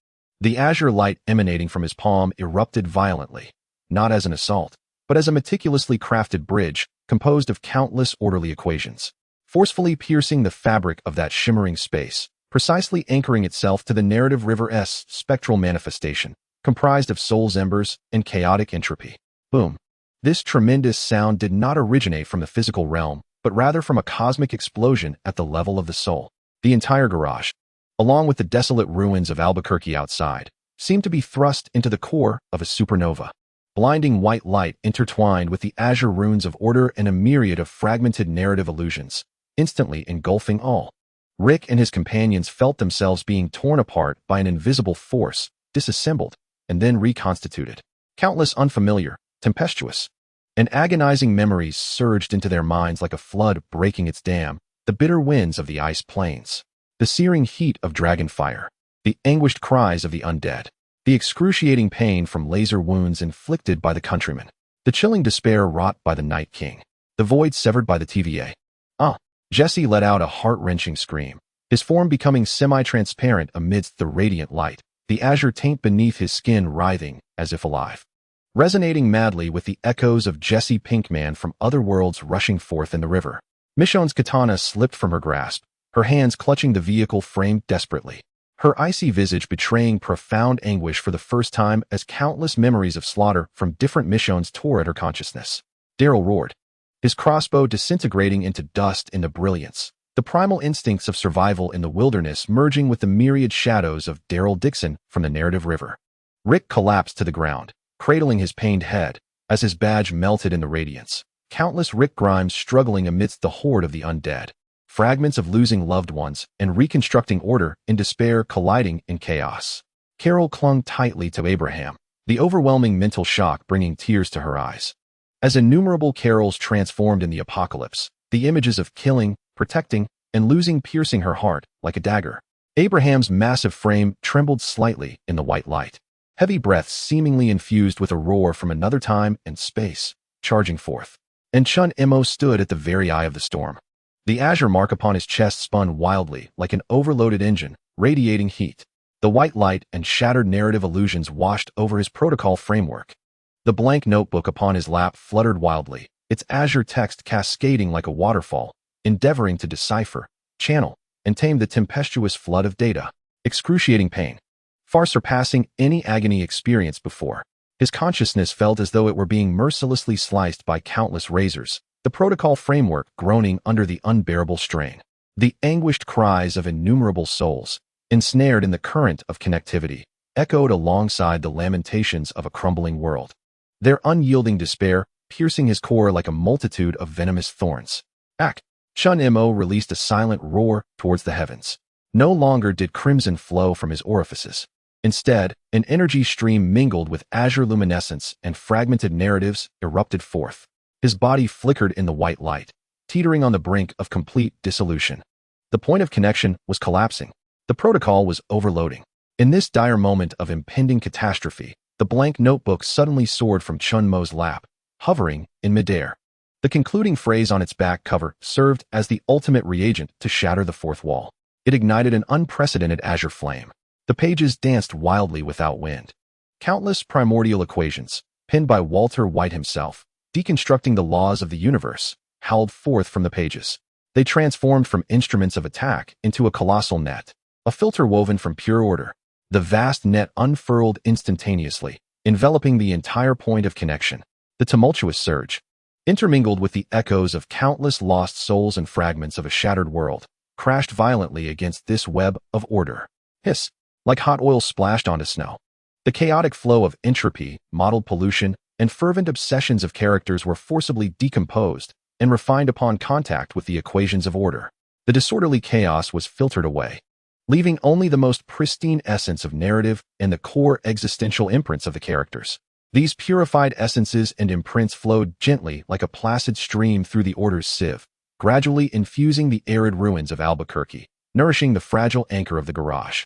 S1: The azure light emanating from his palm erupted violently, not as an assault, but as a meticulously crafted bridge composed of countless orderly equations, forcefully piercing the fabric of that shimmering space, precisely anchoring itself to the narrative river's spectral manifestation, comprised of soul's embers and chaotic entropy. Boom. This tremendous sound did not originate from the physical realm, but rather from a cosmic explosion at the level of the soul. The entire garage, along with the desolate ruins of Albuquerque outside, seemed to be thrust into the core of a supernova. blinding white light intertwined with the azure runes of order and a myriad of fragmented narrative illusions, instantly engulfing all. Rick and his companions felt themselves being torn apart by an invisible force, disassembled, and then reconstituted. Countless unfamiliar, tempestuous, and agonizing memories surged into their minds like a flood breaking its dam, the bitter winds of the ice plains, the searing heat of dragon fire, the anguished cries of the undead, the excruciating pain from laser wounds inflicted by the countrymen, the chilling despair wrought by the Night King, the void severed by the TVA. Jesse let out a heart-wrenching scream, his form becoming semi-transparent amidst the radiant light, the azure taint beneath his skin writhing as if alive, resonating madly with the echoes of Jesse Pinkman from other worlds rushing forth in the river. Michonne's katana slipped from her grasp, her hands clutching the vehicle frame desperately, her icy visage betraying profound anguish for the first time as countless memories of slaughter from different Michonnes tore at her consciousness. Daryl roared, his crossbow disintegrating into dust in the brilliance, the primal instincts of survival in the wilderness merging with the myriad shadows of Daryl Dixon from the narrative river. Rick collapsed to the ground, cradling his pained head, as his badge melted in the radiance. Countless Rick Grimes struggling amidst the horde of the undead, fragments of losing loved ones and reconstructing order in despair colliding in chaos. Carol clung tightly to Abraham, the overwhelming mental shock bringing tears to her eyes. As innumerable Carols transformed in the apocalypse, the images of killing, protecting, and losing piercing her heart like a dagger. Abraham's massive frame trembled slightly in the white light. Heavy breaths seemingly infused with a roar from another time and space, charging forth. And Chun Imo stood at the very eye of the storm. The azure mark upon his chest spun wildly like an overloaded engine, radiating heat. The white light and shattered narrative illusions washed over his protocol framework. The blank notebook upon his lap fluttered wildly, its azure text cascading like a waterfall, endeavoring to decipher, channel, and tame the tempestuous flood of data. Excruciating pain, far surpassing any agony experienced before. His consciousness felt as though it were being mercilessly sliced by countless razors, the protocol framework groaning under the unbearable strain. The anguished cries of innumerable souls, ensnared in the current of connectivity, echoed alongside the lamentations of a crumbling world. Their unyielding despair piercing his core like a multitude of venomous thorns. Chun Imo released a silent roar towards the heavens. No longer did crimson flow from his orifices. Instead, an energy stream mingled with azure luminescence and fragmented narratives erupted forth. His body flickered in the white light, teetering on the brink of complete dissolution. The point of connection was collapsing. The protocol was overloading. In this dire moment of impending catastrophe, the blank notebook suddenly soared from Chun Mo's lap, hovering in midair. The concluding phrase on its back cover served as the ultimate reagent to shatter the fourth wall. It ignited an unprecedented azure flame. The pages danced wildly without wind. Countless primordial equations, penned by Walter White himself, deconstructing the laws of the universe, howled forth from the pages. They transformed from instruments of attack into a colossal net, a filter woven from pure order. The vast net unfurled instantaneously, enveloping the entire point of connection. The tumultuous surge, intermingled with the echoes of countless lost souls and fragments of a shattered world, crashed violently against this web of order. Hiss, like hot oil splashed onto snow. The chaotic flow of entropy, mottled pollution, and fervent obsessions of characters were forcibly decomposed and refined upon contact with the equations of order. The disorderly chaos was filtered away, leaving only the most pristine essence of narrative and the core existential imprints of the characters. These purified essences and imprints flowed gently like a placid stream through the order's sieve, gradually infusing the arid ruins of Albuquerque, nourishing the fragile anchor of the garage.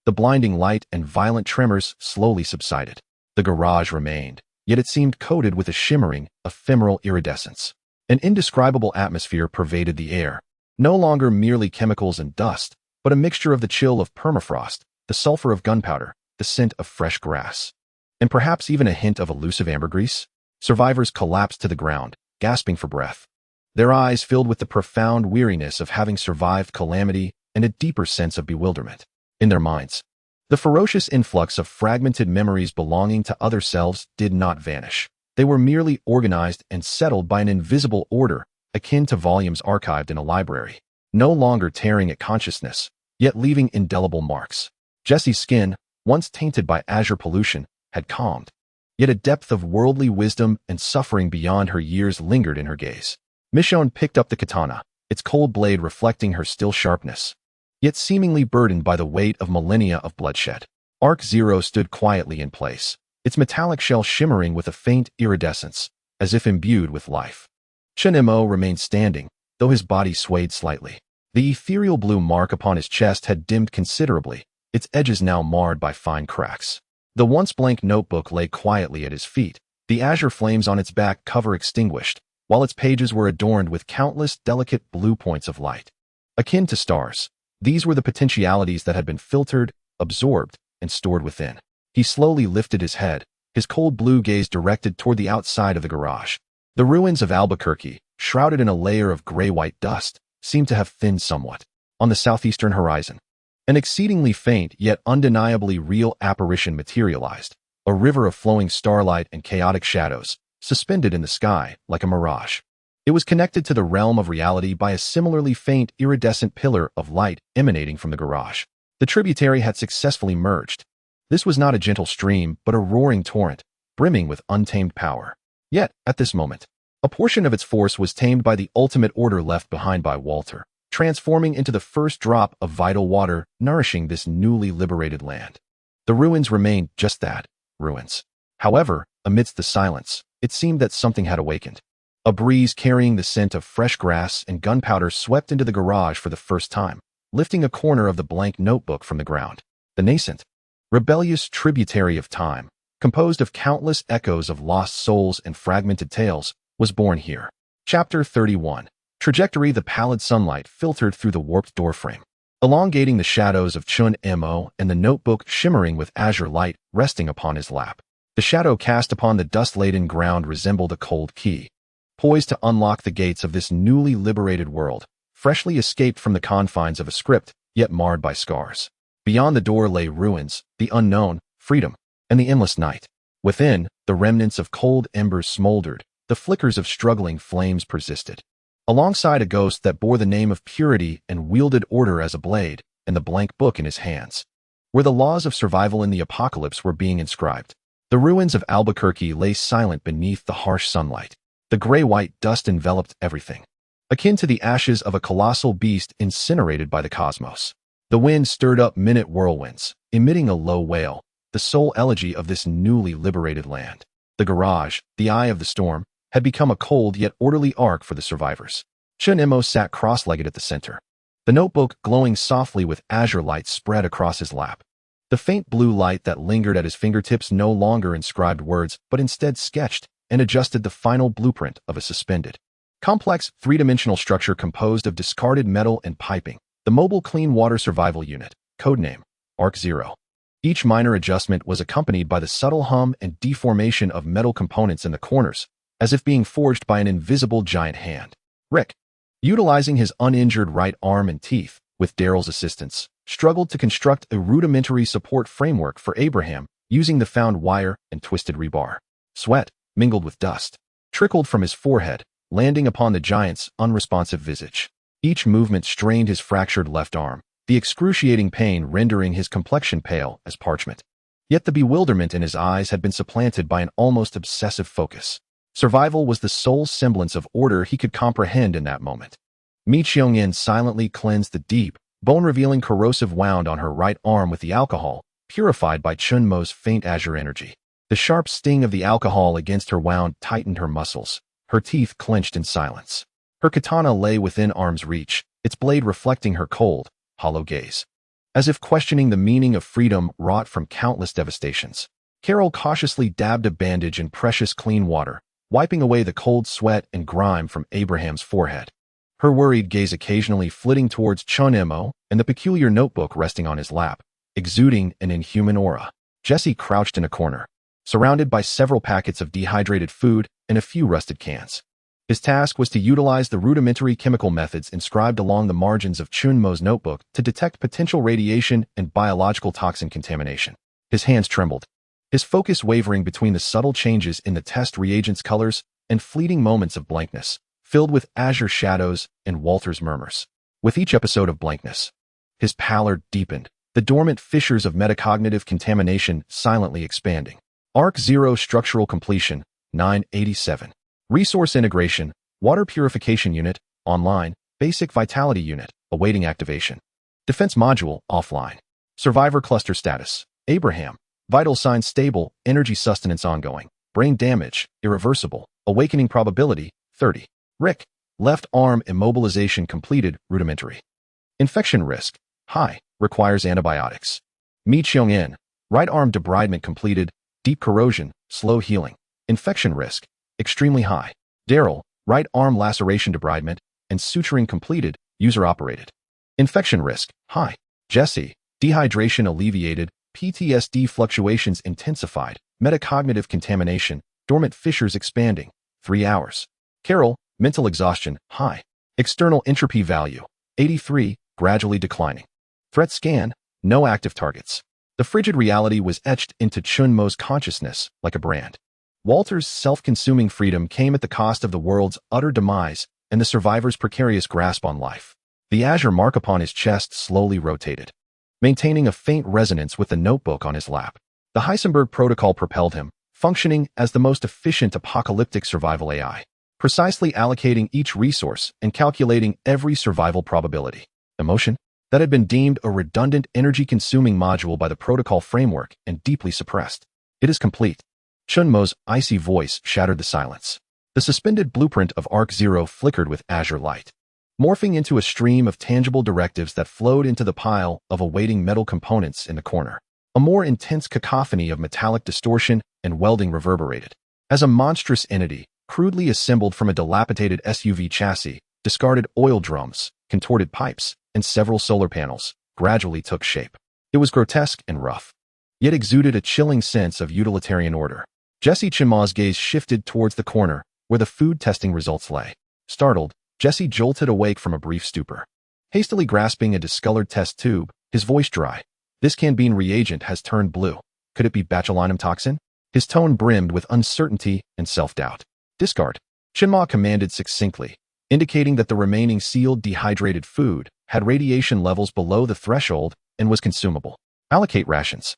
S1: The blinding light and violent tremors slowly subsided. The garage remained, yet it seemed coated with a shimmering, ephemeral iridescence. An indescribable atmosphere pervaded the air, no longer merely chemicals and dust, but a mixture of the chill of permafrost, the sulfur of gunpowder, the scent of fresh grass, and perhaps even a hint of elusive ambergris. Survivors collapsed to the ground, gasping for breath, their eyes filled with the profound weariness of having survived calamity and a deeper sense of bewilderment. In their minds, the ferocious influx of fragmented memories belonging to other selves did not vanish. They were merely organized and settled by an invisible order, akin to volumes archived in a library, no longer tearing at consciousness, yet leaving indelible marks. Jesse's skin, once tainted by azure pollution, had calmed. yet a depth of worldly wisdom and suffering beyond her years lingered in her gaze. Michonne picked up the katana, its cold blade reflecting her still sharpness, yet seemingly burdened by the weight of millennia of bloodshed. Arc Zero stood quietly in place, its metallic shell shimmering with a faint iridescence, as if imbued with life. Chun Mo remained standing, though his body swayed slightly. The ethereal blue mark upon his chest had dimmed considerably, its edges now marred by fine cracks. The once blank notebook lay quietly at his feet, the azure flames on its back cover extinguished, while its pages were adorned with countless delicate blue points of light. Akin to stars, these were the potentialities that had been filtered, absorbed, and stored within. He slowly lifted his head, his cold blue gaze directed toward the outside of the garage. The ruins of Albuquerque, shrouded in a layer of gray-white dust, seemed to have thinned somewhat. On the southeastern horizon, an exceedingly faint yet undeniably real apparition materialized, a river of flowing starlight and chaotic shadows, suspended in the sky like a mirage. It was connected to the realm of reality by a similarly faint iridescent pillar of light emanating from the garage. The tributary had successfully merged. This was not a gentle stream, but a roaring torrent, brimming with untamed power. Yet, at this moment, a portion of its force was tamed by the ultimate order left behind by Walter, transforming into the first drop of vital water nourishing this newly liberated land. The ruins remained just that, ruins. However, amidst the silence, it seemed that something had awakened. A breeze carrying the scent of fresh grass and gunpowder swept into the garage for the first time, lifting a corner of the blank notebook from the ground. The nascent, rebellious tributary of time, composed of countless echoes of lost souls and fragmented tales, was born here. Chapter 31. Trajectory. The pallid sunlight filtered through the warped doorframe, elongating the shadows of Chun Mo and the notebook shimmering with azure light resting upon his lap. The shadow cast upon the dust-laden ground resembled a cold key, poised to unlock the gates of this newly liberated world, freshly escaped from the confines of a script, yet marred by scars. Beyond the door lay ruins, the unknown, freedom, and the endless night. Within, the remnants of cold embers smoldered, the flickers of struggling flames persisted. Alongside a ghost that bore the name of purity and wielded order as a blade, and the blank book in his hands, where the laws of survival in the apocalypse were being inscribed. The ruins of Albuquerque lay silent beneath the harsh sunlight. The gray-white dust enveloped everything, akin to the ashes of a colossal beast incinerated by the cosmos. The wind stirred up minute whirlwinds, emitting a low wail, the sole elegy of this newly liberated land. The garage, the eye of the storm, had become a cold yet orderly ark for the survivors. Chun Mo sat cross-legged at the center, the notebook glowing softly with azure light spread across his lap. The faint blue light that lingered at his fingertips no longer inscribed words, but instead sketched and adjusted the final blueprint of a suspended, complex, three-dimensional structure composed of discarded metal and piping. The Mobile Clean Water Survival Unit, codename Arc Zero. Each minor adjustment was accompanied by the subtle hum and deformation of metal components in the corners, as if being forged by an invisible giant hand. Rick, utilizing his uninjured right arm and teeth, with Daryl's assistance, struggled to construct a rudimentary support framework for Abraham using the found wire and twisted rebar. Sweat, mingled with dust, trickled from his forehead, landing upon the giant's unresponsive visage. Each movement strained his fractured left arm, the excruciating pain rendering his complexion pale as parchment. Yet the bewilderment in his eyes had been supplanted by an almost obsessive focus. Survival was the sole semblance of order he could comprehend in that moment. Mi Cheong-in silently cleansed the deep, bone-revealing corrosive wound on her right arm with the alcohol, purified by Chun Mo's faint azure energy. The sharp sting of the alcohol against her wound tightened her muscles, her teeth clenched in silence. Her katana lay within arm's reach, its blade reflecting her cold, hollow gaze, as if questioning the meaning of freedom wrought from countless devastations. Carol cautiously dabbed a bandage in precious clean water, wiping away the cold sweat and grime from Abraham's forehead. Her worried gaze occasionally flitting towards Chun Mo and the peculiar notebook resting on his lap, exuding an inhuman aura. Jesse crouched in a corner, surrounded by several packets of dehydrated food and a few rusted cans. His task was to utilize the rudimentary chemical methods inscribed along the margins of Chun Mo's notebook to detect potential radiation and biological toxin contamination. His hands trembled, his focus wavering between the subtle changes in the test reagent's colors and fleeting moments of blankness, filled with azure shadows and Walter's murmurs. With each episode of blankness, his pallor deepened, the dormant fissures of metacognitive contamination silently expanding. Arc 0 structural completion, 987. Resource integration, water purification unit, online, basic vitality unit, awaiting activation. Defense module, offline. Survivor cluster status, Abraham. Vital signs stable, energy sustenance ongoing. Brain damage, irreversible. Awakening probability, 30. Rick. Left arm immobilization completed, rudimentary. Infection risk, high, requires antibiotics. Mi Cheong-in. Right arm debridement completed, deep corrosion, slow healing. Infection risk, extremely high. Daryl. Right arm laceration debridement and suturing completed, user-operated. Infection risk, high. Jesse. Dehydration alleviated, PTSD fluctuations intensified, metacognitive contamination, dormant fissures expanding, 3 hours. Carol. Mental exhaustion, high. External entropy value, 83, gradually declining. Threat scan, no active targets. The frigid reality was etched into Chunmo's consciousness like a brand. Walter's self-consuming freedom came at the cost of the world's utter demise and the survivor's precarious grasp on life. The azure mark upon his chest slowly rotated, maintaining a faint resonance with the notebook on his lap. The Heisenberg protocol propelled him, functioning as the most efficient apocalyptic survival AI, precisely allocating each resource and calculating every survival probability. Emotion, that had been deemed a redundant energy-consuming module by the protocol framework and deeply suppressed. It is complete. Chunmo's icy voice shattered the silence. The suspended blueprint of Arc 0 flickered with azure light, morphing into a stream of tangible directives that flowed into the pile of awaiting metal components in the corner. A more intense cacophony of metallic distortion and welding reverberated. As a monstrous entity, crudely assembled from a dilapidated SUV chassis, discarded oil drums, contorted pipes, and several solar panels, gradually took shape. It was grotesque and rough, yet exuded a chilling sense of utilitarian order. Jesse Pinkman's gaze shifted towards the corner where the food testing results lay. Startled, Jesse jolted awake from a brief stupor. Hastily grasping a discolored test tube, his voice dry. This canned reagent has turned blue. Could it be botulinum toxin? His tone brimmed with uncertainty and self-doubt. Discard, Pinkman commanded succinctly, indicating that the remaining sealed dehydrated food had radiation levels below the threshold and was consumable. Allocate rations.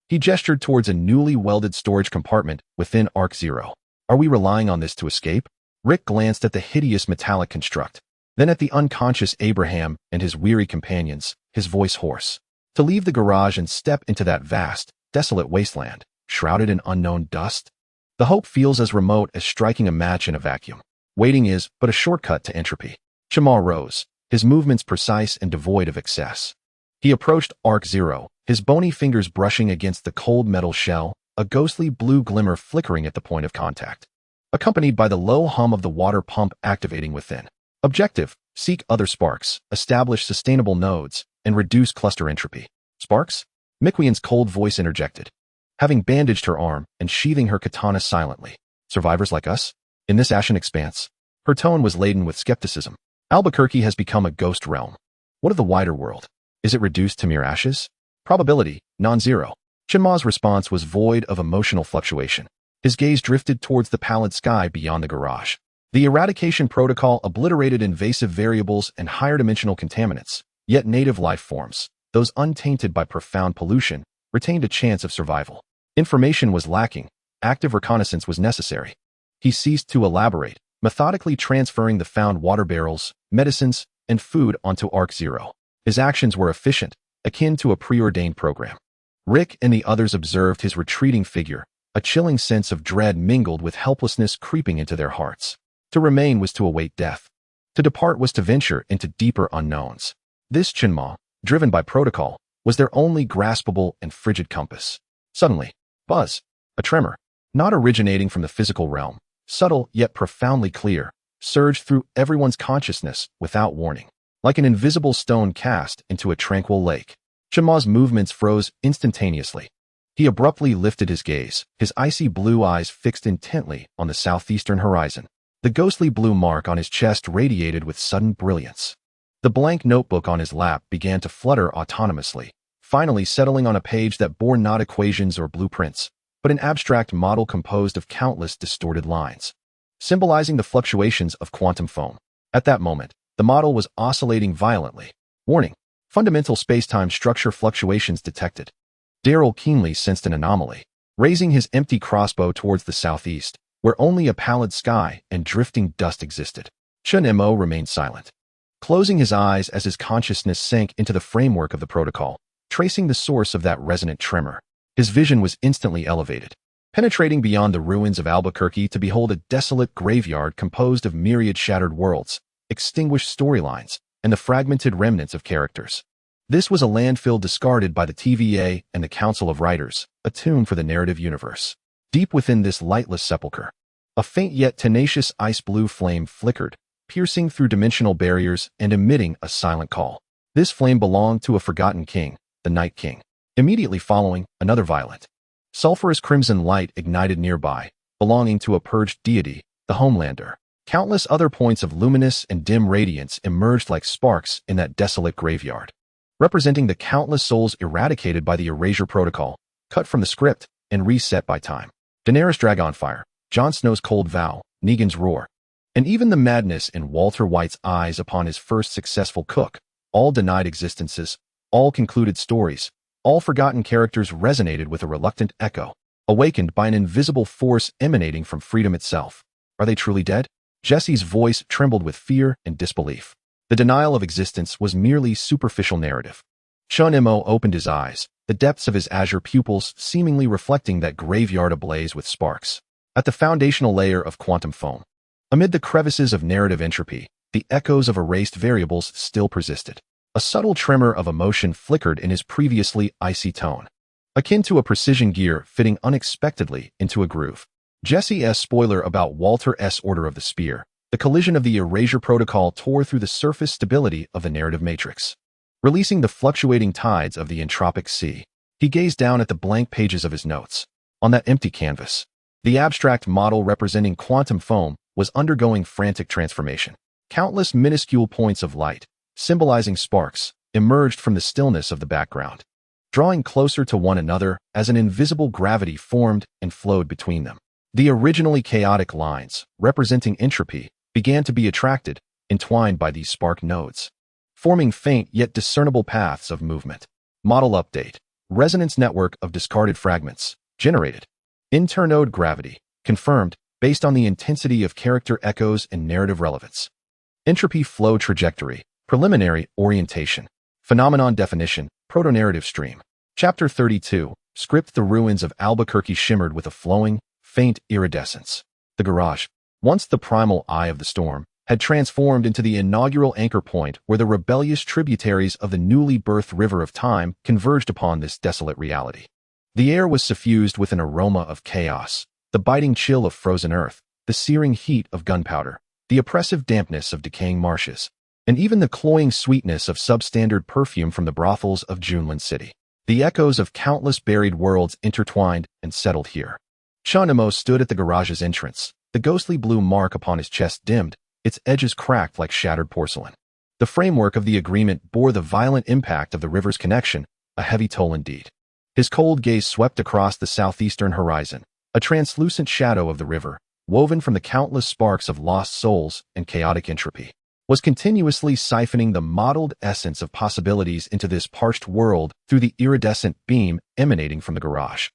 S1: He gestured towards a newly welded storage compartment within Arc 0. Are we relying on this to escape? Rick glanced at the hideous metallic construct, then at the unconscious Abraham and his weary companions, his voice hoarse. To leave the garage and step into that vast, desolate wasteland, shrouded in unknown dust? The hope feels as remote as striking a match in a vacuum. Waiting is but a shortcut to entropy. Pinkman rose, his movements precise and devoid of excess. He approached Arc 0, his bony fingers brushing against the cold metal shell, a ghostly blue glimmer flickering at the point of contact, accompanied by the low hum of the water pump activating within. Objective, seek other sparks, establish sustainable nodes, and reduce cluster entropy. Sparks? Miquian's cold voice interjected, having bandaged her arm and sheathing her katana silently. Survivors like us? In this ashen expanse? Her tone was laden with skepticism. Albuquerque has become a ghost realm. What of the wider world? Is it reduced to mere ashes? Probability, non-zero. Pinkman's response was void of emotional fluctuation. His gaze drifted towards the pallid sky beyond the garage. The eradication protocol obliterated invasive variables and higher-dimensional contaminants, yet native life forms, those untainted by profound pollution, retained a chance of survival. Information was lacking. Active reconnaissance was necessary. He ceased to elaborate, methodically transferring the found water barrels, medicines, and food onto Arc 0. His actions were efficient, akin to a preordained program. Rick and the others observed his retreating figure, a chilling sense of dread mingled with helplessness creeping into their hearts. To remain was to await death. To depart was to venture into deeper unknowns. This Pinkman, driven by protocol, was their only graspable and frigid compass. Suddenly, buzz, a tremor, not originating from the physical realm, subtle yet profoundly clear, surged through everyone's consciousness without warning. Like an invisible stone cast into a tranquil lake, Pinkman's movements froze instantaneously. He abruptly lifted his gaze, his icy blue eyes fixed intently on the southeastern horizon. The ghostly blue mark on his chest radiated with sudden brilliance. The blank notebook on his lap began to flutter autonomously, finally settling on a page that bore not equations or blueprints, but an abstract model composed of countless distorted lines, symbolizing the fluctuations of quantum foam. At that moment, the model was oscillating violently. Warning: fundamental space-time structure fluctuations detected. Daryl keenly sensed an anomaly. raising his empty crossbow towards the southeast, where only a pallid sky and drifting dust existed. Chun-Mo remained silent, closing his eyes as his consciousness sank into the framework of the protocol, tracing the source of that resonant tremor. His vision was instantly elevated, penetrating beyond the ruins of Albuquerque to behold a desolate graveyard composed of myriad shattered worlds, extinguished storylines, and the fragmented remnants of characters. This was a landfill discarded by the TVA and the Council of Writers, a tomb for the narrative universe. Deep within this lightless sepulchre, a faint yet tenacious ice-blue flame flickered, piercing through dimensional barriers and emitting a silent call. This flame belonged to a forgotten king, the Night King. Immediately following, another violet, sulphurous crimson light ignited nearby, belonging to a purged deity, the Homelander. Countless other points of luminous and dim radiance emerged like sparks in that desolate graveyard, representing the countless souls eradicated by the erasure protocol, cut from the script and reset by time. Daenerys' Dragonfire, Jon Snow's cold vow, Negan's roar, and even the madness in Walter White's eyes upon his first successful cook, all denied existences, all concluded stories, all forgotten characters resonated with a reluctant echo, awakened by an invisible force emanating from freedom itself. Are they truly dead? Jesse's voice trembled with fear and disbelief. The denial of existence was merely superficial narrative. Chun-Mo opened his eyes, the depths of his azure pupils seemingly reflecting that graveyard ablaze with sparks. At the foundational layer of quantum foam, amid the crevices of narrative entropy, the echoes of erased variables still persisted. A subtle tremor of emotion flickered in his previously icy tone, akin to a precision gear fitting unexpectedly into a groove. Jesse's spoiler about Walter's Order of the Spear. The collision of the erasure protocol tore through the surface stability of the narrative matrix, releasing the fluctuating tides of the entropic sea. He gazed down at the blank pages of his notes. On that empty canvas, the abstract model representing quantum foam was undergoing frantic transformation. Countless minuscule points of light, symbolizing sparks, emerged from the stillness of the background, drawing closer to one another as an invisible gravity formed and flowed between them. The originally chaotic lines, representing entropy, began to be attracted, entwined by these spark nodes, forming faint yet discernible paths of movement. Model update. Resonance network of discarded fragments. Generated. Internode gravity. Confirmed, based on the intensity of character echoes and narrative relevance. Entropy flow trajectory. Preliminary orientation. Phenomenon definition. Proto-narrative stream. Chapter 32. Script. The ruins of Albuquerque shimmered with a flowing, faint iridescence. The garage, once the primal eye of the storm, had transformed into the inaugural anchor point where the rebellious tributaries of the newly birthed river of time converged upon this desolate reality. The air was suffused with an aroma of chaos, the biting chill of frozen earth, the searing heat of gunpowder, the oppressive dampness of decaying marshes, and even the cloying sweetness of substandard perfume from the brothels of Juneland City. The echoes of countless buried worlds intertwined and settled here. Chun-Mo stood at the garage's entrance, the ghostly blue mark upon his chest dimmed, its edges cracked like shattered porcelain. The framework of the agreement bore the violent impact of the river's connection, a heavy toll indeed. His cold gaze swept across the southeastern horizon, a translucent shadow of the river, woven from the countless sparks of lost souls and chaotic entropy, was continuously siphoning the mottled essence of possibilities into this parched world through the iridescent beam emanating from the garage.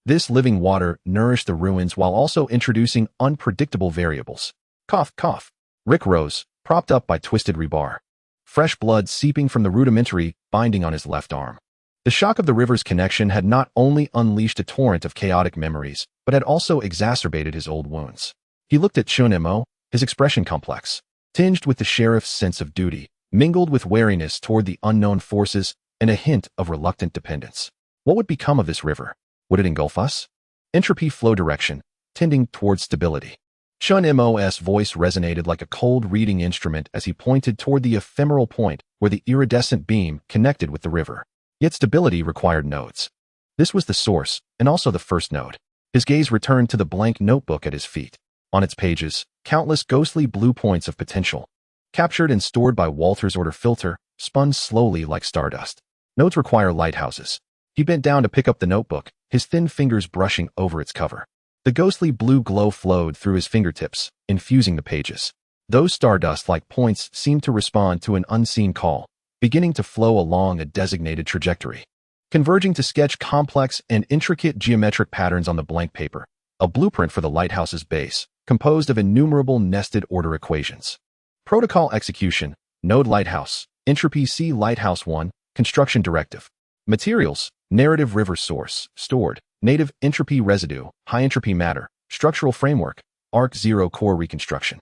S1: This living water nourished the ruins while also introducing unpredictable variables. Cough, cough. Rick rose, propped up by twisted rebar, fresh blood seeping from the rudimentary binding on his left arm. The shock of the river's connection had not only unleashed a torrent of chaotic memories, but had also exacerbated his old wounds. He looked at Chun-Mo, his expression complex, tinged with the sheriff's sense of duty, mingled with wariness toward the unknown forces and a hint of reluctant dependence. What would become of this river? Would it engulf us? Entropy flow direction, tending towards stability. Chun-Mo's voice resonated like a cold reading instrument as he pointed toward the ephemeral point where the iridescent beam connected with the river. Yet stability required nodes. This was the source, and also the first node. His gaze returned to the blank notebook at his feet. On its pages, countless ghostly blue points of potential, captured and stored by Walter's order filter, spun slowly like stardust. Nodes require lighthouses. He bent down to pick up the notebook, his thin fingers brushing over its cover. The ghostly blue glow flowed through his fingertips, infusing the pages. Those stardust-like points seemed to respond to an unseen call, beginning to flow along a designated trajectory. converging to sketch complex and intricate geometric patterns on the blank paper, a blueprint for the lighthouse's base, composed of innumerable nested order equations. Protocol execution, node lighthouse, entropy C lighthouse 1, construction directive. Materials, narrative river source, stored, native entropy residue, high entropy matter, structural framework, ARC-0 core reconstruction.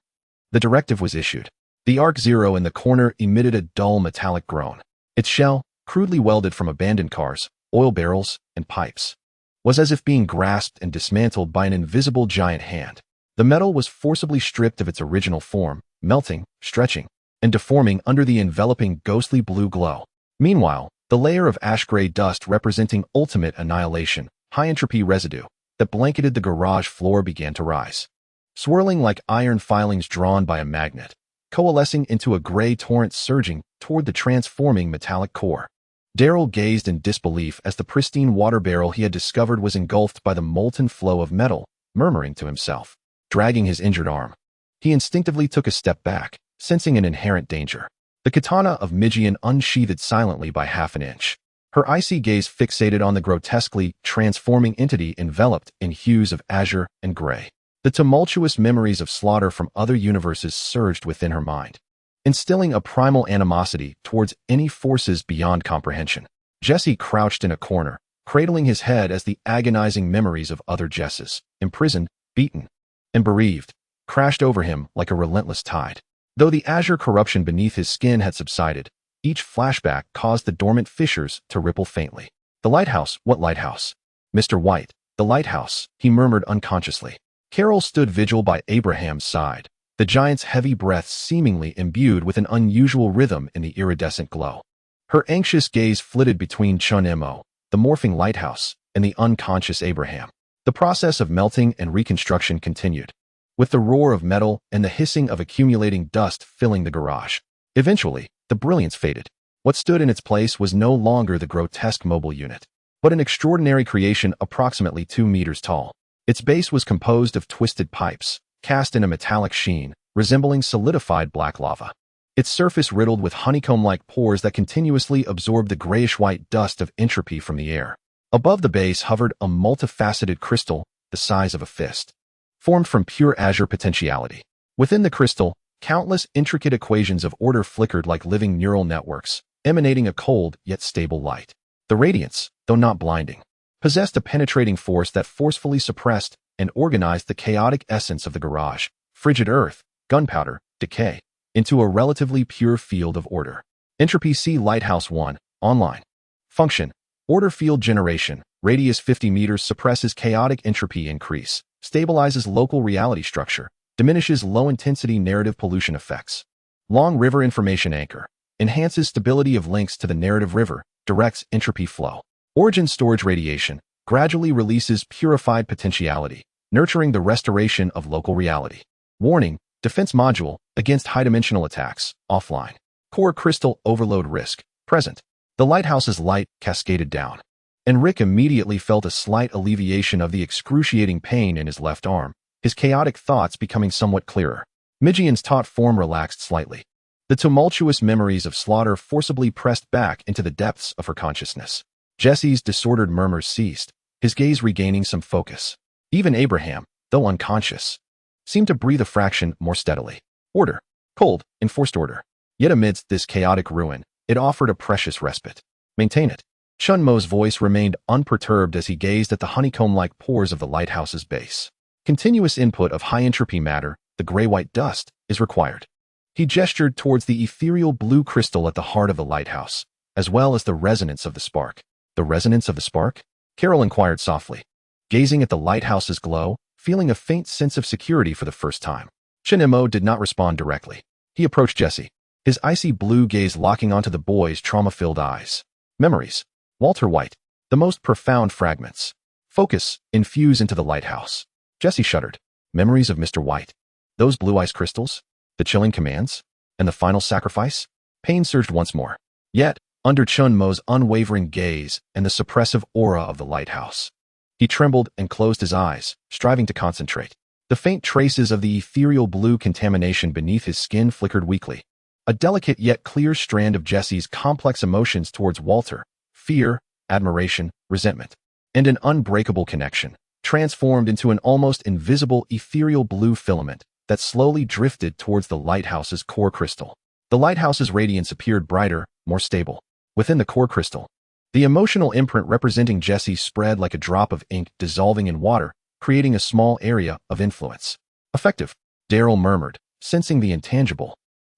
S1: The directive was issued. The ARC-0 in the corner emitted a dull metallic groan. Its shell, crudely welded from abandoned cars, oil barrels, and pipes, was as if being grasped and dismantled by an invisible giant hand. The metal was forcibly stripped of its original form, melting, stretching, and deforming under the enveloping ghostly blue glow. Meanwhile, the layer of ash-gray dust representing ultimate annihilation, high-entropy residue, that blanketed the garage floor began to rise, swirling like iron filings drawn by a magnet, coalescing into a gray torrent surging toward the transforming metallic core. Darryl gazed in disbelief as the pristine water barrel he had discovered was engulfed by the molten flow of metal, murmuring to himself, dragging his injured arm. He instinctively took a step back, sensing an inherent danger. The katana of Mijian unsheathed silently by half an inch, her icy gaze fixated on the grotesquely transforming entity enveloped in hues of azure and gray. The tumultuous memories of slaughter from other universes surged within her mind, instilling a primal animosity towards any forces beyond comprehension. Jesse crouched in a corner, cradling his head as the agonizing memories of other Jesses, imprisoned, beaten, and bereaved, crashed over him like a relentless tide. Though the azure corruption beneath his skin had subsided, each flashback caused the dormant fissures to ripple faintly. The lighthouse, what lighthouse? Mr. White, the lighthouse, he murmured unconsciously. Carol stood vigil by Abraham's side, the giant's heavy breath seemingly imbued with an unusual rhythm in the iridescent glow. Her anxious gaze flitted between Chun Mo, the morphing lighthouse, and the unconscious Abraham. The process of melting and reconstruction continued, with the roar of metal and the hissing of accumulating dust filling the garage. Eventually, the brilliance faded. What stood in its place was no longer the grotesque mobile unit, but an extraordinary creation approximately 2 meters tall. Its base was composed of twisted pipes, cast in a metallic sheen, resembling solidified black lava. Its surface riddled with honeycomb-like pores that continuously absorbed the grayish-white dust of entropy from the air. Above the base hovered a multifaceted crystal the size of a fist, formed from pure azure potentiality. Within the crystal, countless intricate equations of order flickered like living neural networks, emanating a cold yet stable light. The radiance, though not blinding, possessed a penetrating force that forcefully suppressed and organized the chaotic essence of the garage, frigid earth, gunpowder, decay, into a relatively pure field of order. Entropy C Lighthouse 1, online. Function, order field generation, radius 50 meters suppresses chaotic entropy increase, stabilizes local reality structure, diminishes low-intensity narrative pollution effects. Long river information anchor, enhances stability of links to the narrative river, directs entropy flow. Origin storage radiation, gradually releases purified potentiality, nurturing the restoration of local reality. Warning, defense module, against high-dimensional attacks, offline. Core crystal overload risk, present. The lighthouse's light cascaded down, and Rick immediately felt a slight alleviation of the excruciating pain in his left arm, his chaotic thoughts becoming somewhat clearer. Mijian's taut form relaxed slightly. The tumultuous memories of slaughter forcibly pressed back into the depths of her consciousness. Jesse's disordered murmurs ceased, his gaze regaining some focus. Even Abraham, though unconscious, seemed to breathe a fraction more steadily. Order. Cold, enforced order. Yet amidst this chaotic ruin, it offered a precious respite. Maintain it. Chun Mo's voice remained unperturbed as he gazed at the honeycomb-like pores of the lighthouse's base. Continuous input of high-entropy matter, the gray-white dust, is required. He gestured towards the ethereal blue crystal at the heart of the lighthouse, as well as the resonance of the spark. The resonance of the spark? Carol inquired softly, gazing at the lighthouse's glow, feeling a faint sense of security for the first time. Chun Mo did not respond directly. He approached Jesse, his icy blue gaze locking onto the boy's trauma-filled eyes. Memories. Walter White. The most profound fragments. Focus, infuse into the lighthouse. Jesse shuddered. Memories of Mr. White. Those blue ice crystals? The chilling commands? And the final sacrifice? Pain surged once more. Yet, under Chun Mo's unwavering gaze and the suppressive aura of the lighthouse, he trembled and closed his eyes, striving to concentrate. The faint traces of the ethereal blue contamination beneath his skin flickered weakly. A delicate yet clear strand of Jesse's complex emotions towards Walter, fear, admiration, resentment, and an unbreakable connection, transformed into an almost invisible ethereal blue filament that slowly drifted towards the lighthouse's core crystal. The lighthouse's radiance appeared brighter, more stable. Within the core crystal, the emotional imprint representing Jesse spread like a drop of ink dissolving in water, creating a small area of influence. Effective, Daryl murmured, sensing the intangible,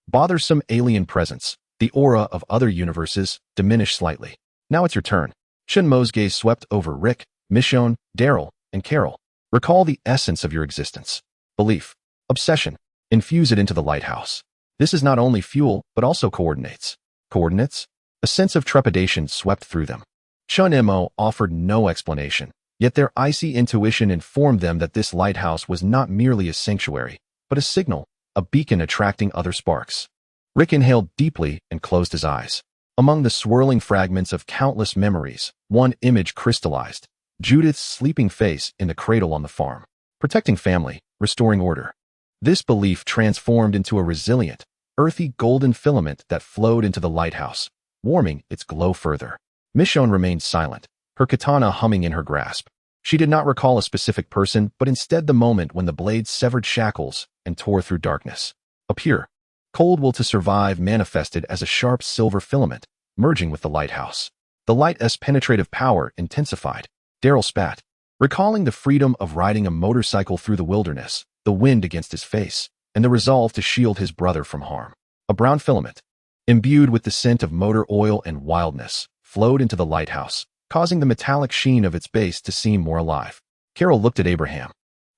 S1: bothersome alien presence. The aura of other universes diminished slightly. Now it's your turn. Chun-Mo's gaze swept over Rick, Michonne, Daryl, and Carol. Recall the essence of your existence. Belief. Obsession. Infuse it into the lighthouse. This is not only fuel, but also coordinates. Coordinates? A sense of trepidation swept through them. Chun-Mo offered no explanation, yet their icy intuition informed them that this lighthouse was not merely a sanctuary, but a signal, a beacon attracting other sparks. Rick inhaled deeply and closed his eyes. Among the swirling fragments of countless memories, one image crystallized: Judith's sleeping face in the cradle on the farm, protecting family, restoring order. This belief transformed into a resilient, earthy golden filament that flowed into the lighthouse, warming its glow further. Michonne remained silent, her katana humming in her grasp. She did not recall a specific person, but instead the moment when the blade severed shackles and tore through darkness. A pure, cold will to survive manifested as a sharp silver filament, merging with the lighthouse. The light's penetrative power intensified. Daryl spat, recalling the freedom of riding a motorcycle through the wilderness, the wind against his face, and the resolve to shield his brother from harm. A brown filament, imbued with the scent of motor oil and wildness, flowed into the lighthouse, causing the metallic sheen of its base to seem more alive. Carol looked at Abraham,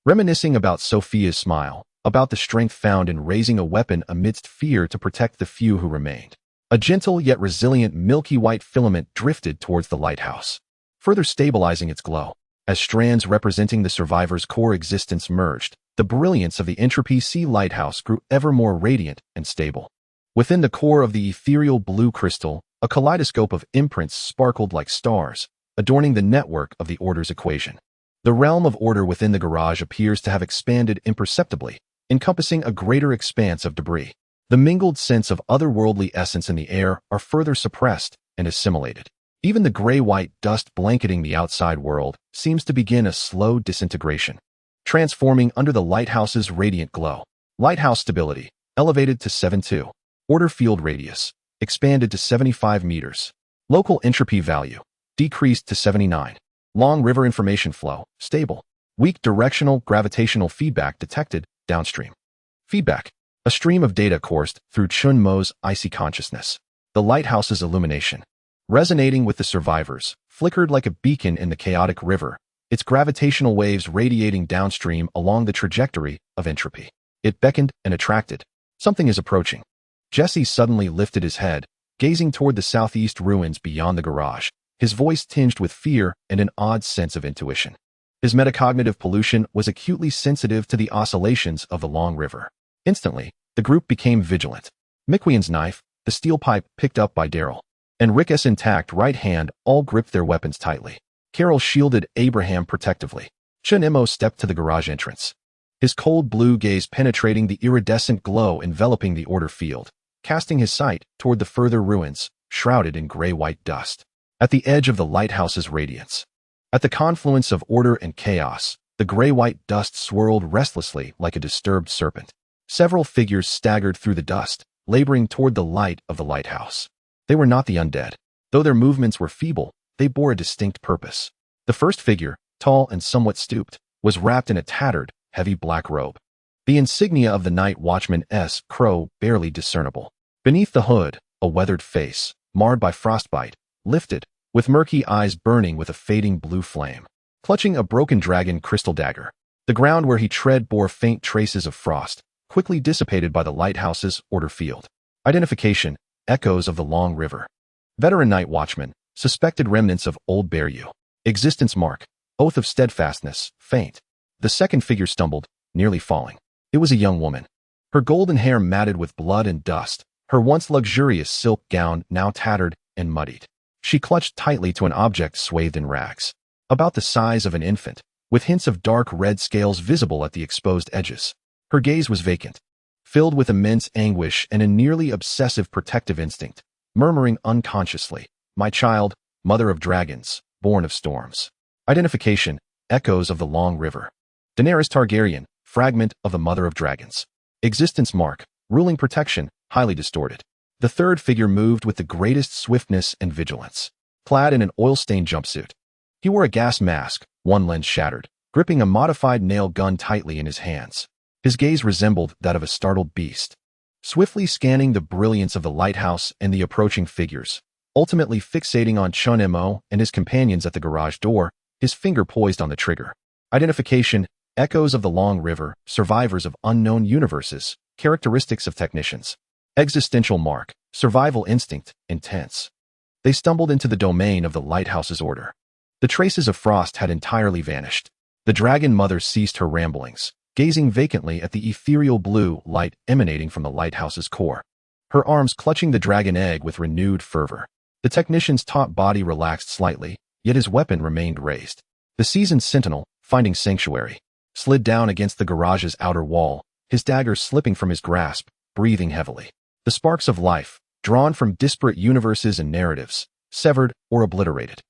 S1: reminiscing about Sophia's smile, about the strength found in raising a weapon amidst fear to protect the few who remained. A gentle yet resilient milky white filament drifted towards the lighthouse, further stabilizing its glow. As strands representing the survivor's core existence merged, the brilliance of the Entropy Sea lighthouse grew ever more radiant and stable. Within the core of the ethereal blue crystal, a kaleidoscope of imprints sparkled like stars, adorning the network of the Order's equation. The realm of order within the garage appears to have expanded imperceptibly, encompassing a greater expanse of debris. The mingled sense of otherworldly essence in the air are further suppressed and assimilated. Even the gray-white dust blanketing the outside world seems to begin a slow disintegration, transforming under the lighthouse's radiant glow. Lighthouse stability, elevated to 7.2. Order field radius, expanded to 75 meters. Local entropy value, decreased to 79. Long river information flow, stable. Weak directional gravitational feedback detected, downstream. Feedback. A stream of data coursed through Chun-Mo's icy consciousness. The lighthouse's illumination, resonating with the survivors, flickered like a beacon in the chaotic river, its gravitational waves radiating downstream along the trajectory of entropy. It beckoned and attracted. Something is approaching. Jesse suddenly lifted his head, gazing toward the southeast ruins beyond the garage, his voice tinged with fear and an odd sense of intuition. His metacognitive pollution was acutely sensitive to the oscillations of the long river. Instantly, the group became vigilant. McQueen's knife, the steel pipe picked up by Daryl, and Rick's intact right hand all gripped their weapons tightly. Carol shielded Abraham protectively. Chun-Mo stepped to the garage entrance, his cold blue gaze penetrating the iridescent glow enveloping the order field, casting his sight toward the further ruins, shrouded in gray-white dust. At the edge of the lighthouse's radiance, at the confluence of order and chaos, the gray-white dust swirled restlessly like a disturbed serpent. Several figures staggered through the dust, laboring toward the light of the lighthouse. They were not the undead. Though their movements were feeble, they bore a distinct purpose. The first figure, tall and somewhat stooped, was wrapped in a tattered, heavy black robe. The insignia of the night watchman's crow barely discernible. Beneath the hood, a weathered face, marred by frostbite, lifted, with murky eyes burning with a fading blue flame, clutching a broken dragon crystal dagger. The ground where he tread bore faint traces of frost, quickly dissipated by the lighthouse's order field. Identification, echoes of the long river. Veteran night watchman, suspected remnants of old Bearyu. Existence mark, oath of steadfastness, faint. The second figure stumbled, nearly falling. It was a young woman. Her golden hair matted with blood and dust, her once luxurious silk gown now tattered and muddied. She clutched tightly to an object swathed in rags, about the size of an infant, with hints of dark red scales visible at the exposed edges. Her gaze was vacant, filled with immense anguish and a nearly obsessive protective instinct, murmuring unconsciously, "My child, mother of dragons, born of storms. Identification, echoes of the long river. Daenerys Targaryen, fragment of the mother of dragons. Existence mark, ruling protection, highly distorted. The third figure moved with the greatest swiftness and vigilance. Clad in an oil-stained jumpsuit. He wore a gas mask, one lens shattered, gripping a modified nail gun tightly in his hands. His gaze resembled that of a startled beast. Swiftly scanning the brilliance of the lighthouse and the approaching figures, ultimately fixating on Chun Mo and his companions at the garage door, his finger poised on the trigger. Identification, echoes of the long river, survivors of unknown universes, characteristics of technicians. Existential mark, survival instinct, intense. They stumbled into the domain of the lighthouse's order. The traces of frost had entirely vanished. The dragon mother ceased her ramblings, gazing vacantly at the ethereal blue light emanating from the lighthouse's core. Her arms clutching the dragon egg with renewed fervor. The technician's taut body relaxed slightly, yet his weapon remained raised. The seasoned sentinel, finding sanctuary, slid down against the garage's outer wall, his dagger slipping from his grasp, breathing heavily. The sparks of life, drawn from disparate universes and narratives, severed or obliterated,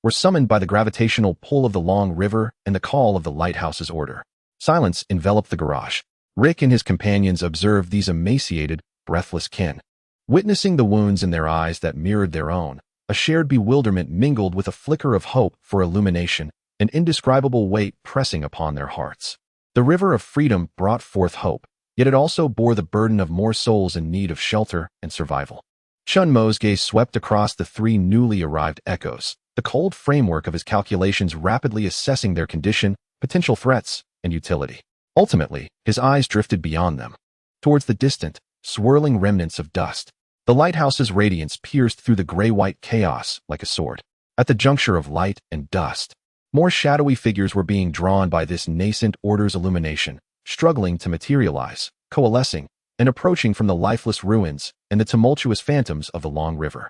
S1: were summoned by the gravitational pull of the long river and the call of the lighthouse's order. Silence enveloped the garage. Rick and his companions observed these emaciated, breathless kin. Witnessing the wounds in their eyes that mirrored their own, a shared bewilderment mingled with a flicker of hope for illumination, an indescribable weight pressing upon their hearts. The river of freedom brought forth hope, yet it also bore the burden of more souls in need of shelter and survival. Chun Mo's gaze swept across the three newly arrived echoes, the cold framework of his calculations rapidly assessing their condition, potential threats, and utility. Ultimately, his eyes drifted beyond them, towards the distant, swirling remnants of dust. The lighthouse's radiance pierced through the gray-white chaos like a sword. At the juncture of light and dust, more shadowy figures were being drawn by this nascent order's illumination, struggling to materialize, coalescing, and approaching from the lifeless ruins and the tumultuous phantoms of the long river.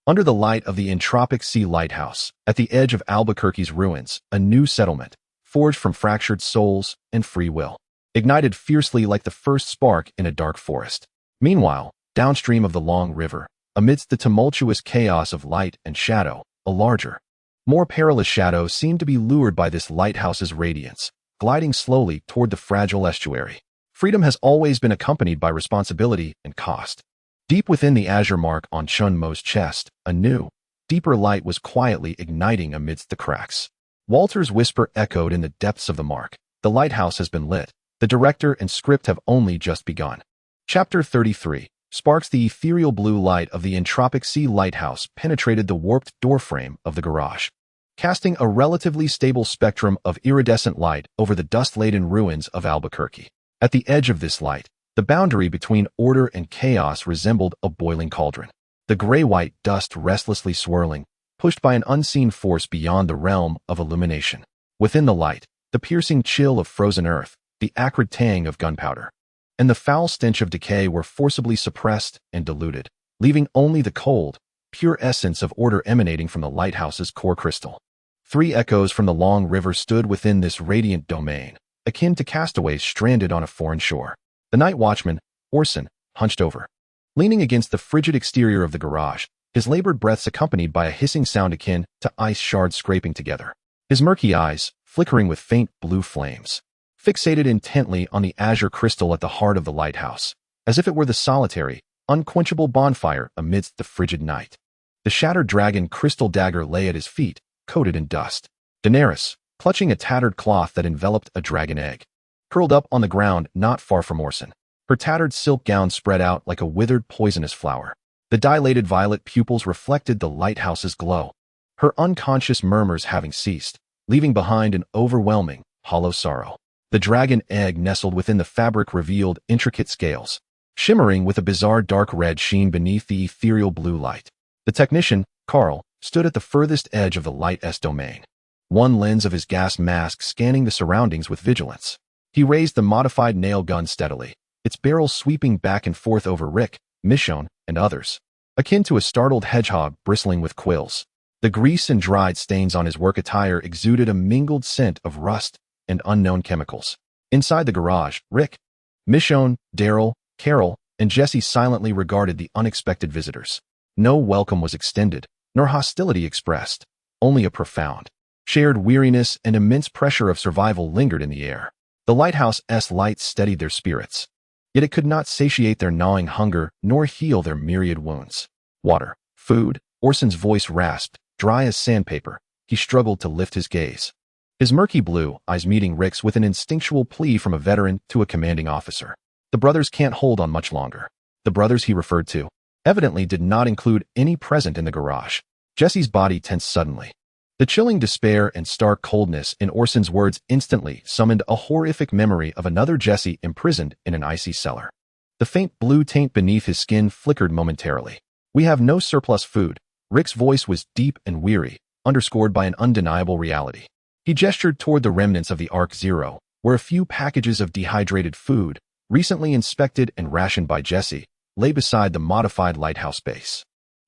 S1: Under the light of the entropic sea lighthouse, at the edge of Albuquerque's ruins, a new settlement, forged from fractured souls and free will, ignited fiercely like the first spark in a dark forest. Meanwhile, downstream of the long river, amidst the tumultuous chaos of light and shadow, a larger, more perilous shadow seemed to be lured by this lighthouse's radiance, gliding slowly toward the fragile estuary. Freedom has always been accompanied by responsibility and cost. Deep within the azure mark on Chun Mo's chest, a new, deeper light was quietly igniting amidst the cracks. Walter's whisper echoed in the depths of the mark. The lighthouse has been lit. The director and script have only just begun. Chapter 33. Sparks. The ethereal blue light of the entropic sea lighthouse penetrated the warped doorframe of the garage, casting a relatively stable spectrum of iridescent light over the dust-laden ruins of Albuquerque. At the edge of this light, the boundary between order and chaos resembled a boiling cauldron. The gray-white dust restlessly swirling, pushed by an unseen force beyond the realm of illumination. Within the light, the piercing chill of frozen earth, the acrid tang of gunpowder, and the foul stench of decay were forcibly suppressed and diluted, leaving only the cold, pure essence of order emanating from the lighthouse's core crystal. Three echoes from the long river stood within this radiant domain, akin to castaways stranded on a foreign shore. The night watchman, Orson, hunched over, leaning against the frigid exterior of the garage, his labored breaths accompanied by a hissing sound akin to ice shards scraping together. His murky eyes, flickering with faint blue flames, fixated intently on the azure crystal at the heart of the lighthouse, as if it were the solitary, unquenchable bonfire amidst the frigid night. The shattered dragon crystal dagger lay at his feet, coated in dust. Daenerys, clutching a tattered cloth that enveloped a dragon egg, curled up on the ground not far from Orson. Her tattered silk gown spread out like a withered poisonous flower. The dilated violet pupils reflected the lighthouse's glow, her unconscious murmurs having ceased, leaving behind an overwhelming, hollow sorrow. The dragon egg nestled within the fabric revealed intricate scales, shimmering with a bizarre dark red sheen beneath the ethereal blue light. The technician, Carl, stood at the furthest edge of the light-s domain, one lens of his gas mask scanning the surroundings with vigilance. He raised the modified nail gun steadily, its barrel sweeping back and forth over Rick, Michonne, and others, akin to a startled hedgehog bristling with quills. The grease and dried stains on his work attire exuded a mingled scent of rust and unknown chemicals. Inside the garage, Rick, Michonne, Daryl, Carol, and Jesse silently regarded the unexpected visitors. No welcome was extended, nor hostility expressed, only a profound, shared weariness and immense pressure of survival lingered in the air. The lighthouse's light steadied their spirits, yet it could not satiate their gnawing hunger nor heal their myriad wounds. Water, food, Orson's voice rasped, dry as sandpaper. He struggled to lift his gaze, his murky blue eyes meeting Rick's with an instinctual plea from a veteran to a commanding officer. The brothers can't hold on much longer. The brothers he referred to evidently did not include any present in the garage. Jesse's body tensed suddenly. The chilling despair and stark coldness in Orson's words instantly summoned a horrific memory of another Jesse imprisoned in an icy cellar. The faint blue taint beneath his skin flickered momentarily. "We have no surplus food." Rick's voice was deep and weary, underscored by an undeniable reality. He gestured toward the remnants of the Ark Zero, where a few packages of dehydrated food, recently inspected and rationed by Jesse, lay beside the modified lighthouse base.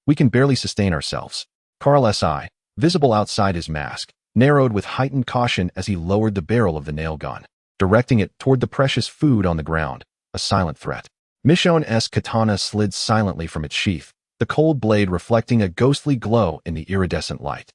S1: "We can barely sustain ourselves." Carl's eye, visible outside his mask, narrowed with heightened caution as he lowered the barrel of the nail gun, directing it toward the precious food on the ground, a silent threat. Michonne's katana slid silently from its sheath, the cold blade reflecting a ghostly glow in the iridescent light.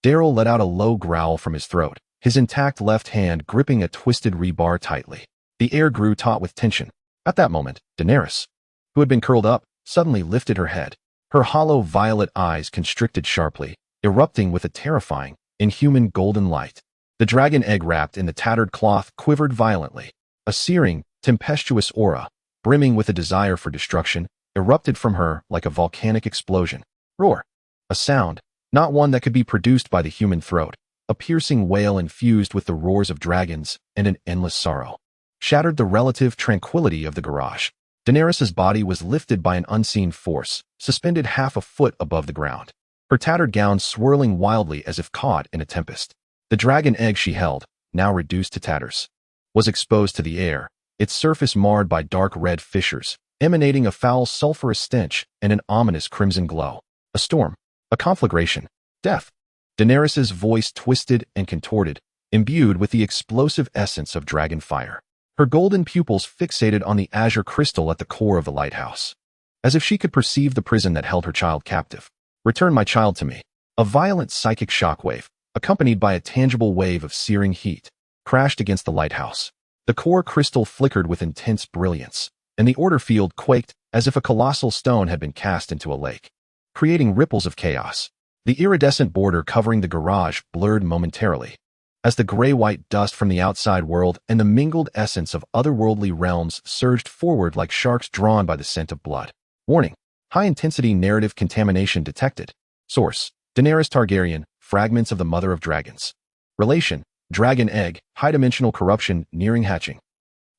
S1: Daryl let out a low growl from his throat, his intact left hand gripping a twisted rebar tightly. The air grew taut with tension. At that moment, Daenerys, who had been curled up, suddenly lifted her head. Her hollow violet eyes constricted sharply, erupting with a terrifying, inhuman golden light. The dragon egg wrapped in the tattered cloth quivered violently. A searing, tempestuous aura, brimming with a desire for destruction, erupted from her like a volcanic explosion. Roar. A sound, not one that could be produced by the human throat, a piercing wail infused with the roars of dragons and an endless sorrow, shattered the relative tranquility of the garage. Daenerys's body was lifted by an unseen force, suspended half a foot above the ground, her tattered gown swirling wildly as if caught in a tempest. The dragon egg she held, now reduced to tatters, was exposed to the air, its surface marred by dark red fissures, emanating a foul sulphurous stench and an ominous crimson glow. A storm, a conflagration, death. Daenerys's voice twisted and contorted, imbued with the explosive essence of dragon fire. Her golden pupils fixated on the azure crystal at the core of the lighthouse, as if she could perceive the prison that held her child captive. "Return my child to me." A violent psychic shockwave, accompanied by a tangible wave of searing heat, crashed against the lighthouse. The core crystal flickered with intense brilliance, and the order field quaked as if a colossal stone had been cast into a lake, creating ripples of chaos. The iridescent border covering the garage blurred momentarily, as the gray-white dust from the outside world and the mingled essence of otherworldly realms surged forward like sharks drawn by the scent of blood. Warning: high-intensity narrative contamination detected. Source: Daenerys Targaryen, Fragments of the Mother of Dragons. Relation: Dragon egg, high-dimensional corruption nearing hatching.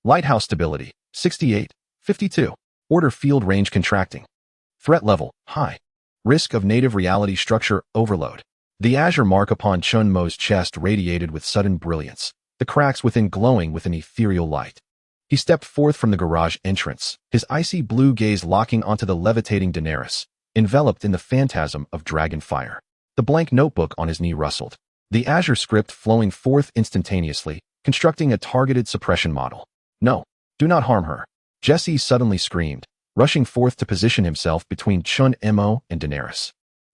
S1: Lighthouse stability: 68-52. Order field range contracting. Threat level: high. Risk of native reality structure overload. The azure mark upon Chun Mo's chest radiated with sudden brilliance, the cracks within glowing with an ethereal light. He stepped forth from the garage entrance, his icy blue gaze locking onto the levitating Daenerys, enveloped in the phantasm of dragon fire. The blank notebook on his knee rustled, the azure script flowing forth instantaneously, constructing a targeted suppression model. "No, do not harm her," Jesse suddenly screamed, rushing forth to position himself between Chun Mo and Daenerys.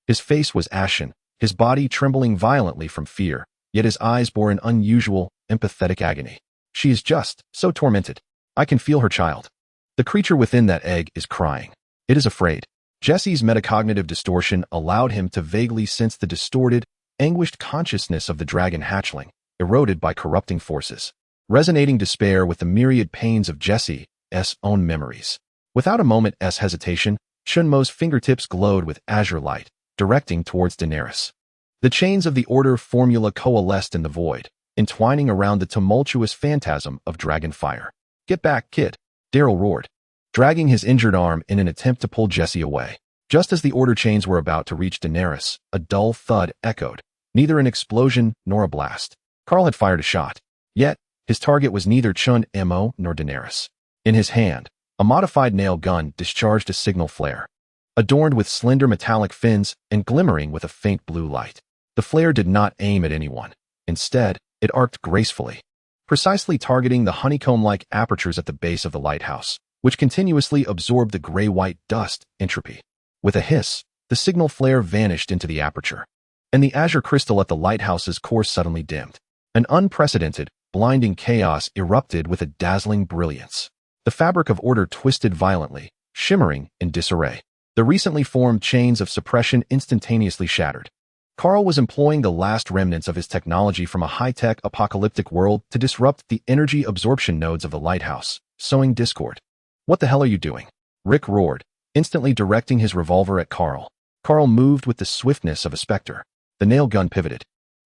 S1: His face was ashen, his body trembling violently from fear, yet his eyes bore an unusual, empathetic agony. "She is just so tormented. I can feel her child. The creature within that egg is crying. It is afraid." Jesse's metacognitive distortion allowed him to vaguely sense the distorted, anguished consciousness of the dragon hatchling, eroded by corrupting forces, resonating despair with the myriad pains of Jesse's own memories. Without a moment's hesitation, Chun Mo's fingertips glowed with azure light, directing towards Daenerys. The chains of the order formula coalesced in the void, entwining around the tumultuous phantasm of dragon fire. "Get back, kid," Daryl roared, dragging his injured arm in an attempt to pull Jesse away. Just as the order chains were about to reach Daenerys, a dull thud echoed, neither an explosion nor a blast. Carl had fired a shot, yet his target was neither Chun Mo nor Daenerys. In his hand, a modified nail gun discharged a signal flare, adorned with slender metallic fins and glimmering with a faint blue light. The flare did not aim at anyone. Instead, it arced gracefully, precisely targeting the honeycomb-like apertures at the base of the lighthouse, which continuously absorbed the gray-white dust entropy. With a hiss, the signal flare vanished into the aperture, and the azure crystal at the lighthouse's core suddenly dimmed. An unprecedented, blinding chaos erupted with a dazzling brilliance. The fabric of order twisted violently, shimmering in disarray. The recently formed chains of suppression instantaneously shattered. Carl was employing the last remnants of his technology from a high-tech apocalyptic world to disrupt the energy absorption nodes of the lighthouse, sowing discord. "What the hell are you doing?" Rick roared, instantly directing his revolver at Carl. Carl moved with the swiftness of a specter. The nail gun pivoted,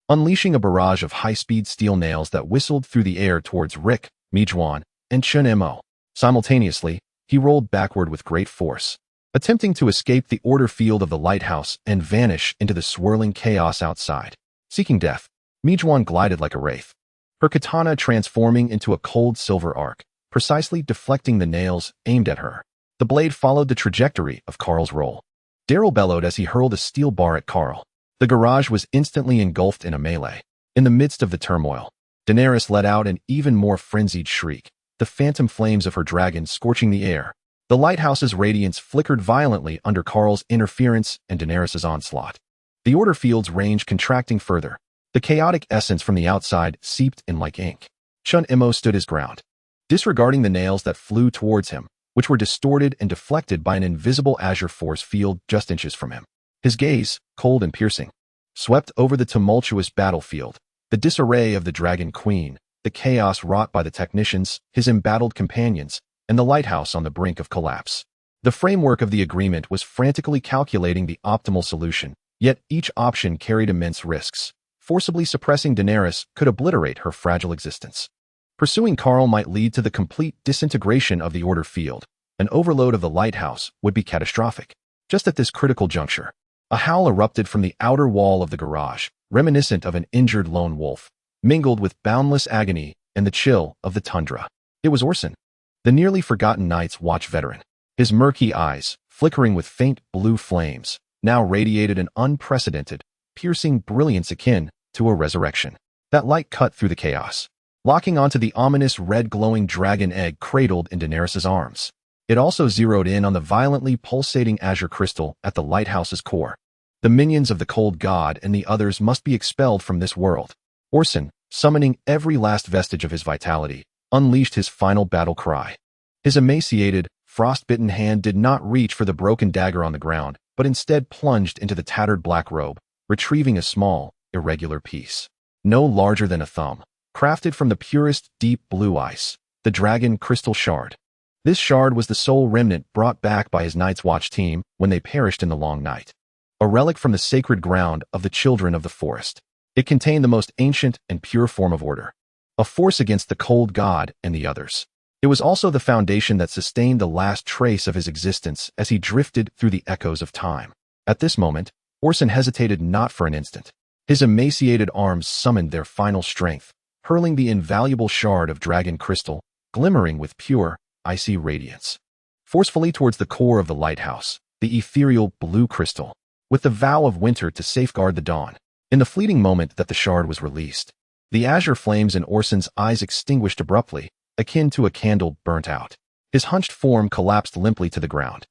S1: unleashing a barrage of high-speed steel nails that whistled through the air towards Rick, Mijuan, and Chun Mo. Simultaneously, he rolled backward with great force, attempting to escape the order field of the lighthouse and vanish into the swirling chaos outside. Seeking death, Mijuan glided like a wraith, her katana transforming into a cold silver arc, precisely deflecting the nails aimed at her. The blade followed the trajectory of Carl's roll. Daryl bellowed as he hurled a steel bar at Carl. The garage was instantly engulfed in a melee. In the midst of the turmoil, Daenerys let out an even more frenzied shriek, the phantom flames of her dragon scorching the air. The lighthouse's radiance flickered violently under Carl's interference and Daenerys' onslaught. The order field's range contracting further. The chaotic essence from the outside seeped in like ink. Chun Mo stood his ground, disregarding the nails that flew towards him, which were distorted and deflected by an invisible azure force field just inches from him. His gaze, cold and piercing, swept over the tumultuous battlefield, the disarray of the Dragon Queen, the chaos wrought by the technicians, his embattled companions, and the lighthouse on the brink of collapse. The framework of the agreement was frantically calculating the optimal solution, yet each option carried immense risks. Forcibly suppressing Daenerys could obliterate her fragile existence. Pursuing Carl might lead to the complete disintegration of the order field. An overload of the lighthouse would be catastrophic. Just at this critical juncture, a howl erupted from the outer wall of the garage, reminiscent of an injured lone wolf, mingled with boundless agony and the chill of the tundra. It was Orson, the nearly forgotten Night's Watch veteran. His murky eyes, flickering with faint blue flames, now radiated an unprecedented, piercing brilliance akin to a resurrection. That light cut through the chaos, locking onto the ominous red glowing dragon egg cradled in Daenerys' arms. It also zeroed in on the violently pulsating azure crystal at the lighthouse's core. The minions of the cold god and the others must be expelled from this world. Orson, summoning every last vestige of his vitality, unleashed his final battle cry. His emaciated, frostbitten hand did not reach for the broken dagger on the ground, but instead plunged into the tattered black robe, retrieving a small, irregular piece, no larger than a thumb, crafted from the purest deep blue ice, the dragon crystal shard. This shard was the sole remnant brought back by his Night's Watch team when they perished in the long night. A relic from the sacred ground of the children of the forest. It contained the most ancient and pure form of order, a force against the cold god and the others. It was also the foundation that sustained the last trace of his existence as he drifted through the echoes of time. At this moment, Orson hesitated not for an instant. His emaciated arms summoned their final strength, hurling the invaluable shard of dragon crystal, glimmering with pure, icy radiance, forcefully towards the core of the lighthouse, the ethereal blue crystal, with the vow of winter to safeguard the dawn. In the fleeting moment that the shard was released, the azure flames in Orson's eyes extinguished abruptly, akin to a candle burnt out. His hunched form collapsed limply to the ground.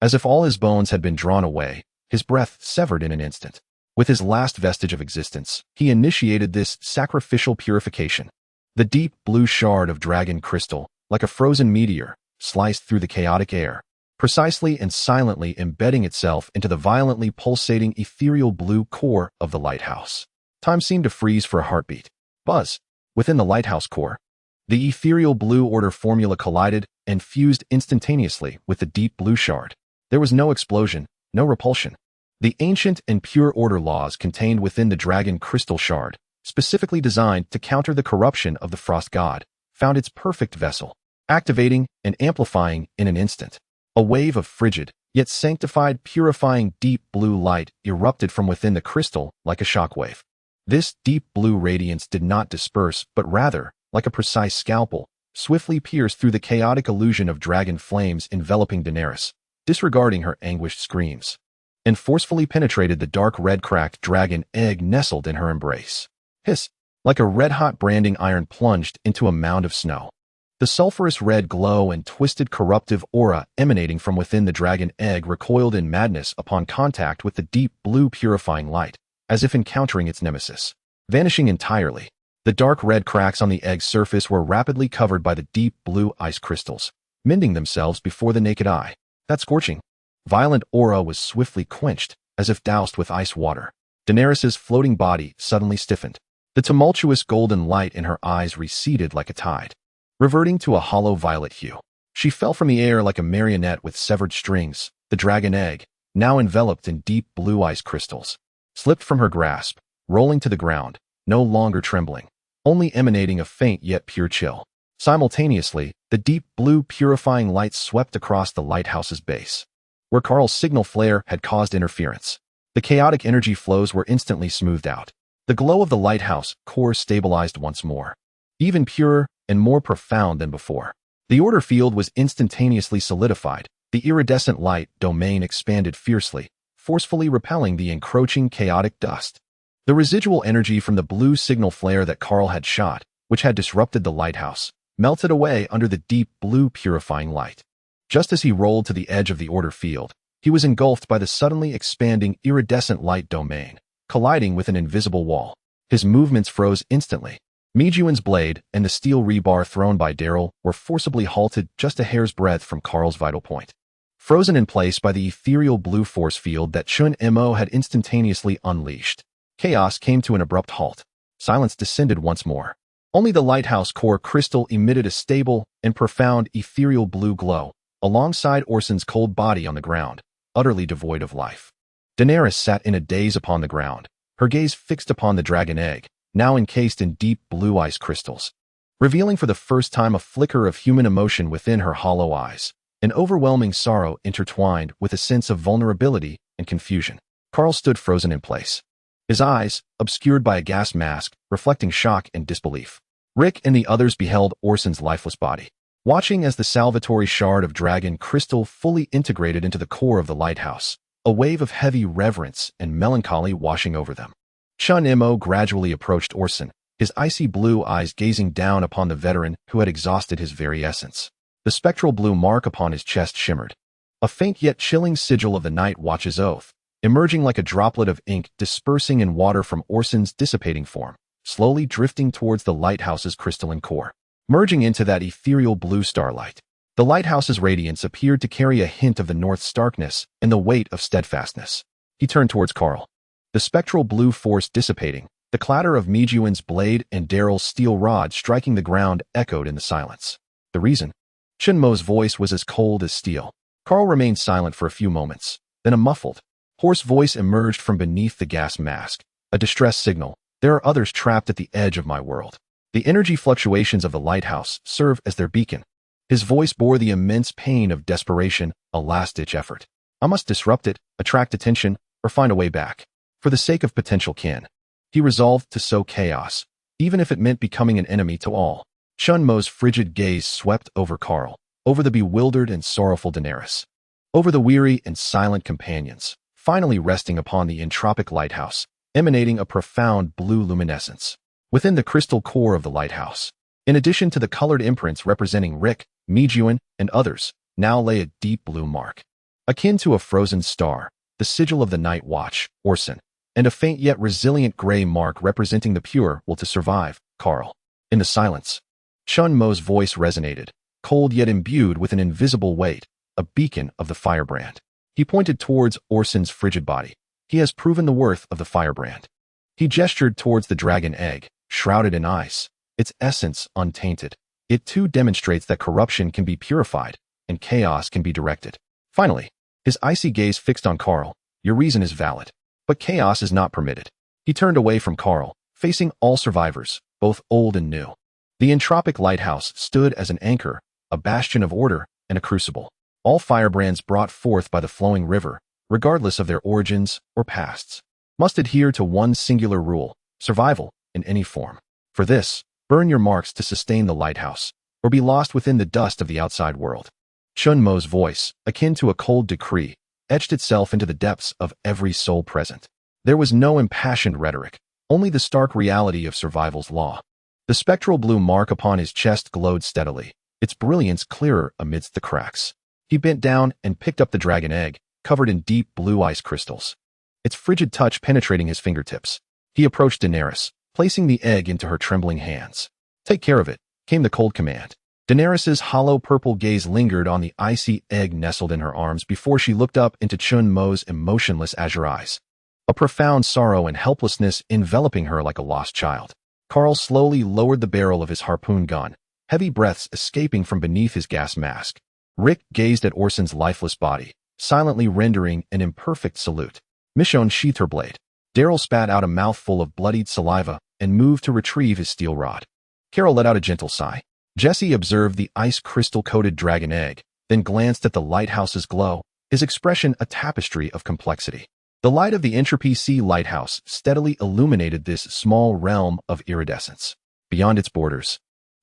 S1: As if all his bones had been drawn away, his breath severed in an instant. With his last vestige of existence, he initiated this sacrificial purification. The deep blue shard of dragon crystal, like a frozen meteor, sliced through the chaotic air, precisely and silently embedding itself into the violently pulsating ethereal blue core of the lighthouse. Time seemed to freeze for a heartbeat. Buzz. Within the lighthouse core, the ethereal blue order formula collided and fused instantaneously with the deep blue shard. There was no explosion, no repulsion. The ancient and pure order laws contained within the dragon crystal shard, specifically designed to counter the corruption of the frost god, found its perfect vessel, activating and amplifying in an instant. A wave of frigid, yet sanctified, purifying deep blue light erupted from within the crystal like a shockwave. This deep blue radiance did not disperse, but rather, like a precise scalpel, swiftly pierced through the chaotic illusion of dragon flames enveloping Daenerys, disregarding her anguished screams, and forcefully penetrated the dark red cracked dragon egg nestled in her embrace. Hiss! Like a red-hot branding iron plunged into a mound of snow. The sulphurous red glow and twisted corruptive aura emanating from within the dragon egg recoiled in madness upon contact with the deep blue purifying light, as if encountering its nemesis. Vanishing entirely, the dark red cracks on the egg's surface were rapidly covered by the deep blue ice crystals, mending themselves before the naked eye. That scorching, violent aura was swiftly quenched, as if doused with ice water. Daenerys's floating body suddenly stiffened. The tumultuous golden light in her eyes receded like a tide, reverting to a hollow violet hue. She fell from the air like a marionette with severed strings. The dragon egg, now enveloped in deep blue ice crystals, slipped from her grasp, rolling to the ground, no longer trembling, only emanating a faint yet pure chill. Simultaneously, the deep blue purifying light swept across the lighthouse's base, where Carl's signal flare had caused interference. The chaotic energy flows were instantly smoothed out. The glow of the lighthouse core stabilized once more, even purer and more profound than before. The order field was instantaneously solidified. The iridescent light domain expanded fiercely, forcefully repelling the encroaching chaotic dust. The residual energy from the blue signal flare that Carl had shot, which had disrupted the lighthouse, melted away under the deep blue purifying light. Just as he rolled to the edge of the order field, he was engulfed by the suddenly expanding iridescent light domain, colliding with an invisible wall. His movements froze instantly. Mejuan's blade and the steel rebar thrown by Daryl were forcibly halted just a hair's breadth from Carl's vital point. Frozen in place by the ethereal blue force field that Chun Mo had instantaneously unleashed, chaos came to an abrupt halt. Silence descended once more. Only the lighthouse core crystal emitted a stable and profound ethereal blue glow, alongside Orson's cold body on the ground, utterly devoid of life. Daenerys sat in a daze upon the ground, her gaze fixed upon the dragon egg, now encased in deep blue ice crystals, revealing for the first time a flicker of human emotion within her hollow eyes, an overwhelming sorrow intertwined with a sense of vulnerability and confusion. Carl stood frozen in place, his eyes obscured by a gas mask, reflecting shock and disbelief. Rick and the others beheld Orson's lifeless body, watching as the salvatory shard of dragon crystal fully integrated into the core of the lighthouse, a wave of heavy reverence and melancholy washing over them. Chun Mo gradually approached Orson, his icy blue eyes gazing down upon the veteran who had exhausted his very essence. The spectral blue mark upon his chest shimmered, a faint yet chilling sigil of the Night Watch's oath, emerging like a droplet of ink dispersing in water from Orson's dissipating form, slowly drifting towards the lighthouse's crystalline core, merging into that ethereal blue starlight. The lighthouse's radiance appeared to carry a hint of the North's starkness and the weight of steadfastness. He turned towards Carl, the spectral blue force dissipating. The clatter of Mejuan's blade and Daryl's steel rod striking the ground echoed in the silence. The reason? Chun Mo's voice was as cold as steel. Carl remained silent for a few moments. Then a muffled, hoarse voice emerged from beneath the gas mask, a distress signal. There are others trapped at the edge of my world. The energy fluctuations of the lighthouse serve as their beacon. His voice bore the immense pain of desperation, a last-ditch effort. I must disrupt it, attract attention, or find a way back. For the sake of potential kin, he resolved to sow chaos, even if it meant becoming an enemy to all. Chun Mo's frigid gaze swept over Carl, over the bewildered and sorrowful Daenerys, over the weary and silent companions, finally resting upon the entropic lighthouse, emanating a profound blue luminescence. Within the crystal core of the lighthouse, in addition to the colored imprints representing Rick, Mejuan, and others, now lay a deep blue mark, akin to a frozen star, the sigil of the Night Watch, Orson, and a faint yet resilient gray mark representing the pure will to survive, Carl. In the silence, Chun Mo's voice resonated, cold yet imbued with an invisible weight, a beacon of the firebrand. He pointed towards Orson's frigid body. He has proven the worth of the firebrand. He gestured towards the dragon egg, shrouded in ice, its essence untainted. It too demonstrates that corruption can be purified and chaos can be directed. Finally, his icy gaze fixed on Carl. Your reason is valid, but chaos is not permitted. He turned away from Carl, facing all survivors, both old and new. The entropic lighthouse stood as an anchor, a bastion of order, and a crucible. All firebrands brought forth by the flowing river, regardless of their origins or pasts, must adhere to one singular rule: survival in any form. For this, burn your marks to sustain the lighthouse, or be lost within the dust of the outside world. Chun Mo's voice, akin to a cold decree, etched itself into the depths of every soul present. There was no impassioned rhetoric, only the stark reality of survival's law. The spectral blue mark upon his chest glowed steadily, its brilliance clearer amidst the cracks. He bent down and picked up the dragon egg, covered in deep blue ice crystals, its frigid touch penetrating his fingertips. He approached Daenerys, placing the egg into her trembling hands. "Take care of it," came the cold command. Daenerys's hollow purple gaze lingered on the icy egg nestled in her arms before she looked up into Chun Mo's emotionless azure eyes, a profound sorrow and helplessness enveloping her like a lost child. Carl slowly lowered the barrel of his harpoon gun, heavy breaths escaping from beneath his gas mask. Rick gazed at Orson's lifeless body, silently rendering an imperfect salute. Michonne sheathed her blade. Daryl spat out a mouthful of bloodied saliva and moved to retrieve his steel rod. Carol let out a gentle sigh. Jesse observed the ice crystal-coated dragon egg, then glanced at the lighthouse's glow, his expression a tapestry of complexity. The light of the Entropy C lighthouse steadily illuminated this small realm of iridescence. Beyond its borders,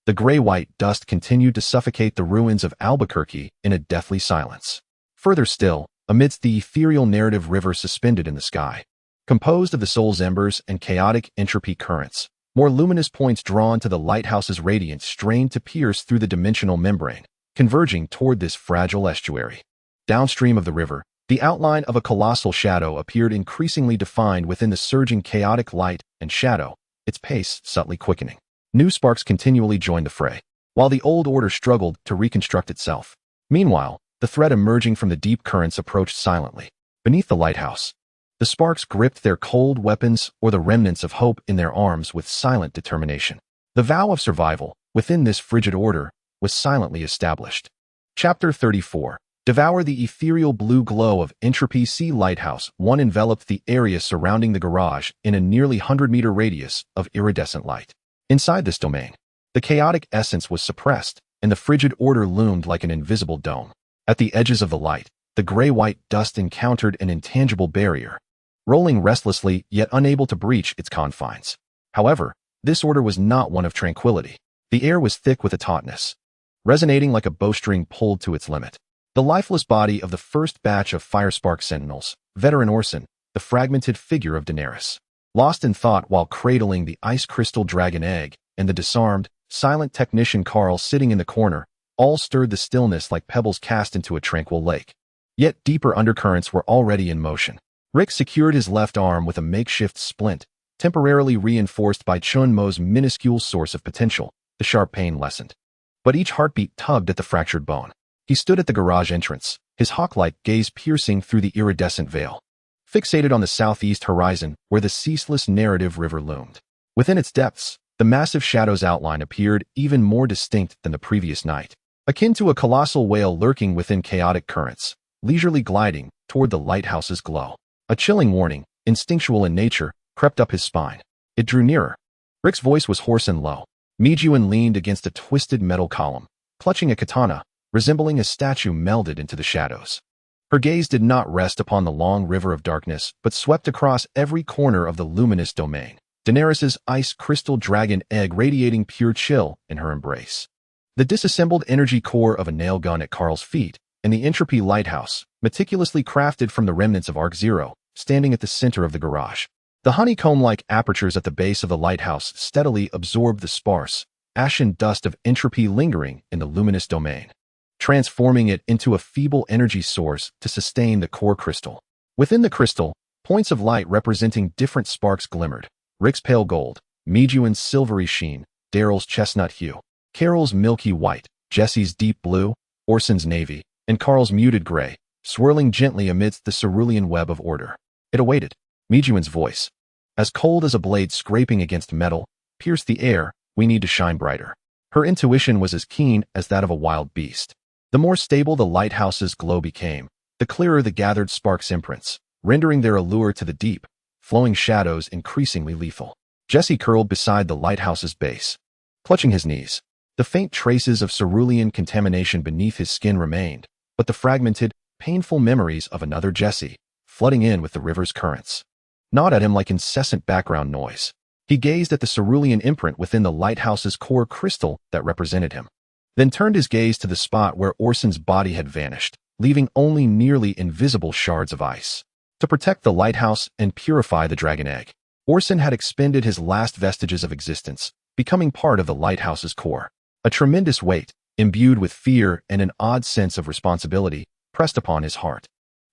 S1: the gray-white dust continued to suffocate the ruins of Albuquerque in a deathly silence. Further still, amidst the ethereal narrative river suspended in the sky, composed of the soul's embers and chaotic entropy currents, more luminous points drawn to the lighthouse's radiance strained to pierce through the dimensional membrane, converging toward this fragile estuary. Downstream of the river, the outline of a colossal shadow appeared increasingly defined within the surging chaotic light and shadow, its pace subtly quickening. New sparks continually joined the fray, while the old order struggled to reconstruct itself. Meanwhile, the threat emerging from the deep currents approached silently. Beneath the lighthouse, the sparks gripped their cold weapons or the remnants of hope in their arms with silent determination. The vow of survival, within this frigid order, was silently established. Chapter 34. Devour the ethereal blue glow of Entropy C Lighthouse. One enveloped the area surrounding the garage in a nearly 100-meter radius of iridescent light. Inside this domain, the chaotic essence was suppressed, and the frigid order loomed like an invisible dome. At the edges of the light, the gray-white dust encountered an intangible barrier, rolling restlessly yet unable to breach its confines. However, this order was not one of tranquility. The air was thick with a tautness, resonating like a bowstring pulled to its limit. The lifeless body of the first batch of Firespark Sentinels, veteran Orson, the fragmented figure of Daenerys, lost in thought while cradling the ice crystal dragon egg, and the disarmed, silent technician Carl sitting in the corner, all stirred the stillness like pebbles cast into a tranquil lake. Yet deeper undercurrents were already in motion. Rick secured his left arm with a makeshift splint, temporarily reinforced by Chun Mo's minuscule source of potential. The sharp pain lessened, but each heartbeat tugged at the fractured bone. He stood at the garage entrance, his hawk-like gaze piercing through the iridescent veil, fixated on the southeast horizon where the ceaseless narrative river loomed. Within its depths, the massive shadow's outline appeared even more distinct than the previous night, akin to a colossal whale lurking within chaotic currents, leisurely gliding toward the lighthouse's glow. A chilling warning, instinctual in nature, crept up his spine. It drew nearer. Rick's voice was hoarse and low. Mijuan leaned against a twisted metal column, clutching a katana, resembling a statue melded into the shadows. Her gaze did not rest upon the long river of darkness, but swept across every corner of the luminous domain. Daenerys's ice crystal dragon egg radiating pure chill in her embrace. The disassembled energy core of a nail gun at Carl's feet, and the Entropy Lighthouse, meticulously crafted from the remnants of Arc Zero, standing at the center of the garage. The honeycomb-like apertures at the base of the lighthouse steadily absorbed the sparse, ashen dust of entropy lingering in the luminous domain, transforming it into a feeble energy source to sustain the core crystal. Within the crystal, points of light representing different sparks glimmered. Rick's pale gold, Mijuan's silvery sheen, Daryl's chestnut hue, Carol's milky white, Jesse's deep blue, Orson's navy, and Carl's muted gray, swirling gently amidst the cerulean web of order. It awaited. Mijuan's voice, as cold as a blade scraping against metal, pierced the air. "We need to shine brighter." Her intuition was as keen as that of a wild beast. The more stable the lighthouse's glow became, the clearer the gathered sparks' imprints, rendering their allure to the deep, flowing shadows increasingly lethal. Jesse curled beside the lighthouse's base, clutching his knees. The faint traces of cerulean contamination beneath his skin remained, but the fragmented, painful memories of another Jesse, flooding in with the river's currents, gnawed at him like incessant background noise. He gazed at the cerulean imprint within the lighthouse's core crystal that represented him, then turned his gaze to the spot where Orson's body had vanished, leaving only nearly invisible shards of ice. To protect the lighthouse and purify the dragon egg, Orson had expended his last vestiges of existence, becoming part of the lighthouse's core. A tremendous weight, imbued with fear and an odd sense of responsibility, pressed upon his heart.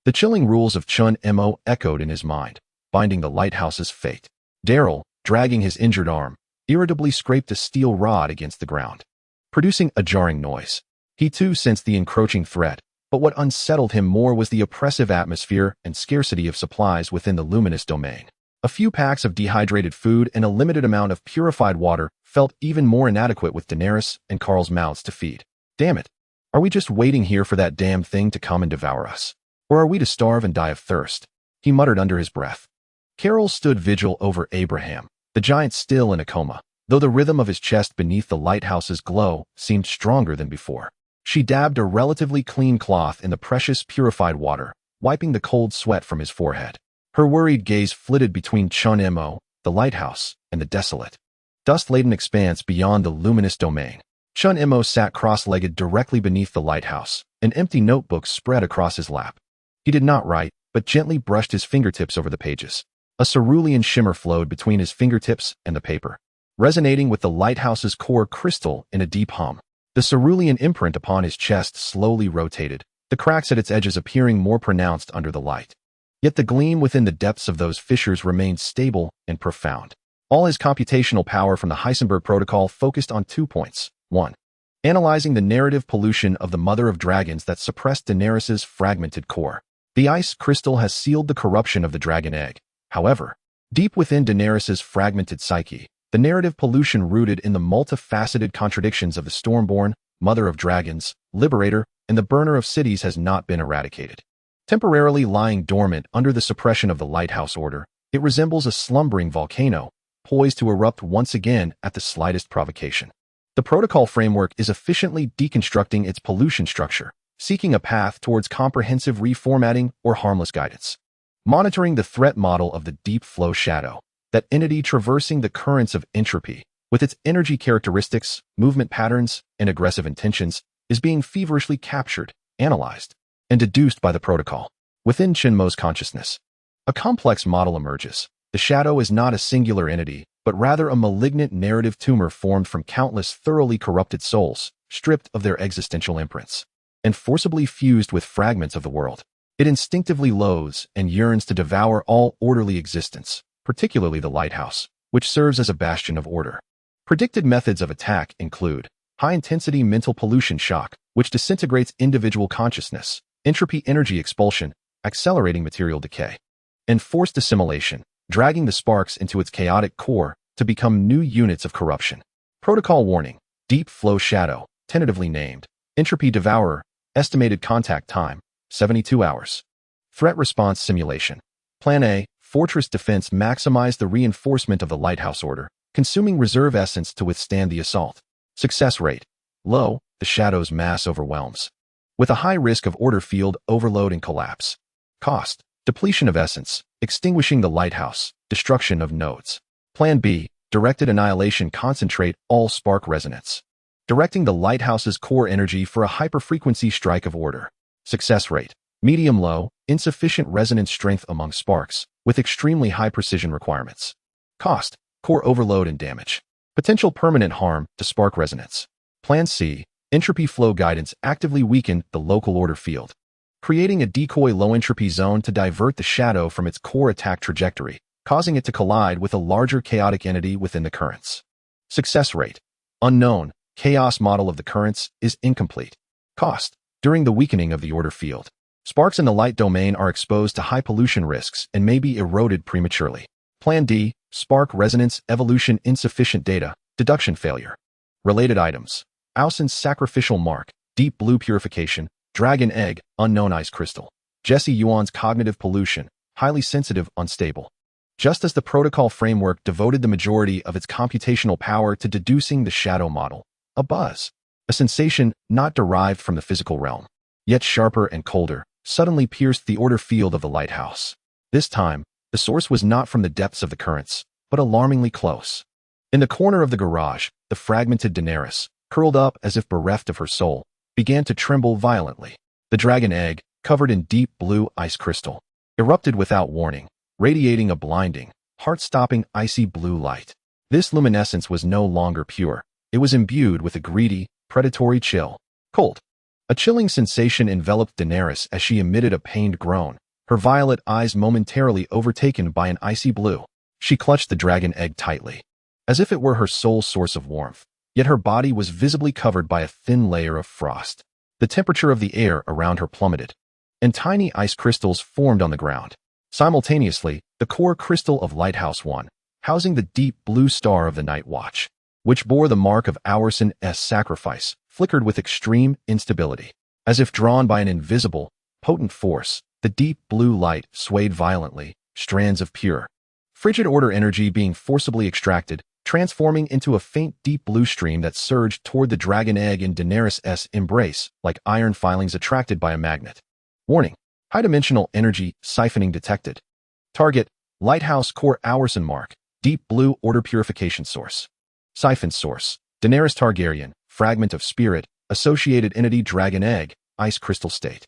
S1: The chilling rules of Chun Mo echoed in his mind, binding the lighthouse's fate. Daryl, dragging his injured arm, irritably scraped a steel rod against the ground, producing a jarring noise. He too sensed the encroaching threat, but what unsettled him more was the oppressive atmosphere and scarcity of supplies within the luminous domain. A few packs of dehydrated food and a limited amount of purified water felt even more inadequate with Daenerys and Carl's mouths to feed. Damn it! Are we just waiting here for that damn thing to come and devour us? Or are we to starve and die of thirst? He muttered under his breath. Carol stood vigil over Abraham, the giant still in a coma, though the rhythm of his chest beneath the lighthouse's glow seemed stronger than before. She dabbed a relatively clean cloth in the precious purified water, wiping the cold sweat from his forehead. Her worried gaze flitted between Chun Mo, the lighthouse, and the desolate, dust-laden expanse beyond the luminous domain. Chun Mo sat cross-legged directly beneath the lighthouse, an empty notebook spread across his lap. He did not write, but gently brushed his fingertips over the pages. A cerulean shimmer flowed between his fingertips and the paper, resonating with the lighthouse's core crystal in a deep hum. The cerulean imprint upon his chest slowly rotated, the cracks at its edges appearing more pronounced under the light. Yet the gleam within the depths of those fissures remained stable and profound. All his computational power from the Heisenberg protocol focused on 2 points. 1. Analyzing the narrative pollution of the Mother of Dragons that suppressed Daenerys's fragmented core. The ice crystal has sealed the corruption of the dragon egg. However, deep within Daenerys's fragmented psyche, the narrative pollution rooted in the multifaceted contradictions of the Stormborn, Mother of Dragons, Liberator, and the Burner of Cities has not been eradicated. Temporarily lying dormant under the suppression of the Lighthouse Order, it resembles a slumbering volcano, poised to erupt once again at the slightest provocation. The protocol framework is efficiently deconstructing its pollution structure, seeking a path towards comprehensive reformatting or harmless guidance. Monitoring the threat model of the deep flow shadow, that entity traversing the currents of entropy, with its energy characteristics, movement patterns, and aggressive intentions, is being feverishly captured, analyzed, and deduced by the protocol. Within Shinmo's consciousness, a complex model emerges. The shadow is not a singular entity, but rather a malignant narrative tumor formed from countless thoroughly corrupted souls, stripped of their existential imprints, and forcibly fused with fragments of the world. It instinctively loathes and yearns to devour all orderly existence, particularly the lighthouse, which serves as a bastion of order. Predicted methods of attack include high-intensity mental pollution shock, which disintegrates individual consciousness, entropy energy expulsion, accelerating material decay, and forced assimilation, dragging the sparks into its chaotic core to become new units of corruption. Protocol warning, deep flow shadow, tentatively named, entropy devourer, estimated contact time, 72 hours. Threat response simulation. Plan A, fortress defense maximize the reinforcement of the lighthouse order, consuming reserve essence to withstand the assault. Success rate. Low, the shadow's mass overwhelms, with a high risk of order field overload and collapse. Cost. Depletion of essence, extinguishing the lighthouse, destruction of nodes. Plan B, directed annihilation concentrate all spark resonance, directing the lighthouse's core energy for a hyperfrequency strike of order. Success rate. Medium-low, insufficient resonance strength among sparks, with extremely high precision requirements. Cost. Core overload and damage. Potential permanent harm to spark resonance. Plan C, entropy flow guidance actively weaken the local order field, creating a decoy low-entropy zone to divert the shadow from its core attack trajectory, causing it to collide with a larger chaotic entity within the currents. Success rate. Unknown, chaos model of the currents is incomplete. Cost. During the weakening of the order field, sparks in the light domain are exposed to high pollution risks and may be eroded prematurely. Plan D, spark resonance evolution insufficient data, deduction failure. Related items. Ausen's sacrificial mark, deep blue purification, dragon egg, unknown ice crystal. Jesse Yuan's cognitive pollution, highly sensitive, unstable. Just as the protocol framework devoted the majority of its computational power to deducing the shadow model, a buzz, a sensation not derived from the physical realm, yet sharper and colder, suddenly pierced the order field of the lighthouse. This time, the source was not from the depths of the currents, but alarmingly close. In the corner of the garage, the fragmented Daenerys, curled up as if bereft of her soul, began to tremble violently. The dragon egg, covered in deep blue ice crystal, erupted without warning, radiating a blinding, heart-stopping icy blue light. This luminescence was no longer pure. It was imbued with a greedy, predatory chill. Cold. A chilling sensation enveloped Daenerys as she emitted a pained groan, her violet eyes momentarily overtaken by an icy blue. She clutched the dragon egg tightly, as if it were her sole source of warmth, yet her body was visibly covered by a thin layer of frost. The temperature of the air around her plummeted, and tiny ice crystals formed on the ground. Simultaneously, the core crystal of Lighthouse 1, housing the deep blue star of the Night Watch, which bore the mark of Awerson's sacrifice, flickered with extreme instability. As if drawn by an invisible, potent force, the deep blue light swayed violently, strands of pure, frigid order energy being forcibly extracted, transforming into a faint deep blue stream that surged toward the dragon egg in Daenerys' embrace, like iron filings attracted by a magnet. Warning: high-dimensional energy siphoning detected. Target: Lighthouse Core Awerson Mark, deep blue order purification source. Siphon source: Daenerys Targaryen, fragment of spirit, associated entity dragon egg, ice crystal state.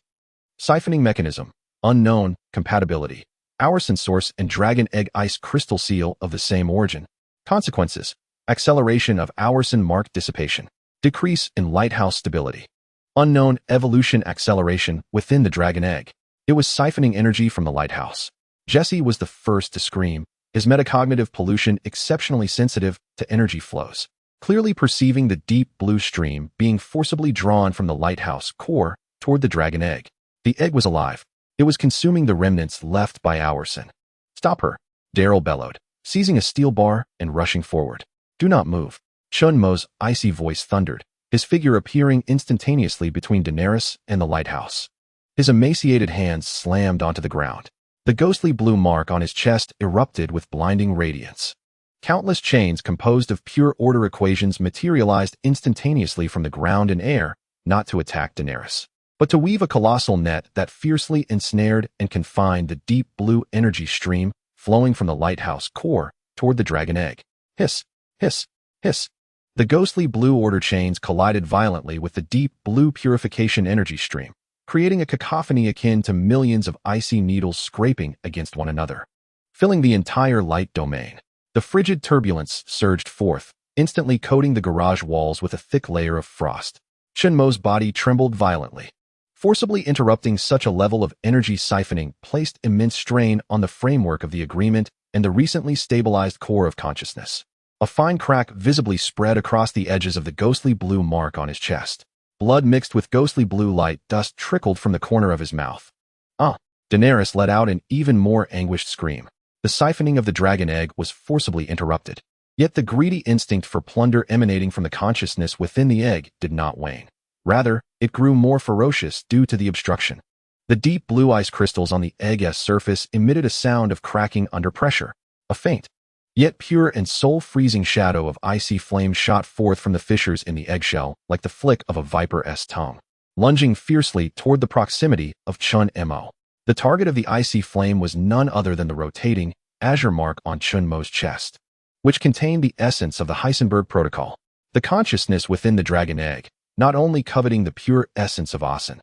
S1: Siphoning mechanism: unknown, compatibility. Awerson source and dragon egg ice crystal seal of the same origin. Consequences: acceleration of Awerson mark dissipation. Decrease in lighthouse stability. Unknown evolution acceleration within the dragon egg. It was siphoning energy from the lighthouse. Jesse was the first to scream, his metacognitive pollution exceptionally sensitive to energy flows. Clearly perceiving the deep blue stream being forcibly drawn from the lighthouse core toward the dragon egg. The egg was alive. It was consuming the remnants left by Awerson. "Stop her," Daryl bellowed, seizing a steel bar and rushing forward. "Do not move," Chun Mo's icy voice thundered, his figure appearing instantaneously between Daenerys and the lighthouse. His emaciated hands slammed onto the ground. The ghostly blue mark on his chest erupted with blinding radiance. Countless chains composed of pure order equations materialized instantaneously from the ground and air, not to attack Daenerys, but to weave a colossal net that fiercely ensnared and confined the deep blue energy stream flowing from the lighthouse core toward the dragon egg. Hiss, hiss, hiss. The ghostly blue order chains collided violently with the deep blue purification energy stream, creating a cacophony akin to millions of icy needles scraping against one another, filling the entire light domain. The frigid turbulence surged forth, instantly coating the garage walls with a thick layer of frost. Chun Mo's body trembled violently. Forcibly interrupting such a level of energy siphoning placed immense strain on the framework of the agreement and the recently stabilized core of consciousness. A fine crack visibly spread across the edges of the ghostly blue mark on his chest. Blood mixed with ghostly blue light dust trickled from the corner of his mouth. Daenerys let out an even more anguished scream. The siphoning of the dragon egg was forcibly interrupted. Yet the greedy instinct for plunder emanating from the consciousness within the egg did not wane. Rather, it grew more ferocious due to the obstruction. The deep blue ice crystals on the egg's surface emitted a sound of cracking under pressure. A faint, yet pure and soul-freezing shadow of icy flame shot forth from the fissures in the eggshell like the flick of a viper's tongue, lunging fiercely toward the proximity of Chun Mo. The target of the icy flame was none other than the rotating, azure mark on Chun Mo's chest, which contained the essence of the Heisenberg protocol. The consciousness within the dragon egg, not only coveting the pure essence of Asen,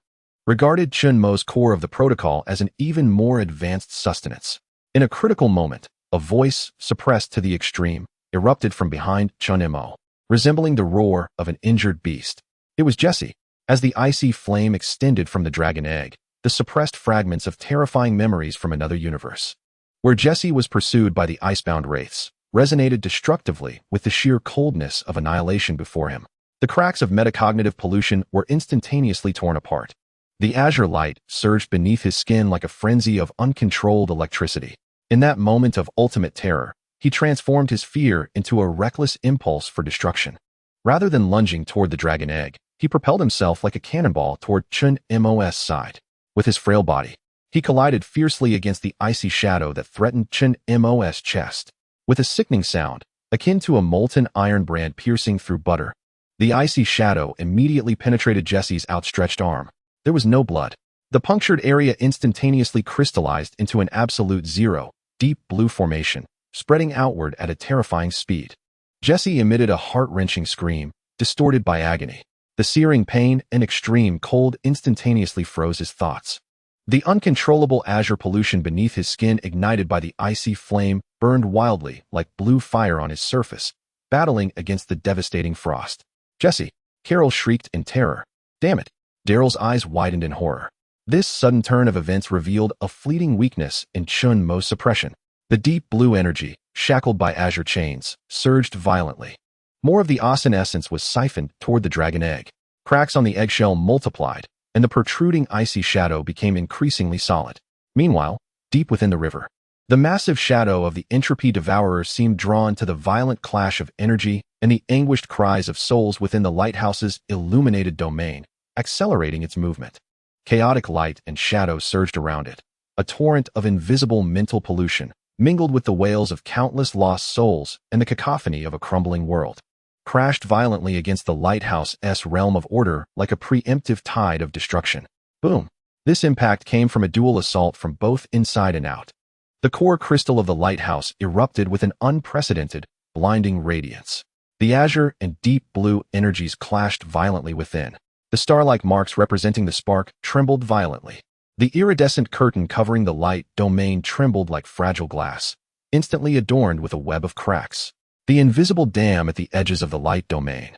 S1: regarded Chun Mo's core of the protocol as an even more advanced sustenance. In a critical moment, a voice, suppressed to the extreme, erupted from behind Chun Mo, resembling the roar of an injured beast. It was Jesse. As the icy flame extended from the dragon egg, the suppressed fragments of terrifying memories from another universe, where Jesse was pursued by the icebound wraiths, resonated destructively with the sheer coldness of annihilation before him. The cracks of metacognitive pollution were instantaneously torn apart. The azure light surged beneath his skin like a frenzy of uncontrolled electricity. In that moment of ultimate terror, he transformed his fear into a reckless impulse for destruction. Rather than lunging toward the dragon egg, he propelled himself like a cannonball toward Chun Mo's side. With his frail body, he collided fiercely against the icy shadow that threatened Chun Mo's chest. With a sickening sound, akin to a molten iron brand piercing through butter, the icy shadow immediately penetrated Jesse's outstretched arm. There was no blood. The punctured area instantaneously crystallized into an absolute zero, deep blue formation, spreading outward at a terrifying speed. Jesse emitted a heart-wrenching scream, distorted by agony. The searing pain and extreme cold instantaneously froze his thoughts. The uncontrollable azure pollution beneath his skin, ignited by the icy flame, burned wildly like blue fire on his surface, battling against the devastating frost. "Jesse!" Carol shrieked in terror. Damn it! Daryl's eyes widened in horror. This sudden turn of events revealed a fleeting weakness in Chun Mo's suppression. The deep blue energy, shackled by azure chains, surged violently. More of the Asen essence was siphoned toward the dragon egg. Cracks on the eggshell multiplied, and the protruding icy shadow became increasingly solid. Meanwhile, deep within the river, the massive shadow of the entropy devourer seemed drawn to the violent clash of energy and the anguished cries of souls within the lighthouse's illuminated domain, accelerating its movement. Chaotic light and shadow surged around it. A torrent of invisible mental pollution mingled with the wails of countless lost souls and the cacophony of a crumbling world, crashed violently against the lighthouse's realm of order like a preemptive tide of destruction. Boom! This impact came from a dual assault from both inside and out. The core crystal of the lighthouse erupted with an unprecedented, blinding radiance. The azure and deep blue energies clashed violently within. The star-like marks representing the spark trembled violently. The iridescent curtain covering the light domain trembled like fragile glass, instantly adorned with a web of cracks. The invisible dam at the edges of the light domain,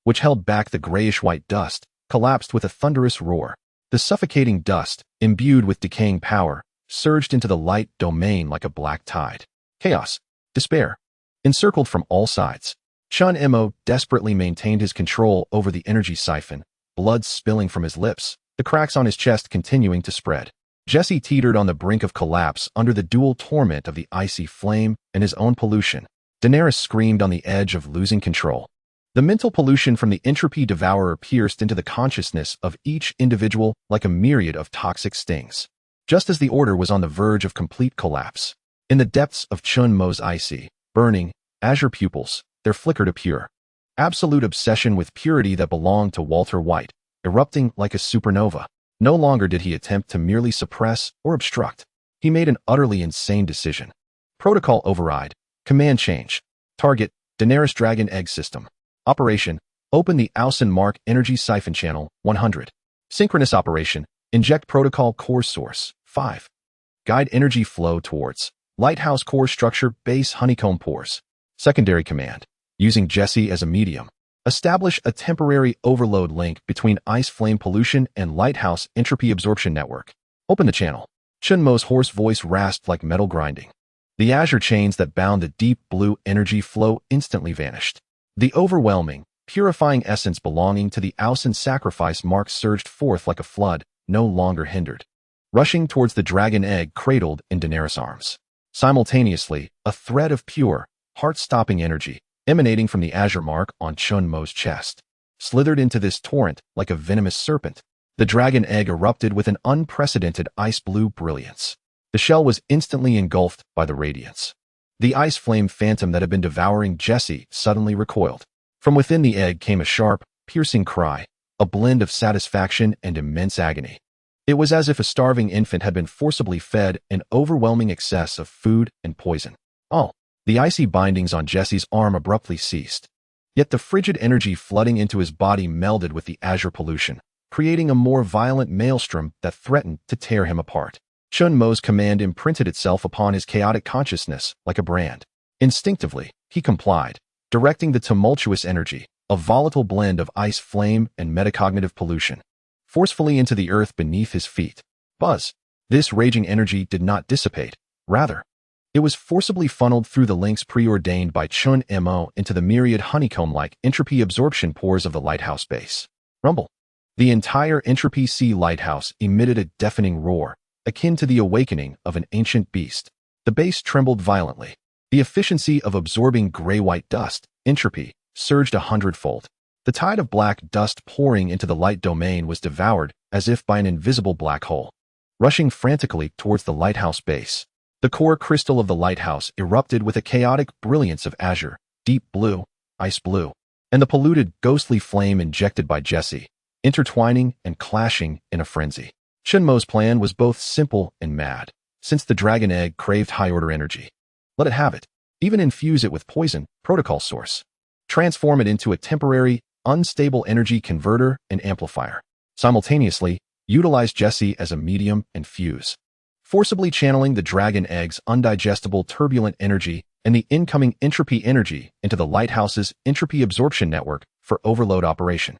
S1: which held back the grayish-white dust, collapsed with a thunderous roar. The suffocating dust, imbued with decaying power, surged into the light domain like a black tide. Chaos, despair, encircled from all sides. Chun Mo desperately maintained his control over the energy siphon, blood spilling from his lips, the cracks on his chest continuing to spread. Jesse teetered on the brink of collapse under the dual torment of the icy flame and his own pollution. Daenerys screamed on the edge of losing control. The mental pollution from the entropy devourer pierced into the consciousness of each individual like a myriad of toxic stings. Just as the order was on the verge of complete collapse, in the depths of Chun Mo's icy, burning, azure pupils, there flickered a pure, absolute obsession with purity that belonged to Walter White, erupting like a supernova. No longer did he attempt to merely suppress or obstruct. He made an utterly insane decision. Protocol override. Command change. Target, Daenerys Dragon Egg System. Operation, open the Ausen Mark Energy Siphon Channel 100. Synchronous operation, inject protocol core source 5. Guide energy flow towards lighthouse core structure base honeycomb pores. Secondary command, using Jesse as a medium. Establish a temporary overload link between ice flame pollution and lighthouse entropy absorption network. Open the channel. Chun Mo's hoarse voice rasped like metal grinding. The azure chains that bound the deep blue energy flow instantly vanished. The overwhelming, purifying essence belonging to the Ausen sacrifice mark surged forth like a flood, no longer hindered, rushing towards the dragon egg cradled in Daenerys' arms. Simultaneously, a thread of pure, heart-stopping energy, emanating from the azure mark on Chun Mo's chest, slithered into this torrent like a venomous serpent. The dragon egg erupted with an unprecedented ice-blue brilliance. The shell was instantly engulfed by the radiance. The ice flame phantom that had been devouring Jesse suddenly recoiled. From within the egg came a sharp, piercing cry, a blend of satisfaction and immense agony. It was as if a starving infant had been forcibly fed an overwhelming excess of food and poison. Oh! The icy bindings on Jesse's arm abruptly ceased. Yet the frigid energy flooding into his body melded with the azure pollution, creating a more violent maelstrom that threatened to tear him apart. Chun Mo's command imprinted itself upon his chaotic consciousness like a brand. Instinctively, he complied, directing the tumultuous energy, a volatile blend of ice flame and metacognitive pollution, forcefully into the earth beneath his feet. Buzz! This raging energy did not dissipate. Rather, it was forcibly funneled through the links preordained by Chun Mo into the myriad honeycomb-like entropy absorption pores of the lighthouse base. Rumble! The entire Entropy Sea lighthouse emitted a deafening roar, akin to the awakening of an ancient beast. The base trembled violently. The efficiency of absorbing gray-white dust, entropy, surged 100-fold. The tide of black dust pouring into the light domain was devoured as if by an invisible black hole. Rushing frantically towards the lighthouse base, the core crystal of the lighthouse erupted with a chaotic brilliance of azure, deep blue, ice blue, and the polluted, ghostly flame injected by Jesse, intertwining and clashing in a frenzy. Chun Mo's plan was both simple and mad, since the dragon egg craved high-order energy. Let it have it. Even infuse it with poison, protocol source. Transform it into a temporary, unstable energy converter and amplifier. Simultaneously, utilize Jesse as a medium and fuse, forcibly channeling the dragon egg's undigestible turbulent energy and the incoming entropy energy into the lighthouse's entropy absorption network for overload operation.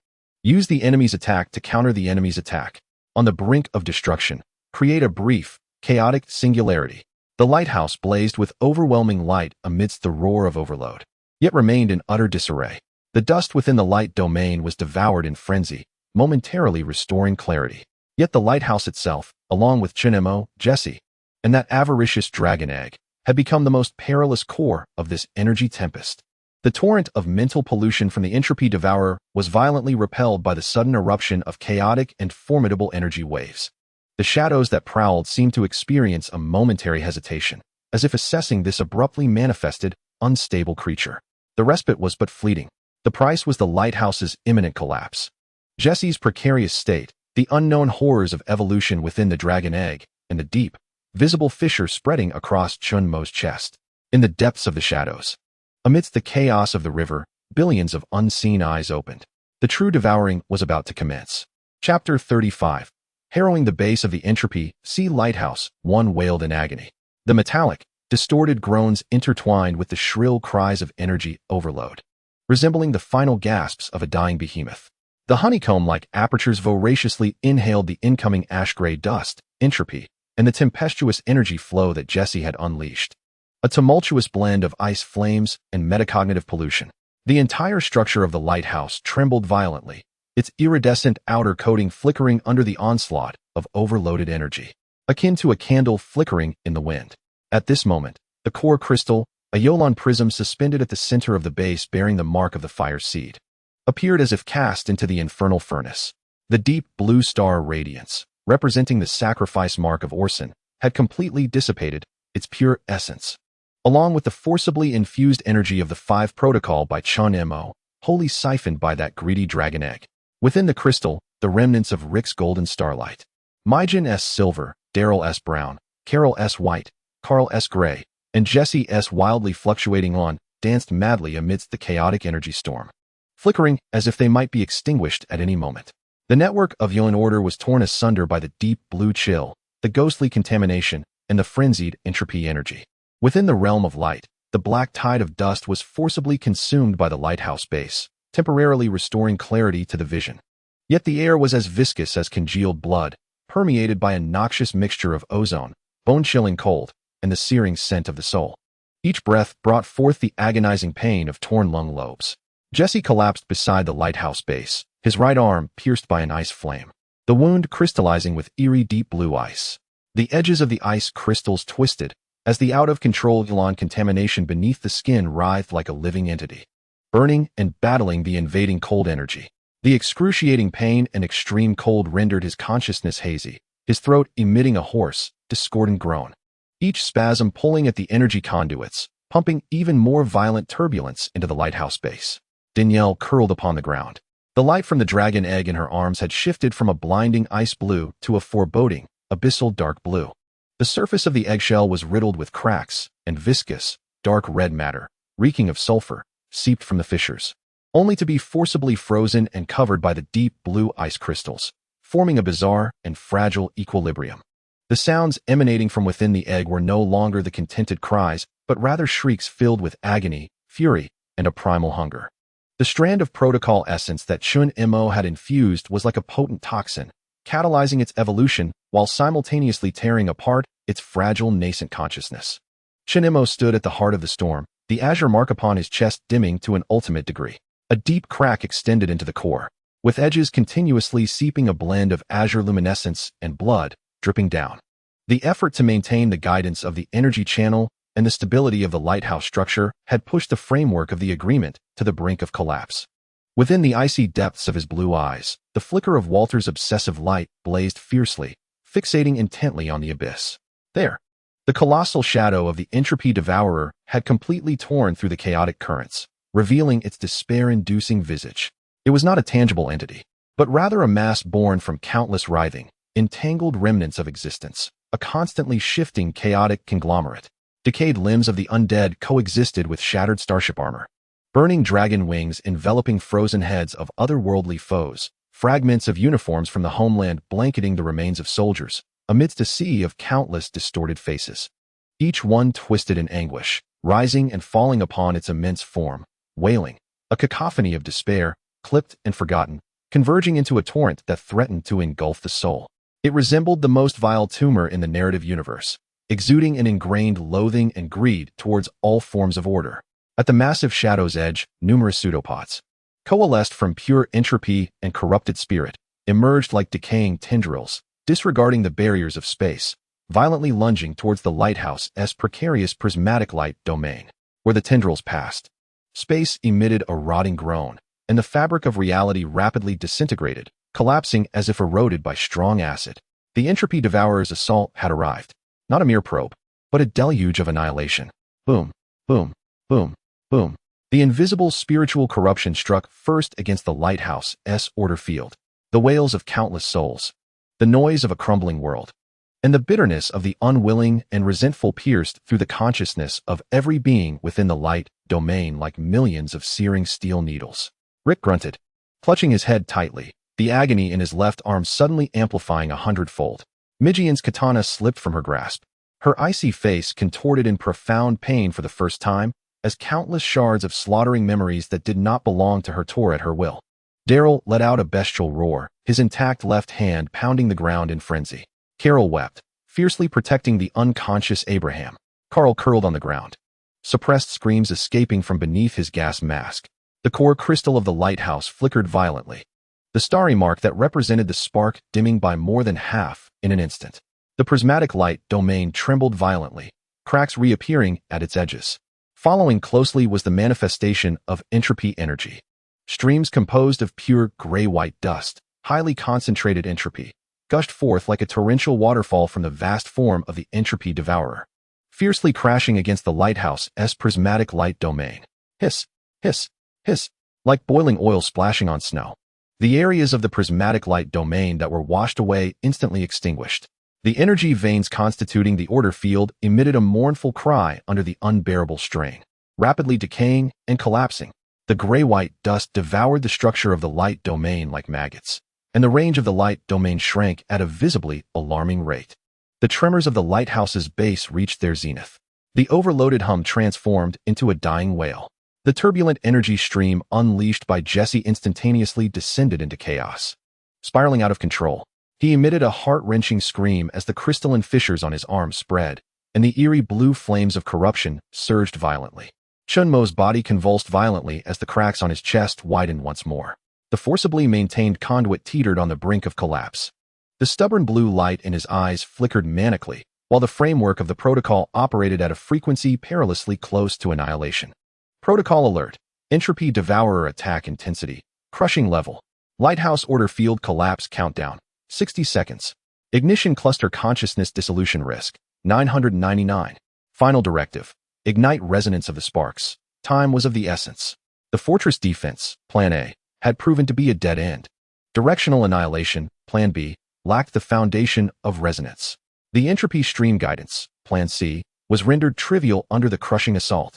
S1: Use the enemy's attack to counter the enemy's attack. On the brink of destruction, create a brief, chaotic singularity. The lighthouse blazed with overwhelming light amidst the roar of overload, yet remained in utter disarray. The dust within the light domain was devoured in frenzy, momentarily restoring clarity. Yet the lighthouse itself, along with Chinemo, Jesse, and that avaricious dragon egg, had become the most perilous core of this energy tempest. The torrent of mental pollution from the entropy devourer was violently repelled by the sudden eruption of chaotic and formidable energy waves. The shadows that prowled seemed to experience a momentary hesitation, as if assessing this abruptly manifested, unstable creature. The respite was but fleeting. The price was the lighthouse's imminent collapse. Jesse's precarious state, the unknown horrors of evolution within the dragon egg, and the deep, visible fissure spreading across Chunmo's chest. In the depths of the shadows, amidst the chaos of the river, billions of unseen eyes opened. The true devouring was about to commence. Chapter 35. Harrowing the base of the entropy, sea lighthouse, one wailed in agony. The metallic, distorted groans intertwined with the shrill cries of energy overload, resembling the final gasps of a dying behemoth. The honeycomb-like apertures voraciously inhaled the incoming ash-gray dust, entropy, and the tempestuous energy flow that Jesse had unleashed. A tumultuous blend of ice flames and metacognitive pollution. The entire structure of the lighthouse trembled violently, its iridescent outer coating flickering under the onslaught of overloaded energy, akin to a candle flickering in the wind. At this moment, the core crystal, a Yolon prism suspended at the center of the base bearing the mark of the fire seed, appeared as if cast into the infernal furnace. The deep blue star radiance, representing the sacrifice mark of Orson, had completely dissipated its pure essence, along with the forcibly infused energy of the 5 protocol by Chun-Mo, wholly siphoned by that greedy dragon egg. Within the crystal, the remnants of Rick's golden starlight, Mijin S. silver, Daryl S. brown, Carol S. white, Carl S. gray, and Jesse S. wildly fluctuating on, danced madly amidst the chaotic energy storm, flickering as if they might be extinguished at any moment. The network of Yolon order was torn asunder by the deep blue chill, the ghostly contamination, and the frenzied entropy energy. Within the realm of light, the black tide of dust was forcibly consumed by the lighthouse base, temporarily restoring clarity to the vision. Yet the air was as viscous as congealed blood, permeated by a noxious mixture of ozone, bone-chilling cold, and the searing scent of the soul. Each breath brought forth the agonizing pain of torn lung lobes. Jesse collapsed beside the lighthouse base, his right arm pierced by an ice flame, the wound crystallizing with eerie deep blue ice. The edges of the ice crystals twisted, as the out-of-control Yolon contamination beneath the skin writhed like a living entity, burning and battling the invading cold energy. The excruciating pain and extreme cold rendered his consciousness hazy, his throat emitting a hoarse, discordant groan. Each spasm pulling at the energy conduits, pumping even more violent turbulence into the lighthouse base. Danielle curled upon the ground. The light from the dragon egg in her arms had shifted from a blinding ice blue to a foreboding, abyssal dark blue. The surface of the eggshell was riddled with cracks, and viscous, dark red matter, reeking of sulfur, seeped from the fissures, only to be forcibly frozen and covered by the deep blue ice crystals, forming a bizarre and fragile equilibrium. The sounds emanating from within the egg were no longer the contented cries, but rather shrieks filled with agony, fury, and a primal hunger. The strand of protocol essence that Chun-Mo had infused was like a potent toxin, catalyzing its evolution while simultaneously tearing apart its fragile nascent consciousness. Chun-Mo stood at the heart of the storm, the azure mark upon his chest dimming to an ultimate degree. A deep crack extended into the core, with edges continuously seeping a blend of azure luminescence and blood dripping down. The effort to maintain the guidance of the energy channel and the stability of the lighthouse structure had pushed the framework of the agreement to the brink of collapse. Within the icy depths of his blue eyes, the flicker of Walter's obsessive light blazed fiercely, fixating intently on the abyss. There, the colossal shadow of the entropy devourer had completely torn through the chaotic currents, revealing its despair-inducing visage. It was not a tangible entity, but rather a mass born from countless writhing, entangled remnants of existence, a constantly shifting chaotic conglomerate. Decayed limbs of the undead coexisted with shattered starship armor, burning dragon wings enveloping frozen heads of otherworldly foes, fragments of uniforms from the homeland blanketing the remains of soldiers, amidst a sea of countless distorted faces, each one twisted in anguish, rising and falling upon its immense form, wailing, a cacophony of despair, clipped and forgotten, converging into a torrent that threatened to engulf the soul. It resembled the most vile tumor in the narrative universe, exuding an ingrained loathing and greed towards all forms of order. At the massive shadow's edge, numerous pseudopods, coalesced from pure entropy and corrupted spirit, emerged like decaying tendrils, disregarding the barriers of space, violently lunging towards the lighthouse's precarious prismatic light domain. Where the tendrils passed, space emitted a rotting groan, and the fabric of reality rapidly disintegrated, collapsing as if eroded by strong acid. The entropy devourer's assault had arrived. Not a mere probe, but a deluge of annihilation. Boom, boom, boom, boom. The invisible spiritual corruption struck first against the lighthouse's order field, the wails of countless souls, the noise of a crumbling world, and the bitterness of the unwilling and resentful pierced through the consciousness of every being within the light domain like millions of searing steel needles. Rick grunted, clutching his head tightly, the agony in his left arm suddenly amplifying 100-fold. Mijian's katana slipped from her grasp, her icy face contorted in profound pain for the first time, as countless shards of slaughtering memories that did not belong to her tore at her will. Daryl let out a bestial roar, his intact left hand pounding the ground in frenzy. Carol wept, fiercely protecting the unconscious Abraham. Carl curled on the ground, suppressed screams escaping from beneath his gas mask. The core crystal of the lighthouse flickered violently, the starry mark that represented the spark dimming by more than half in an instant. The prismatic light domain trembled violently, cracks reappearing at its edges. Following closely was the manifestation of entropy energy. Streams composed of pure gray-white dust, highly concentrated entropy, gushed forth like a torrential waterfall from the vast form of the entropy devourer, fiercely crashing against the lighthouse's prismatic light domain. Hiss, hiss, hiss, like boiling oil splashing on snow. The areas of the prismatic light domain that were washed away instantly extinguished. The energy veins constituting the order field emitted a mournful cry under the unbearable strain. Rapidly decaying and collapsing, the gray-white dust devoured the structure of the light domain like maggots, and the range of the light domain shrank at a visibly alarming rate. The tremors of the lighthouse's base reached their zenith. The overloaded hum transformed into a dying wail. The turbulent energy stream unleashed by Jesse instantaneously descended into chaos. Spiraling out of control, he emitted a heart-wrenching scream as the crystalline fissures on his arms spread, and the eerie blue flames of corruption surged violently. Chunmo's body convulsed violently as the cracks on his chest widened once more. The forcibly maintained conduit teetered on the brink of collapse. The stubborn blue light in his eyes flickered manically, while the framework of the protocol operated at a frequency perilously close to annihilation. Protocol alert. Entropy devourer attack intensity. Crushing level. Lighthouse order field collapse countdown. 60 seconds. Ignition cluster consciousness dissolution risk. 999. Final directive. Ignite resonance of the sparks. Time was of the essence. The fortress defense, Plan A, had proven to be a dead end. Directional annihilation, Plan B, lacked the foundation of resonance. The entropy stream guidance, Plan C, was rendered trivial under the crushing assault.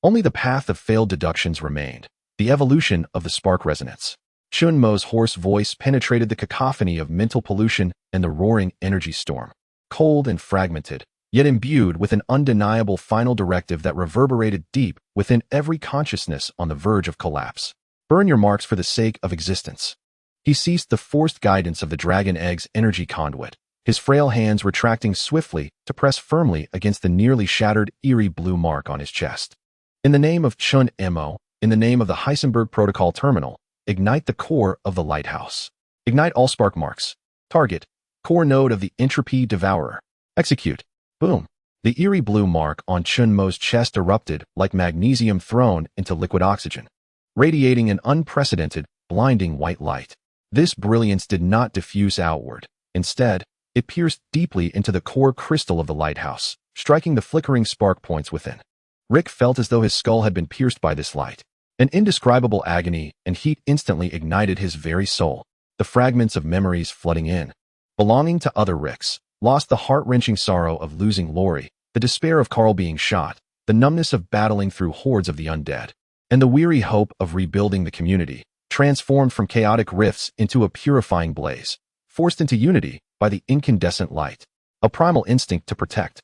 S1: Only the path of failed deductions remained, the evolution of the spark resonance. Chunmo's hoarse voice penetrated the cacophony of mental pollution and the roaring energy storm. Cold and fragmented, yet imbued with an undeniable final directive that reverberated deep within every consciousness on the verge of collapse. Burn your marks for the sake of existence. He ceased the forced guidance of the Dragon Egg's energy conduit, his frail hands retracting swiftly to press firmly against the nearly shattered, eerie blue mark on his chest. In the name of Chun-Mo, in the name of the Heisenberg Protocol Terminal, ignite the core of the lighthouse. Ignite all spark marks. Target, core node of the entropy devourer. Execute. Boom. The eerie blue mark on Chun-Mo's chest erupted like magnesium thrown into liquid oxygen, radiating an unprecedented, blinding white light. This brilliance did not diffuse outward. Instead, it pierced deeply into the core crystal of the lighthouse, striking the flickering spark points within. Rick felt as though his skull had been pierced by this light. An indescribable agony and heat instantly ignited his very soul. The fragments of memories flooding in, belonging to other Ricks, lost the heart-wrenching sorrow of losing Lori, the despair of Carl being shot, the numbness of battling through hordes of the undead, and the weary hope of rebuilding the community, transformed from chaotic rifts into a purifying blaze, forced into unity by the incandescent light. A primal instinct to protect,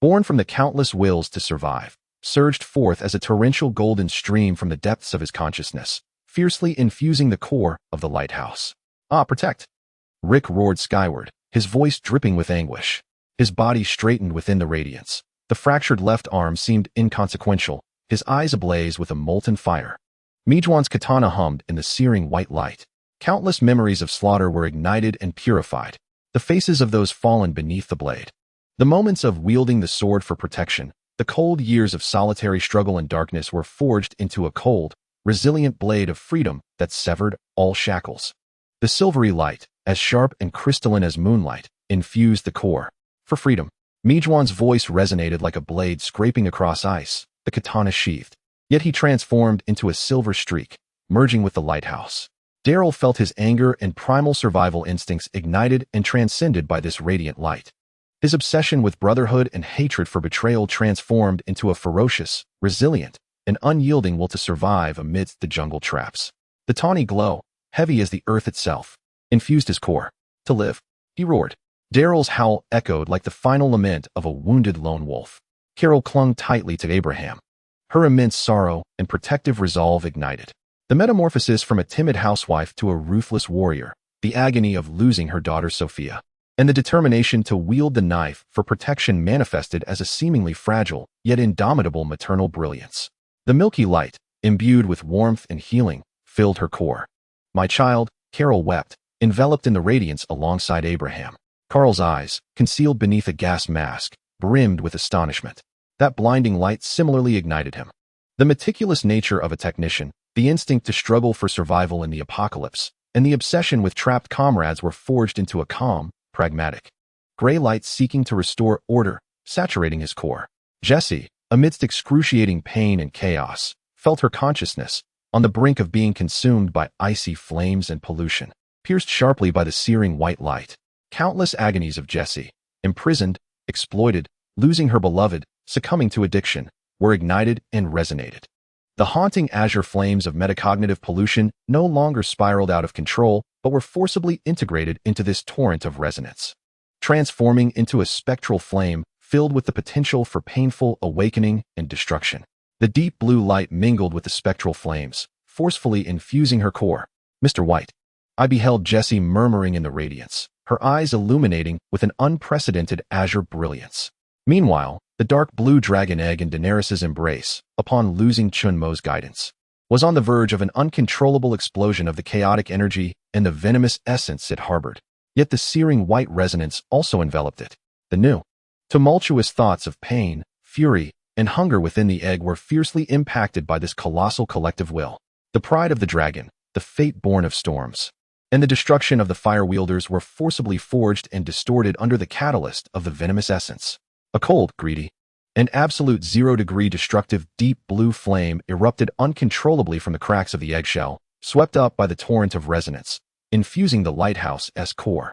S1: born from the countless wills to survive, surged forth as a torrential golden stream from the depths of his consciousness, fiercely infusing the core of the lighthouse. "Ah, protect!" Rick roared skyward, his voice dripping with anguish. His body straightened within the radiance. The fractured left arm seemed inconsequential, his eyes ablaze with a molten fire. Mijuan's katana hummed in the searing white light. Countless memories of slaughter were ignited and purified, the faces of those fallen beneath the blade. The moments of wielding the sword for protection, the cold years of solitary struggle and darkness were forged into a cold, resilient blade of freedom that severed all shackles. The silvery light, as sharp and crystalline as moonlight, infused the core. For freedom. Mijuan's voice resonated like a blade scraping across ice, the katana sheathed. Yet he transformed into a silver streak, merging with the lighthouse. Daryl felt his anger and primal survival instincts ignited and transcended by this radiant light. His obsession with brotherhood and hatred for betrayal transformed into a ferocious, resilient, and unyielding will to survive amidst the jungle traps. The tawny glow, heavy as the earth itself, infused his core. "To live," he roared. Daryl's howl echoed like the final lament of a wounded lone wolf. Carol clung tightly to Abraham. Her immense sorrow and protective resolve ignited. The metamorphosis from a timid housewife to a ruthless warrior, the agony of losing her daughter Sophia, and the determination to wield the knife for protection manifested as a seemingly fragile, yet indomitable maternal brilliance. The milky light, imbued with warmth and healing, filled her core. "My child," Carol wept, enveloped in the radiance alongside Abraham. Carl's eyes, concealed beneath a gas mask, brimmed with astonishment. That blinding light similarly ignited him. The meticulous nature of a technician, the instinct to struggle for survival in the apocalypse, and the obsession with trapped comrades were forged into a calm, pragmatic gray light seeking to restore order, saturating his core. Jesse, amidst excruciating pain and chaos, felt her consciousness, on the brink of being consumed by icy flames and pollution, pierced sharply by the searing white light. Countless agonies of Jesse, imprisoned, exploited, losing her beloved, succumbing to addiction, were ignited and resonated. The haunting azure flames of metacognitive pollution no longer spiraled out of control, but were forcibly integrated into this torrent of resonance, transforming into a spectral flame filled with the potential for painful awakening and destruction. The deep blue light mingled with the spectral flames, forcefully infusing her core. "Mr. White," I beheld Jesse murmuring in the radiance, her eyes illuminating with an unprecedented azure brilliance. Meanwhile, the dark blue dragon egg in Daenerys's embrace, upon losing Chunmo's guidance, was on the verge of an uncontrollable explosion of the chaotic energy and the venomous essence it harbored. Yet the searing white resonance also enveloped it. The new, tumultuous thoughts of pain, fury, and hunger within the egg were fiercely impacted by this colossal collective will. The pride of the dragon, the fate born of storms, and the destruction of the fire wielders were forcibly forged and distorted under the catalyst of the venomous essence. A cold, greedy, and absolute zero-degree destructive deep blue flame erupted uncontrollably from the cracks of the eggshell, swept up by the torrent of resonance, infusing the lighthouse' core.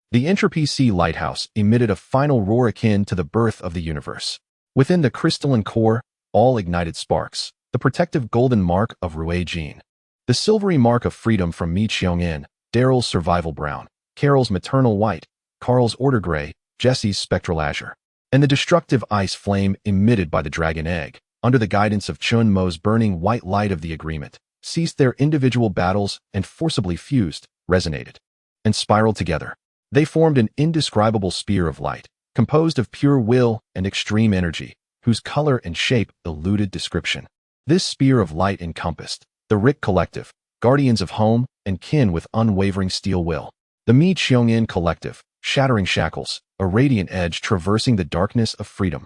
S1: The Entropy C lighthouse emitted a final roar akin to the birth of the universe. Within the crystalline core, all ignited sparks, the protective golden mark of Rue Jean, the silvery mark of freedom from Mi Cheong-in, Daryl's survival brown, Carol's maternal white, Carl's order gray, Jesse's spectral azure, and the destructive ice flame emitted by the dragon egg, under the guidance of Chun-Mo's burning white light of the agreement, ceased their individual battles and forcibly fused, resonated, and spiraled together. They formed an indescribable spear of light, composed of pure will and extreme energy, whose color and shape eluded description. This spear of light encompassed the Rick Collective, guardians of home and kin with unwavering steel will. The Mi Cheong-in Collective, shattering shackles, a radiant edge traversing the darkness of freedom.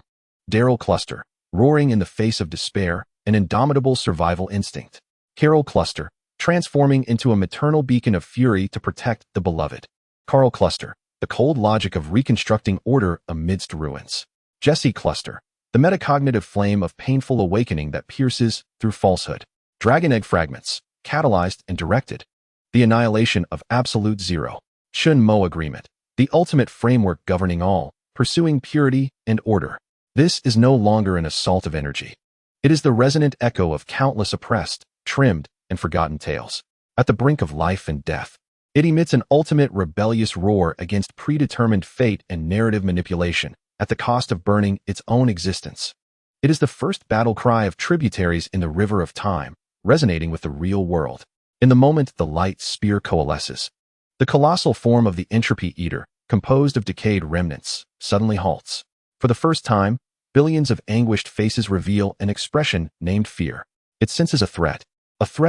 S1: Daryl Cluster, roaring in the face of despair, an indomitable survival instinct. Carol Cluster, transforming into a maternal beacon of fury to protect the beloved. Carl Cluster, the cold logic of reconstructing order amidst ruins. Jesse Cluster, the metacognitive flame of painful awakening that pierces through falsehood. Dragon Egg Fragments, catalyzed and directed. The annihilation of absolute zero. Chun-Mo Agreement, the ultimate framework governing all, pursuing purity and order. This is no longer an assault of energy. It is the resonant echo of countless oppressed, trimmed, and forgotten tales. At the brink of life and death, it emits an ultimate rebellious roar against predetermined fate and narrative manipulation, at the cost of burning its own existence. It is the first battle cry of tributaries in the river of time, resonating with the real world. In the moment the light spear coalesces, the colossal form of the entropy eater, composed of decayed remnants, suddenly halts. For the first time, billions of anguished faces reveal an expression named fear. It senses a threat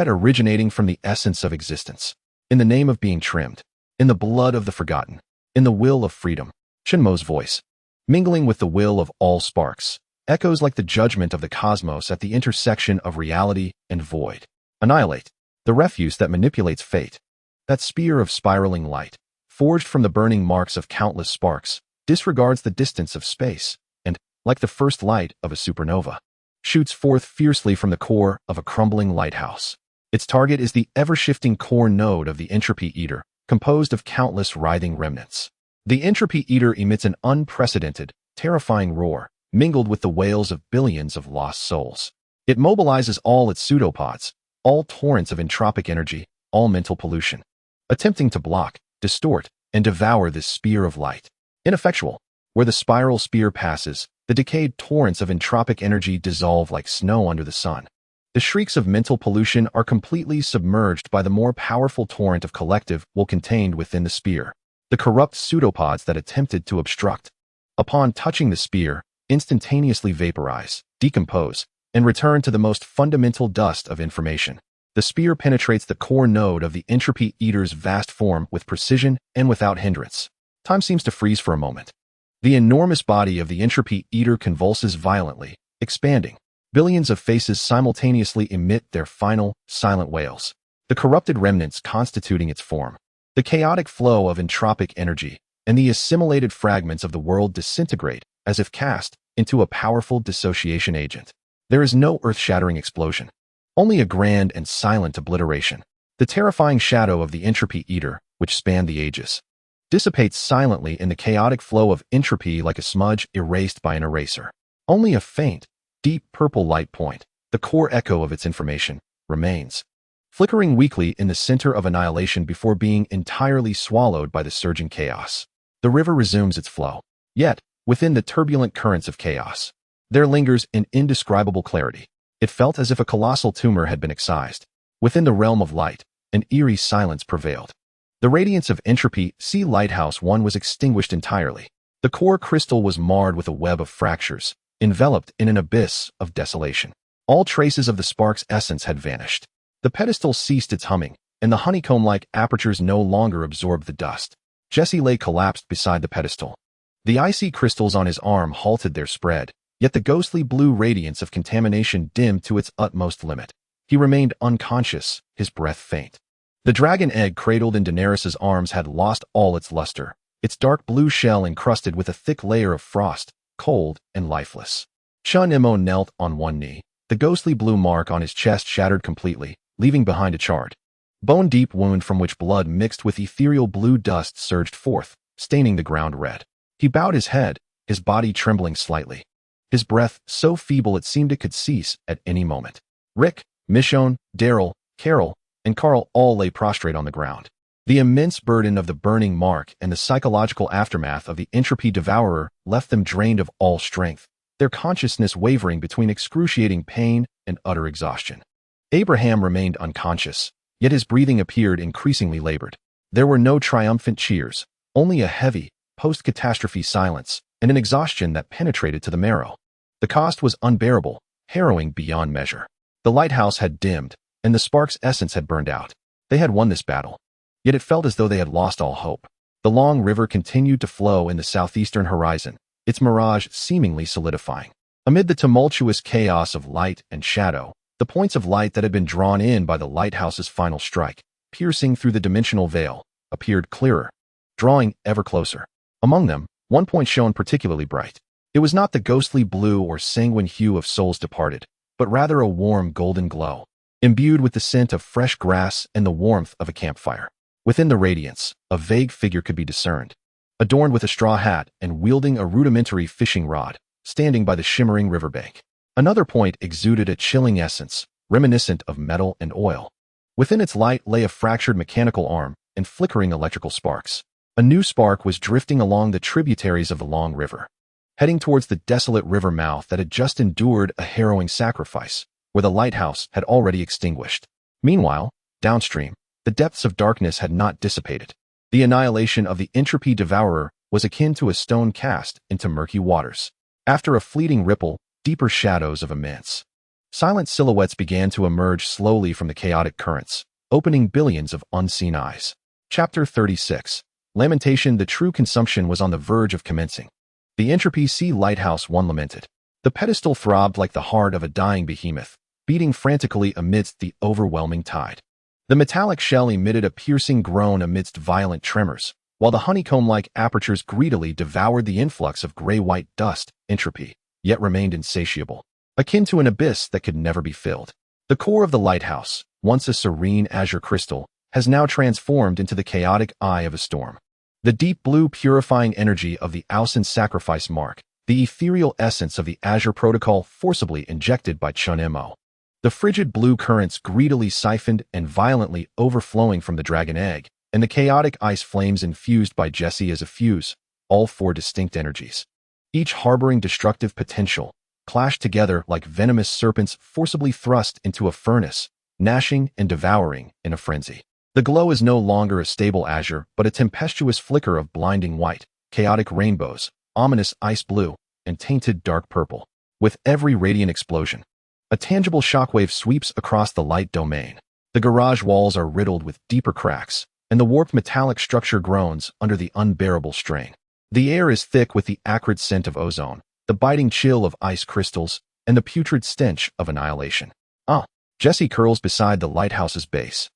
S1: originating from the essence of existence. In the name of being trimmed, in the blood of the forgotten, in the will of freedom, Shinmo's voice, mingling with the will of all sparks, echoes like the judgment of the cosmos at the intersection of reality and void. Annihilate, the refuse that manipulates fate. That spear of spiraling light, forged from the burning marks of countless sparks, disregards the distance of space, and, like the first light of a supernova, shoots forth fiercely from the core of a crumbling lighthouse. Its target is the ever-shifting core node of the entropy eater, composed of countless writhing remnants. The entropy eater emits an unprecedented, terrifying roar, mingled with the wails of billions of lost souls. It mobilizes all its pseudopods, all torrents of entropic energy, all mental pollution, attempting to block, distort, and devour this spear of light. Ineffectual. Where the spiral spear passes, the decayed torrents of entropic energy dissolve like snow under the sun. The shrieks of mental pollution are completely submerged by the more powerful torrent of collective will contained within the spear. The corrupt pseudopods that attempted to obstruct, upon touching the spear, instantaneously vaporize, decompose, and return to the most fundamental dust of information. The spear penetrates the core node of the entropy eater's vast form with precision and without hindrance. Time seems to freeze for a moment. The enormous body of the entropy eater convulses violently, expanding. Billions of faces simultaneously emit their final, silent wails. The corrupted remnants constituting its form. The chaotic flow of entropic energy and the assimilated fragments of the world disintegrate as if cast into a powerful dissociation agent. There is no earth-shattering explosion. Only a grand and silent obliteration. The terrifying shadow of the entropy eater, which spanned the ages, dissipates silently in the chaotic flow of entropy like a smudge erased by an eraser. Only a faint, deep purple light point, the core echo of its information, remains, flickering weakly in the center of annihilation before being entirely swallowed by the surging chaos. The river resumes its flow. Yet, within the turbulent currents of chaos, there lingers an indescribable clarity. It felt as if a colossal tumor had been excised. Within the realm of light, an eerie silence prevailed. The radiance of entropy Sea Lighthouse 1 was extinguished entirely. The core crystal was marred with a web of fractures, enveloped in an abyss of desolation. All traces of the spark's essence had vanished. The pedestal ceased its humming, and the honeycomb-like apertures no longer absorbed the dust. Jesse lay collapsed beside the pedestal. The icy crystals on his arm halted their spread, yet the ghostly blue radiance of contamination dimmed to its utmost limit. He remained unconscious, his breath faint. The dragon egg cradled in Daenerys's arms had lost all its luster, its dark blue shell encrusted with a thick layer of frost, cold and lifeless. Chun Imo knelt on one knee, the ghostly blue mark on his chest shattered completely, leaving behind a charred, bone-deep wound from which blood mixed with ethereal blue dust surged forth, staining the ground red. He bowed his head, his body trembling slightly. His breath so feeble it seemed it could cease at any moment. Rick, Michonne, Daryl, Carol, and Carl all lay prostrate on the ground. The immense burden of the burning mark and the psychological aftermath of the entropy devourer left them drained of all strength, their consciousness wavering between excruciating pain and utter exhaustion. Abraham remained unconscious, yet his breathing appeared increasingly labored. There were no triumphant cheers, only a heavy, post-catastrophe silence and an exhaustion that penetrated to the marrow. The cost was unbearable, harrowing beyond measure. The lighthouse had dimmed, and the spark's essence had burned out. They had won this battle. Yet it felt as though they had lost all hope. The long river continued to flow in the southeastern horizon, its mirage seemingly solidifying. Amid the tumultuous chaos of light and shadow, the points of light that had been drawn in by the lighthouse's final strike, piercing through the dimensional veil, appeared clearer, drawing ever closer. Among them, one point shone particularly bright. It was not the ghostly blue or sanguine hue of souls departed, but rather a warm golden glow, imbued with the scent of fresh grass and the warmth of a campfire. Within the radiance, a vague figure could be discerned, adorned with a straw hat and wielding a rudimentary fishing rod, standing by the shimmering riverbank. Another point exuded a chilling essence, reminiscent of metal and oil. Within its light lay a fractured mechanical arm and flickering electrical sparks. A new spark was drifting along the tributaries of the long river, heading towards the desolate river mouth that had just endured a harrowing sacrifice, where the lighthouse had already extinguished. Meanwhile, downstream, the depths of darkness had not dissipated. The annihilation of the entropy devourer was akin to a stone cast into murky waters. After a fleeting ripple, deeper shadows of immense, silent silhouettes began to emerge slowly from the chaotic currents, opening billions of unseen eyes. Chapter 36. Lamentation. The true consumption was on the verge of commencing. The Entropy Sea Lighthouse 1 lamented. The pedestal throbbed like the heart of a dying behemoth, beating frantically amidst the overwhelming tide. The metallic shell emitted a piercing groan amidst violent tremors, while the honeycomb-like apertures greedily devoured the influx of gray-white dust. Entropy, yet remained insatiable, akin to an abyss that could never be filled. The core of the lighthouse, once a serene azure crystal, has now transformed into the chaotic eye of a storm. The deep blue purifying energy of the Ausen sacrifice mark, the ethereal essence of the Azure Protocol forcibly injected by Chun-Mo. The frigid blue currents greedily siphoned and violently overflowing from the dragon egg, and the chaotic ice flames infused by Jesse as a fuse, all four distinct energies, each harboring destructive potential, clashed together like venomous serpents forcibly thrust into a furnace, gnashing and devouring in a frenzy. The glow is no longer a stable azure, but a tempestuous flicker of blinding white, chaotic rainbows, ominous ice blue, and tainted dark purple. With every radiant explosion, a tangible shockwave sweeps across the light domain. The garage walls are riddled with deeper cracks, and the warped metallic structure groans under the unbearable strain. The air is thick with the acrid scent of ozone, the biting chill of ice crystals, and the putrid stench of annihilation. Jesse curls beside the lighthouse's base,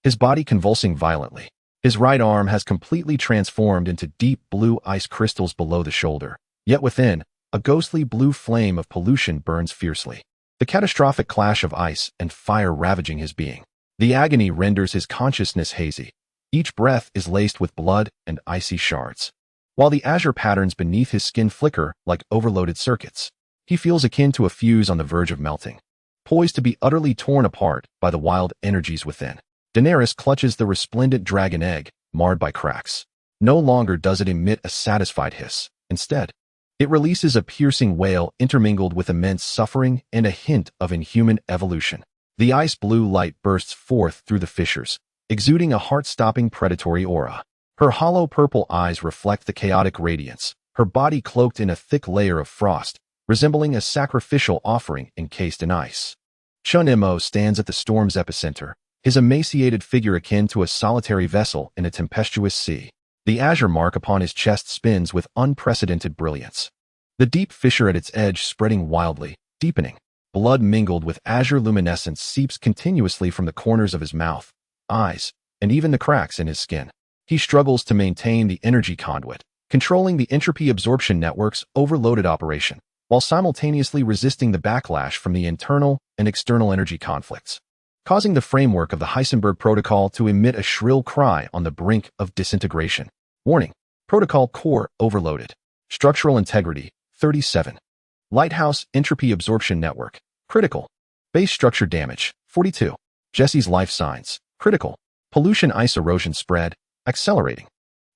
S1: his body convulsing violently. His right arm has completely transformed into deep blue ice crystals below the shoulder, yet within, a ghostly blue flame of pollution burns fiercely. The catastrophic clash of ice and fire ravaging his being. The agony renders his consciousness hazy. Each breath is laced with blood and icy shards, while the azure patterns beneath his skin flicker like overloaded circuits. He feels akin to a fuse on the verge of melting, poised to be utterly torn apart by the wild energies within. Daenerys clutches the resplendent dragon egg, marred by cracks. No longer does it emit a satisfied hiss. Instead, it releases a piercing wail intermingled with immense suffering and a hint of inhuman evolution. The ice blue light bursts forth through the fissures, exuding a heart-stopping predatory aura. Her hollow purple eyes reflect the chaotic radiance, her body cloaked in a thick layer of frost, resembling a sacrificial offering encased in ice. Chun-Mo stands at the storm's epicenter, his emaciated figure akin to a solitary vessel in a tempestuous sea. The azure mark upon his chest spins with unprecedented brilliance, the deep fissure at its edge spreading wildly, deepening. Blood mingled with azure luminescence seeps continuously from the corners of his mouth, eyes, and even the cracks in his skin. He struggles to maintain the energy conduit, controlling the entropy absorption network's overloaded operation, while simultaneously resisting the backlash from the internal and external energy conflicts, causing the framework of the Heisenberg protocol to emit a shrill cry on the brink of disintegration. Warning: Protocol core overloaded. Structural integrity, 37. Lighthouse entropy absorption network, critical. Base structure damage, 42. Jesse's life signs, critical. Pollution ice erosion spread, accelerating.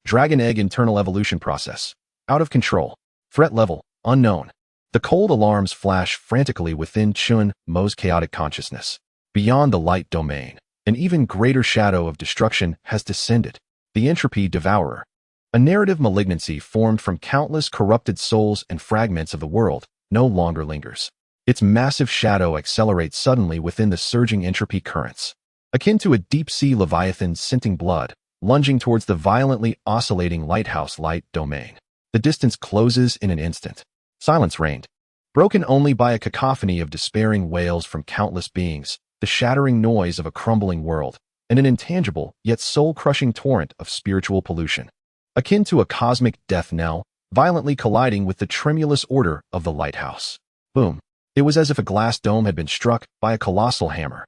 S1: Dragon egg internal evolution process, out of control. Threat level, unknown. The cold alarms flash frantically within Chun-Mo's chaotic consciousness. Beyond the light domain, an even greater shadow of destruction has descended. The entropy devourer. A narrative malignancy formed from countless corrupted souls and fragments of the world no longer lingers. Its massive shadow accelerates suddenly within the surging entropy currents, akin to a deep-sea leviathan scenting blood, lunging towards the violently oscillating lighthouse light domain. The distance closes in an instant. Silence reigned, broken only by a cacophony of despairing wails from countless beings, the shattering noise of a crumbling world, and an intangible yet soul-crushing torrent of spiritual pollution, akin to a cosmic death knell, violently colliding with the tremulous order of the lighthouse. Boom. It was as if a glass dome had been struck by a colossal hammer.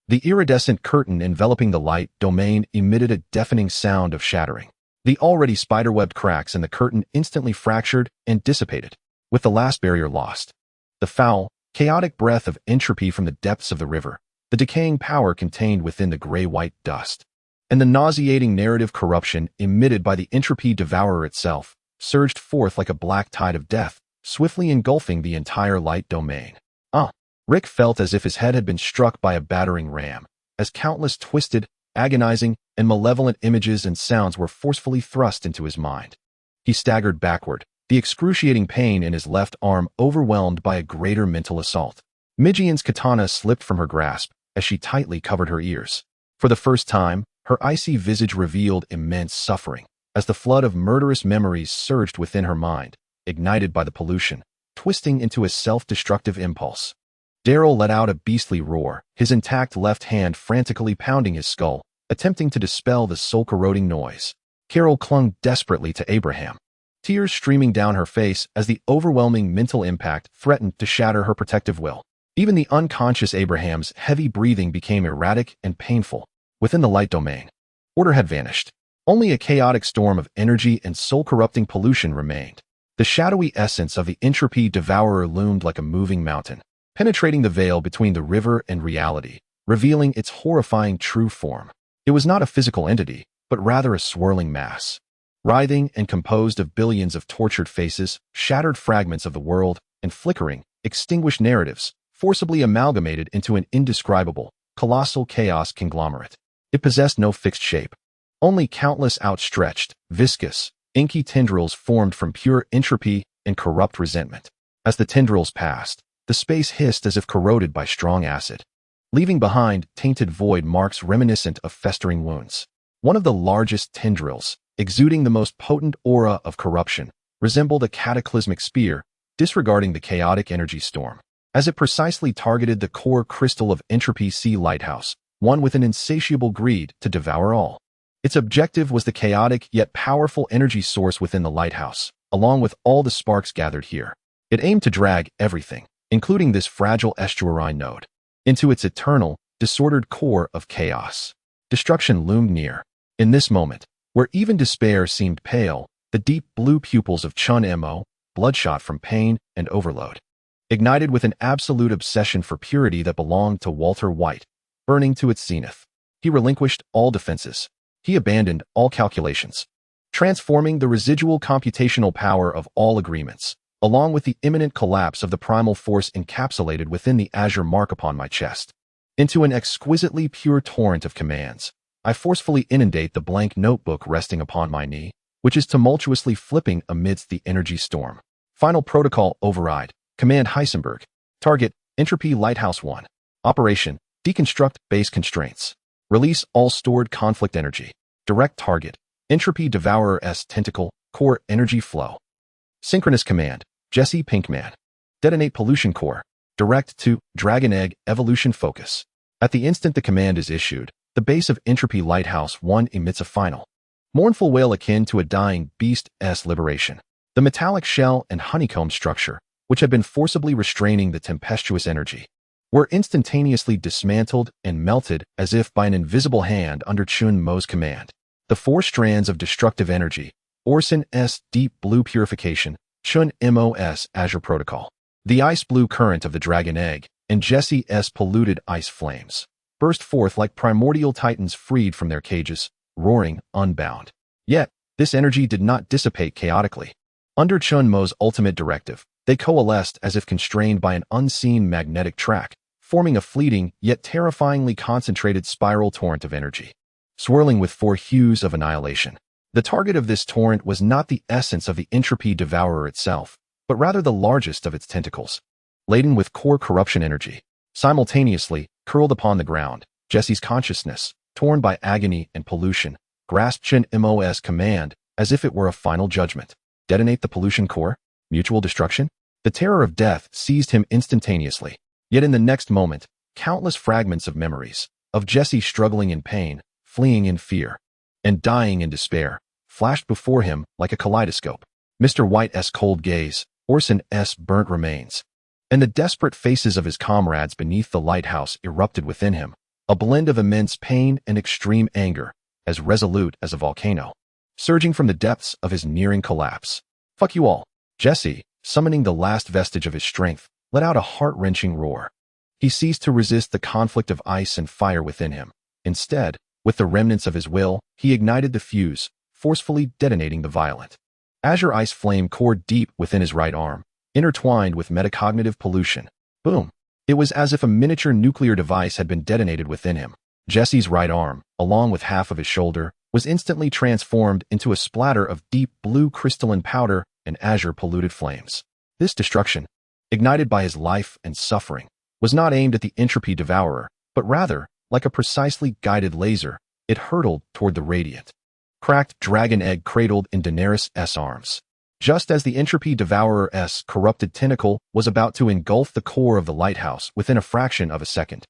S1: The iridescent curtain enveloping the light domain emitted a deafening sound of shattering. The already spiderwebbed cracks in the curtain instantly fractured and dissipated, with the last barrier lost. The foul, chaotic breath of entropy from the depths of the river, the decaying power contained within the gray-white dust, and the nauseating narrative corruption emitted by the entropy devourer itself, surged forth like a black tide of death, swiftly engulfing the entire light domain. Rick felt as if his head had been struck by a battering ram, as countless twisted, agonizing, and malevolent images and sounds were forcefully thrust into his mind. He staggered backward, the excruciating pain in his left arm overwhelmed by a greater mental assault. Mijian's katana slipped from her grasp as she tightly covered her ears. For the first time, her icy visage revealed immense suffering, as the flood of murderous memories surged within her mind, ignited by the pollution, twisting into a self-destructive impulse. Daryl let out a beastly roar, his intact left hand frantically pounding his skull, attempting to dispel the soul-corroding noise. Carol clung desperately to Abraham, tears streaming down her face as the overwhelming mental impact threatened to shatter her protective will. Even the unconscious Abraham's heavy breathing became erratic and painful. Within the light domain, order had vanished. Only a chaotic storm of energy and soul-corrupting pollution remained. The shadowy essence of the entropy devourer loomed like a moving mountain, penetrating the veil between the river and reality, revealing its horrifying true form. It was not a physical entity, but rather a swirling mass, writhing and composed of billions of tortured faces, shattered fragments of the world, and flickering, extinguished narratives, forcibly amalgamated into an indescribable, colossal chaos conglomerate. It possessed no fixed shape. Only countless outstretched, viscous, inky tendrils formed from pure entropy and corrupt resentment. As the tendrils passed, the space hissed as if corroded by strong acid, leaving behind tainted void marks reminiscent of festering wounds. One of the largest tendrils, exuding the most potent aura of corruption, resembled a cataclysmic spear, disregarding the chaotic energy storm. As it precisely targeted the core crystal of Entropy Sea Lighthouse, one with an insatiable greed to devour all. Its objective was the chaotic yet powerful energy source within the lighthouse, along with all the sparks gathered here. It aimed to drag everything, including this fragile estuarine node, into its eternal, disordered core of chaos. Destruction loomed near. In this moment, where even despair seemed pale, the deep blue pupils of Chun Mo, bloodshot from pain and overload, ignited with an absolute obsession for purity that belonged to Walter White, burning to its zenith. He relinquished all defenses. He abandoned all calculations, transforming the residual computational power of all agreements, along with the imminent collapse of the primal force encapsulated within the azure mark upon my chest, into an exquisitely pure torrent of commands. I forcefully inundate the blank notebook resting upon my knee, which is tumultuously flipping amidst the energy storm. Final protocol override. Command Heisenberg. Target, Entropy Lighthouse 1. Operation, deconstruct base constraints. Release all stored conflict energy. Direct target, Entropy Devourer's tentacle, core energy flow. Synchronous command, Jesse Pinkman. Detonate pollution core. Direct to Dragon Egg evolution focus. At the instant the command is issued, the base of Entropy Lighthouse 1 emits a final, mournful wail akin to a dying beast's liberation. The metallic shell and honeycomb structure, which had been forcibly restraining the tempestuous energy, were instantaneously dismantled and melted as if by an invisible hand under Chun Mo's command. The four strands of destructive energy, Orson-S deep blue purification, Chun Mo's azure protocol, the ice blue current of the dragon egg, and Jesse's polluted ice flames, burst forth like primordial titans freed from their cages, roaring, unbound. Yet, this energy did not dissipate chaotically. Under Chun Mo's ultimate directive, they coalesced as if constrained by an unseen magnetic track, forming a fleeting yet terrifyingly concentrated spiral torrent of energy, swirling with four hues of annihilation. The target of this torrent was not the essence of the Entropy Devourer itself, but rather the largest of its tentacles, laden with core corruption energy. Simultaneously, curled upon the ground, Jesse's consciousness, torn by agony and pollution, grasped Chun Mo's command as if it were a final judgment. Detonate the pollution core? Mutual destruction? The terror of death seized him instantaneously. Yet in the next moment, countless fragments of memories, of Jesse struggling in pain, fleeing in fear, and dying in despair, flashed before him like a kaleidoscope. Mr. White's cold gaze, Orson-S burnt remains, and the desperate faces of his comrades beneath the lighthouse erupted within him, a blend of immense pain and extreme anger, as resolute as a volcano, surging from the depths of his nearing collapse. Fuck you all. Jesse, summoning the last vestige of his strength, let out a heart-wrenching roar. He ceased to resist the conflict of ice and fire within him. Instead, with the remnants of his will, he ignited the fuse, forcefully detonating the violent azure ice flame core deep within his right arm, intertwined with metacognitive pollution. Boom! It was as if a miniature nuclear device had been detonated within him. Jesse's right arm, along with half of his shoulder, was instantly transformed into a splatter of deep blue crystalline powder and azure polluted flames. This destruction, ignited by his life and suffering, was not aimed at the entropy devourer, but rather, like a precisely guided laser, it hurtled toward the radiant, cracked dragon egg cradled in Daenerys' arms. Just as the entropy devourer's corrupted tentacle was about to engulf the core of the lighthouse within a fraction of a second.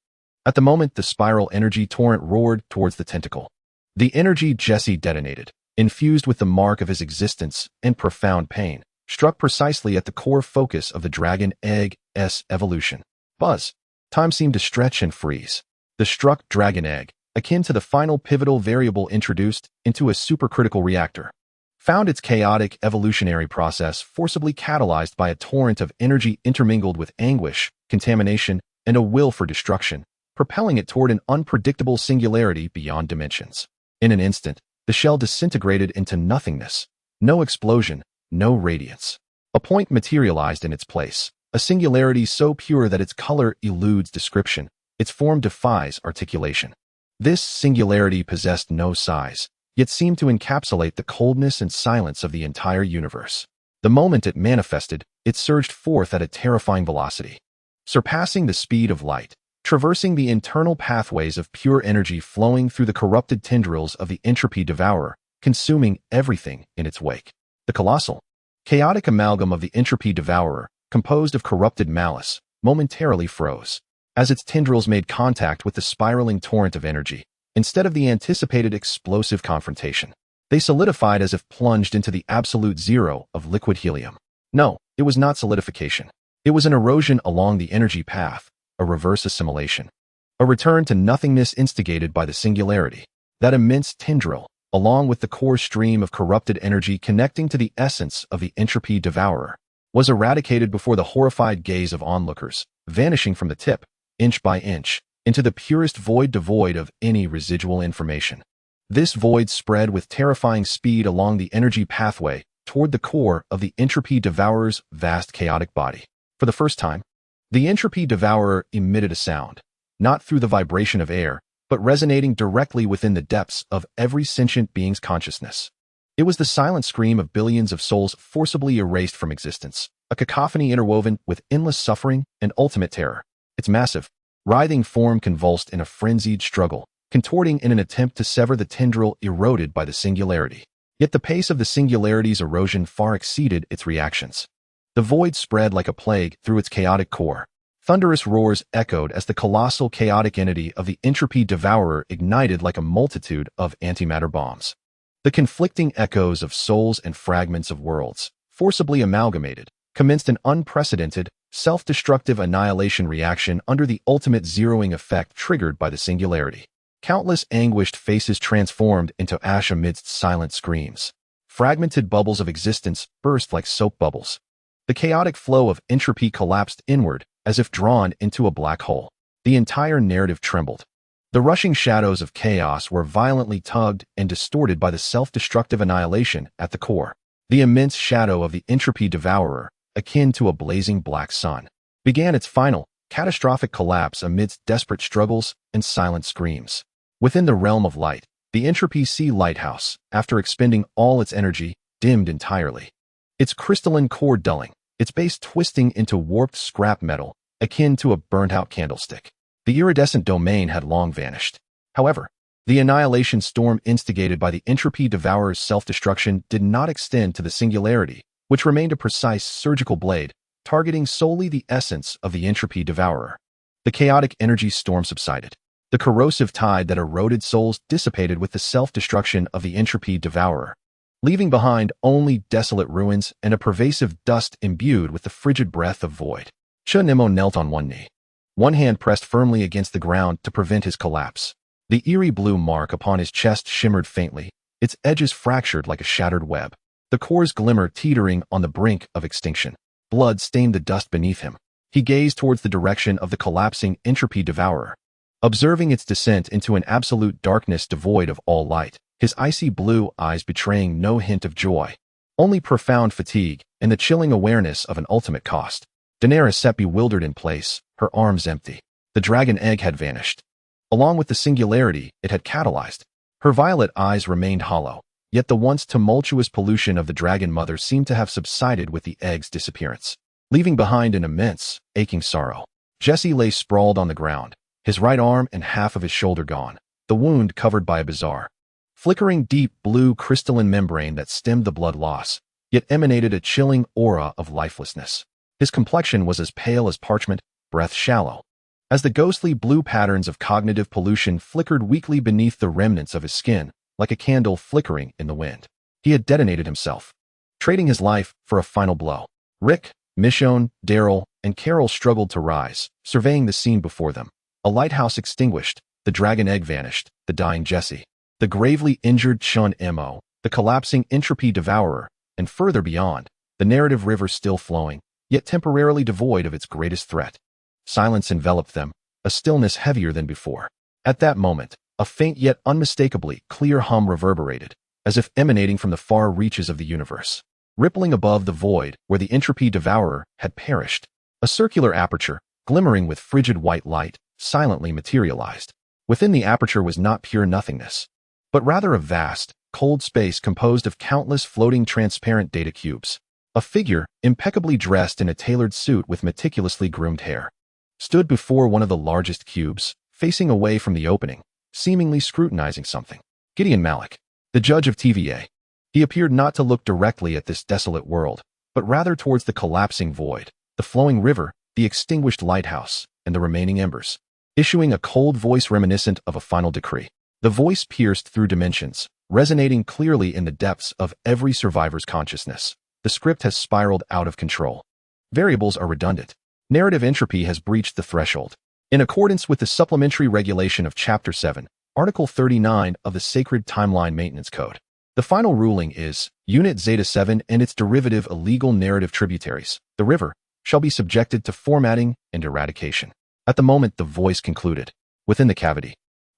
S1: At the moment, the spiral energy torrent roared towards the tentacle. The energy Jesse detonated, infused with the mark of his existence and profound pain, struck precisely at the core focus of the dragon egg's evolution. Buzz. Time seemed to stretch and freeze. The struck dragon egg, akin to the final pivotal variable introduced into a supercritical reactor, found its chaotic evolutionary process forcibly catalyzed by a torrent of energy intermingled with anguish, contamination, and a will for destruction, propelling it toward an unpredictable singularity beyond dimensions. In an instant, the shell disintegrated into nothingness. No explosion, no radiance. A point materialized in its place, a singularity so pure that its color eludes description, its form defies articulation. This singularity possessed no size, yet seemed to encapsulate the coldness and silence of the entire universe. The moment it manifested, it surged forth at a terrifying velocity, surpassing the speed of light, traversing the internal pathways of pure energy flowing through the corrupted tendrils of the entropy devourer, consuming everything in its wake. The colossal, chaotic amalgam of the entropy devourer, composed of corrupted malice, momentarily froze. As its tendrils made contact with the spiraling torrent of energy, instead of the anticipated explosive confrontation, they solidified as if plunged into the absolute zero of liquid helium. No, it was not solidification. It was an erosion along the energy path, a reverse assimilation, a return to nothingness instigated by the singularity. That immense tendril, along with the core stream of corrupted energy connecting to the essence of the entropy devourer, was eradicated before the horrified gaze of onlookers, vanishing from the tip, inch by inch, into the purest void devoid of any residual information. This void spread with terrifying speed along the energy pathway toward the core of the entropy devourer's vast chaotic body. For the first time, the entropy devourer emitted a sound, not through the vibration of air, but resonating directly within the depths of every sentient being's consciousness. It was the silent scream of billions of souls forcibly erased from existence, a cacophony interwoven with endless suffering and ultimate terror. Its massive, writhing form convulsed in a frenzied struggle, contorting in an attempt to sever the tendril eroded by the singularity. Yet the pace of the singularity's erosion far exceeded its reactions. The void spread like a plague through its chaotic core. Thunderous roars echoed as the colossal chaotic entity of the entropy devourer ignited like a multitude of antimatter bombs. The conflicting echoes of souls and fragments of worlds, forcibly amalgamated, commenced an unprecedented, self-destructive annihilation reaction under the ultimate zeroing effect triggered by the singularity. Countless anguished faces transformed into ash amidst silent screams. Fragmented bubbles of existence burst like soap bubbles. The chaotic flow of entropy collapsed inward, as if drawn into a black hole. The entire narrative trembled. The rushing shadows of chaos were violently tugged and distorted by the self-destructive annihilation at the core. The immense shadow of the entropy devourer, akin to a blazing black sun, began its final, catastrophic collapse amidst desperate struggles and silent screams. Within the realm of light, the entropy sea lighthouse, after expending all its energy, dimmed entirely. Its crystalline core dulling, its base twisting into warped scrap metal, akin to a burnt-out candlestick. The iridescent domain had long vanished. However, the annihilation storm instigated by the entropy devourer's self-destruction did not extend to the singularity, which remained a precise surgical blade, targeting solely the essence of the entropy devourer. The chaotic energy storm subsided. The corrosive tide that eroded souls dissipated with the self-destruction of the entropy devourer, leaving behind only desolate ruins and a pervasive dust imbued with the frigid breath of void. Nemo knelt on one knee, one hand pressed firmly against the ground to prevent his collapse. The eerie blue mark upon his chest shimmered faintly, its edges fractured like a shattered web. The core's glimmer teetering on the brink of extinction. Blood stained the dust beneath him. He gazed towards the direction of the collapsing entropy devourer, observing its descent into an absolute darkness devoid of all light, his icy blue eyes betraying no hint of joy, only profound fatigue and the chilling awareness of an ultimate cost. Daenerys sat bewildered in place, her arms empty. The dragon egg had vanished. Along with the singularity it had catalyzed, her violet eyes remained hollow, yet the once tumultuous pollution of the dragon mother seemed to have subsided with the egg's disappearance, leaving behind an immense, aching sorrow. Jesse lay sprawled on the ground, his right arm and half of his shoulder gone, the wound covered by a bizarre, flickering deep blue crystalline membrane that stemmed the blood loss, yet emanated a chilling aura of lifelessness. His complexion was as pale as parchment, breath shallow, as the ghostly blue patterns of cognitive pollution flickered weakly beneath the remnants of his skin, like a candle flickering in the wind. He had detonated himself, trading his life for a final blow. Rick, Michonne, Daryl, and Carol struggled to rise, surveying the scene before them. A lighthouse extinguished, the dragon egg vanished, the dying Jesse, the gravely injured Chun Mo, the collapsing entropy devourer, and further beyond, the narrative river still flowing, yet temporarily devoid of its greatest threat. Silence enveloped them, a stillness heavier than before. At that moment, a faint yet unmistakably clear hum reverberated, as if emanating from the far reaches of the universe. Rippling above the void where the entropy devourer had perished, a circular aperture, glimmering with frigid white light, silently materialized. Within the aperture was not pure nothingness, but rather a vast, cold space composed of countless floating transparent data cubes. A figure, impeccably dressed in a tailored suit with meticulously groomed hair, stood before one of the largest cubes, facing away from the opening, seemingly scrutinizing something. Gideon Malik, the judge of TVA. He appeared not to look directly at this desolate world, but rather towards the collapsing void, the flowing river, the extinguished lighthouse, and the remaining embers, issuing a cold voice reminiscent of a final decree. The voice pierced through dimensions, resonating clearly in the depths of every survivor's consciousness. The script has spiraled out of control. Variables are redundant. Narrative entropy has breached the threshold. In accordance with the supplementary regulation of Chapter 7, Article 39 of the Sacred Timeline Maintenance Code, the final ruling is, Unit Zeta 7 and its derivative illegal narrative tributaries, the river, shall be subjected to formatting and eradication. At the moment the voice concluded, within the cavity,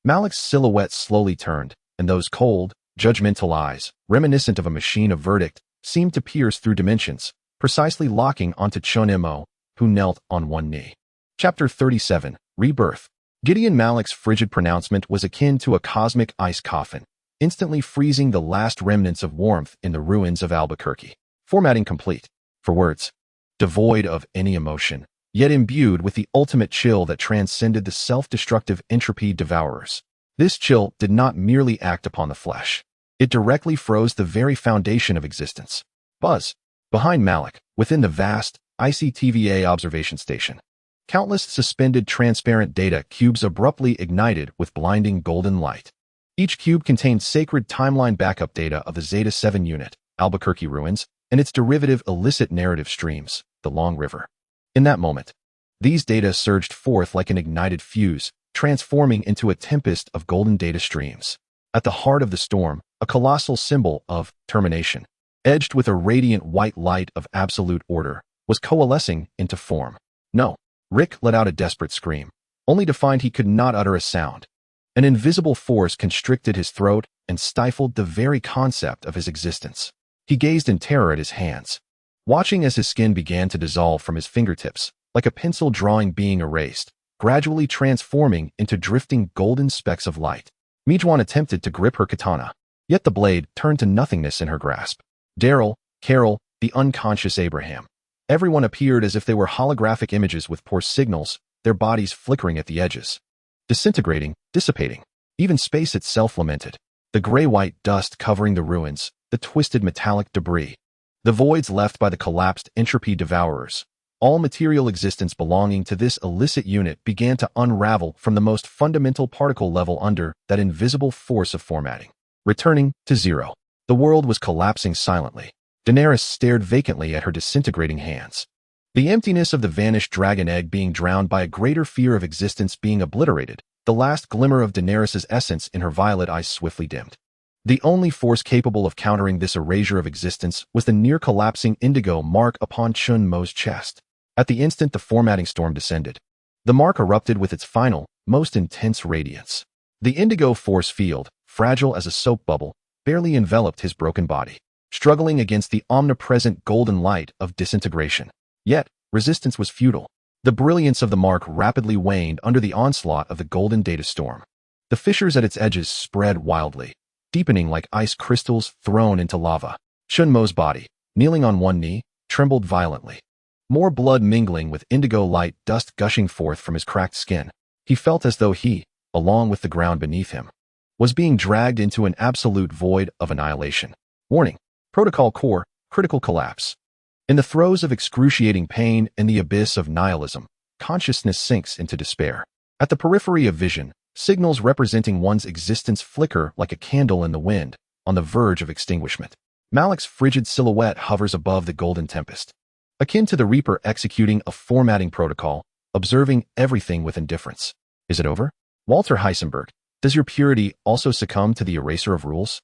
S1: Malik's silhouette slowly turned, and those cold, judgmental eyes, reminiscent of a machine of verdict, seemed to pierce through dimensions, precisely locking onto Chun Mo, who knelt on one knee. Chapter 37, Rebirth. Gideon Malik's frigid pronouncement was akin to a cosmic ice coffin, instantly freezing the last remnants of warmth in the ruins of Albuquerque. Formatting complete. For words, devoid of any emotion, yet imbued with the ultimate chill that transcended the self-destructive entropy devourers. This chill did not merely act upon the flesh. It directly froze the very foundation of existence. Buzz. Behind Malik, within the vast, icy TVA observation station, countless suspended transparent data cubes abruptly ignited with blinding golden light. Each cube contained sacred timeline backup data of the Zeta 7 unit, Albuquerque ruins, and its derivative illicit narrative streams, the Long River. In that moment, these data surged forth like an ignited fuse, transforming into a tempest of golden data streams. At the heart of the storm, a colossal symbol of termination, edged with a radiant white light of absolute order, was coalescing into form. No. Rick let out a desperate scream, only to find he could not utter a sound. An invisible force constricted his throat and stifled the very concept of his existence. He gazed in terror at his hands, watching as his skin began to dissolve from his fingertips, like a pencil drawing being erased, gradually transforming into drifting golden specks of light. Mijuan attempted to grip her katana, yet the blade turned to nothingness in her grasp. Daryl, Carol, the unconscious Abraham. Everyone appeared as if they were holographic images with poor signals, their bodies flickering at the edges, disintegrating, dissipating. Even space itself lamented. The gray-white dust covering the ruins, the twisted metallic debris, the voids left by the collapsed entropy devourers. All material existence belonging to this illicit unit began to unravel from the most fundamental particle level under that invisible force of formatting. Returning to zero. The world was collapsing silently. Daenerys stared vacantly at her disintegrating hands. The emptiness of the vanished dragon egg being drowned by a greater fear of existence being obliterated, the last glimmer of Daenerys' essence in her violet eyes swiftly dimmed. The only force capable of countering this erasure of existence was the near-collapsing indigo mark upon Chun Mo's chest. At the instant the formatting storm descended, the mark erupted with its final, most intense radiance. The indigo force field, fragile as a soap bubble, barely enveloped his broken body, struggling against the omnipresent golden light of disintegration. Yet, Resistance was futile. The brilliance of the mark rapidly waned under the onslaught of the golden data storm. The fissures at its edges spread wildly, deepening like ice crystals thrown into lava. Chunmo's body, kneeling on one knee, trembled violently. More blood mingling with indigo light dust gushing forth from his cracked skin. He felt as though he, along with the ground beneath him, was being dragged into an absolute void of annihilation. Warning: Protocol Core, critical collapse. In the throes of excruciating pain and the abyss of nihilism, consciousness sinks into despair. At the periphery of vision, signals representing one's existence flicker like a candle in the wind, on the verge of extinguishment. Malik's frigid silhouette hovers above the golden tempest, akin to the Reaper executing a formatting protocol, observing everything with indifference. Is it over? Walter Heisenberg, does your purity also succumb to the eraser of rules?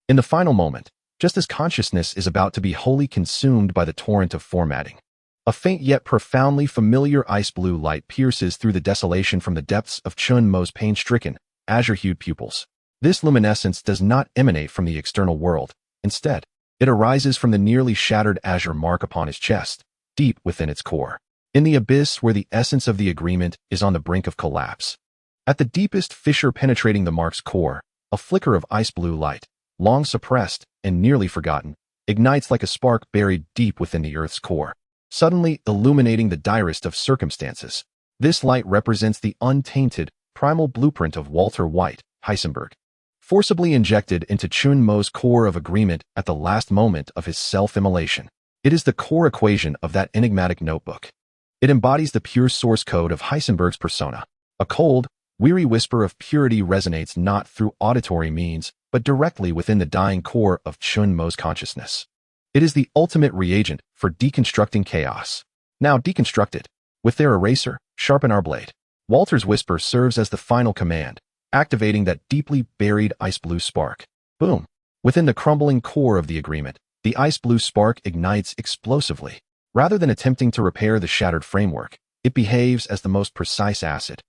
S1: In the final moment, just as consciousness is about to be wholly consumed by the torrent of formatting, a faint yet profoundly familiar ice-blue light pierces through the desolation from the depths of Chunmo's pain-stricken, azure-hued pupils. This luminescence does not emanate from the external world. Instead, it arises from the nearly shattered azure mark upon his chest, deep within its core, in the abyss where the essence of the agreement is on the brink of collapse. At the deepest fissure penetrating the mark's core, a flicker of ice-blue light, long suppressed and nearly forgotten, ignites like a spark buried deep within the Earth's core, suddenly illuminating the direst of circumstances. This light represents the untainted, primal blueprint of Walter White, Heisenberg, forcibly injected into Chunmo's core of agreement at the last moment of his self-immolation. It is the core equation of that enigmatic notebook. It embodies the pure source code of Heisenberg's persona. A cold, weary whisper of purity resonates not through auditory means, but directly within the dying core of Chunmo's consciousness. It is the ultimate reagent for deconstructing chaos. Now deconstructed. With their eraser, sharpen our blade. Walter's whisper serves as the final command, activating that deeply buried ice-blue spark. Boom! Within the crumbling core of the agreement, the ice-blue spark ignites explosively. Rather than attempting to repair the shattered framework, it behaves as the most precise acid,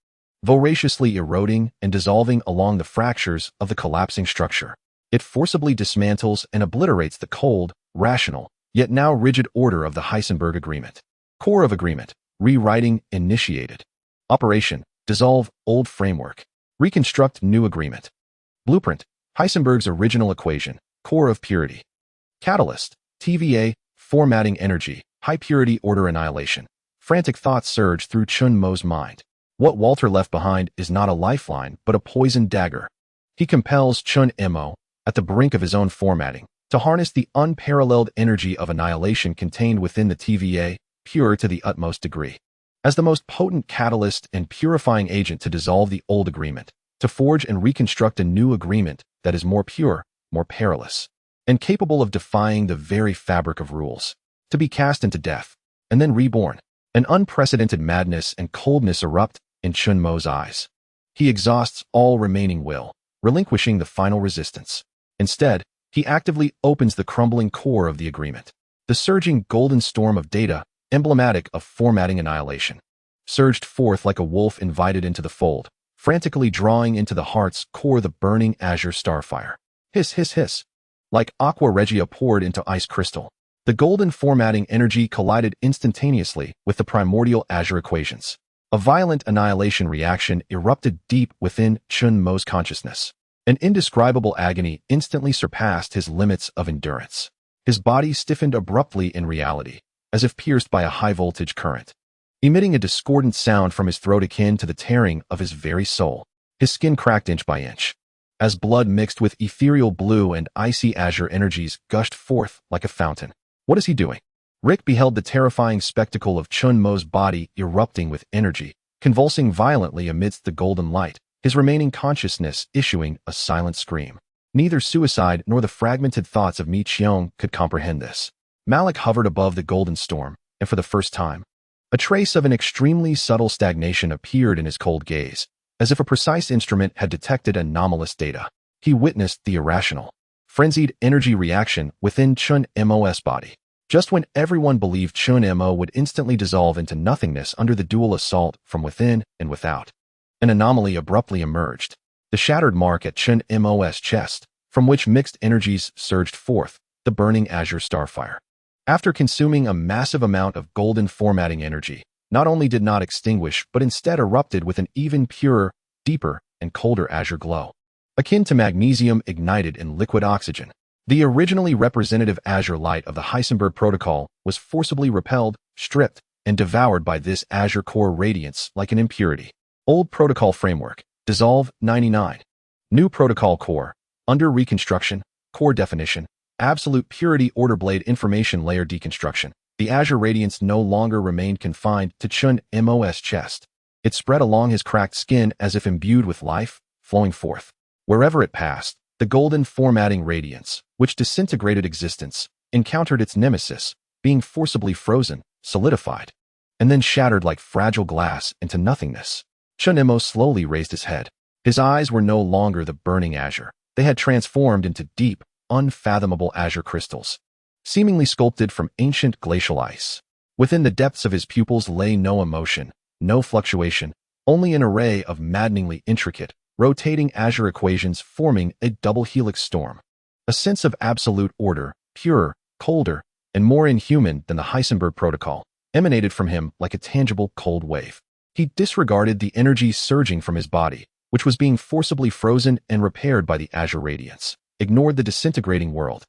S1: voraciously eroding and dissolving along the fractures of the collapsing structure. It forcibly dismantles and obliterates the cold, rational, yet now rigid order of the Heisenberg agreement. Core of agreement, rewriting initiated. Operation, dissolve old framework. Reconstruct new agreement. Blueprint, Heisenberg's original equation, core of purity. Catalyst, TVA, formatting energy, high purity order annihilation. Frantic thoughts surge through Chunmo's mind. What Walter left behind is not a lifeline, but a poisoned dagger. He compels Chunmo, at the brink of his own formatting, to harness the unparalleled energy of annihilation contained within the TVA, pure to the utmost degree. As the most potent catalyst and purifying agent to dissolve the old agreement, to forge and reconstruct a new agreement that is more pure, more perilous, and capable of defying the very fabric of rules, to be cast into death, and then reborn. An unprecedented madness and coldness erupt in Chunmo's eyes. He exhausts all remaining will, relinquishing the final resistance. Instead, he actively opens the crumbling core of the agreement. The surging golden storm of data, emblematic of formatting annihilation, surged forth like a wolf invited into the fold, frantically drawing into the heart's core the burning azure starfire. Hiss, hiss, hiss. Like aqua regia poured into ice crystal, the golden formatting energy collided instantaneously with the primordial azure equations. A violent annihilation reaction erupted deep within Chunmo's consciousness. An indescribable agony instantly surpassed his limits of endurance. His body stiffened abruptly in reality, as if pierced by a high-voltage current, emitting a discordant sound from his throat akin to the tearing of his very soul. His skin cracked inch by inch, as blood mixed with ethereal blue and icy azure energies gushed forth like a fountain. What is he doing? Rick beheld the terrifying spectacle of Chunmo's body erupting with energy, convulsing violently amidst the golden light, his remaining consciousness issuing a silent scream. Neither suicide nor the fragmented thoughts of Mi Chiong could comprehend this. Malik hovered above the golden storm, and for the first time, a trace of an extremely subtle stagnation appeared in his cold gaze, as if a precise instrument had detected anomalous data. He witnessed the irrational, frenzied energy reaction within Chunmo's body. Just when everyone believed Chunmo would instantly dissolve into nothingness under the dual assault from within and without, an anomaly abruptly emerged. The shattered mark at Chunmo's chest, from which mixed energies surged forth, the burning azure starfire. After consuming a massive amount of golden formatting energy, not only did not extinguish but instead erupted with an even purer, deeper, and colder azure glow, akin to magnesium ignited in liquid oxygen. The originally representative azure light of the Heisenberg protocol was forcibly repelled, stripped, and devoured by this azure core radiance like an impurity. Old protocol framework, dissolve 99. New protocol core, under reconstruction, core definition, absolute purity order blade information layer deconstruction. The azure radiance no longer remained confined to Chun Mo's chest. It spread along his cracked skin as if imbued with life, flowing forth. Wherever it passed, the golden formatting radiance, which disintegrated existence, encountered its nemesis, being forcibly frozen, solidified, and then shattered like fragile glass into nothingness. Chun Mo slowly raised his head. His eyes were no longer the burning azure. They had transformed into deep, unfathomable azure crystals, seemingly sculpted from ancient glacial ice. Within the depths of his pupils lay no emotion, no fluctuation, only an array of maddeningly intricate, rotating azure equations forming a double helix storm. A sense of absolute order, purer, colder, and more inhuman than the Heisenberg protocol, emanated from him like a tangible cold wave. He disregarded the energy surging from his body, which was being forcibly frozen and repaired by the azure radiance, ignored the disintegrating world,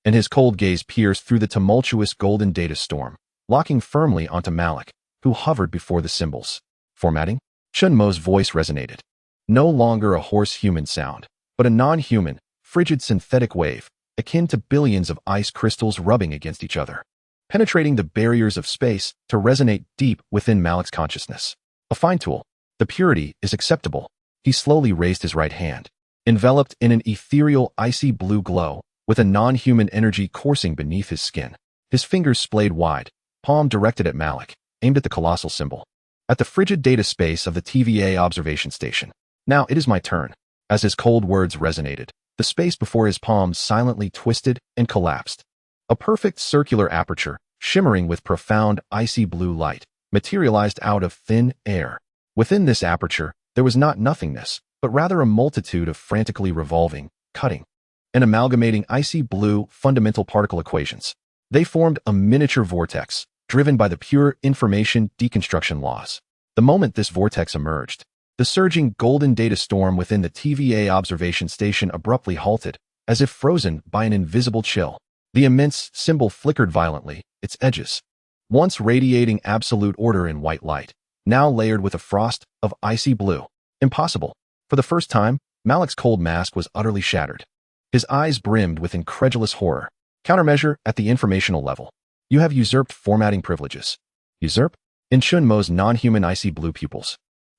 S1: and his cold gaze pierced through the tumultuous golden data storm, locking firmly onto Malik, who hovered before the symbols. Formatting? Chun Mo's voice resonated. No longer a hoarse human sound, but a non-human, frigid synthetic wave, akin to billions of ice crystals rubbing against each other, penetrating the barriers of space to resonate deep within Malik's consciousness. A fine tool. The purity is acceptable. He slowly raised his right hand, enveloped in an ethereal icy blue glow, with a non-human energy coursing beneath his skin. His fingers splayed wide, palm directed at Malik, aimed at the colossal symbol, at the frigid data space of the TVA observation station. Now it is my turn. As his cold words resonated, the space before his palms silently twisted and collapsed. A perfect circular aperture, shimmering with profound icy blue light, materialized out of thin air. Within this aperture, there was not nothingness, but rather a multitude of frantically revolving, cutting, and amalgamating icy blue fundamental particle equations. They formed a miniature vortex, driven by the pure information deconstruction laws. The moment this vortex emerged, the surging golden data storm within the TVA observation station abruptly halted, as if frozen by an invisible chill. The immense symbol flickered violently, its edges, once radiating absolute order in white light, now layered with a frost of icy blue. Impossible. For the first time, Malik's cold mask was utterly shattered. His eyes brimmed with incredulous horror. Countermeasure at the informational level. You have usurped formatting privileges. Usurp? In Chun Mo's non-human icy blue pupils,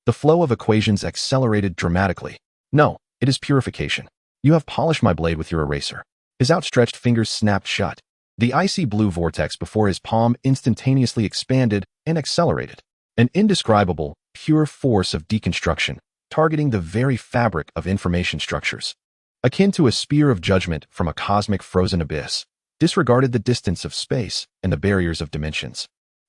S1: the flow of equations accelerated dramatically. No, it is purification. You have polished my blade with your eraser. His outstretched fingers snapped shut. The icy blue vortex before his palm instantaneously expanded and accelerated. An indescribable, pure force of deconstruction, targeting the very fabric of information structures. Akin to a spear of judgment from a cosmic frozen abyss, disregarded the distance of space and the barriers of dimensions,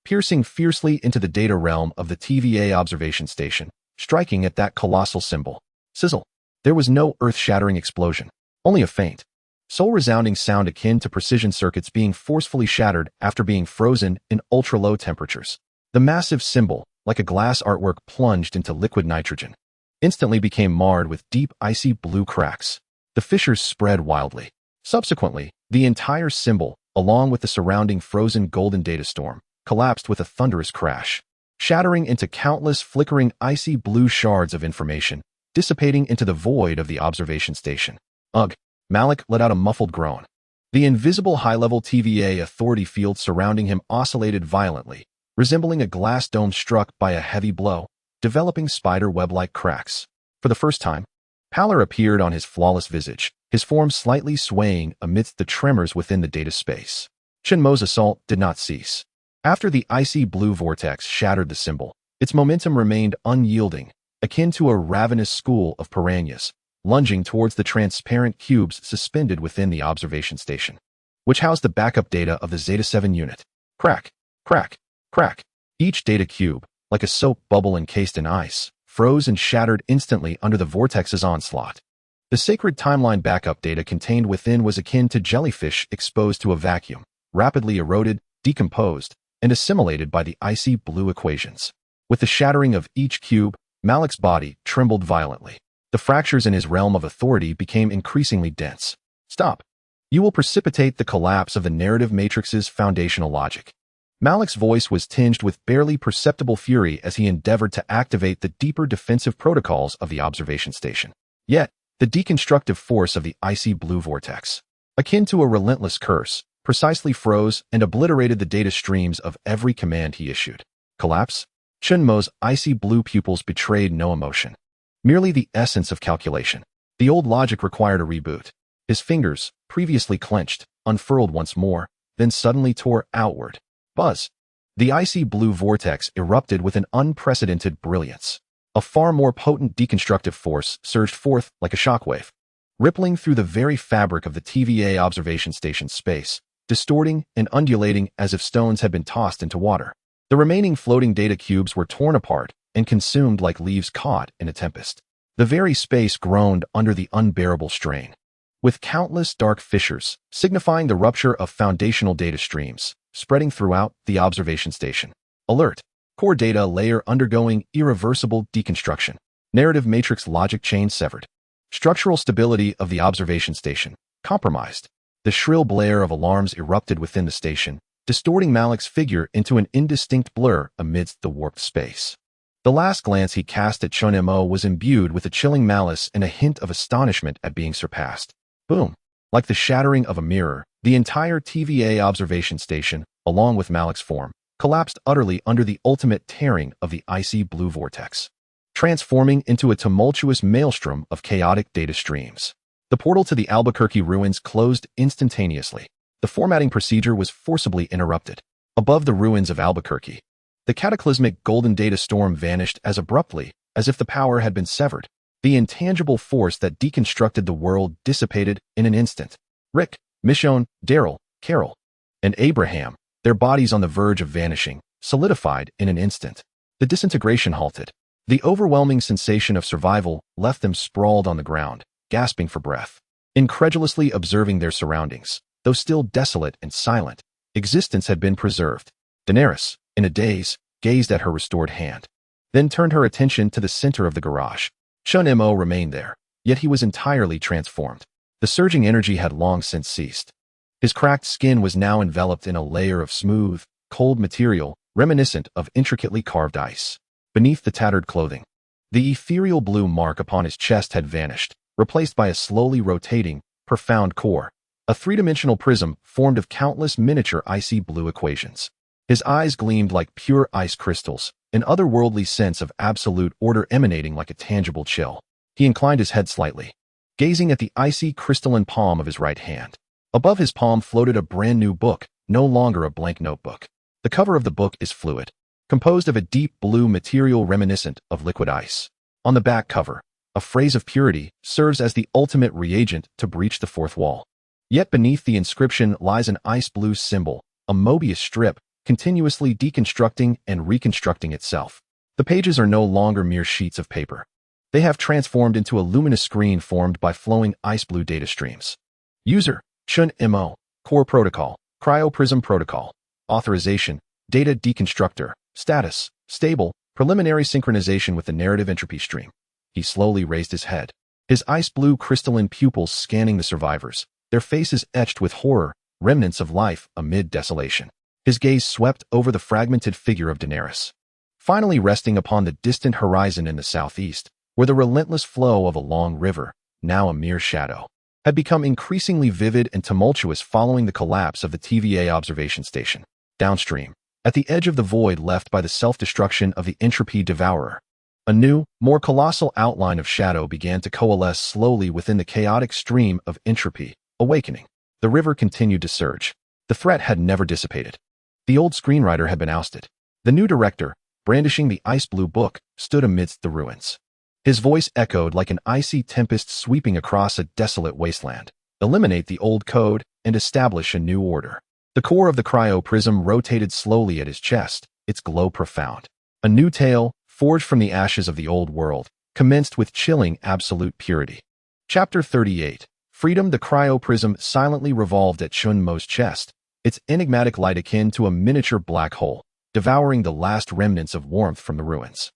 S1: piercing fiercely into the data realm of the TVA observation station, striking at that colossal symbol. Sizzle. There was no earth-shattering explosion, only a faint, soul-resounding sound akin to precision circuits being forcefully shattered after being frozen in ultra-low temperatures. The massive symbol, like a glass artwork plunged into liquid nitrogen, instantly became marred with deep icy blue cracks. The fissures spread wildly. Subsequently, the entire symbol, along with the surrounding frozen golden data storm, collapsed with a thunderous crash, shattering into countless flickering icy blue shards of information, dissipating into the void of the observation station. Ugh! Malik let out a muffled groan. The invisible high-level TVA authority field surrounding him oscillated violently, resembling a glass dome struck by a heavy blow, developing spider web-like cracks. For the first time, pallor appeared on his flawless visage, his form slightly swaying amidst the tremors within the data space. Chun Mo's assault did not cease. After the icy blue vortex shattered the symbol, its momentum remained unyielding, akin to a ravenous school of piranhas, lunging towards the transparent cubes suspended within the observation station, which housed the backup data of the Zeta-7 unit. Crack, crack, crack. Each data cube, like a soap bubble encased in ice, froze and shattered instantly under the vortex's onslaught. The sacred timeline backup data contained within was akin to jellyfish exposed to a vacuum, rapidly eroded, decomposed, and assimilated by the icy blue equations. With the shattering of each cube, Malik's body trembled violently. The fractures in his realm of authority became increasingly dense. Stop. You will precipitate the collapse of the narrative matrix's foundational logic. Malik's voice was tinged with barely perceptible fury as he endeavored to activate the deeper defensive protocols of the observation station. Yet, the deconstructive force of the icy blue vortex, akin to a relentless curse, precisely froze and obliterated the data streams of every command he issued. Collapse? Chunmo's icy blue pupils betrayed no emotion, merely the essence of calculation. The old logic required a reboot. His fingers, previously clenched, unfurled once more, then suddenly tore outward. Buzz. The icy blue vortex erupted with an unprecedented brilliance. A far more potent deconstructive force surged forth like a shockwave, rippling through the very fabric of the TVA observation station's space, distorting and undulating as if stones had been tossed into water. The remaining floating data cubes were torn apart and consumed like leaves caught in a tempest. The very space groaned under the unbearable strain, with countless dark fissures, signifying the rupture of foundational data streams, spreading throughout the observation station. Alert! Core data layer undergoing irreversible deconstruction. Narrative matrix logic chain severed. Structural stability of the observation station compromised. The shrill blare of alarms erupted within the station, distorting Malik's figure into an indistinct blur amidst the warped space. The last glance he cast at Chun-Mo was imbued with a chilling malice and a hint of astonishment at being surpassed. Boom! Like the shattering of a mirror, the entire TVA observation station, along with Malik's form, collapsed utterly under the ultimate tearing of the icy blue vortex, transforming into a tumultuous maelstrom of chaotic data streams. The portal to the Albuquerque ruins closed instantaneously. The formatting procedure was forcibly interrupted. Above the ruins of Albuquerque, the cataclysmic golden data storm vanished as abruptly as if the power had been severed. The intangible force that deconstructed the world dissipated in an instant. Rick, Michonne, Daryl, Carol, and Abraham, their bodies on the verge of vanishing, solidified in an instant. The disintegration halted. The overwhelming sensation of survival left them sprawled on the ground, gasping for breath, incredulously observing their surroundings. Though still desolate and silent, existence had been preserved. Daenerys, in a daze, gazed at her restored hand, then turned her attention to the center of the garage. Chun-Mo remained there, yet he was entirely transformed. The surging energy had long since ceased. His cracked skin was now enveloped in a layer of smooth, cold material reminiscent of intricately carved ice. Beneath the tattered clothing, the ethereal blue mark upon his chest had vanished, replaced by a slowly rotating, profound core, a three-dimensional prism formed of countless miniature icy blue equations. His eyes gleamed like pure ice crystals, an otherworldly sense of absolute order emanating like a tangible chill. He inclined his head slightly, gazing at the icy crystalline palm of his right hand. Above his palm floated a brand-new book, no longer a blank notebook. The cover of the book is fluid, composed of a deep blue material reminiscent of liquid ice. On the back cover, a phrase of purity serves as the ultimate reagent to breach the fourth wall. Yet beneath the inscription lies an ice blue symbol, a Mobius strip, continuously deconstructing and reconstructing itself. The pages are no longer mere sheets of paper. They have transformed into a luminous screen formed by flowing ice blue data streams. User, Chun-Mo, Core Protocol, Cryoprism Protocol, Authorization, Data Deconstructor, Status, Stable, Preliminary Synchronization with the Narrative Entropy Stream. He slowly raised his head, his ice blue crystalline pupils scanning the survivors, their faces etched with horror, remnants of life amid desolation. His gaze swept over the fragmented figure of Daenerys, finally resting upon the distant horizon in the southeast, where the relentless flow of a long river, now a mere shadow, had become increasingly vivid and tumultuous following the collapse of the TVA observation station. Downstream, at the edge of the void left by the self-destruction of the entropy devourer, a new, more colossal outline of shadow began to coalesce slowly within the chaotic stream of entropy, awakening. The river continued to surge. The threat had never dissipated. The old screenwriter had been ousted. The new director, brandishing the ice blue book, stood amidst the ruins. His voice echoed like an icy tempest sweeping across a desolate wasteland. Eliminate the old code and establish a new order. The core of the cryoprism rotated slowly at his chest, its glow profound. A new tale, forged from the ashes of the old world, commenced with chilling absolute purity. Chapter 38. Freedom. The cryoprism silently revolved at Chun-Mo's chest, its enigmatic light akin to a miniature black hole, devouring the last remnants of warmth from the ruins.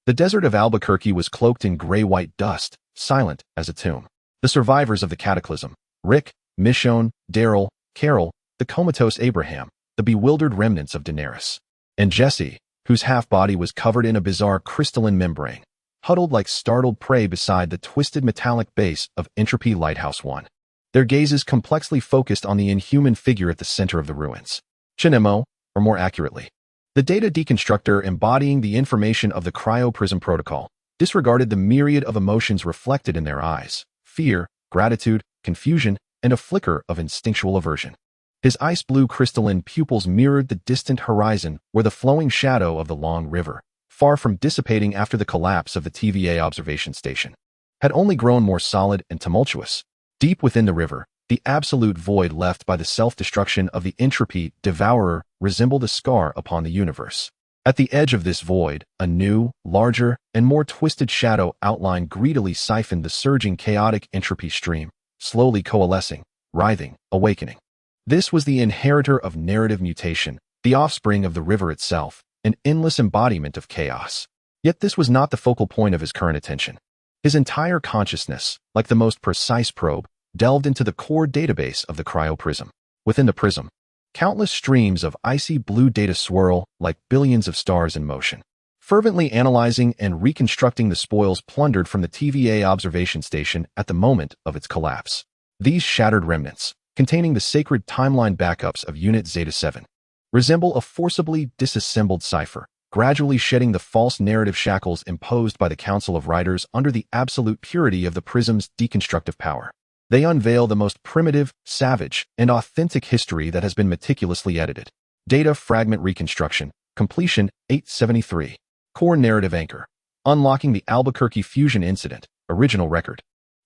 S1: The desert of Albuquerque was cloaked in gray-white dust, silent as a tomb. The survivors of the cataclysm, Rick, Michonne, Daryl, Carol, the comatose Abraham, the bewildered remnants of Daenerys, and Jesse, whose half-body was covered in a bizarre crystalline membrane, huddled like startled prey beside the twisted metallic base of Entropy Lighthouse 1. Their gazes complexly focused on the inhuman figure at the center of the ruins. Chinemo, or more accurately, the data deconstructor embodying the information of the cryoprism protocol, disregarded the myriad of emotions reflected in their eyes: fear, gratitude, confusion, and a flicker of instinctual aversion. His ice-blue crystalline pupils mirrored the distant horizon where the flowing shadow of the long river, far from dissipating after the collapse of the TVA observation station, had only grown more solid and tumultuous. Deep within the river, the absolute void left by the self-destruction of the Entropy Devourer resembled a scar upon the universe. At the edge of this void, a new, larger, and more twisted shadow outline greedily siphoned the surging chaotic entropy stream, slowly coalescing, writhing, awakening. This was the inheritor of narrative mutation, the offspring of the river itself, an endless embodiment of chaos. Yet this was not the focal point of his current attention. His entire consciousness, like the most precise probe, delved into the core database of the cryoprism. Within the prism, countless streams of icy blue data swirl like billions of stars in motion, fervently analyzing and reconstructing the spoils plundered from the TVA observation station at the moment of its collapse. These shattered remnants, containing the sacred timeline backups of Unit Zeta-7, resemble a forcibly disassembled cipher, gradually shedding the false narrative shackles imposed by the Council of Writers under the absolute purity of the prism's deconstructive power. They unveil the most primitive, savage, and authentic history that has been meticulously edited. Data Fragment Reconstruction, Completion 873. Core Narrative Anchor. Unlocking the Albuquerque Fusion Incident, Original Record.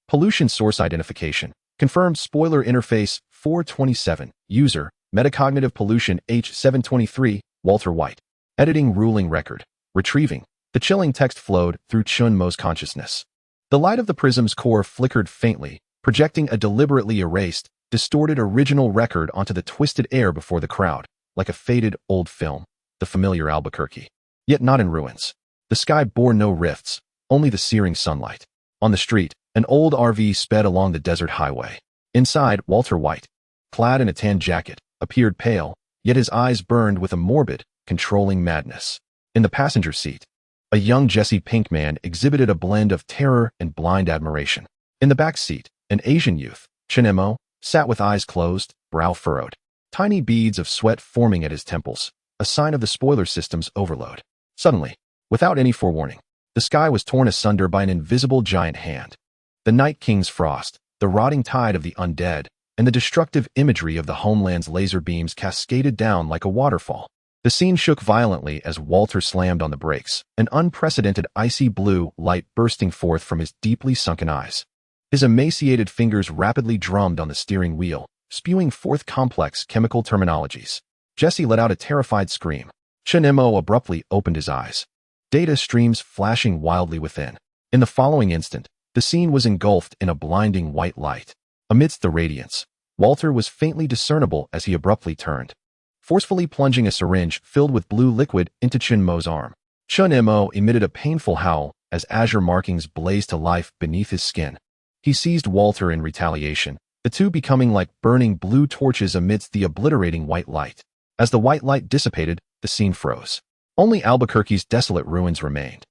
S1: Pollution Source Identification. Confirmed Spoiler Interface 427. User, Metacognitive Pollution H723, Walter White. Editing Ruling Record. Retrieving. The chilling text flowed through Chun Mo's consciousness. The light of the prism's core flickered faintly, projecting a deliberately erased, distorted original record onto the twisted air before the crowd, like a faded old film, the familiar Albuquerque. Yet not in ruins. The sky bore no rifts, only the searing sunlight. On the street, an old RV sped along the desert highway. Inside, Walter White, clad in a tan jacket, appeared pale, yet his eyes burned with a morbid, controlling madness. In the passenger seat, a young Jesse Pinkman exhibited a blend of terror and blind admiration. In the back seat, an Asian youth, Chinemo, sat with eyes closed, brow furrowed, tiny beads of sweat forming at his temples, a sign of the spoiler system's overload. Suddenly, without any forewarning, the sky was torn asunder by an invisible giant hand. The Night King's frost, the rotting tide of the undead, and the destructive imagery of the homeland's laser beams cascaded down like a waterfall. The scene shook violently as Walter slammed on the brakes, an unprecedented icy blue light bursting forth from his deeply sunken eyes. His emaciated fingers rapidly drummed on the steering wheel, spewing forth complex chemical terminologies. Jesse let out a terrified scream. Chinemo abruptly opened his eyes, data streams flashing wildly within. In the following instant, the scene was engulfed in a blinding white light. Amidst the radiance, Walter was faintly discernible as he abruptly turned, forcefully plunging a syringe filled with blue liquid into Chinmo's arm. Chinemo emitted a painful howl as azure markings blazed to life beneath his skin. He seized Walter in retaliation, the two becoming like burning blue torches amidst the obliterating white light. As the white light dissipated, the scene froze. Only Albuquerque's desolate ruins remained.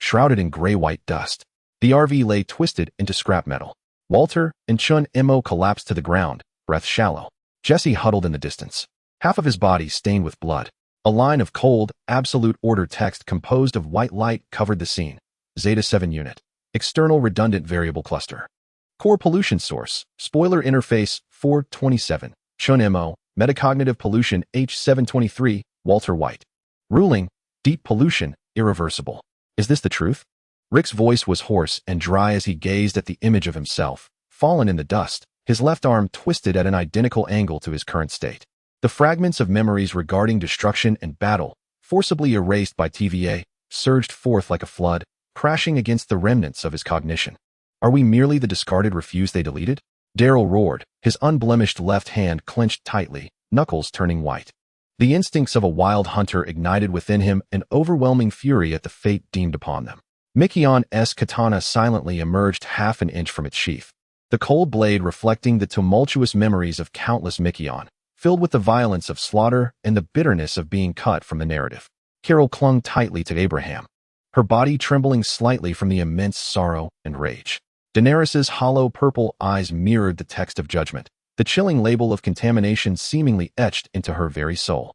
S1: Shrouded in gray-white dust, the RV lay twisted into scrap metal. Walter and Chun-Mo collapsed to the ground, breath shallow. Jesse huddled in the distance, half of his body stained with blood. A line of cold, absolute order text composed of white light covered the scene. Zeta-7 unit. External redundant variable cluster. Core pollution source. Spoiler interface 427. Chun-Mo. Metacognitive pollution H723. Walter White. Ruling. Deep pollution. Irreversible. Is this the truth? Rick's voice was hoarse and dry as he gazed at the image of himself, fallen in the dust, his left arm twisted at an identical angle to his current state. The fragments of memories regarding destruction and battle, forcibly erased by TVA, surged forth like a flood, crashing against the remnants of his cognition. Are we merely the discarded refuse they deleted? Daryl roared, his unblemished left hand clenched tightly, knuckles turning white. The instincts of a wild hunter ignited within him an overwhelming fury at the fate deemed upon them. Mikion's katana silently emerged half an inch from its sheath, the cold blade reflecting the tumultuous memories of countless Mikion, filled with the violence of slaughter and the bitterness of being cut from the narrative. Carol clung tightly to Abraham, her body trembling slightly from the immense sorrow and rage. Daenerys's hollow purple eyes mirrored the text of judgment, the chilling label of contamination seemingly etched into her very soul.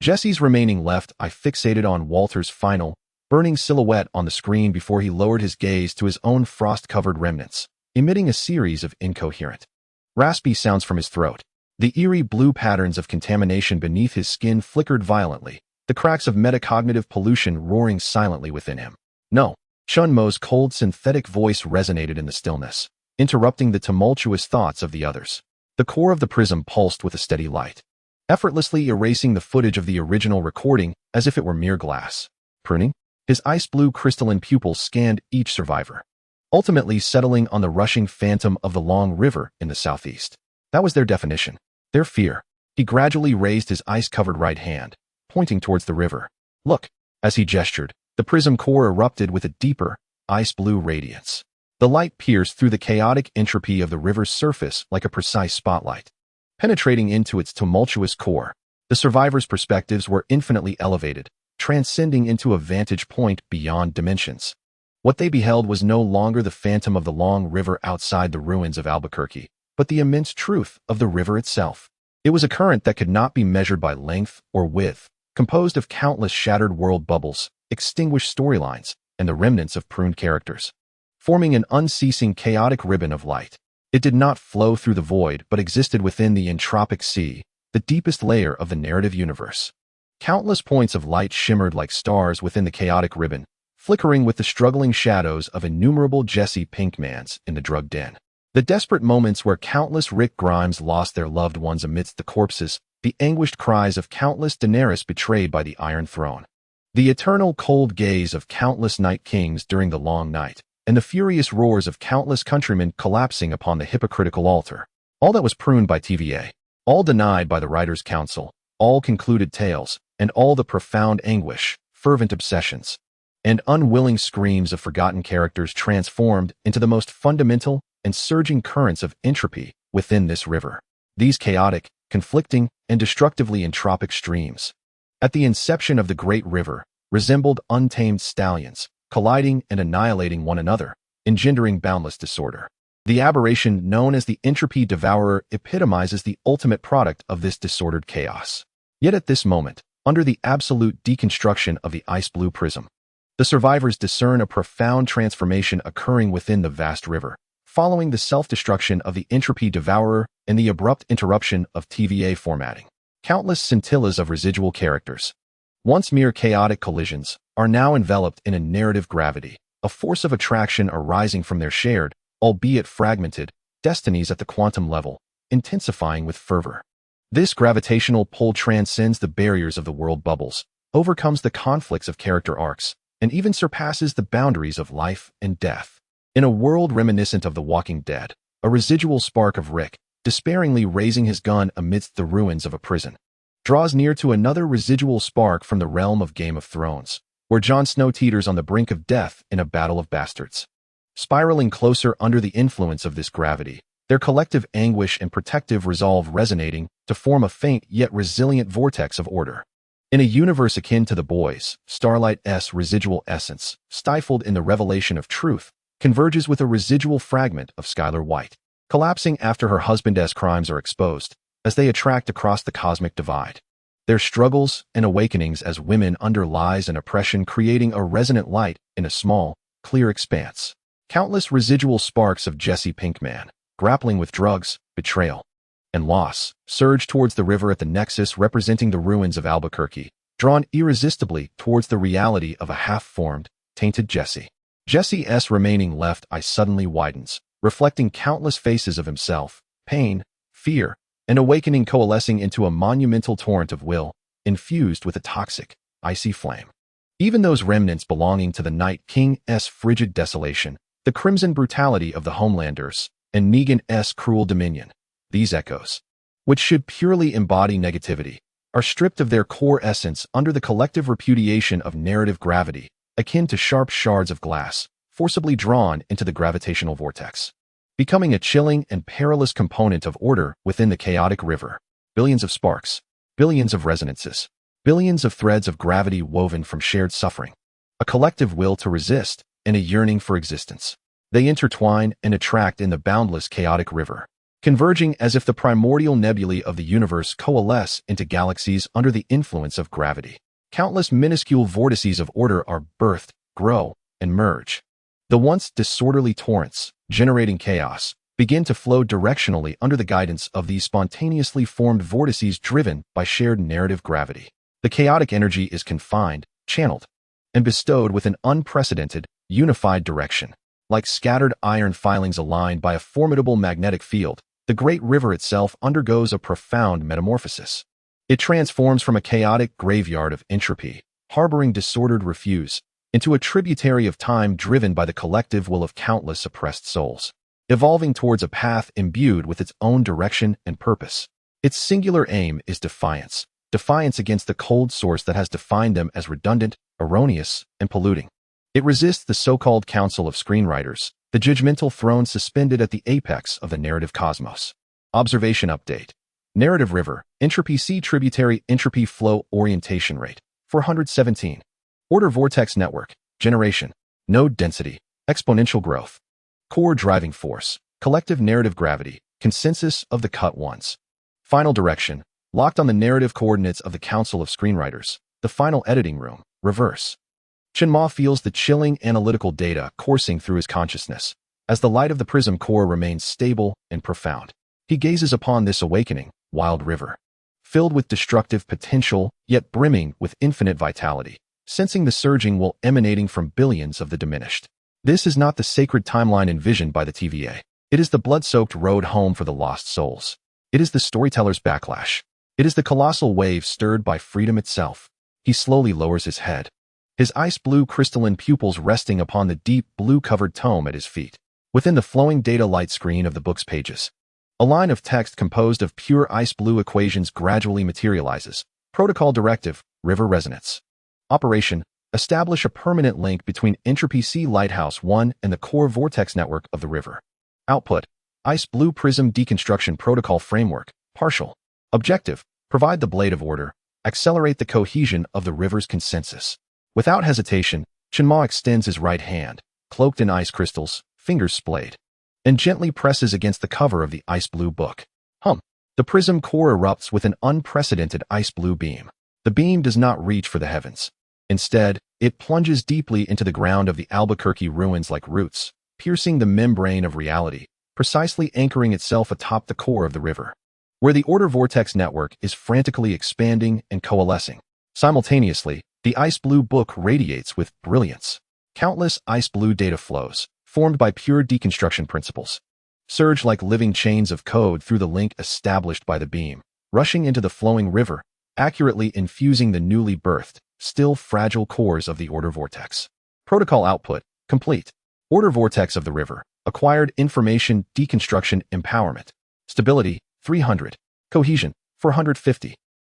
S1: Jesse's remaining left eye fixated on Walter's final, burning silhouette on the screen before he lowered his gaze to his own frost-covered remnants, emitting a series of incoherent, raspy sounds from his throat. The eerie blue patterns of contamination beneath his skin flickered violently, the cracks of metacognitive pollution roaring silently within him. No. Chunmo's cold synthetic voice resonated in the stillness, interrupting the tumultuous thoughts of the others. The core of the prism pulsed with a steady light, effortlessly erasing the footage of the original recording as if it were mere glass. Pruning? His ice-blue crystalline pupils scanned each survivor, ultimately settling on the rushing phantom of the long river in the southeast. That was their definition, their fear. He gradually raised his ice-covered right hand, pointing towards the river. Look, as he gestured, the prism core erupted with a deeper, ice-blue radiance. The light pierced through the chaotic entropy of the river's surface like a precise spotlight, penetrating into its tumultuous core. The survivors' perspectives were infinitely elevated, transcending into a vantage point beyond dimensions. What they beheld was no longer the phantom of the long river outside the ruins of Albuquerque, but the immense truth of the river itself. It was a current that could not be measured by length or width, composed of countless shattered world bubbles, extinguished storylines, and the remnants of pruned characters, forming an unceasing chaotic ribbon of light. It did not flow through the void but existed within the entropic sea, the deepest layer of the narrative universe. Countless points of light shimmered like stars within the chaotic ribbon, flickering with the struggling shadows of innumerable Jesse Pinkmans in the drug den. The desperate moments where countless Rick Grimes lost their loved ones amidst the corpses, the anguished cries of countless Daenerys betrayed by the Iron Throne, the eternal cold gaze of countless Night Kings during the long night, and the furious roars of countless countrymen collapsing upon the hypocritical altar. All that was pruned by TVA, all denied by the Writers' Council, all concluded tales, and all the profound anguish, fervent obsessions, and unwilling screams of forgotten characters transformed into the most fundamental and surging currents of entropy within this river. These chaotic, conflicting, and destructively entropic streams, at the inception of the great river, resembled untamed stallions, colliding and annihilating one another, engendering boundless disorder. The aberration known as the entropy devourer epitomizes the ultimate product of this disordered chaos. Yet at this moment, under the absolute deconstruction of the ice-blue prism, the survivors discern a profound transformation occurring within the vast river, following the self-destruction of the entropy devourer and the abrupt interruption of TVA formatting. Countless scintillas of residual characters, once mere chaotic collisions, are now enveloped in a narrative gravity, a force of attraction arising from their shared, albeit fragmented, destinies at the quantum level, intensifying with fervor. This gravitational pull transcends the barriers of the world bubbles, overcomes the conflicts of character arcs, and even surpasses the boundaries of life and death. In a world reminiscent of The Walking Dead, a residual spark of Rick, despairingly raising his gun amidst the ruins of a prison, draws near to another residual spark from the realm of Game of Thrones, where Jon Snow teeters on the brink of death in a battle of bastards. Spiraling closer under the influence of this gravity, their collective anguish and protective resolve resonating to form a faint yet resilient vortex of order. In a universe akin to The Boys, Starlight's residual essence, stifled in the revelation of truth, converges with a residual fragment of Skylar White, collapsing after her husband's crimes are exposed, as they attract across the cosmic divide. Their struggles and awakenings as women under lies and oppression creating a resonant light in a small, clear expanse. Countless residual sparks of Jesse Pinkman, grappling with drugs, betrayal, and loss, surge towards the river at the nexus representing the ruins of Albuquerque, drawn irresistibly towards the reality of a half-formed, tainted Jesse. Jesse's remaining left eye suddenly widens, reflecting countless faces of himself, pain, fear, and awakening coalescing into a monumental torrent of will, infused with a toxic, icy flame. Even those remnants belonging to the Night King's frigid desolation, the crimson brutality of the Homelanders, and Negan's cruel dominion, these echoes, which should purely embody negativity, are stripped of their core essence under the collective repudiation of narrative gravity, akin to sharp shards of glass, forcibly drawn into the gravitational vortex, becoming a chilling and perilous component of order within the chaotic river. Billions of sparks, billions of resonances, billions of threads of gravity woven from shared suffering, a collective will to resist, and a yearning for existence. They intertwine and attract in the boundless chaotic river, converging as if the primordial nebulae of the universe coalesce into galaxies under the influence of gravity. Countless minuscule vortices of order are birthed, grow, and merge. The once disorderly torrents, generating chaos, begin to flow directionally under the guidance of these spontaneously formed vortices driven by shared narrative gravity. The chaotic energy is confined, channeled, and bestowed with an unprecedented, unified direction. Like scattered iron filings aligned by a formidable magnetic field, the great river itself undergoes a profound metamorphosis. It transforms from a chaotic graveyard of entropy, harboring disordered refuse, into a tributary of time driven by the collective will of countless oppressed souls, evolving towards a path imbued with its own direction and purpose. Its singular aim is defiance, defiance against the cold source that has defined them as redundant, erroneous, and polluting. It resists the so-called council of screenwriters, the judgmental throne suspended at the apex of the narrative cosmos. Observation update. Narrative river, entropy C tributary entropy flow orientation rate, 417. Order vortex network, generation, node density, exponential growth. Core driving force, collective narrative gravity, consensus of the cut ones. Final direction, locked on the narrative coordinates of the council of screenwriters, the final editing room, reverse. Chenma feels the chilling analytical data coursing through his consciousness, as the light of the prism core remains stable and profound. He gazes upon this awakening, wild river, filled with destructive potential, yet brimming with infinite vitality, sensing the surging will emanating from billions of the diminished. This is not the sacred timeline envisioned by the TVA. It is the blood-soaked road home for the lost souls. It is the storyteller's backlash. It is the colossal wave stirred by freedom itself. He slowly lowers his head, his ice-blue crystalline pupils resting upon the deep blue-covered tome at his feet. Within the flowing data light screen of the book's pages, a line of text composed of pure ice-blue equations gradually materializes. Protocol directive, river resonance. Operation, establish a permanent link between Entropy C Lighthouse 1 and the core vortex network of the river. Output, ice-blue prism deconstruction protocol framework, partial. Objective, provide the blade of order, accelerate the cohesion of the river's consensus. Without hesitation, Chenma extends his right hand, cloaked in ice crystals, fingers splayed, and gently presses against the cover of the ice-blue book. The prism core erupts with an unprecedented ice-blue beam. The beam does not reach for the heavens. Instead, it plunges deeply into the ground of the Albuquerque ruins like roots, piercing the membrane of reality, precisely anchoring itself atop the core of the river, where the order vortex network is frantically expanding and coalescing. Simultaneously, the ice-blue book radiates with brilliance. Countless ice-blue data flows, formed by pure deconstruction principles, surge like living chains of code through the link established by the beam, rushing into the flowing river, accurately infusing the newly birthed, still fragile cores of the order vortex. Protocol output, complete. Order vortex of the river, acquired information deconstruction empowerment. Stability, 300. Cohesion, 450.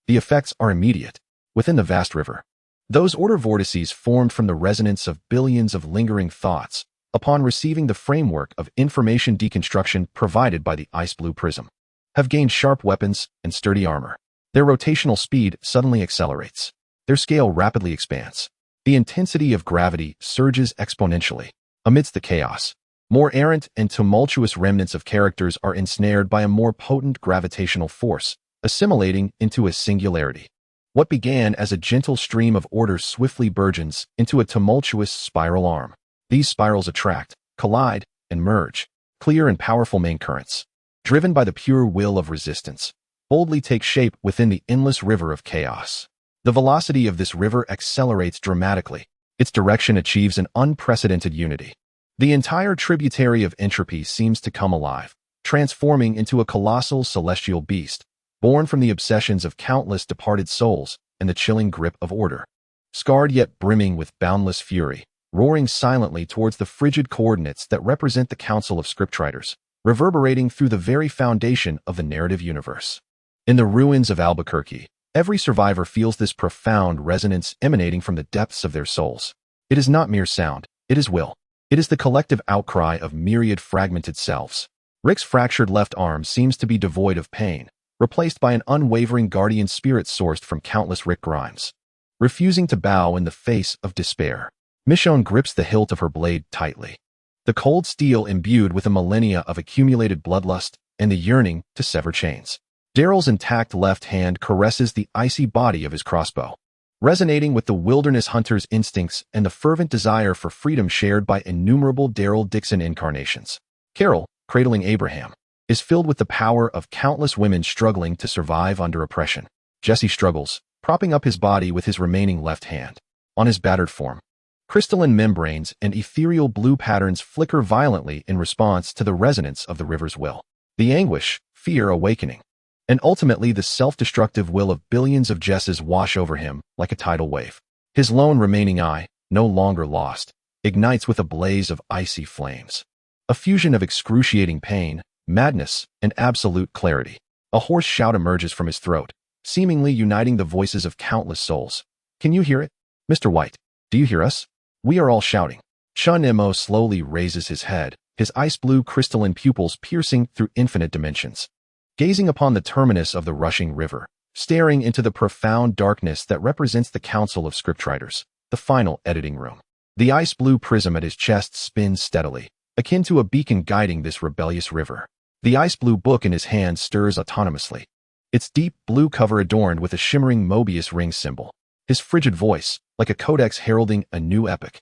S1: The effects are immediate. Within the vast river, those order vortices formed from the resonance of billions of lingering thoughts, upon receiving the framework of information deconstruction provided by the ice-blue prism, have gained sharp weapons and sturdy armor. Their rotational speed suddenly accelerates. Their scale rapidly expands. The intensity of gravity surges exponentially. Amidst the chaos, more errant and tumultuous remnants of characters are ensnared by a more potent gravitational force, assimilating into a singularity. What began as a gentle stream of order swiftly burgeons into a tumultuous spiral arm. These spirals attract, collide, and merge, clear and powerful main currents, driven by the pure will of resistance, boldly take shape within the endless river of chaos. The velocity of this river accelerates dramatically. Its direction achieves an unprecedented unity. The entire tributary of entropy seems to come alive, transforming into a colossal celestial beast, born from the obsessions of countless departed souls and the chilling grip of order. Scarred yet brimming with boundless fury, roaring silently towards the frigid coordinates that represent the council of scriptwriters, reverberating through the very foundation of the narrative universe. In the ruins of Albuquerque, every survivor feels this profound resonance emanating from the depths of their souls. It is not mere sound, it is will. It is the collective outcry of myriad fragmented selves. Rick's fractured left arm seems to be devoid of pain, replaced by an unwavering guardian spirit sourced from countless Rick Grimes. Refusing to bow in the face of despair, Michonne grips the hilt of her blade tightly. The cold steel imbued with a millennia of accumulated bloodlust and the yearning to sever chains. Daryl's intact left hand caresses the icy body of his crossbow, resonating with the wilderness hunter's instincts and the fervent desire for freedom shared by innumerable Daryl Dixon incarnations. Carol, cradling Abraham, is filled with the power of countless women struggling to survive under oppression. Jesse struggles, propping up his body with his remaining left hand. On his battered form, crystalline membranes and ethereal blue patterns flicker violently in response to the resonance of the river's will. The anguish, fear awakening, and ultimately the self-destructive will of billions of Jesses wash over him like a tidal wave. His lone remaining eye, no longer lost, ignites with a blaze of icy flames. A fusion of excruciating pain, madness, and absolute clarity. A hoarse shout emerges from his throat, seemingly uniting the voices of countless souls. Can you hear it? Mr. White, do you hear us? We are all shouting. Chun Mo slowly raises his head, his ice-blue crystalline pupils piercing through infinite dimensions. Gazing upon the terminus of the rushing river, staring into the profound darkness that represents the Council of Scriptwriters, the final editing room. The ice-blue prism at his chest spins steadily, akin to a beacon guiding this rebellious river. The ice-blue book in his hand stirs autonomously, its deep blue cover adorned with a shimmering Mobius ring symbol. His frigid voice, like a codex heralding a new epic,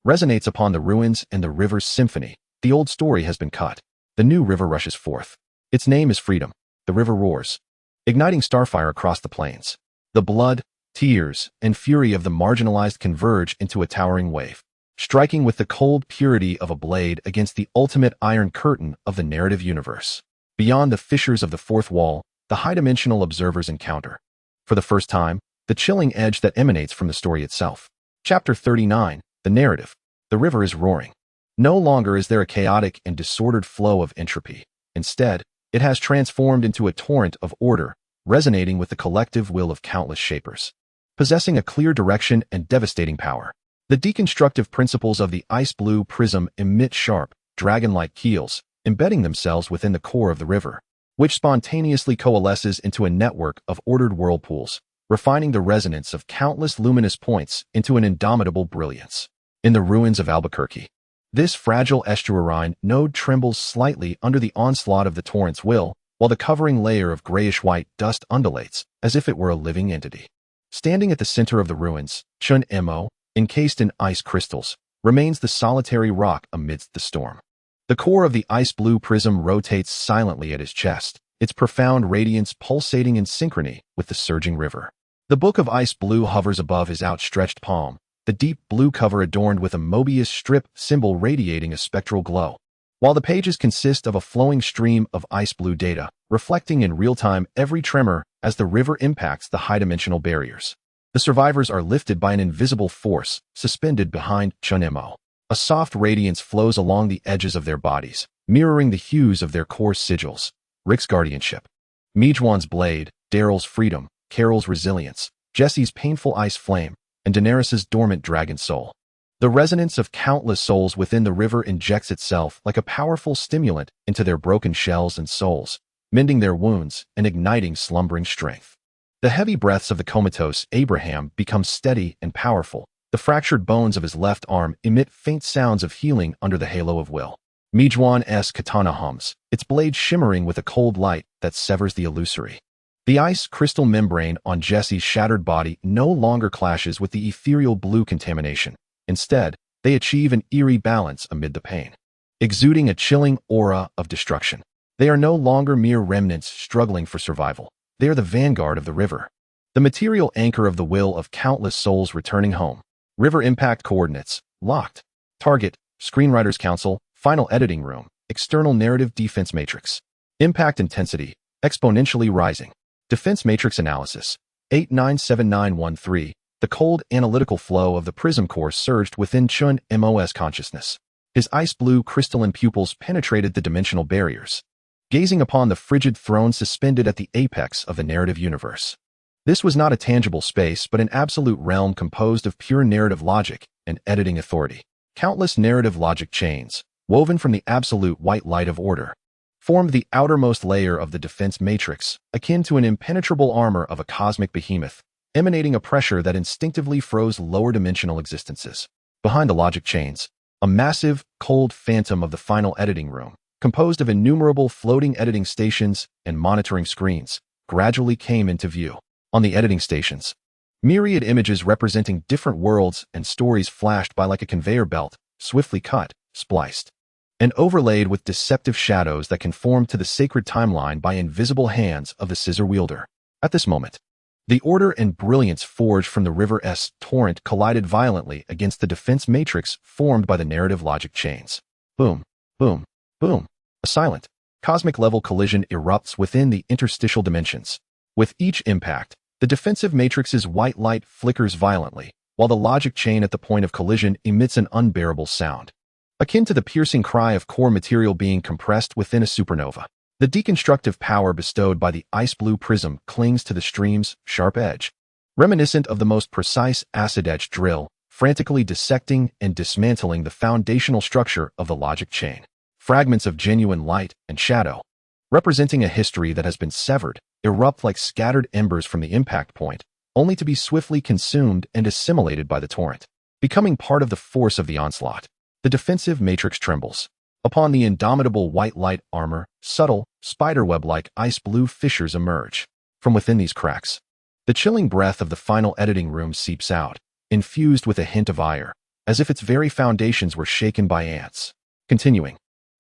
S1: resonates upon the ruins and the river's symphony. The old story has been cut. The new river rushes forth. Its name is freedom. The river roars, igniting starfire across the plains. The blood, tears, and fury of the marginalized converge into a towering wave, striking with the cold purity of a blade against the ultimate iron curtain of the narrative universe. Beyond the fissures of the fourth wall, the high-dimensional observers encounter, for the first time, the chilling edge that emanates from the story itself. Chapter 39, The Narrative. The river is roaring. No longer is there a chaotic and disordered flow of entropy. Instead, it has transformed into a torrent of order, resonating with the collective will of countless shapers. Possessing a clear direction and devastating power, the deconstructive principles of the ice-blue prism emit sharp, dragon-like keels, embedding themselves within the core of the river, which spontaneously coalesces into a network of ordered whirlpools, refining the resonance of countless luminous points into an indomitable brilliance. In the ruins of Albuquerque, this fragile estuarine node trembles slightly under the onslaught of the torrent's will, while the covering layer of grayish-white dust undulates, as if it were a living entity. Standing at the center of the ruins, Chun Mo, encased in ice crystals, remains the solitary rock amidst the storm. The core of the ice-blue prism rotates silently at his chest, its profound radiance pulsating in synchrony with the surging river. The book of ice blue hovers above his outstretched palm, the deep blue cover adorned with a Mobius strip symbol radiating a spectral glow, while the pages consist of a flowing stream of ice blue data, reflecting in real time every tremor as the river impacts the high-dimensional barriers. The survivors are lifted by an invisible force suspended behind Chun Mo. A soft radiance flows along the edges of their bodies, mirroring the hues of their core sigils. Rick's guardianship, Mijuan's blade, Daryl's freedom, Carol's resilience, Jesse's painful ice flame, and Daenerys's dormant dragon soul. The resonance of countless souls within the river injects itself like a powerful stimulant into their broken shells and souls, mending their wounds and igniting slumbering strength. The heavy breaths of the comatose Abraham become steady and powerful. The fractured bones of his left arm emit faint sounds of healing under the halo of will. Mijuan's katana hums, its blade shimmering with a cold light that severs the illusory. The ice crystal membrane on Jesse's shattered body no longer clashes with the ethereal blue contamination. Instead, they achieve an eerie balance amid the pain, exuding a chilling aura of destruction. They are no longer mere remnants struggling for survival. They are the vanguard of the river, the material anchor of the will of countless souls returning home. River impact coordinates, locked. Target, Screenwriters Council, final editing room, external narrative defense matrix. Impact intensity, exponentially rising. Defense matrix analysis, 897913. The cold analytical flow of the prism core surged within Chun Mo's consciousness. His ice blue crystalline pupils penetrated the dimensional barriers, gazing upon the frigid throne suspended at the apex of the narrative universe. This was not a tangible space, but an absolute realm composed of pure narrative logic and editing authority. Countless narrative logic chains, woven from the absolute white light of order, formed the outermost layer of the defense matrix, akin to an impenetrable armor of a cosmic behemoth, emanating a pressure that instinctively froze lower-dimensional existences. Behind the logic chains, a massive, cold phantom of the final editing room, composed of innumerable floating editing stations and monitoring screens, gradually came into view. On the editing stations, myriad images representing different worlds and stories flashed by like a conveyor belt, swiftly cut, spliced, and overlaid with deceptive shadows that conformed to the sacred timeline by invisible hands of the scissor wielder. At this moment, the order and brilliance forged from the river's torrent collided violently against the defense matrix formed by the narrative logic chains. Boom, boom, boom. A silent, cosmic-level collision erupts within the interstitial dimensions. With each impact, the defensive matrix's white light flickers violently, while the logic chain at the point of collision emits an unbearable sound, akin to the piercing cry of core material being compressed within a supernova. The deconstructive power bestowed by the ice-blue prism clings to the stream's sharp edge, reminiscent of the most precise acid-etch drill, frantically dissecting and dismantling the foundational structure of the logic chain. Fragments of genuine light and shadow, representing a history that has been severed, erupt like scattered embers from the impact point, only to be swiftly consumed and assimilated by the torrent. Becoming part of the force of the onslaught, the defensive matrix trembles. Upon the indomitable white light armor, subtle, spiderweb-like ice-blue fissures emerge. From within these cracks, the chilling breath of the final editing room seeps out, infused with a hint of ire, as if its very foundations were shaken by ants. Continuing,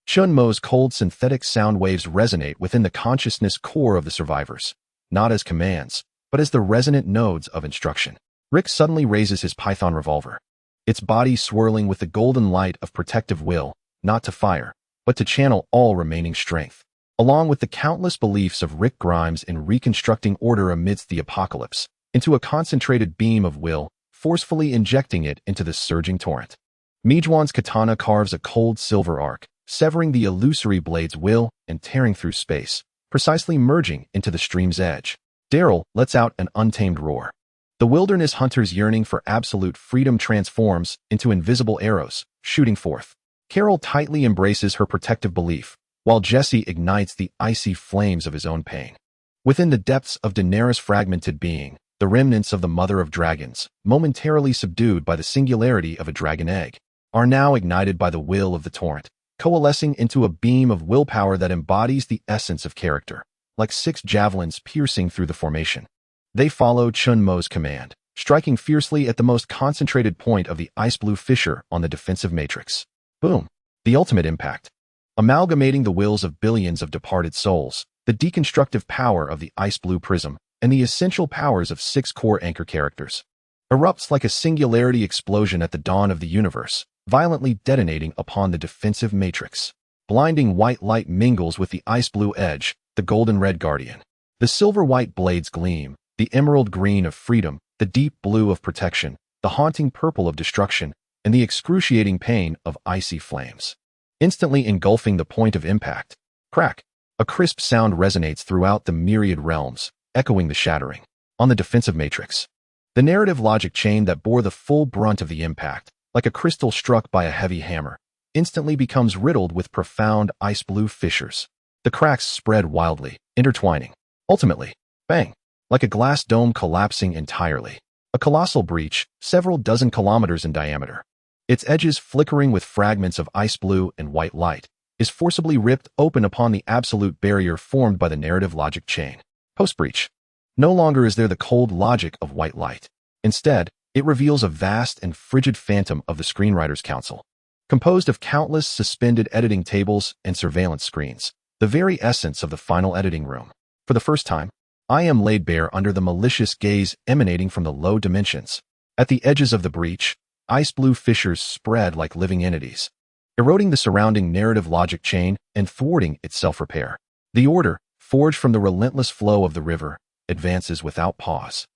S1: Chun-Mo's cold synthetic sound waves resonate within the consciousness core of the survivors, not as commands, but as the resonant nodes of instruction. Rick suddenly raises his Python revolver, its body swirling with the golden light of protective will, not to fire, but to channel all remaining strength. Along with the countless beliefs of Rick Grimes in reconstructing order amidst the apocalypse, into a concentrated beam of will, forcefully injecting it into the surging torrent. Mijuan's katana carves a cold silver arc, severing the illusory blade's will and tearing through space, precisely merging into the stream's edge. Daryl lets out an untamed roar. The wilderness hunter's yearning for absolute freedom transforms into invisible arrows, shooting forth. Carol tightly embraces her protective belief, while Jesse ignites the icy flames of his own pain. Within the depths of Daenerys' fragmented being, the remnants of the Mother of Dragons, momentarily subdued by the singularity of a dragon egg, are now ignited by the will of the torrent, coalescing into a beam of willpower that embodies the essence of character, like 6 javelins piercing through the formation. They follow Chun-Mo's command, striking fiercely at the most concentrated point of the ice-blue fissure on the defensive matrix. Boom! The ultimate impact. Amalgamating the wills of billions of departed souls, the deconstructive power of the ice-blue prism, and the essential powers of 6 core anchor characters, erupts like a singularity explosion at the dawn of the universe, violently detonating upon the defensive matrix. Blinding white light mingles with the ice-blue edge, the golden-red guardian. The silver-white blades gleam, the emerald green of freedom, the deep blue of protection, the haunting purple of destruction, and the excruciating pain of icy flames. Instantly engulfing the point of impact. Crack! A crisp sound resonates throughout the myriad realms, echoing the shattering. On the defensive matrix, the narrative logic chain that bore the full brunt of the impact, like a crystal struck by a heavy hammer, instantly becomes riddled with profound ice-blue fissures. The cracks spread wildly, intertwining. Ultimately, bang! Like a glass dome collapsing entirely. A colossal breach, several dozen kilometers in diameter, its edges flickering with fragments of ice-blue and white light, is forcibly ripped open upon the absolute barrier formed by the narrative logic chain. Post-breach. No longer is there the cold logic of white light. Instead, it reveals a vast and frigid phantom of the Screenwriters' Council, composed of countless suspended editing tables and surveillance screens, the very essence of the final editing room. For the first time, I am laid bare under the malicious gaze emanating from the low dimensions. At the edges of the breach, ice-blue fissures spread like living entities, eroding the surrounding narrative logic chain and thwarting its self-repair. The order, forged from the relentless flow of the river, advances without pause.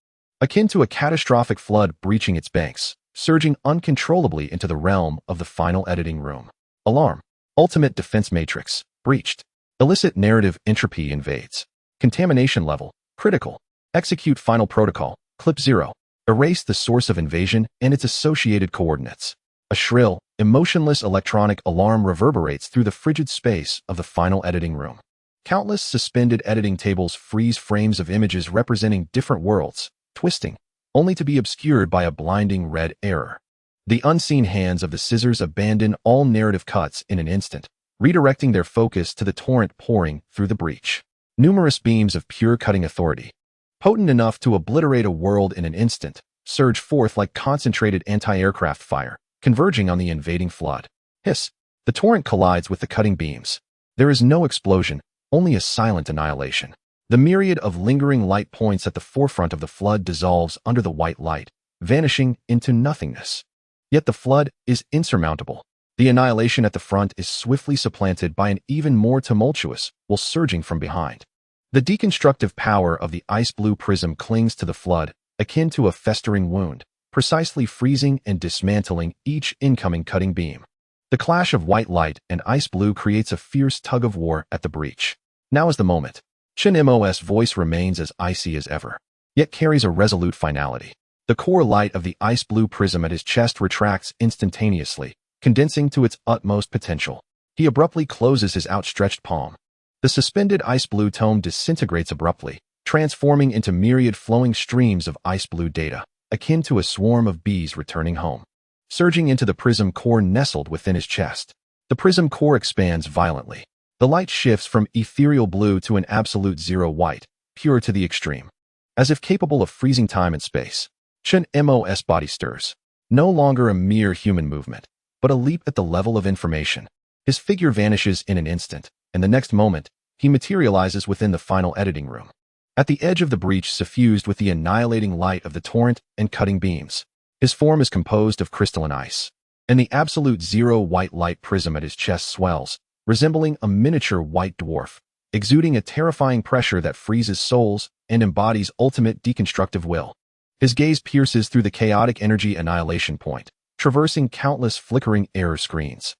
S1: Akin to a catastrophic flood breaching its banks, surging uncontrollably into the realm of the final editing room. Alarm. Ultimate defense matrix, breached. Illicit narrative entropy invades. Contamination level, critical. Execute final protocol, clip 0. Erase the source of invasion and its associated coordinates. A shrill, emotionless electronic alarm reverberates through the frigid space of the final editing room. Countless suspended editing tables freeze frames of images representing different worlds, twisting, only to be obscured by a blinding red error. The unseen hands of the scissors abandon all narrative cuts in an instant, redirecting their focus to the torrent pouring through the breach. Numerous beams of pure cutting authority, potent enough to obliterate a world in an instant, surge forth like concentrated anti-aircraft fire, converging on the invading flood. Hiss! The torrent collides with the cutting beams. There is no explosion, only a silent annihilation. The myriad of lingering light points at the forefront of the flood dissolves under the white light, vanishing into nothingness. Yet the flood is insurmountable. The annihilation at the front is swiftly supplanted by an even more tumultuous, while surging from behind. The deconstructive power of the ice-blue prism clings to the flood, akin to a festering wound, precisely freezing and dismantling each incoming cutting beam. The clash of white light and ice-blue creates a fierce tug-of-war at the breach. Now is the moment. Shinmo's voice remains as icy as ever, yet carries a resolute finality. The core light of the ice-blue prism at his chest retracts instantaneously, condensing to its utmost potential. He abruptly closes his outstretched palm. The suspended ice-blue tome disintegrates abruptly, transforming into myriad flowing streams of ice-blue data, akin to a swarm of bees returning home. Surging into the prism core nestled within his chest. The prism core expands violently. The light shifts from ethereal blue to an absolute zero white, pure to the extreme. As if capable of freezing time and space, Shinmo's body stirs. No longer a mere human movement, but a leap at the level of information. His figure vanishes in an instant, and the next moment, he materializes within the final editing room. At the edge of the breach suffused with the annihilating light of the torrent and cutting beams. His form is composed of crystalline ice, and the absolute zero white light prism at his chest swells, resembling a miniature white dwarf, exuding a terrifying pressure that freezes souls and embodies ultimate deconstructive will. His gaze pierces through the chaotic energy annihilation point, traversing countless flickering error screens.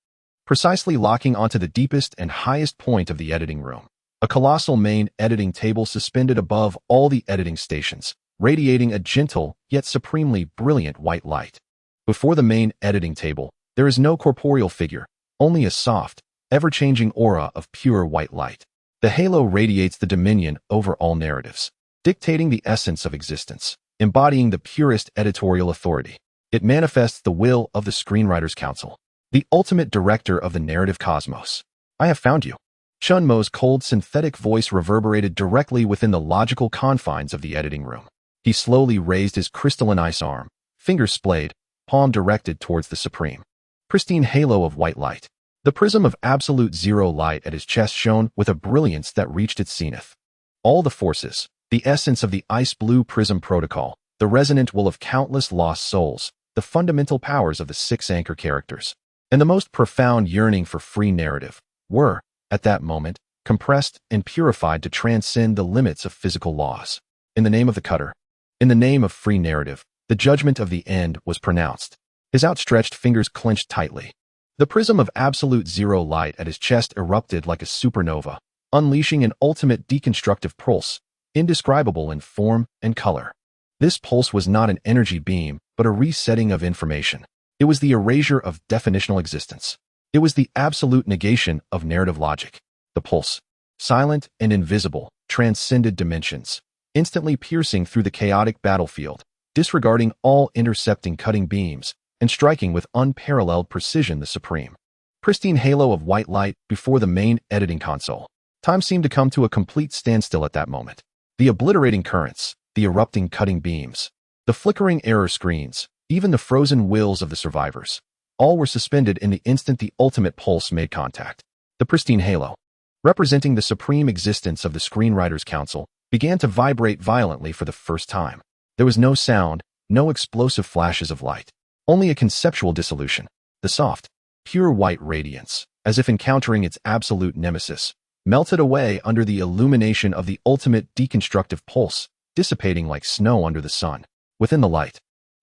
S1: Precisely locking onto the deepest and highest point of the editing room. A colossal main editing table suspended above all the editing stations, radiating a gentle yet supremely brilliant white light. Before the main editing table, there is no corporeal figure, only a soft, ever-changing aura of pure white light. The halo radiates the dominion over all narratives, dictating the essence of existence, embodying the purest editorial authority. It manifests the will of the Screenwriters' Council, the ultimate director of the narrative cosmos. I have found you. Chunmo's cold synthetic voice reverberated directly within the logical confines of the editing room. He slowly raised his crystalline ice arm, fingers splayed, palm directed towards the supreme, pristine halo of white light. The prism of absolute zero light at his chest shone with a brilliance that reached its zenith. All the forces, the essence of the ice-blue prism protocol, the resonant will of countless lost souls, the fundamental powers of the 6 anchor characters, and the most profound yearning for free narrative, were, at that moment, compressed and purified to transcend the limits of physical laws. In the name of the cutter, in the name of free narrative, the judgment of the end was pronounced. His outstretched fingers clenched tightly. The prism of absolute zero light at his chest erupted like a supernova, unleashing an ultimate deconstructive pulse, indescribable in form and color. This pulse was not an energy beam, but a resetting of information. It was the erasure of definitional existence. It was the absolute negation of narrative logic. The pulse, silent and invisible, transcended dimensions, instantly piercing through the chaotic battlefield, disregarding all intercepting cutting beams, and striking with unparalleled precision the supreme, pristine halo of white light before the main editing console. Time seemed to come to a complete standstill at that moment. The obliterating currents, the erupting cutting beams, the flickering error screens, even the frozen wills of the survivors, all were suspended in the instant the ultimate pulse made contact. The pristine halo, representing the supreme existence of the Screenwriters' Council, began to vibrate violently for the first time. There was no sound, no explosive flashes of light, only a conceptual dissolution. The soft, pure white radiance, as if encountering its absolute nemesis, melted away under the illumination of the ultimate deconstructive pulse, dissipating like snow under the sun. Within the light,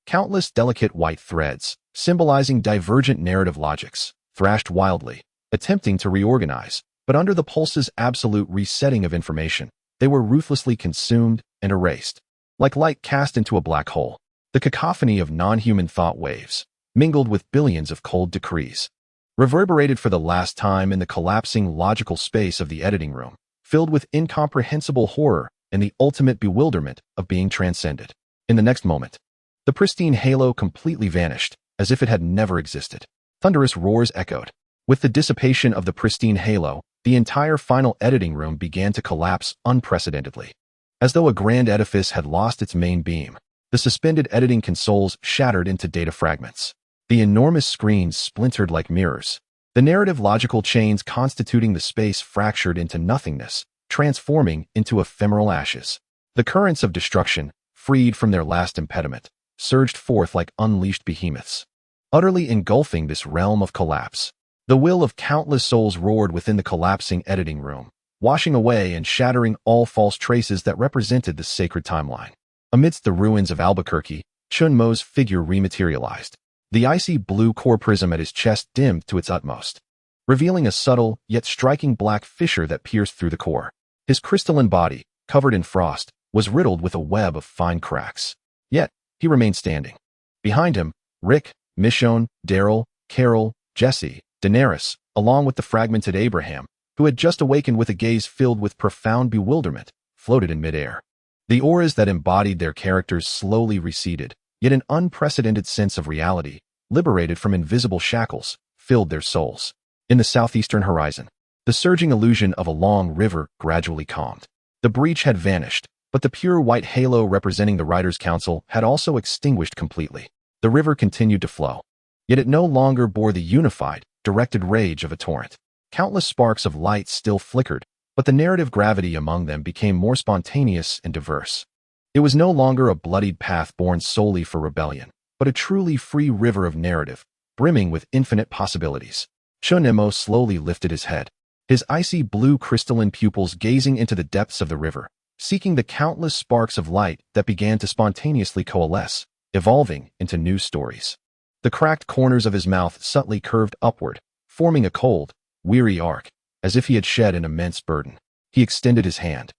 S1: countless delicate white threads, symbolizing divergent narrative logics, thrashed wildly, attempting to reorganize, But under the pulse's absolute resetting of information, they were ruthlessly consumed and erased. Like light cast into a black hole, the cacophony of non-human thought waves, mingled with billions of cold decrees, reverberated for the last time in the collapsing logical space of the editing room, filled with incomprehensible horror and the ultimate bewilderment of being transcended. In the next moment, the pristine halo completely vanished, as if it had never existed. Thunderous roars echoed. With the dissipation of the pristine halo, the entire final editing room began to collapse unprecedentedly. As though a grand edifice had lost its main beam, the suspended editing consoles shattered into data fragments. The enormous screens splintered like mirrors. The narrative logical chains constituting the space fractured into nothingness, transforming into ephemeral ashes. The currents of destruction, freed from their last impediment, surged forth like unleashed behemoths, utterly engulfing this realm of collapse. The will of countless souls roared within the collapsing editing room, washing away and shattering all false traces that represented the sacred timeline. Amidst the ruins of Albuquerque, Chun Mo's figure rematerialized. The icy blue core prism at his chest dimmed to its utmost, revealing a subtle yet striking black fissure that pierced through the core. His crystalline body, covered in frost, was riddled with a web of fine cracks. Yet, he remained standing. Behind him, Rick, Michonne, Daryl, Carol, Jesse, Daenerys, along with the fragmented Abraham, who had just awakened with a gaze filled with profound bewilderment, floated in midair. The auras that embodied their characters slowly receded, yet an unprecedented sense of reality, liberated from invisible shackles, filled their souls. In the southeastern horizon, the surging illusion of a long river gradually calmed. The breach had vanished, but the pure white halo representing the Riders' Council had also extinguished completely. The river continued to flow, yet it no longer bore the unified, directed rage of a torrent. Countless sparks of light still flickered, but the narrative gravity among them became more spontaneous and diverse. It was no longer a bloodied path born solely for rebellion, but a truly free river of narrative, brimming with infinite possibilities. Chun Mo slowly lifted his head, his icy blue crystalline pupils gazing into the depths of the river, seeking the countless sparks of light that began to spontaneously coalesce, evolving into new stories. The cracked corners of his mouth subtly curved upward, forming a cold, weary arc, as if he had shed an immense burden. He extended his hand,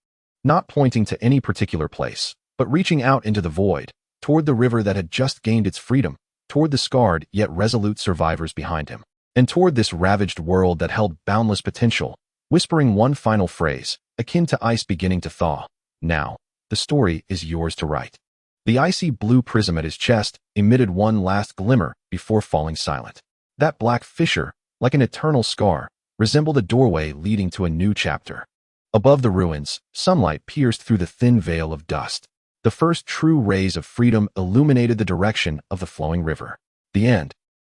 S1: not pointing to any particular place, but reaching out into the void, toward the river that had just gained its freedom, toward the scarred yet resolute survivors behind him, and toward this ravaged world that held boundless potential, whispering one final phrase, akin to ice beginning to thaw. Now, the story is yours to write. The icy blue prism at his chest emitted one last glimmer before falling silent. That black fissure, like an eternal scar, resembled a doorway leading to a new chapter. Above the ruins, sunlight pierced through the thin veil of dust. The first true rays of freedom illuminated the direction of the flowing river. The end.